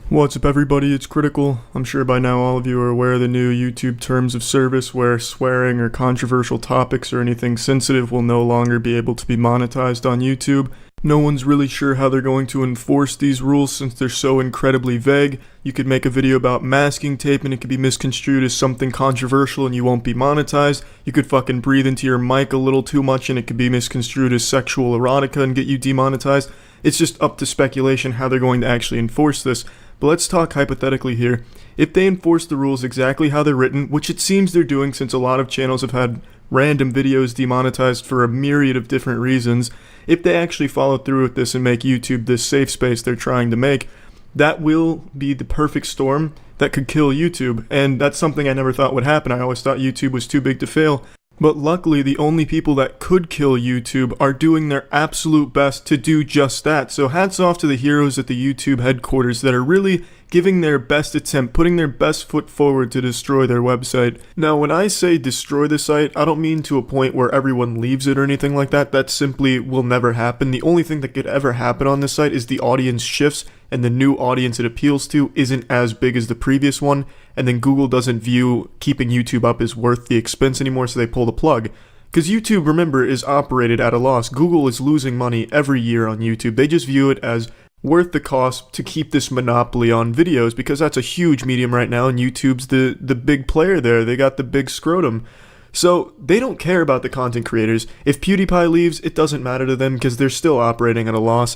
What's up everybody, it's Critical. I'm sure by now all of you are aware of the new YouTube terms of service where swearing or controversial topics or anything sensitive will no longer be able to be monetized on YouTube. No one's really sure how they're going to enforce these rules since they're so incredibly vague. You could make a video about masking tape and it could be misconstrued as something controversial and you won't be monetized. You could fucking breathe into your mic a little too much and it could be misconstrued as sexual erotica and get you demonetized. It's just up to speculation how they're going to actually enforce this. But let's talk hypothetically here. If they enforce the rules exactly how they're written, which it seems they're doing since a lot of channels have had random videos demonetized for a myriad of different reasons, if they actually follow through with this and make YouTube this safe space they're trying to make, that will be the perfect storm that could kill YouTube. And that's something I never thought would happen. I always thought YouTube was too big to fail. But luckily, the only people that could kill YouTube are doing their absolute best to do just that. So hats off to the heroes at the YouTube headquarters that are really giving their best attempt, putting their best foot forward to destroy their website. Now, when I say destroy the site, I don't mean to a point where everyone leaves it or anything like that. That simply will never happen. The only thing that could ever happen on this site is the audience shifts and the new audience it appeals to isn't as big as the previous one, and then Google doesn't view keeping YouTube up as worth the expense anymore, so they pull the plug. Because YouTube, remember, is operated at a loss. Google is losing money every year on YouTube. They just view it as worth the cost to keep this monopoly on videos because that's a huge medium right now, and YouTube's the big player there. They got the big scrotum. So they don't care about the content creators. If PewDiePie leaves, it doesn't matter to them because they're still operating at a loss.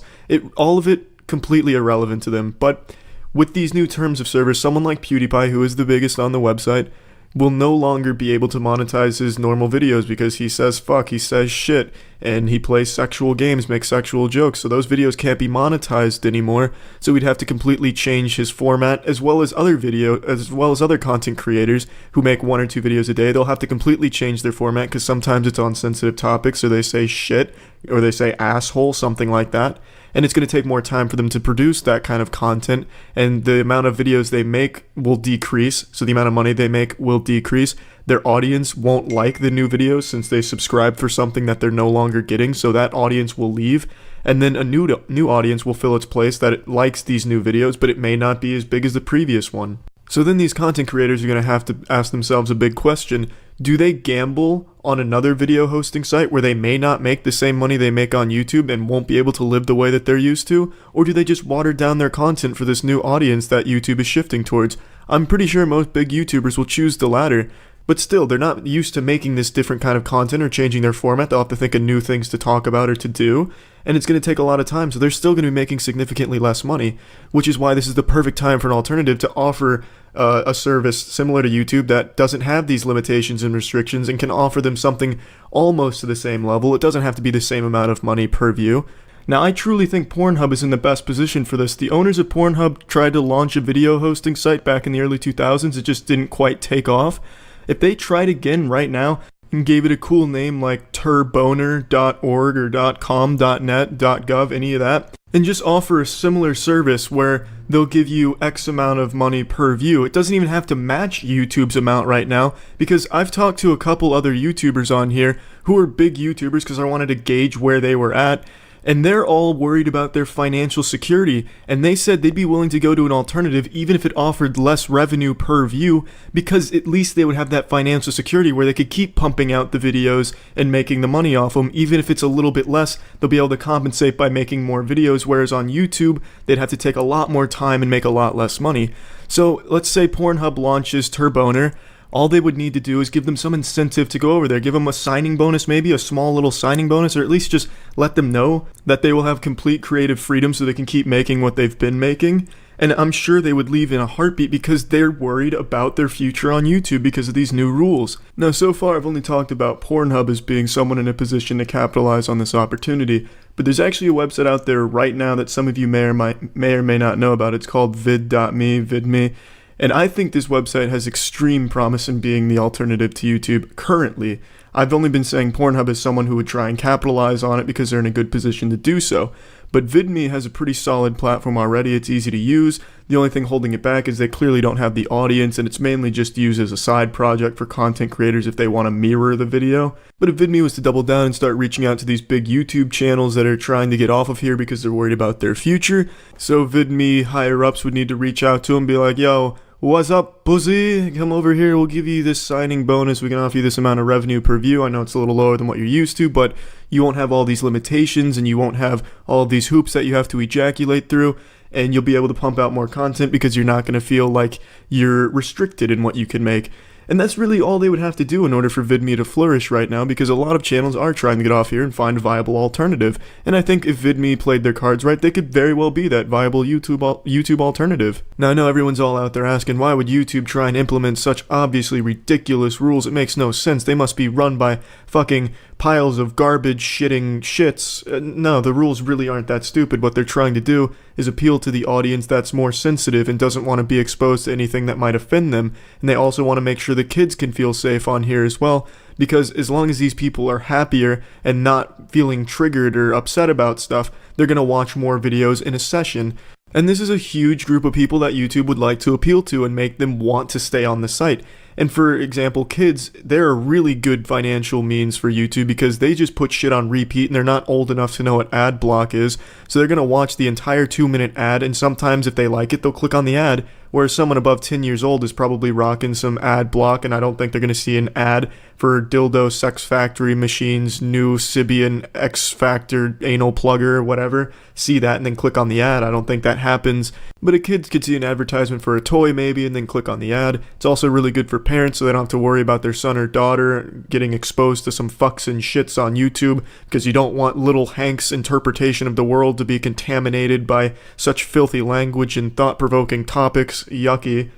All of it completely irrelevant to them. But with these new terms of service, someone like PewDiePie, who is the biggest on the website, will no longer be able to monetize his normal videos because he says fuck, he says shit, and he plays sexual games, makes sexual jokes, so those videos can't be monetized anymore, so we'd have to completely change his format, as well as other content creators who make 1 or 2 videos a day. They'll have to completely change their format because sometimes it's on sensitive topics, or they say shit, or they say asshole, something like that. And it's going to take more time for them to produce that kind of content, and the amount of videos they make will decrease, so the amount of money they make will decrease. Their audience won't like the new videos since they subscribe for something that they're no longer getting, so that audience will leave, and then a new audience will fill its place that it likes these new videos, but it may not be as big as the previous one. So then these content creators are going to have to ask themselves a big question. Do they gamble on another video hosting site where they may not make the same money they make on YouTube and won't be able to live the way that they're used to? Or do they just water down their content for this new audience that YouTube is shifting towards? I'm pretty sure most big YouTubers will choose the latter. But still, they're not used to making this different kind of content or changing their format. They'll have to think of new things to talk about or to do. And it's going to take a lot of time, so they're still going to be making significantly less money, which is why this is the perfect time for an alternative to offer a service similar to YouTube that doesn't have these limitations and restrictions and can offer them something almost to the same level. It doesn't have to be the same amount of money per view. Now, I truly think Pornhub is in the best position for this. The owners of Pornhub tried to launch a video hosting site back in the early 2000s. It just didn't quite take off. If they tried again right now and gave it a cool name like turboner.org or .com, .net, .gov, any of that, and just offer a similar service where they'll give you X amount of money per view. It doesn't even have to match YouTube's amount right now, because I've talked to a couple other YouTubers on here who are big YouTubers because I wanted to gauge where they were at. And they're all worried about their financial security, and they said they'd be willing to go to an alternative even if it offered less revenue per view, because at least they would have that financial security where they could keep pumping out the videos and making the money off them. Even if it's a little bit less, they'll be able to compensate by making more videos, whereas on YouTube, they'd have to take a lot more time and make a lot less money. So let's say Pornhub launches Turboner. All they would need to do is give them some incentive to go over there. Give them a signing bonus, maybe a small little signing bonus, or at least just let them know that they will have complete creative freedom so they can keep making what they've been making. And I'm sure they would leave in a heartbeat because they're worried about their future on YouTube because of these new rules. Now, so far I've only talked about Pornhub as being someone in a position to capitalize on this opportunity, but there's actually a website out there right now that some of you may or may not know about. It's called vid.me. And I think this website has extreme promise in being the alternative to YouTube currently. I've only been saying Pornhub is someone who would try and capitalize on it because they're in a good position to do so. But VidMe has a pretty solid platform already. It's easy to use. The only thing holding it back is they clearly don't have the audience, and it's mainly just used as a side project for content creators if they want to mirror the video. But if VidMe was to double down and start reaching out to these big YouTube channels that are trying to get off of here because they're worried about their future, so VidMe higher-ups would need to reach out to them and be like, yo, what's up, pussy? Come over here, we'll give you this signing bonus, we can offer you this amount of revenue per view. I know it's a little lower than what you're used to, but you won't have all these limitations and you won't have all of these hoops that you have to ejaculate through, and you'll be able to pump out more content because you're not going to feel like you're restricted in what you can make. And that's really all they would have to do in order for VidMe to flourish right now, because a lot of channels are trying to get off here and find a viable alternative. And I think if VidMe played their cards right, they could very well be that viable YouTube alternative. Now, I know everyone's all out there asking, why would YouTube try and implement such obviously ridiculous rules? It makes no sense. They must be run by fucking piles of garbage shitting shits. No, the rules really aren't that stupid. What they're trying to do is appeal to the audience that's more sensitive and doesn't want to be exposed to anything that might offend them. And they also want to make sure the kids can feel safe on here as well, because as long as these people are happier and not feeling triggered or upset about stuff, they're going to watch more videos in a session. And this is a huge group of people that YouTube would like to appeal to and make them want to stay on the site. And for example, kids, they're a really good financial means for YouTube because they just put shit on repeat and they're not old enough to know what ad block is. So they're going to watch the entire 2-minute ad, and sometimes if they like it, they'll click on the ad. Whereas someone above 10 years old is probably rocking some ad block, and I don't think they're going to see an ad for dildo sex factory machines, new Sibian X Factor anal plugger, whatever, see that and then click on the ad. I don't think that happens. But a kid could see an advertisement for a toy maybe and then click on the ad. It's also really good for parents so they don't have to worry about their son or daughter getting exposed to some fucks and shits on YouTube, because you don't want little Hank's interpretation of the world to be contaminated by such filthy language and thought-provoking topics. Yucky.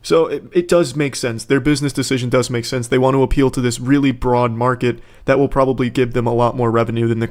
So it does make sense. Their business decision does make sense. They want to appeal to this really broad market that will probably give them a lot more revenue than the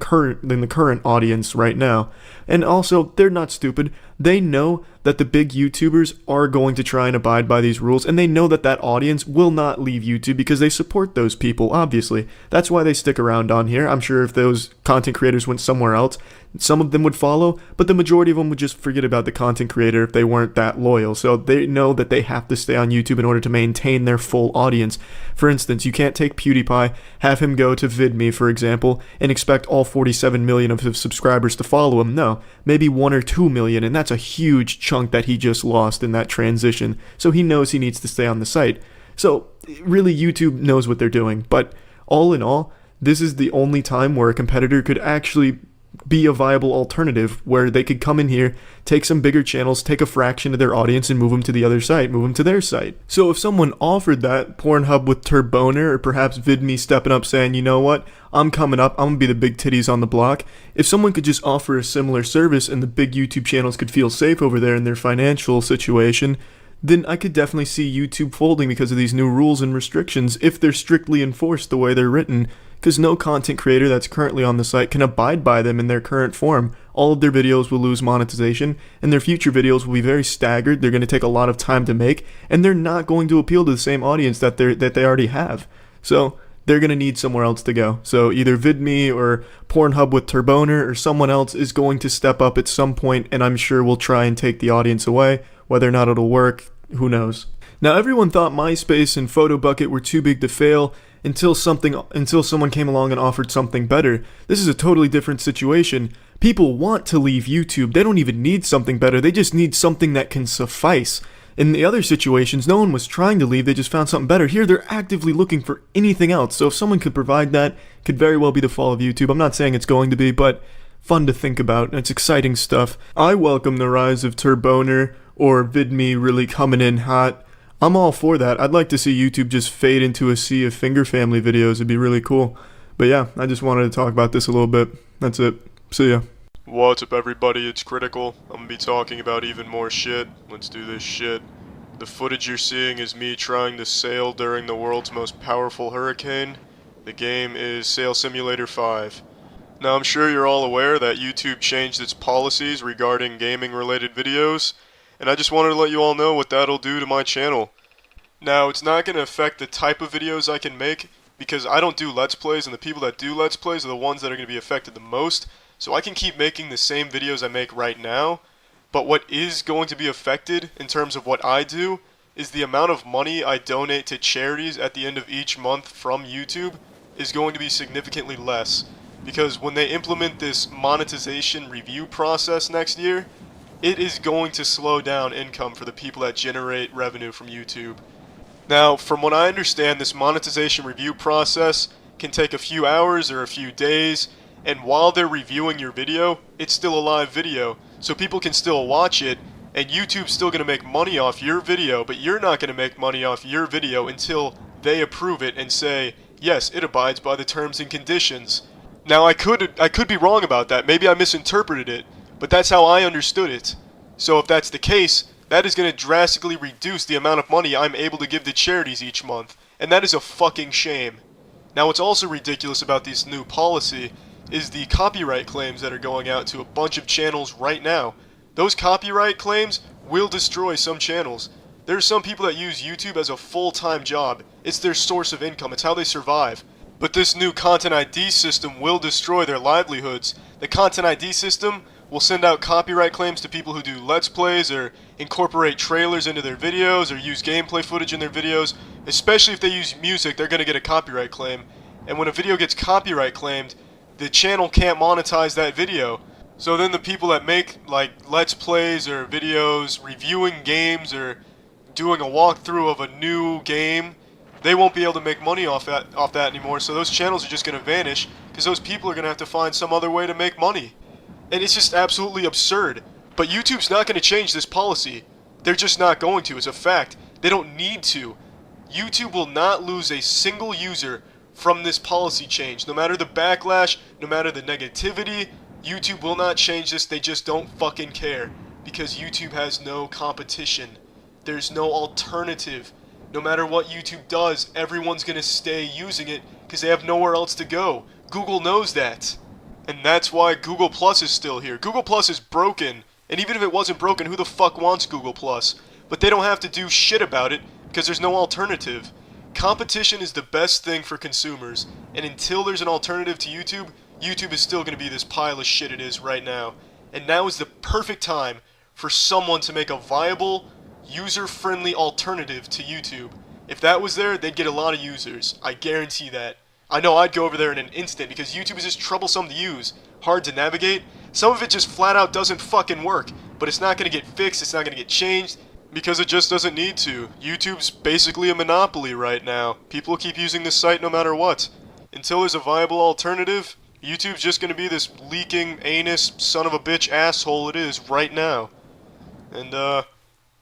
current audience right now. And also, they're not stupid. They know that the big YouTubers are going to try and abide by these rules, and they know that that audience will not leave YouTube because they support those people, obviously. That's why they stick around on here. I'm sure if those content creators went somewhere else, some of them would follow, but the majority of them would just forget about the content creator if they weren't that loyal. So they know that they have to stay on YouTube in order to maintain their full audience. For instance, you can't take PewDiePie, have him go to VidMe, for example, and expect all 47 million of his subscribers to follow him. No, maybe 1 or 2 million, and that's a huge chunk that he just lost in that transition. So he knows he needs to stay on the site. So really, YouTube knows what they're doing. But all in all, this is the only time where a competitor could actually be a viable alternative, where they could come in here, take some bigger channels, take a fraction of their audience and move them to the other site, move them to their site. So if someone offered that, Pornhub with Turboner, or perhaps VidMe stepping up saying, you know what, I'm coming up, I'm gonna be the big titties on the block. If someone could just offer a similar service and the big YouTube channels could feel safe over there in their financial situation, then I could definitely see YouTube folding because of these new rules and restrictions if they're strictly enforced the way they're written, because no content creator that's currently on the site can abide by them in their current form. All of their videos will lose monetization, and their future videos will be very staggered. They're going to take a lot of time to make, and they're not going to appeal to the same audience that they already have. So they're going to need somewhere else to go. So either VidMe or Pornhub with Turboner or someone else is going to step up at some point, and I'm sure will try and take the audience away. Whether or not it'll work, who knows. Now, everyone thought MySpace and PhotoBucket were too big to fail until someone came along and offered something better. This is a totally different situation. People want to leave YouTube. They don't even need something better. They just need something that can suffice. In the other situations, no one was trying to leave. They just found something better. Here, they're actively looking for anything else. So if someone could provide that, it could very well be the fall of YouTube. I'm not saying it's going to be, but fun to think about. It's exciting stuff. I welcome the rise of Turboner or VidMe really coming in hot. I'm all for that. I'd like to see YouTube just fade into a sea of finger family videos. It'd be really cool. But yeah, I just wanted to talk about this a little bit. That's it. See ya. What's up, everybody? It's Critical. I'm gonna be talking about even more shit. Let's do this shit. The footage you're seeing is me trying to sail during the world's most powerful hurricane. The game is Sail Simulator 5. Now, I'm sure you're all aware that YouTube changed its policies regarding gaming-related videos, and I just wanted to let you all know what that'll do to my channel. Now, it's not going to affect the type of videos I can make, because I don't do Let's Plays, and the people that do Let's Plays are the ones that are going to be affected the most, so I can keep making the same videos I make right now, but what is going to be affected in terms of what I do is the amount of money I donate to charities at the end of each month from YouTube is going to be significantly less, because when they implement this monetization review process next year, it is going to slow down income for the people that generate revenue from YouTube. Now, from what I understand, this monetization review process can take a few hours or a few days, and while they're reviewing your video, it's still a live video, so people can still watch it, and YouTube's still going to make money off your video, but you're not going to make money off your video until they approve it and say, yes, it abides by the terms and conditions. Now, I could be wrong about that. Maybe I misinterpreted it, but that's how I understood it. So if that's the case, that is going to drastically reduce the amount of money I'm able to give to charities each month, and that is a fucking shame. Now, what's also ridiculous about this new policy is the copyright claims that are going out to a bunch of channels right now. Those copyright claims will destroy some channels. There are some people that use YouTube as a full-time job. It's their source of income. It's how they survive. But this new Content ID system will destroy their livelihoods. The Content ID system will send out copyright claims to people who do Let's Plays or incorporate trailers into their videos or use gameplay footage in their videos. Especially if they use music, they're going to get a copyright claim. And when a video gets copyright claimed, the channel can't monetize that video. So then the people that make like Let's Plays or videos reviewing games or doing a walkthrough of a new game, they won't be able to make money off that anymore, so those channels are just going to vanish, because those people are going to have to find some other way to make money. And it's just absolutely absurd. But YouTube's not going to change this policy. They're just not going to. It's a fact. They don't need to. YouTube will not lose a single user from this policy change. No matter the backlash, no matter the negativity, YouTube will not change this. They just don't fucking care. Because YouTube has no competition. There's no alternative. No matter what YouTube does, everyone's going to stay using it because they have nowhere else to go. Google knows that. And that's why Google Plus is still here. Google Plus is broken. And even if it wasn't broken, who the fuck wants Google Plus? But they don't have to do shit about it because there's no alternative. Competition is the best thing for consumers. And until there's an alternative to YouTube, YouTube is still going to be this pile of shit it is right now. And now is the perfect time for someone to make a viable, user-friendly alternative to YouTube. If that was there, they'd get a lot of users. I guarantee that. I know I'd go over there in an instant because YouTube is just troublesome to use, hard to navigate. Some of it just flat out doesn't fucking work, but it's not going to get fixed, it's not going to get changed, because it just doesn't need to. YouTube's basically a monopoly right now. People keep using this site no matter what. Until there's a viable alternative, YouTube's just going to be this leaking, anus, son of a bitch asshole it is right now. And,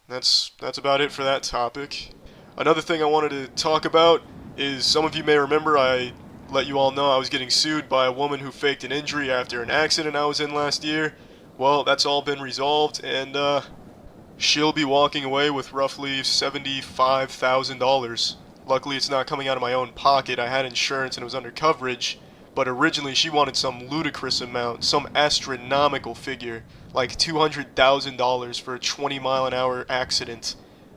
that's about it for that topic. Another thing I wanted to talk about is, some of you may remember I let you all know I was getting sued by a woman who faked an injury after an accident I was in last year. Well, that's all been resolved, and she'll be walking away with roughly $75,000. Luckily, it's not coming out of my own pocket. I had insurance and it was under coverage, but originally she wanted some ludicrous amount, some astronomical figure, like $200,000 for a 20-mile-an-hour accident.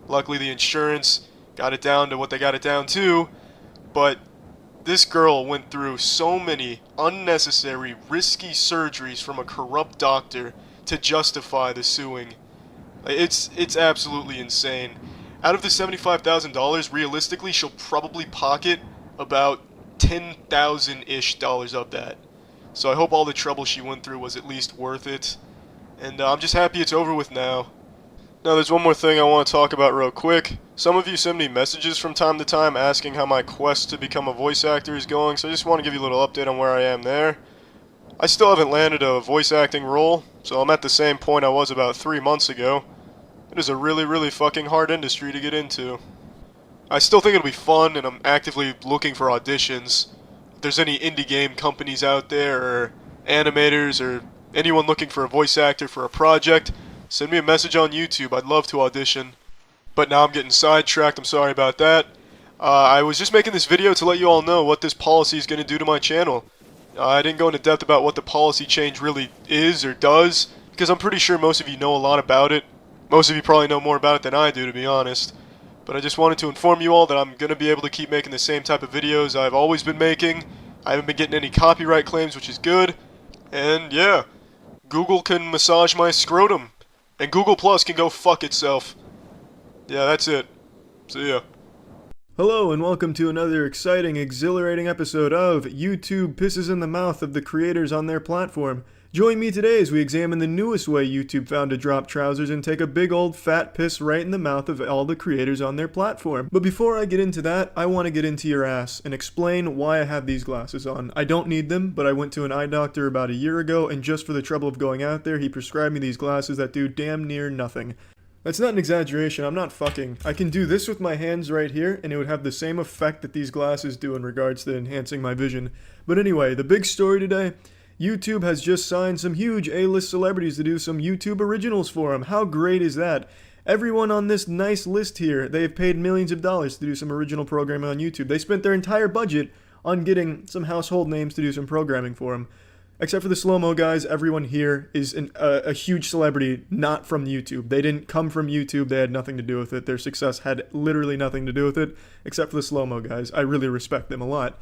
Luckily, the insurance got it down to what they got it down to, but this girl went through so many unnecessary, risky surgeries from a corrupt doctor to justify the suing. It's absolutely insane. Out of the $75,000, realistically, she'll probably pocket about $10,000-ish of that. So I hope all the trouble she went through was at least worth it. And I'm just happy it's over with now. Now there's one more thing I want to talk about real quick. Some of you send me messages from time to time asking how my quest to become a voice actor is going, so I just want to give you a little update on where I am there. I still haven't landed a voice acting role, so I'm at the same point I was about 3 months ago. It is a really, really fucking hard industry to get into. I still think it'll be fun, and I'm actively looking for auditions. If there's any indie game companies out there, or animators, or anyone looking for a voice actor for a project, send me a message on YouTube. I'd love to audition. But now I'm getting sidetracked. I'm sorry about that. I was just making this video to let you all know what this policy is going to do to my channel. I didn't go into depth about what the policy change really is or does, because I'm pretty sure most of you know a lot about it. Most of you probably know more about it than I do, to be honest. But I just wanted to inform you all that I'm going to be able to keep making the same type of videos I've always been making. I haven't been getting any copyright claims, which is good. And yeah, Google can massage my scrotum. And Google Plus can go fuck itself. Yeah, that's it. See ya. Hello and welcome to another exciting, exhilarating episode of YouTube Pisses in the Mouth of the Creators on Their Platform. Join me today as we examine the newest way YouTube found to drop trousers and take a big old fat piss right in the mouth of all the creators on their platform. But before I get into that, I want to get into your ass and explain why I have these glasses on. I don't need them, but I went to an eye doctor about a year ago, and just for the trouble of going out there, he prescribed me these glasses that do damn near nothing. That's not an exaggeration, I'm not fucking. I can do this with my hands right here, and it would have the same effect that these glasses do in regards to enhancing my vision. But anyway, the big story today, YouTube has just signed some huge A-list celebrities to do some YouTube originals for them. How great is that? Everyone on this nice list here, they've paid millions of dollars to do some original programming on YouTube. They spent their entire budget on getting some household names to do some programming for them. Except for the slow-mo guys, everyone here is a huge celebrity not from YouTube. They didn't come from YouTube, they had nothing to do with it. Their success had literally nothing to do with it, except for the slow-mo guys. I really respect them a lot.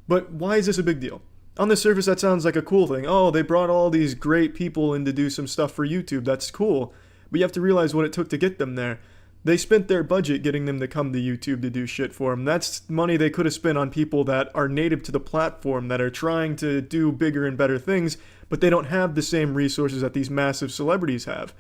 But why is this a big deal? On the surface, that sounds like a cool thing. Oh, they brought all these great people in to do some stuff for YouTube. That's cool. But you have to realize what it took to get them there. They spent their budget getting them to come to YouTube to do shit for them. That's money they could have spent on people that are native to the platform, that are trying to do bigger and better things, but they don't have the same resources that these massive celebrities have.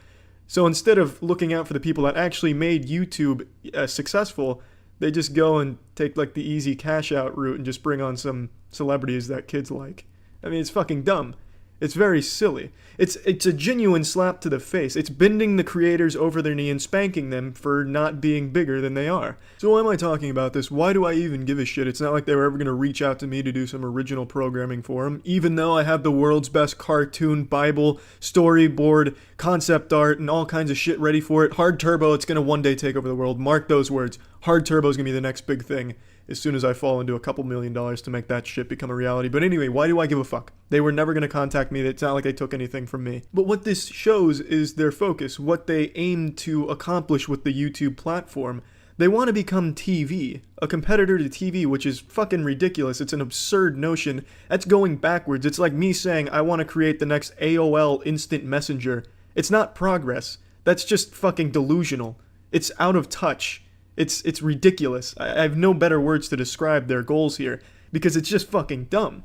So instead of looking out for the people that actually made YouTube successful, They just go and take like the easy cash out route and just bring on some celebrities that kids like. I mean, it's fucking dumb. It's very silly. It's a genuine slap to the face. It's bending the creators over their knee and spanking them for not being bigger than they are. So why am I talking about this? Why do I even give a shit? It's not like they were ever going to reach out to me to do some original programming for them, even though I have the world's best cartoon, Bible, storyboard, concept art, and all kinds of shit ready for it. Hard Turbo, it's going to one day take over the world. Mark those words. Hard Turbo is going to be the next big thing as soon as I fall into a couple $1 million to make that shit become a reality. But anyway, why do I give a fuck? They were never going to contact me. It's not like they took anything from me. But what this shows is their focus, what they aim to accomplish with the YouTube platform. They want to become TV, a competitor to TV, which is fucking ridiculous. It's an absurd notion. That's going backwards. It's like me saying I want to create the next AOL instant messenger. It's not progress. That's just fucking delusional. It's out of touch. It's ridiculous. I have no better words to describe their goals here, because it's just fucking dumb.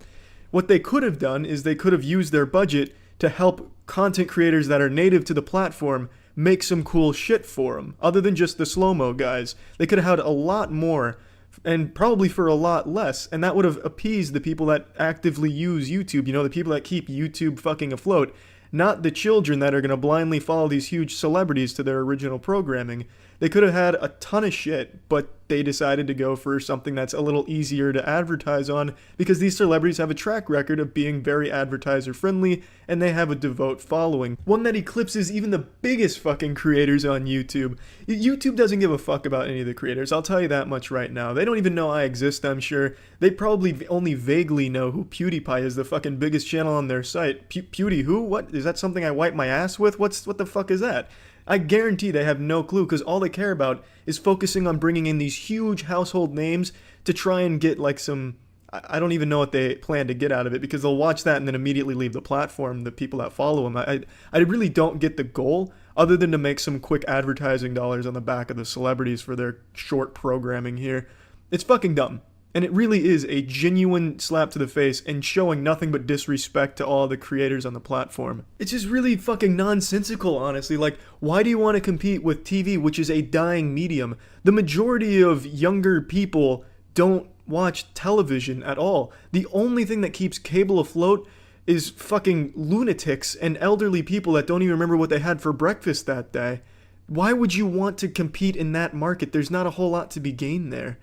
What they could have done is they could have used their budget to help content creators that are native to the platform make some cool shit for them, other than just the slow-mo guys. They could have had a lot more, and probably for a lot less, and that would have appeased the people that actively use YouTube, you know, the people that keep YouTube fucking afloat, not the children that are going to blindly follow these huge celebrities to their original programming. They could have had a ton of shit, but they decided to go for something that's a little easier to advertise on, because these celebrities have a track record of being very advertiser friendly, and they have a devout following. One that eclipses even the biggest fucking creators on YouTube. YouTube doesn't give a fuck about any of the creators, I'll tell you that much right now. They don't even know I exist, I'm sure. They probably only vaguely know who PewDiePie is, the fucking biggest channel on their site. Pewdie who? What? Is that something I wipe my ass with? What the fuck is that? I guarantee they have no clue, because all they care about is focusing on bringing in these huge household names to try and get like some... I don't even know what they plan to get out of it, because they'll watch that and then immediately leave the platform, the people that follow them. I really don't get the goal, other than to make some quick advertising dollars on the back of the celebrities for their short programming here. It's fucking dumb. And it really is a genuine slap to the face and showing nothing but disrespect to all the creators on the platform. It's just really fucking nonsensical, honestly. Like, why do you want to compete with TV, which is a dying medium? The majority of younger people don't watch television at all. The only thing that keeps cable afloat is fucking lunatics and elderly people that don't even remember what they had for breakfast that day. Why would you want to compete in that market? There's not a whole lot to be gained there.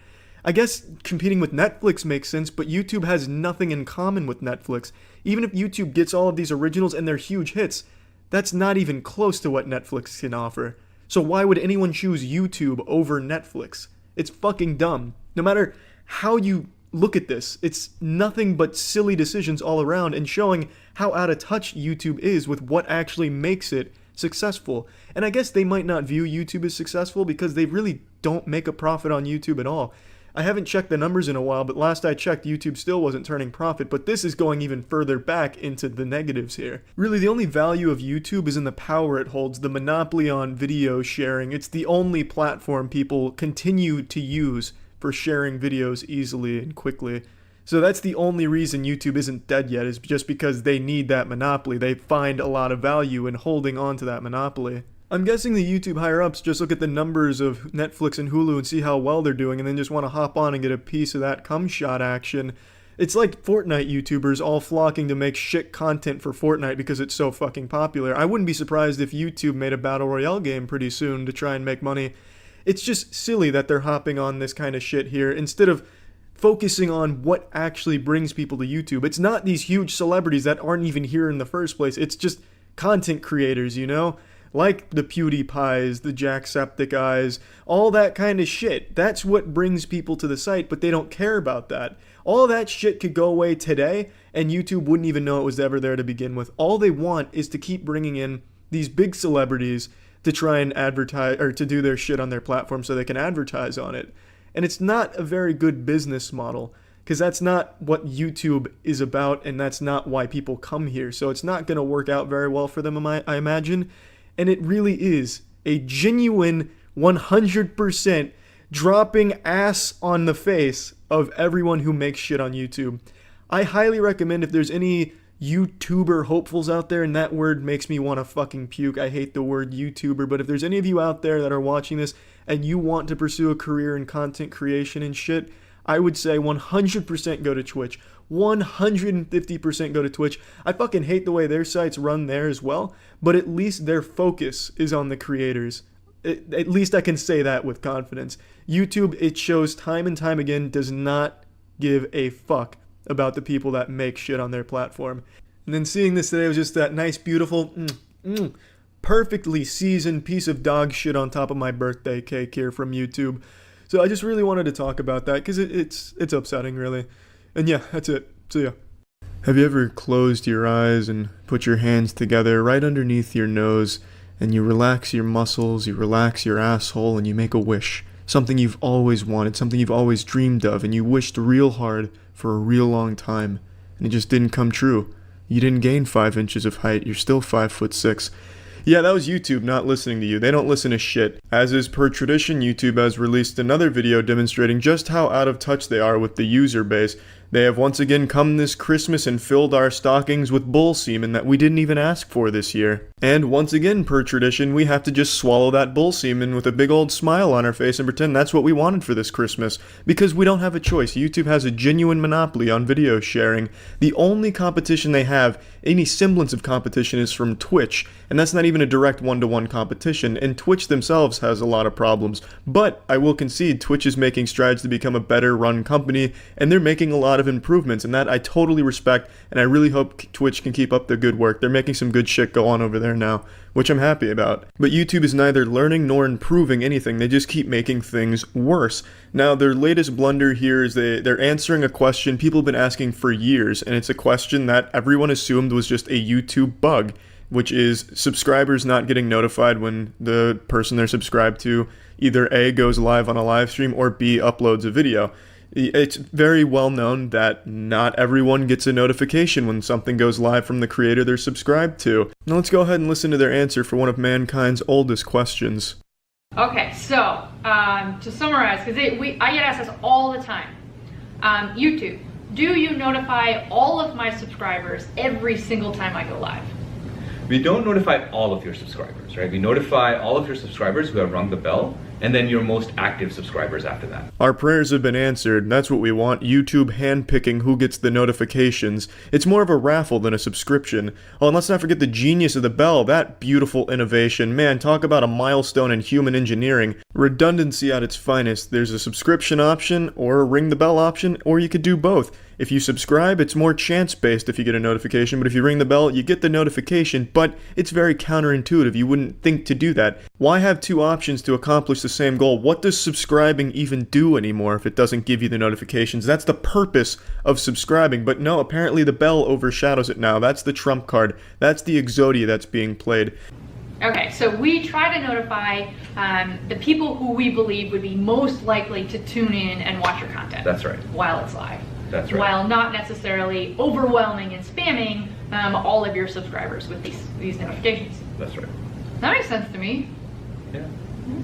I guess competing with Netflix makes sense, but YouTube has nothing in common with Netflix. Even if YouTube gets all of these originals and they're huge hits, that's not even close to what Netflix can offer. So why would anyone choose YouTube over Netflix? It's fucking dumb. No matter how you look at this, it's nothing but silly decisions all around, and showing how out of touch YouTube is with what actually makes it successful. And I guess they might not view YouTube as successful because they really don't make a profit on YouTube at all. I haven't checked the numbers in a while, but last I checked, YouTube still wasn't turning profit, but this is going even further back into the negatives here. Really, the only value of YouTube is in the power it holds, the monopoly on video sharing. It's the only platform people continue to use for sharing videos easily and quickly. So that's the only reason YouTube isn't dead yet, is just because they need that monopoly. They find a lot of value in holding on to that monopoly. I'm guessing the YouTube higher-ups just look at the numbers of Netflix and Hulu and see how well they're doing, and then just want to hop on and get a piece of that cum shot action. It's like Fortnite YouTubers all flocking to make shit content for Fortnite because it's so fucking popular. I wouldn't be surprised if YouTube made a Battle Royale game pretty soon to try and make money. It's just silly that they're hopping on this kind of shit here, instead of focusing on what actually brings people to YouTube. It's not these huge celebrities that aren't even here in the first place. It's just content creators, you know? Like the PewDiePies, the Jacksepticeyes, all that kind of shit. That's what brings people to the site, but they don't care about that. All that shit could go away today, and YouTube wouldn't even know it was ever there to begin with. All they want is to keep bringing in these big celebrities to try and advertise, or to do their shit on their platform so they can advertise on it. And it's not a very good business model, because that's not what YouTube is about, and that's not why people come here. So it's not going to work out very well for them, I imagine. And it really is a genuine 100% dropping ass on the face of everyone who makes shit on YouTube. I highly recommend, if there's any YouTuber hopefuls out there, and that word makes me want to fucking puke. I hate the word YouTuber, but if there's any of you out there that are watching this and you want to pursue a career in content creation and shit, I would say 100% go to Twitch. 150% go to Twitch. I fucking hate the way their sites run there as well, but at least their focus is on the creators. At least I can say that with confidence. YouTube, it shows time and time again, does not give a fuck about the people that make shit on their platform. And then seeing this today was just that nice, beautiful, perfectly seasoned piece of dog shit on top of my birthday cake here from YouTube. So I just really wanted to talk about that because it's upsetting, really. And yeah, that's it. So yeah. Have you ever closed your eyes and put your hands together right underneath your nose and you relax your muscles, you relax your asshole, and you make a wish? Something you've always wanted, something you've always dreamed of, and you wished real hard for a real long time, and it just didn't come true. You didn't gain 5 inches of height, you're still 5'6". Yeah, that was YouTube not listening to you. They don't listen to shit. As is per tradition, YouTube has released another video demonstrating just how out of touch they are with the user base. They have once again come this Christmas and filled our stockings with bull semen that we didn't even ask for this year. And once again, per tradition, we have to just swallow that bull semen with a big old smile on our face and pretend that's what we wanted for this Christmas. Because we don't have a choice. YouTube has a genuine monopoly on video sharing. The only competition they have, any semblance of competition, is from Twitch. And that's not even a direct one-to-one competition. And Twitch themselves has a lot of problems. But I will concede, Twitch is making strides to become a better run company, and they're making a lot of improvements, and that I totally respect, and I really hope Twitch can keep up the good work. They're making some good shit go on over there now, which I'm happy about. But YouTube is neither learning nor improving anything. They just keep making things worse. Now, their latest blunder here is they're answering a question people have been asking for years, and it's a question that everyone assumed was just a YouTube bug, which is subscribers not getting notified when the person they're subscribed to either A, goes live on a live stream, or B, uploads a video. It's very well known that not everyone gets a notification when something goes live from the creator they're subscribed to. Now let's go ahead and listen to their answer for one of mankind's oldest questions. Okay, so to summarize, because I get asked this all the time. YouTube, do you notify all of my subscribers every single time I go live? We don't notify all of your subscribers, right? We notify all of your subscribers who have rung the bell, and then your most active subscribers after that. Our prayers have been answered. That's what we want. YouTube handpicking who gets the notifications. It's more of a raffle than a subscription. Oh, and let's not forget the genius of the bell. That beautiful innovation. Man, talk about a milestone in human engineering. Redundancy at its finest. There's a subscription option, or a ring the bell option, or you could do both. If you subscribe, it's more chance-based if you get a notification, but if you ring the bell, you get the notification, but it's very counterintuitive. You wouldn't think to do that. Why have two options to accomplish the same goal? What does subscribing even do anymore if it doesn't give you the notifications? That's the purpose of subscribing, but no, apparently the bell overshadows it now. That's the trump card. That's the Exodia that's being played. Okay, so we try to notify the people who we believe would be most likely to tune in and watch your content. That's right. While it's live. That's right. While not necessarily overwhelming and spamming all of your subscribers with these notifications. That's right. That makes sense to me. Yeah.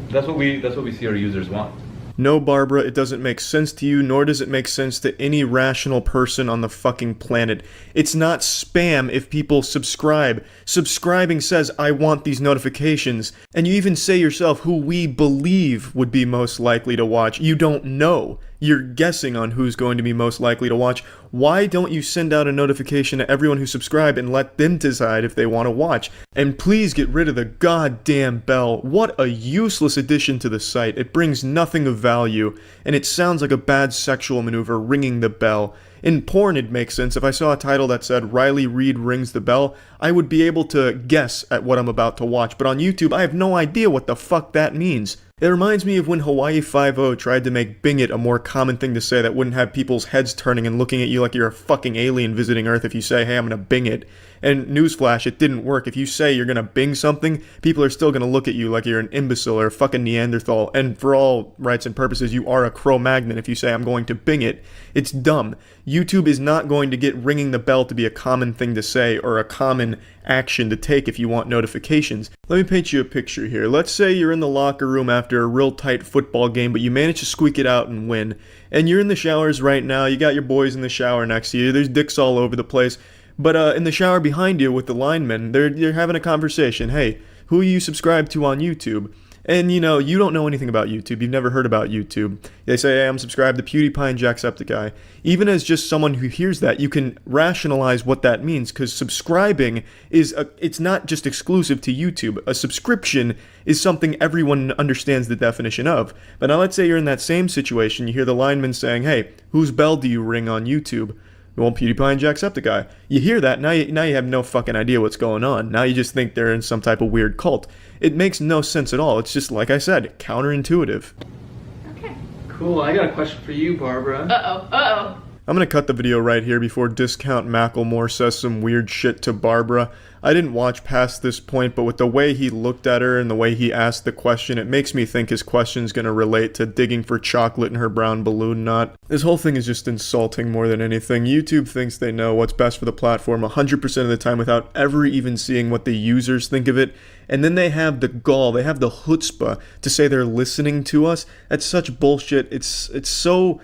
That's what we see our users want. No, Barbara, it doesn't make sense to you, nor does it make sense to any rational person on the fucking planet. It's not spam if people subscribe. Subscribing says, I want these notifications. And you even say yourself who we believe would be most likely to watch. You don't know. You're guessing on who's going to be most likely to watch. Why don't you send out a notification to everyone who subscribed and let them decide if they want to watch? And please get rid of the goddamn bell. What a useless addition to the site. It brings nothing of value, and it sounds like a bad sexual maneuver, ringing the bell. In porn, it'd make sense. If I saw a title that said Riley Reid rings the bell, I would be able to guess at what I'm about to watch. But on YouTube, I have no idea what the fuck that means. It reminds me of when Hawaii Five-0 tried to make Bing It a more common thing to say that wouldn't have people's heads turning and looking at you like you're a fucking alien visiting Earth if you say, hey, I'm gonna Bing it. And newsflash, it didn't work. If you say you're gonna Bing something, people are still gonna look at you like you're an imbecile or a fucking Neanderthal. And for all rights and purposes, you are a Cro-Magnon if you say I'm going to Bing it. It's dumb. YouTube is not going to get ringing the bell to be a common thing to say or a common action to take if you want notifications. Let me paint you a picture here. Let's say you're in the locker room after a real tight football game, but you manage to squeak it out and win. And you're in the showers right now. You got your boys in the shower next to you. There's dicks all over the place. But in the shower behind you with the linemen, they're having a conversation. Hey, who you subscribe to on YouTube? And you know, you don't know anything about YouTube. You've never heard about YouTube. They say, hey, I'm subscribed to PewDiePie and Jacksepticeye. Even as just someone who hears that, you can rationalize what that means, because subscribing it's not just exclusive to YouTube. A subscription is something everyone understands the definition of. But now let's say you're in that same situation. You hear the lineman saying, hey, whose bell do you ring on YouTube? Well, PewDiePie and Jacksepticeye. You hear that, now you have no fucking idea what's going on. Now you just think they're in some type of weird cult. It makes no sense at all. It's just, like I said, counterintuitive. Okay. Cool, I got a question for you, Barbara. Uh-oh. I'm gonna cut the video right here before Discount Macklemore says some weird shit to Barbara. I didn't watch past this point, but with the way he looked at her and the way he asked the question, it makes me think his question's gonna relate to digging for chocolate in her brown balloon knot. This whole thing is just insulting more than anything. YouTube thinks they know what's best for the platform 100% of the time without ever even seeing what the users think of it. And then they have the gall, they have the chutzpah to say they're listening to us. That's such bullshit. It's so...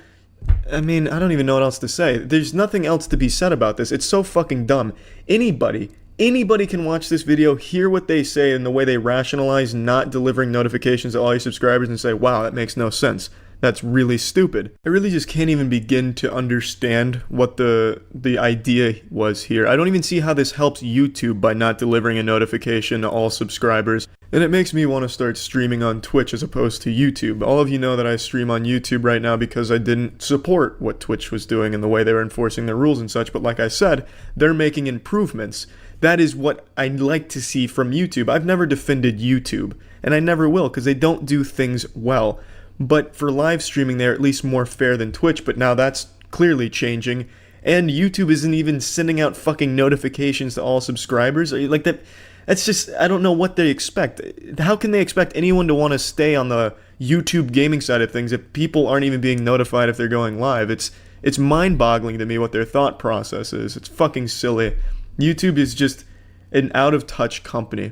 I mean, I don't even know what else to say. There's nothing else to be said about this. It's so fucking dumb. Anybody can watch this video, hear what they say and the way they rationalize not delivering notifications to all your subscribers and say, wow, that makes no sense. That's really stupid. I really just can't even begin to understand what the idea was here. I don't even see how this helps YouTube by not delivering a notification to all subscribers. And it makes me want to start streaming on Twitch as opposed to YouTube. All of you know that I stream on YouTube right now because I didn't support what Twitch was doing and the way they were enforcing their rules and such. But like I said, they're making improvements. That is what I'd like to see from YouTube. I've never defended YouTube, and I never will because they don't do things well. But for live streaming, they're at least more fair than Twitch, but now that's clearly changing. And YouTube isn't even sending out fucking notifications to all subscribers. Like that's just, I don't know what they expect. How can they expect anyone to want to stay on the YouTube gaming side of things if people aren't even being notified if they're going live? It's mind-boggling to me what their thought process is. It's fucking silly. YouTube is just an out-of-touch company.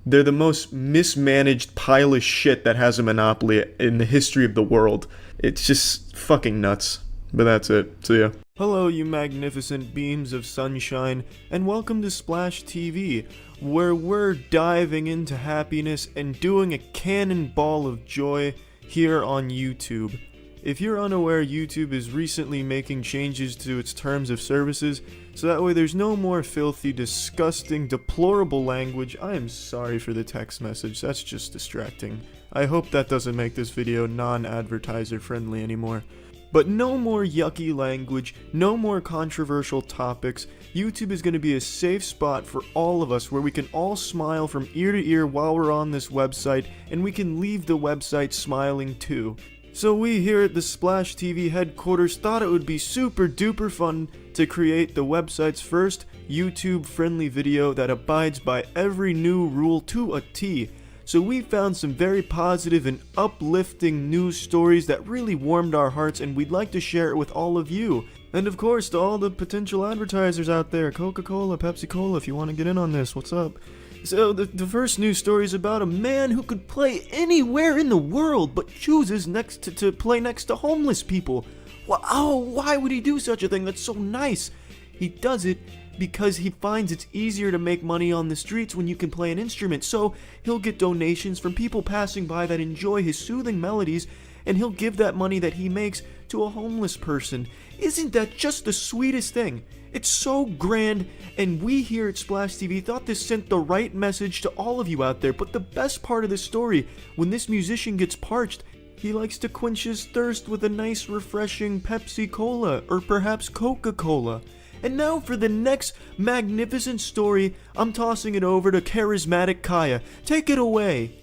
They're the most mismanaged pile of shit that has a monopoly in the history of the world. It's just fucking nuts. But that's it. See ya. Hello, you magnificent beams of sunshine, and welcome to Splash TV, where we're diving into happiness and doing a cannonball of joy here on YouTube. If you're unaware, YouTube is recently making changes to its terms of services, so that way there's no more filthy, disgusting, deplorable language. I am sorry for the text message, that's just distracting. I hope that doesn't make this video non-advertiser friendly anymore. But no more yucky language, no more controversial topics. YouTube is going to be a safe spot for all of us where we can all smile from ear to ear while we're on this website, and we can leave the website smiling too. So we here at the Splash TV headquarters thought it would be super duper fun to create the website's first YouTube friendly video that abides by every new rule to a T. So we found some very positive and uplifting news stories that really warmed our hearts, and we'd like to share it with all of you. And of course to all the potential advertisers out there, Coca-Cola, Pepsi-Cola, if you want to get in on this, what's up? So the first news story is about a man who could play anywhere in the world but chooses to play next to homeless people. Why would he do such a thing? That's so nice. He does it because he finds it's easier to make money on the streets when you can play an instrument. So he'll get donations from people passing by that enjoy his soothing melodies, and he'll give that money that he makes to a homeless person. Isn't that just the sweetest thing? It's so grand, and we here at Splash TV thought this sent the right message to all of you out there. But the best part of the story, when this musician gets parched, he likes to quench his thirst with a nice refreshing Pepsi-Cola, or perhaps Coca-Cola. And now for the next magnificent story, I'm tossing it over to charismatic Kaya. Take it away.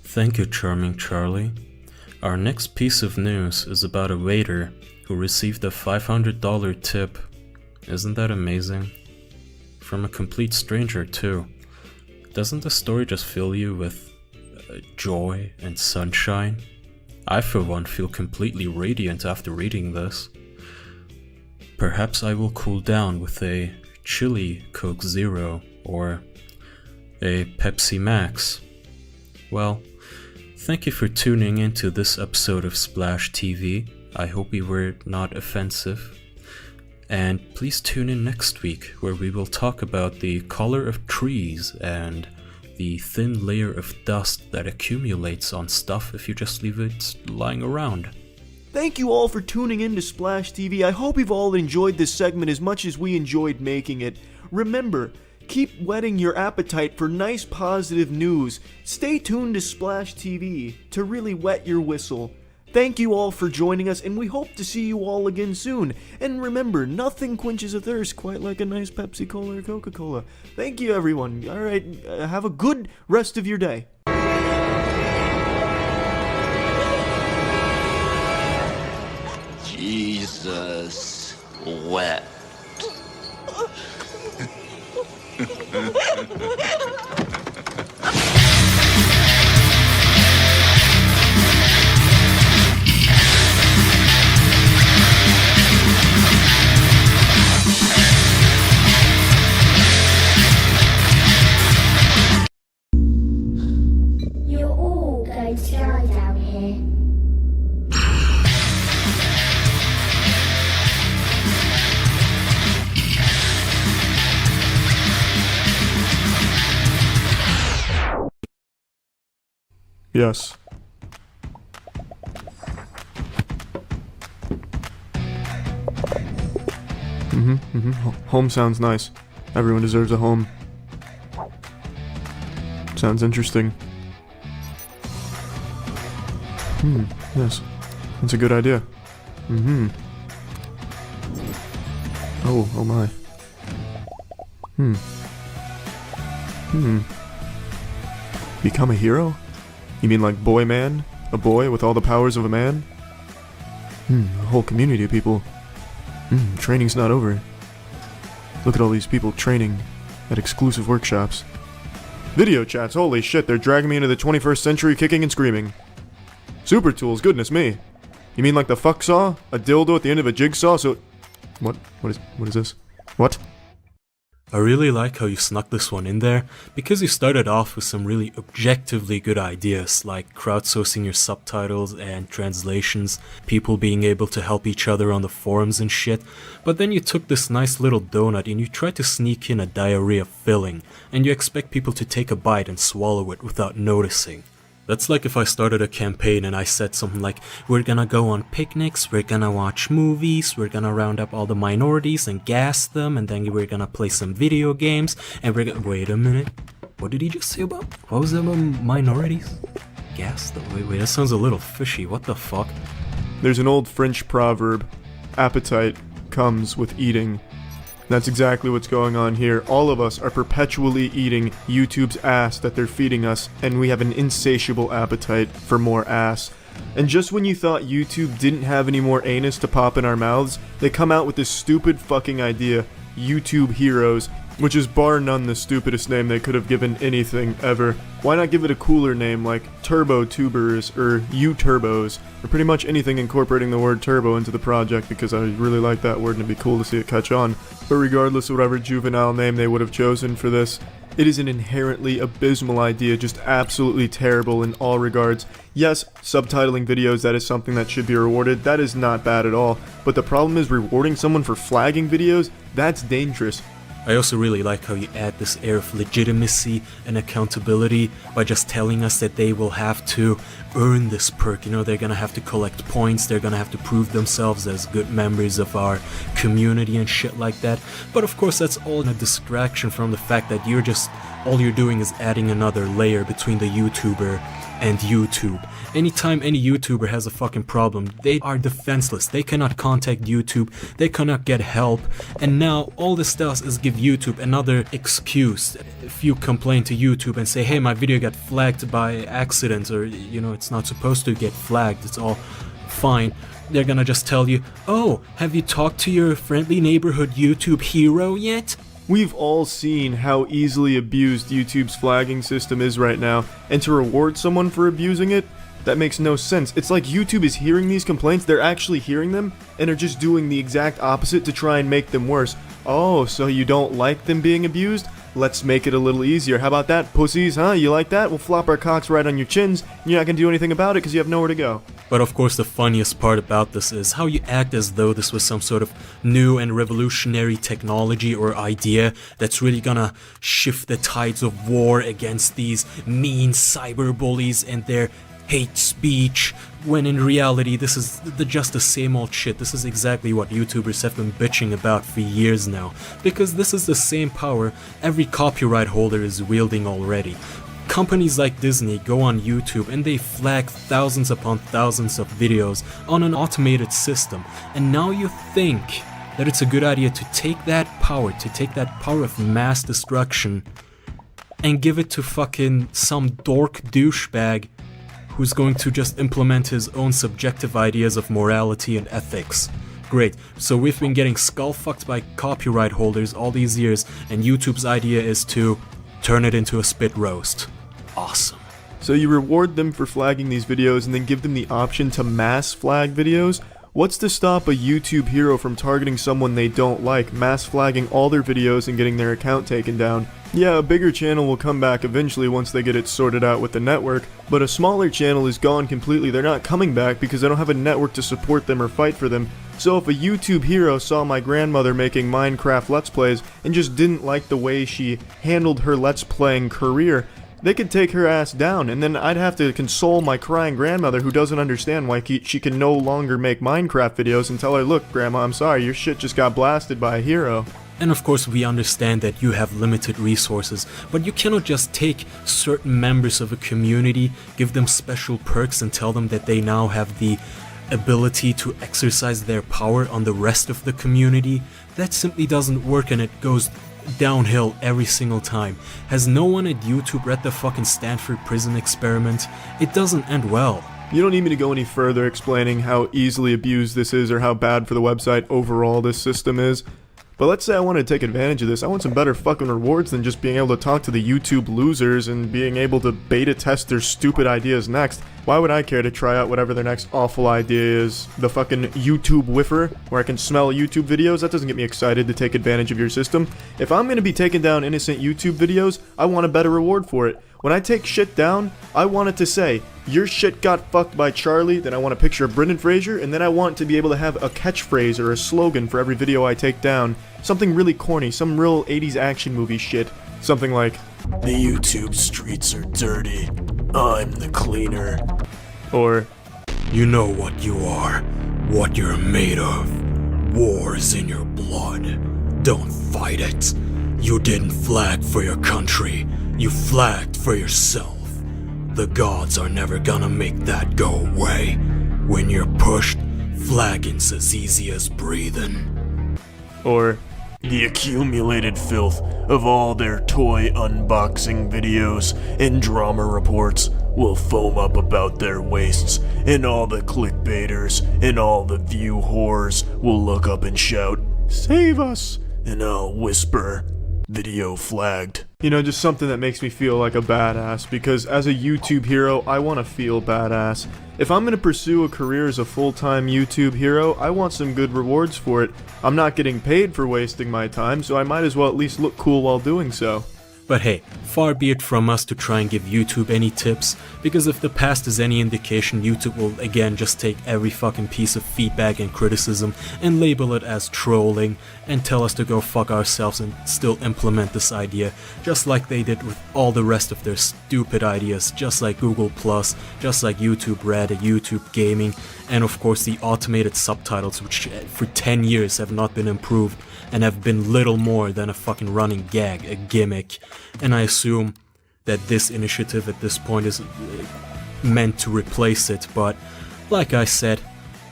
Thank you, charming Charlie. Our next piece of news is about a waiter who received a $500 tip. Isn't that amazing? From a complete stranger, too. Doesn't the story just fill you with joy and sunshine? I, for one, feel completely radiant after reading this. Perhaps I will cool down with a chili Coke Zero or a Pepsi Max. Well, thank you for tuning into this episode of Splash TV. I hope we were not offensive. And please tune in next week, where we will talk about the color of trees and the thin layer of dust that accumulates on stuff if you just leave it lying around. Thank you all for tuning in to Splash TV. I hope you've all enjoyed this segment as much as we enjoyed making it. Remember, keep whetting your appetite for nice positive news. Stay tuned to Splash TV to really wet your whistle. Thank you all for joining us, and we hope to see you all again soon. And remember, nothing quenches a thirst quite like a nice Pepsi Cola or Coca-Cola. Thank you, everyone. All right, have a good rest of your day. Jesus wept. You're all going to die down here. Yes. Home sounds nice. Everyone deserves a home. Sounds interesting. Yes. That's a good idea. Oh my. Become a hero? You mean like Boy Man? A boy with all the powers of a man? A whole community of people. Training's not over. Look at all these people training at exclusive workshops. Video chats, holy shit, they're dragging me into the 21st century kicking and screaming. Super tools, goodness me. You mean like the fuck saw? A dildo at the end of a jigsaw, so... What is this? What? I really like how you snuck this one in there, because you started off with some really objectively good ideas, like crowdsourcing your subtitles and translations, people being able to help each other on the forums and shit, but then you took this nice little donut and you tried to sneak in a diarrhea filling, and you expect people to take a bite and swallow it without noticing. That's like if I started a campaign and I said something like, we're gonna go on picnics, we're gonna watch movies, we're gonna round up all the minorities and gas them, and then we're gonna play some video games, and we're gonna... Wait a minute. What did he just say about... What was that about minorities? Gas them? Wait, that sounds a little fishy. What the fuck? There's an old French proverb, appetite comes with eating. That's exactly what's going on here. All of us are perpetually eating YouTube's ass that they're feeding us, and we have an insatiable appetite for more ass. And just when you thought YouTube didn't have any more anus to pop in our mouths, they come out with this stupid fucking idea, YouTube Heroes, which is bar none the stupidest name they could have given anything ever. Why not give it a cooler name like Turbo Tubers or U-Turbos, or pretty much anything incorporating the word turbo into the project, because I really like that word and it'd be cool to see it catch on. But regardless of whatever juvenile name they would have chosen for this, it is an inherently abysmal idea, just absolutely terrible in all regards. Yes, subtitling videos, that is something that should be rewarded, that is not bad at all, but the problem is rewarding someone for flagging videos, that's dangerous. I also really like how you add this air of legitimacy and accountability by just telling us that they will have to earn this perk. You know, they're gonna have to collect points, they're gonna have to prove themselves as good members of our community and shit like that. But of course that's all a distraction from the fact that all you're doing is adding another layer between the YouTuber and YouTube. Anytime any YouTuber has a fucking problem, they are defenseless. They cannot contact YouTube, they cannot get help, and now all this does is give YouTube another excuse. If you complain to YouTube and say, hey, my video got flagged by accident, or you know, it's not supposed to get flagged, it's all fine, they're gonna just tell you, oh, have you talked to your friendly neighborhood YouTube hero yet? We've all seen how easily abused YouTube's flagging system is right now, and to reward someone for abusing it, that makes no sense. It's like YouTube is hearing these complaints, they're actually hearing them, and are just doing the exact opposite to try and make them worse. Oh, so you don't like them being abused? Let's make it a little easier. How about that, pussies, huh? You like that? We'll flop our cocks right on your chins, and you're not gonna do anything about it because you have nowhere to go. But of course the funniest part about this is how you act as though this was some sort of new and revolutionary technology or idea that's really gonna shift the tides of war against these mean cyber bullies and their hate speech, when in reality this is just the same old shit. This is exactly what YouTubers have been bitching about for years now, because this is the same power every copyright holder is wielding already. Companies like Disney go on YouTube and they flag thousands upon thousands of videos on an automated system, and now you think that it's a good idea to take that power of mass destruction and give it to fucking some dork douchebag who's going to just implement his own subjective ideas of morality and ethics. Great, so we've been getting skull-fucked by copyright holders all these years, and YouTube's idea is to turn it into a spit roast. Awesome. So you reward them for flagging these videos and then give them the option to mass flag videos? What's to stop a YouTube hero from targeting someone they don't like, mass flagging all their videos and getting their account taken down? Yeah, a bigger channel will come back eventually once they get it sorted out with the network, but a smaller channel is gone completely. They're not coming back because they don't have a network to support them or fight for them. So if a YouTube hero saw my grandmother making Minecraft Let's Plays and just didn't like the way she handled her Let's Playing career, they could take her ass down, and then I'd have to console my crying grandmother who doesn't understand why she can no longer make Minecraft videos and tell her, look, Grandma, I'm sorry, your shit just got blasted by a hero. And of course we understand that you have limited resources, but you cannot just take certain members of a community, give them special perks and tell them that they now have the ability to exercise their power on the rest of the community. That simply doesn't work, and it goes downhill every single time. Has no one at YouTube read the fucking Stanford prison experiment? It doesn't end well. You don't need me to go any further explaining how easily abused this is or how bad for the website overall this system is. But let's say I want to take advantage of this. I want some better fucking rewards than just being able to talk to the YouTube losers and being able to beta test their stupid ideas next. Why would I care to try out whatever their next awful idea is? The fucking YouTube whiffer, where I can smell YouTube videos? That doesn't get me excited to take advantage of your system. If I'm going to be taking down innocent YouTube videos, I want a better reward for it. When I take shit down, I want it to say, your shit got fucked by Charlie, then I want a picture of Brendan Fraser, and then I want to be able to have a catchphrase or a slogan for every video I take down. Something really corny, some real 80s action movie shit. Something like, the YouTube streets are dirty. I'm the cleaner. Or, you know what you are, what you're made of. War's in your blood. Don't fight it. You didn't flag for your country. You flagged for yourself. The gods are never gonna make that go away. When you're pushed, flagging's as easy as breathing. Or, the accumulated filth of all their toy unboxing videos and drama reports will foam up about their waists, and all the clickbaiters and all the view whores will look up and shout, "Save us!" And I'll whisper, "Video flagged." You know, just something that makes me feel like a badass, because as a YouTube hero, I want to feel badass. If I'm going to pursue a career as a full-time YouTube hero, I want some good rewards for it. I'm not getting paid for wasting my time, so I might as well at least look cool while doing so. But hey, far be it from us to try and give YouTube any tips, because if the past is any indication, YouTube will again just take every fucking piece of feedback and criticism and label it as trolling and tell us to go fuck ourselves and still implement this idea, just like they did with all the rest of their stupid ideas, just like Google+, just like YouTube Red, YouTube Gaming, and of course the automated subtitles, which for 10 years have not been improved and have been little more than a fucking running gag, a gimmick. And I assume that this initiative at this point is meant to replace it, but like I said,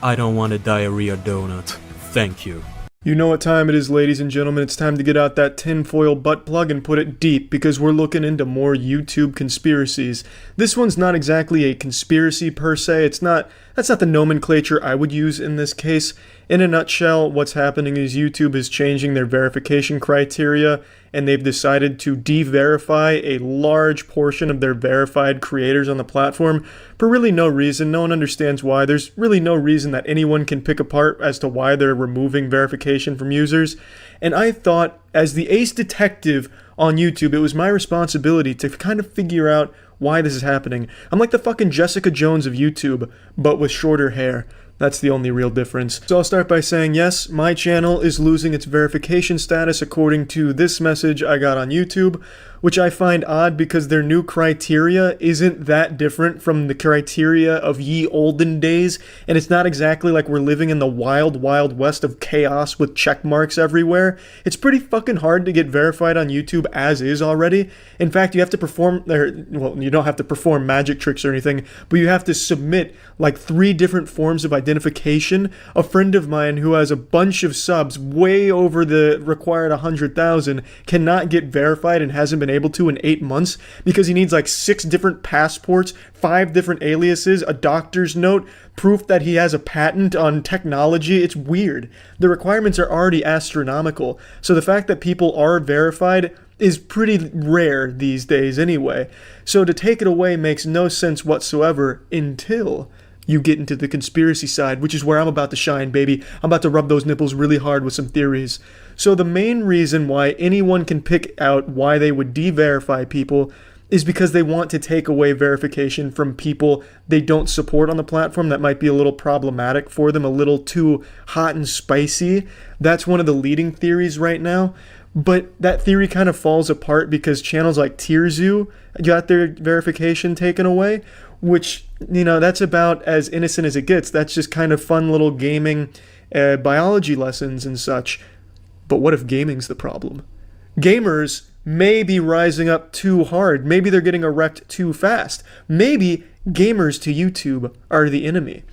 I don't want a diarrhea donut. Thank you. You know what time it is, ladies and gentlemen. It's time to get out that tinfoil butt plug and put it deep, because we're looking into more YouTube conspiracies. This one's not exactly a conspiracy per se. That's not the nomenclature I would use in this case. In a nutshell, what's happening is YouTube is changing their verification criteria, and they've decided to de-verify a large portion of their verified creators on the platform for really no reason. No one understands why. There's really no reason that anyone can pick apart as to why they're removing verification from users. And I thought, as the ace detective on YouTube, it was my responsibility to kind of figure out why this is happening. I'm like the fucking Jessica Jones of YouTube, but with shorter hair. That's the only real difference. So I'll start by saying, yes, my channel is losing its verification status according to this message I got on YouTube, which I find odd because their new criteria isn't that different from the criteria of ye olden days, and it's not exactly like we're living in the wild, wild west of chaos with check marks everywhere. It's pretty fucking hard to get verified on YouTube as is already. In fact, you have to perform, well, you don't have to perform magic tricks or anything, but you have to submit like 3 different forms of identification. A friend of mine who has a bunch of subs way over the required 100,000 cannot get verified and hasn't been able to in 8 months because he needs like 6 different passports, 5 different aliases, a doctor's note, proof that he has a patent on technology. It's weird. The requirements are already astronomical. So the fact that people are verified is pretty rare these days anyway. So to take it away makes no sense whatsoever until you get into the conspiracy side, which is where I'm about to shine, baby. I'm about to rub those nipples really hard with some theories. So the main reason why anyone can pick out why they would de-verify people is because they want to take away verification from people they don't support on the platform that might be a little problematic for them, a little too hot and spicy. That's one of the leading theories right now. But that theory kind of falls apart because channels like TierZoo got their verification taken away, which, you know, that's about as innocent as it gets. That's just kind of fun little gaming biology lessons and such. But what if gaming's the problem? Gamers may be rising up too hard. Maybe they're getting erect too fast. Maybe gamers to YouTube are the enemy.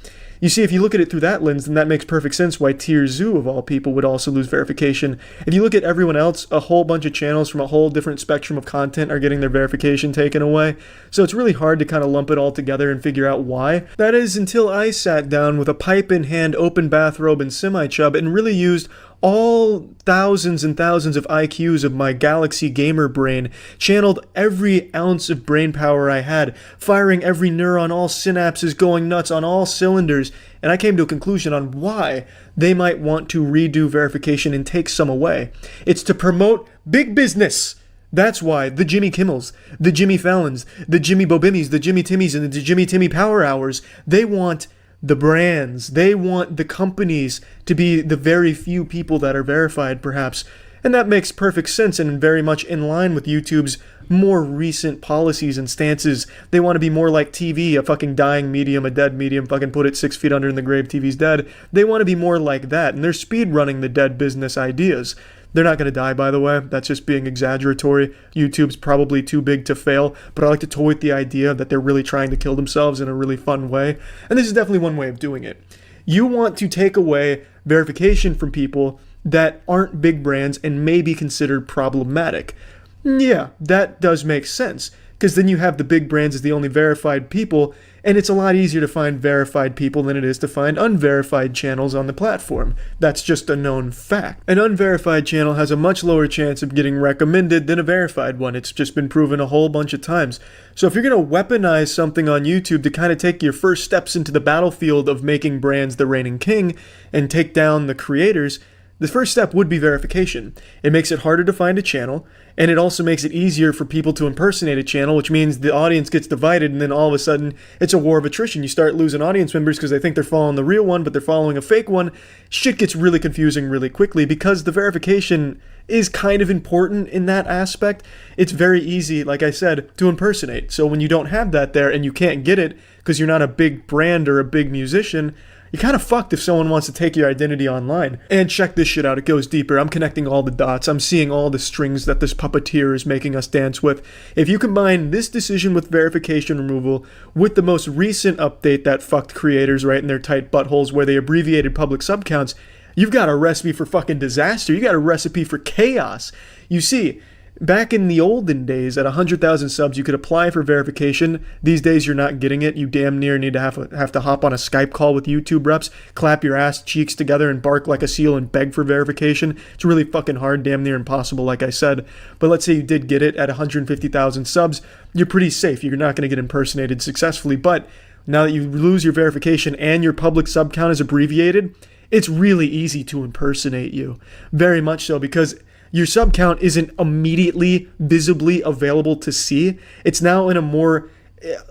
You see, if you look at it through that lens, then that makes perfect sense why TierZoo, of all people, would also lose verification. If you look at everyone else, a whole bunch of channels from a whole different spectrum of content are getting their verification taken away. So it's really hard to kind of lump it all together and figure out why. That is, until I sat down with a pipe in hand, open bathrobe, and semi-chub and really used all thousands and thousands of IQs of my galaxy gamer brain, channeled every ounce of brain power I had, firing every neuron, all synapses going nuts on all cylinders, and I came to a conclusion on why they might want to redo verification and take some away. It's to promote big business. That's why the Jimmy Kimmels, the Jimmy Fallons, the Jimmy Bobimis, the Jimmy Timmys, and the Jimmy Timmy Power Hours, they want the brands, they want the companies to be the very few people that are verified, perhaps. And that makes perfect sense and very much in line with YouTube's more recent policies and stances. They want to be more like TV, a fucking dying medium, a dead medium, fucking put it 6 feet under in the grave, TV's dead. They want to be more like that, and they're speed running the dead business ideas. They're not going to die, by the way. That's just being exaggeratory. YouTube's probably too big to fail, but I like to toy with the idea that they're really trying to kill themselves in a really fun way. And this is definitely one way of doing it. You want to take away verification from people that aren't big brands and may be considered problematic. Yeah, that does make sense, because then you have the big brands as the only verified people, and it's a lot easier to find verified people than it is to find unverified channels on the platform. That's just a known fact. An unverified channel has a much lower chance of getting recommended than a verified one. It's just been proven a whole bunch of times. So if you're going to weaponize something on YouTube to kind of take your first steps into the battlefield of making brands the reigning king and take down the creators, the first step would be verification. It makes it harder to find a channel, and it also makes it easier for people to impersonate a channel, which means the audience gets divided, and then all of a sudden, it's a war of attrition. You start losing audience members because they think they're following the real one, but they're following a fake one. Shit gets really confusing really quickly because the verification is kind of important in that aspect. It's very easy, like I said, to impersonate. So when you don't have that there and you can't get it because you're not a big brand or a big musician, you're kind of fucked if someone wants to take your identity online. And check this shit out, it goes deeper. I'm connecting all the dots. I'm seeing all the strings that this puppeteer is making us dance with. If you combine this decision with verification removal with the most recent update that fucked creators right in their tight buttholes where they abbreviated public sub counts, you've got a recipe for fucking disaster. You got a recipe for chaos. You see, back in the olden days, at 100,000 subs, you could apply for verification. These days, you're not getting it. You damn near need to have to hop on a Skype call with YouTube reps, clap your ass cheeks together and bark like a seal and beg for verification. It's really fucking hard, damn near impossible, like I said. But let's say you did get it at 150,000 subs, you're pretty safe. You're not going to get impersonated successfully. But now that you lose your verification and your public sub count is abbreviated, it's really easy to impersonate you. Very much so, because your sub count isn't immediately visibly available to see. It's now in a more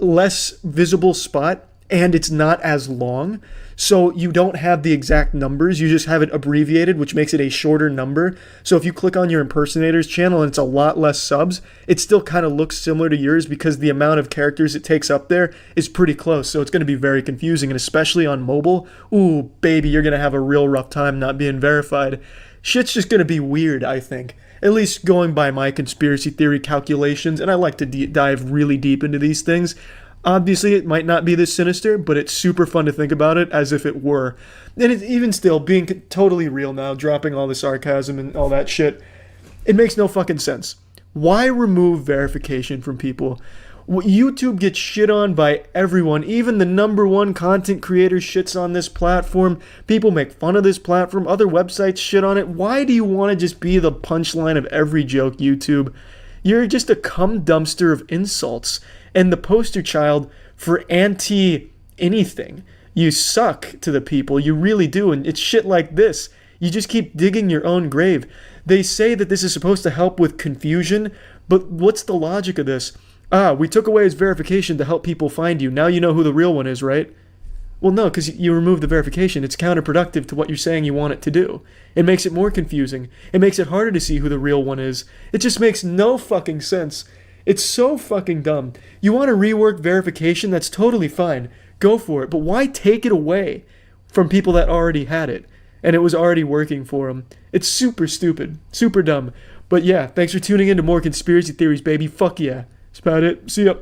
less visible spot, and it's not as long. So you don't have the exact numbers, you just have it abbreviated, which makes it a shorter number. So if you click on your impersonator's channel and it's a lot less subs, it still kind of looks similar to yours because the amount of characters it takes up there is pretty close. So it's going to be very confusing, and especially on mobile, ooh, baby, you're going to have a real rough time not being verified. Shit's just going to be weird, I think. At least going by my conspiracy theory calculations, and I like to dive really deep into these things. Obviously, it might not be this sinister, but it's super fun to think about it as if it were. And it's even still, being totally real now, dropping all the sarcasm and all that shit, it makes no fucking sense. Why remove verification from people? YouTube gets shit on by everyone. Even the #1 content creator shits on this platform. People make fun of this platform. Other websites shit on it. Why do you want to just be the punchline of every joke, YouTube? You're just a cum dumpster of insults and the poster child for anti-anything. You suck to the people. You really do. And it's shit like this. You just keep digging your own grave. They say that this is supposed to help with confusion, but what's the logic of this? We took away his verification to help people find you. Now you know who the real one is, right? Well, no, because you remove the verification. It's counterproductive to what you're saying you want it to do. It makes it more confusing. It makes it harder to see who the real one is. It just makes no fucking sense. It's so fucking dumb. You want to rework verification? That's totally fine. Go for it. But why take it away from people that already had it? And it was already working for them. It's super stupid. Super dumb. But yeah, thanks for tuning in to more conspiracy theories, baby. Fuck yeah. That's about it. See ya.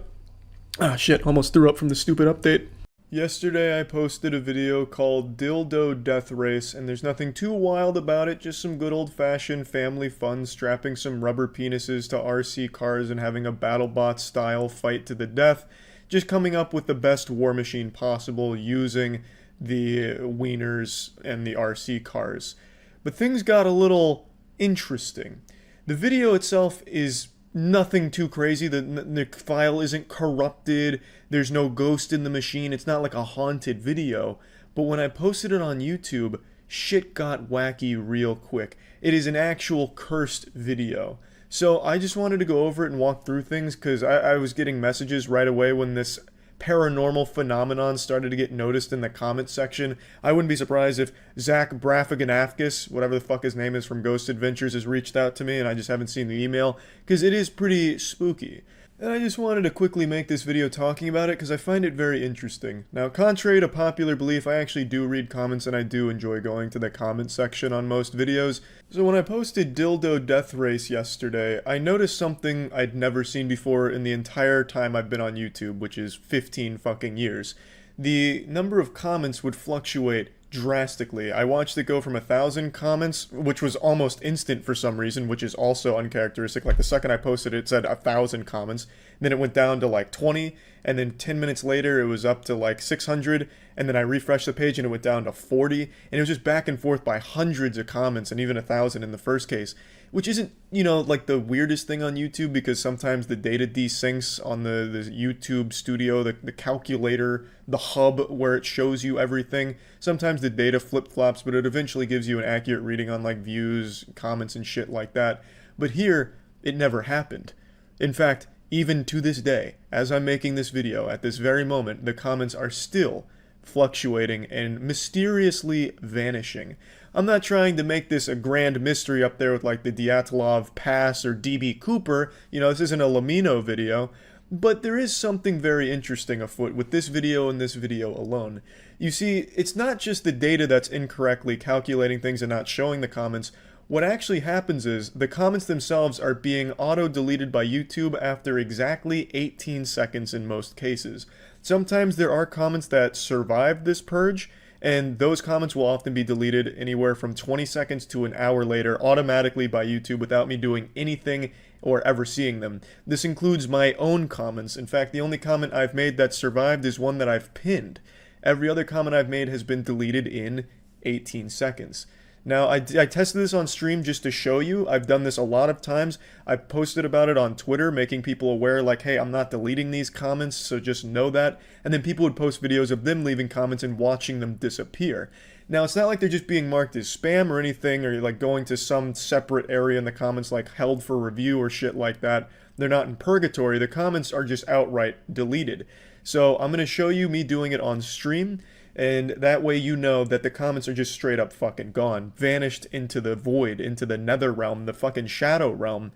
Ah, shit. Almost threw up from the stupid update. Yesterday I posted a video called Dildo Death Race, and there's nothing too wild about it, just some good old-fashioned family fun, strapping some rubber penises to RC cars and having a BattleBot style fight to the death, just coming up with the best war machine possible using the wieners and the RC cars. But things got a little interesting. The video itself is nothing too crazy. The file isn't corrupted. There's no ghost in the machine. It's not like a haunted video. But when I posted it on YouTube, shit got wacky real quick. It is an actual cursed video. So I just wanted to go over it and walk through things because I was getting messages right away when this paranormal phenomenon started to get noticed in the comment section. I wouldn't be surprised if Zach Brafiganafkis, whatever the fuck his name is from Ghost Adventures, has reached out to me and I just haven't seen the email, because it is pretty spooky. And I just wanted to quickly make this video talking about it because I find it very interesting. Now, contrary to popular belief, I actually do read comments and I do enjoy going to the comment section on most videos. So when I posted Dildo Death Race yesterday, I noticed something I'd never seen before in the entire time I've been on YouTube, which is 15 fucking years. The number of comments would fluctuate drastically. I watched it go from 1,000 comments, which was almost instant for some reason, which is also uncharacteristic. Like the second I posted it, it said 1,000 comments, then it went down to like 20, and then 10 minutes later it was up to like 600, and then I refreshed the page and it went down to 40, and it was just back and forth by hundreds of comments, and even 1,000 in the first case, which isn't, you know, like the weirdest thing on YouTube, because sometimes the data desyncs on the YouTube studio, the calculator, the hub where it shows you everything. Sometimes the data flip-flops, but it eventually gives you an accurate reading on like views, comments, and shit like that. But here, it never happened. In fact, even to this day, as I'm making this video, at this very moment, the comments are still fluctuating and mysteriously vanishing. I'm not trying to make this a grand mystery up there with like the Dyatlov Pass or DB Cooper, you know, this isn't a Lamino video, but there is something very interesting afoot with this video and this video alone. You see, it's not just the data that's incorrectly calculating things and not showing the comments. What actually happens is the comments themselves are being auto-deleted by YouTube after exactly 18 seconds in most cases. Sometimes there are comments that survive this purge, and those comments will often be deleted anywhere from 20 seconds to an hour later automatically by YouTube without me doing anything or ever seeing them. This includes my own comments. In fact, the only comment I've made that survived is one that I've pinned. Every other comment I've made has been deleted in 18 seconds. Now, I tested this on stream just to show you. I've done this a lot of times. I've posted about it on Twitter, making people aware, like, hey, I'm not deleting these comments, so just know that. And then people would post videos of them leaving comments and watching them disappear. Now, it's not like they're just being marked as spam or anything, or like going to some separate area in the comments like held for review or shit like that. They're not in purgatory. The comments are just outright deleted. So I'm going to show you me doing it on stream, and that way you know that the comments are just straight up fucking gone. Vanished into the void, into the nether realm, the fucking shadow realm.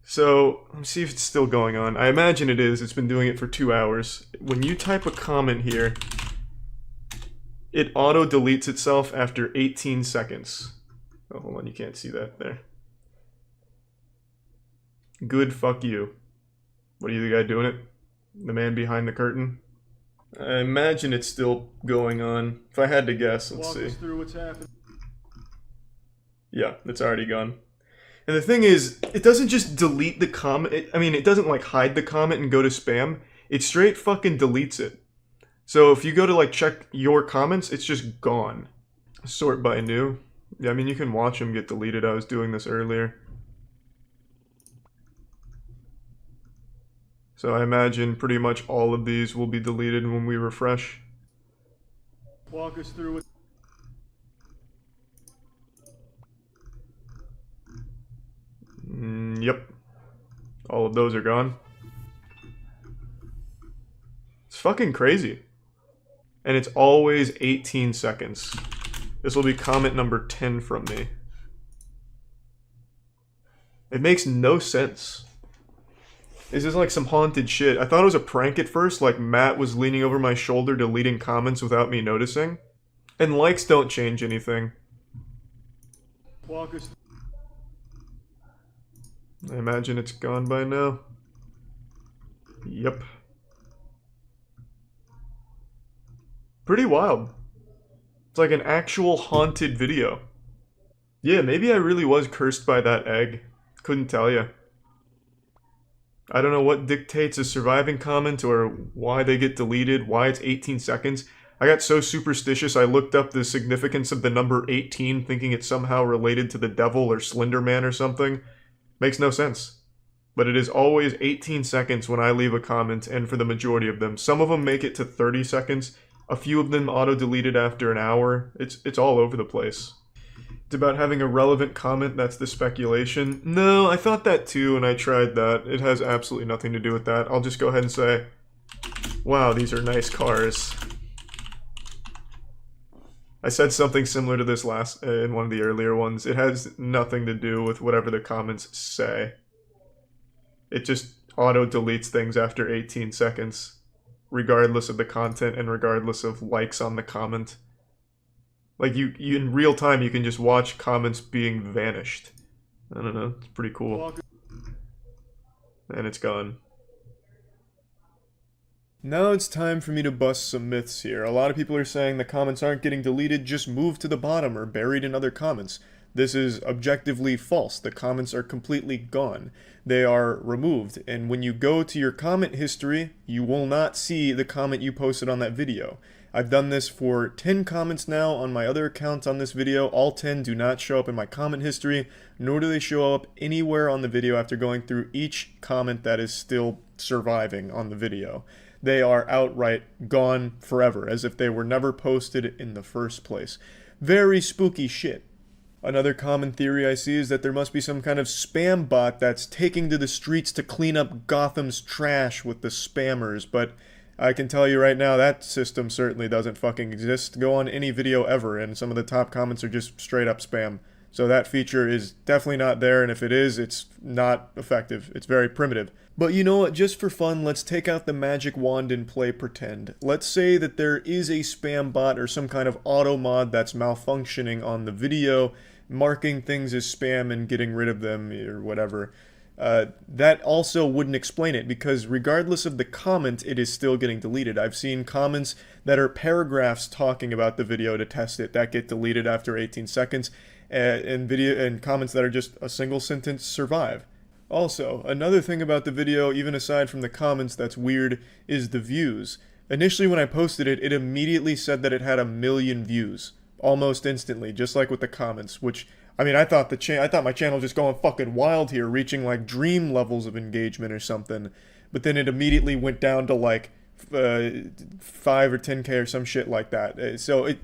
So, let's see if it's still going on. I imagine it is. It's been doing it for 2 hours. When you type a comment here, it auto-deletes itself after 18 seconds. Oh, hold on, you can't see that there. Good fuck you. What are you the guy doing it? The man behind the curtain? I imagine it's still going on. If I had to guess, let's see. Walk us through what's happened. Yeah, it's already gone. And the thing is, it doesn't just delete the comment. It doesn't like hide the comment and go to spam. It straight fucking deletes it. So if you go to like check your comments, it's just gone. Sort by new. Yeah, I mean, you can watch them get deleted. I was doing this earlier. So I imagine pretty much all of these will be deleted when we refresh. Walk us through it. Yep. All of those are gone. It's fucking crazy. And it's always 18 seconds. This will be comment number 10 from me. It makes no sense. This is like some haunted shit. I thought it was a prank at first, like Matt was leaning over my shoulder deleting comments without me noticing. And likes don't change anything. Walkers. I imagine it's gone by now. Yep. Pretty wild. It's like an actual haunted video. Yeah, maybe I really was cursed by that egg. Couldn't tell you. I don't know what dictates a surviving comment or why they get deleted, why it's 18 seconds. I got so superstitious I looked up the significance of the number 18 thinking it's somehow related to the devil or Slender Man or something. Makes no sense. But it is always 18 seconds when I leave a comment, and for the majority of them. Some of them make it to 30 seconds. A few of them auto-deleted after an hour. It's all over the place. It's about having a relevant comment, that's the speculation. No, I thought that too, and I tried that. It has absolutely nothing to do with that. I'll just go ahead and say, wow, these are nice cars. I said something similar to this in one of the earlier ones. It has nothing to do with whatever the comments say. It just auto-deletes things after 18 seconds, regardless of the content and regardless of likes on the comment. Like, you in real time, you can just watch comments being vanished. I don't know, it's pretty cool. And it's gone. Now it's time for me to bust some myths here. A lot of people are saying the comments aren't getting deleted, just moved to the bottom or buried in other comments. This is objectively false. The comments are completely gone. They are removed, and when you go to your comment history, you will not see the comment you posted on that video. I've done this for 10 comments now on my other accounts on this video. All 10 do not show up in my comment history, nor do they show up anywhere on the video after going through each comment that is still surviving on the video. They are outright gone forever, as if they were never posted in the first place. Very spooky shit. Another common theory I see is that there must be some kind of spam bot that's taking to the streets to clean up Gotham's trash with the spammers, but I can tell you right now that system certainly doesn't fucking exist. Go on any video ever, and some of the top comments are just straight up spam. So that feature is definitely not there, and if it is, it's not effective. It's very primitive. But you know what, just for fun, let's take out the magic wand and play pretend. Let's say that there is a spam bot or some kind of auto mod that's malfunctioning on the video, marking things as spam and getting rid of them or whatever. That also wouldn't explain it, because regardless of the comment, it is still getting deleted. I've seen comments that are paragraphs talking about the video to test it that get deleted after 18 seconds, and comments that are just a single sentence survive. Also, another thing about the video, even aside from the comments that's weird, is the views. Initially when I posted it, it immediately said that it had 1 million views. almost instantly, just like with the comments, which, I mean, I thought my channel was just going fucking wild here, reaching like dream levels of engagement or something, but then it immediately went down to like 5 or 10K or some shit like that. So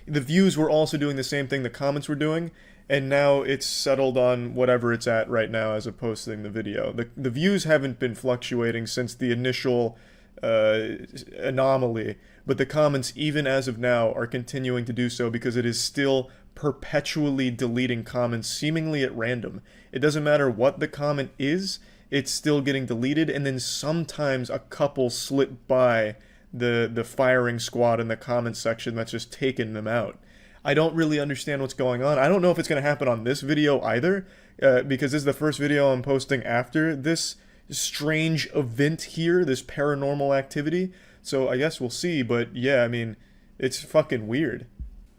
the views were also doing the same thing the comments were doing, and now it's settled on whatever it's at right now as opposed to the video. The views haven't been fluctuating since the initial anomaly, but the comments, even as of now, are continuing to do so because it is still perpetually deleting comments seemingly at random. It doesn't matter what the comment is, it's still getting deleted, and then sometimes a couple slip by the firing squad in the comments section that's just taking them out. I don't really understand what's going on. I don't know if it's going to happen on this video either, because this is the first video I'm posting after this strange event here, this paranormal activity. So I guess we'll see, but yeah, I mean, it's fucking weird.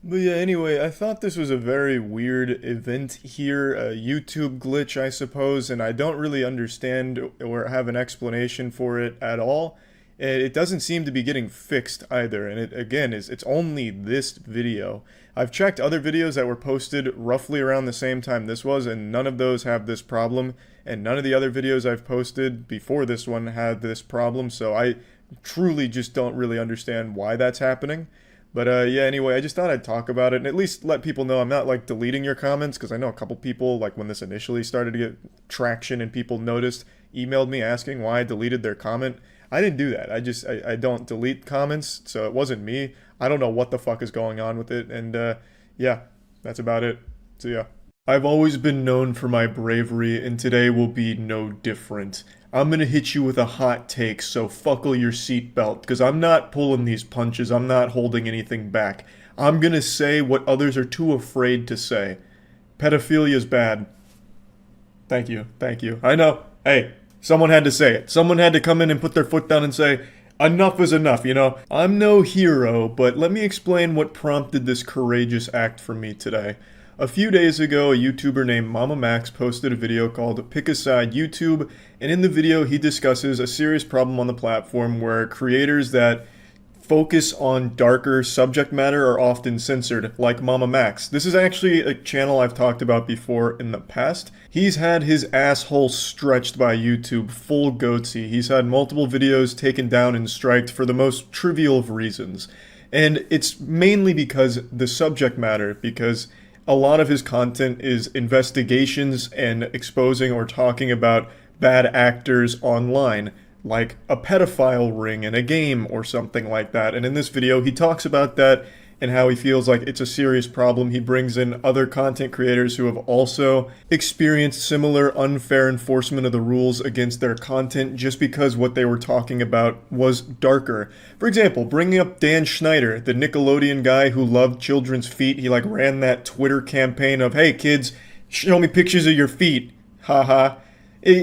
But yeah, anyway, I thought this was a very weird event here, a YouTube glitch, I suppose, and I don't really understand or have an explanation for it at all. It doesn't seem to be getting fixed either, and it, again, it's only this video. I've checked other videos that were posted roughly around the same time this was, and none of those have this problem, and none of the other videos I've posted before this one had this problem, so I truly just don't really understand why that's happening. But yeah, anyway, I just thought I'd talk about it and at least let people know I'm not like deleting your comments, because I know a couple people, like when this initially started to get traction and people noticed, emailed me asking why I deleted their comment. I didn't do that. I don't delete comments, so it wasn't me. I don't know what the fuck is going on with it, and yeah, that's about it. So yeah. I've always been known for my bravery, and today will be no different. I'm gonna hit you with a hot take, so buckle your seatbelt, because I'm not pulling these punches, I'm not holding anything back. I'm gonna say what others are too afraid to say. Pedophilia's bad. Thank you, thank you. I know, hey, someone had to say it. Someone had to come in and put their foot down and say, enough is enough, you know? I'm no hero, but let me explain what prompted this courageous act from me today. A few days ago, a YouTuber named Mama Max posted a video called Pick a Side YouTube, and in the video he discusses a serious problem on the platform where creators that focus on darker subject matter are often censored, like Mama Max. This is actually a channel I've talked about before in the past. He's had his asshole stretched by YouTube full goatsy. He's had multiple videos taken down and striked for the most trivial of reasons. And it's mainly because the subject matter, because a lot of his content is investigations and exposing or talking about bad actors online, like a pedophile ring in a game or something like that. And in this video, he talks about that and how he feels like it's a serious problem. He brings in other content creators who have also experienced similar unfair enforcement of the rules against their content just because what they were talking about was darker. For example, bringing up Dan Schneider, the Nickelodeon guy who loved children's feet. He like ran that Twitter campaign of, hey kids, show me pictures of your feet. Haha.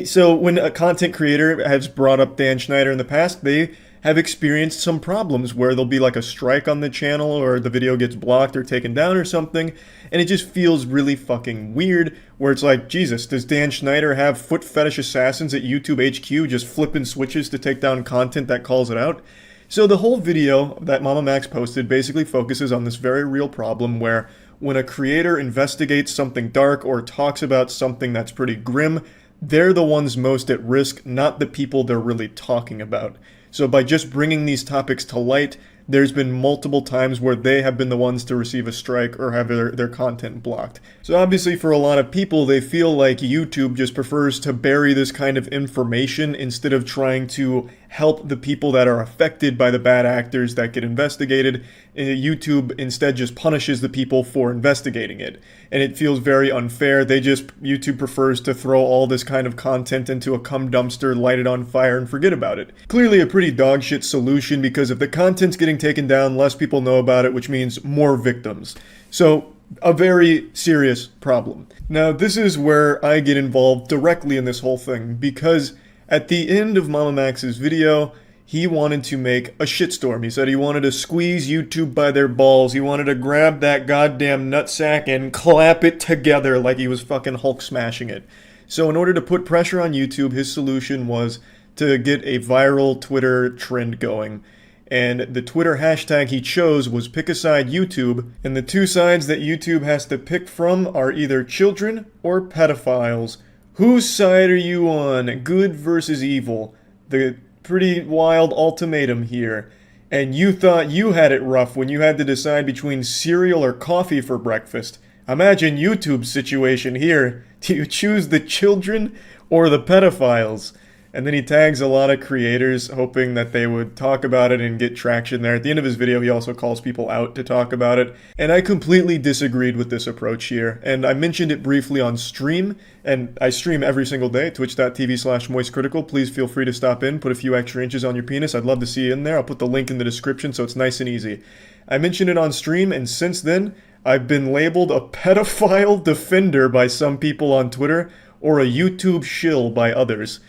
So when a content creator has brought up Dan Schneider in the past, they have experienced some problems where there'll be like a strike on the channel or the video gets blocked or taken down or something, and it just feels really fucking weird where it's like, Jesus, does Dan Schneider have foot fetish assassins at YouTube HQ just flipping switches to take down content that calls it out? So the whole video that Mama Max posted basically focuses on this very real problem where when a creator investigates something dark or talks about something that's pretty grim, they're the ones most at risk, not the people they're really talking about. So by just bringing these topics to light, there's been multiple times where they have been the ones to receive a strike or have their content blocked. So obviously for a lot of people, they feel like YouTube just prefers to bury this kind of information instead of trying to help the people that are affected by the bad actors that get investigated. YouTube instead just punishes the people for investigating it. And it feels very unfair. YouTube prefers to throw all this kind of content into a cum dumpster, light it on fire, and forget about it. Clearly a pretty dogshit solution, because if the content's getting taken down, less people know about it, which means more victims. So, a very serious problem. Now, this is where I get involved directly in this whole thing, because at the end of Mama Max's video, he wanted to make a shitstorm. He said he wanted to squeeze YouTube by their balls. He wanted to grab that goddamn nutsack and clap it together like he was fucking Hulk smashing it. So in order to put pressure on YouTube, his solution was to get a viral Twitter trend going. and the Twitter hashtag he chose was Pick a Side YouTube, and the two sides that YouTube has to pick from are either children or pedophiles. Whose side are you on? Good versus evil. The pretty wild ultimatum here. And you thought you had it rough when you had to decide between cereal or coffee for breakfast. Imagine YouTube's situation here. Do you choose the children or the pedophiles? And then he tags a lot of creators, hoping that they would talk about it and get traction there. At the end of his video, he also calls people out to talk about it. And I completely disagreed with this approach here. And I mentioned it briefly on stream, and I stream every single day, twitch.tv/moistcritical. Please feel free to stop in, put a few extra inches on your penis. I'd love to see you in there. I'll put the link in the description so it's nice and easy. I mentioned it on stream, and since then, I've been labeled a pedophile defender by some people on Twitter, or a YouTube shill by others.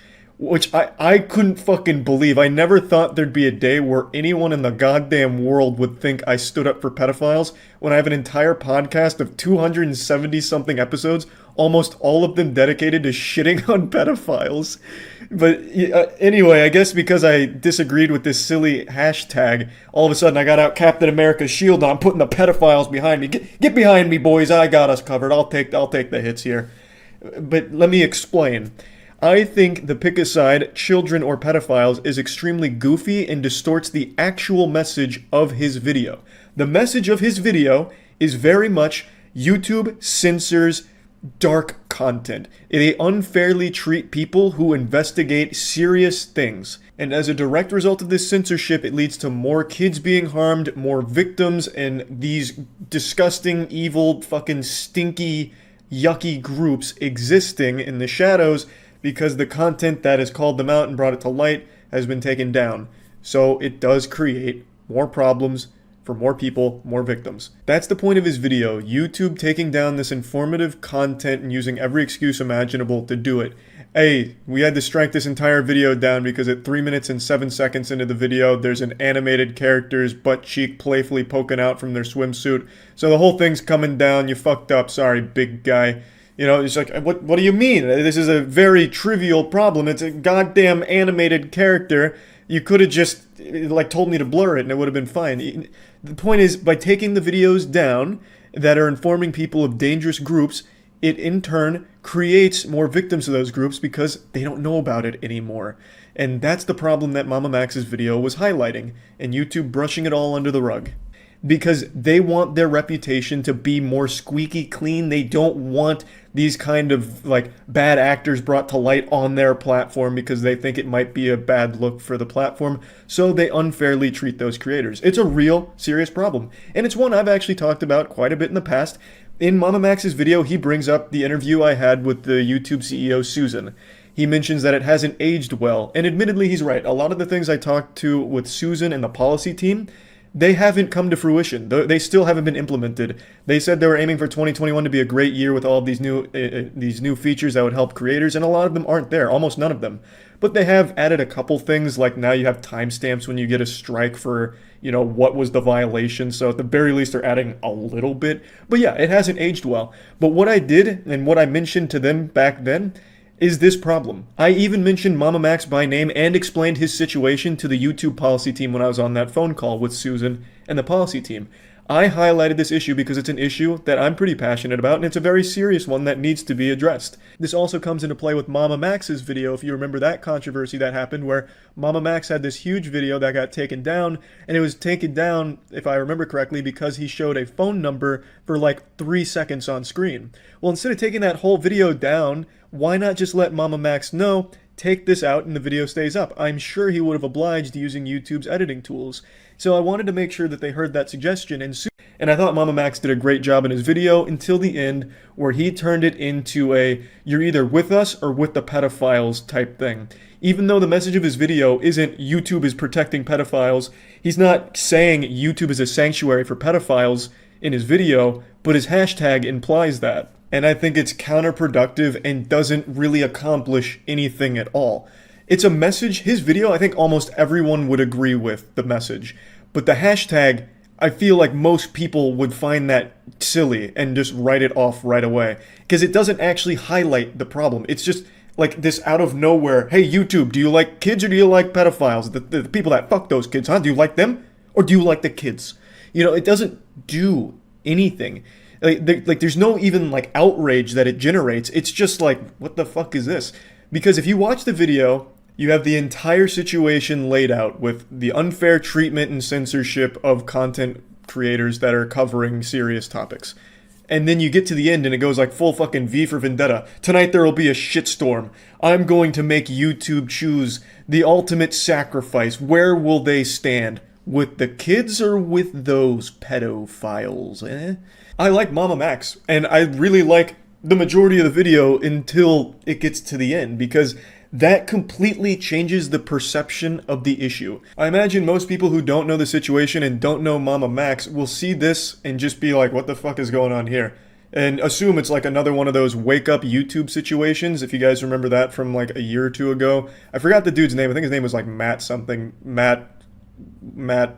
Which I couldn't fucking believe. I never thought there'd be a day where anyone in the goddamn world would think I stood up for pedophiles when I have an entire podcast of 270-something episodes, almost all of them dedicated to shitting on pedophiles. But anyway, I guess because I disagreed with this silly hashtag, all of a sudden I got out Captain America's shield and I'm putting the pedophiles behind me. Get behind me, boys. I got us covered. I'll take the hits here. But let me explain. I think the pick a side, children or pedophiles, is extremely goofy and distorts the actual message of his video. The message of his video is very much YouTube censors dark content. They unfairly treat people who investigate serious things. And as a direct result of this censorship, it leads to more kids being harmed, more victims, and these disgusting, evil, fucking stinky, yucky groups existing in the shadows because the content that has called them out and brought it to light has been taken down. So it does create more problems for more people, more victims. That's the point of his video, YouTube taking down this informative content and using every excuse imaginable to do it. Hey, we had to strike this entire video down because at 3 minutes and 7 seconds into the video, there's an animated character's butt cheek playfully poking out from their swimsuit. So the whole thing's coming down. You fucked up. Sorry, big guy. You know, it's like, what do you mean? This is a very trivial problem. It's a goddamn animated character. You could have just, like, told me to blur it and it would have been fine. The point is, by taking the videos down that are informing people of dangerous groups, it in turn creates more victims of those groups because they don't know about it anymore. And that's the problem that Mama Max's video was highlighting, and YouTube brushing it all under the rug. Because they want their reputation to be more squeaky clean. They don't want these kind of, like, bad actors brought to light on their platform because they think it might be a bad look for the platform. So they unfairly treat those creators. It's a real, serious problem. And it's one I've actually talked about quite a bit in the past. In Mama Max's video, he brings up the interview I had with the YouTube CEO, Susan. He mentions that it hasn't aged well. And admittedly, he's right. A lot of the things I talked to with Susan and the policy team, they haven't come to fruition. They still haven't been implemented. They said they were aiming for 2021 to be a great year with all of these new features that would help creators, and a lot of them aren't there, almost none of them. But they have added a couple things, like now you have timestamps when you get a strike for, you know, what was the violation. So at the very least, they're adding a little bit. But yeah, it hasn't aged well. But what I did, and what I mentioned to them back then, is this problem. I even mentioned Mama Max by name and explained his situation to the YouTube policy team when I was on that phone call with Susan and the policy team. I highlighted this issue because it's an issue that I'm pretty passionate about, and it's a very serious one that needs to be addressed. This also comes into play with Mama Max's video, if you remember that controversy that happened, where Mama Max had this huge video that got taken down, and it was taken down, if I remember correctly, because he showed a phone number for like 3 seconds on screen. Well, instead of taking that whole video down, why not just let Mama Max know, take this out and the video stays up? I'm sure he would have obliged using YouTube's editing tools. So I wanted to make sure that they heard that suggestion, and I thought Mama Max did a great job in his video until the end, where he turned it into a you're either with us or with the pedophiles type thing. Even though the message of his video isn't YouTube is protecting pedophiles, he's not saying YouTube is a sanctuary for pedophiles in his video, but his hashtag implies that. And I think it's counterproductive and doesn't really accomplish anything at all. It's a message, his video, I think almost everyone would agree with the message. But the hashtag, I feel like most people would find that silly and just write it off right away. Because it doesn't actually highlight the problem. It's just like this out of nowhere, hey YouTube, do you like kids or do you like pedophiles? The people that fuck those kids, huh? Do you like them or do you like the kids? You know, it doesn't do anything. Like there's no even like outrage that it generates. It's just like, what the fuck is this? Because if you watch the video, you have the entire situation laid out with the unfair treatment and censorship of content creators that are covering serious topics. And then you get to the end and it goes like full fucking V for Vendetta. Tonight there will be a shitstorm. I'm going to make YouTube choose the ultimate sacrifice. Where will they stand? With the kids or with those pedophiles, eh? I like Mama Max, and I really like the majority of the video until it gets to the end, because that completely changes the perception of the issue. I imagine most people who don't know the situation and don't know Mama Max will see this and just be like, what the fuck is going on here? And assume it's like another one of those wake up YouTube situations, if you guys remember that from like a year or two ago. I forgot the dude's name. I think his name was like Matt something. Matt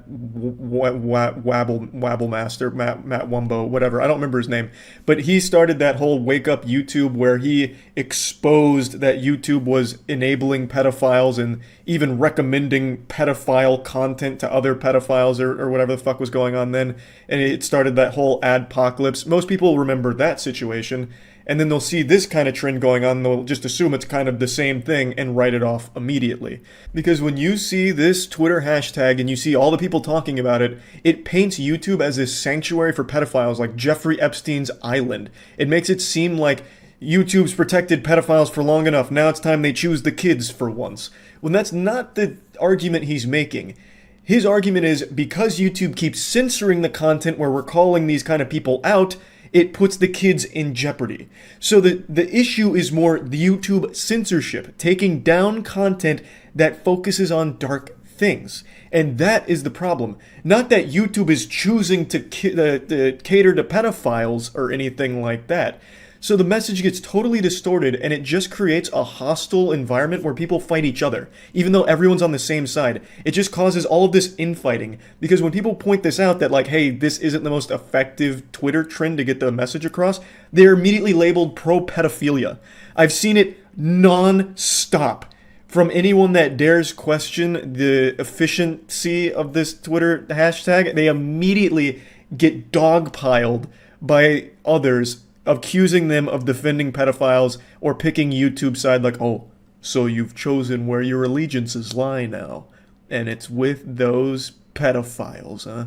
Wabblemaster, Matt Wumbo, whatever. I don't remember his name. But he started that whole wake up YouTube where he exposed that YouTube was enabling pedophiles and even recommending pedophile content to other pedophiles or whatever the fuck was going on then. And it started that whole adpocalypse. Most people remember that situation. And then they'll see this kind of trend going on, they'll just assume it's kind of the same thing and write it off immediately. Because when you see this Twitter hashtag and you see all the people talking about it, it paints YouTube as this sanctuary for pedophiles like Jeffrey Epstein's island. It makes it seem like YouTube's protected pedophiles for long enough, now it's time they choose the kids for once. When that's not the argument he's making. His argument is because YouTube keeps censoring the content where we're calling these kind of people out, it puts the kids in jeopardy. So the issue is more the YouTube censorship, taking down content that focuses on dark things. And that is the problem. Not that YouTube is choosing to cater to pedophiles or anything like that. So the message gets totally distorted and it just creates a hostile environment where people fight each other, even though everyone's on the same side. It just causes all of this infighting, because when people point this out that like, hey, this isn't the most effective Twitter trend to get the message across, they're immediately labeled pro-pedophilia. I've seen it non-stop from anyone that dares question the efficiency of this Twitter hashtag. They immediately get dogpiled by others accusing them of defending pedophiles or picking YouTube's side like, oh, so you've chosen where your allegiances lie now, and it's with those pedophiles, huh?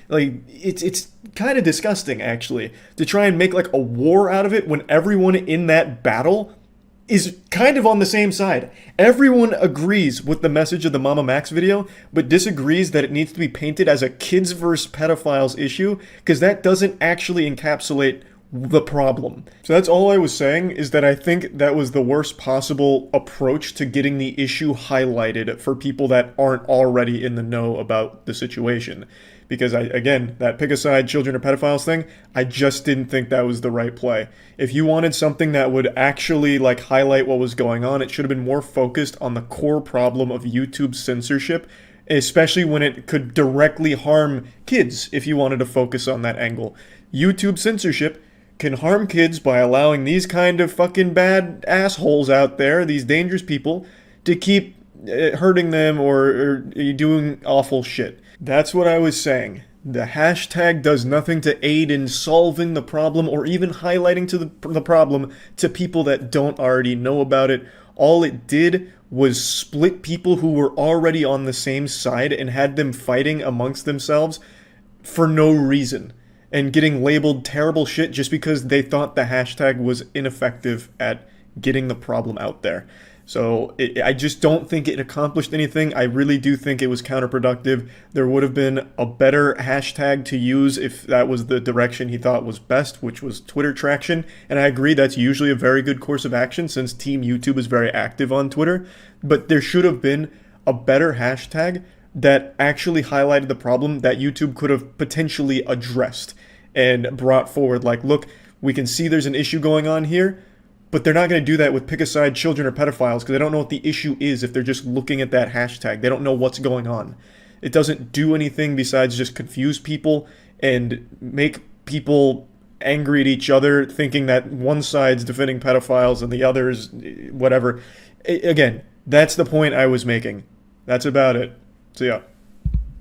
Like, it's kind of disgusting, actually, to try and make like a war out of it when everyone in that battle is kind of on the same side. Everyone agrees with the message of the Mama Max video, but disagrees that it needs to be painted as a kids versus pedophiles issue, because that doesn't actually encapsulate the problem. So that's all I was saying, is that I think that was the worst possible approach to getting the issue highlighted for people that aren't already in the know about the situation. Because again, that pick a side, children or pedophiles thing, I just didn't think that was the right play. If you wanted something that would actually like highlight what was going on, it should have been more focused on the core problem of YouTube censorship, especially when it could directly harm kids if you wanted to focus on that angle. YouTube censorship can harm kids by allowing these kind of fucking bad assholes out there, these dangerous people, to keep hurting them or doing awful shit. That's what I was saying. The hashtag does nothing to aid in solving the problem or even highlighting to the problem to people that don't already know about it. All it did was split people who were already on the same side and had them fighting amongst themselves for no reason, and getting labeled terrible shit just because they thought the hashtag was ineffective at getting the problem out there. So I just don't think it accomplished anything. I really do think it was counterproductive. There would have been a better hashtag to use if that was the direction he thought was best, which was Twitter traction. And I agree that's usually a very good course of action since Team YouTube is very active on Twitter. But there should have been a better hashtag that actually highlighted the problem that YouTube could have potentially addressed and brought forward, like, look, we can see there's an issue going on here, but they're not going to do that with pick a side, children or pedophiles, because they don't know what the issue is if they're just looking at that hashtag. They don't know what's going on. It doesn't do anything besides just confuse people and make people angry at each other, thinking that one side's defending pedophiles and the other's whatever. Again, that's the point I was making. That's about it. So yeah.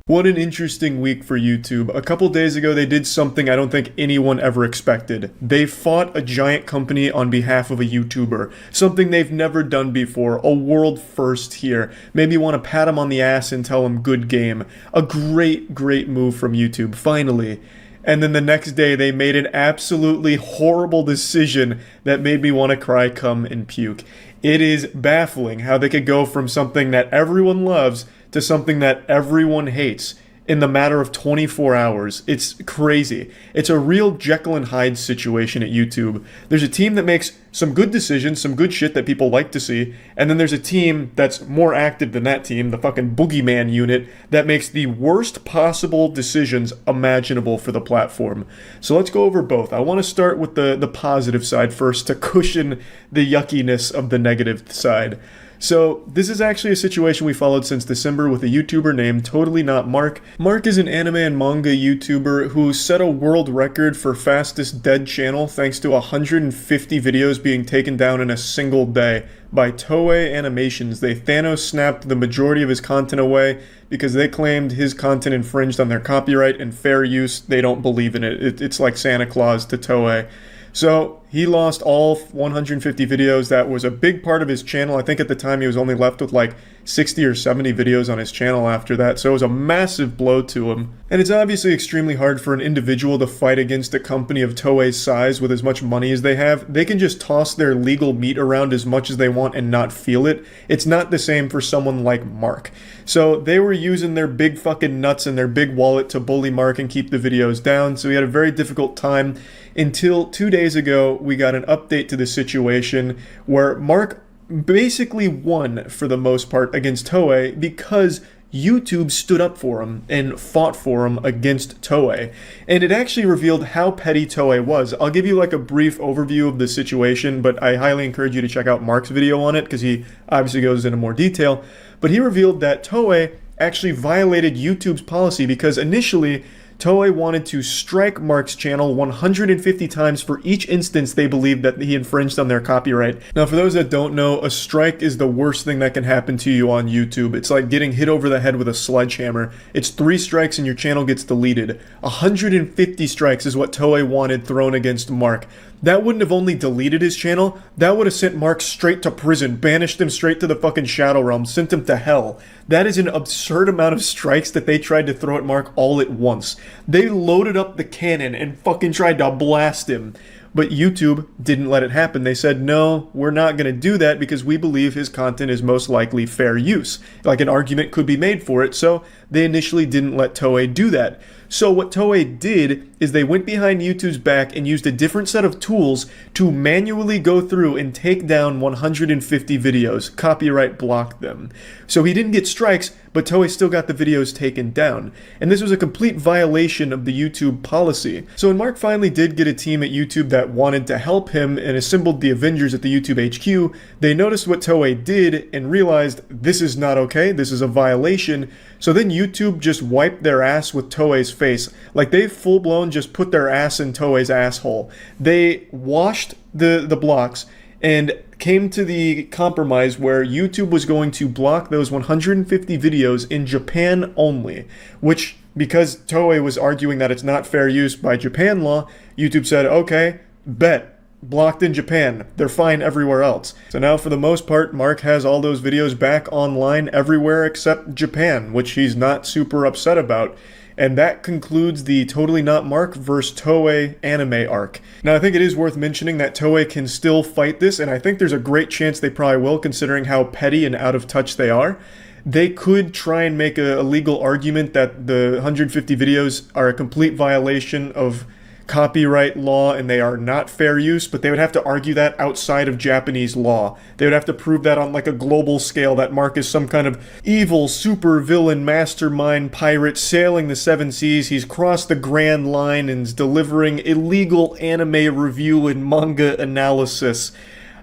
What an interesting week for YouTube. A couple days ago, they did something I don't think anyone ever expected. They fought a giant company on behalf of a YouTuber. Something they've never done before. A world first here. Maybe you want to pat them on the ass and tell them good game. A great, great move from YouTube, finally. And then the next day, they made an absolutely horrible decision that made me want to cry, come, and puke. It is baffling how they could go from something that everyone loves to something that everyone hates in the matter of 24 hours. It's crazy. It's a real Jekyll and Hyde situation at YouTube. There's a team that makes some good decisions, some good shit that people like to see, and then there's a team that's more active than that team, the fucking boogeyman unit, that makes the worst possible decisions imaginable for the platform. So let's go over both. I want to start with the positive side first to cushion the yuckiness of the negative side. So, this is actually a situation we followed since December with a YouTuber named Totally Not Mark. Mark is an anime and manga YouTuber who set a world record for fastest dead channel thanks to 150 videos being taken down in a single day by Toei Animations. They Thanos snapped the majority of his content away because they claimed his content infringed on their copyright and fair use. They don't believe in it. It's like Santa Claus to Toei. So he lost all 150 videos. That was a big part of his channel. I think at the time he was only left with like 60 or 70 videos on his channel after that. So it was a massive blow to him. And it's obviously extremely hard for an individual to fight against a company of Toei's size with as much money as they have. They can just toss their legal meat around as much as they want and not feel it. It's not the same for someone like Mark. So they were using their big fucking nuts and their big wallet to bully Mark and keep the videos down. So he had a very difficult time until 2 days ago we got an update to the situation where Mark basically won for the most part against Toei because YouTube stood up for him and fought for him against Toei. And it actually revealed how petty Toei was. I'll give you like a brief overview of the situation, but I highly encourage you to check out Mark's video on it because he obviously goes into more detail. But he revealed that Toei actually violated YouTube's policy because initially Toei wanted to strike Mark's channel 150 times for each instance they believed that he infringed on their copyright. Now, for those that don't know, a strike is the worst thing that can happen to you on YouTube. It's like getting hit over the head with a sledgehammer. It's 3 strikes and your channel gets deleted. 150 strikes is what Toei wanted thrown against Mark. That wouldn't have only deleted his channel, that would have sent Mark straight to prison, banished him straight to the fucking Shadow Realm, sent him to hell. That is an absurd amount of strikes that they tried to throw at Mark all at once. They loaded up the cannon and fucking tried to blast him. But YouTube didn't let it happen. They said, no, we're not going to do that because we believe his content is most likely fair use. Like an argument could be made for it, so they initially didn't let Toei do that. So what Toei did is they went behind YouTube's back and used a different set of tools to manually go through and take down 150 videos, copyright block them. So he didn't get strikes, but Toei still got the videos taken down. And this was a complete violation of the YouTube policy. So when Mark finally did get a team at YouTube that wanted to help him and assembled the Avengers at the YouTube HQ, they noticed what Toei did and realized this is not okay, this is a violation. So then YouTube just wiped their ass with Toei's face. Like they full-blown just put their ass in Toei's asshole. They washed the blocks and came to the compromise where YouTube was going to block those 150 videos in Japan only, which, because Toei was arguing that it's not fair use by Japan law, YouTube said, okay, bet. Blocked in Japan. They're fine everywhere else. So now for the most part, Mark has all those videos back online everywhere except Japan, which he's not super upset about. And that concludes the Totally Not Mark vs. Toei anime arc. Now I think it is worth mentioning that Toei can still fight this, and I think there's a great chance they probably will considering how petty and out of touch they are. They could try and make a legal argument that the 150 videos are a complete violation of copyright law and they are not fair use, but they would have to argue that outside of Japanese law. They would have to prove that on like a global scale, that Mark is some kind of evil super villain mastermind pirate sailing the 7 seas. He's crossed the Grand Line and is delivering illegal anime review and manga analysis.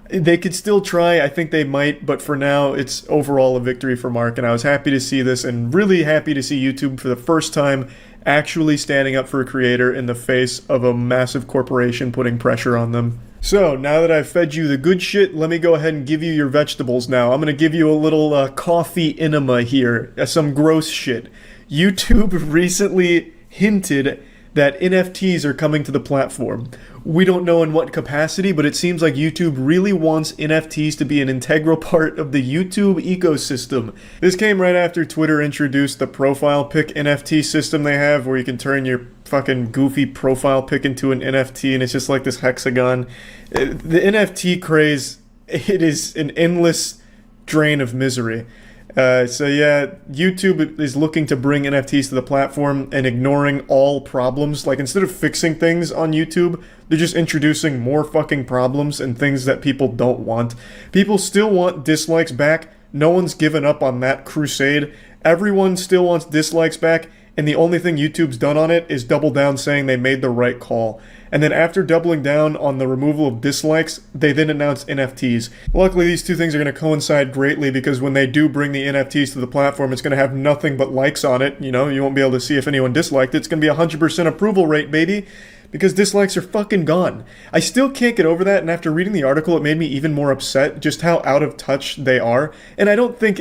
They could still try, I think they might, but for now, it's overall a victory for Mark, and I was happy to see this, and really happy to see YouTube for the first time actually standing up for a creator in the face of a massive corporation putting pressure on them. So, now that I've fed you the good shit, let me go ahead and give you your vegetables now. I'm gonna give you a little coffee enema here, some gross shit. YouTube recently hinted that NFTs are coming to the platform. We don't know in what capacity, but it seems like YouTube really wants NFTs to be an integral part of the YouTube ecosystem. This came right after Twitter introduced the profile pic NFT system they have, where you can turn your fucking goofy profile pic into an NFT, and it's just like this hexagon. The NFT craze, it is an endless drain of misery. So yeah, YouTube is looking to bring NFTs to the platform and ignoring all problems. Like, instead of fixing things on YouTube, they're just introducing more fucking problems and things that people don't want. People still want dislikes back. No one's given up on that crusade. Everyone still wants dislikes back, and the only thing YouTube's done on it is double down, saying they made the right call. And then after doubling down on the removal of dislikes, they then announced NFTs. Luckily, these two things are going to coincide greatly, because when they do bring the NFTs to the platform, it's going to have nothing but likes on it. You know, you won't be able to see if anyone disliked it. It's going to be 100% approval rate, baby, because dislikes are fucking gone. I still can't get over that, and after reading the article, it made me even more upset just how out of touch they are. And I don't think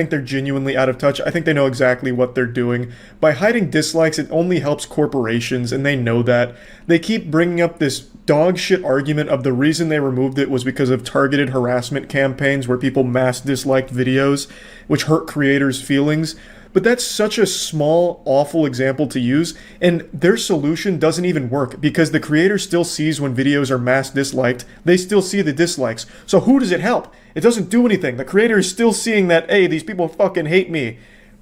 they're genuinely out of touch. I think they know exactly what they're doing. By hiding dislikes, it only helps corporations, and they know that. They keep bringing up this dog shit argument of the reason they removed it was because of targeted harassment campaigns where people mass disliked videos, which hurt creators' feelings. But that's such a small, awful example to use, and their solution doesn't even work, because the creator still sees when videos are mass disliked. They still see the dislikes. So who does it help? It doesn't do anything. The creator is still seeing that, hey, these people fucking hate me.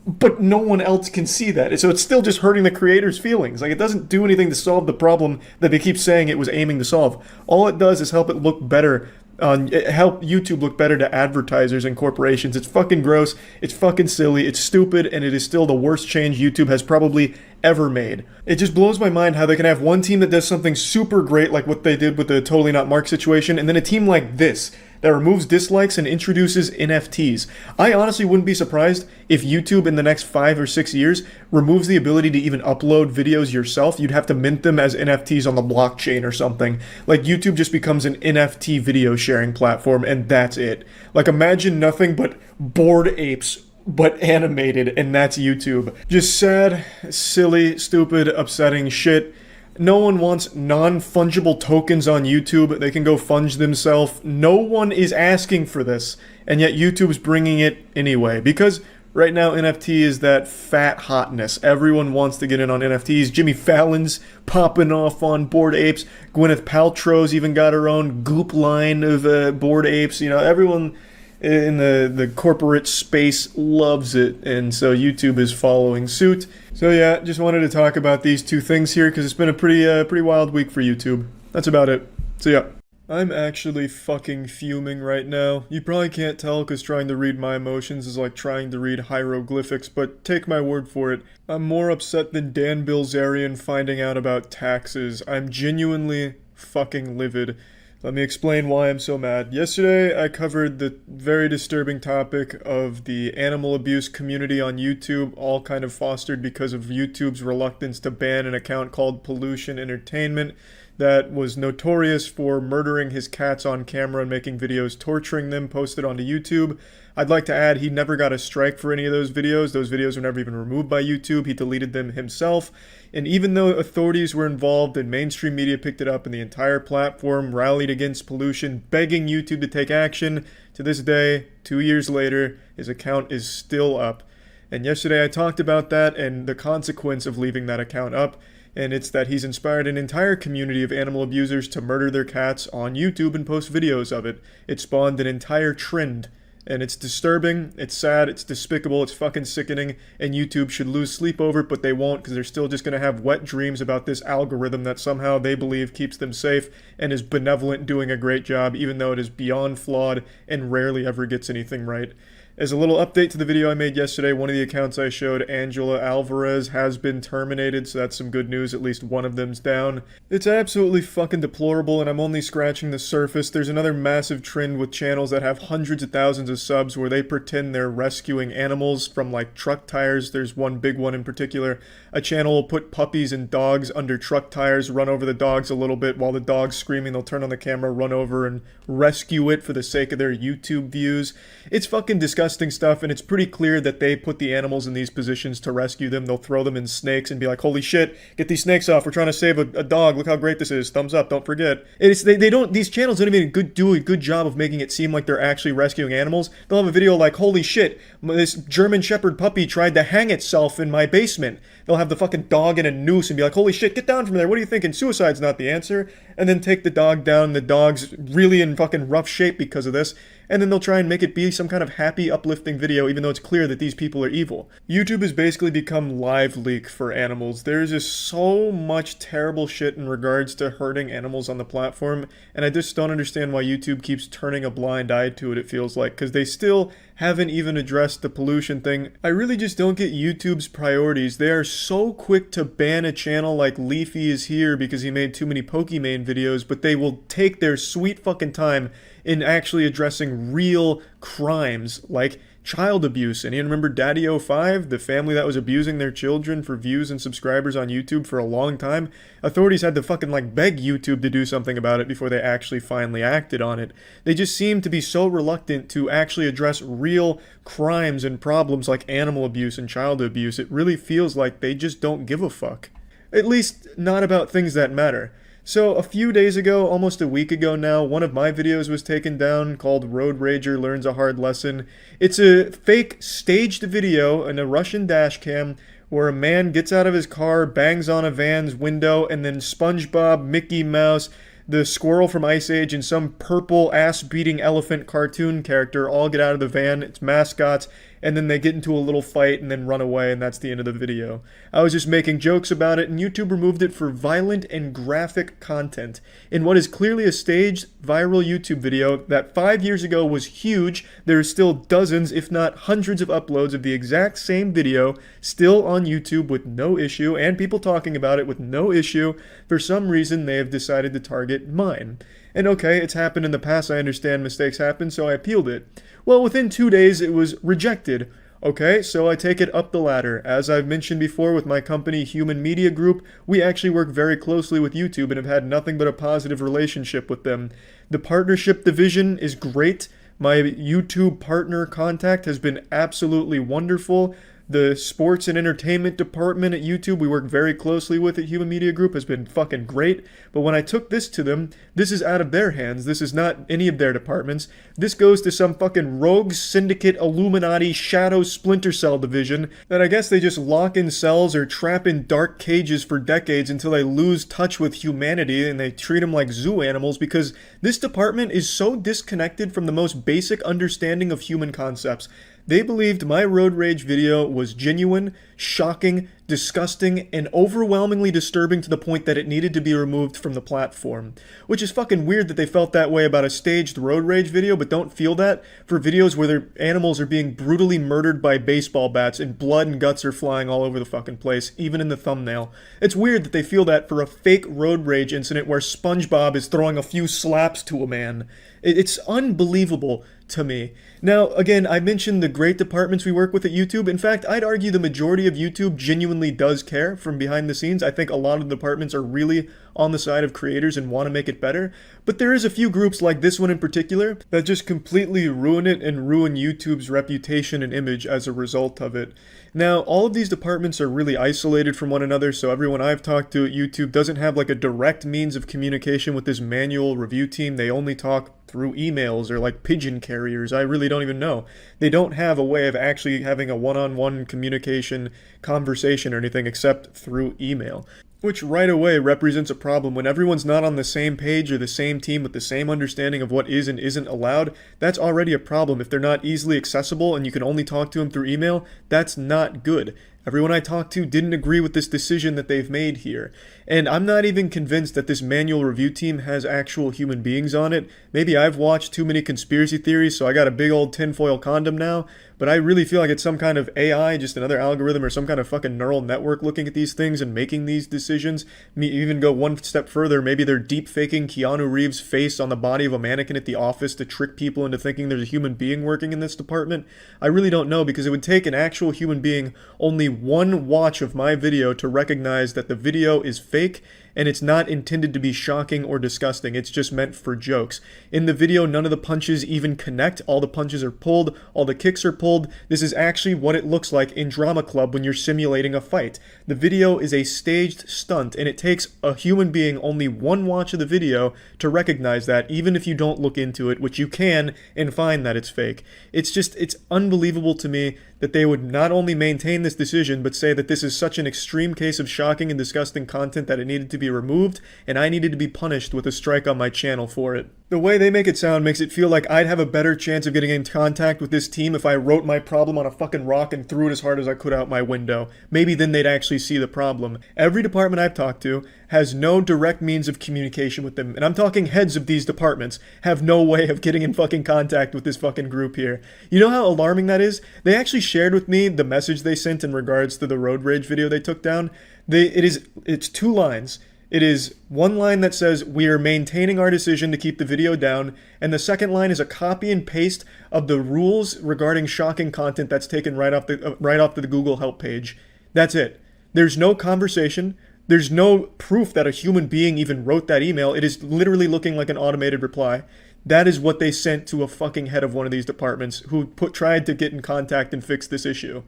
But no one else can see that. So it's still just hurting the creator's feelings. Like, it doesn't do anything to solve the problem that they keep saying it was aiming to solve. All it does is help it look better. Help YouTube look better to advertisers and corporations. It's fucking gross, it's fucking silly, it's stupid, and it is still the worst change YouTube has probably ever made. It just blows my mind how they can have one team that does something super great, like what they did with the Totally Not Mark situation, and then a team like this that removes dislikes and introduces NFTs. I honestly wouldn't be surprised if YouTube in the next 5 or 6 years removes the ability to even upload videos yourself. You'd have to mint them as NFTs on the blockchain or something. Like, YouTube just becomes an NFT video sharing platform, and that's it. Like, imagine nothing but Bored Apes, but animated, and that's YouTube. Just sad, silly, stupid, upsetting shit. No one wants non-fungible tokens on YouTube. They can go funge themselves. No one is asking for this, and yet YouTube's bringing it anyway, because right now NFT is that fat hotness. Everyone wants to get in on NFTs. Jimmy Fallon's popping off on Bored Apes. Gwyneth Paltrow's even got her own Goop line of Bored Apes. You know, everyone in the corporate space loves it, and so YouTube is following suit. So yeah, just wanted to talk about these two things here, because it's been a pretty wild week for YouTube. That's about it. So yeah. I'm actually fucking fuming right now. You probably can't tell, because trying to read my emotions is like trying to read hieroglyphics, but take my word for it. I'm more upset than Dan Bilzerian finding out about taxes. I'm genuinely fucking livid. Let me explain why I'm so mad. Yesterday, I covered the very disturbing topic of the animal abuse community on YouTube, all kind of fostered because of YouTube's reluctance to ban an account called Pollution Entertainment that was notorious for murdering his cats on camera and making videos torturing them posted onto YouTube. I'd like to add, he never got a strike for any of those videos. Those videos were never even removed by YouTube. He deleted them himself. And even though authorities were involved and mainstream media picked it up and the entire platform rallied against Pollution, begging YouTube to take action, to this day, 2 years later, his account is still up. And yesterday I talked about that and the consequence of leaving that account up. And it's that he's inspired an entire community of animal abusers to murder their cats on YouTube and post videos of it. It spawned an entire trend. And it's disturbing, it's sad, it's despicable, it's fucking sickening, and YouTube should lose sleep over it, but they won't, because they're still just going to have wet dreams about this algorithm that somehow they believe keeps them safe and is benevolent, doing a great job, even though it is beyond flawed and rarely ever gets anything right. As a little update to the video I made yesterday, one of the accounts I showed, Angela Alvarez, has been terminated, so that's some good news. At least one of them's down. It's absolutely fucking deplorable, and I'm only scratching the surface. There's another massive trend with channels that have hundreds of thousands of subs where they pretend they're rescuing animals from, like, truck tires. There's one big one in particular. A channel will put puppies and dogs under truck tires, run over the dogs a little bit while the dog's screaming. They'll turn on the camera, run over, and rescue it for the sake of their YouTube views. It's fucking disgusting stuff, and it's pretty clear that they put the animals in these positions to rescue them. They'll throw them in snakes and be like, holy shit, get these snakes off, we're trying to save a dog, look how great this is, thumbs up, don't forget. These channels don't even do a good job of making it seem like they're actually rescuing animals. They'll have a video like, holy shit, this German Shepherd puppy tried to hang itself in my basement. They'll have the fucking dog in a noose and be like, holy shit, get down from there, what are you thinking, suicide's not the answer, and then take the dog down. The dog's really in fucking rough shape because of this, and then they'll try and make it be some kind of happy, uplifting video, even though it's clear that these people are evil. YouTube has basically become live leak for animals. There's just so much terrible shit in regards to hurting animals on the platform, and I just don't understand why YouTube keeps turning a blind eye to it, it feels like, because they still haven't even addressed the pollution thing. I really just don't get YouTube's priorities. They are so quick to ban a channel like Leafy is here because he made too many Pokemon videos, but they will take their sweet fucking time in actually addressing real crimes like child abuse. And you remember Daddy05, the family that was abusing their children for views and subscribers on YouTube for a long time? Authorities had to fucking like beg YouTube to do something about it before they actually finally acted on it. They just seem to be so reluctant to actually address real crimes and problems like animal abuse and child abuse. It really feels like they just don't give a fuck. At least not about things that matter. So a few days ago, almost a week ago now, one of my videos was taken down called Road Rager Learns a Hard Lesson. It's a fake staged video in a Russian dashcam where a man gets out of his car, bangs on a van's window, and then SpongeBob, Mickey Mouse, the squirrel from Ice Age, and some purple ass-beating elephant cartoon character all get out of the van. It's mascots, and then they get into a little fight and then run away, and that's the end of the video. I was just making jokes about it, and YouTube removed it for violent and graphic content. In what is clearly a staged, viral YouTube video that 5 years ago was huge, there are still dozens, if not hundreds of uploads of the exact same video still on YouTube with no issue, and people talking about it with no issue. For some reason, they have decided to target mine. And okay, it's happened in the past, I understand mistakes happen, so I appealed it. Well, within 2 days, it was rejected. Okay, so I take it up the ladder. As I've mentioned before with my company, Human Media Group, we actually work very closely with YouTube and have had nothing but a positive relationship with them. The partnership division is great. My YouTube partner contact has been absolutely wonderful. The sports and entertainment department at YouTube we work very closely with at Human Media Group has been fucking great. But when I took this to them, this is out of their hands. This is not any of their departments. This goes to some fucking rogue syndicate Illuminati shadow Splinter Cell division that I guess they just lock in cells or trap in dark cages for decades until they lose touch with humanity and they treat them like zoo animals, because this department is so disconnected from the most basic understanding of human concepts. They believed my road rage video was genuine, shocking, disgusting, and overwhelmingly disturbing to the point that it needed to be removed from the platform. Which is fucking weird that they felt that way about a staged road rage video, but don't feel that for videos where their animals are being brutally murdered by baseball bats and blood and guts are flying all over the fucking place, even in the thumbnail. It's weird that they feel that for a fake road rage incident where SpongeBob is throwing a few slaps to a man. It's unbelievable to me. Now, again, I mentioned the great departments we work with at YouTube. In fact, I'd argue the majority of YouTube genuinely does care from behind the scenes. I think a lot of the departments are really on the side of creators and want to make it better. But there is a few groups like this one in particular that just completely ruin it and ruin YouTube's reputation and image as a result of it. Now, all of these departments are really isolated from one another, so everyone I've talked to at YouTube doesn't have like a direct means of communication with this manual review team. They only talk through emails or like pigeon carriers. I really don't even know. They don't have a way of actually having a one-on-one communication conversation or anything except through email. Which right away represents a problem. When everyone's not on the same page or the same team with the same understanding of what is and isn't allowed, that's already a problem. If they're not easily accessible and you can only talk to them through email, that's not good. Everyone I talked to didn't agree with this decision that they've made here. And I'm not even convinced that this manual review team has actual human beings on it. Maybe I've watched too many conspiracy theories, so I got a big old tinfoil condom now. but I really feel like it's some kind of AI, just another algorithm or some kind of fucking neural network looking at these things and making these decisions. Me even go one step further, maybe they're deep faking Keanu Reeves' face on the body of a mannequin at the office to trick people into thinking there's a human being working in this department. I really don't know, because it would take an actual human being only one watch of my video to recognize that the video is fake and it's not intended to be shocking or disgusting. It's just meant for jokes. In the video, none of the punches even connect. All the punches are pulled, all the kicks are pulled. This is actually what it looks like in drama club when you're simulating a fight. The video is a staged stunt, and it takes a human being only one watch of the video to recognize that, even if you don't look into it, which you can, and find that it's fake. It's unbelievable to me that they would not only maintain this decision, but say that this is such an extreme case of shocking and disgusting content that it needed to be removed, and I needed to be punished with a strike on my channel for it. The way they make it sound makes it feel like I'd have a better chance of getting in contact with this team if I wrote my problem on a fucking rock and threw it as hard as I could out my window. Maybe then they'd actually see the problem. Every department I've talked to has no direct means of communication with them, and I'm talking heads of these departments have no way of getting in fucking contact with this fucking group here. You know how alarming that is? They actually shared with me the message they sent in regards to the road rage video they took down. It's 2 lines. It is one line that says, "We are maintaining our decision to keep the video down," and the second line is a copy and paste of the rules regarding shocking content that's taken right off the Google Help page. That's it. There's no conversation. There's no proof that a human being even wrote that email. It is literally looking like an automated reply. That is what they sent to a fucking head of one of these departments who tried to get in contact and fix this issue.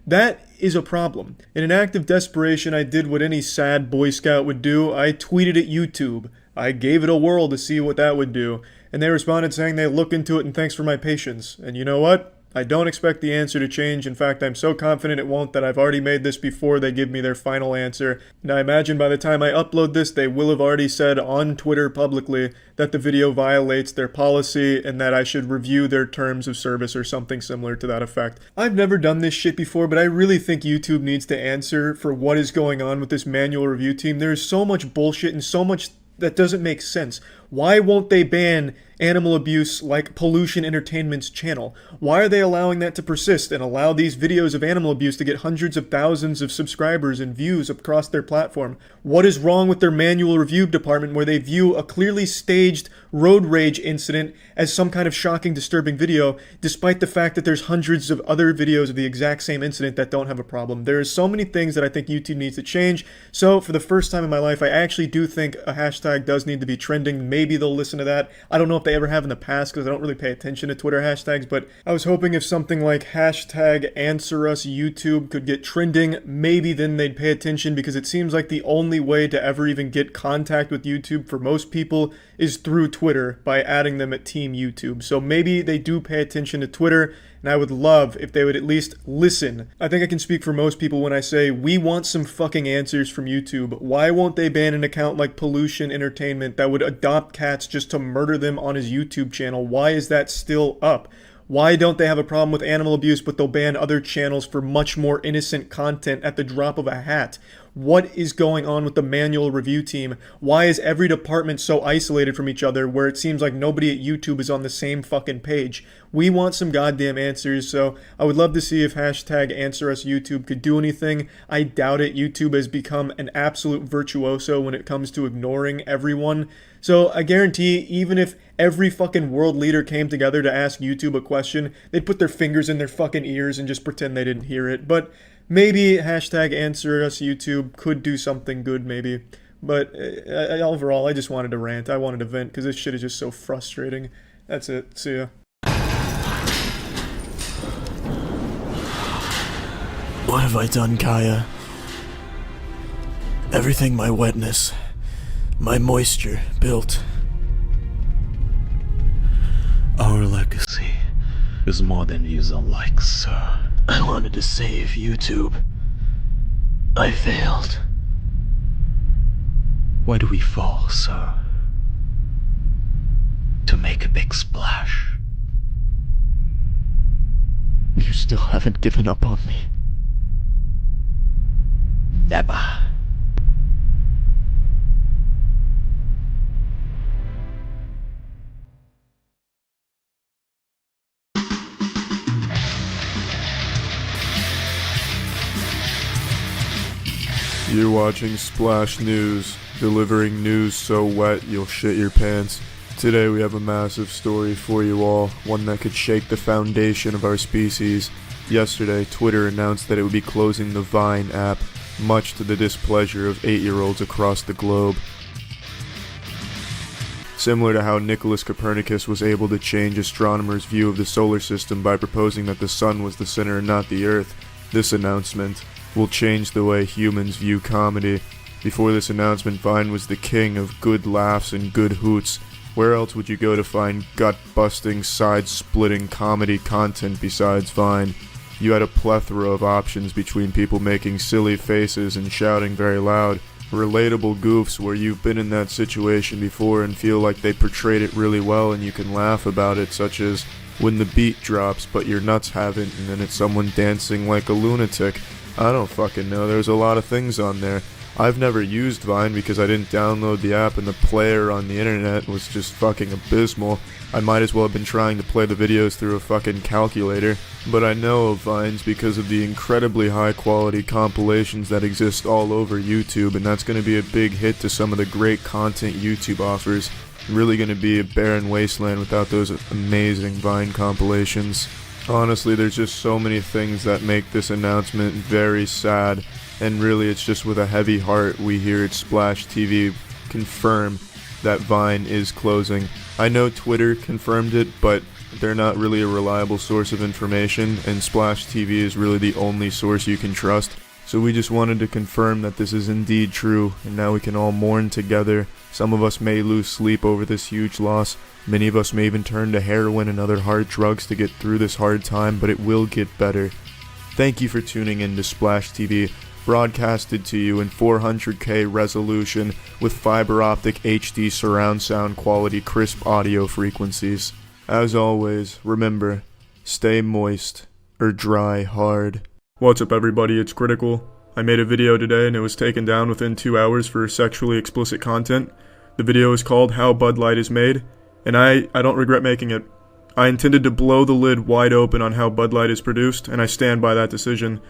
That is a problem. In an act of desperation, I did what any sad Boy Scout would do. I tweeted at YouTube. I gave it a whirl to see what that would do. And they responded saying they look into it and thanks for my patience. And you know what? I don't expect the answer to change. In fact, I'm so confident it won't that I've already made this before they give me their final answer. And I imagine by the time I upload this, they will have already said on Twitter publicly that the video violates their policy and that I should review their terms of service or something similar to that effect. I've never done this shit before, but I really think YouTube needs to answer for what is going on with this manual review team. There is so much bullshit and so much that doesn't make sense. Why won't they ban animal abuse like Pollution Entertainment's channel? Why are they allowing that to persist and allow these videos of animal abuse to get hundreds of thousands of subscribers and views across their platform? What is wrong with their manual review department where they view a clearly staged road rage incident as some kind of shocking, disturbing video, despite the fact that there's hundreds of other videos of the exact same incident that don't have a problem? There are so many things that I think YouTube needs to change. So for the first time in my life, I actually do think a hashtag does need to be trending. Maybe they'll listen to that. I don't know if they ever have in the past because I don't really pay attention to Twitter hashtags, but I was hoping if something like hashtag answer us YouTube could get trending, maybe then they'd pay attention, because it seems like the only way to ever even get contact with YouTube for most people is through Twitter by adding them at Team YouTube. So maybe they do pay attention to Twitter, and I would love if they would at least listen. I think I can speak for most people when I say we want some fucking answers from YouTube. Why won't they ban an account like Pollution Entertainment that would adopt cats just to murder them on his YouTube channel? Why is that still up? Why don't they have a problem with animal abuse, but they'll ban other channels for much more innocent content at the drop of a hat? What is going on with the manual review team? Why is every department so isolated from each other where it seems like nobody at YouTube is on the same fucking page? We want some goddamn answers, so I would love to see if hashtag answer us YouTube could do anything. I doubt it. YouTube has become an absolute virtuoso when it comes to ignoring everyone. So I guarantee even if every fucking world leader came together to ask YouTube a question, they'd put their fingers in their fucking ears and just pretend they didn't hear it. But maybe hashtag answer us YouTube could do something good, maybe. But overall, I just wanted to rant. I wanted to vent because this shit is just so frustrating. That's it. See ya. What have I done, Kaya? Everything my wetness, my moisture built. Our legacy is more than user likes, sir. I wanted to save YouTube. I failed. Why do we fall, sir? To make a big splash. You still haven't given up on me. Never. You're watching Splash News, delivering news so wet you'll shit your pants. Today we have a massive story for you all, one that could shake the foundation of our species. Yesterday, Twitter announced that it would be closing the Vine app, much to the displeasure of 8-year-olds across the globe. Similar to how Nicholas Copernicus was able to change astronomers' view of the solar system by proposing that the sun was the center and not the earth, this announcement will change the way humans view comedy. Before this announcement, Vine was the king of good laughs and good hoots. Where else would you go to find gut-busting, side-splitting comedy content besides Vine? You had a plethora of options between people making silly faces and shouting very loud, relatable goofs where you've been in that situation before and feel like they portrayed it really well and you can laugh about it, such as when the beat drops but your nuts haven't and then it's someone dancing like a lunatic. I don't fucking know, there's a lot of things on there. I've never used Vine because I didn't download the app and the player on the internet was just fucking abysmal. I might as well have been trying to play the videos through a fucking calculator. But I know of Vines because of the incredibly high quality compilations that exist all over YouTube, and that's going to be a big hit to some of the great content YouTube offers. Really going to be a barren wasteland without those amazing Vine compilations. Honestly, there's just so many things that make this announcement very sad. And really, it's just with a heavy heart we hear at Splash TV confirm that Vine is closing. I know Twitter confirmed it, but they're not really a reliable source of information, and Splash TV is really the only source you can trust. So we just wanted to confirm that this is indeed true, and now we can all mourn together. Some of us may lose sleep over this huge loss. Many of us may even turn to heroin and other hard drugs to get through this hard time, but it will get better. Thank you for tuning in to Splash TV. Broadcasted to you in 400K resolution with fiber optic HD surround sound quality crisp audio frequencies. As always, remember, stay moist or dry hard. What's up everybody, it's Critical. I made a video today and it was taken down within 2 hours for sexually explicit content. The video is called How Bud Light is Made, and I don't regret making it. I intended to blow the lid wide open on how Bud Light is produced, and I stand by that decision.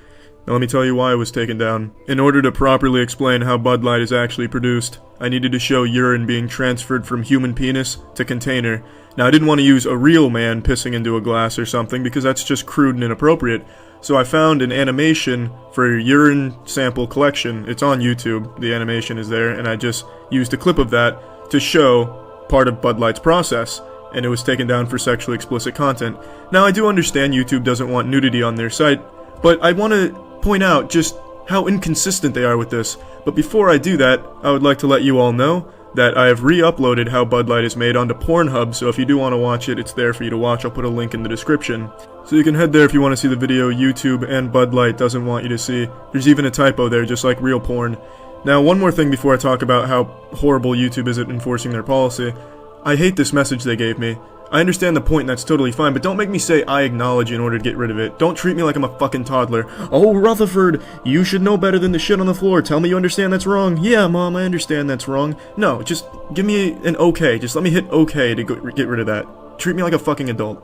Now let me tell you why it was taken down. In order to properly explain how Bud Light is actually produced, I needed to show urine being transferred from human penis to container. Now I didn't want to use a real man pissing into a glass or something because that's just crude and inappropriate. So I found an animation for urine sample collection. It's on YouTube, the animation is there, and I just used a clip of that to show part of Bud Light's process. And it was taken down for sexually explicit content. Now I do understand YouTube doesn't want nudity on their site, but I want to point out just how inconsistent they are with this. But before I do that, I would like to let you all know that I have re-uploaded How Bud Light is Made onto Pornhub, so if you do want to watch it, it's there for you to watch. I'll put a link in the description. So you can head there if you want to see the video YouTube and Bud Light doesn't want you to see. There's even a typo there, just like real porn. Now, one more thing before I talk about how horrible YouTube is at enforcing their policy. I hate this message they gave me. I understand the point and that's totally fine, but don't make me say I acknowledge in order to get rid of it. Don't treat me like I'm a fucking toddler. Oh, Rutherford, you should know better than the shit on the floor. Tell me you understand that's wrong. Yeah, Mom, I understand that's wrong. No, just give me an okay. Just let me hit okay to get rid of that. Treat me like a fucking adult.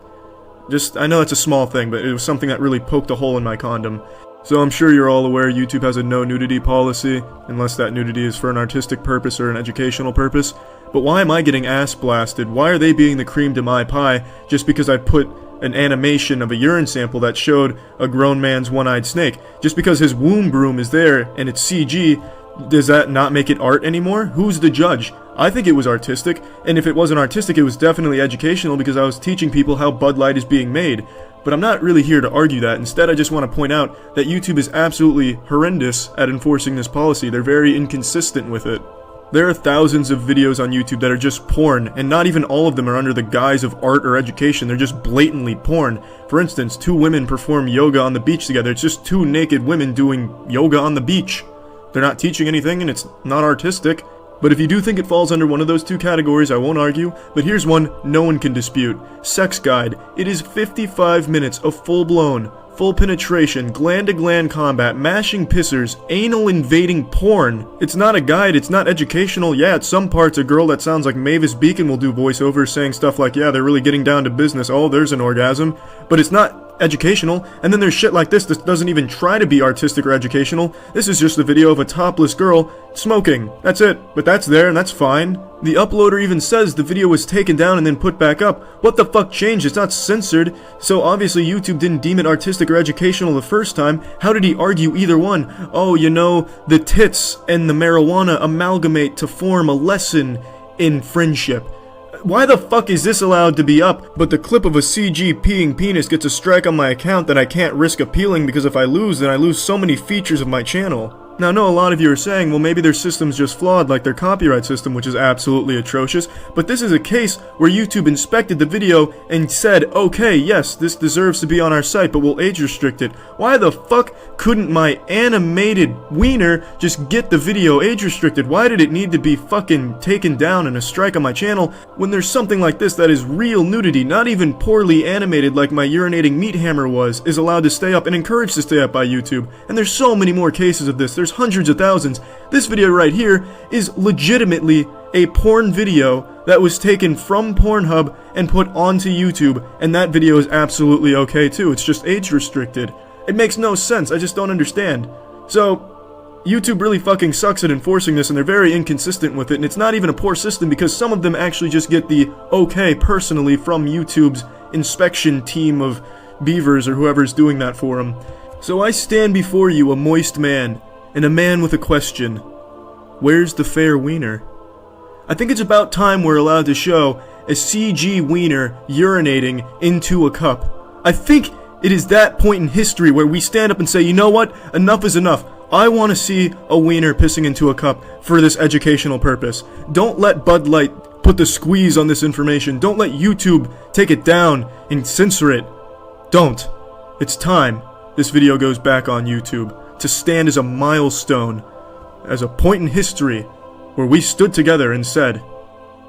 I know it's a small thing, but it was something that really poked a hole in my condom. So I'm sure you're all aware YouTube has a no nudity policy, unless that nudity is for an artistic purpose or an educational purpose. But why am I getting ass blasted? Why are they being the cream to my pie just because I put an animation of a urine sample that showed a grown man's one-eyed snake? Just because his womb broom is there and it's CG, does that not make it art anymore? Who's the judge? I think it was artistic, and if it wasn't artistic, it was definitely educational because I was teaching people how Bud Light is being made. But I'm not really here to argue that. Instead, I just want to point out that YouTube is absolutely horrendous at enforcing this policy. They're very inconsistent with it. There are thousands of videos on YouTube that are just porn, and not even all of them are under the guise of art or education. They're just blatantly porn. For instance, 2 women perform yoga on the beach together. It's just 2 naked women doing yoga on the beach. They're not teaching anything, and it's not artistic. But if you do think it falls under one of those 2 categories, I won't argue. But here's one no one can dispute. Sex Guide. It is 55 minutes of full-blown full penetration, gland-to-gland combat, mashing pissers, anal invading porn. It's not a guide, it's not educational. Yeah, at some parts a girl that sounds like Mavis Beacon will do voiceovers saying stuff like, yeah, they're really getting down to business, oh, there's an orgasm. But it's not educational. And then there's shit like this that doesn't even try to be artistic or educational. This is just a video of a topless girl smoking. That's it. But that's there and that's fine. The uploader even says the video was taken down and then put back up. What the fuck changed? It's not censored. So obviously YouTube didn't deem it artistic or educational the first time. How did he argue either one? Oh, you know, the tits and the marijuana amalgamate to form a lesson in friendship. Why the fuck is this allowed to be up, but the clip of a CG peeing penis gets a strike on my account that I can't risk appealing because if I lose, then I lose so many features of my channel. Now, I know a lot of you are saying, well, maybe their system's just flawed like their copyright system, which is absolutely atrocious, but this is a case where YouTube inspected the video and said, okay, yes, this deserves to be on our site, but we'll age restrict it. Why the fuck couldn't my animated wiener just get the video age restricted? Why did it need to be fucking taken down and a strike on my channel when there's something like this that is real nudity, not even poorly animated like my urinating meat hammer was, is allowed to stay up and encouraged to stay up by YouTube? And there's so many more cases of this. There's hundreds of thousands. This video right here is legitimately a porn video that was taken from Pornhub and put onto YouTube, and that video is absolutely okay too. It's just age restricted. It makes no sense. I just don't understand. So, YouTube really fucking sucks at enforcing this, and they're very inconsistent with it, and it's not even a poor system because some of them actually just get the okay personally from YouTube's inspection team of beavers or whoever's doing that for them. So I stand before you, a moist man, and a man with a question. Where's the fair wiener? I think it's about time we're allowed to show a CG wiener urinating into a cup. I think it is that point in history where we stand up and say, you know what? Enough is enough. I want to see a wiener pissing into a cup for this educational purpose. Don't let Bud Light put the squeeze on this information. Don't let YouTube take it down and censor it. Don't. It's time this video goes back on YouTube to stand as a milestone, as a point in history where we stood together and said,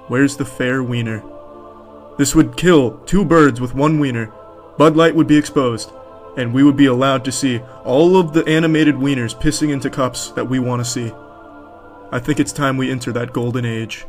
where's the fair wiener? This would kill two birds with one wiener. Bud Light would be exposed, and we would be allowed to see all of the animated wieners pissing into cups that we want to see. I think it's time we enter that golden age.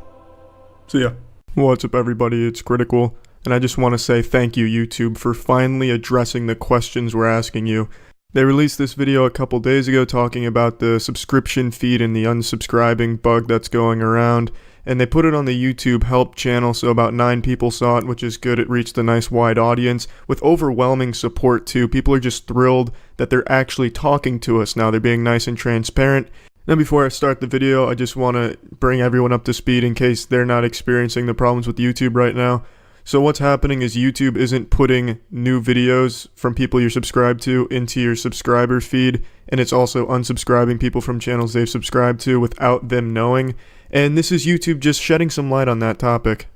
So yeah. What's up everybody, it's Critical, and I just want to say thank you YouTube for finally addressing the questions we're asking you. They released this video a couple days ago talking about the subscription feed and the unsubscribing bug that's going around, and they put it on the YouTube help channel, so about 9 people saw it, which is good. It reached a nice wide audience with overwhelming support too. People are just thrilled that they're actually talking to us now. They're being nice and transparent. Now before I start the video, I just want to bring everyone up to speed in case they're not experiencing the problems with YouTube right now. So what's happening is YouTube isn't putting new videos from people you're subscribed to into your subscriber feed, and it's also unsubscribing people from channels they've subscribed to without them knowing. And this is YouTube just shedding some light on that topic.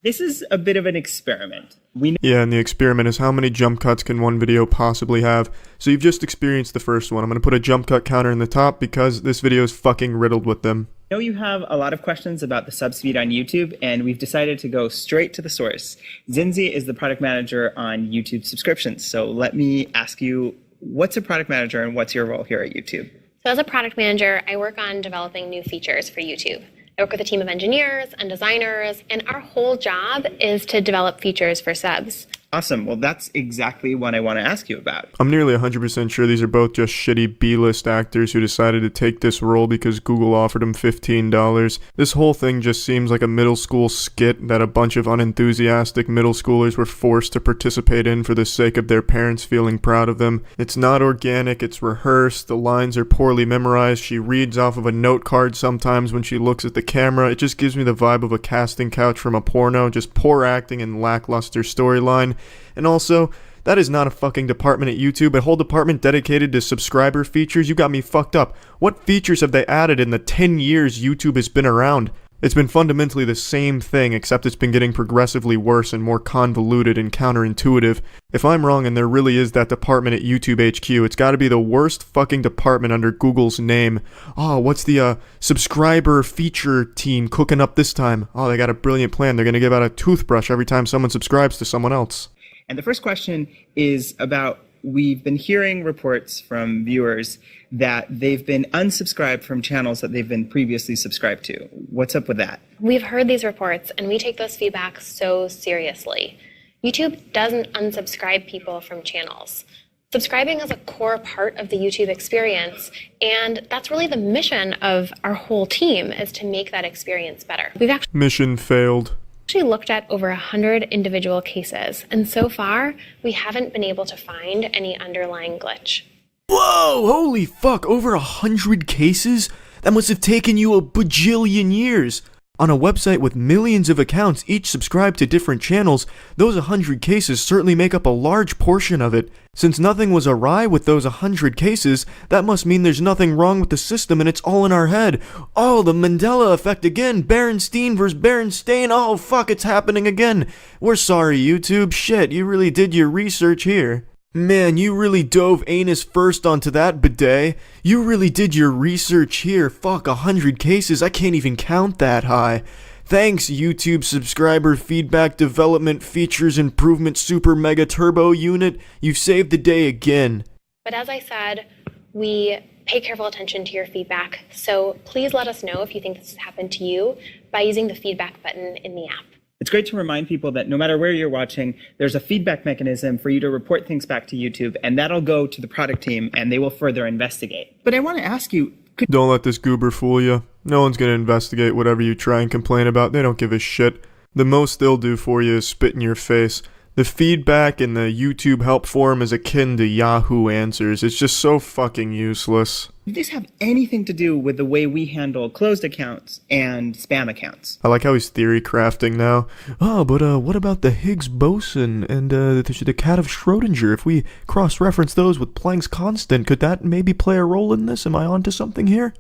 This is a bit of an experiment. Yeah, and the experiment is how many jump cuts can one video possibly have. So you've just experienced the first one. I'm going to put a jump cut counter in the top because this video is fucking riddled with them. I know you have a lot of questions about the sub speed on YouTube, and we've decided to go straight to the source. Zinzi is the product manager on YouTube subscriptions. So let me ask you, what's a product manager and what's your role here at YouTube? So as a product manager, I work on developing new features for YouTube. I work with a team of engineers and designers, and our whole job is to develop features for subs. Awesome. Well, that's exactly what I want to ask you about. I'm nearly 100% sure these are both just shitty B-list actors who decided to take this role because Google offered them $15. This whole thing just seems like a middle school skit that a bunch of unenthusiastic middle schoolers were forced to participate in for the sake of their parents feeling proud of them. It's not organic, it's rehearsed, the lines are poorly memorized, she reads off of a note card sometimes when she looks at the camera. It just gives me the vibe of a casting couch from a porno, just poor acting and lackluster storyline. And also, that is not a fucking department at YouTube, a whole department dedicated to subscriber features. You got me fucked up. What features have they added in the 10 years YouTube has been around? It's been fundamentally the same thing, except it's been getting progressively worse and more convoluted and counterintuitive. If I'm wrong and there really is that department at YouTube HQ, it's gotta be the worst fucking department under Google's name. Oh, what's the subscriber feature team cooking up this time? Oh, they got a brilliant plan. They're gonna give out a toothbrush every time someone subscribes to someone else. And the first question is about we've been hearing reports from viewers that they've been unsubscribed from channels that they've been previously subscribed to. What's up with that? We've heard these reports and we take those feedback so seriously. YouTube doesn't unsubscribe people from channels. Subscribing is a core part of the YouTube experience, and that's really the mission of our whole team, is to make that experience better. We've Mission failed. actually looked at over 100 individual cases, and so far, we haven't been able to find any underlying glitch. Whoa, holy fuck, over 100 cases? That must have taken you a bajillion years. On a website with millions of accounts, each subscribed to different channels, those 100 cases certainly make up a large portion of it. Since nothing was awry with those 100 cases, that must mean there's nothing wrong with the system and it's all in our head. Oh, the Mandela effect again. Berenstein versus Berenstain. Oh, fuck, it's happening again. We're sorry, YouTube. Shit, you really did your research here. Man, you really dove anus first onto that bidet. You really did your research here. Fuck, 100 cases. I can't even count that high. Thanks, YouTube subscriber feedback development features improvement super mega turbo unit. You've saved the day again. But as I said, we pay careful attention to your feedback, so please let us know if you think this has happened to you by using the feedback button in the app. It's great to remind people that no matter where you're watching, there's a feedback mechanism for you to report things back to YouTube, and that'll go to the product team, and they will further investigate. But I want to ask you, Don't let this goober fool you. No one's gonna investigate whatever you try and complain about. They don't give a shit. The most they'll do for you is spit in your face. The feedback in the YouTube help forum is akin to Yahoo Answers. It's just so fucking useless. Does this have anything to do with the way we handle closed accounts and spam accounts? I like how he's theory crafting now. Oh, but what about the Higgs boson and the cat of Schrodinger? If we cross-reference those with Planck's constant, could that maybe play a role in this? Am I onto something here?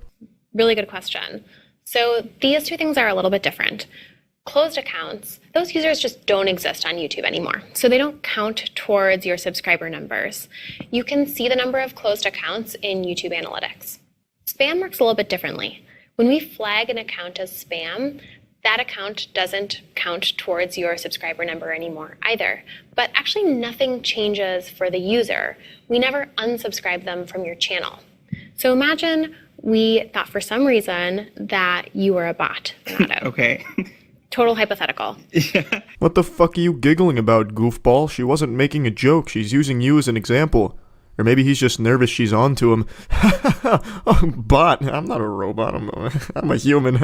Really good question. So these two things are a little bit different. Closed accounts, those users just don't exist on YouTube anymore, so they don't count towards your subscriber numbers. You can see the number of closed accounts in YouTube Analytics. Spam works a little bit differently. When we flag an account as spam, that account doesn't count towards your subscriber number anymore either. But actually nothing changes for the user. We never unsubscribe them from your channel. So imagine we thought for some reason that you were a bot, Renato. Okay. Total hypothetical. What the fuck are you giggling about, goofball? She wasn't making a joke. She's using you as an example. Or maybe he's just nervous she's on to him. Oh, bot. I'm not a robot. I'm a human.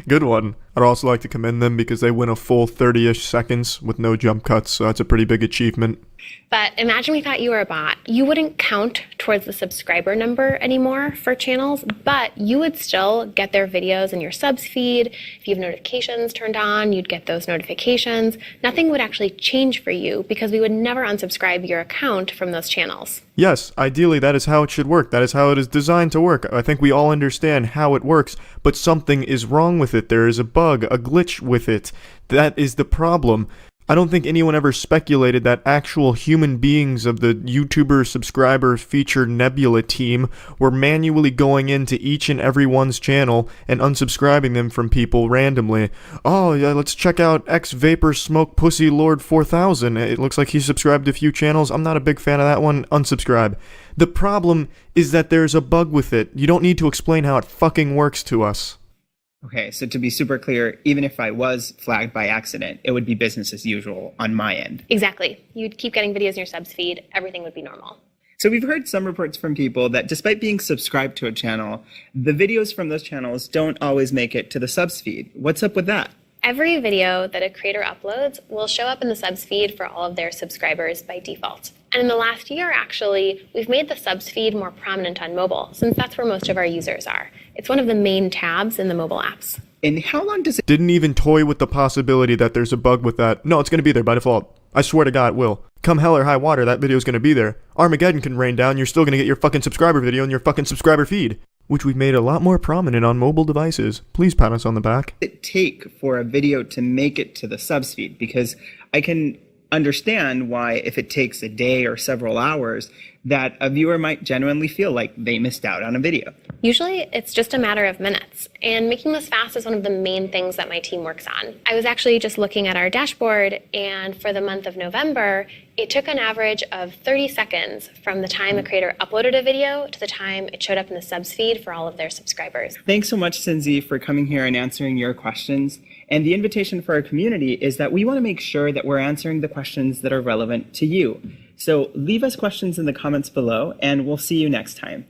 Good one. I'd also like to commend them because they win a full 30-ish seconds with no jump cuts, so that's a pretty big achievement. But imagine we thought you were a bot. You wouldn't count towards the subscriber number anymore for channels, but you would still get their videos in your subs feed. If you have notifications turned on, you'd get those notifications. Nothing would actually change for you because we would never unsubscribe your account from those channels. Yes, ideally that is how it should work. That is how it is designed to work. I think we all understand how it works, but something is wrong with it. There is a bug, a glitch with it. That is the problem. I don't think anyone ever speculated that actual human beings of the YouTuber subscriber feature Nebula team were manually going into each and every one's channel and unsubscribing them from people randomly. Oh, yeah, let's check out X Vapor Smoke Pussy Lord 4000. It looks like he subscribed to a few channels. I'm not a big fan of that one. Unsubscribe. The problem is that there's a bug with it. You don't need to explain how it fucking works to us. Okay, so to be super clear, even if I was flagged by accident, it would be business as usual on my end. Exactly. You'd keep getting videos in your subs feed. Everything would be normal. So we've heard some reports from people that despite being subscribed to a channel, the videos from those channels don't always make it to the subs feed. What's up with that? Every video that a creator uploads will show up in the subs feed for all of their subscribers by default. And in the last year, actually, we've made the subs feed more prominent on mobile, since that's where most of our users are. It's one of the main tabs in the mobile apps. And how long does it... Didn't even toy with the possibility that there's a bug with that. No, it's going to be there by default. I swear to God it will. Come hell or high water, that video's going to be there. Armageddon can rain down, you're still going to get your fucking subscriber video in your fucking subscriber feed. Which we've made a lot more prominent on mobile devices. Please pat us on the back. It take for a video to make it to the subs feed? Because I can understand why if it takes a day or several hours, that a viewer might genuinely feel like they missed out on a video. Usually it's just a matter of minutes, and making this fast is one of the main things that my team works on. I was actually just looking at our dashboard, and for the month of November, it took an average of 30 seconds from the time a creator uploaded a video to the time it showed up in the subs feed for all of their subscribers. Thanks so much, Cindy, for coming here and answering your questions. And the invitation for our community is that we want to make sure that we're answering the questions that are relevant to you. So leave us questions in the comments below, and we'll see you next time.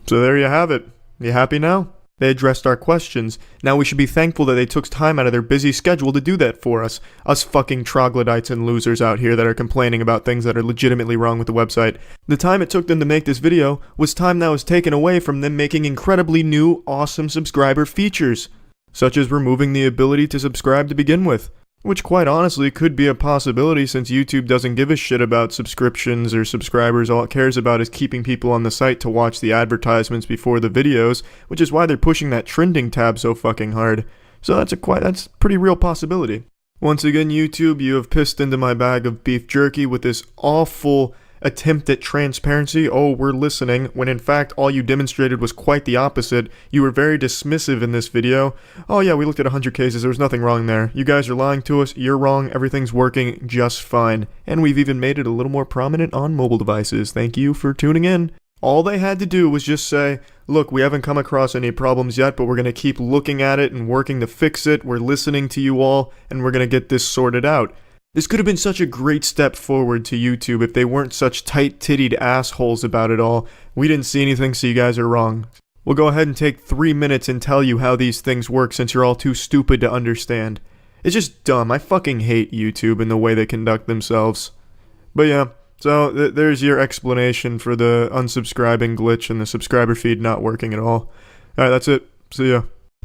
So there you have it. You happy now? They addressed our questions. Now we should be thankful that they took time out of their busy schedule to do that for us. Us fucking troglodytes and losers out here that are complaining about things that are legitimately wrong with the website. The time it took them to make this video was time that was taken away from them making incredibly new, awesome subscriber features, such as removing the ability to subscribe to begin with. Which quite honestly could be a possibility since YouTube doesn't give a shit about subscriptions or subscribers. All it cares about is keeping people on the site to watch the advertisements before the videos, which is why they're pushing that trending tab so fucking hard. So that's a pretty real possibility. Once again, YouTube, you have pissed into my bag of beef jerky with this awful attempt at transparency. Oh, we're listening, when in fact all you demonstrated was quite the opposite. You were very dismissive in this video. Oh yeah, we looked at 100 cases, there was nothing wrong there. You guys are lying to us, you're wrong, everything's working just fine. And we've even made it a little more prominent on mobile devices. Thank you for tuning in. All they had to do was just say, look, we haven't come across any problems yet, but we're going to keep looking at it and working to fix it. We're listening to you all, and we're going to get this sorted out. This could have been such a great step forward to YouTube if they weren't such tight-tittied assholes about it all. We didn't see anything, so you guys are wrong. We'll go ahead and take 3 minutes and tell you how these things work since you're all too stupid to understand. It's just dumb. I fucking hate YouTube and the way they conduct themselves. But yeah, so there's your explanation for the unsubscribing glitch and the subscriber feed not working at all. Alright, that's it. See ya.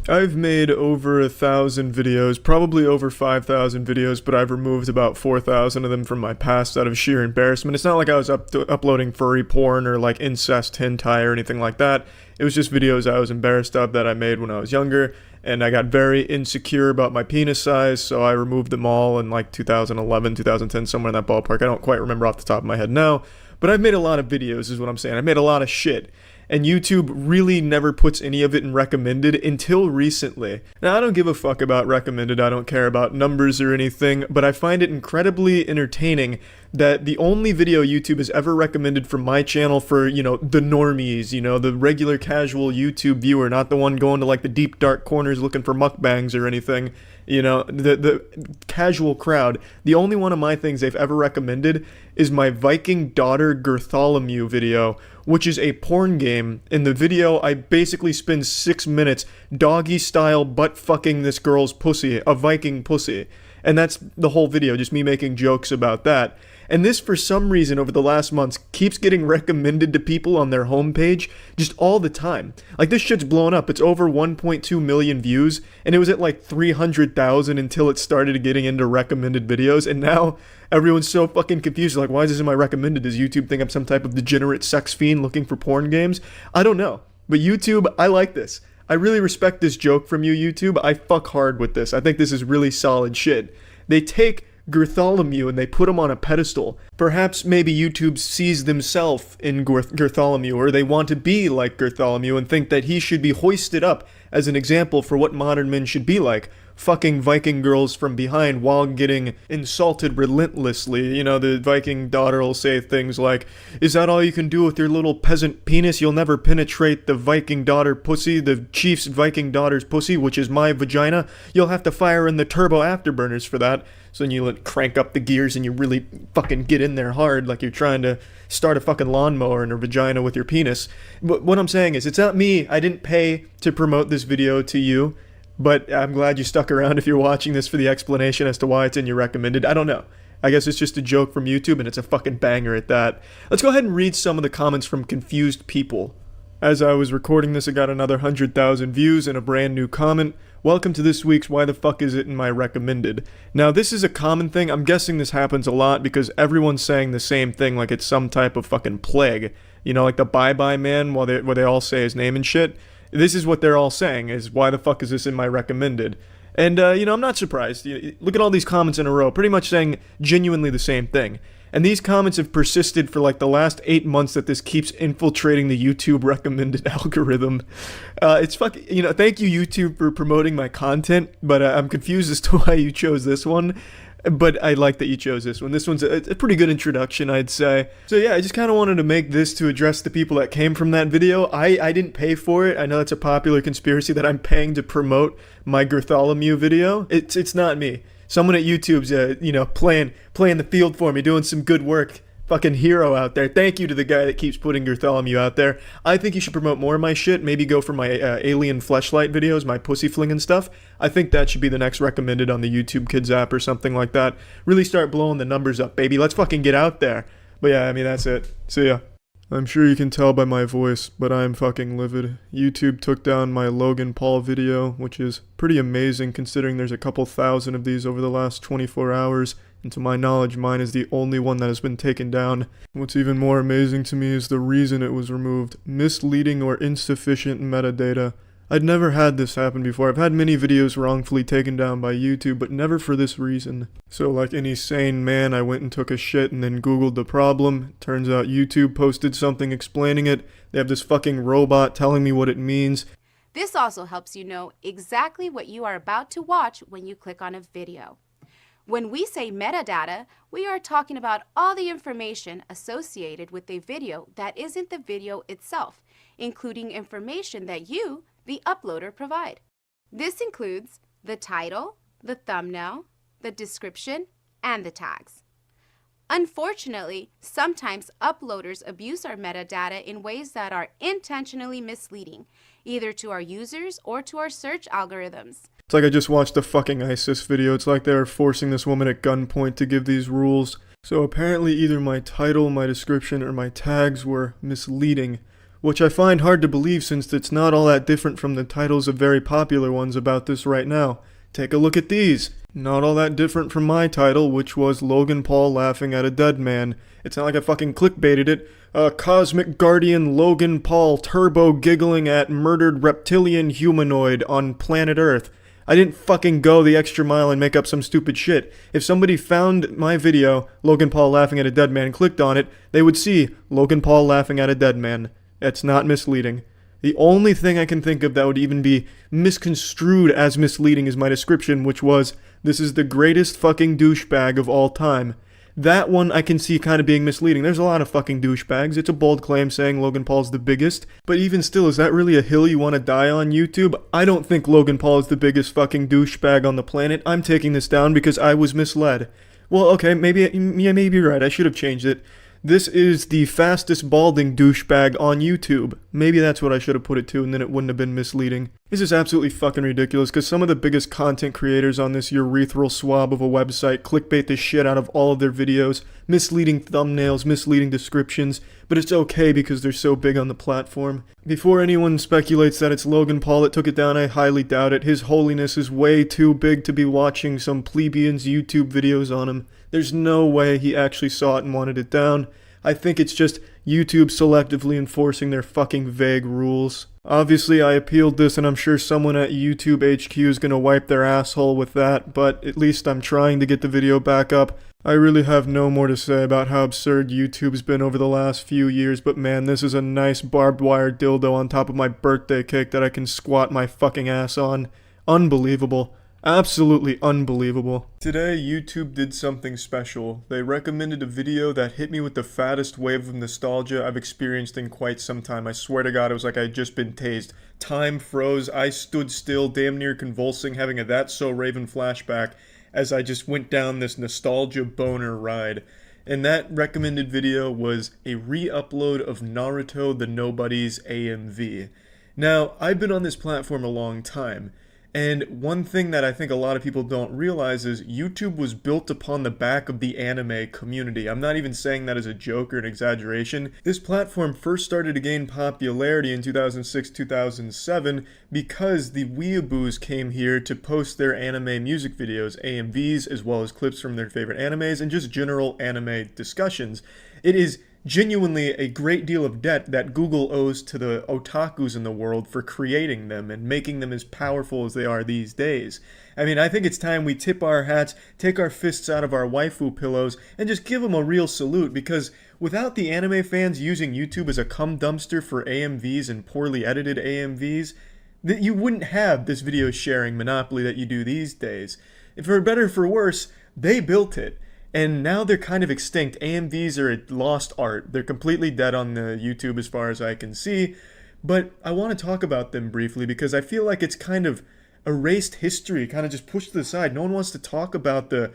I've made over 1,000 videos, probably over 5,000 videos, but I've removed about 4,000 of them from my past out of sheer embarrassment. It's not like I was uploading furry porn or like incest hentai or anything like that. It was just videos I was embarrassed of that I made when I was younger, and I got very insecure about my penis size, so I removed them all in like 2011, 2010, somewhere in that ballpark. I don't quite remember off the top of my head now, but I've made a lot of videos is what I'm saying. I've made a lot of shit. And YouTube really never puts any of it in recommended until recently. Now, I don't give a fuck about recommended, I don't care about numbers or anything, but I find it incredibly entertaining that the only video YouTube has ever recommended from my channel for, the normies, the regular casual YouTube viewer, not the one going to like the deep dark corners looking for mukbangs or anything, the casual crowd, the only one of my things they've ever recommended is my Viking daughter Gertholomew video, which is a porn game. In the video, I basically spend 6 minutes doggy style butt fucking this girl's pussy, a Viking pussy. And that's the whole video, just me making jokes about that. And this, for some reason, over the last months, keeps getting recommended to people on their homepage just all the time. Like, this shit's blown up. It's over 1.2 million views, and it was at like 300,000 until it started getting into recommended videos, and now everyone's so fucking confused. Like, why is this in my recommended? Does YouTube think I'm some type of degenerate sex fiend looking for porn games? I don't know. But YouTube, I like this. I really respect this joke from you, YouTube. I fuck hard with this. I think this is really solid shit. They take Gertholomew and they put him on a pedestal. Perhaps maybe YouTube sees themselves in Gertholomew, or they want to be like Gertholomew and think that he should be hoisted up as an example for what modern men should be like, fucking Viking girls from behind while getting insulted relentlessly. The Viking daughter will say things like, "Is that all you can do with your little peasant penis? You'll never penetrate the Viking daughter pussy, the chief's Viking daughter's pussy, which is my vagina. You'll have to fire in the turbo afterburners for that." So then you crank up the gears and you really fucking get in there hard like you're trying to start a fucking lawnmower in her vagina with your penis. But what I'm saying is, it's not me. I didn't pay to promote this video to you. But I'm glad you stuck around if you're watching this for the explanation as to why it's in your recommended. I don't know. I guess it's just a joke from YouTube and it's a fucking banger at that. Let's go ahead and read some of the comments from confused people. As I was recording this, I got another 100,000 views and a brand new comment. Welcome to this week's Why the Fuck Is It in My Recommended. Now, this is a common thing. I'm guessing this happens a lot because everyone's saying the same thing like it's some type of fucking plague. Like the bye-bye man where they all say his name and shit. This is what they're all saying, is why the fuck is this in my recommended? And, I'm not surprised. Look at all these comments in a row, pretty much saying genuinely the same thing. And these comments have persisted for like the last 8 months that this keeps infiltrating the YouTube recommended algorithm. It's fucking, thank you YouTube for promoting my content, but I'm confused as to why you chose this one. But I like that you chose this one. This one's a pretty good introduction, I'd say. So yeah, I just kind of wanted to make this to address the people that came from that video. I didn't pay for it. I know it's a popular conspiracy that I'm paying to promote my Bartholomew video. It's not me. Someone at YouTube's, playing the field for me, doing some good work. Fucking hero out there. Thank you to the guy that keeps putting Bartholomew out there. I think you should promote more of my shit. Maybe go for my alien fleshlight videos, my pussy flinging stuff. I think that should be the next recommended on the YouTube Kids app or something like that. Really start blowing the numbers up, baby. Let's fucking get out there. But yeah, I mean, that's it. See ya. I'm sure you can tell by my voice, but I'm fucking livid. YouTube took down my Logan Paul video, which is pretty amazing considering there's a couple thousand of these over the last 24 hours. And to my knowledge, mine is the only one that has been taken down. What's even more amazing to me is the reason it was removed. Misleading or insufficient metadata. I'd never had this happen before. I've had many videos wrongfully taken down by YouTube, but never for this reason. So like any sane man, I went and took a shit and then Googled the problem. Turns out YouTube posted something explaining it. They have this fucking robot telling me what it means. This also helps you know exactly what you are about to watch when you click on a video. When we say metadata, we are talking about all the information associated with a video that isn't the video itself, including information that you, the uploader, provide. This includes the title, the thumbnail, the description, and the tags. Unfortunately, sometimes uploaders abuse our metadata in ways that are intentionally misleading, either to our users or to our search algorithms. It's like I just watched a fucking ISIS video. It's like they were forcing this woman at gunpoint to give these rules. So apparently either my title, my description, or my tags were misleading, which I find hard to believe since it's not all that different from the titles of very popular ones about this right now. Take a look at these. Not all that different from my title, which was Logan Paul laughing at a dead man. It's not like I fucking clickbaited it. Cosmic Guardian Logan Paul turbo giggling at murdered reptilian humanoid on planet Earth. I didn't fucking go the extra mile and make up some stupid shit. If somebody found my video, Logan Paul laughing at a dead man, and clicked on it, they would see Logan Paul laughing at a dead man. It's not misleading. The only thing I can think of that would even be misconstrued as misleading is my description, which was, "This is the greatest fucking douchebag of all time." That one I can see kind of being misleading. There's a lot of fucking douchebags. It's a bold claim saying Logan Paul's the biggest. But even still, is that really a hill you want to die on, YouTube? I don't think Logan Paul is the biggest fucking douchebag on the planet. I'm taking this down because I was misled. Well, okay, maybe you're right. I should have changed it. This is the fastest balding douchebag on YouTube. Maybe that's what I should have put it to, and then it wouldn't have been misleading. This is absolutely fucking ridiculous, because some of the biggest content creators on this urethral swab of a website clickbait the shit out of all of their videos, misleading thumbnails, misleading descriptions, but it's okay because they're so big on the platform. Before anyone speculates that it's Logan Paul that took it down, I highly doubt it. His holiness is way too big to be watching some plebeian's YouTube videos on him. There's no way he actually saw it and wanted it down. I think it's just YouTube selectively enforcing their fucking vague rules. Obviously, I appealed this, and I'm sure someone at YouTube HQ is gonna wipe their asshole with that, but at least I'm trying to get the video back up. I really have no more to say about how absurd YouTube's been over the last few years, but man, this is a nice barbed wire dildo on top of my birthday cake that I can squat my fucking ass on. Unbelievable. Absolutely unbelievable. Today, YouTube did something special. They recommended a video that hit me with the fattest wave of nostalgia I've experienced in quite some time. I swear to God, it was like I had just been tased. Time froze, I stood still, damn near convulsing, having a That's So Raven flashback as I just went down this nostalgia boner ride. And that recommended video was a re-upload of Naruto the Nobody's AMV. Now, I've been on this platform a long time, and one thing that I think a lot of people don't realize is YouTube was built upon the back of the anime community. I'm not even saying that as a joke or an exaggeration. This platform first started to gain popularity in 2006-2007 because the weeaboos came here to post their anime music videos, AMVs, as well as clips from their favorite animes and just general anime discussions. It is genuinely a great deal of debt that Google owes to the otakus in the world for creating them and making them as powerful as they are these days. I mean, I think it's time we tip our hats, take our fists out of our waifu pillows, and just give them a real salute, because without the anime fans using YouTube as a cum dumpster for AMVs and poorly edited AMVs, you wouldn't have this video sharing monopoly that you do these days. For better or for worse, they built it. And now they're kind of extinct. AMVs are a lost art. They're completely dead on the YouTube as far as I can see. But I want to talk about them briefly because I feel like it's kind of erased history, kind of just pushed to the side. No one wants to talk about the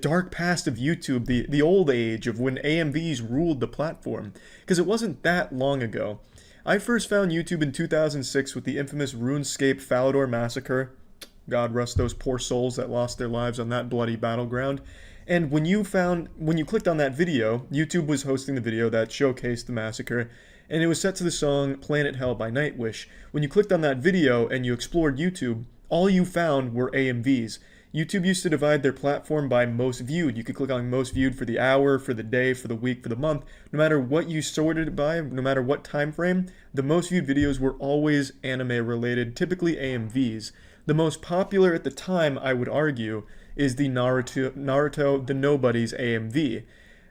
dark past of YouTube, the old age of when AMVs ruled the platform. Because it wasn't that long ago. I first found YouTube in 2006 with the infamous RuneScape Falador massacre. God rest those poor souls that lost their lives on that bloody battleground. And when you clicked on that video, YouTube was hosting the video that showcased the massacre, and it was set to the song Planet Hell by Nightwish. When you clicked on that video and you explored YouTube, all you found were AMVs. YouTube used to divide their platform by most viewed. You could click on most viewed for the hour, for the day, for the week, for the month. No matter what you sorted it by, no matter what time frame, the most viewed videos were always anime related, typically AMVs. The most popular at the time, I would argue, is the Naruto the Nobodies AMV.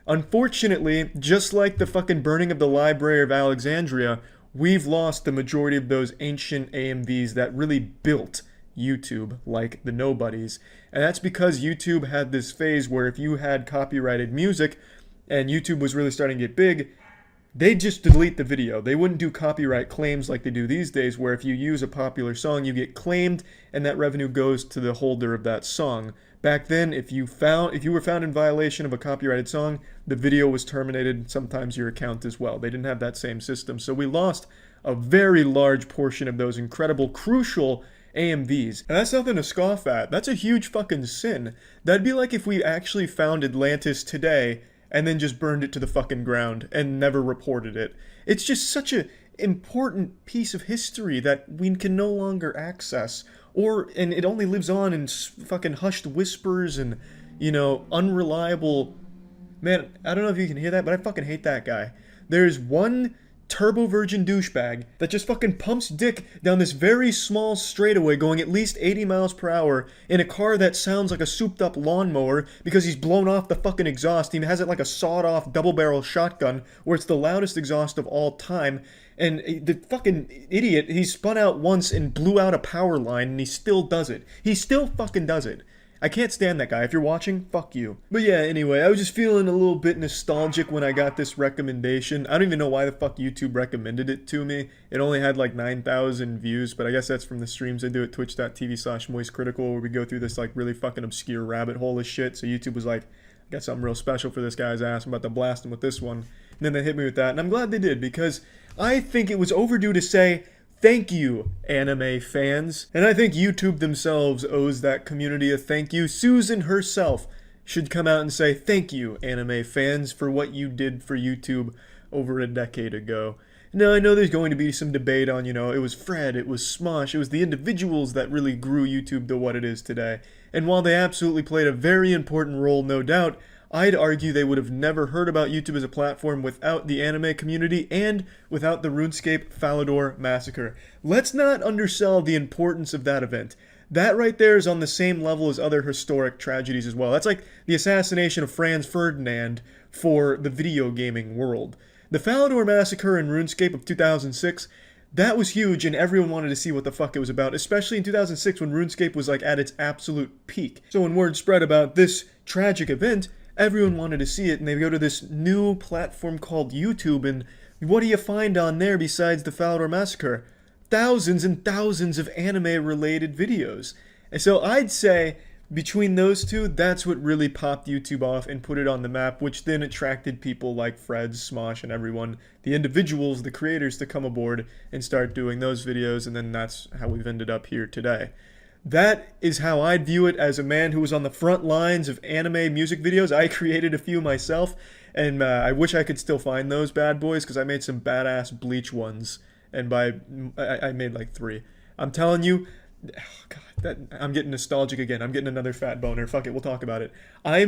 Unfortunately, just like the fucking burning of the Library of Alexandria, we've lost the majority of those ancient AMVs that really built YouTube, like the Nobodies. And that's because YouTube had this phase where if you had copyrighted music and YouTube was really starting to get big, they'd just delete the video. They wouldn't do copyright claims like they do these days, where if you use a popular song, you get claimed and that revenue goes to the holder of that song. Back then, if you were found in violation of a copyrighted song, the video was terminated, sometimes your account as well. They didn't have that same system. So we lost a very large portion of those incredible, crucial AMVs. And that's nothing to scoff at. That's a huge fucking sin. That'd be like if we actually found Atlantis today and then just burned it to the fucking ground and never reported it. It's just such an important piece of history that we can no longer access. And it only lives on in fucking hushed whispers and, unreliable... Man, I don't know if you can hear that, but I fucking hate that guy. There's one turbo virgin douchebag that just fucking pumps dick down this very small straightaway going at least 80 miles per hour in a car that sounds like a souped up lawnmower because he's blown off the fucking exhaust. He has it like a sawed off double barrel shotgun where it's the loudest exhaust of all time. And the fucking idiot, he spun out once and blew out a power line and he still does it. He still fucking does it. I can't stand that guy. If you're watching, fuck you. But yeah, anyway, I was just feeling a little bit nostalgic when I got this recommendation. I don't even know why the fuck YouTube recommended it to me. It only had like 9,000 views, but I guess that's from the streams I do at twitch.tv/moistcritical, where we go through this like really fucking obscure rabbit hole of shit. So YouTube was like, I got something real special for this guy's ass. I'm about to blast him with this one. And then they hit me with that, and I'm glad they did, because I think it was overdue to say, thank you, anime fans. And I think YouTube themselves owes that community a thank you. Susan herself should come out and say, thank you, anime fans, for what you did for YouTube over a decade ago. Now, I know there's going to be some debate on, it was Fred, it was Smosh, it was the individuals that really grew YouTube to what it is today. And while they absolutely played a very important role, no doubt, I'd argue they would have never heard about YouTube as a platform without the anime community and without the RuneScape Falador massacre. Let's not undersell the importance of that event. That right there is on the same level as other historic tragedies as well. That's like the assassination of Franz Ferdinand for the video gaming world. The Falador massacre in RuneScape of 2006, that was huge and everyone wanted to see what the fuck it was about, especially in 2006 when RuneScape was like at its absolute peak. So when word spread about this tragic event, everyone wanted to see it, and they go to this new platform called YouTube, and what do you find on there besides the Falador massacre? Thousands and thousands of anime-related videos. And so I'd say, between those two, that's what really popped YouTube off and put it on the map, which then attracted people like Fred, Smosh, and everyone, the individuals, the creators, to come aboard and start doing those videos, and then that's how we've ended up here today. That is how I'd view it as a man who was on the front lines of anime music videos. I created a few myself, and I wish I could still find those bad boys, because I made some badass Bleach ones, and I made like 3. I'm telling you, oh God, I'm getting nostalgic again. I'm getting another fat boner. Fuck it, we'll talk about it. I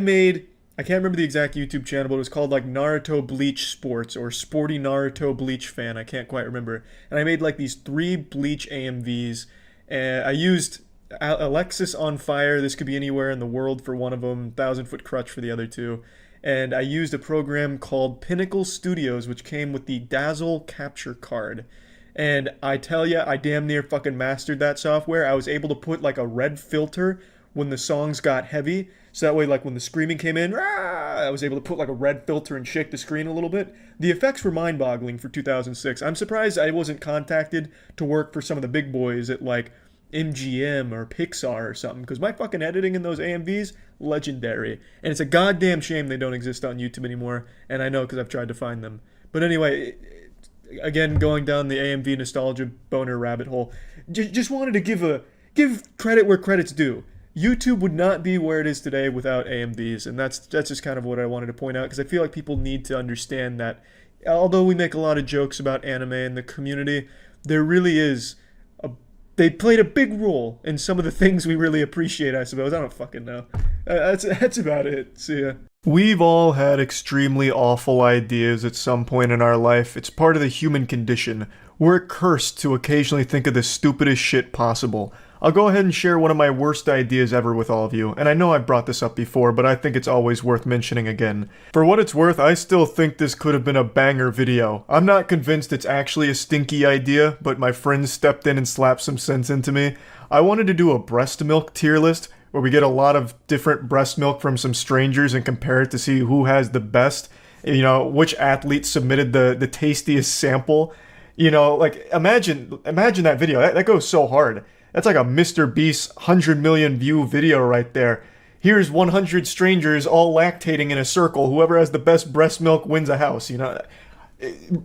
I can't remember the exact YouTube channel, but it was called like Naruto Bleach Sports or Sporty Naruto Bleach Fan. I can't quite remember. And I made like these 3 Bleach AMVs. And I used Alexis on Fire. This could be anywhere in the world for one of them. 1,000 Foot Crutch for the other 2. And I used a program called Pinnacle Studios, which came with the Dazzle capture card. And I tell ya, I damn near fucking mastered that software. I was able to put like a red filter when the songs got heavy. So that way, like when the screaming came in, I was able to put like a red filter and shake the screen a little bit. The effects were mind-boggling for 2006. I'm surprised I wasn't contacted to work for some of the big boys at like MGM or Pixar or something, because my fucking editing in those AMVs, legendary. And it's a goddamn shame they don't exist on YouTube anymore, and I know because I've tried to find them. But anyway, again, going down the AMV nostalgia boner rabbit hole, just wanted to give credit where credit's due. YouTube would not be where it is today without AMVs, and that's just kind of what I wanted to point out, because I feel like people need to understand that although we make a lot of jokes about anime in the community, there really is they played a big role in some of the things we really appreciate, I suppose. I don't fucking know. That's about it. See ya. We've all had extremely awful ideas at some point in our life. It's part of the human condition. We're cursed to occasionally think of the stupidest shit possible. I'll go ahead and share one of my worst ideas ever with all of you, and I know I've brought this up before, but I think it's always worth mentioning again. For what it's worth, I still think this could have been a banger video. I'm not convinced it's actually a stinky idea, but my friends stepped in and slapped some sense into me. I wanted to do a breast milk tier list, where we get a lot of different breast milk from some strangers and compare it to see who has the best, you know, which athlete submitted the tastiest sample. You know, like, imagine that video. That goes so hard. That's like a Mr. Beast 100 million view video right there. Here's 100 strangers all lactating in a circle. Whoever has the best breast milk wins a house, you know.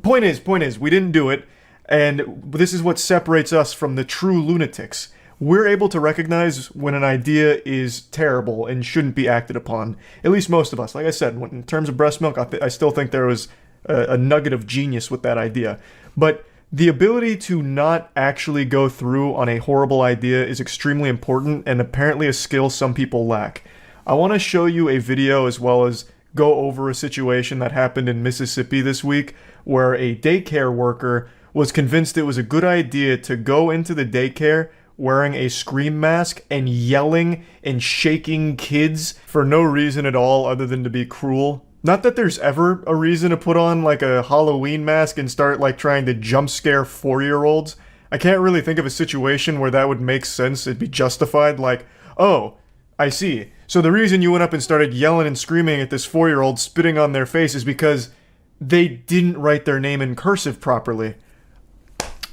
Point is, we didn't do it, and this is what separates us from the true lunatics. We're able to recognize when an idea is terrible and shouldn't be acted upon. At least most of us. Like I said, in terms of breast milk, I still think there was a nugget of genius with that idea. But the ability to not actually go through on a horrible idea is extremely important, and apparently a skill some people lack. I want to show you a video as well as go over a situation that happened in Mississippi this week where a daycare worker was convinced it was a good idea to go into the daycare wearing a scream mask and yelling and shaking kids for no reason at all other than to be cruel. Not that there's ever a reason to put on like a Halloween mask and start like trying to jump scare 4-year-olds. I can't really think of a situation where that would make sense. It'd be justified, like, oh, I see. So the reason you went up and started yelling and screaming at this 4-year-old spitting on their face is because they didn't write their name in cursive properly.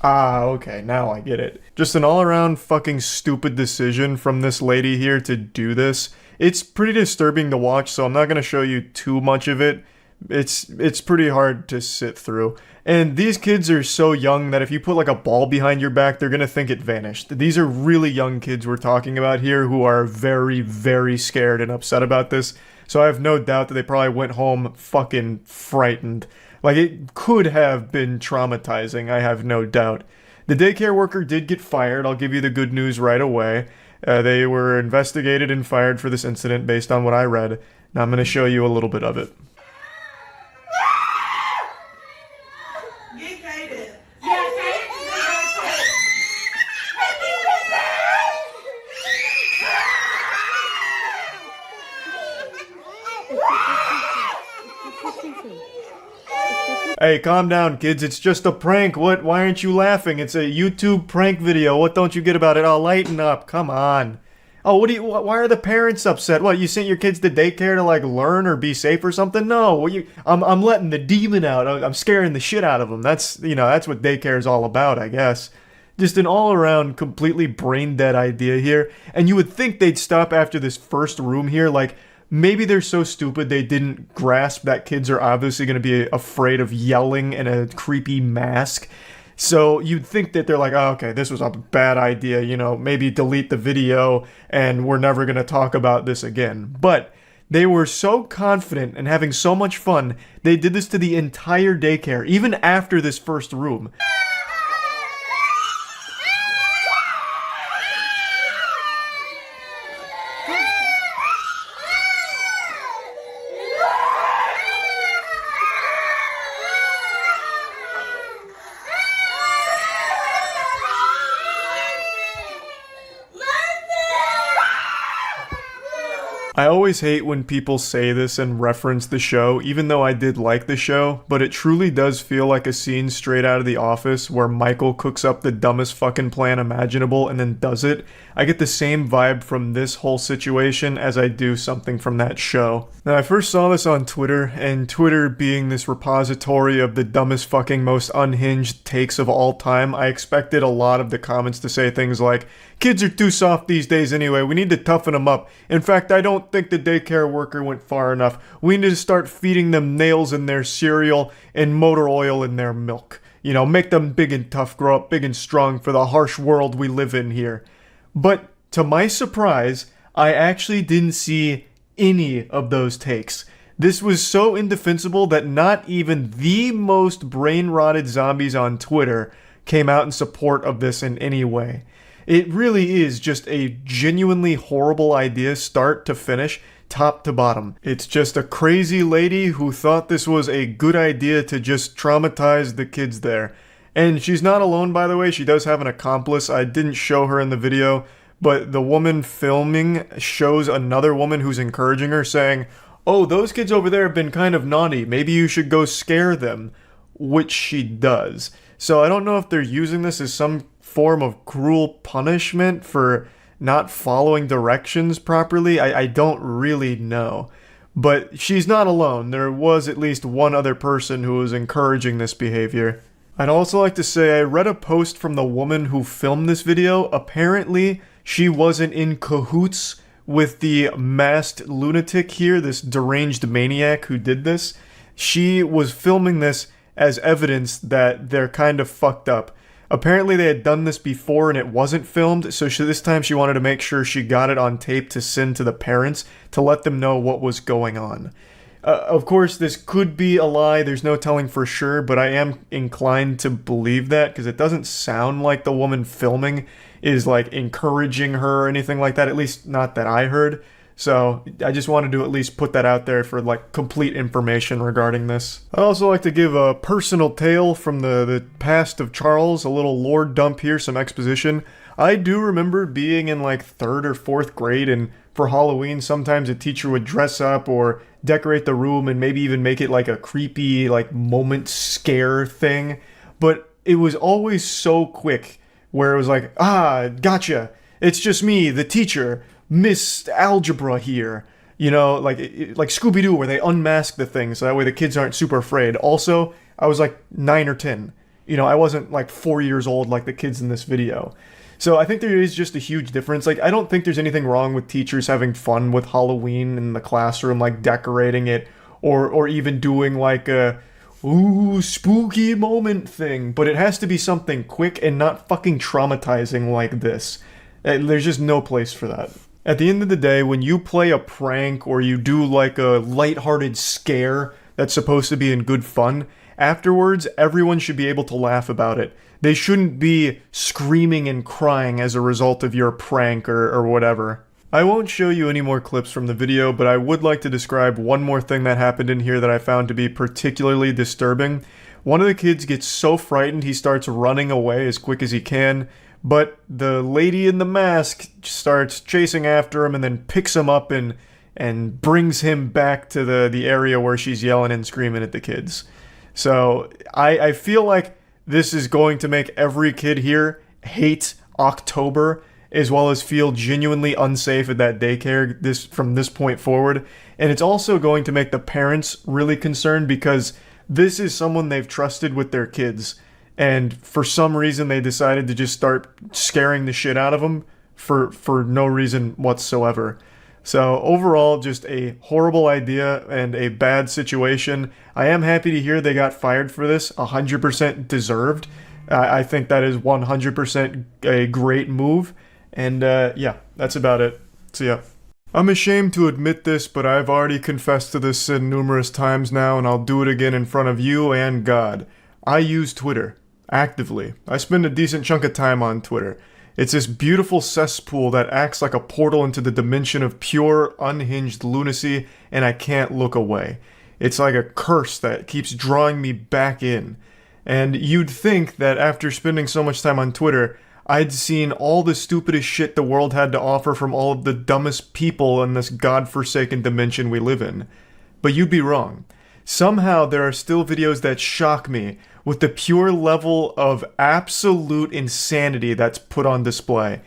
Ah, okay, now I get it. Just an all-around fucking stupid decision from this lady here to do this. It's pretty disturbing to watch, so I'm not going to show you too much of it. It's pretty hard to sit through. And these kids are so young that if you put like a ball behind your back, they're going to think it vanished. These are really young kids we're talking about here who are very, very scared and upset about this. So I have no doubt that they probably went home fucking frightened. Like, it could have been traumatizing, I have no doubt. The daycare worker did get fired. I'll give you the good news right away. They were investigated and fired for this incident based on what I read. Now I'm going to show you a little bit of it. Hey, calm down, kids. It's just a prank. What? Why aren't you laughing? It's a YouTube prank video. What don't you get about it? Oh, lighten up. Come on. Oh, why are the parents upset? What, you sent your kids to daycare to, like, learn or be safe or something? No, I'm letting the demon out. I'm scaring the shit out of them. That's what daycare is all about, I guess. Just an all-around, completely brain-dead idea here. And you would think they'd stop after this first room here, like, maybe they're so stupid they didn't grasp that kids are obviously going to be afraid of yelling in a creepy mask. So you'd think that they're like, oh, okay, this was a bad idea, maybe delete the video and we're never going to talk about this again. But they were so confident and having so much fun, they did this to the entire daycare, even after this first room. I always hate when people say this and reference the show, even though I did like the show, but it truly does feel like a scene straight out of The Office where Michael cooks up the dumbest fucking plan imaginable and then does it. I get the same vibe from this whole situation as I do something from that show. Now, I first saw this on Twitter, and Twitter being this repository of the dumbest fucking most unhinged takes of all time, I expected a lot of the comments to say things like, "Kids are too soft these days anyway, we need to toughen them up. In fact, I don't think the daycare worker went far enough. We need to start feeding them nails in their cereal and motor oil in their milk. You know, make them big and tough, grow up big and strong for the harsh world we live in here." But to my surprise, I actually didn't see any of those takes. This was so indefensible that not even the most brain-rotted zombies on Twitter came out in support of this in any way. It really is just a genuinely horrible idea, start to finish, top to bottom. It's just a crazy lady who thought this was a good idea to just traumatize the kids there. And she's not alone, by the way. She does have an accomplice. I didn't show her in the video, but the woman filming shows another woman who's encouraging her, saying, "Oh, those kids over there have been kind of naughty. Maybe you should go scare them," which she does. So I don't know if they're using this as some form of cruel punishment for not following directions properly. I don't really know. But she's not alone. There was at least one other person who was encouraging this behavior. I'd also like to say I read a post from the woman who filmed this video. Apparently, she wasn't in cahoots with the masked lunatic here, this deranged maniac who did this. She was filming this as evidence that they're kind of fucked up. Apparently they had done this before and it wasn't filmed, so this time she wanted to make sure she got it on tape to send to the parents to let them know what was going on. Of course, this could be a lie, there's no telling for sure, but I am inclined to believe that because it doesn't sound like the woman filming is like encouraging her or anything like that, at least not that I heard. So I just wanted to at least put that out there for like complete information regarding this. I'd also like to give a personal tale from the past of Charles, a little lore dump here, some exposition. I do remember being in like 3rd or 4th grade, and for Halloween sometimes a teacher would dress up or decorate the room and maybe even make it like a creepy like moment scare thing. But it was always so quick where it was like, "Ah, gotcha. It's just me, the teacher. Miss Algebra here," you know, like Scooby-Doo, where they unmask the thing so that way the kids aren't super afraid. Also, I was like 9 or 10. You know, I wasn't like 4 years old like the kids in this video. So I think there is just a huge difference. Like, I don't think there's anything wrong with teachers having fun with Halloween in the classroom, like decorating it, or even doing like a ooh, spooky moment thing. But it has to be something quick and not fucking traumatizing like this. There's just no place for that. At the end of the day, when you play a prank or you do like a lighthearted scare that's supposed to be in good fun, afterwards everyone should be able to laugh about it. They shouldn't be screaming and crying as a result of your prank or whatever. I won't show you any more clips from the video, but I would like to describe one more thing that happened in here that I found to be particularly disturbing. One of the kids gets so frightened he starts running away as quick as he can. But the lady in the mask starts chasing after him and then picks him up and brings him back to the area where she's yelling and screaming at the kids. So I feel like this is going to make every kid here hate October, as well as feel genuinely unsafe at that daycare from this point forward. And it's also going to make the parents really concerned because this is someone they've trusted with their kids. And for some reason, they decided to just start scaring the shit out of them for no reason whatsoever. So overall, just a horrible idea and a bad situation. I am happy to hear they got fired for this, 100% deserved. I think that is 100% a great move. And yeah, that's about it. So yeah. I'm ashamed to admit this, but I've already confessed to this sin numerous times now, and I'll do it again in front of you and God. I use Twitter. Actively. I spend a decent chunk of time on Twitter. It's this beautiful cesspool that acts like a portal into the dimension of pure, unhinged lunacy, and I can't look away. It's like a curse that keeps drawing me back in. And you'd think that after spending so much time on Twitter, I'd seen all the stupidest shit the world had to offer from all of the dumbest people in this godforsaken dimension we live in. But you'd be wrong. Somehow there are still videos that shock me with the pure level of absolute insanity that's put on display.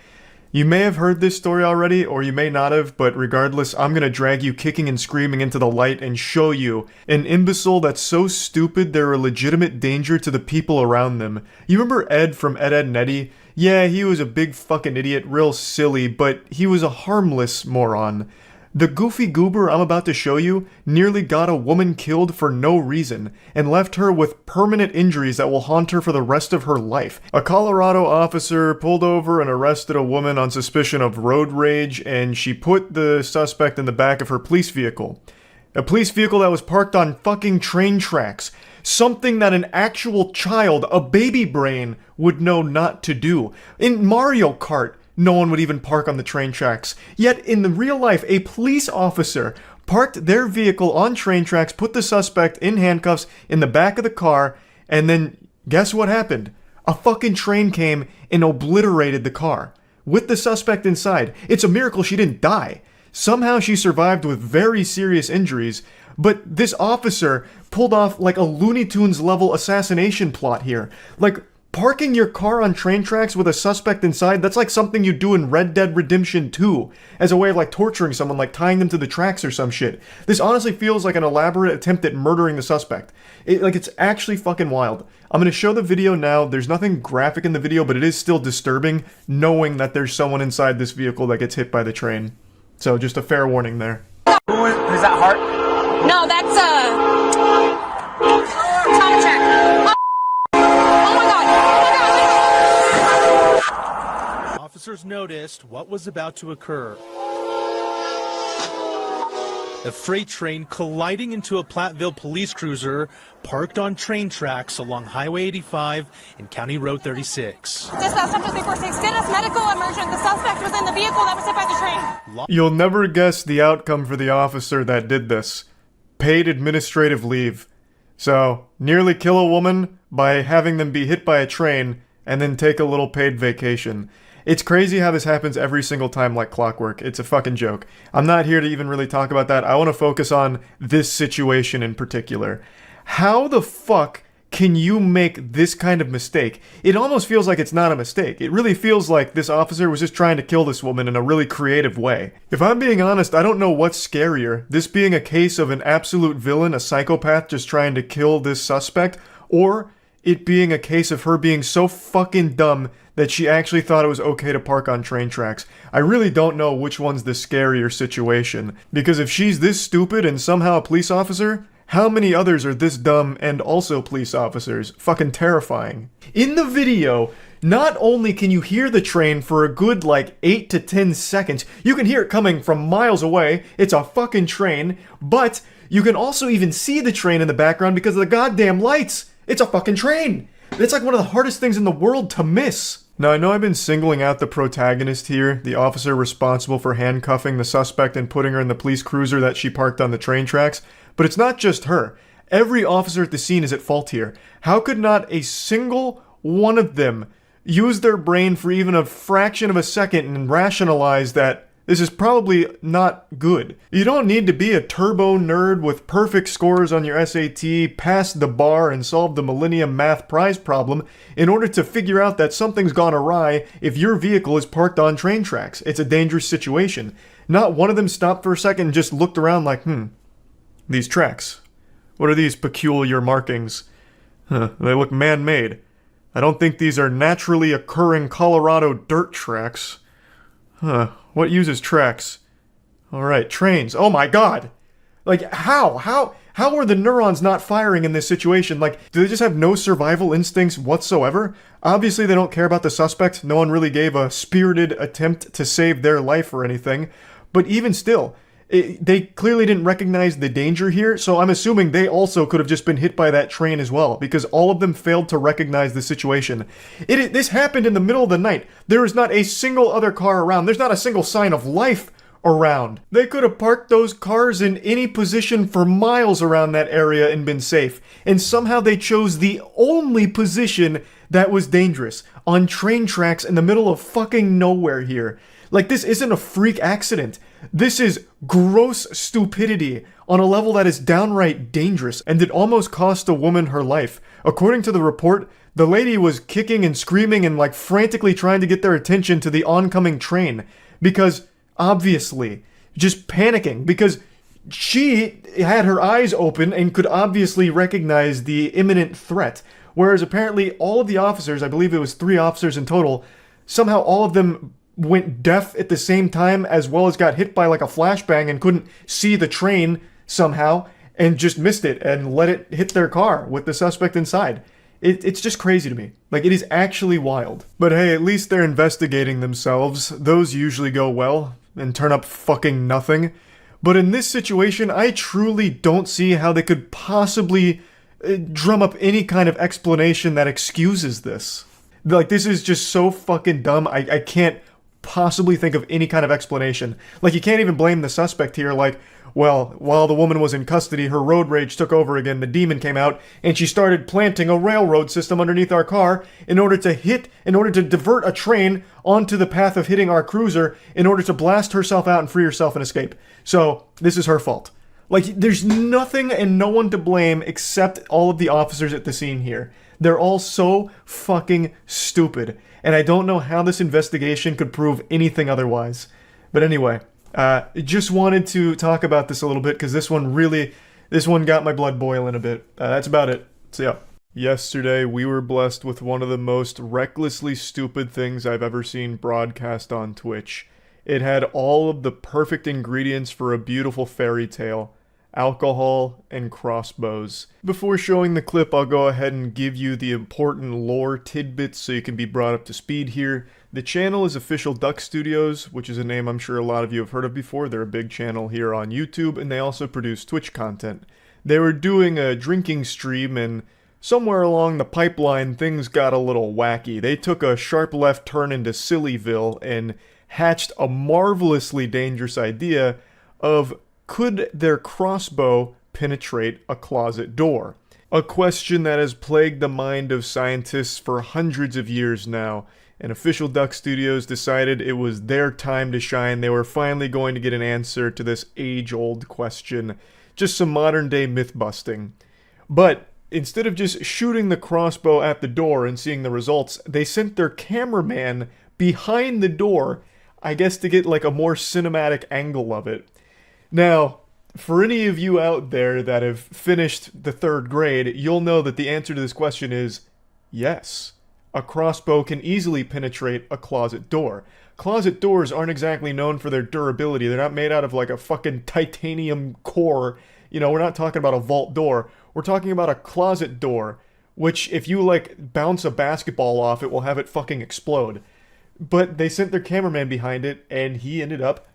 You may have heard this story already, or you may not have, but regardless, I'm gonna drag you kicking and screaming into the light and show you an imbecile that's so stupid they're a legitimate danger to the people around them. You remember Ed from Ed, Edd n Eddy? Yeah, he was a big fucking idiot, real silly, but he was a harmless moron. The goofy goober I'm about to show you nearly got a woman killed for no reason and left her with permanent injuries that will haunt her for the rest of her life. A Colorado officer pulled over and arrested a woman on suspicion of road rage, and she put the suspect in the back of her police vehicle. A police vehicle that was parked on fucking train tracks. Something that an actual child, a baby brain, would know not to do. In Mario Kart, no one would even park on the train tracks. Yet, in the real life, a police officer parked their vehicle on train tracks, put the suspect in handcuffs in the back of the car, and then guess what happened? A fucking train came and obliterated the car with the suspect inside. It's a miracle she didn't die. Somehow she survived with very serious injuries, but this officer pulled off like a Looney Tunes level assassination plot here. Like, parking your car on train tracks with a suspect inside, that's like something you do in Red Dead Redemption 2 as a way of like torturing someone, like tying them to the tracks or some shit. This honestly feels like an elaborate attempt at murdering the suspect. It's actually fucking wild. I'm going to show the video now. There's nothing graphic in the video, but it is still disturbing knowing that there's someone inside this vehicle that gets hit by the train. So just a fair warning there. Is that Hart? No, that's time check. Officers noticed what was about to occur. A freight train colliding into a Platteville police cruiser parked on train tracks along Highway 85 and County Road 36. Dispatch 346, status medical emergent. The suspect was in the vehicle that was hit by the train. You'll never guess the outcome for the officer that did this. Paid administrative leave. So, nearly kill a woman by having them be hit by a train and then take a little paid vacation. It's crazy how this happens every single time like clockwork. It's a fucking joke. I'm not here to even really talk about that. I want to focus on this situation in particular. How the fuck can you make this kind of mistake? It almost feels like it's not a mistake. It really feels like this officer was just trying to kill this woman in a really creative way. If I'm being honest, I don't know what's scarier. This being a case of an absolute villain, a psychopath just trying to kill this suspect, or it being a case of her being so fucking dumb that she actually thought it was okay to park on train tracks. I really don't know which one's the scarier situation, because if she's this stupid and somehow a police officer, how many others are this dumb and also police officers? Fucking terrifying. In the video, not only can you hear the train for a good like 8 to 10 seconds, you can hear it coming from miles away, it's a fucking train, but you can also even see the train in the background because of the goddamn lights. It's a fucking train. It's like one of the hardest things in the world to miss. Now, I know I've been singling out the protagonist here, the officer responsible for handcuffing the suspect and putting her in the police cruiser that she parked on the train tracks, but it's not just her. Every officer at the scene is at fault here. How could not a single one of them use their brain for even a fraction of a second and rationalize that this is probably not good? You don't need to be a turbo nerd with perfect scores on your SAT, pass the bar, and solve the Millennium Math Prize problem in order to figure out that something's gone awry if your vehicle is parked on train tracks. It's a dangerous situation. Not one of them stopped for a second and just looked around like, these tracks. What are these peculiar markings? They look man-made. I don't think these are naturally occurring Colorado dirt tracks. What uses tracks? Alright, trains. Oh my god! Like, how? How are the neurons not firing in this situation? Like, do they just have no survival instincts whatsoever? Obviously they don't care about the suspect. No one really gave a spirited attempt to save their life or anything. But even still, they clearly didn't recognize the danger here, so I'm assuming they also could have just been hit by that train as well, because all of them failed to recognize the situation. This happened in the middle of the night. There is not a single other car around. There's not a single sign of life around. They could have parked those cars in any position for miles around that area and been safe. And somehow they chose the only position that was dangerous. On train tracks in the middle of fucking nowhere here. Like, this isn't a freak accident. This is gross stupidity on a level that is downright dangerous, and it almost cost a woman her life. According to the report, the lady was kicking and screaming and like frantically trying to get their attention to the oncoming train because, obviously, just panicking because she had her eyes open and could obviously recognize the imminent threat. Whereas apparently all of the officers, I believe it was 3 officers in total, somehow all of them went deaf at the same time, as well as got hit by like a flashbang and couldn't see the train somehow and just missed it and let it hit their car with the suspect inside. It's just crazy to me. Like, it is actually wild. But hey, at least they're investigating themselves. Those usually go well and turn up fucking nothing. But in this situation, I truly don't see how they could possibly drum up any kind of explanation that excuses this. Like, this is just so fucking dumb. I can't possibly think of any kind of explanation. Like, you can't even blame the suspect here. Like, well, while the woman was in custody, her road rage took over again. The demon came out, and she started planting a railroad system underneath our car in order to divert a train onto the path of hitting our cruiser in order to blast herself out and free herself and escape. So, this is her fault. Like, there's nothing and no one to blame except all of the officers at the scene here. They're all so fucking stupid, and I don't know how this investigation could prove anything otherwise. But anyway, just wanted to talk about this a little bit because this one got my blood boiling a bit. That's about it. So yeah. Yesterday, we were blessed with one of the most recklessly stupid things I've ever seen broadcast on Twitch. It had all of the perfect ingredients for a beautiful fairy tale: alcohol and crossbows. Before showing the clip, I'll go ahead and give you the important lore tidbits so you can be brought up to speed here. The channel is Official Duck Studios, which is a name I'm sure a lot of you have heard of before. They're a big channel here on YouTube, and they also produce Twitch content. They were doing a drinking stream, and somewhere along the pipeline, things got a little wacky. They took a sharp left turn into Sillyville and hatched a marvelously dangerous idea of, could their crossbow penetrate a closet door? A question that has plagued the mind of scientists for hundreds of years now, and Official Duck Studios decided it was their time to shine. They were finally going to get an answer to this age-old question. Just some modern-day myth-busting. But instead of just shooting the crossbow at the door and seeing the results, they sent their cameraman behind the door, I guess to get like a more cinematic angle of it. Now, for any of you out there that have finished the 3rd grade, you'll know that the answer to this question is yes. A crossbow can easily penetrate a closet door. Closet doors aren't exactly known for their durability. They're not made out of like a fucking titanium core. You know, we're not talking about a vault door. We're talking about a closet door, which if you like bounce a basketball off, it will have it fucking explode. But they sent their cameraman behind it, and he ended up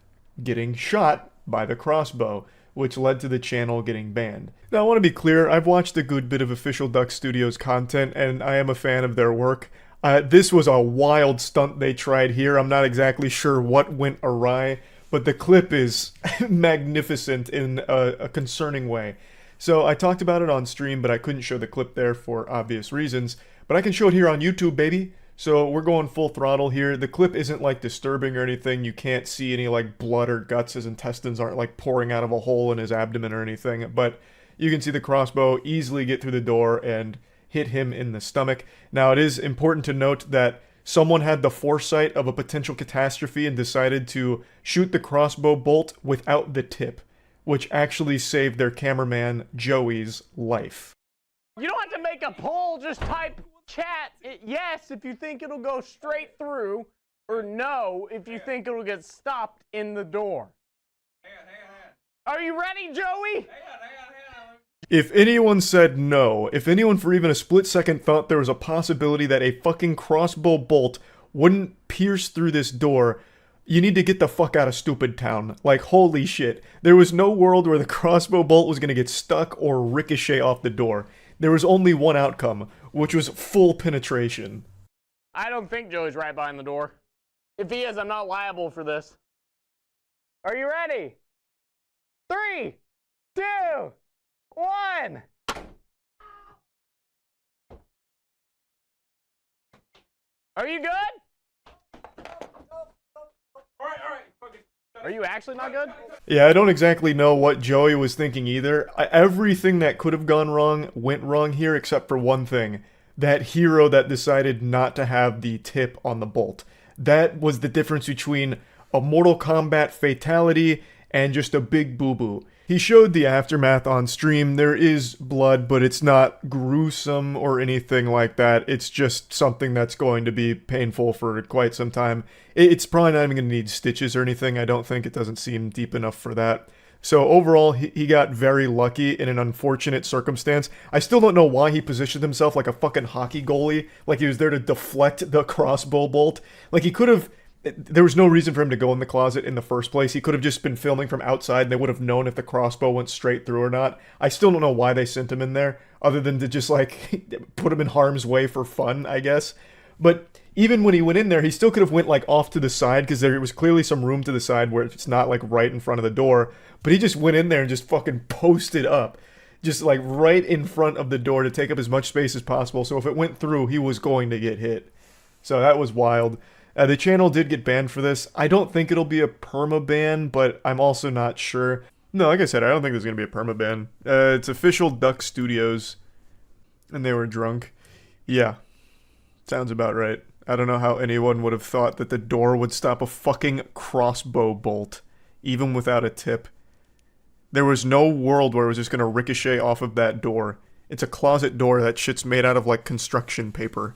getting shot by the crossbow, which led to the channel getting banned. Now, I want to be clear, I've watched a good bit of Official Duck Studios content, and I am a fan of their work. This was a wild stunt they tried here. I'm not exactly sure what went awry, but the clip is magnificent in a concerning way. So I talked about it on stream, but I couldn't show the clip there for obvious reasons. But I can show it here on YouTube, baby. So we're going full throttle here. The clip isn't like disturbing or anything. You can't see any like blood or guts. His intestines aren't like pouring out of a hole in his abdomen or anything. But you can see the crossbow easily get through the door and hit him in the stomach. Now, it is important to note that someone had the foresight of a potential catastrophe and decided to shoot the crossbow bolt without the tip, which actually saved their cameraman Joey's life. You don't have to make a poll, just type chat yes if you think it'll go straight through, or no if you think it'll get stopped in the door. Are you ready, Joey? If anyone said no, if anyone for even a split second thought there was a possibility that a fucking crossbow bolt wouldn't pierce through this door, you need to get the fuck out of stupid town. Like, holy shit. There was no world where the crossbow bolt was gonna get stuck or ricochet off the door. There was only one outcome, which was full penetration. I don't think Joey's right behind the door. If he is, I'm not liable for this. Are you ready? 3, 2, 1. Are you good? Are you actually not good? Yeah, I don't exactly know what Joey was thinking either. Everything that could have gone wrong went wrong here except for one thing. That hero that decided not to have the tip on the bolt. That was the difference between a Mortal Kombat fatality and just a big boo-boo. He showed the aftermath on stream. There is blood, but it's not gruesome or anything like that. It's just something that's going to be painful for quite some time. It's probably not even going to need stitches or anything. I don't think. It doesn't seem deep enough for that. So overall, he got very lucky in an unfortunate circumstance. I still don't know why he positioned himself like a fucking hockey goalie. Like he was there to deflect the crossbow bolt. Like he could have... There was no reason for him to go in the closet in the first place. He could have just been filming from outside and they would have known if the crossbow went straight through or not. I still don't know why they sent him in there, other than to just, like, put him in harm's way for fun, I guess. But even when he went in there, he still could have went, like, off to the side, because there was clearly some room to the side where it's not, like, right in front of the door. But he just went in there and just fucking posted up. Just, like, right in front of the door to take up as much space as possible. So if it went through, he was going to get hit. So that was wild. The channel did get banned for this. I don't think it'll be a perma-ban, but I'm also not sure. No, like I said, I don't think there's going to be a perma-ban. It's official Duck Studios, and they were drunk. Yeah, sounds about right. I don't know how anyone would have thought that the door would stop a fucking crossbow bolt, even without a tip. There was no world where it was just going to ricochet off of that door. It's a closet door. That shit's made out of, like, construction paper.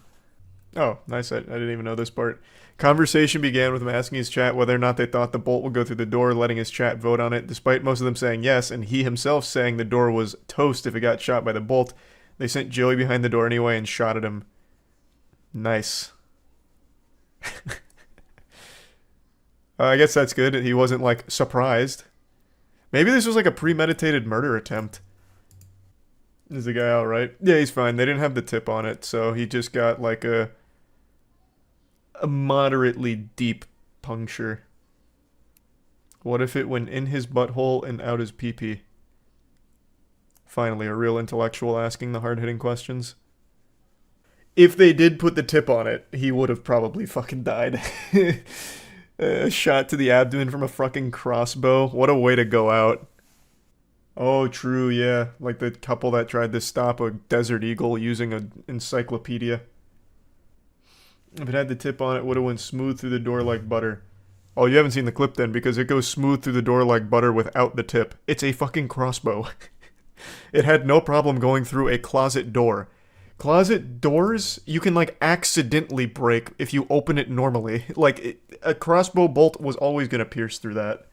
Oh, nice. I didn't even know this part. Conversation began with him asking his chat whether or not they thought the bolt would go through the door, letting his chat vote on it. Despite most of them saying yes, and he himself saying the door was toast if it got shot by the bolt, they sent Joey behind the door anyway and shot at him. Nice. I guess that's good. He wasn't, like, surprised. Maybe this was like a premeditated murder attempt. Is the guy alright? Yeah, he's fine. They didn't have the tip on it, so he just got, like, a moderately deep puncture. What if it went in his butthole and out his pee-pee? Finally, a real intellectual asking the hard-hitting questions. If they did put the tip on it, he would have probably fucking died. A shot to the abdomen from a fucking crossbow. What a way to go out. Oh, true, yeah. Like the couple that tried to stop a desert eagle using an encyclopedia. If it had the tip on it, it would have went smooth through the door like butter. Oh, you haven't seen the clip then, because it goes smooth through the door like butter without the tip. It's a fucking crossbow. It had no problem going through a closet door. Closet doors, you can, like, accidentally break if you open it normally. Like, a crossbow bolt was always gonna pierce through that.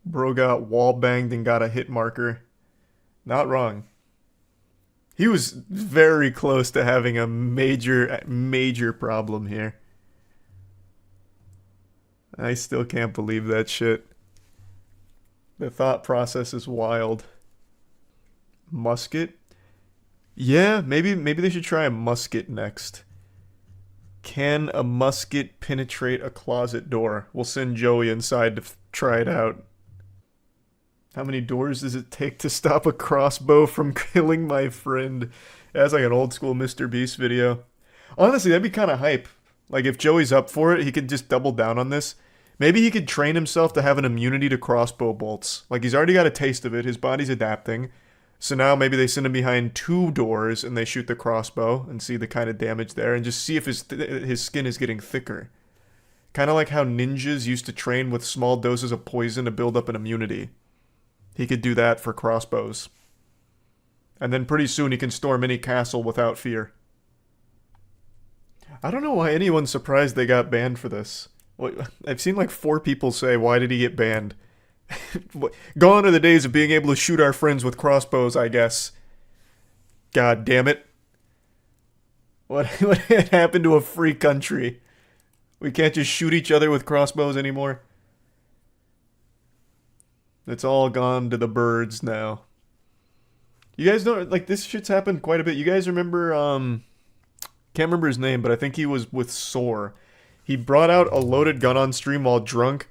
Bro got wall banged and got a hit marker. Not wrong. He was very close to having a major problem here. I still can't believe that shit. The thought process is wild. Musket? Yeah, maybe they should try a musket next. Can a musket penetrate a closet door? We'll send Joey inside to try it out. How many doors does it take to stop a crossbow from killing my friend? That's like an old school Mr. Beast video. Honestly, that'd be kind of hype. Like, if Joey's up for it, he could just double down on this. Maybe he could train himself to have an immunity to crossbow bolts. Like, he's already got a taste of it. His body's adapting. So now maybe they send him behind 2 doors and they shoot the crossbow and see the kind of damage there and just see if his skin is getting thicker. Kind of like how ninjas used to train with small doses of poison to build up an immunity. He could do that for crossbows. And then pretty soon he can storm any castle without fear. I don't know why anyone's surprised they got banned for this. I've seen like 4 people say, why did he get banned? Gone are the days of being able to shoot our friends with crossbows, I guess. God damn it. What happened to a free country? We can't just shoot each other with crossbows anymore? It's all gone to the birds now. You guys know, like, this shit's happened quite a bit. You guys remember, can't remember his name, but I think he was with Soar. He brought out a loaded gun on stream while drunk,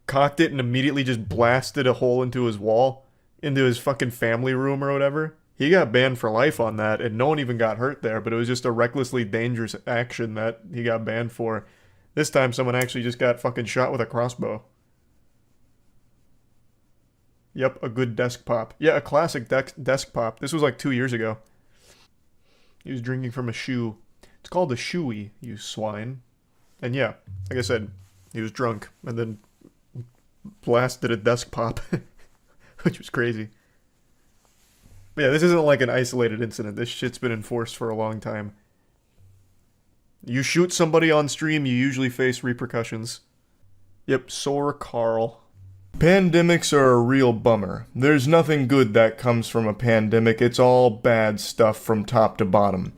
cocked it, and immediately just blasted a hole into his wall, into his fucking family room or whatever. He got banned for life on that, and no one even got hurt there, but it was just a recklessly dangerous action that he got banned for. This time, someone actually just got fucking shot with a crossbow. Yep, a good desk pop. Yeah, a classic desk pop. This was like 2 years ago. He was drinking from a shoe. It's called a shoey, you swine. And yeah, like I said, he was drunk, and then blasted a desk pop, which was crazy. But yeah, this isn't like an isolated incident. This shit's been enforced for a long time. You shoot somebody on stream, you usually face repercussions. Yep, sore Carl. Pandemics are a real bummer. There's nothing good that comes from a pandemic. It's all bad stuff from top to bottom.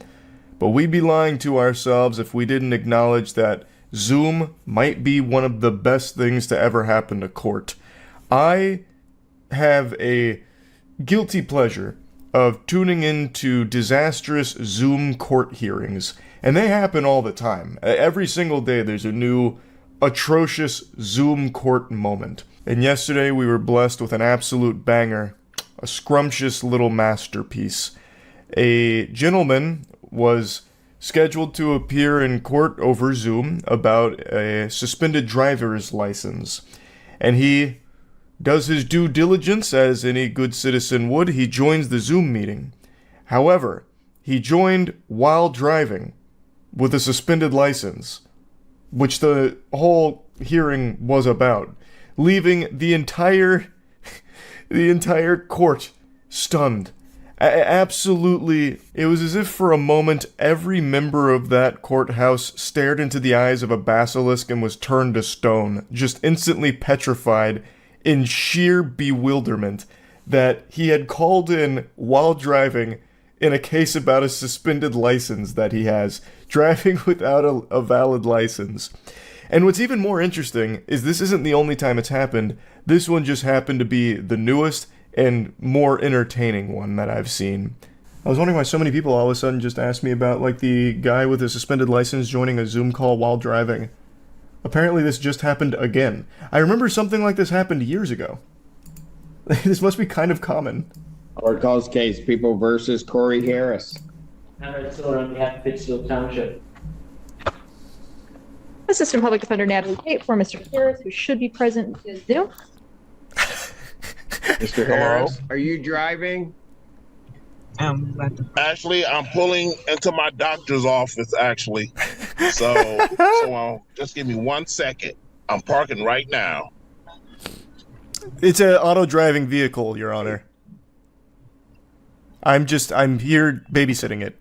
But we'd be lying to ourselves if we didn't acknowledge that Zoom might be one of the best things to ever happen to court. I have a guilty pleasure of tuning into disastrous Zoom court hearings, and they happen all the time. Every single day there's a new atrocious Zoom court moment. And yesterday we were blessed with an absolute banger, a scrumptious little masterpiece. A gentleman was scheduled to appear in court over Zoom about a suspended driver's license, and he does his due diligence as any good citizen would. He joins the Zoom meeting. However, he joined while driving with a suspended license, which the whole hearing was about, leaving the entire court stunned. Absolutely, it was as if for a moment every member of that courthouse stared into the eyes of a basilisk and was turned to stone, just instantly petrified in sheer bewilderment that he had called in while driving in a case about a suspended license that he has, driving without a valid license. And what's even more interesting is this isn't the only time it's happened. This one just happened to be the newest and more entertaining one that I've seen. I was wondering why so many people all of a sudden just asked me about, like, the guy with a suspended license joining a Zoom call while driving. Apparently this just happened again. I remember something like this happened years ago. This must be kind of common. Or calls case, People versus Corey Harris. Still on behalf of Pittsfield Township. Assistant Public Defender Natalie Tate for Mr. Harris, who should be present via Zoom. Mr. Harris, are you driving? Actually, I'm pulling into my doctor's office, actually. So just give me 1 second. I'm parking right now. It's an auto-driving vehicle, Your Honor. I'm here babysitting it.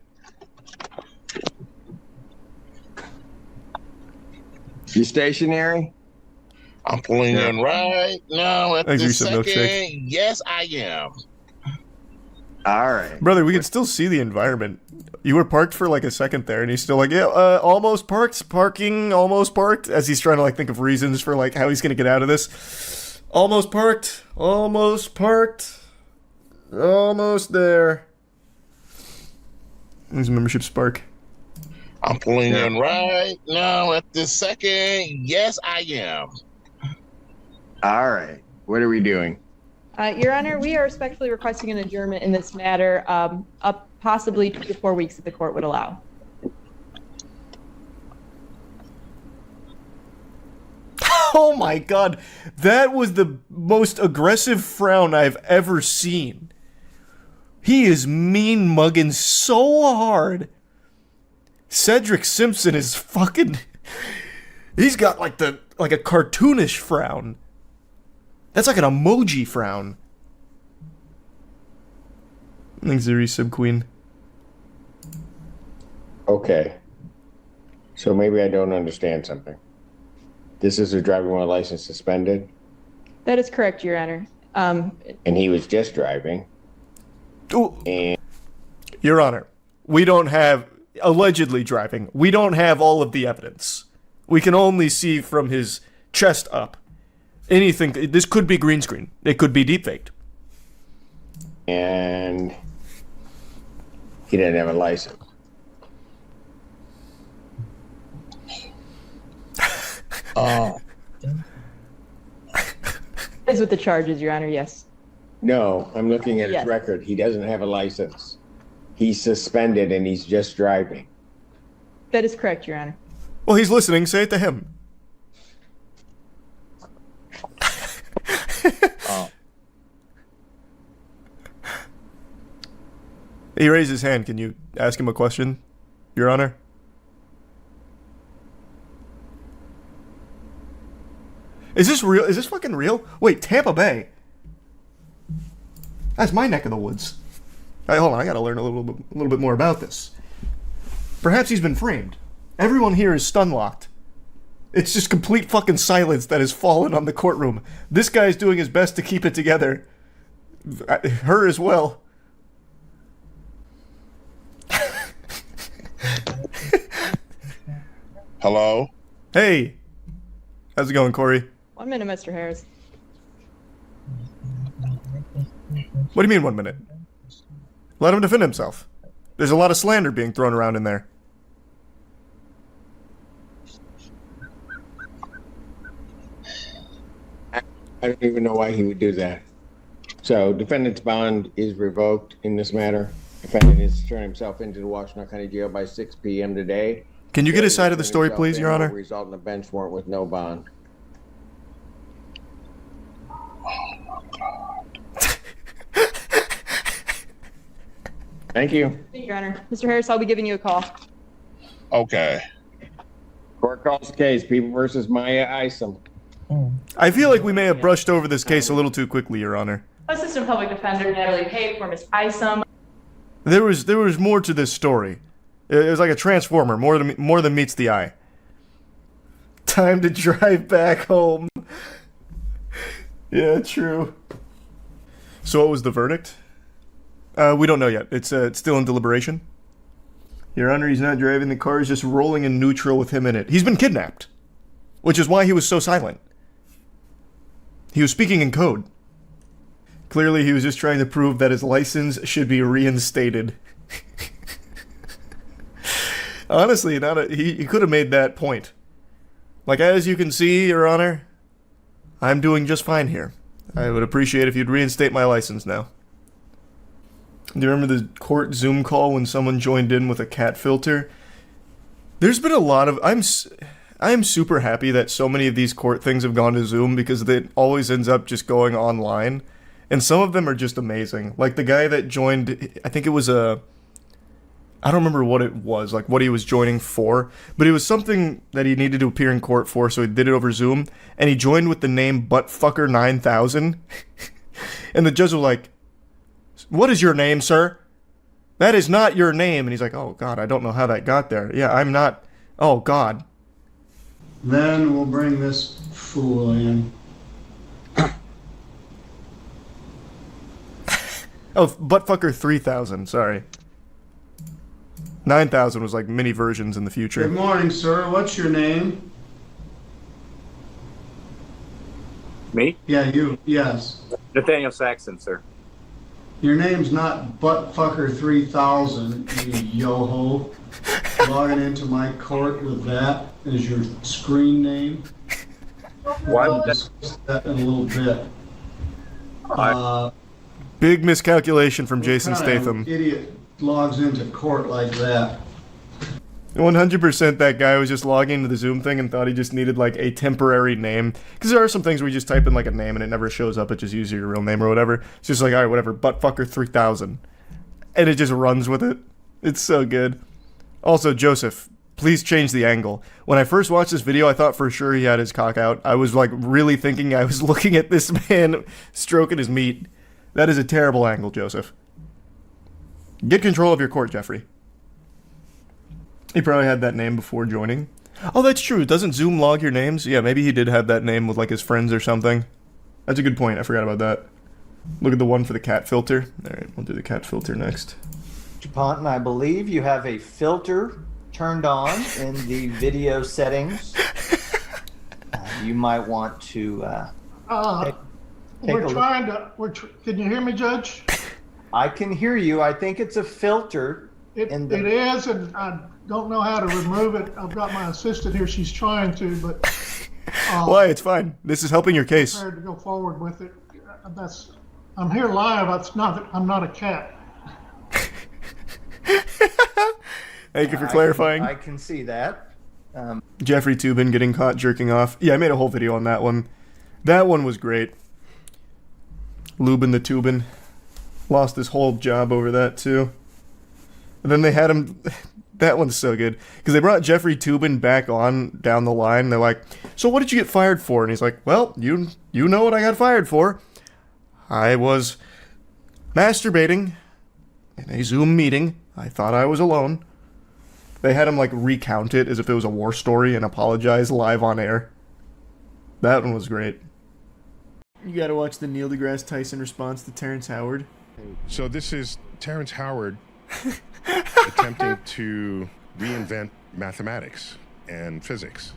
You stationary? I'm pulling in right now at this second. Milkshake. Yes, I am. All right. Brother, we can still see the environment. You were parked for like a second there, and he's still like, yeah, almost parked, parking, almost parked, as he's trying to like think of reasons for like how he's gonna get out of this. Almost parked, almost there. His membership spark. I'm pulling in right now at this second. Yes, I am. All right. What are we doing? Your Honor, we are respectfully requesting an adjournment in this matter, up possibly 2 to 4 weeks if the court would allow. Oh my god, that was the most aggressive frown I've ever seen. He is mean mugging so hard. Cedric Simpson is fucking... He's got like a cartoonish frown. That's like an emoji frown. Thanks, Zuri Sub Queen. Okay. So maybe I don't understand something. This is a driving while license suspended? That is correct, Your Honor. And he was just driving. And Your Honor, we don't have... Allegedly driving. We don't have all of the evidence. We can only see from his chest up. Anything... This could be green screen. It could be deepfaked. And... he didn't have a license. Is with the charges, Your Honor, yes. No, I'm looking at his Yes. record. He doesn't have a license. He's suspended and he's just driving. That is correct, Your Honor. Well, he's listening. Say it to him. Oh. He raised his hand. Can you ask him a question, Your Honor? Is this real? Is this fucking real? Wait, Tampa Bay. That's my neck of the woods. Hey, hold on. I gotta learn a little bit more about this. Perhaps he's been framed. Everyone here is stun-locked. It's just complete fucking silence that has fallen on the courtroom. This guy's doing his best to keep it together. Her as well. Hello? Hey. How's it going, Corey? 1 minute, Mr. Harris. What do you mean 1 minute? Let him defend himself. There's a lot of slander being thrown around in there. I don't even know why he would do that. So, defendant's bond is revoked in this matter. Defendant has turned himself into the Washington County Jail by 6 p.m. today. Can you get his side of the story, please, Your Honor? Will result in a bench warrant with no bond. Thank you. Thank you, Your Honor. Mr. Harris, I'll be giving you a call. Okay. Court calls case, People versus Maya Isom. I feel like we may have brushed over this case a little too quickly, Your Honor. Assistant Public Defender Natalie Pate for Ms. Isom. There was more to this story. It was like a transformer, more than meets the eye. Time to drive back home. Yeah, true. So what was the verdict? We don't know yet. It's still in deliberation. Your Honor, he's not driving. The car is just rolling in neutral with him in it. He's been kidnapped, which is why he was so silent. He was speaking in code. Clearly, he was just trying to prove that his license should be reinstated. Honestly, he could have made that point. Like, as you can see, Your Honor, I'm doing just fine here. I would appreciate if you'd reinstate my license now. Do you remember the court Zoom call when someone joined in with a cat filter? There's been a lot of... I'm super happy that so many of these court things have gone to Zoom because it always ends up just going online. And some of them are just amazing. Like the guy that joined, I think it was I don't remember what it was, like what he was joining for, but it was something that he needed to appear in court for, so he did it over Zoom, and he joined with the name Buttfucker9000. And the judge was like, "What is your name, sir? That is not your name." And he's like, "Oh, God, I don't know how that got there. Yeah, I'm not. Oh, God." Then we'll bring this fool in. Oh, Buttfucker3000, sorry. 9000 was like mini versions in the future. Good morning, sir. What's your name? Me? Yeah, you. Yes. Nathaniel Saxon, sir. Your name's not Buttfucker3000, you yo-ho. Logging into my court with that as your screen name. Why We'll would that? discuss that in a little bit. Big miscalculation from Jason What kind of Statham. idiot logs into court like that? 100% that guy was just logging into the Zoom thing and thought he just needed like a temporary name. Because there are some things where you just type in like a name and it never shows up. It just uses your real name or whatever. It's just like, all right, whatever, Buttfucker3000. And it just runs with it. It's so good. Also, Joseph, please change the angle. When I first watched this video, I thought for sure he had his cock out. I was like really thinking I was looking at this man stroking his meat. That is a terrible angle, Joseph. Get control of your court, Jeffrey. He probably had that name before joining. Oh, that's true. Doesn't Zoom log your names? Yeah, maybe he did have that name with like his friends or something. That's a good point. I forgot about that. Look at the one for the cat filter. All right, we'll do the cat filter next. Ponton, I believe you have a filter turned on in the video settings. You might want to take We're a look. trying to. Can you hear me, Judge? I can hear you. I think it's a filter. It is, and I don't know how to remove it. I've got my assistant here. She's trying to, but Why? It's fine. This is helping your case. prepared to go forward with it. That's I'm here live. It's not that I'm not a cat. Thank you for clarifying. I can see that. Jeffrey Toobin getting caught jerking off. Yeah, I made a whole video on that one. That one was great. Lubin the Toobin lost his whole job over that too. And then they had him. That one's so good because they brought Jeffrey Toobin back on down the line. They're like, "So what did you get fired for?" And he's like, "Well, you know what I got fired for. I was masturbating in a Zoom meeting. I thought I was alone." They had him like recount it as if it was a war story and apologize live on air. That one was great. You gotta watch the Neil deGrasse Tyson response to Terrence Howard. So this is Terrence Howard attempting to reinvent mathematics and physics.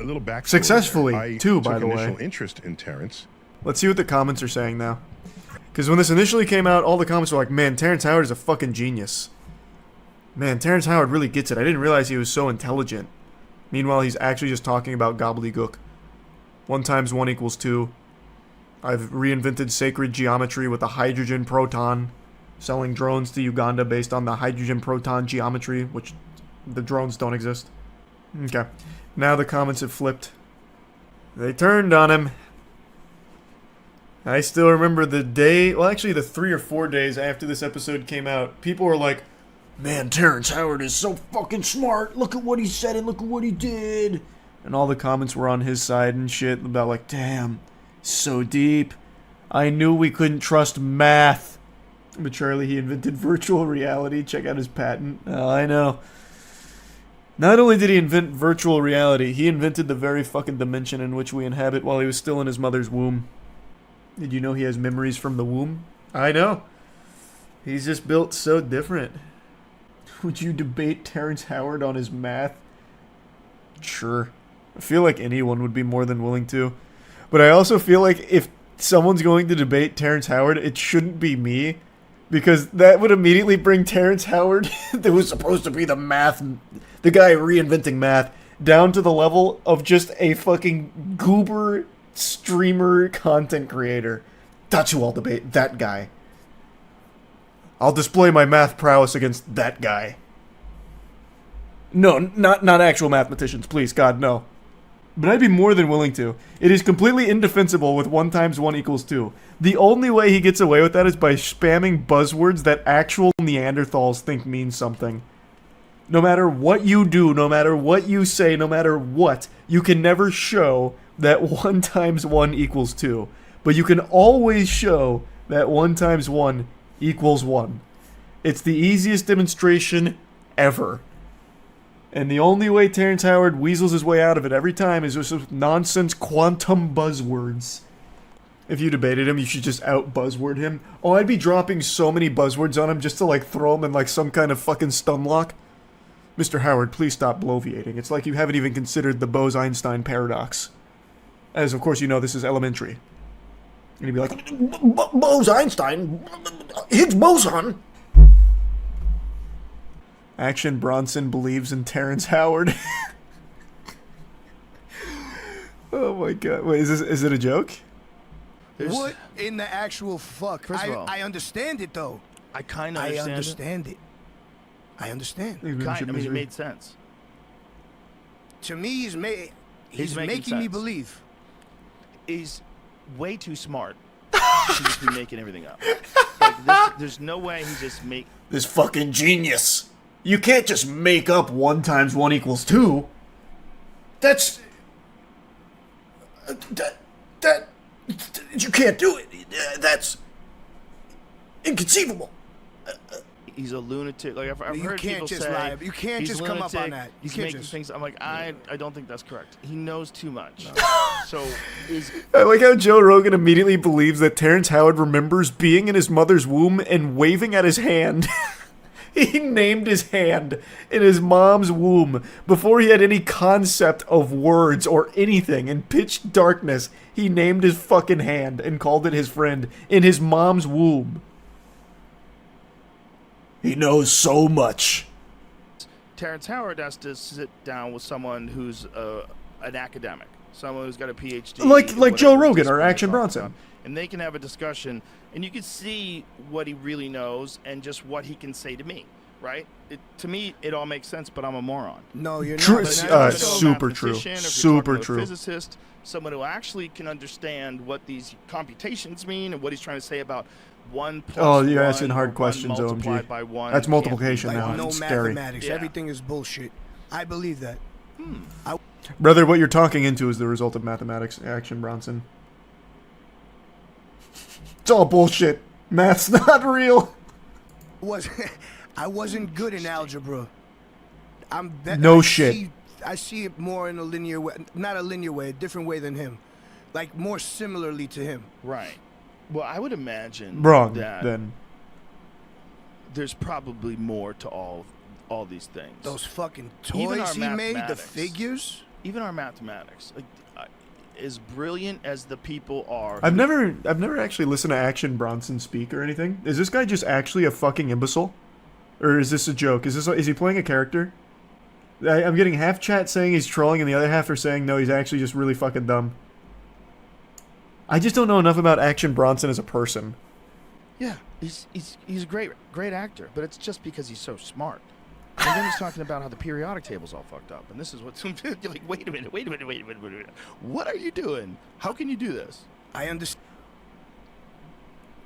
A little backstory. Successfully, too, by the way. I took initial interest in Terrence. Let's see what the comments are saying now. Because when this initially came out, all the comments were like, "Man, Terrence Howard is a fucking genius. Man, Terrence Howard really gets it. I didn't realize he was so intelligent." Meanwhile, he's actually just talking about gobbledygook. 1 times 1 equals 2. I've reinvented sacred geometry with a hydrogen proton. Selling drones to Uganda based on the hydrogen proton geometry, which the drones don't exist. Okay. Now the comments have flipped. They turned on him. I still remember the day, well actually the 3 or 4 days after this episode came out, people were like, "Man, Terrence Howard is so fucking smart. Look at what he said and look at what he did." And all the comments were on his side and shit about like, "Damn, so deep. I knew we couldn't trust math." But Charlie, he invented virtual reality. Check out his patent. Oh, I know. Not only did he invent virtual reality, he invented the very fucking dimension in which we inhabit while he was still in his mother's womb. Did you know he has memories from the womb? I know. He's just built so different. Would you debate Terrence Howard on his math? Sure. I feel like anyone would be more than willing to. But I also feel like if someone's going to debate Terrence Howard, it shouldn't be me. Because that would immediately bring Terrence Howard, that was supposed to be the guy reinventing math, down to the level of just a fucking goober streamer content creator. That's who I'll debate, that guy. I'll display my math prowess against that guy. No, not actual mathematicians, please, God, no. But I'd be more than willing to. It is completely indefensible with 1 times 1 equals 2. The only way he gets away with that is by spamming buzzwords that actual Neanderthals think mean something. No matter what you do, no matter what you say, no matter what, you can never show that 1 times 1 equals 2. But you can always show that 1 times 1 equals 1. It's the easiest demonstration ever. And the only way Terrence Howard weasels his way out of it every time is just with nonsense quantum buzzwords. If you debated him, you should just out-buzzword him. Oh, I'd be dropping so many buzzwords on him just to, like, throw him in, like, some kind of fucking stun lock. Mr. Howard, please stop bloviating. It's like you haven't even considered the Bose-Einstein paradox. As, of course, you know this is elementary. And he'd be like, Bose-Einstein? Higgs boson? Action Bronson believes in Terrence Howard. Oh my god. Wait, is it a joke? What in the actual fuck? First of all, I understand it though. I kind of understand it. I understand. Kind. I mean, it made sense. To me, he's making me believe. He's way too smart to just be making everything up. Like, there's no way he just make this fucking genius. You can't just make up 1 times 1 equals 2. That's... That... You can't do it. That's... inconceivable. He's a lunatic. Like I've heard people say, lie. You can't just come up on that. You He's can't making just... things. I'm like, I don't think that's correct. He knows too much. So I like how Joe Rogan immediately believes that Terrence Howard remembers being in his mother's womb and waving at his hand. He named his hand in his mom's womb before he had any concept of words or anything. In pitch darkness, he named his fucking hand and called it his friend in his mom's womb. He knows so much. Terrence Howard has to sit down with someone who's an academic, someone who's got a PhD. Like Joe Rogan or Action Bronson. and they can have a discussion, and you can see what he really knows and just what he can say to me, right? To me, it all makes sense, but I'm a moron. No, you're True, not. super true. Mathematician, or if you're Super talking to a true. physicist, someone who actually can understand what these computations mean and what he's trying to say about 1 plus Oh, you're 1 asking hard or 1 questions, multiplied OMG. by 1 That's can't multiplication be now. one. No It's scary. mathematics. Yeah. Everything is bullshit. I believe that. Brother, what you're talking into is the result of mathematics, Action Bronson. It's all bullshit. Math's not real. I wasn't good in algebra. No shit. I see it more in a linear way, not a linear way, a different way than him, like more similarly to him. Right. Well, I would imagine Wrong, that then. there's probably more to all these things. Those fucking Even our toys he made, the mathematics. figures. Even our mathematics, like, as brilliant as the people are. I've never actually listened to Action Bronson speak or anything. Is this guy just actually a fucking imbecile? Or is this a joke? Is he playing a character? I'm getting half chat saying he's trolling and the other half are saying no, he's actually just really fucking dumb. I just don't know enough about Action Bronson as a person. Yeah, he's a great actor, but it's just because he's so smart. And then he's talking about how the periodic table's all fucked up, and this is what you're like. Wait a minute. What are you doing? How can you do this? I understand.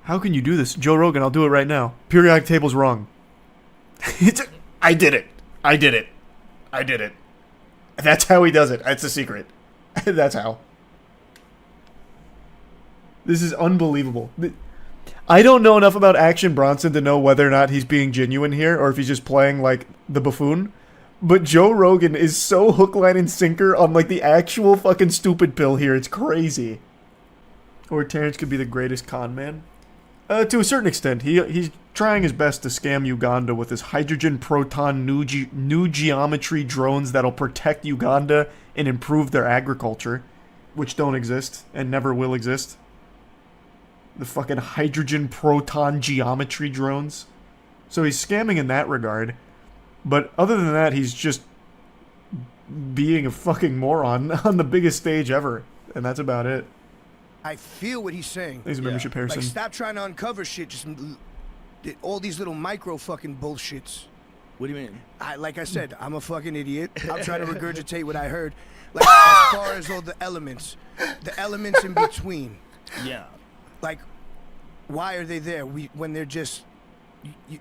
How can you do this? Joe Rogan, I'll do it right now. Periodic table's wrong. I did it. That's how he does it. That's a secret. That's how. This is unbelievable. I don't know enough about Action Bronson to know whether or not he's being genuine here or if he's just playing like the buffoon. But Joe Rogan is so hook, line, and sinker on like the actual fucking stupid pill here. It's crazy. Or Terrence could be the greatest con man. To a certain extent, he's trying his best to scam Uganda with his hydrogen proton new geometry drones that'll protect Uganda and improve their agriculture, which don't exist and never will exist. The fucking hydrogen proton geometry drones. So he's scamming in that regard. But other than that, he's just being a fucking moron on the biggest stage ever. And that's about it. I feel what he's saying. Thanks, membership, Harrison. Like, stop trying to uncover shit. Just all these little micro fucking bullshits. What do you mean? Like I said, I'm a fucking idiot. I'm trying to regurgitate what I heard. Like, as far as all the elements in between. Yeah. Like, why are they there? When they're just. You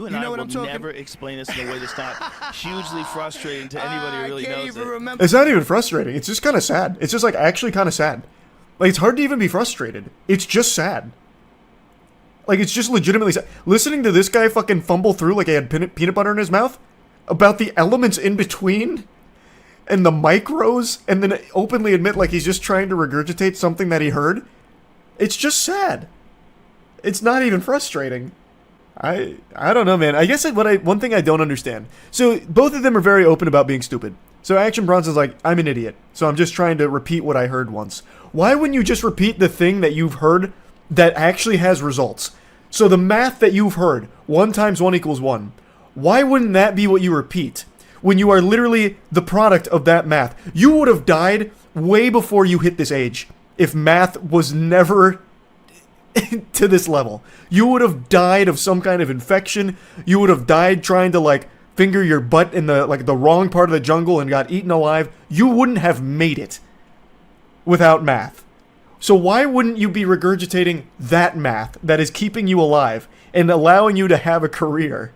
and I will never explain this in a way that's not hugely frustrating to anybody who really knows it. It's not even frustrating. It's just kind of sad. It's just like actually kind of sad. Like it's hard to even be frustrated. It's just sad. Like it's just legitimately sad. Listening to this guy fucking fumble through like he had peanut butter in his mouth about the elements in between and the micros and then openly admit like he's just trying to regurgitate something that he heard. It's just sad. It's not even frustrating. I don't know, man. I guess one thing I don't understand. So both of them are very open about being stupid. So Action Bronson's like, I'm an idiot, so I'm just trying to repeat what I heard once. Why wouldn't you just repeat the thing that you've heard that actually has results? So the math that you've heard, 1 × 1 = 1. Why wouldn't that be what you repeat? When you are literally the product of that math. You would have died way before you hit this age if math was never to this level. You would have died of some kind of infection. You would have died trying to like finger your butt in the wrong part of the jungle and got eaten alive. You wouldn't have made it without math. So why wouldn't you be regurgitating that math that is keeping you alive and allowing you to have a career?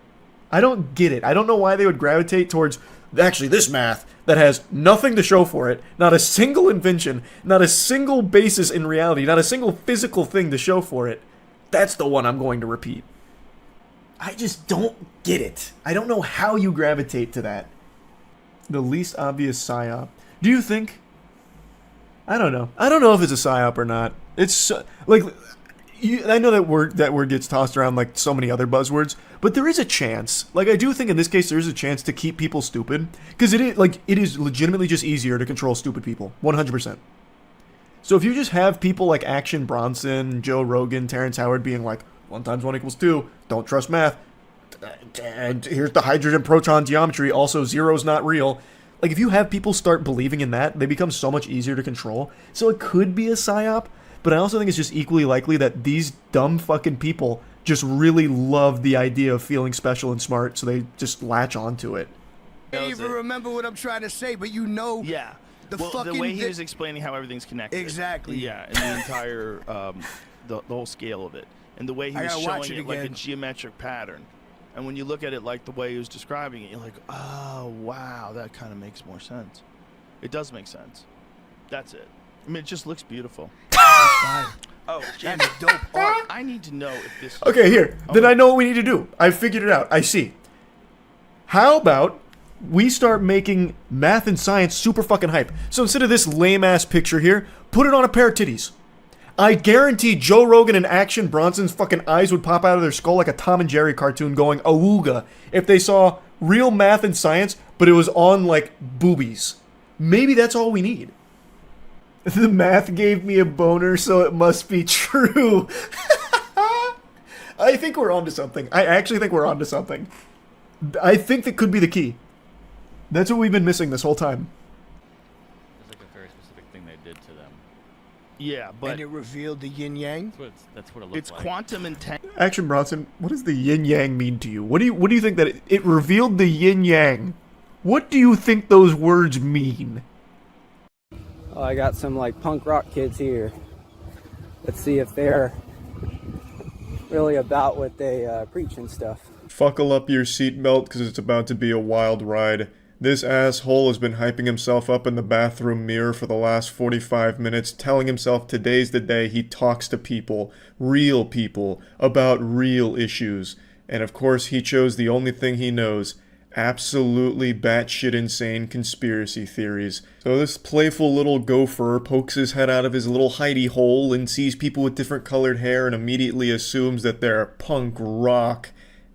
I don't get it. I don't know why they would gravitate towards actually this math that has nothing to show for it, not a single invention, not a single basis in reality, not a single physical thing to show for it. That's the one I'm going to repeat. I just don't get it. I don't know how you gravitate to that. The least obvious psyop. Do you think? I don't know. I don't know if it's a psyop or not. It's like I know that word gets tossed around like so many other buzzwords, but there is a chance. Like I do think in this case there is a chance to keep people stupid because it is legitimately just easier to control stupid people, 100%. So if you just have people like Action Bronson, Joe Rogan, Terrence Howard being like 1 × 1 = 2, don't trust math, and here's the hydrogen proton geometry, also zero's not real. Like if you have people start believing in that, they become so much easier to control. So it could be a psyop. but I also think it's just equally likely that these dumb fucking people just really love the idea of feeling special and smart, so they just latch onto it. I can't even remember what I'm trying to say, but you know. Yeah. The way he was explaining how everything's connected. Exactly. Yeah, and the entire, the whole scale of it. And the way he was showing it like a geometric pattern. And when you look at it like the way he was describing it, you're like, oh, wow, that kind of makes more sense. It does make sense. That's it. I mean, it just looks beautiful. Oh, Jim, dope art. I need to know if this... Okay, here. Then I know what we need to do. I figured it out. I see. How about we start making math and science super fucking hype? So instead of this lame-ass picture here, put it on a pair of titties. I guarantee Joe Rogan and Action Bronson's fucking eyes would pop out of their skull like a Tom and Jerry cartoon going awooga if they saw real math and science, but it was on, like, boobies. Maybe that's all we need. The math gave me a boner, so it must be true. I think we're onto something. I actually think we're onto something. I think that could be the key. That's what we've been missing this whole time. It's like a very specific thing they did to them. Yeah, but... And it revealed the yin-yang? That's what it looks like. It's quantum intent. Action Bronson, what does the yin-yang mean to you? What do you think that it revealed the yin-yang? What do you think those words mean? Oh, I got some like punk rock kids here. Let's see if they're really about what they preach and stuff. Buckle up your seatbelt because it's about to be a wild ride. This asshole has been hyping himself up in the bathroom mirror for the last 45 minutes, telling himself today's the day he talks to people, real people, about real issues. And of course he chose the only thing he knows, absolutely batshit insane conspiracy theories. So this playful little gopher pokes his head out of his little hidey hole and sees people with different colored hair and immediately assumes that they're punk rock.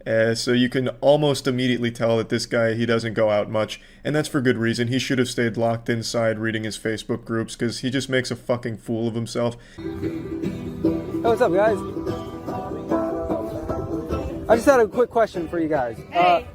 So you can almost immediately tell that this guy, he doesn't go out much, and that's for good reason. He should have stayed locked inside reading his Facebook groups, because he just makes a fucking fool of himself. Hey, what's up, guys? I just had a quick question for you guys. Hey.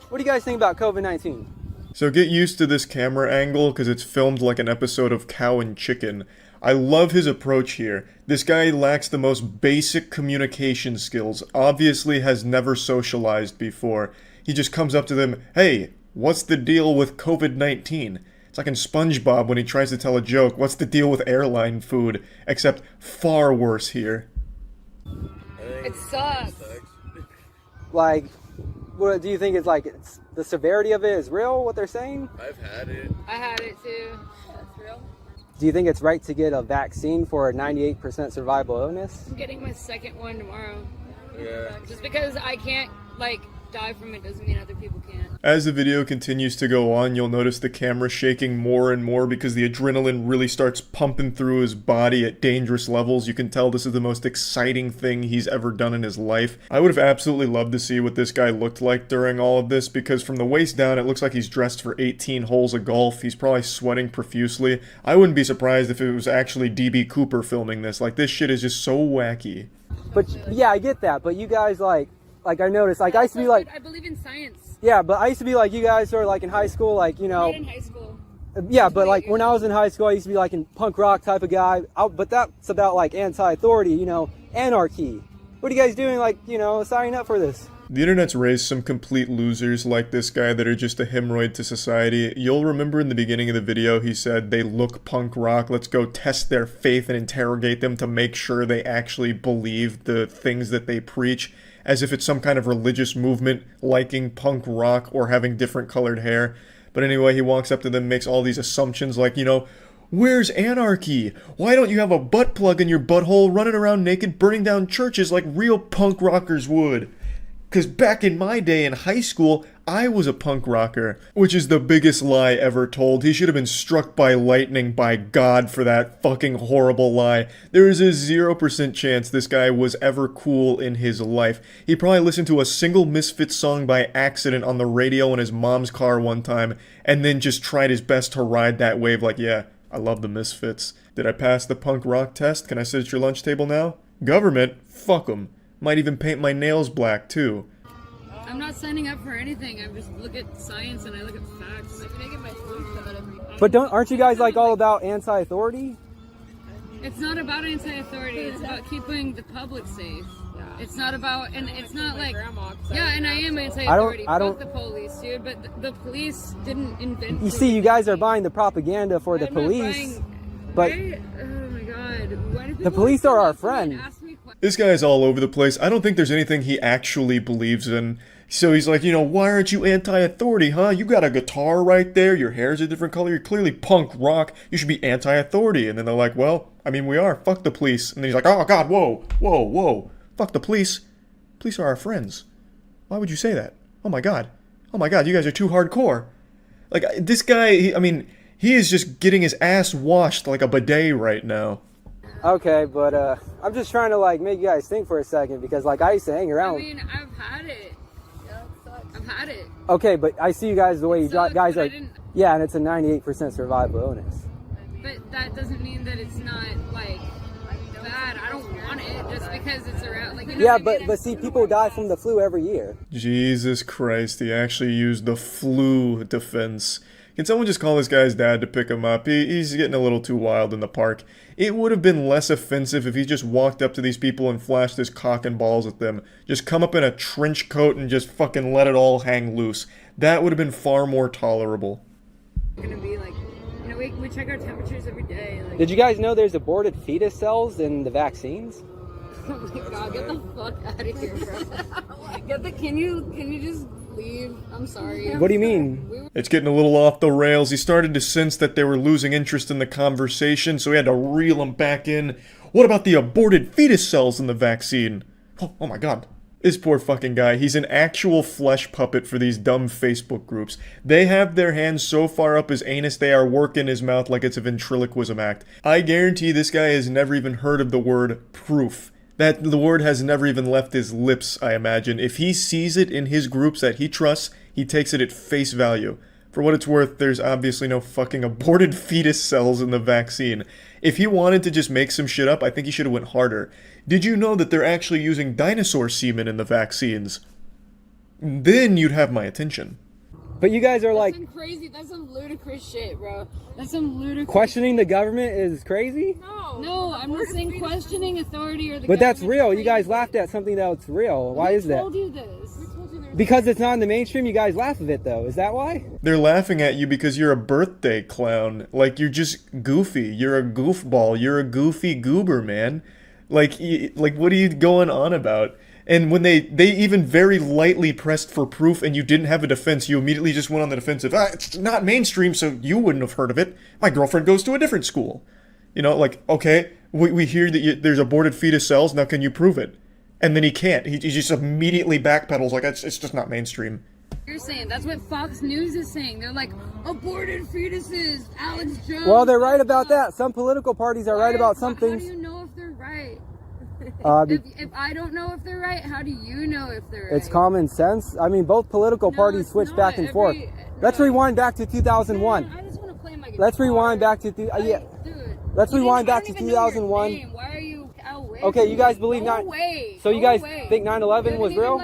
What do you guys think about COVID-19? So get used to this camera angle, because it's filmed like an episode of Cow and Chicken. I love his approach here. This guy lacks the most basic communication skills, obviously has never socialized before. He just comes up to them, hey, what's the deal with COVID-19? It's like in SpongeBob when he tries to tell a joke, what's the deal with airline food? Except far worse here. It sucks. Like, what do you think is like, it's, the severity of it is real, what they're saying? I've had it. I had it too. That's real. Do you think it's right to get a vaccine for a 98% survival illness? I'm getting my second one tomorrow. Yeah. Just because I can't, like, die from it doesn't mean other people can. As the video continues to go on, you'll notice the camera shaking more and more because the adrenaline really starts pumping through his body at dangerous levels. You can tell this is the most exciting thing he's ever done in his life. I would have absolutely loved to see what this guy looked like during all of this, because from the waist down it looks like he's dressed for 18 holes of golf. He's probably sweating profusely. I wouldn't be surprised if it was actually DB Cooper filming this. Like, this shit is just so wacky. But yeah, I get that, but you guys like I noticed, like I used to be like, I believe in science. yeah, but I used to be like you guys who are like in high school, like, you know. Not in high school. Yeah, but like when I was in high school, I used to be like in punk rock type of guy. But that's about like anti-authority, you know, anarchy. What are you guys doing, like, you know, signing up for this? The internet's raised some complete losers like this guy that are just a hemorrhoid to society. You'll remember in the beginning of the video he said they look punk rock, let's go test their faith and interrogate them to make sure they actually believe the things that they preach, as if it's some kind of religious movement liking punk rock or having different colored hair. But anyway, he walks up to them, makes all these assumptions like, you know, where's anarchy? Why don't you have a butt plug in your butthole running around naked burning down churches like real punk rockers would? Because back in my day in high school, I was a punk rocker, which is the biggest lie ever told. He should have been struck by lightning by God for that fucking horrible lie. There is a 0% chance this guy was ever cool in his life. He probably listened to a single Misfits song by accident on the radio in his mom's car one time, and then just tried his best to ride that wave like, yeah, I love the Misfits. Did I pass the punk rock test? Can I sit at your lunch table now? Government? Fuck 'em. Might even paint my nails black, too. I'm not signing up for anything. I just look at science and I look at facts. I get my food shot every day. But aren't you guys like all about anti-authority? It's not about anti-authority. It's about keeping the public safe. It's not about, and it's not like, yeah, and I am anti-authority. Fuck the police, dude. But the police didn't invent. You see, you guys are buying the propaganda for the police, but oh my god, why do the police are our friend. This guy is all over the place. I don't think there's anything he actually believes in. So he's like, you know, why aren't you anti-authority, huh? You got a guitar right there, your hair's a different color, you're clearly punk rock, you should be anti-authority. And then they're like, well, I mean, we are, fuck the police. And then he's like, oh god, whoa, whoa, whoa, fuck the police. Police are our friends. Why would you say that? Oh my god, you guys are too hardcore. Like, this guy, I mean, he is just getting his ass washed like a bidet right now. Okay, but I'm just trying to like make you guys think for a second because like I used to hang around. I mean, I've had it. I've had it. Okay, but I see you guys the way you guys are. Yeah, and it's a 98% survival illness. But that doesn't mean that it's not like bad. I don't want it just because it's around. Like, you know Yeah, what I mean? but see, people die from the flu every year. Jesus Christ, he actually used the flu defense. Can someone just call this guy's dad to pick him up? He's getting a little too wild in the park. It would have been less offensive if he just walked up to these people and flashed his cock and balls at them. Just come up in a trench coat and just fucking let it all hang loose. That would have been far more tolerable. Gonna be like, you know, we check our temperatures every day. Like, Did you guys know there's aborted fetus cells in the vaccines? oh my god, get the fuck out of here, bro. Can you just leave? I'm sorry. What do you mean? It's getting a little off the rails. He started to sense that they were losing interest in the conversation, so he had to reel them back in. What about the aborted fetus cells in the vaccine? Oh my god. This poor fucking guy, he's an actual flesh puppet for these dumb Facebook groups. They have their hands so far up his anus they are working his mouth like it's a ventriloquism act. I guarantee this guy has never even heard of the word proof. That the word has never even left his lips, I imagine. If he sees it in his groups that he trusts, he takes it at face value. For what it's worth, there's obviously no fucking aborted fetus cells in the vaccine. If he wanted to just make some shit up, I think he should have went harder. Did you know that they're actually using dinosaur semen in the vaccines? Then you'd have my attention. But you guys are like... That's some crazy, that's some ludicrous shit, bro. That's some ludicrous Questioning the government is crazy? No, I'm not saying questioning authority or the But that's government. real. You guys laughed at something that's real. Why is Who that? told you this? Who told you there's Because it's not in the mainstream, you guys laugh at it though. Is that why? They're laughing at you because you're a birthday clown. Like, you're just goofy. You're a goofball. You're a goofy goober, man. Like, what are you going on about? And when they even very lightly pressed for proof and you didn't have a defense, you immediately just went on the defensive. It's not mainstream, so you wouldn't have heard of it. My girlfriend goes to a different school. You know, like, okay, we hear that there's aborted fetus cells, now can you prove it? And then he can't. He just immediately backpedals like, it's just not mainstream. You're saying that's what Fox News is saying. They're like, aborted fetuses, Alex Jones. Well, they're right about that. Some political parties are right about some How things. do you know if they're right? If I don't know if they're right, how do you know if they're right? It's common sense. I mean, both political parties switch back and forth. Let's rewind back to 2001. I just want to play my guitar. Let's rewind back to Let's rewind back to 2001. Why are you away? Okay, you guys believe So you guys think 9/11 was real?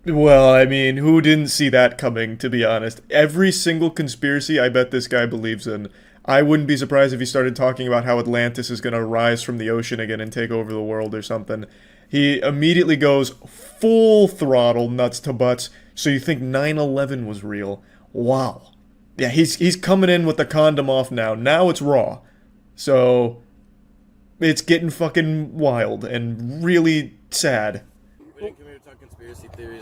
Well, I mean, who didn't see that coming, to be honest? Every single conspiracy I bet this guy believes in. I wouldn't be surprised if he started talking about how Atlantis is going to rise from the ocean again and take over the world or something. He immediately goes full throttle, nuts to butts. So you think 9/11 was real? Wow. Yeah, he's coming in with the condom off now. Now it's raw. So it's getting fucking wild and really sad.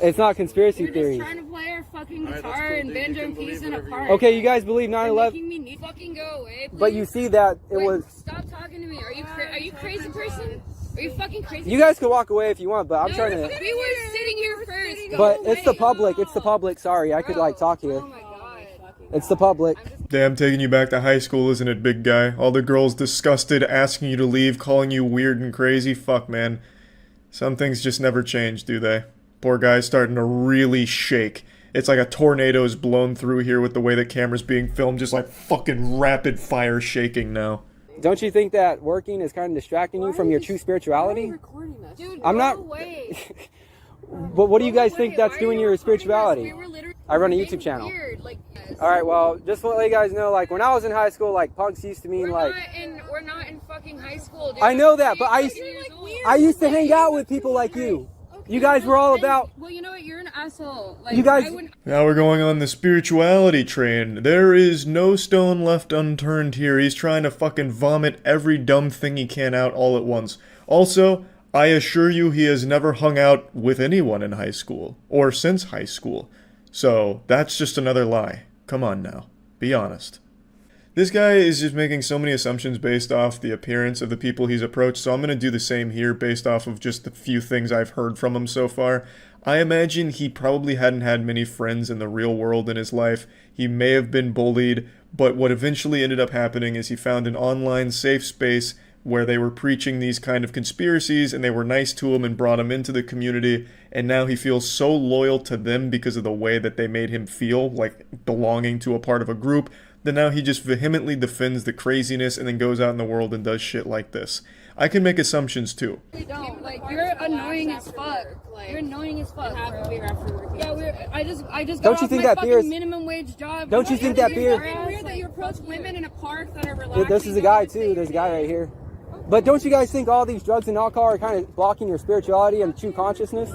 It's not conspiracy We're theories. just trying to play our fucking guitar and banjo and keys in a park. Okay, you guys believe 9/11. Making me fucking go away, please. But you see that it was. Stop talking to me. Are you crazy person? Are you fucking crazy? You guys can walk away if you want, but I'm trying to. We were sitting here first. But it's the public. It's the public. Sorry, I could like talk here. It's the public. Damn, taking you back to high school, isn't it, big guy? All the girls disgusted, asking you to leave, calling you weird and crazy. Fuck, man. Some things just never change, do they? Poor guy's starting to really shake. It's like a tornado's blown through here with the way the camera's being filmed, just like fucking rapid fire shaking now. Don't you think that working is kind of distracting you from your true spirituality? Dude, I'm not. away. But what do you guys think that's doing your spirituality? I run a YouTube channel. Weird. Like, All right, well, just want to let you guys know, like, when I was in high school, like, punks used to mean, like... We're not in fucking high school, dude. I know that, but I used to hang out with people like you. You guys were all about... Well, you know what? You're an asshole. Like, You guys... Now we're going on the spirituality train. There is no stone left unturned here. He's trying to fucking vomit every dumb thing he can out all at once. Also, I assure you he has never hung out with anyone in high school. Or since high school. So, that's just another lie. Come on now. Be honest. This guy is just making so many assumptions based off the appearance of the people he's approached, so I'm going to do the same here based off of just the few things I've heard from him so far. I imagine he probably hadn't had many friends in the real world in his life. He may have been bullied, but what eventually ended up happening is he found an online safe space where they were preaching these kind of conspiracies and they were nice to him and brought him into the community, and now he feels so loyal to them because of the way that they made him feel, like belonging to a part of a group, that now he just vehemently defends the craziness and then goes out in the world and does shit like this. I can make assumptions too. Don't. Like, you're annoying as fuck. You're annoying as fuck. Yeah, I just got Don't you off think my that fucking beer is- minimum wage job. Don't you think that beer- It's weird that you approach women in a park that are Dude, relaxing. this is a guy, too. There's a guy right here. But don't you guys think all these drugs and alcohol are kind of blocking your spirituality and true consciousness?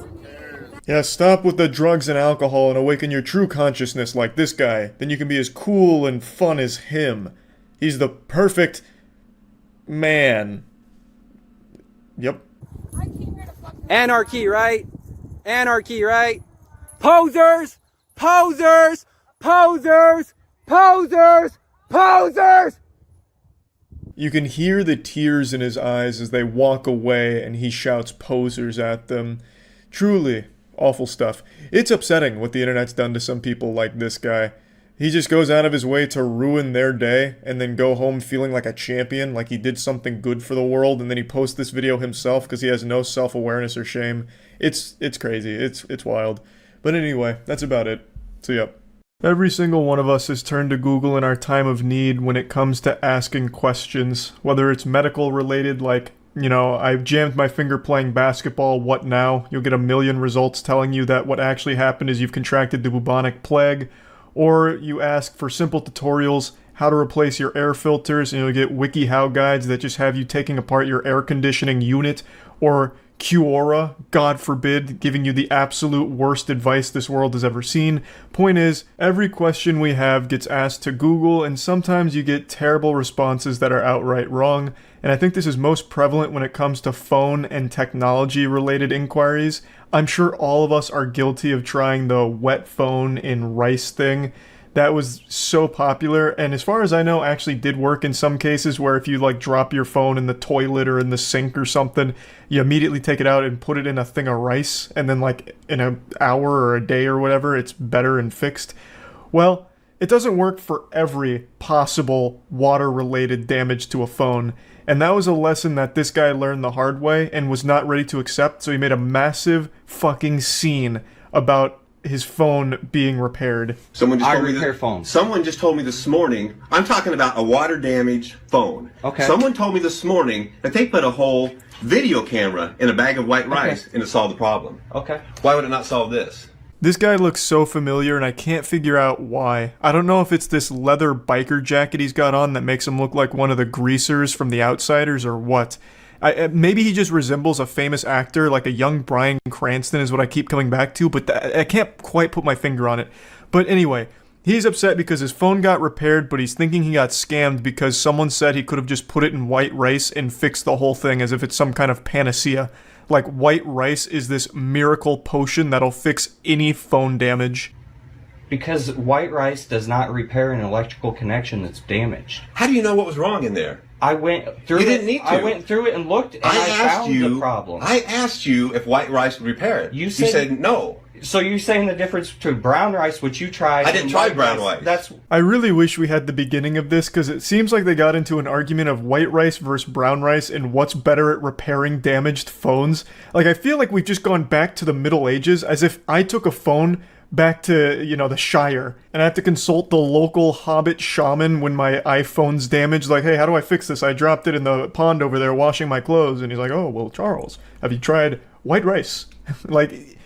Yeah, stop with the drugs and alcohol and awaken your true consciousness like this guy. Then you can be as cool and fun as him. He's the perfect man. Yep. Anarchy, right? Anarchy, right? Posers! Posers! Posers! Posers! Posers! You can hear the tears in his eyes as they walk away and he shouts posers at them. Truly, awful stuff. It's upsetting what the internet's done to some people like this guy. He just goes out of his way to ruin their day and then go home feeling like a champion, like he did something good for the world, and then he posts this video himself because he has no self-awareness or shame. It's crazy. It's wild. But anyway, that's about it. So yep. Every single one of us has turned to Google in our time of need when it comes to asking questions, whether it's medical related, like, you know, I jammed my finger playing basketball, what now? You'll get a million results telling you that what actually happened is you've contracted the bubonic plague, or you ask for simple tutorials, how to replace your air filters, and you'll get WikiHow guides that just have you taking apart your air conditioning unit, or Quora, God forbid, giving you the absolute worst advice this world has ever seen. Point is, every question we have gets asked to Google, and sometimes you get terrible responses that are outright wrong, and I think this is most prevalent when it comes to phone and technology-related inquiries. I'm sure all of us are guilty of trying the wet phone in rice thing. That was so popular, and as far as I know, actually did work in some cases where if you like drop your phone in the toilet or in the sink or something, you immediately take it out and put it in a thing of rice, and then like in an hour or a day or whatever, it's better and fixed. Well, it doesn't work for every possible water-related damage to a phone, and that was a lesson that this guy learned the hard way and was not ready to accept, so he made a massive fucking scene about his phone being repaired. Someone just told me phones. Someone just told me this morning, I'm talking about a water damaged phone. Okay. Someone told me this morning that they put a whole video camera in a bag of white rice and it solved the problem. Okay. Why would it not solve this? This guy looks so familiar and I can't figure out why. I don't know if it's this leather biker jacket he's got on that makes him look like one of the greasers from The Outsiders or what. Maybe he just resembles a famous actor, like a young Bryan Cranston is what I keep coming back to, but I can't quite put my finger on it. But anyway, he's upset because his phone got repaired, but he's thinking he got scammed because someone said he could have just put it in white rice and fixed the whole thing as if it's some kind of panacea. Like white rice is this miracle potion that'll fix any phone damage. Because white rice does not repair an electrical connection that's damaged. How do you know what was wrong in there? I went through You it. didn't need to. I went through it and looked, and I found the problem. I asked you if white rice would repair it. You said no. So you're saying the difference between brown rice, which you tried, I didn't and try white brown rice. That's I really wish we had the beginning of this because it seems like they got into an argument of white rice versus brown rice and what's better at repairing damaged phones. Like, I feel like we've just gone back to the Middle Ages as if I took a phone back to, you know, the Shire, and I have to consult the local hobbit shaman when my iPhone's damaged, like, hey, how do I fix this? I dropped it in the pond over there washing my clothes, and he's like, oh, well, Charles, have you tried white rice? Like,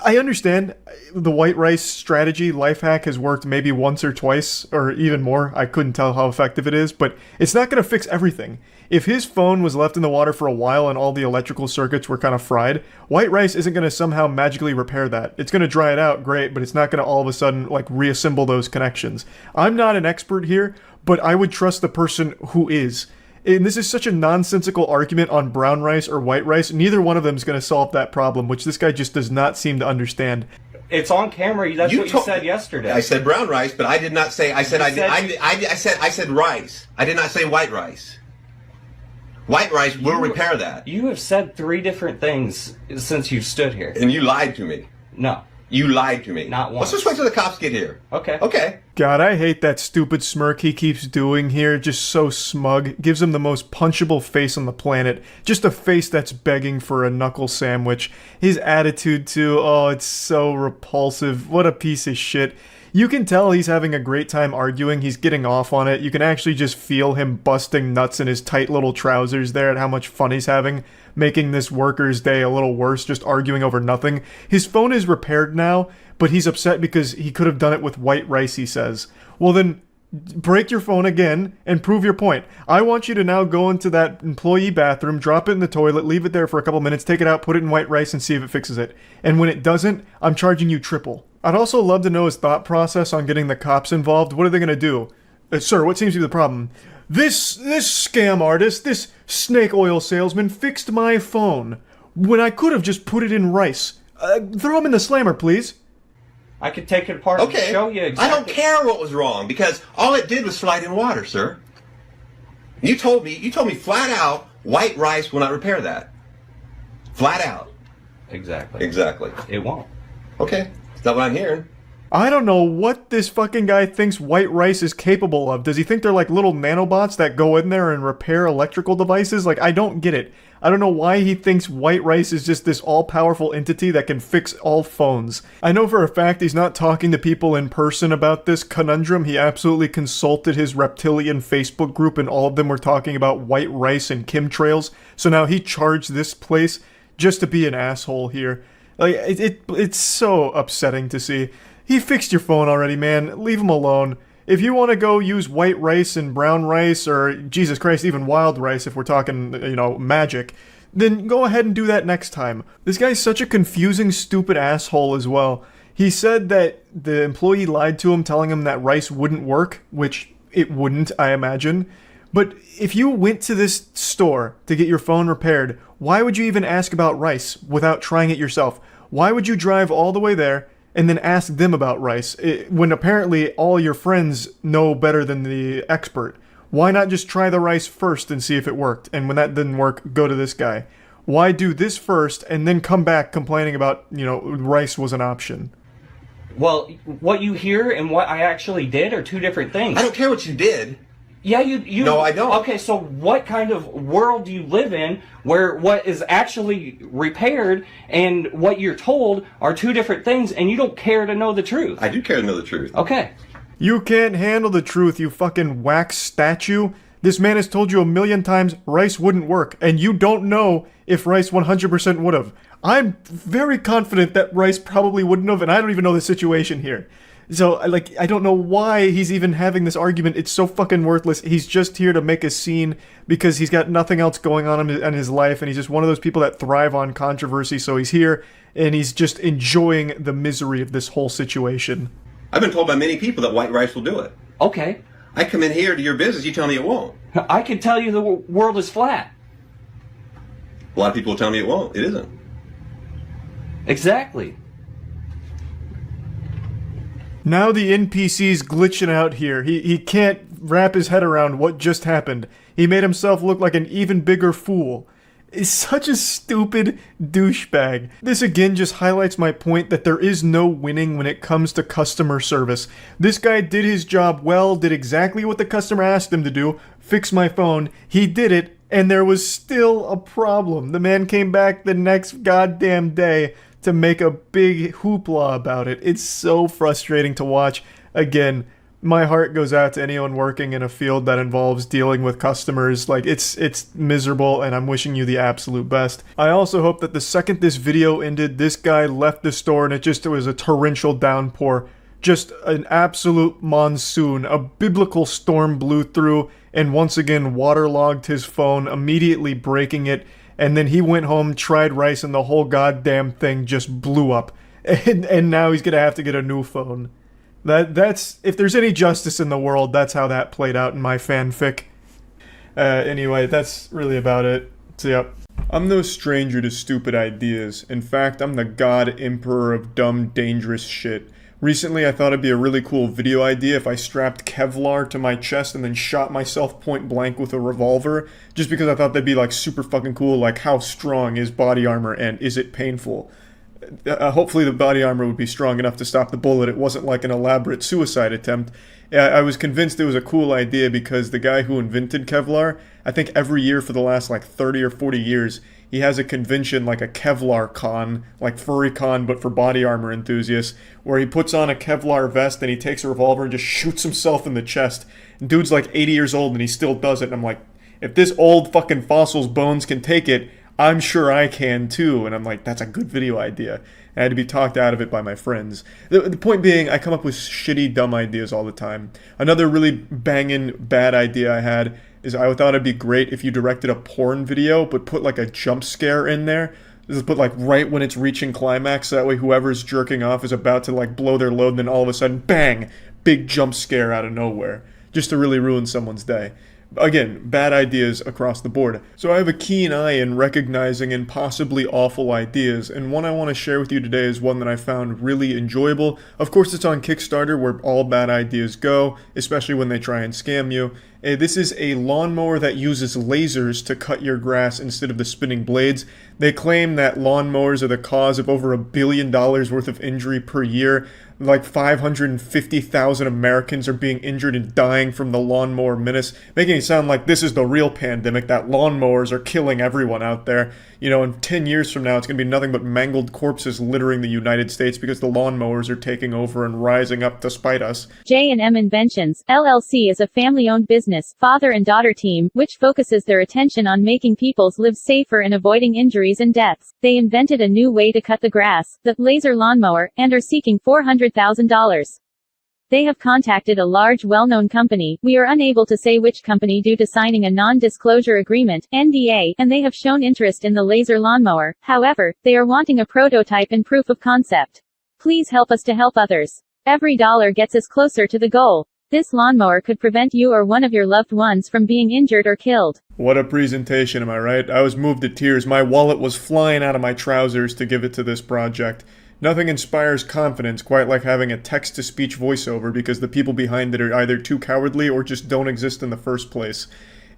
I understand the white rice strategy life hack has worked maybe once or twice or even more. I couldn't tell how effective it is, but it's not going to fix everything. If his phone was left in the water for a while and all the electrical circuits were kind of fried, white rice isn't going to somehow magically repair that. It's going to dry it out, great, but it's not going to all of a sudden like reassemble those connections. I'm not an expert here, but I would trust the person who is. And this is such a nonsensical argument on brown rice or white rice. Neither one of them is going to solve that problem, which this guy just does not seem to understand. It's on camera. That's what you said yesterday. I said brown rice, but I did not say. I said I said rice. I did not say white rice. White rice will repair that. You have said 3 different things since you've stood here. And you lied to me. No. You lied to me. Not once. Let's just wait till the cops get here. Okay. Okay. God, I hate that stupid smirk he keeps doing here. Just so smug. Gives him the most punchable face on the planet. Just a face that's begging for a knuckle sandwich. His attitude too, oh, it's so repulsive. What a piece of shit. You can tell he's having a great time arguing. He's getting off on it. You can actually just feel him busting nuts in his tight little trousers there at how much fun he's having, making this worker's day a little worse, just arguing over nothing. His phone is repaired now, but he's upset because he could have done it with white rice, he says. Well then, break your phone again and prove your point. I want you to now go into that employee bathroom, drop it in the toilet, leave it there for a couple minutes, take it out, put it in white rice, and see if it fixes it. And when it doesn't, I'm charging you triple. I'd also love to know his thought process on getting the cops involved. What are they going to do? Sir, what seems to be the problem? This scam artist, this snake oil salesman fixed my phone when I could have just put it in rice. Throw him in the slammer, please. I could take it apart and show you exactly. I don't care what was wrong because all it did was slide in water, sir. You told me flat out white rice will not repair that. Flat out. Exactly. Exactly. It won't. Okay. Is that what I'm hearing? I don't know what this fucking guy thinks white rice is capable of. Does he think they're like little nanobots that go in there and repair electrical devices? Like, I don't get it. I don't know why he thinks white rice is just this all-powerful entity that can fix all phones. I know for a fact he's not talking to people in person about this conundrum. He absolutely consulted his reptilian Facebook group and all of them were talking about white rice and chemtrails. So now he charged this place just to be an asshole here. Like, it's so upsetting to see. He fixed your phone already, man. Leave him alone. If you want to go use white rice and brown rice, or, Jesus Christ, even wild rice if we're talking, magic, then go ahead and do that next time. This guy's such a confusing, stupid asshole as well. He said that the employee lied to him, telling him that rice wouldn't work, which it wouldn't, I imagine. But if you went to this store to get your phone repaired, why would you even ask about rice without trying it yourself? Why would you drive all the way there and then ask them about rice when apparently all your friends know better than the expert? Why not just try the rice first and see if it worked? And when that didn't work, go to this guy. Why do this first and then come back complaining about, rice was an option? Well, what you hear and what I actually did are 2 different things. I don't care what you did. Yeah, you. No, I don't. Okay, so what kind of world do you live in where what is actually repaired and what you're told are 2 different things and you don't care to know the truth? I do care to know the truth. Okay. You can't handle the truth, you fucking wax statue. This man has told you a million times rice wouldn't work, and you don't know if rice 100% would have. I'm very confident that rice probably wouldn't have, and I don't even know the situation here. So, I don't know why he's even having this argument. It's so fucking worthless. He's just here to make a scene because he's got nothing else going on in his life, and he's just one of those people that thrive on controversy, so he's here, and he's just enjoying the misery of this whole situation. I've been told by many people that white rice will do it. Okay. I come in here to your business, you tell me it won't. I can tell you the world is flat. A lot of people will tell me it won't. It isn't. Exactly. Now the NPC's glitching out here. He can't wrap his head around what just happened. He made himself look like an even bigger fool. He's such a stupid douchebag. This again just highlights my point that there is no winning when it comes to customer service. This guy did his job well, did exactly what the customer asked him to do, fix my phone. He did it, and there was still a problem. The man came back the next goddamn day to make a big hoopla about it. It's so frustrating to watch. Again, my heart goes out to anyone working in a field that involves dealing with customers. Like, it's miserable, and I'm wishing you the absolute best. I also hope that the second this video ended, this guy left the store and it was a torrential downpour. Just an absolute monsoon. A biblical storm blew through and once again waterlogged his phone, immediately breaking it. And then he went home, tried rice, and the whole goddamn thing just blew up. And now he's gonna have to get a new phone. That's if there's any justice in the world, that's how that played out in my fanfic. Anyway, that's really about it. So yep. I'm no stranger to stupid ideas. In fact, I'm the god emperor of dumb, dangerous shit. Recently, I thought it'd be a really cool video idea if I strapped Kevlar to my chest and then shot myself point blank with a revolver, just because I thought that'd be like super fucking cool, like how strong is body armor and is it painful? Hopefully the body armor would be strong enough to stop the bullet. It wasn't like an elaborate suicide attempt. I was convinced it was a cool idea because the guy who invented Kevlar, I think every year for the last like 30 or 40 years, he has a convention like a Kevlar con, like furry con but for body armor enthusiasts, where he puts on a Kevlar vest and he takes a revolver and just shoots himself in the chest. And dude's like 80 years old and he still does it. And I'm like, if this old fucking fossil's bones can take it, I'm sure I can too. And I'm like, that's a good video idea. I had to be talked out of it by my friends. The point being, I come up with shitty, dumb ideas all the time. Another really banging bad idea I had is I thought it'd be great if you directed a porn video, but put like a jump scare in there. Just put like right when it's reaching climax, that way whoever's jerking off is about to like blow their load, and then all of a sudden, bang! Big jump scare out of nowhere. Just to really ruin someone's day. Again, bad ideas across the board. So I have a keen eye in recognizing impossibly awful ideas, and one I want to share with you today is one that I found really enjoyable. Of course, it's on Kickstarter, where all bad ideas go, especially when they try and scam you. This is a lawnmower that uses lasers to cut your grass instead of the spinning blades. They claim that lawnmowers are the cause of over $1 billion worth of injury per year. Like 550,000 Americans are being injured and dying from the lawnmower menace, making it sound like this is the real pandemic, that lawnmowers are killing everyone out there. You know, in 10 years from now, it's going to be nothing but mangled corpses littering the United States because the lawnmowers are taking over and rising up to spite us. J&M Inventions, LLC is a family-owned business, father and daughter team, which focuses their attention on making people's lives safer and avoiding injuries and deaths. They invented a new way to cut the grass, the laser lawnmower, and are seeking $400,000. They have contacted a large well-known company, we are unable to say which company due to signing a non-disclosure agreement, NDA, and they have shown interest in the laser lawnmower. However, they are wanting a prototype and proof of concept. Please help us to help others. Every dollar gets us closer to the goal. This lawnmower could prevent you or one of your loved ones from being injured or killed. What a presentation, am I right? I was moved to tears. My wallet was flying out of my trousers to give it to this project. Nothing inspires confidence quite like having a text-to-speech voiceover because the people behind it are either too cowardly or just don't exist in the first place.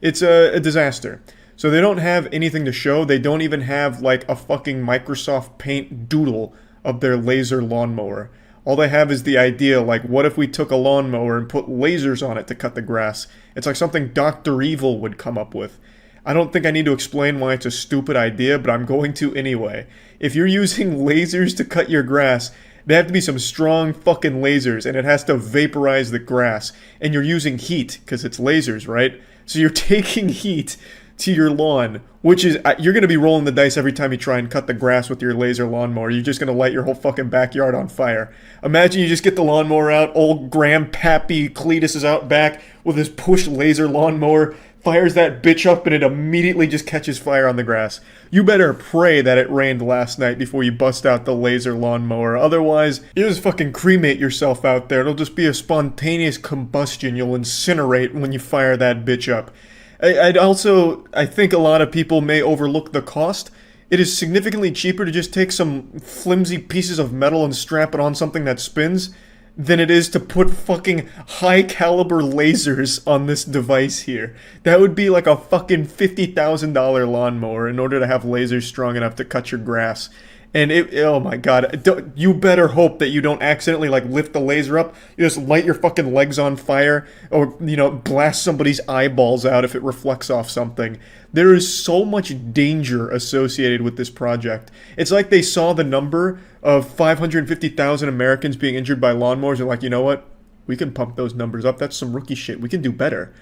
It's a disaster. So they don't have anything to show. They don't even have like a fucking Microsoft Paint doodle of their laser lawnmower. All they have is the idea, like, what if we took a lawnmower and put lasers on it to cut the grass? It's like something Dr. Evil would come up with. I don't think I need to explain why it's a stupid idea, but I'm going to anyway. If you're using lasers to cut your grass, they have to be some strong fucking lasers, and it has to vaporize the grass. And you're using heat, because it's lasers, right? So you're taking heat to your lawn, which is, you're going to be rolling the dice every time you try and cut the grass with your laser lawnmower. You're just going to light your whole fucking backyard on fire. Imagine you just get the lawnmower out, old Grandpappy Cletus is out back with his push laser lawnmower, fires that bitch up, and it immediately just catches fire on the grass. You better pray that it rained last night before you bust out the laser lawnmower. Otherwise, you just fucking cremate yourself out there. It'll just be a spontaneous combustion. You'll incinerate when you fire that bitch up. I think a lot of people may overlook the cost. It is significantly cheaper to just take some flimsy pieces of metal and strap it on something that spins than it is to put fucking high caliber lasers on this device here. That would be like a fucking $50,000 lawnmower in order to have lasers strong enough to cut your grass. And oh my god, you better hope that you don't accidentally like lift the laser up, you just light your fucking legs on fire, or, you know, blast somebody's eyeballs out if it reflects off something. There is so much danger associated with this project. It's like they saw the number of 550,000 Americans being injured by lawnmowers and like, you know what? We can pump those numbers up. That's some rookie shit. We can do better.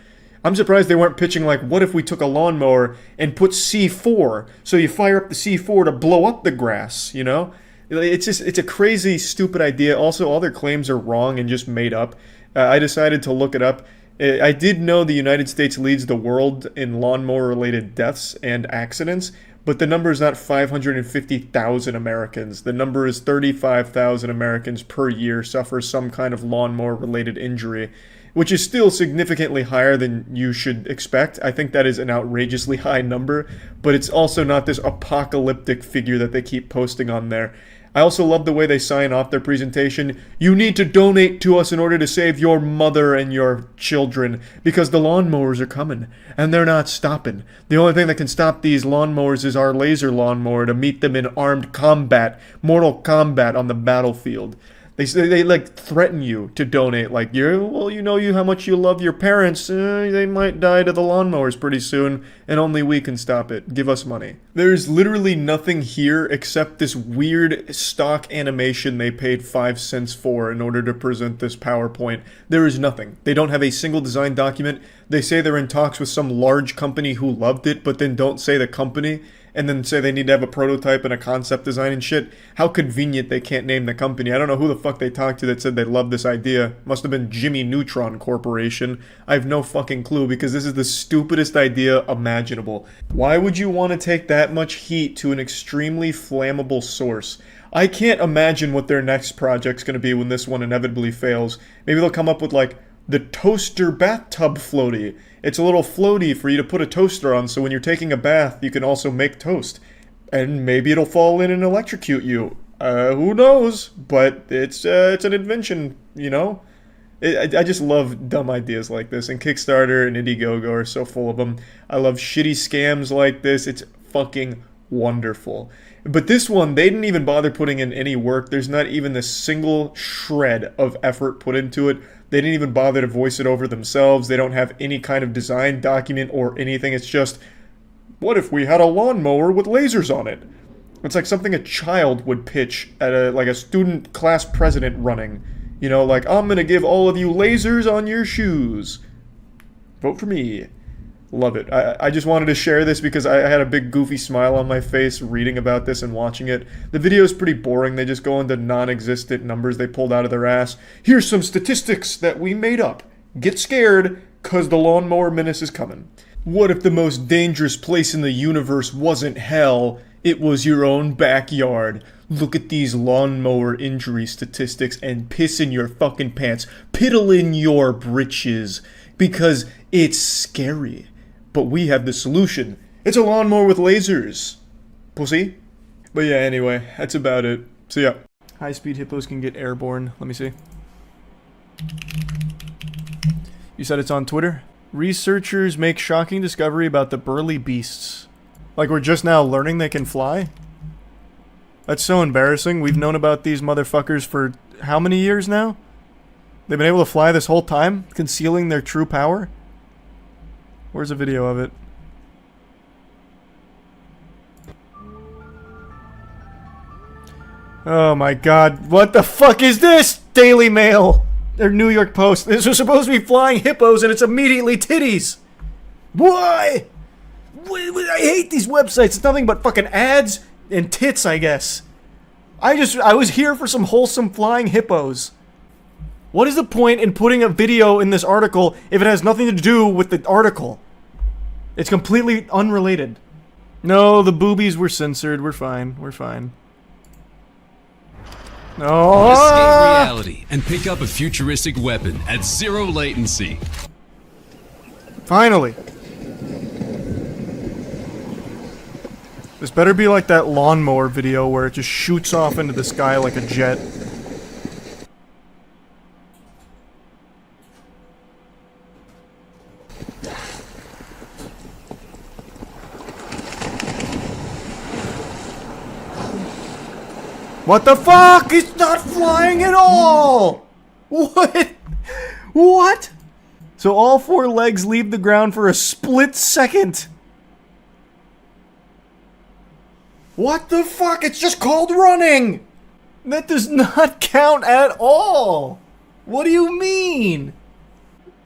I'm surprised they weren't pitching like, what if we took a lawnmower and put C4, so you fire up the C4 to blow up the grass, you know? It's a crazy, stupid idea. Also, all their claims are wrong and just made up. I decided to look it up. I did know the United States leads the world in lawnmower-related deaths and accidents, but the number is not 550,000 Americans. The number is 35,000 Americans per year suffer some kind of lawnmower-related injury, which is still significantly higher than you should expect. I think that is an outrageously high number, but it's also not this apocalyptic figure that they keep posting on there. I also love the way they sign off their presentation. You need to donate to us in order to save your mother and your children, because the lawnmowers are coming, and they're not stopping. The only thing that can stop these lawnmowers is our laser lawnmower to meet them in armed combat, Mortal Kombat on the battlefield. They like threaten you to donate, like, well, you know how much you love your parents, they might die to the lawnmowers pretty soon, and only we can stop it. Give us money. There's literally nothing here except this weird stock animation they paid 5 cents for in order to present this PowerPoint. There is nothing. They don't have a single design document. They say they're in talks with some large company who loved it, but then don't say the company, and then say they need to have a prototype and a concept design and shit. How convenient they can't name the company. I don't know who the fuck they talked to that said they loved this idea. Must have been Jimmy Neutron Corporation. I have no fucking clue, because this is the stupidest idea imaginable. Why would you want to take that much heat to an extremely flammable source? I can't imagine what their next project's going to be when this one inevitably fails. Maybe they'll come up with, like, the toaster bathtub floaty. It's a little floaty for you to put a toaster on, so when you're taking a bath, you can also make toast. And maybe it'll fall in and electrocute you. Who knows? But it's an invention, you know? I just love dumb ideas like this, and Kickstarter and Indiegogo are so full of them. I love shitty scams like this. It's fucking wonderful. But this one, they didn't even bother putting in any work. There's not even a single shred of effort put into it. They didn't even bother to voice it over themselves. They don't have any kind of design document or anything. It's just, what if we had a lawnmower with lasers on it? It's like something a child would pitch at a student class president running. You know, like, I'm gonna give all of you lasers on your shoes. Vote for me. Love it. I just wanted to share this because I had a big goofy smile on my face reading about this and watching it. The video is pretty boring. They just go into non-existent numbers they pulled out of their ass. Here's some statistics that we made up. Get scared, cause the lawnmower menace is coming. What if the most dangerous place in the universe wasn't hell? It was your own backyard. Look at these lawnmower injury statistics and piss in your fucking pants. Piddle in your britches. Because it's scary. But we have the solution. It's a lawnmower with lasers. Pussy. But yeah, anyway, that's about it. So yeah. High-speed hippos can get airborne. Let me see. You said it's on Twitter? Researchers make shocking discovery about the burly beasts. Like we're just now learning they can fly? That's so embarrassing. We've known about these motherfuckers for how many years now? They've been able to fly this whole time, concealing their true power? Where's a video of it? Oh my god, what the fuck is this? Daily Mail! Or New York Post. This was supposed to be flying hippos and it's immediately titties! Why? I hate these websites. It's nothing but fucking ads and tits, I guess. I was here for some wholesome flying hippos. What is the point in putting a video in this article if it has nothing to do with the article? It's completely unrelated. No, the boobies were censored. We're fine. We're fine. No. Escape reality and pick up a futuristic weapon at 0 latency. Finally. This better be like that lawnmower video where it just shoots off into the sky like a jet. What the fuck? It's not flying at all! What? What? So all 4 legs leave the ground for a split second. What the fuck? It's just called running! That does not count at all! What do you mean?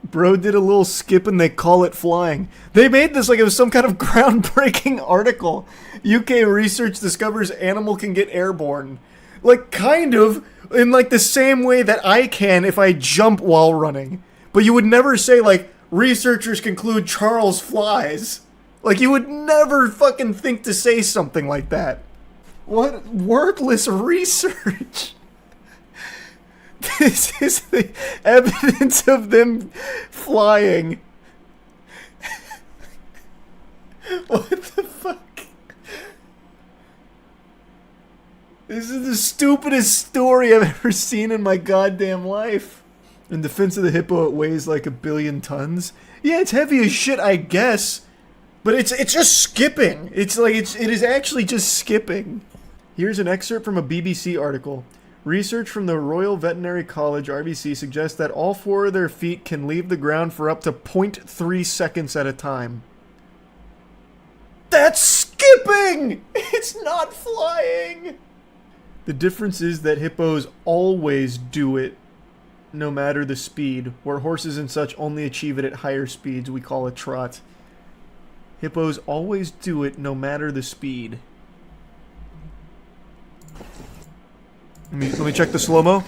Bro did a little skip and they call it flying. They made this like it was some kind of groundbreaking article. UK research discovers animal can get airborne. Like, kind of, in like the same way that I can if I jump while running. But you would never say, like, researchers conclude Charles flies. Like, you would never fucking think to say something like that. What wordless research? This is the evidence of them flying. What the fuck? This is the stupidest story I've ever seen in my goddamn life. In defense of the hippo, it weighs like 1 billion tons. Yeah, it's heavy as shit, I guess. But it's just skipping. It is actually just skipping. Here's an excerpt from a BBC article. Research from the Royal Veterinary College, RVC, suggests that all 4 of their feet can leave the ground for up to 0.3 seconds at a time. That's skipping! It's not flying! The difference is that hippos always do it, no matter the speed, where horses and such only achieve it at higher speeds we call a trot. Hippos always do it, no matter the speed. Let me check the slow-mo.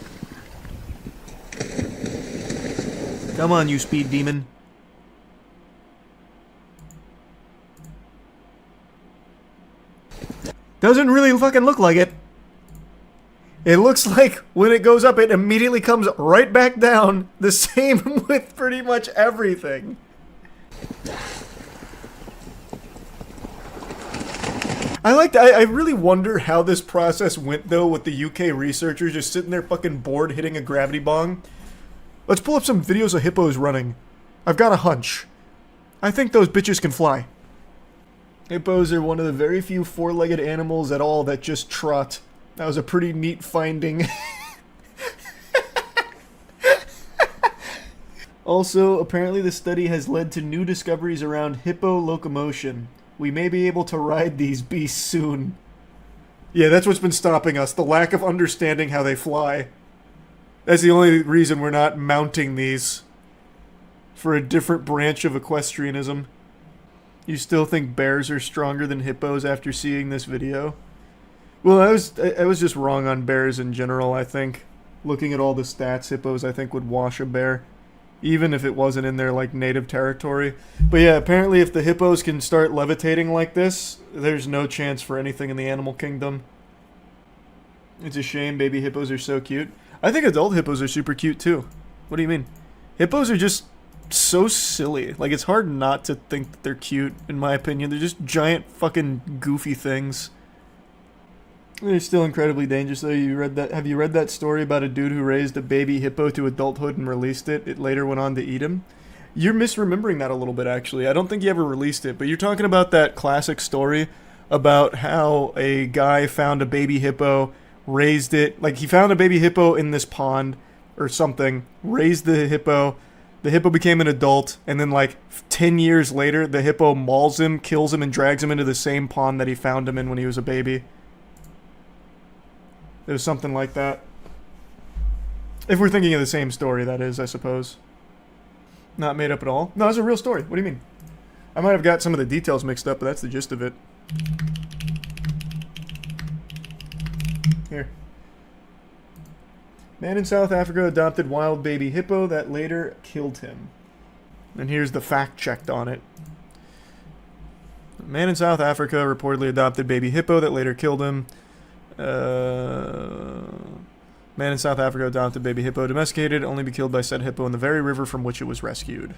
Come on, you speed demon. Doesn't really fucking look like it. It looks like when it goes up, it immediately comes right back down. The same with pretty much everything. I really wonder how this process went, though, with the UK researchers just sitting there fucking bored hitting a gravity bong. Let's pull up some videos of hippos running. I've got a hunch. I think those bitches can fly. Hippos are one of the very few 4-legged animals at all that just trot. That was a pretty neat finding. Also, apparently the study has led to new discoveries around hippo locomotion. We may be able to ride these beasts soon. Yeah, that's what's been stopping us. The lack of understanding how they fly. That's the only reason we're not mounting these. For a different branch of equestrianism. You still think bears are stronger than hippos after seeing this video? Well, I was just wrong on bears in general, I think. Looking at all the stats, hippos I think would wash a bear. Even if it wasn't in their, like, native territory. But yeah, apparently if the hippos can start levitating like this, there's no chance for anything in the animal kingdom. It's a shame baby hippos are so cute. I think adult hippos are super cute, too. What do you mean? Hippos are just so silly. Like, it's hard not to think that they're cute, in my opinion. They're just giant fucking goofy things. They're still incredibly dangerous, though. Have you read that story about a dude who raised a baby hippo to adulthood and released it? It later went on to eat him. You're misremembering that a little bit, actually. I don't think he ever released it, but you're talking about that classic story about how a guy found a baby hippo, raised it, like he found a baby hippo in this pond or something, raised the hippo became an adult, and then like 10 years later, the hippo mauls him, kills him, and drags him into the same pond that he found him in when he was a baby. It was something like that. If we're thinking of the same story, that is, I suppose. Not made up at all. No, it's a real story. What do you mean? I might have got some of the details mixed up, but that's the gist of it. Here. Man in South Africa adopted wild baby hippo that later killed him. And here's the fact checked on it. Man in South Africa reportedly adopted baby hippo that later killed him. Man in South Africa adopted baby hippo domesticated, only be killed by said hippo in the very river from which it was rescued.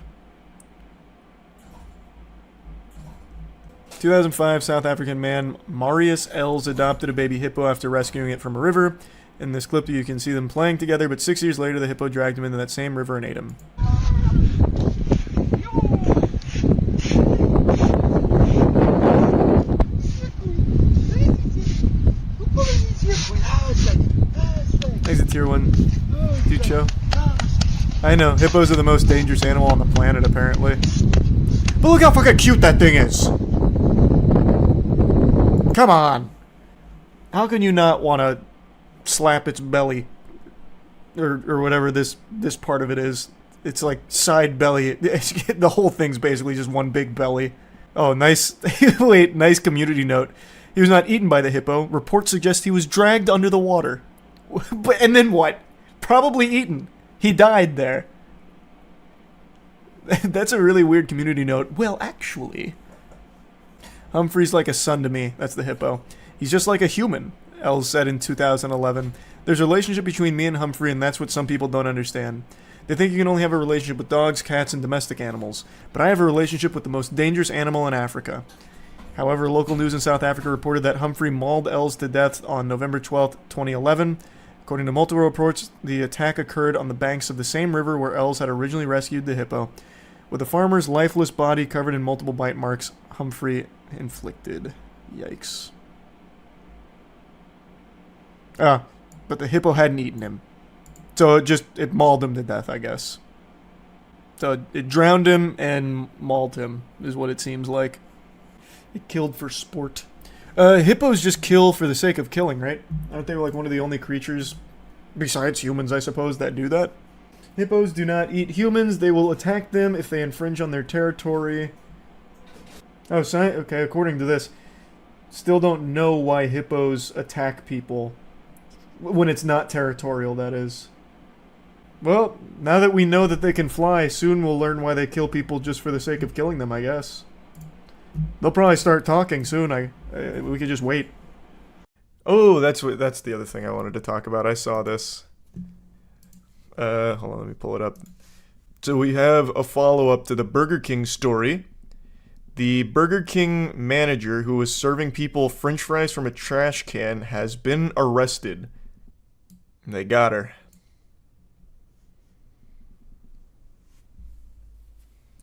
2005, South African man Marius Els adopted a baby hippo after rescuing it from a river. In this clip, you can see them playing together, but 6 years later, the hippo dragged him into that same river and ate him. Exit tier 1 dude show. I know, hippos are the most dangerous animal on the planet, apparently. But look how fucking cute that thing is! Come on! How can you not want to slap its belly? or whatever this part of it is. It's like side belly. The whole thing's basically just one big belly. Oh, nice. Wait, nice community note. He was not eaten by the hippo. Reports suggest he was dragged under the water. And then what? Probably eaten. He died there. That's a really weird community note. Well, actually, Humphrey's like a son to me. That's the hippo. He's just like a human, Els said in 2011. There's a relationship between me and Humphrey, and that's what some people don't understand. They think you can only have a relationship with dogs, cats, and domestic animals. But I have a relationship with the most dangerous animal in Africa. However, local news in South Africa reported that Humphrey mauled Els to death on November 12, 2011. According to multiple reports, the attack occurred on the banks of the same river where Els had originally rescued the hippo. With the farmer's lifeless body covered in multiple bite marks, Humphrey inflicted. Yikes. But the hippo hadn't eaten him. So it mauled him to death, I guess. So it drowned him and mauled him, is what it seems like. It killed for sport. Hippos just kill for the sake of killing, right? Aren't they like one of the only creatures, besides humans, I suppose, that do that? Hippos do not eat humans. They will attack them if they infringe on their territory. Oh, okay, according to this, still don't know why hippos attack people. When it's not territorial, that is. Well, now that we know that they can fly, soon we'll learn why they kill people just for the sake of killing them, I guess. They'll probably start talking soon. We could just wait. Oh, that's the other thing I wanted to talk about. I saw this. Hold on, let me pull it up. So we have a follow-up to the Burger King story. The Burger King manager who was serving people French fries from a trash can has been arrested. They got her.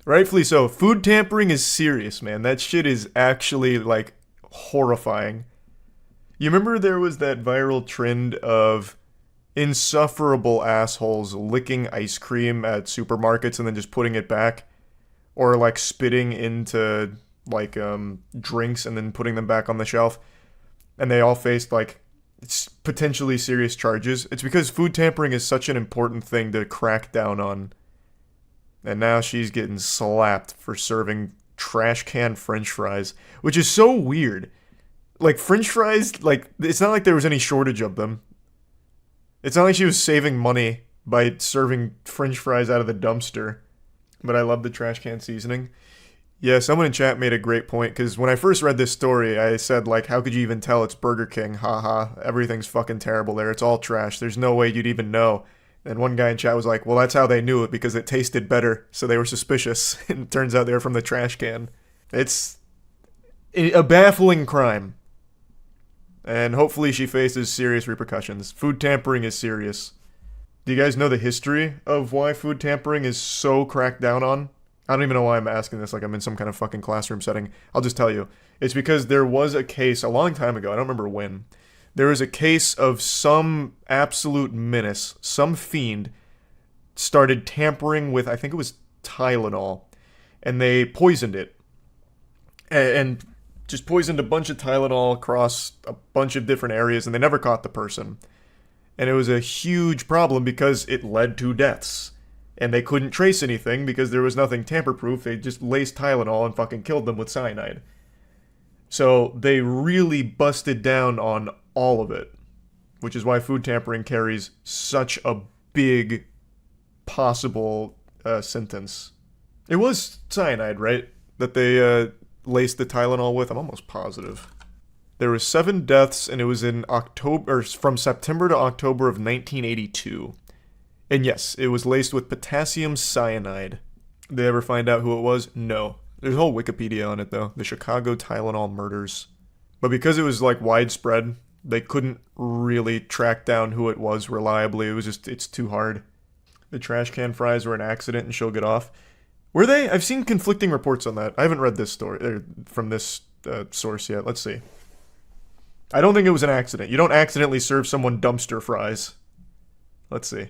Rightfully so. Food tampering is serious, man. That shit is actually, like, horrifying. You remember there was that viral trend of insufferable assholes licking ice cream at supermarkets and then just putting it back? Or, like, spitting into, like, drinks and then putting them back on the shelf? And they all faced, like, potentially serious charges. It's because food tampering is such an important thing to crack down on. And now she's getting slapped for serving trash can French fries, which is so weird. Like, French fries, like, it's not like there was any shortage of them. It's not like she was saving money by serving French fries out of the dumpster. But I love the trash can seasoning. Yeah, someone in chat made a great point, because when I first read this story, I said, like, how could you even tell it's Burger King? Haha, everything's fucking terrible there. It's all trash. There's no way you'd even know. And one guy in chat was like, well, that's how they knew it, because it tasted better, so they were suspicious. And it turns out they were from the trash can. It's a baffling crime. And hopefully she faces serious repercussions. Food tampering is serious. Do you guys know the history of why food tampering is so cracked down on? I don't even know why I'm asking this like I'm in some kind of fucking classroom setting. I'll just tell you. It's because there was a case a long time ago, I don't remember when. There was a case of some absolute menace, some fiend, started tampering with, I think it was Tylenol, and they poisoned it. And just poisoned a bunch of Tylenol across a bunch of different areas, and they never caught the person. And it was a huge problem because it led to deaths. And they couldn't trace anything because there was nothing tamper-proof. They just laced Tylenol and fucking killed them with cyanide. So they really busted down on all of it. Which is why food tampering carries such a big possible sentence. It was cyanide, right? That they laced the Tylenol with? I'm almost positive. There was 7 deaths, and it was in October, or from September to October of 1982. And yes, it was laced with potassium cyanide. Did they ever find out who it was? No. There's a whole Wikipedia on it, though. The Chicago Tylenol murders. But because it was, like, widespread, they couldn't really track down who it was reliably. It was just, it's too hard. The trash can fries were an accident and she'll get off. Were they? I've seen conflicting reports on that. I haven't read this story, from this source yet. Let's see. I don't think it was an accident. You don't accidentally serve someone dumpster fries. Let's see.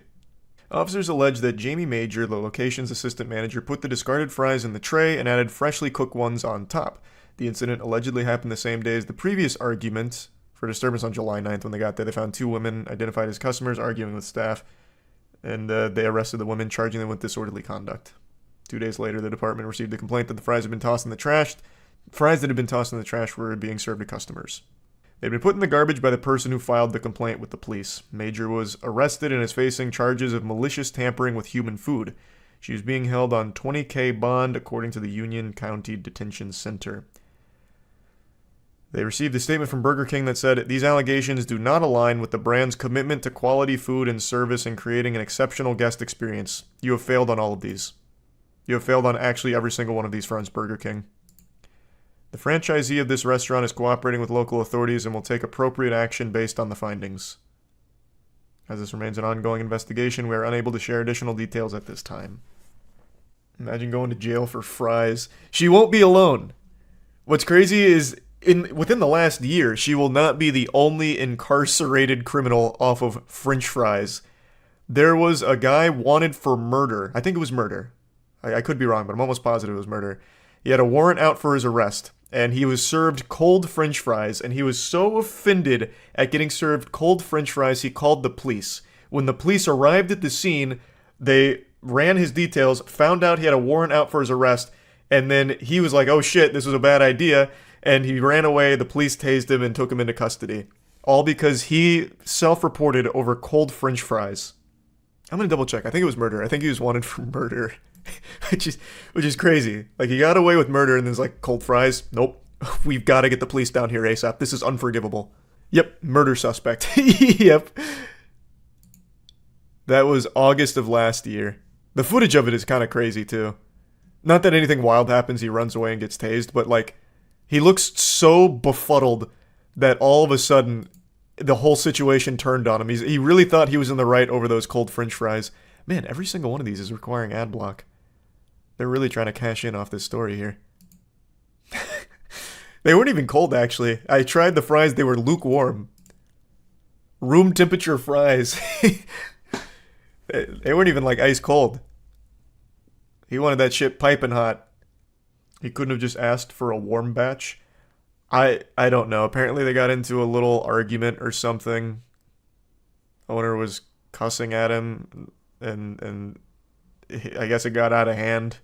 Officers allege that Jamie Major, the location's assistant manager, put the discarded fries in the tray and added freshly cooked ones on top. The incident allegedly happened the same day as the previous argument for disturbance on July 9th when they got there. They found 2 women identified as customers arguing with staff. and they arrested the women, charging them with disorderly conduct. 2 days later, the department received a complaint that the fries had been tossed in the trash. Fries that had been tossed in the trash were being served to customers. They'd been put in the garbage by the person who filed the complaint with the police. Major was arrested and is facing charges of malicious tampering with human food. She was being held on $20,000 bond, according to the Union County Detention Center. They received a statement from Burger King that said, "These allegations do not align with the brand's commitment to quality food and service and creating an exceptional guest experience. You have failed on all of these. You have failed on actually every single one of these fronts, Burger King. The franchisee of this restaurant is cooperating with local authorities and will take appropriate action based on the findings. As this remains an ongoing investigation, we are unable to share additional details at this time." Imagine going to jail for fries. She won't be alone. What's crazy is, within the last year, she will not be the only incarcerated criminal off of French fries. There was a guy wanted for murder. I think it was murder. I could be wrong, but I'm almost positive it was murder. He had a warrant out for his arrest, and he was served cold French fries, and he was so offended at getting served cold French fries, he called the police. When the police arrived at the scene, they ran his details, found out he had a warrant out for his arrest, and then he was like, oh shit, this was a bad idea, and he ran away. The police tased him and took him into custody. All because he self-reported over cold French fries. I'm gonna double check. I think it was murder. I think he was wanted for murder. which is crazy. Like, he got away with murder and there's like cold fries. Nope. We've got to get the police down here ASAP. This is unforgivable. Yep, murder suspect. Yep. That was August of last year. The footage of it is kind of crazy too. Not that anything wild happens, he runs away and gets tased, but like, he looks so befuddled that all of a sudden the whole situation turned on him. He really thought he was in the right over those cold French fries. Man, every single one of these is requiring ad block. They're really trying to cash in off this story here. They weren't even cold, actually. I tried the fries, they were lukewarm. Room temperature fries. They weren't even like ice cold. He wanted that shit piping hot. He couldn't have just asked for a warm batch. I don't know. Apparently they got into a little argument or something. Owner was cussing at him, and I guess it got out of hand.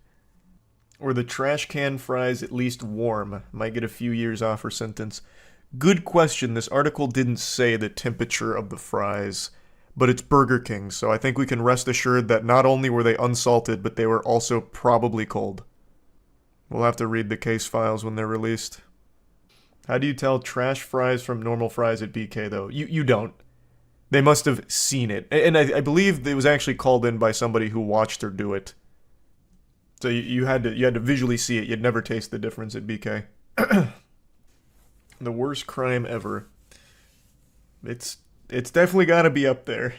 Or the trash can fries at least warm? Might get a few years off her sentence. Good question. This article didn't say the temperature of the fries, but it's Burger King, so I think we can rest assured that not only were they unsalted, but they were also probably cold. We'll have to read the case files when they're released. How do you tell trash fries from normal fries at BK, though? You don't. They must have seen it. And I believe it was actually called in by somebody who watched her do it. So you had to visually see it. You'd never taste the difference at BK. The worst crime ever. It's definitely got to be up there.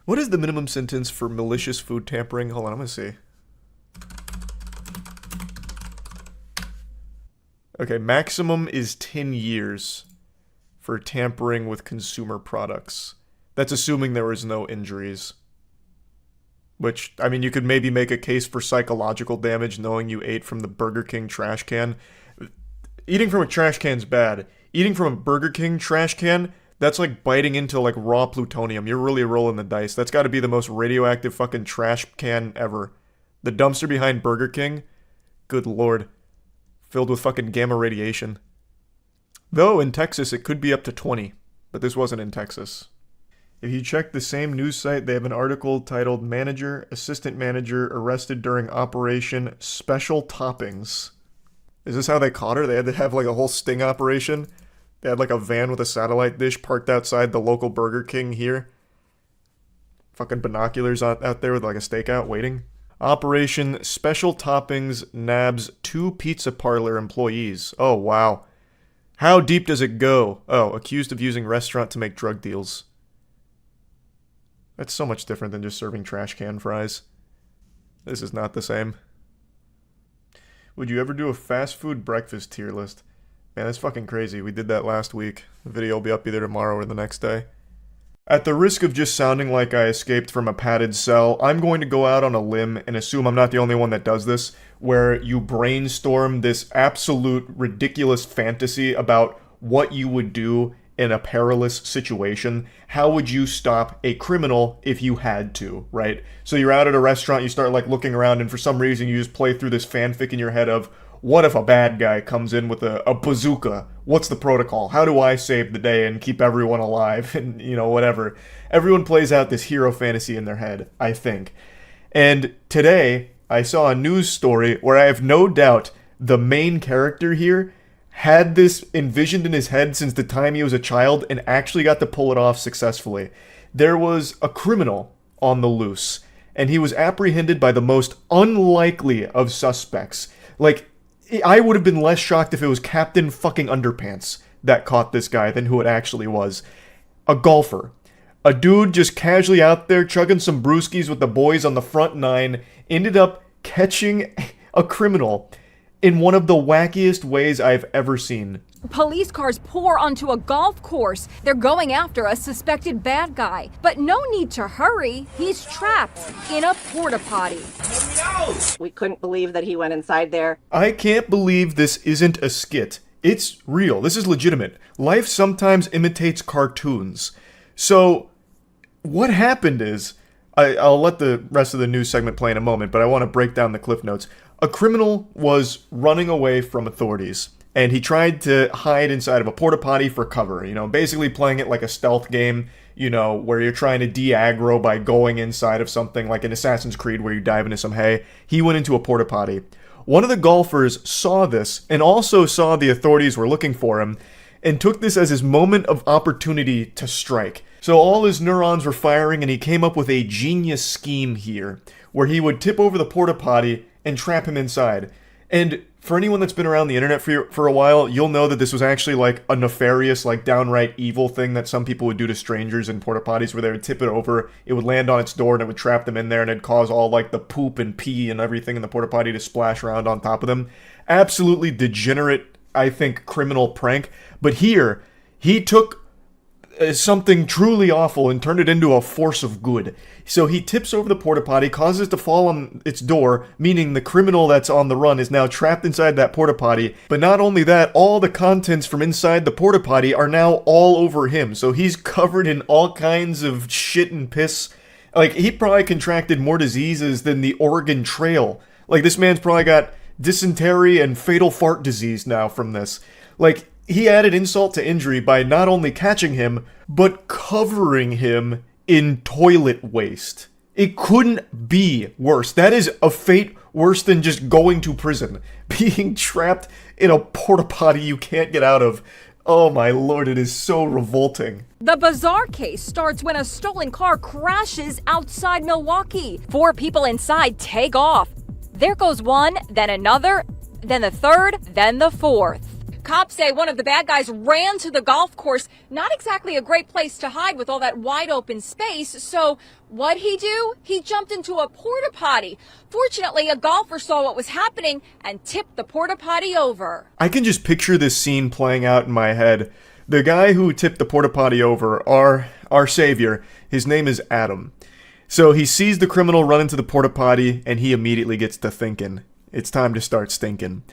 What is the minimum sentence for malicious food tampering? Hold on, I'm going to see. Okay, maximum is 10 years for tampering with consumer products. That's assuming there was no injuries. Which, I mean, you could maybe make a case for psychological damage knowing you ate from the Burger King trash can. Eating from a trash can's bad. Eating from a Burger King trash can, that's like biting into like raw plutonium. You're really rolling the dice. That's got to be the most radioactive fucking trash can ever. The dumpster behind Burger King, good lord. Filled with fucking gamma radiation. Though in Texas it could be up to 20, but this wasn't in Texas. If you check the same news site, they have an article titled Manager, Assistant Manager Arrested During Operation Special Toppings. Is this how they caught her? They had to have like a whole sting operation? They had like a van with a satellite dish parked outside the local Burger King here. Fucking binoculars out there with like a stakeout waiting. Operation Special Toppings nabs 2 pizza parlor employees. Oh, wow. How deep does it go? Oh, accused of using restaurant to make drug deals. That's so much different than just serving trash can fries. This is not the same. Would you ever do a fast food breakfast tier list? Man, that's fucking crazy. We did that last week. The video will be up either tomorrow or the next day. At the risk of just sounding like I escaped from a padded cell, I'm going to go out on a limb and assume I'm not the only one that does this, where you brainstorm this absolute ridiculous fantasy about what you would do in a perilous situation, how would you stop a criminal if you had to, right? So you're out at a restaurant, you start like looking around, and for some reason you just play through this fanfic in your head of, what if a bad guy comes in with a bazooka? What's the protocol? How do I save the day and keep everyone alive? And, you know, whatever. Everyone plays out this hero fantasy in their head, I think. And today, I saw a news story where I have no doubt the main character here had this envisioned in his head since the time he was a child and actually got to pull it off successfully. There was a criminal on the loose, and he was apprehended by the most unlikely of suspects. Like, I would have been less shocked if it was Captain fucking Underpants that caught this guy than who it actually was. A golfer. A dude just casually out there chugging some brewskis with the boys on the front nine ended up catching a criminal in one of the wackiest ways I've ever seen. Police cars pour onto a golf course. They're going after a suspected bad guy. But no need to hurry. He's trapped in a porta potty. We couldn't believe that he went inside there. I can't believe this isn't a skit. It's real. This is legitimate. Life sometimes imitates cartoons. So, what happened is, I'll let the rest of the news segment play in a moment, but I want to break down the cliff notes. A criminal was running away from authorities, and he tried to hide inside of a porta potty for cover, you know, basically playing it like a stealth game, you know, where you're trying to de-aggro by going inside of something like an Assassin's Creed where you dive into some hay. He went into a porta potty. One of the golfers saw this and also saw the authorities were looking for him and took this as his moment of opportunity to strike. So all his neurons were firing, and he came up with a genius scheme here where he would tip over the porta potty and trap him inside. And for anyone that's been around the internet for a while, you'll know that this was actually like a nefarious, like downright evil thing that some people would do to strangers in porta potties, where they would tip it over, it would land on its door, and it would trap them in there, and it'd cause all like the poop and pee and everything in the porta potty to splash around on top of them. Absolutely degenerate, I think, criminal prank. But here, he took something truly awful and turned it into a force of good. So he tips over the porta potty, causes it to fall on its door, meaning the criminal that's on the run is now trapped inside that porta potty. But not only that, all the contents from inside the porta potty are now all over him. So he's covered in all kinds of shit and piss. Like, he probably contracted more diseases than the Oregon Trail. Like, this man's probably got dysentery and fatal fart disease now from this. Like, he added insult to injury by not only catching him, but covering him in toilet waste. It couldn't be worse. That is a fate worse than just going to prison. Being trapped in a porta potty you can't get out of. Oh my lord, it is so revolting. The bizarre case starts when a stolen car crashes outside Milwaukee. 4 people inside take off. There goes one, then another, then the third, then the fourth. Cops say one of the bad guys ran to the golf course. Not exactly a great place to hide with all that wide open space. So what'd he do? He jumped into a porta potty. Fortunately, a golfer saw what was happening and tipped the porta potty over. I can just picture this scene playing out in my head. The guy who tipped the porta potty over, our savior, his name is Adam. So he sees the criminal run into the porta potty, and he immediately gets to thinking, it's time to start stinking.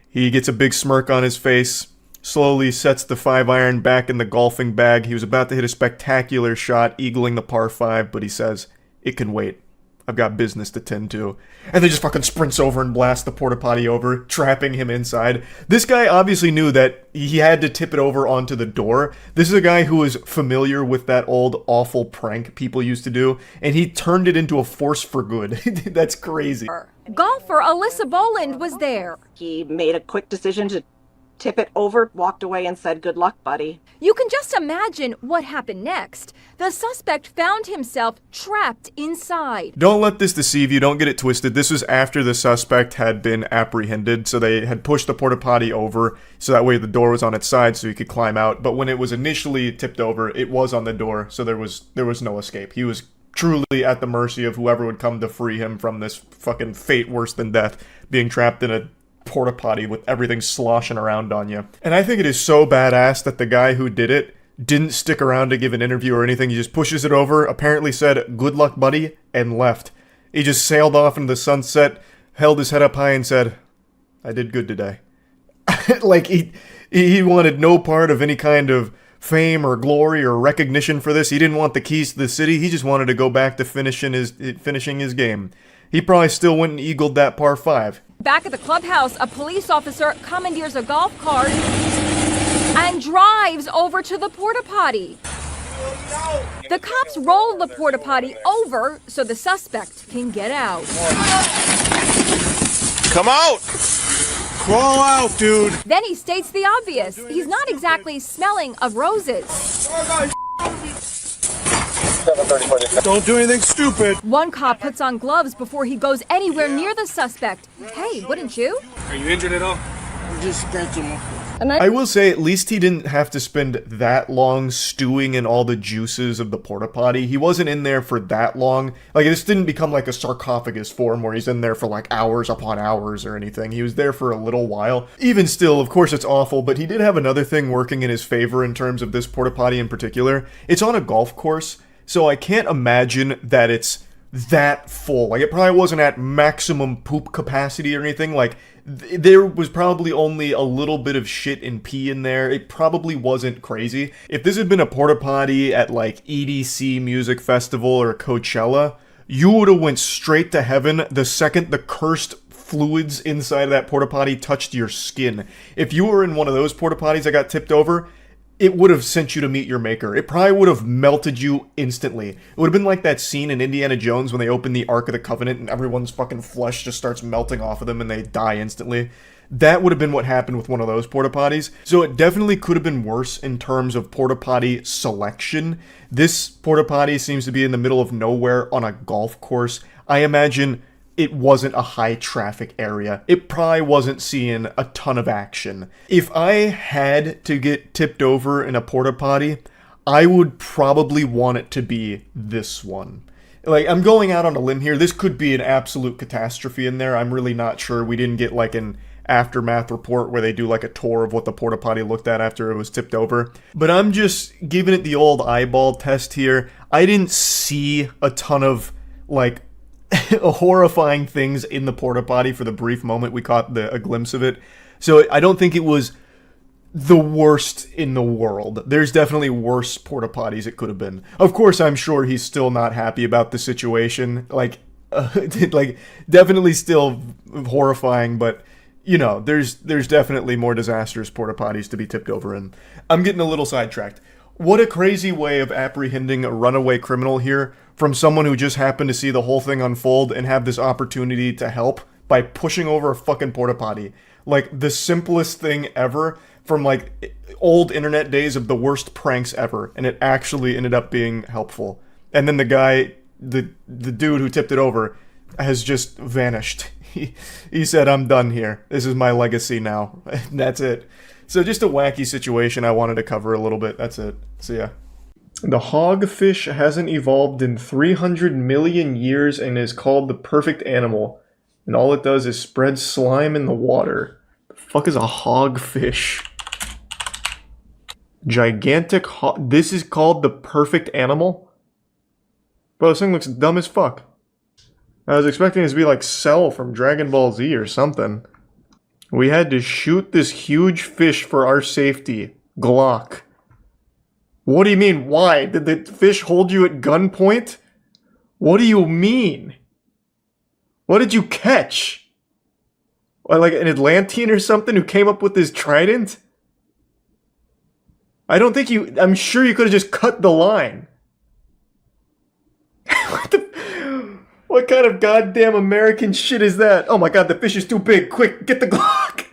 He gets a big smirk on his face, slowly sets the 5-iron back in the golfing bag. He was about to hit a spectacular shot, eagling the par 5, but he says, it can wait. I've got business to tend to. And then just fucking sprints over and blasts the porta potty over, trapping him inside. This guy obviously knew that he had to tip it over onto the door. This is a guy who was familiar with that old awful prank people used to do, and he turned it into a force for good. That's crazy. Golfer Alyssa Boland was there. He made a quick decision to tip it over, walked away, and said, good luck, buddy. You can just imagine what happened next. The suspect found himself trapped inside. Don't let this deceive you. Don't get it twisted. This was after the suspect had been apprehended, so they had pushed the porta potty over, so that way the door was on its side so he could climb out. But when it was initially tipped over, it was on the door, so there was no escape. He was truly at the mercy of whoever would come to free him from this fucking fate worse than death, being trapped in a porta potty with everything sloshing around on you. And I think it is so badass that the guy who did it didn't stick around to give an interview or anything. He just pushes it over, apparently said, good luck, buddy, and left. He just sailed off into the sunset, held his head up high and said, I did good today. Like, he wanted no part of any kind of fame or glory or recognition for this. He didn't want the keys to the city. He just wanted to go back to finishing his game. He probably still went and eagled that par 5. Back at the clubhouse, a police officer commandeers a golf cart and drives over to the porta potty. The cops roll the porta potty over so the suspect can get out. Come out! Crawl out, dude! Then he states the obvious. He's not exactly smelling of roses. Don't do anything stupid! One cop puts on gloves before he goes anywhere near the suspect. Hey, wouldn't you? Are you injured at all? I'm just scratching. I will say, at least he didn't have to spend that long stewing in all the juices of the porta potty. He wasn't in there for that long. Like, this didn't become like a sarcophagus form where he's in there for like hours upon hours or anything. He was there for a little while. Even still, of course it's awful, but he did have another thing working in his favor in terms of this porta potty in particular. It's on a golf course, so I can't imagine that it's that full. Like, it probably wasn't at maximum poop capacity or anything. Like, there was probably only a little bit of shit and pee in there. It probably wasn't crazy. If this had been a porta potty at like EDC Music Festival or Coachella, you would have went straight to heaven the second the cursed fluids inside of that porta potty touched your skin. If you were in one of those porta potties that got tipped over, it would have sent you to meet your maker. It probably would have melted you instantly. It would have been like that scene in Indiana Jones when they open the Ark of the Covenant and everyone's fucking flesh just starts melting off of them and they die instantly. That would have been what happened with one of those porta potties. So it definitely could have been worse in terms of porta potty selection. This porta potty seems to be in the middle of nowhere on a golf course. I imagine it wasn't a high traffic area. It probably wasn't seeing a ton of action. If I had to get tipped over in a porta potty, I would probably want it to be this one. Like, I'm going out on a limb here. This could be an absolute catastrophe in there. I'm really not sure. We didn't get like an aftermath report where they do like a tour of what the porta potty looked at after it was tipped over. But I'm just giving it the old eyeball test here. I didn't see a ton of like horrifying things in the porta potty for the brief moment we caught a glimpse of it. So I don't think it was the worst in the world. There's definitely worse porta potties it could have been. Of course, I'm sure he's still not happy about the situation. Like, like definitely still horrifying, but you know, there's definitely more disastrous porta potties to be tipped over in. I'm getting a little sidetracked. What a crazy way of apprehending a runaway criminal here from someone who just happened to see the whole thing unfold and have this opportunity to help by pushing over a fucking porta potty. Like, the simplest thing ever from, like, old internet days of the worst pranks ever, and it actually ended up being helpful. And then the guy, the dude who tipped it over, has just vanished. He said, I'm done here. This is my legacy now. That's it. So just a wacky situation I wanted to cover a little bit. That's it. So yeah. The hogfish hasn't evolved in 300 million years and is called the perfect animal. And all it does is spread slime in the water. The fuck is a hogfish? Gigantic this is called the perfect animal? Bro, this thing looks dumb as fuck. I was expecting it to be like Cell from Dragon Ball Z or something. We had to shoot this huge fish for our safety. Glock. What do you mean, why? Did the fish hold you at gunpoint? What do you mean? What did you catch? Like an Atlantean or something who came up with this trident? I don't think I'm sure you could have just cut the line. What kind of goddamn American shit is that? Oh my god, the fish is too big. Quick, get the Glock.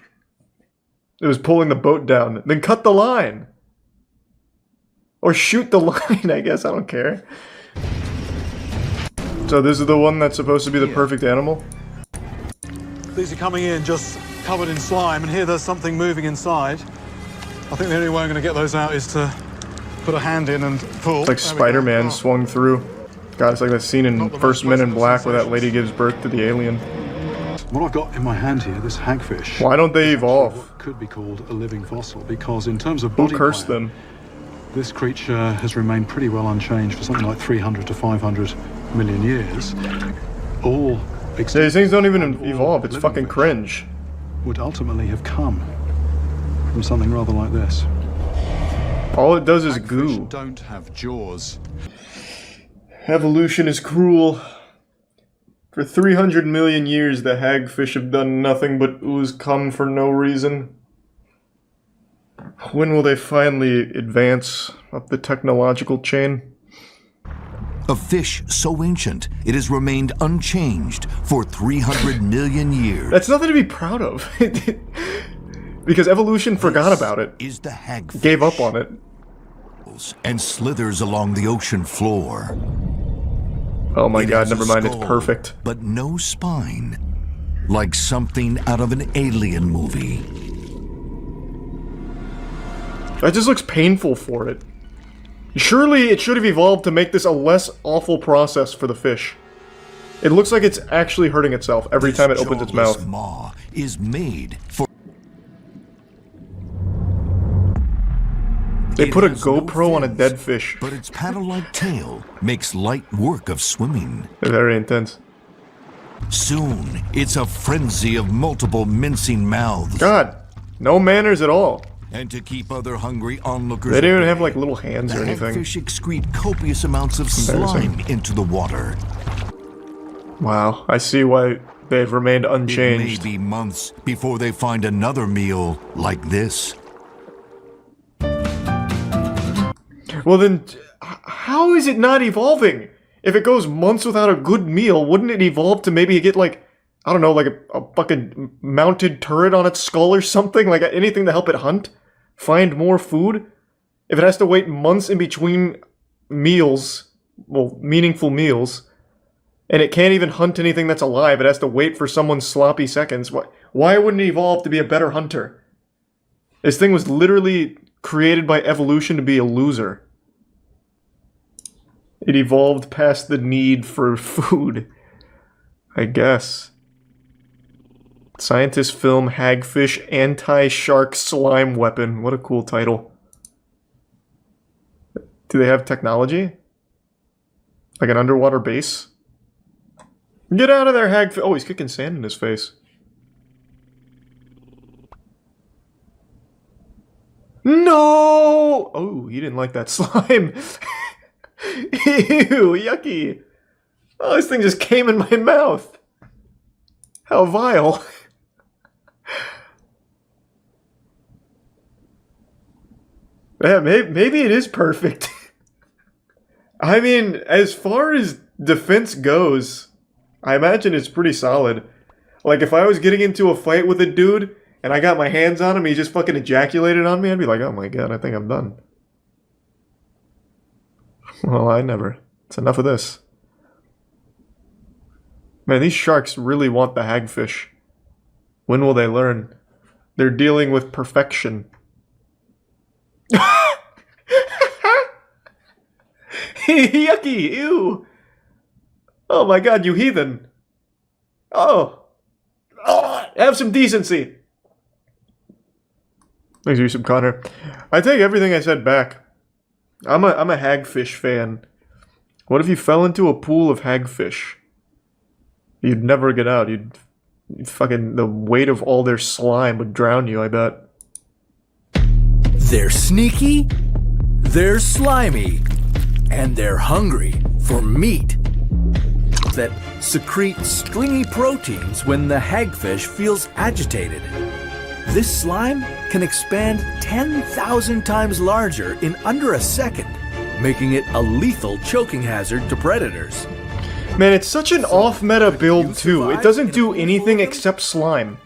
It was pulling the boat down. Then cut the line. Or shoot the line, I guess. I don't care. So this is the one that's supposed to be the perfect animal? These are coming in just covered in slime, and here there's something moving inside. I think the only way I'm going to get those out is to put a hand in and pull. It's like Spider-Man swung through. God, it's like that scene in First Men in Black where that lady gives birth to the alien. What I've got in my hand here, this hagfish. Why don't they evolve? Could be called a living fossil, because in terms of Who body cursed plan, them? this creature has remained pretty well unchanged for something like 300 to 500 million years. All these things don't even evolve. It's fucking cringe. Would ultimately have come from something rather like this. All it does is Hagfish goo. don't have jaws. Evolution is cruel. For 300 million years, the hagfish have done nothing but ooze cum for no reason. When will they finally advance up the technological chain? A fish so ancient, it has remained unchanged for 300 million years. That's nothing to be proud of. Because evolution forgot about it. Is the hagfish. Gave up on it. And slithers along the ocean floor. Oh my god, never mind, it's perfect. But no spine. Like something out of an alien movie. That just looks painful for it. Surely it should have evolved to make this a less awful process for the fish. It looks like it's actually hurting itself every time it opens its mouth. Maw is made for. They put a GoPro on a dead fish. But its paddle-like tail makes light work of swimming. They're very intense. Soon, it's a frenzy of multiple mincing mouths. God, no manners at all. And to keep other hungry onlookers, they didn't even have like little hands or anything. The hagfish excrete copious amounts of slime into the water. Wow, I see why they've remained unchanged. It may be months before they find another meal like this. Well then, how is it not evolving? If it goes months without a good meal, wouldn't it evolve to maybe get like, I don't know, like a fucking mounted turret on its skull or something? Like anything to help it hunt? Find more food? If it has to wait months in between meals, well, meaningful meals, and it can't even hunt anything that's alive, it has to wait for someone's sloppy seconds, why wouldn't it evolve to be a better hunter? This thing was literally created by evolution to be a loser. It evolved past the need for food, I guess. Scientists film hagfish anti-shark slime weapon. What a cool title. Do they have technology? Like an underwater base? Get out of there, hagfish! Oh, he's kicking sand in his face. No! Oh, he didn't like that slime. Ew, yucky. Oh, this thing just came in my mouth. How vile. Yeah, maybe it is perfect. I mean, as far as defense goes, I imagine it's pretty solid. Like, if I was getting into a fight with a dude, and I got my hands on him, he just fucking ejaculated on me, I'd be like, oh my god, I think I'm done. Well, I never. It's enough of this. Man, these sharks really want the hagfish. When will they learn? They're dealing with perfection. Yucky! Ew! Oh my god, you heathen! Oh! Have some decency! Thanks, Yusuf Connor. I take everything I said back. I'm a hagfish fan. What if you fell into a pool of hagfish? You'd never get out. You'd fucking, the weight of all their slime would drown you, I bet. They're sneaky, they're slimy, and they're hungry for meat that secrete stringy proteins when the hagfish feels agitated. This slime can expand 10,000 times larger in under a second, making it a lethal choking hazard to predators. Man, it's such an off-meta build, too. It doesn't do anything except slime.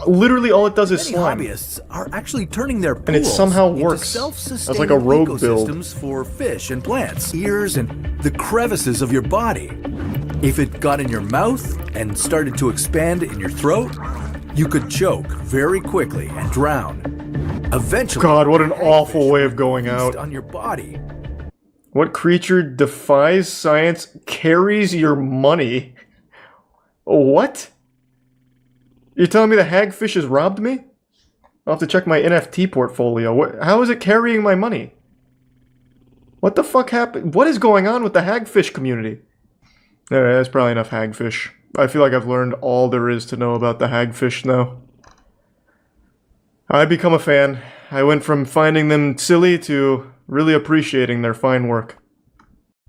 Literally all it does is slime. Hobbyists are actually turning their pools and it somehow works as like a rogue build. Ecosystems for fish and plants, ears, and the crevices of your body. If it got in your mouth and started to expand in your throat, you could choke very quickly and drown. Eventually, God, what an awful way of going out. On your body. What creature defies science, carries your money? What? You're telling me the hagfish has robbed me? I'll have to check my NFT portfolio. How is it carrying my money? What the fuck happened? What is going on with the hagfish community? Alright, that's probably enough hagfish. I feel like I've learned all there is to know about the hagfish now. I become a fan. I went from finding them silly to really appreciating their fine work.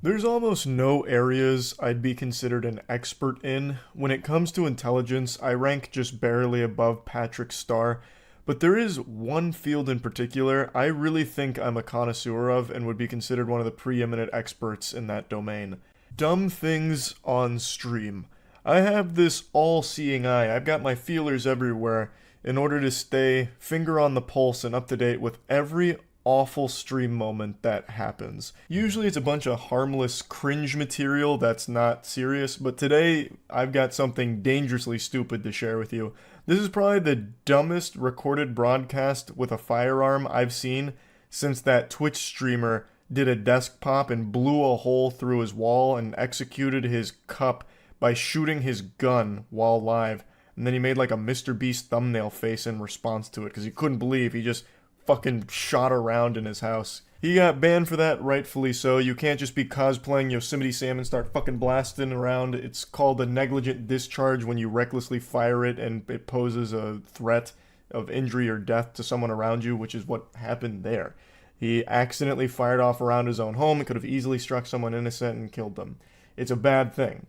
There's almost no areas I'd be considered an expert in. When it comes to intelligence, I rank just barely above Patrick Starr, but there is one field in particular I really think I'm a connoisseur of and would be considered one of the preeminent experts in that domain. Dumb things on stream. I have this all-seeing eye. I've got my feelers everywhere in order to stay finger on the pulse and up to date with every awful stream moment that happens. Usually it's a bunch of harmless cringe material that's not serious, but today I've got something dangerously stupid to share with you. This is probably the dumbest recorded broadcast with a firearm I've seen since that Twitch streamer did a desk pop and blew a hole through his wall and executed his cup by shooting his gun while live. And then he made like a Mr. Beast thumbnail face in response to it because he couldn't believe he just fucking shot around in his house. He got banned for that, rightfully so. You can't just be cosplaying Yosemite Sam and start fucking blasting around. It's called a negligent discharge when you recklessly fire it and it poses a threat of injury or death to someone around you, which is what happened there. He accidentally fired off around his own home. It could have easily struck someone innocent and killed them. It's a bad thing.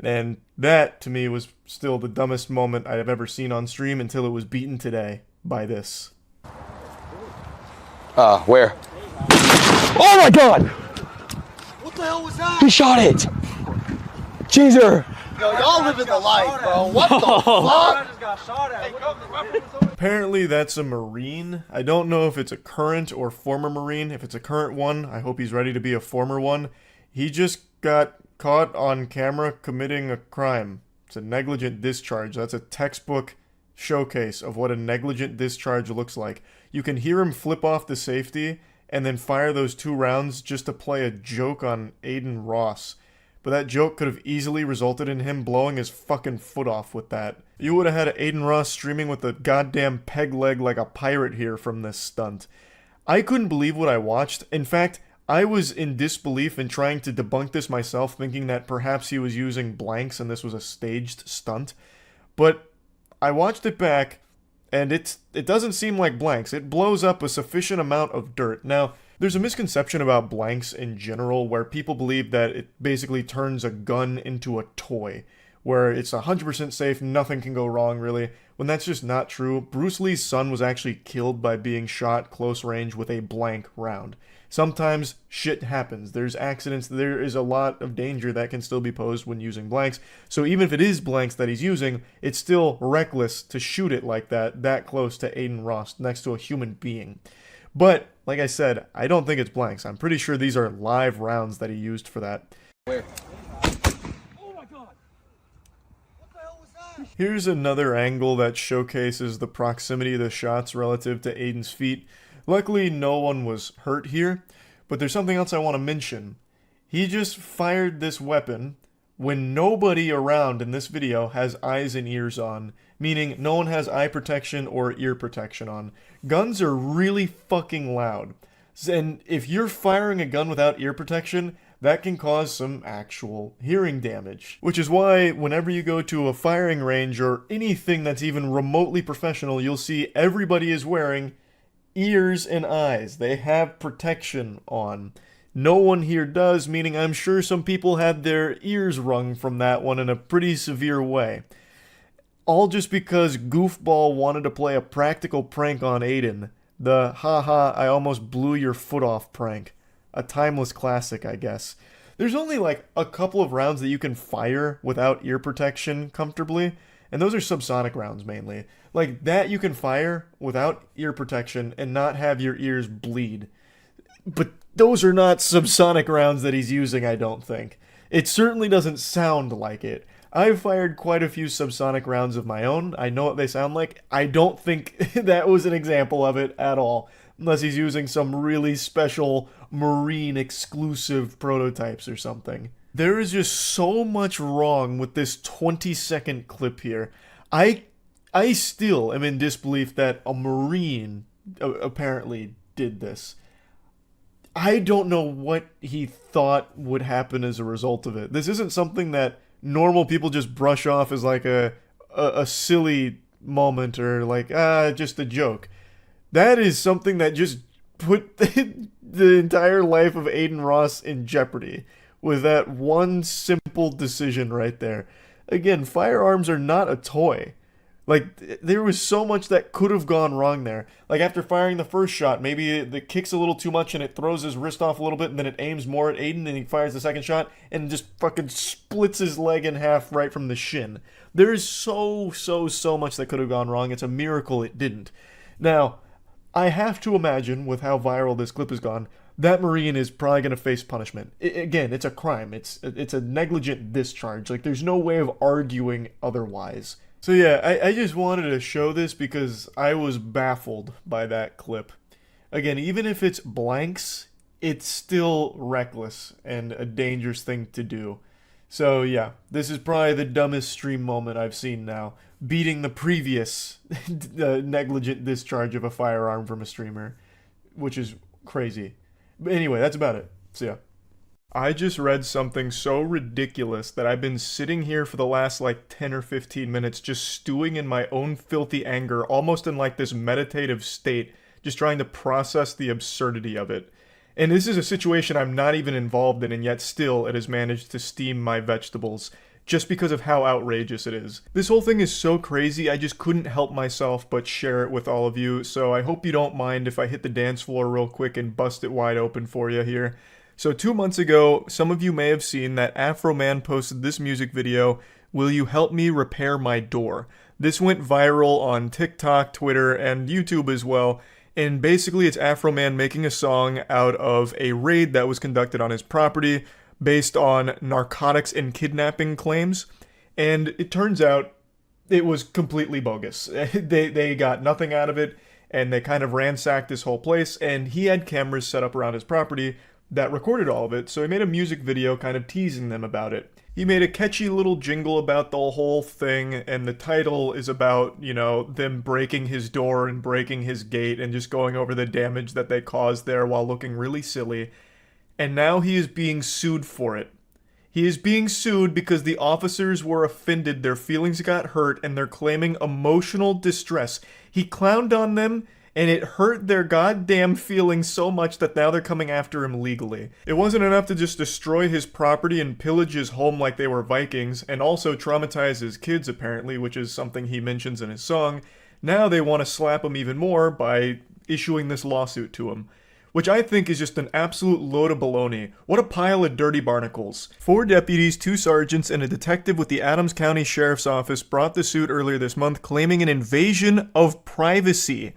And that, to me, was still the dumbest moment I have ever seen on stream until it was beaten today by this. Where? Oh my god! What the hell was that? He shot it! Jeezer! Yo, y'all living the life, bro. What the fuck? Apparently that's a Marine. I don't know if it's a current or former Marine. If it's a current one, I hope he's ready to be a former one. He just got caught on camera committing a crime. It's a negligent discharge. That's a textbook showcase of what a negligent discharge looks like. You can hear him flip off the safety and then fire those 2 rounds just to play a joke on Aiden Ross. But that joke could have easily resulted in him blowing his fucking foot off with that. You would have had Aiden Ross streaming with a goddamn peg leg like a pirate here from this stunt. I couldn't believe what I watched. In fact, I was in disbelief and trying to debunk this myself, thinking that perhaps he was using blanks and this was a staged stunt. But I watched it back, and it doesn't seem like blanks. It blows up a sufficient amount of dirt. Now, there's a misconception about blanks in general where people believe that it basically turns a gun into a toy, where it's 100% safe, nothing can go wrong really, when that's just not true. Bruce Lee's son was actually killed by being shot close range with a blank round. Sometimes shit happens. There's accidents. There is a lot of danger that can still be posed when using blanks. So even if it is blanks that he's using, it's still reckless to shoot it like that close to Aiden Ross next to a human being. But, like I said, I don't think it's blanks. I'm pretty sure these are live rounds that he used for that. Where? Here's another angle that showcases the proximity of the shots relative to Aiden's feet. Luckily, no one was hurt here, but there's something else I want to mention. He just fired this weapon when nobody around in this video has eyes and ears on, meaning no one has eye protection or ear protection on. Guns are really fucking loud, and if you're firing a gun without ear protection, that can cause some actual hearing damage. Which is why whenever you go to a firing range or anything that's even remotely professional, you'll see everybody is wearing ears and eyes. They have protection on. No one here does, meaning I'm sure some people had their ears wrung from that one in a pretty severe way. All just because Goofball wanted to play a practical prank on Aiden. The haha, I almost blew your foot off prank. A timeless classic, I guess. There's only like a couple of rounds that you can fire without ear protection comfortably, and those are subsonic rounds mainly. Like that you can fire without ear protection and not have your ears bleed. But those are not subsonic rounds that he's using, I don't think. It certainly doesn't sound like it. I've fired quite a few subsonic rounds of my own. I know what they sound like. I don't think that was an example of it at all, unless he's using some really special Marine exclusive prototypes or something. There is just so much wrong with this 20-second clip here. I still am in disbelief that a Marine apparently did this. I don't know what he thought would happen as a result of it. This isn't something that normal people just brush off as like a silly moment or like, just a joke. That is something that just put the entire life of Aiden Ross in jeopardy with that one simple decision right there. Again, firearms are not a toy. Like, there was so much that could have gone wrong there. Like, after firing the first shot, maybe it kicks a little too much and it throws his wrist off a little bit, and then it aims more at Aiden, and he fires the second shot, and just fucking splits his leg in half right from the shin. There is so much that could have gone wrong. It's a miracle it didn't. Now, I have to imagine, with how viral this clip has gone, that Marine is probably going to face punishment. Again, it's a crime. It's a negligent discharge. Like, there's no way of arguing otherwise. So yeah, I just wanted to show this because I was baffled by that clip. Again, even if it's blanks, it's still reckless and a dangerous thing to do. So yeah, this is probably the dumbest stream moment I've seen now, beating the previous negligent discharge of a firearm from a streamer, which is crazy. But anyway, that's about it. So yeah. I just read something so ridiculous that I've been sitting here for the last like 10 or 15 minutes just stewing in my own filthy anger, almost in like this meditative state, just trying to process the absurdity of it. And this is a situation I'm not even involved in, and yet still it has managed to steam my vegetables, just because of how outrageous it is. This whole thing is so crazy, I just couldn't help myself but share it with all of you, so I hope you don't mind if I hit the dance floor real quick and bust it wide open for you here. So 2 months ago, some of you may have seen that Afro Man posted this music video, "Will You Help Me Repair My Door?" This went viral on TikTok, Twitter, and YouTube as well, and basically it's Afro Man making a song out of a raid that was conducted on his property based on narcotics and kidnapping claims, and it turns out it was completely bogus. They got nothing out of it, and they kind of ransacked this whole place, and he had cameras set up around his property that recorded all of it, so he made a music video kind of teasing them about it. He made a catchy little jingle about the whole thing, and the title is about, you know, them breaking his door and breaking his gate and just going over the damage that they caused there while looking really silly. And now he is being sued for it. He is being sued because the officers were offended, their feelings got hurt, and they're claiming emotional distress. He clowned on them, and it hurt their goddamn feelings so much that now they're coming after him legally. It wasn't enough to just destroy his property and pillage his home like they were Vikings, and also traumatize his kids apparently, which is something he mentions in his song. Now they want to slap him even more by issuing this lawsuit to him, which I think is just an absolute load of baloney. What a pile of dirty barnacles. 4 deputies, 2 sergeants, and a detective with the Adams County Sheriff's Office brought the suit earlier this month, claiming an invasion of privacy.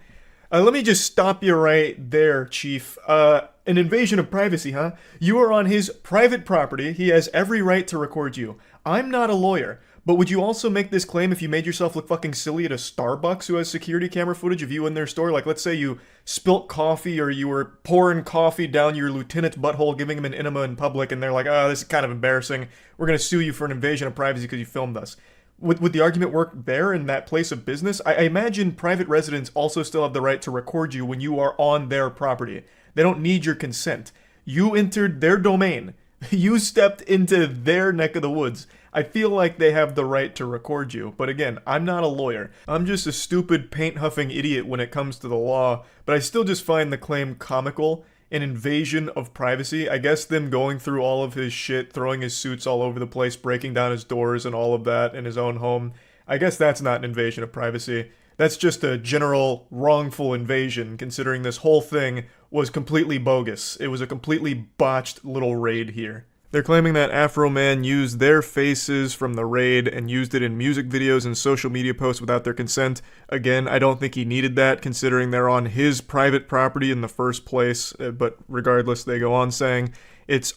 Let me just stop you right there, Chief. An invasion of privacy, huh? You are on his private property. He has every right to record you. I'm not a lawyer, but would you also make this claim if you made yourself look fucking silly at a Starbucks who has security camera footage of you in their store? Like, let's say you spilt coffee or you were pouring coffee down your lieutenant's butthole, giving him an enema in public, and they're like, oh, this is kind of embarrassing. We're going to sue you for an invasion of privacy because you filmed us. Would the argument work there in that place of business? I imagine private residents also still have the right to record you when you are on their property. They don't need your consent. You entered their domain. You stepped into their neck of the woods. I feel like they have the right to record you. But again, I'm not a lawyer. I'm just a stupid paint-huffing idiot when it comes to the law. But I still just find the claim comical. An invasion of privacy. I guess them going through all of his shit, throwing his suits all over the place, breaking down his doors and all of that in his own home. I guess that's not an invasion of privacy. That's just a general wrongful invasion, considering this whole thing was completely bogus. It was a completely botched little raid here. They're claiming that Afro Man used their faces from the raid and used it in music videos and social media posts without their consent. Again, I don't think he needed that, considering they're on his private property in the first place, but regardless, they go on saying it's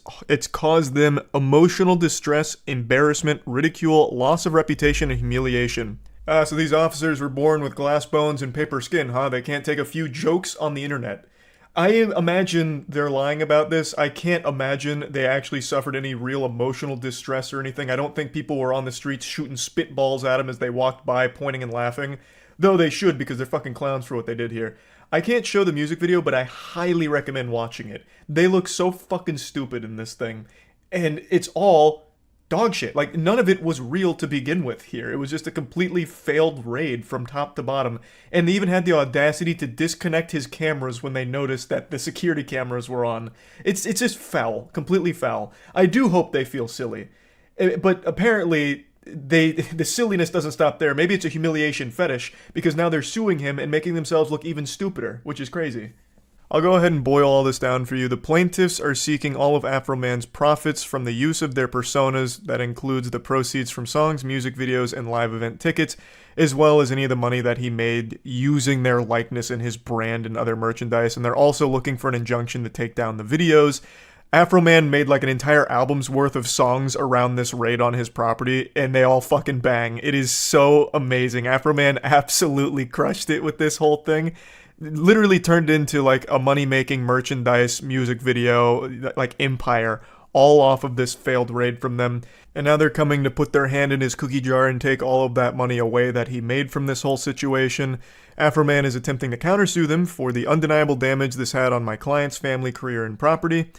caused them emotional distress, embarrassment, ridicule, loss of reputation, and humiliation. So these officers were born with glass bones and paper skin, huh? They can't take a few jokes on the internet. I imagine they're lying about this. I can't imagine they actually suffered any real emotional distress or anything. I don't think people were on the streets shooting spitballs at them as they walked by, pointing and laughing. Though they should, because they're fucking clowns for what they did here. I can't show the music video, but I highly recommend watching it. They look so fucking stupid in this thing. And it's all dog shit. Like, none of it was real to begin with here. It was just a completely failed raid from top to bottom. And they even had the audacity to disconnect his cameras when they noticed that the security cameras were on. It's just foul. Completely foul. I do hope they feel silly. But apparently, the silliness doesn't stop there. Maybe it's a humiliation fetish, because now they're suing him and making themselves look even stupider, which is crazy. I'll go ahead and boil all this down for you. The plaintiffs are seeking all of Afroman's profits from the use of their personas. That includes the proceeds from songs, music videos, and live event tickets, as well as any of the money that he made using their likeness and his brand and other merchandise. And they're also looking for an injunction to take down the videos. Afroman made like an entire album's worth of songs around this raid on his property, and they all fucking bang. It is so amazing. Afroman absolutely crushed it with this whole thing. Literally turned into like a money-making merchandise music video, like empire, all off of this failed raid from them. And now they're coming to put their hand in his cookie jar and take all of that money away that he made from this whole situation. Afroman is attempting to countersue them for the undeniable damage this had on my client's family, career, and property.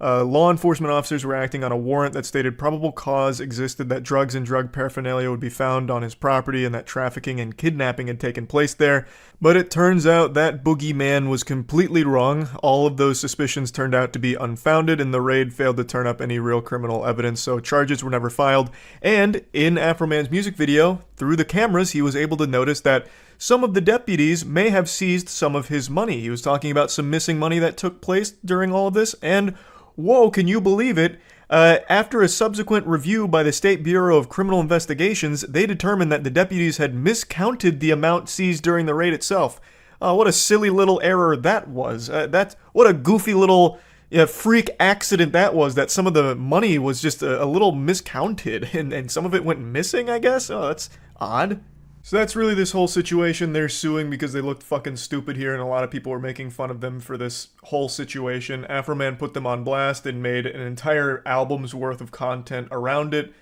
Law enforcement officers were acting on a warrant that stated probable cause existed that drugs and drug paraphernalia would be found on his property and that trafficking and kidnapping had taken place there. But it turns out that boogeyman was completely wrong. All of those suspicions turned out to be unfounded, and the raid failed to turn up any real criminal evidence, so charges were never filed. And in Afroman's music video, through the cameras, he was able to notice that some of the deputies may have seized some of his money. He was talking about some missing money that took place during all of this, and whoa, can you believe it? After a subsequent review by the State Bureau of Criminal Investigations, they determined that the deputies had miscounted the amount seized during the raid itself. What a silly little error that was. What a goofy little freak accident that was, that some of the money was just a little miscounted, and some of it went missing, I guess? Oh, that's odd. So that's really this whole situation. They're suing because they looked fucking stupid here, and a lot of people were making fun of them for this whole situation. Afroman put them on blast and made an entire album's worth of content around it,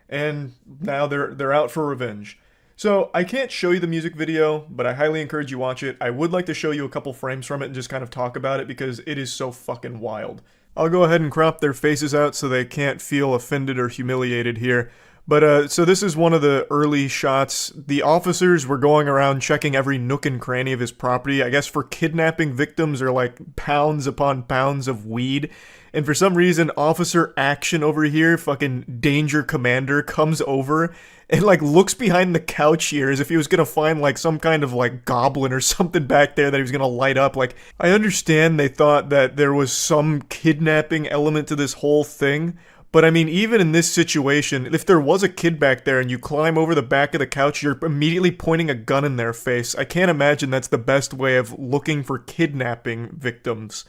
and now they're out for revenge. So I can't show you the music video, but I highly encourage you watch it. I would like to show you a couple frames from it and just kind of talk about it because it is so fucking wild. I'll go ahead and crop their faces out so they can't feel offended or humiliated here. But, so this is one of the early shots. The officers were going around checking every nook and cranny of his property, I guess for kidnapping victims or like pounds upon pounds of weed. And for some reason, Officer Action over here, fucking Danger Commander, comes over and like looks behind the couch here as if he was gonna find like some kind of like goblin or something back there that he was gonna light up. Like, I understand they thought that there was some kidnapping element to this whole thing, but I mean, even in this situation, if there was a kid back there and you climb over the back of the couch, you're immediately pointing a gun in their face. I can't imagine that's the best way of looking for kidnapping victims.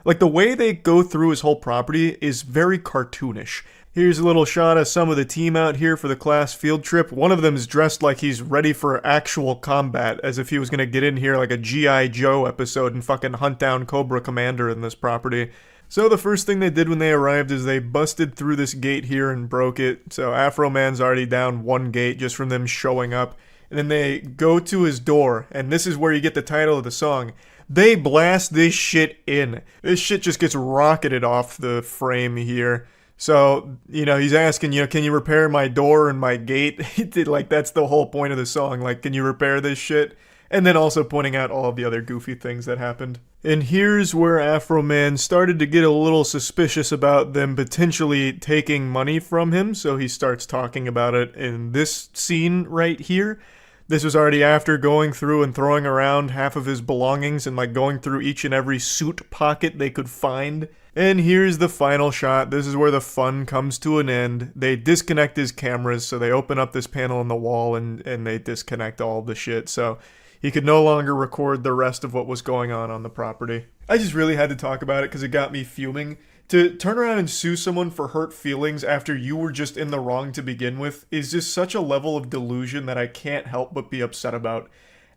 Like, the way they go through his whole property is very cartoonish. Here's a little shot of some of the team out here for the class field trip. One of them is dressed like he's ready for actual combat, as if he was gonna get in here like a G.I. Joe episode and fucking hunt down Cobra Commander in this property. So the first thing they did when they arrived is they busted through this gate here and broke it. So Afroman's already down one gate just from them showing up. And then they go to his door, and this is where you get the title of the song. They blast this shit in. This shit just gets rocketed off the frame here. So, you know, he's asking, you know, can you repair my door and my gate? Like, that's the whole point of the song. Like, can you repair this shit? And then also pointing out all of the other goofy things that happened. And here's where Afroman started to get a little suspicious about them potentially taking money from him, so he starts talking about it in this scene right here. This was already after going through and throwing around half of his belongings and like going through each and every suit pocket they could find. And here's the final shot. This is where the fun comes to an end. They disconnect his cameras, so they open up this panel in the wall and they disconnect all the shit, so he could no longer record the rest of what was going on the property. I just really had to talk about it because it got me fuming. To turn around and sue someone for hurt feelings after you were just in the wrong to begin with is just such a level of delusion that I can't help but be upset about.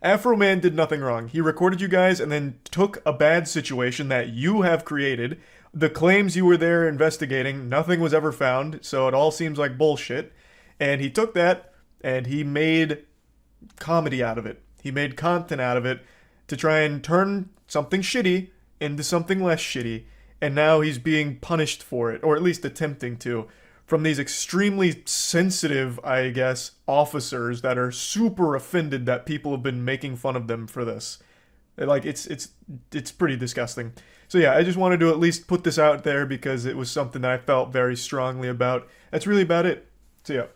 Afroman did nothing wrong. He recorded you guys and then took a bad situation that you have created. The claims you were there investigating, nothing was ever found, so it all seems like bullshit. And he took that and he made comedy out of it. He made content out of it to try and turn something shitty into something less shitty, and now he's being punished for it, or at least attempting to, from these extremely sensitive, I guess, officers that are super offended that people have been making fun of them for this. Like, it's pretty disgusting. So yeah, I just wanted to at least put this out there because it was something that I felt very strongly about. That's really about it. So yeah.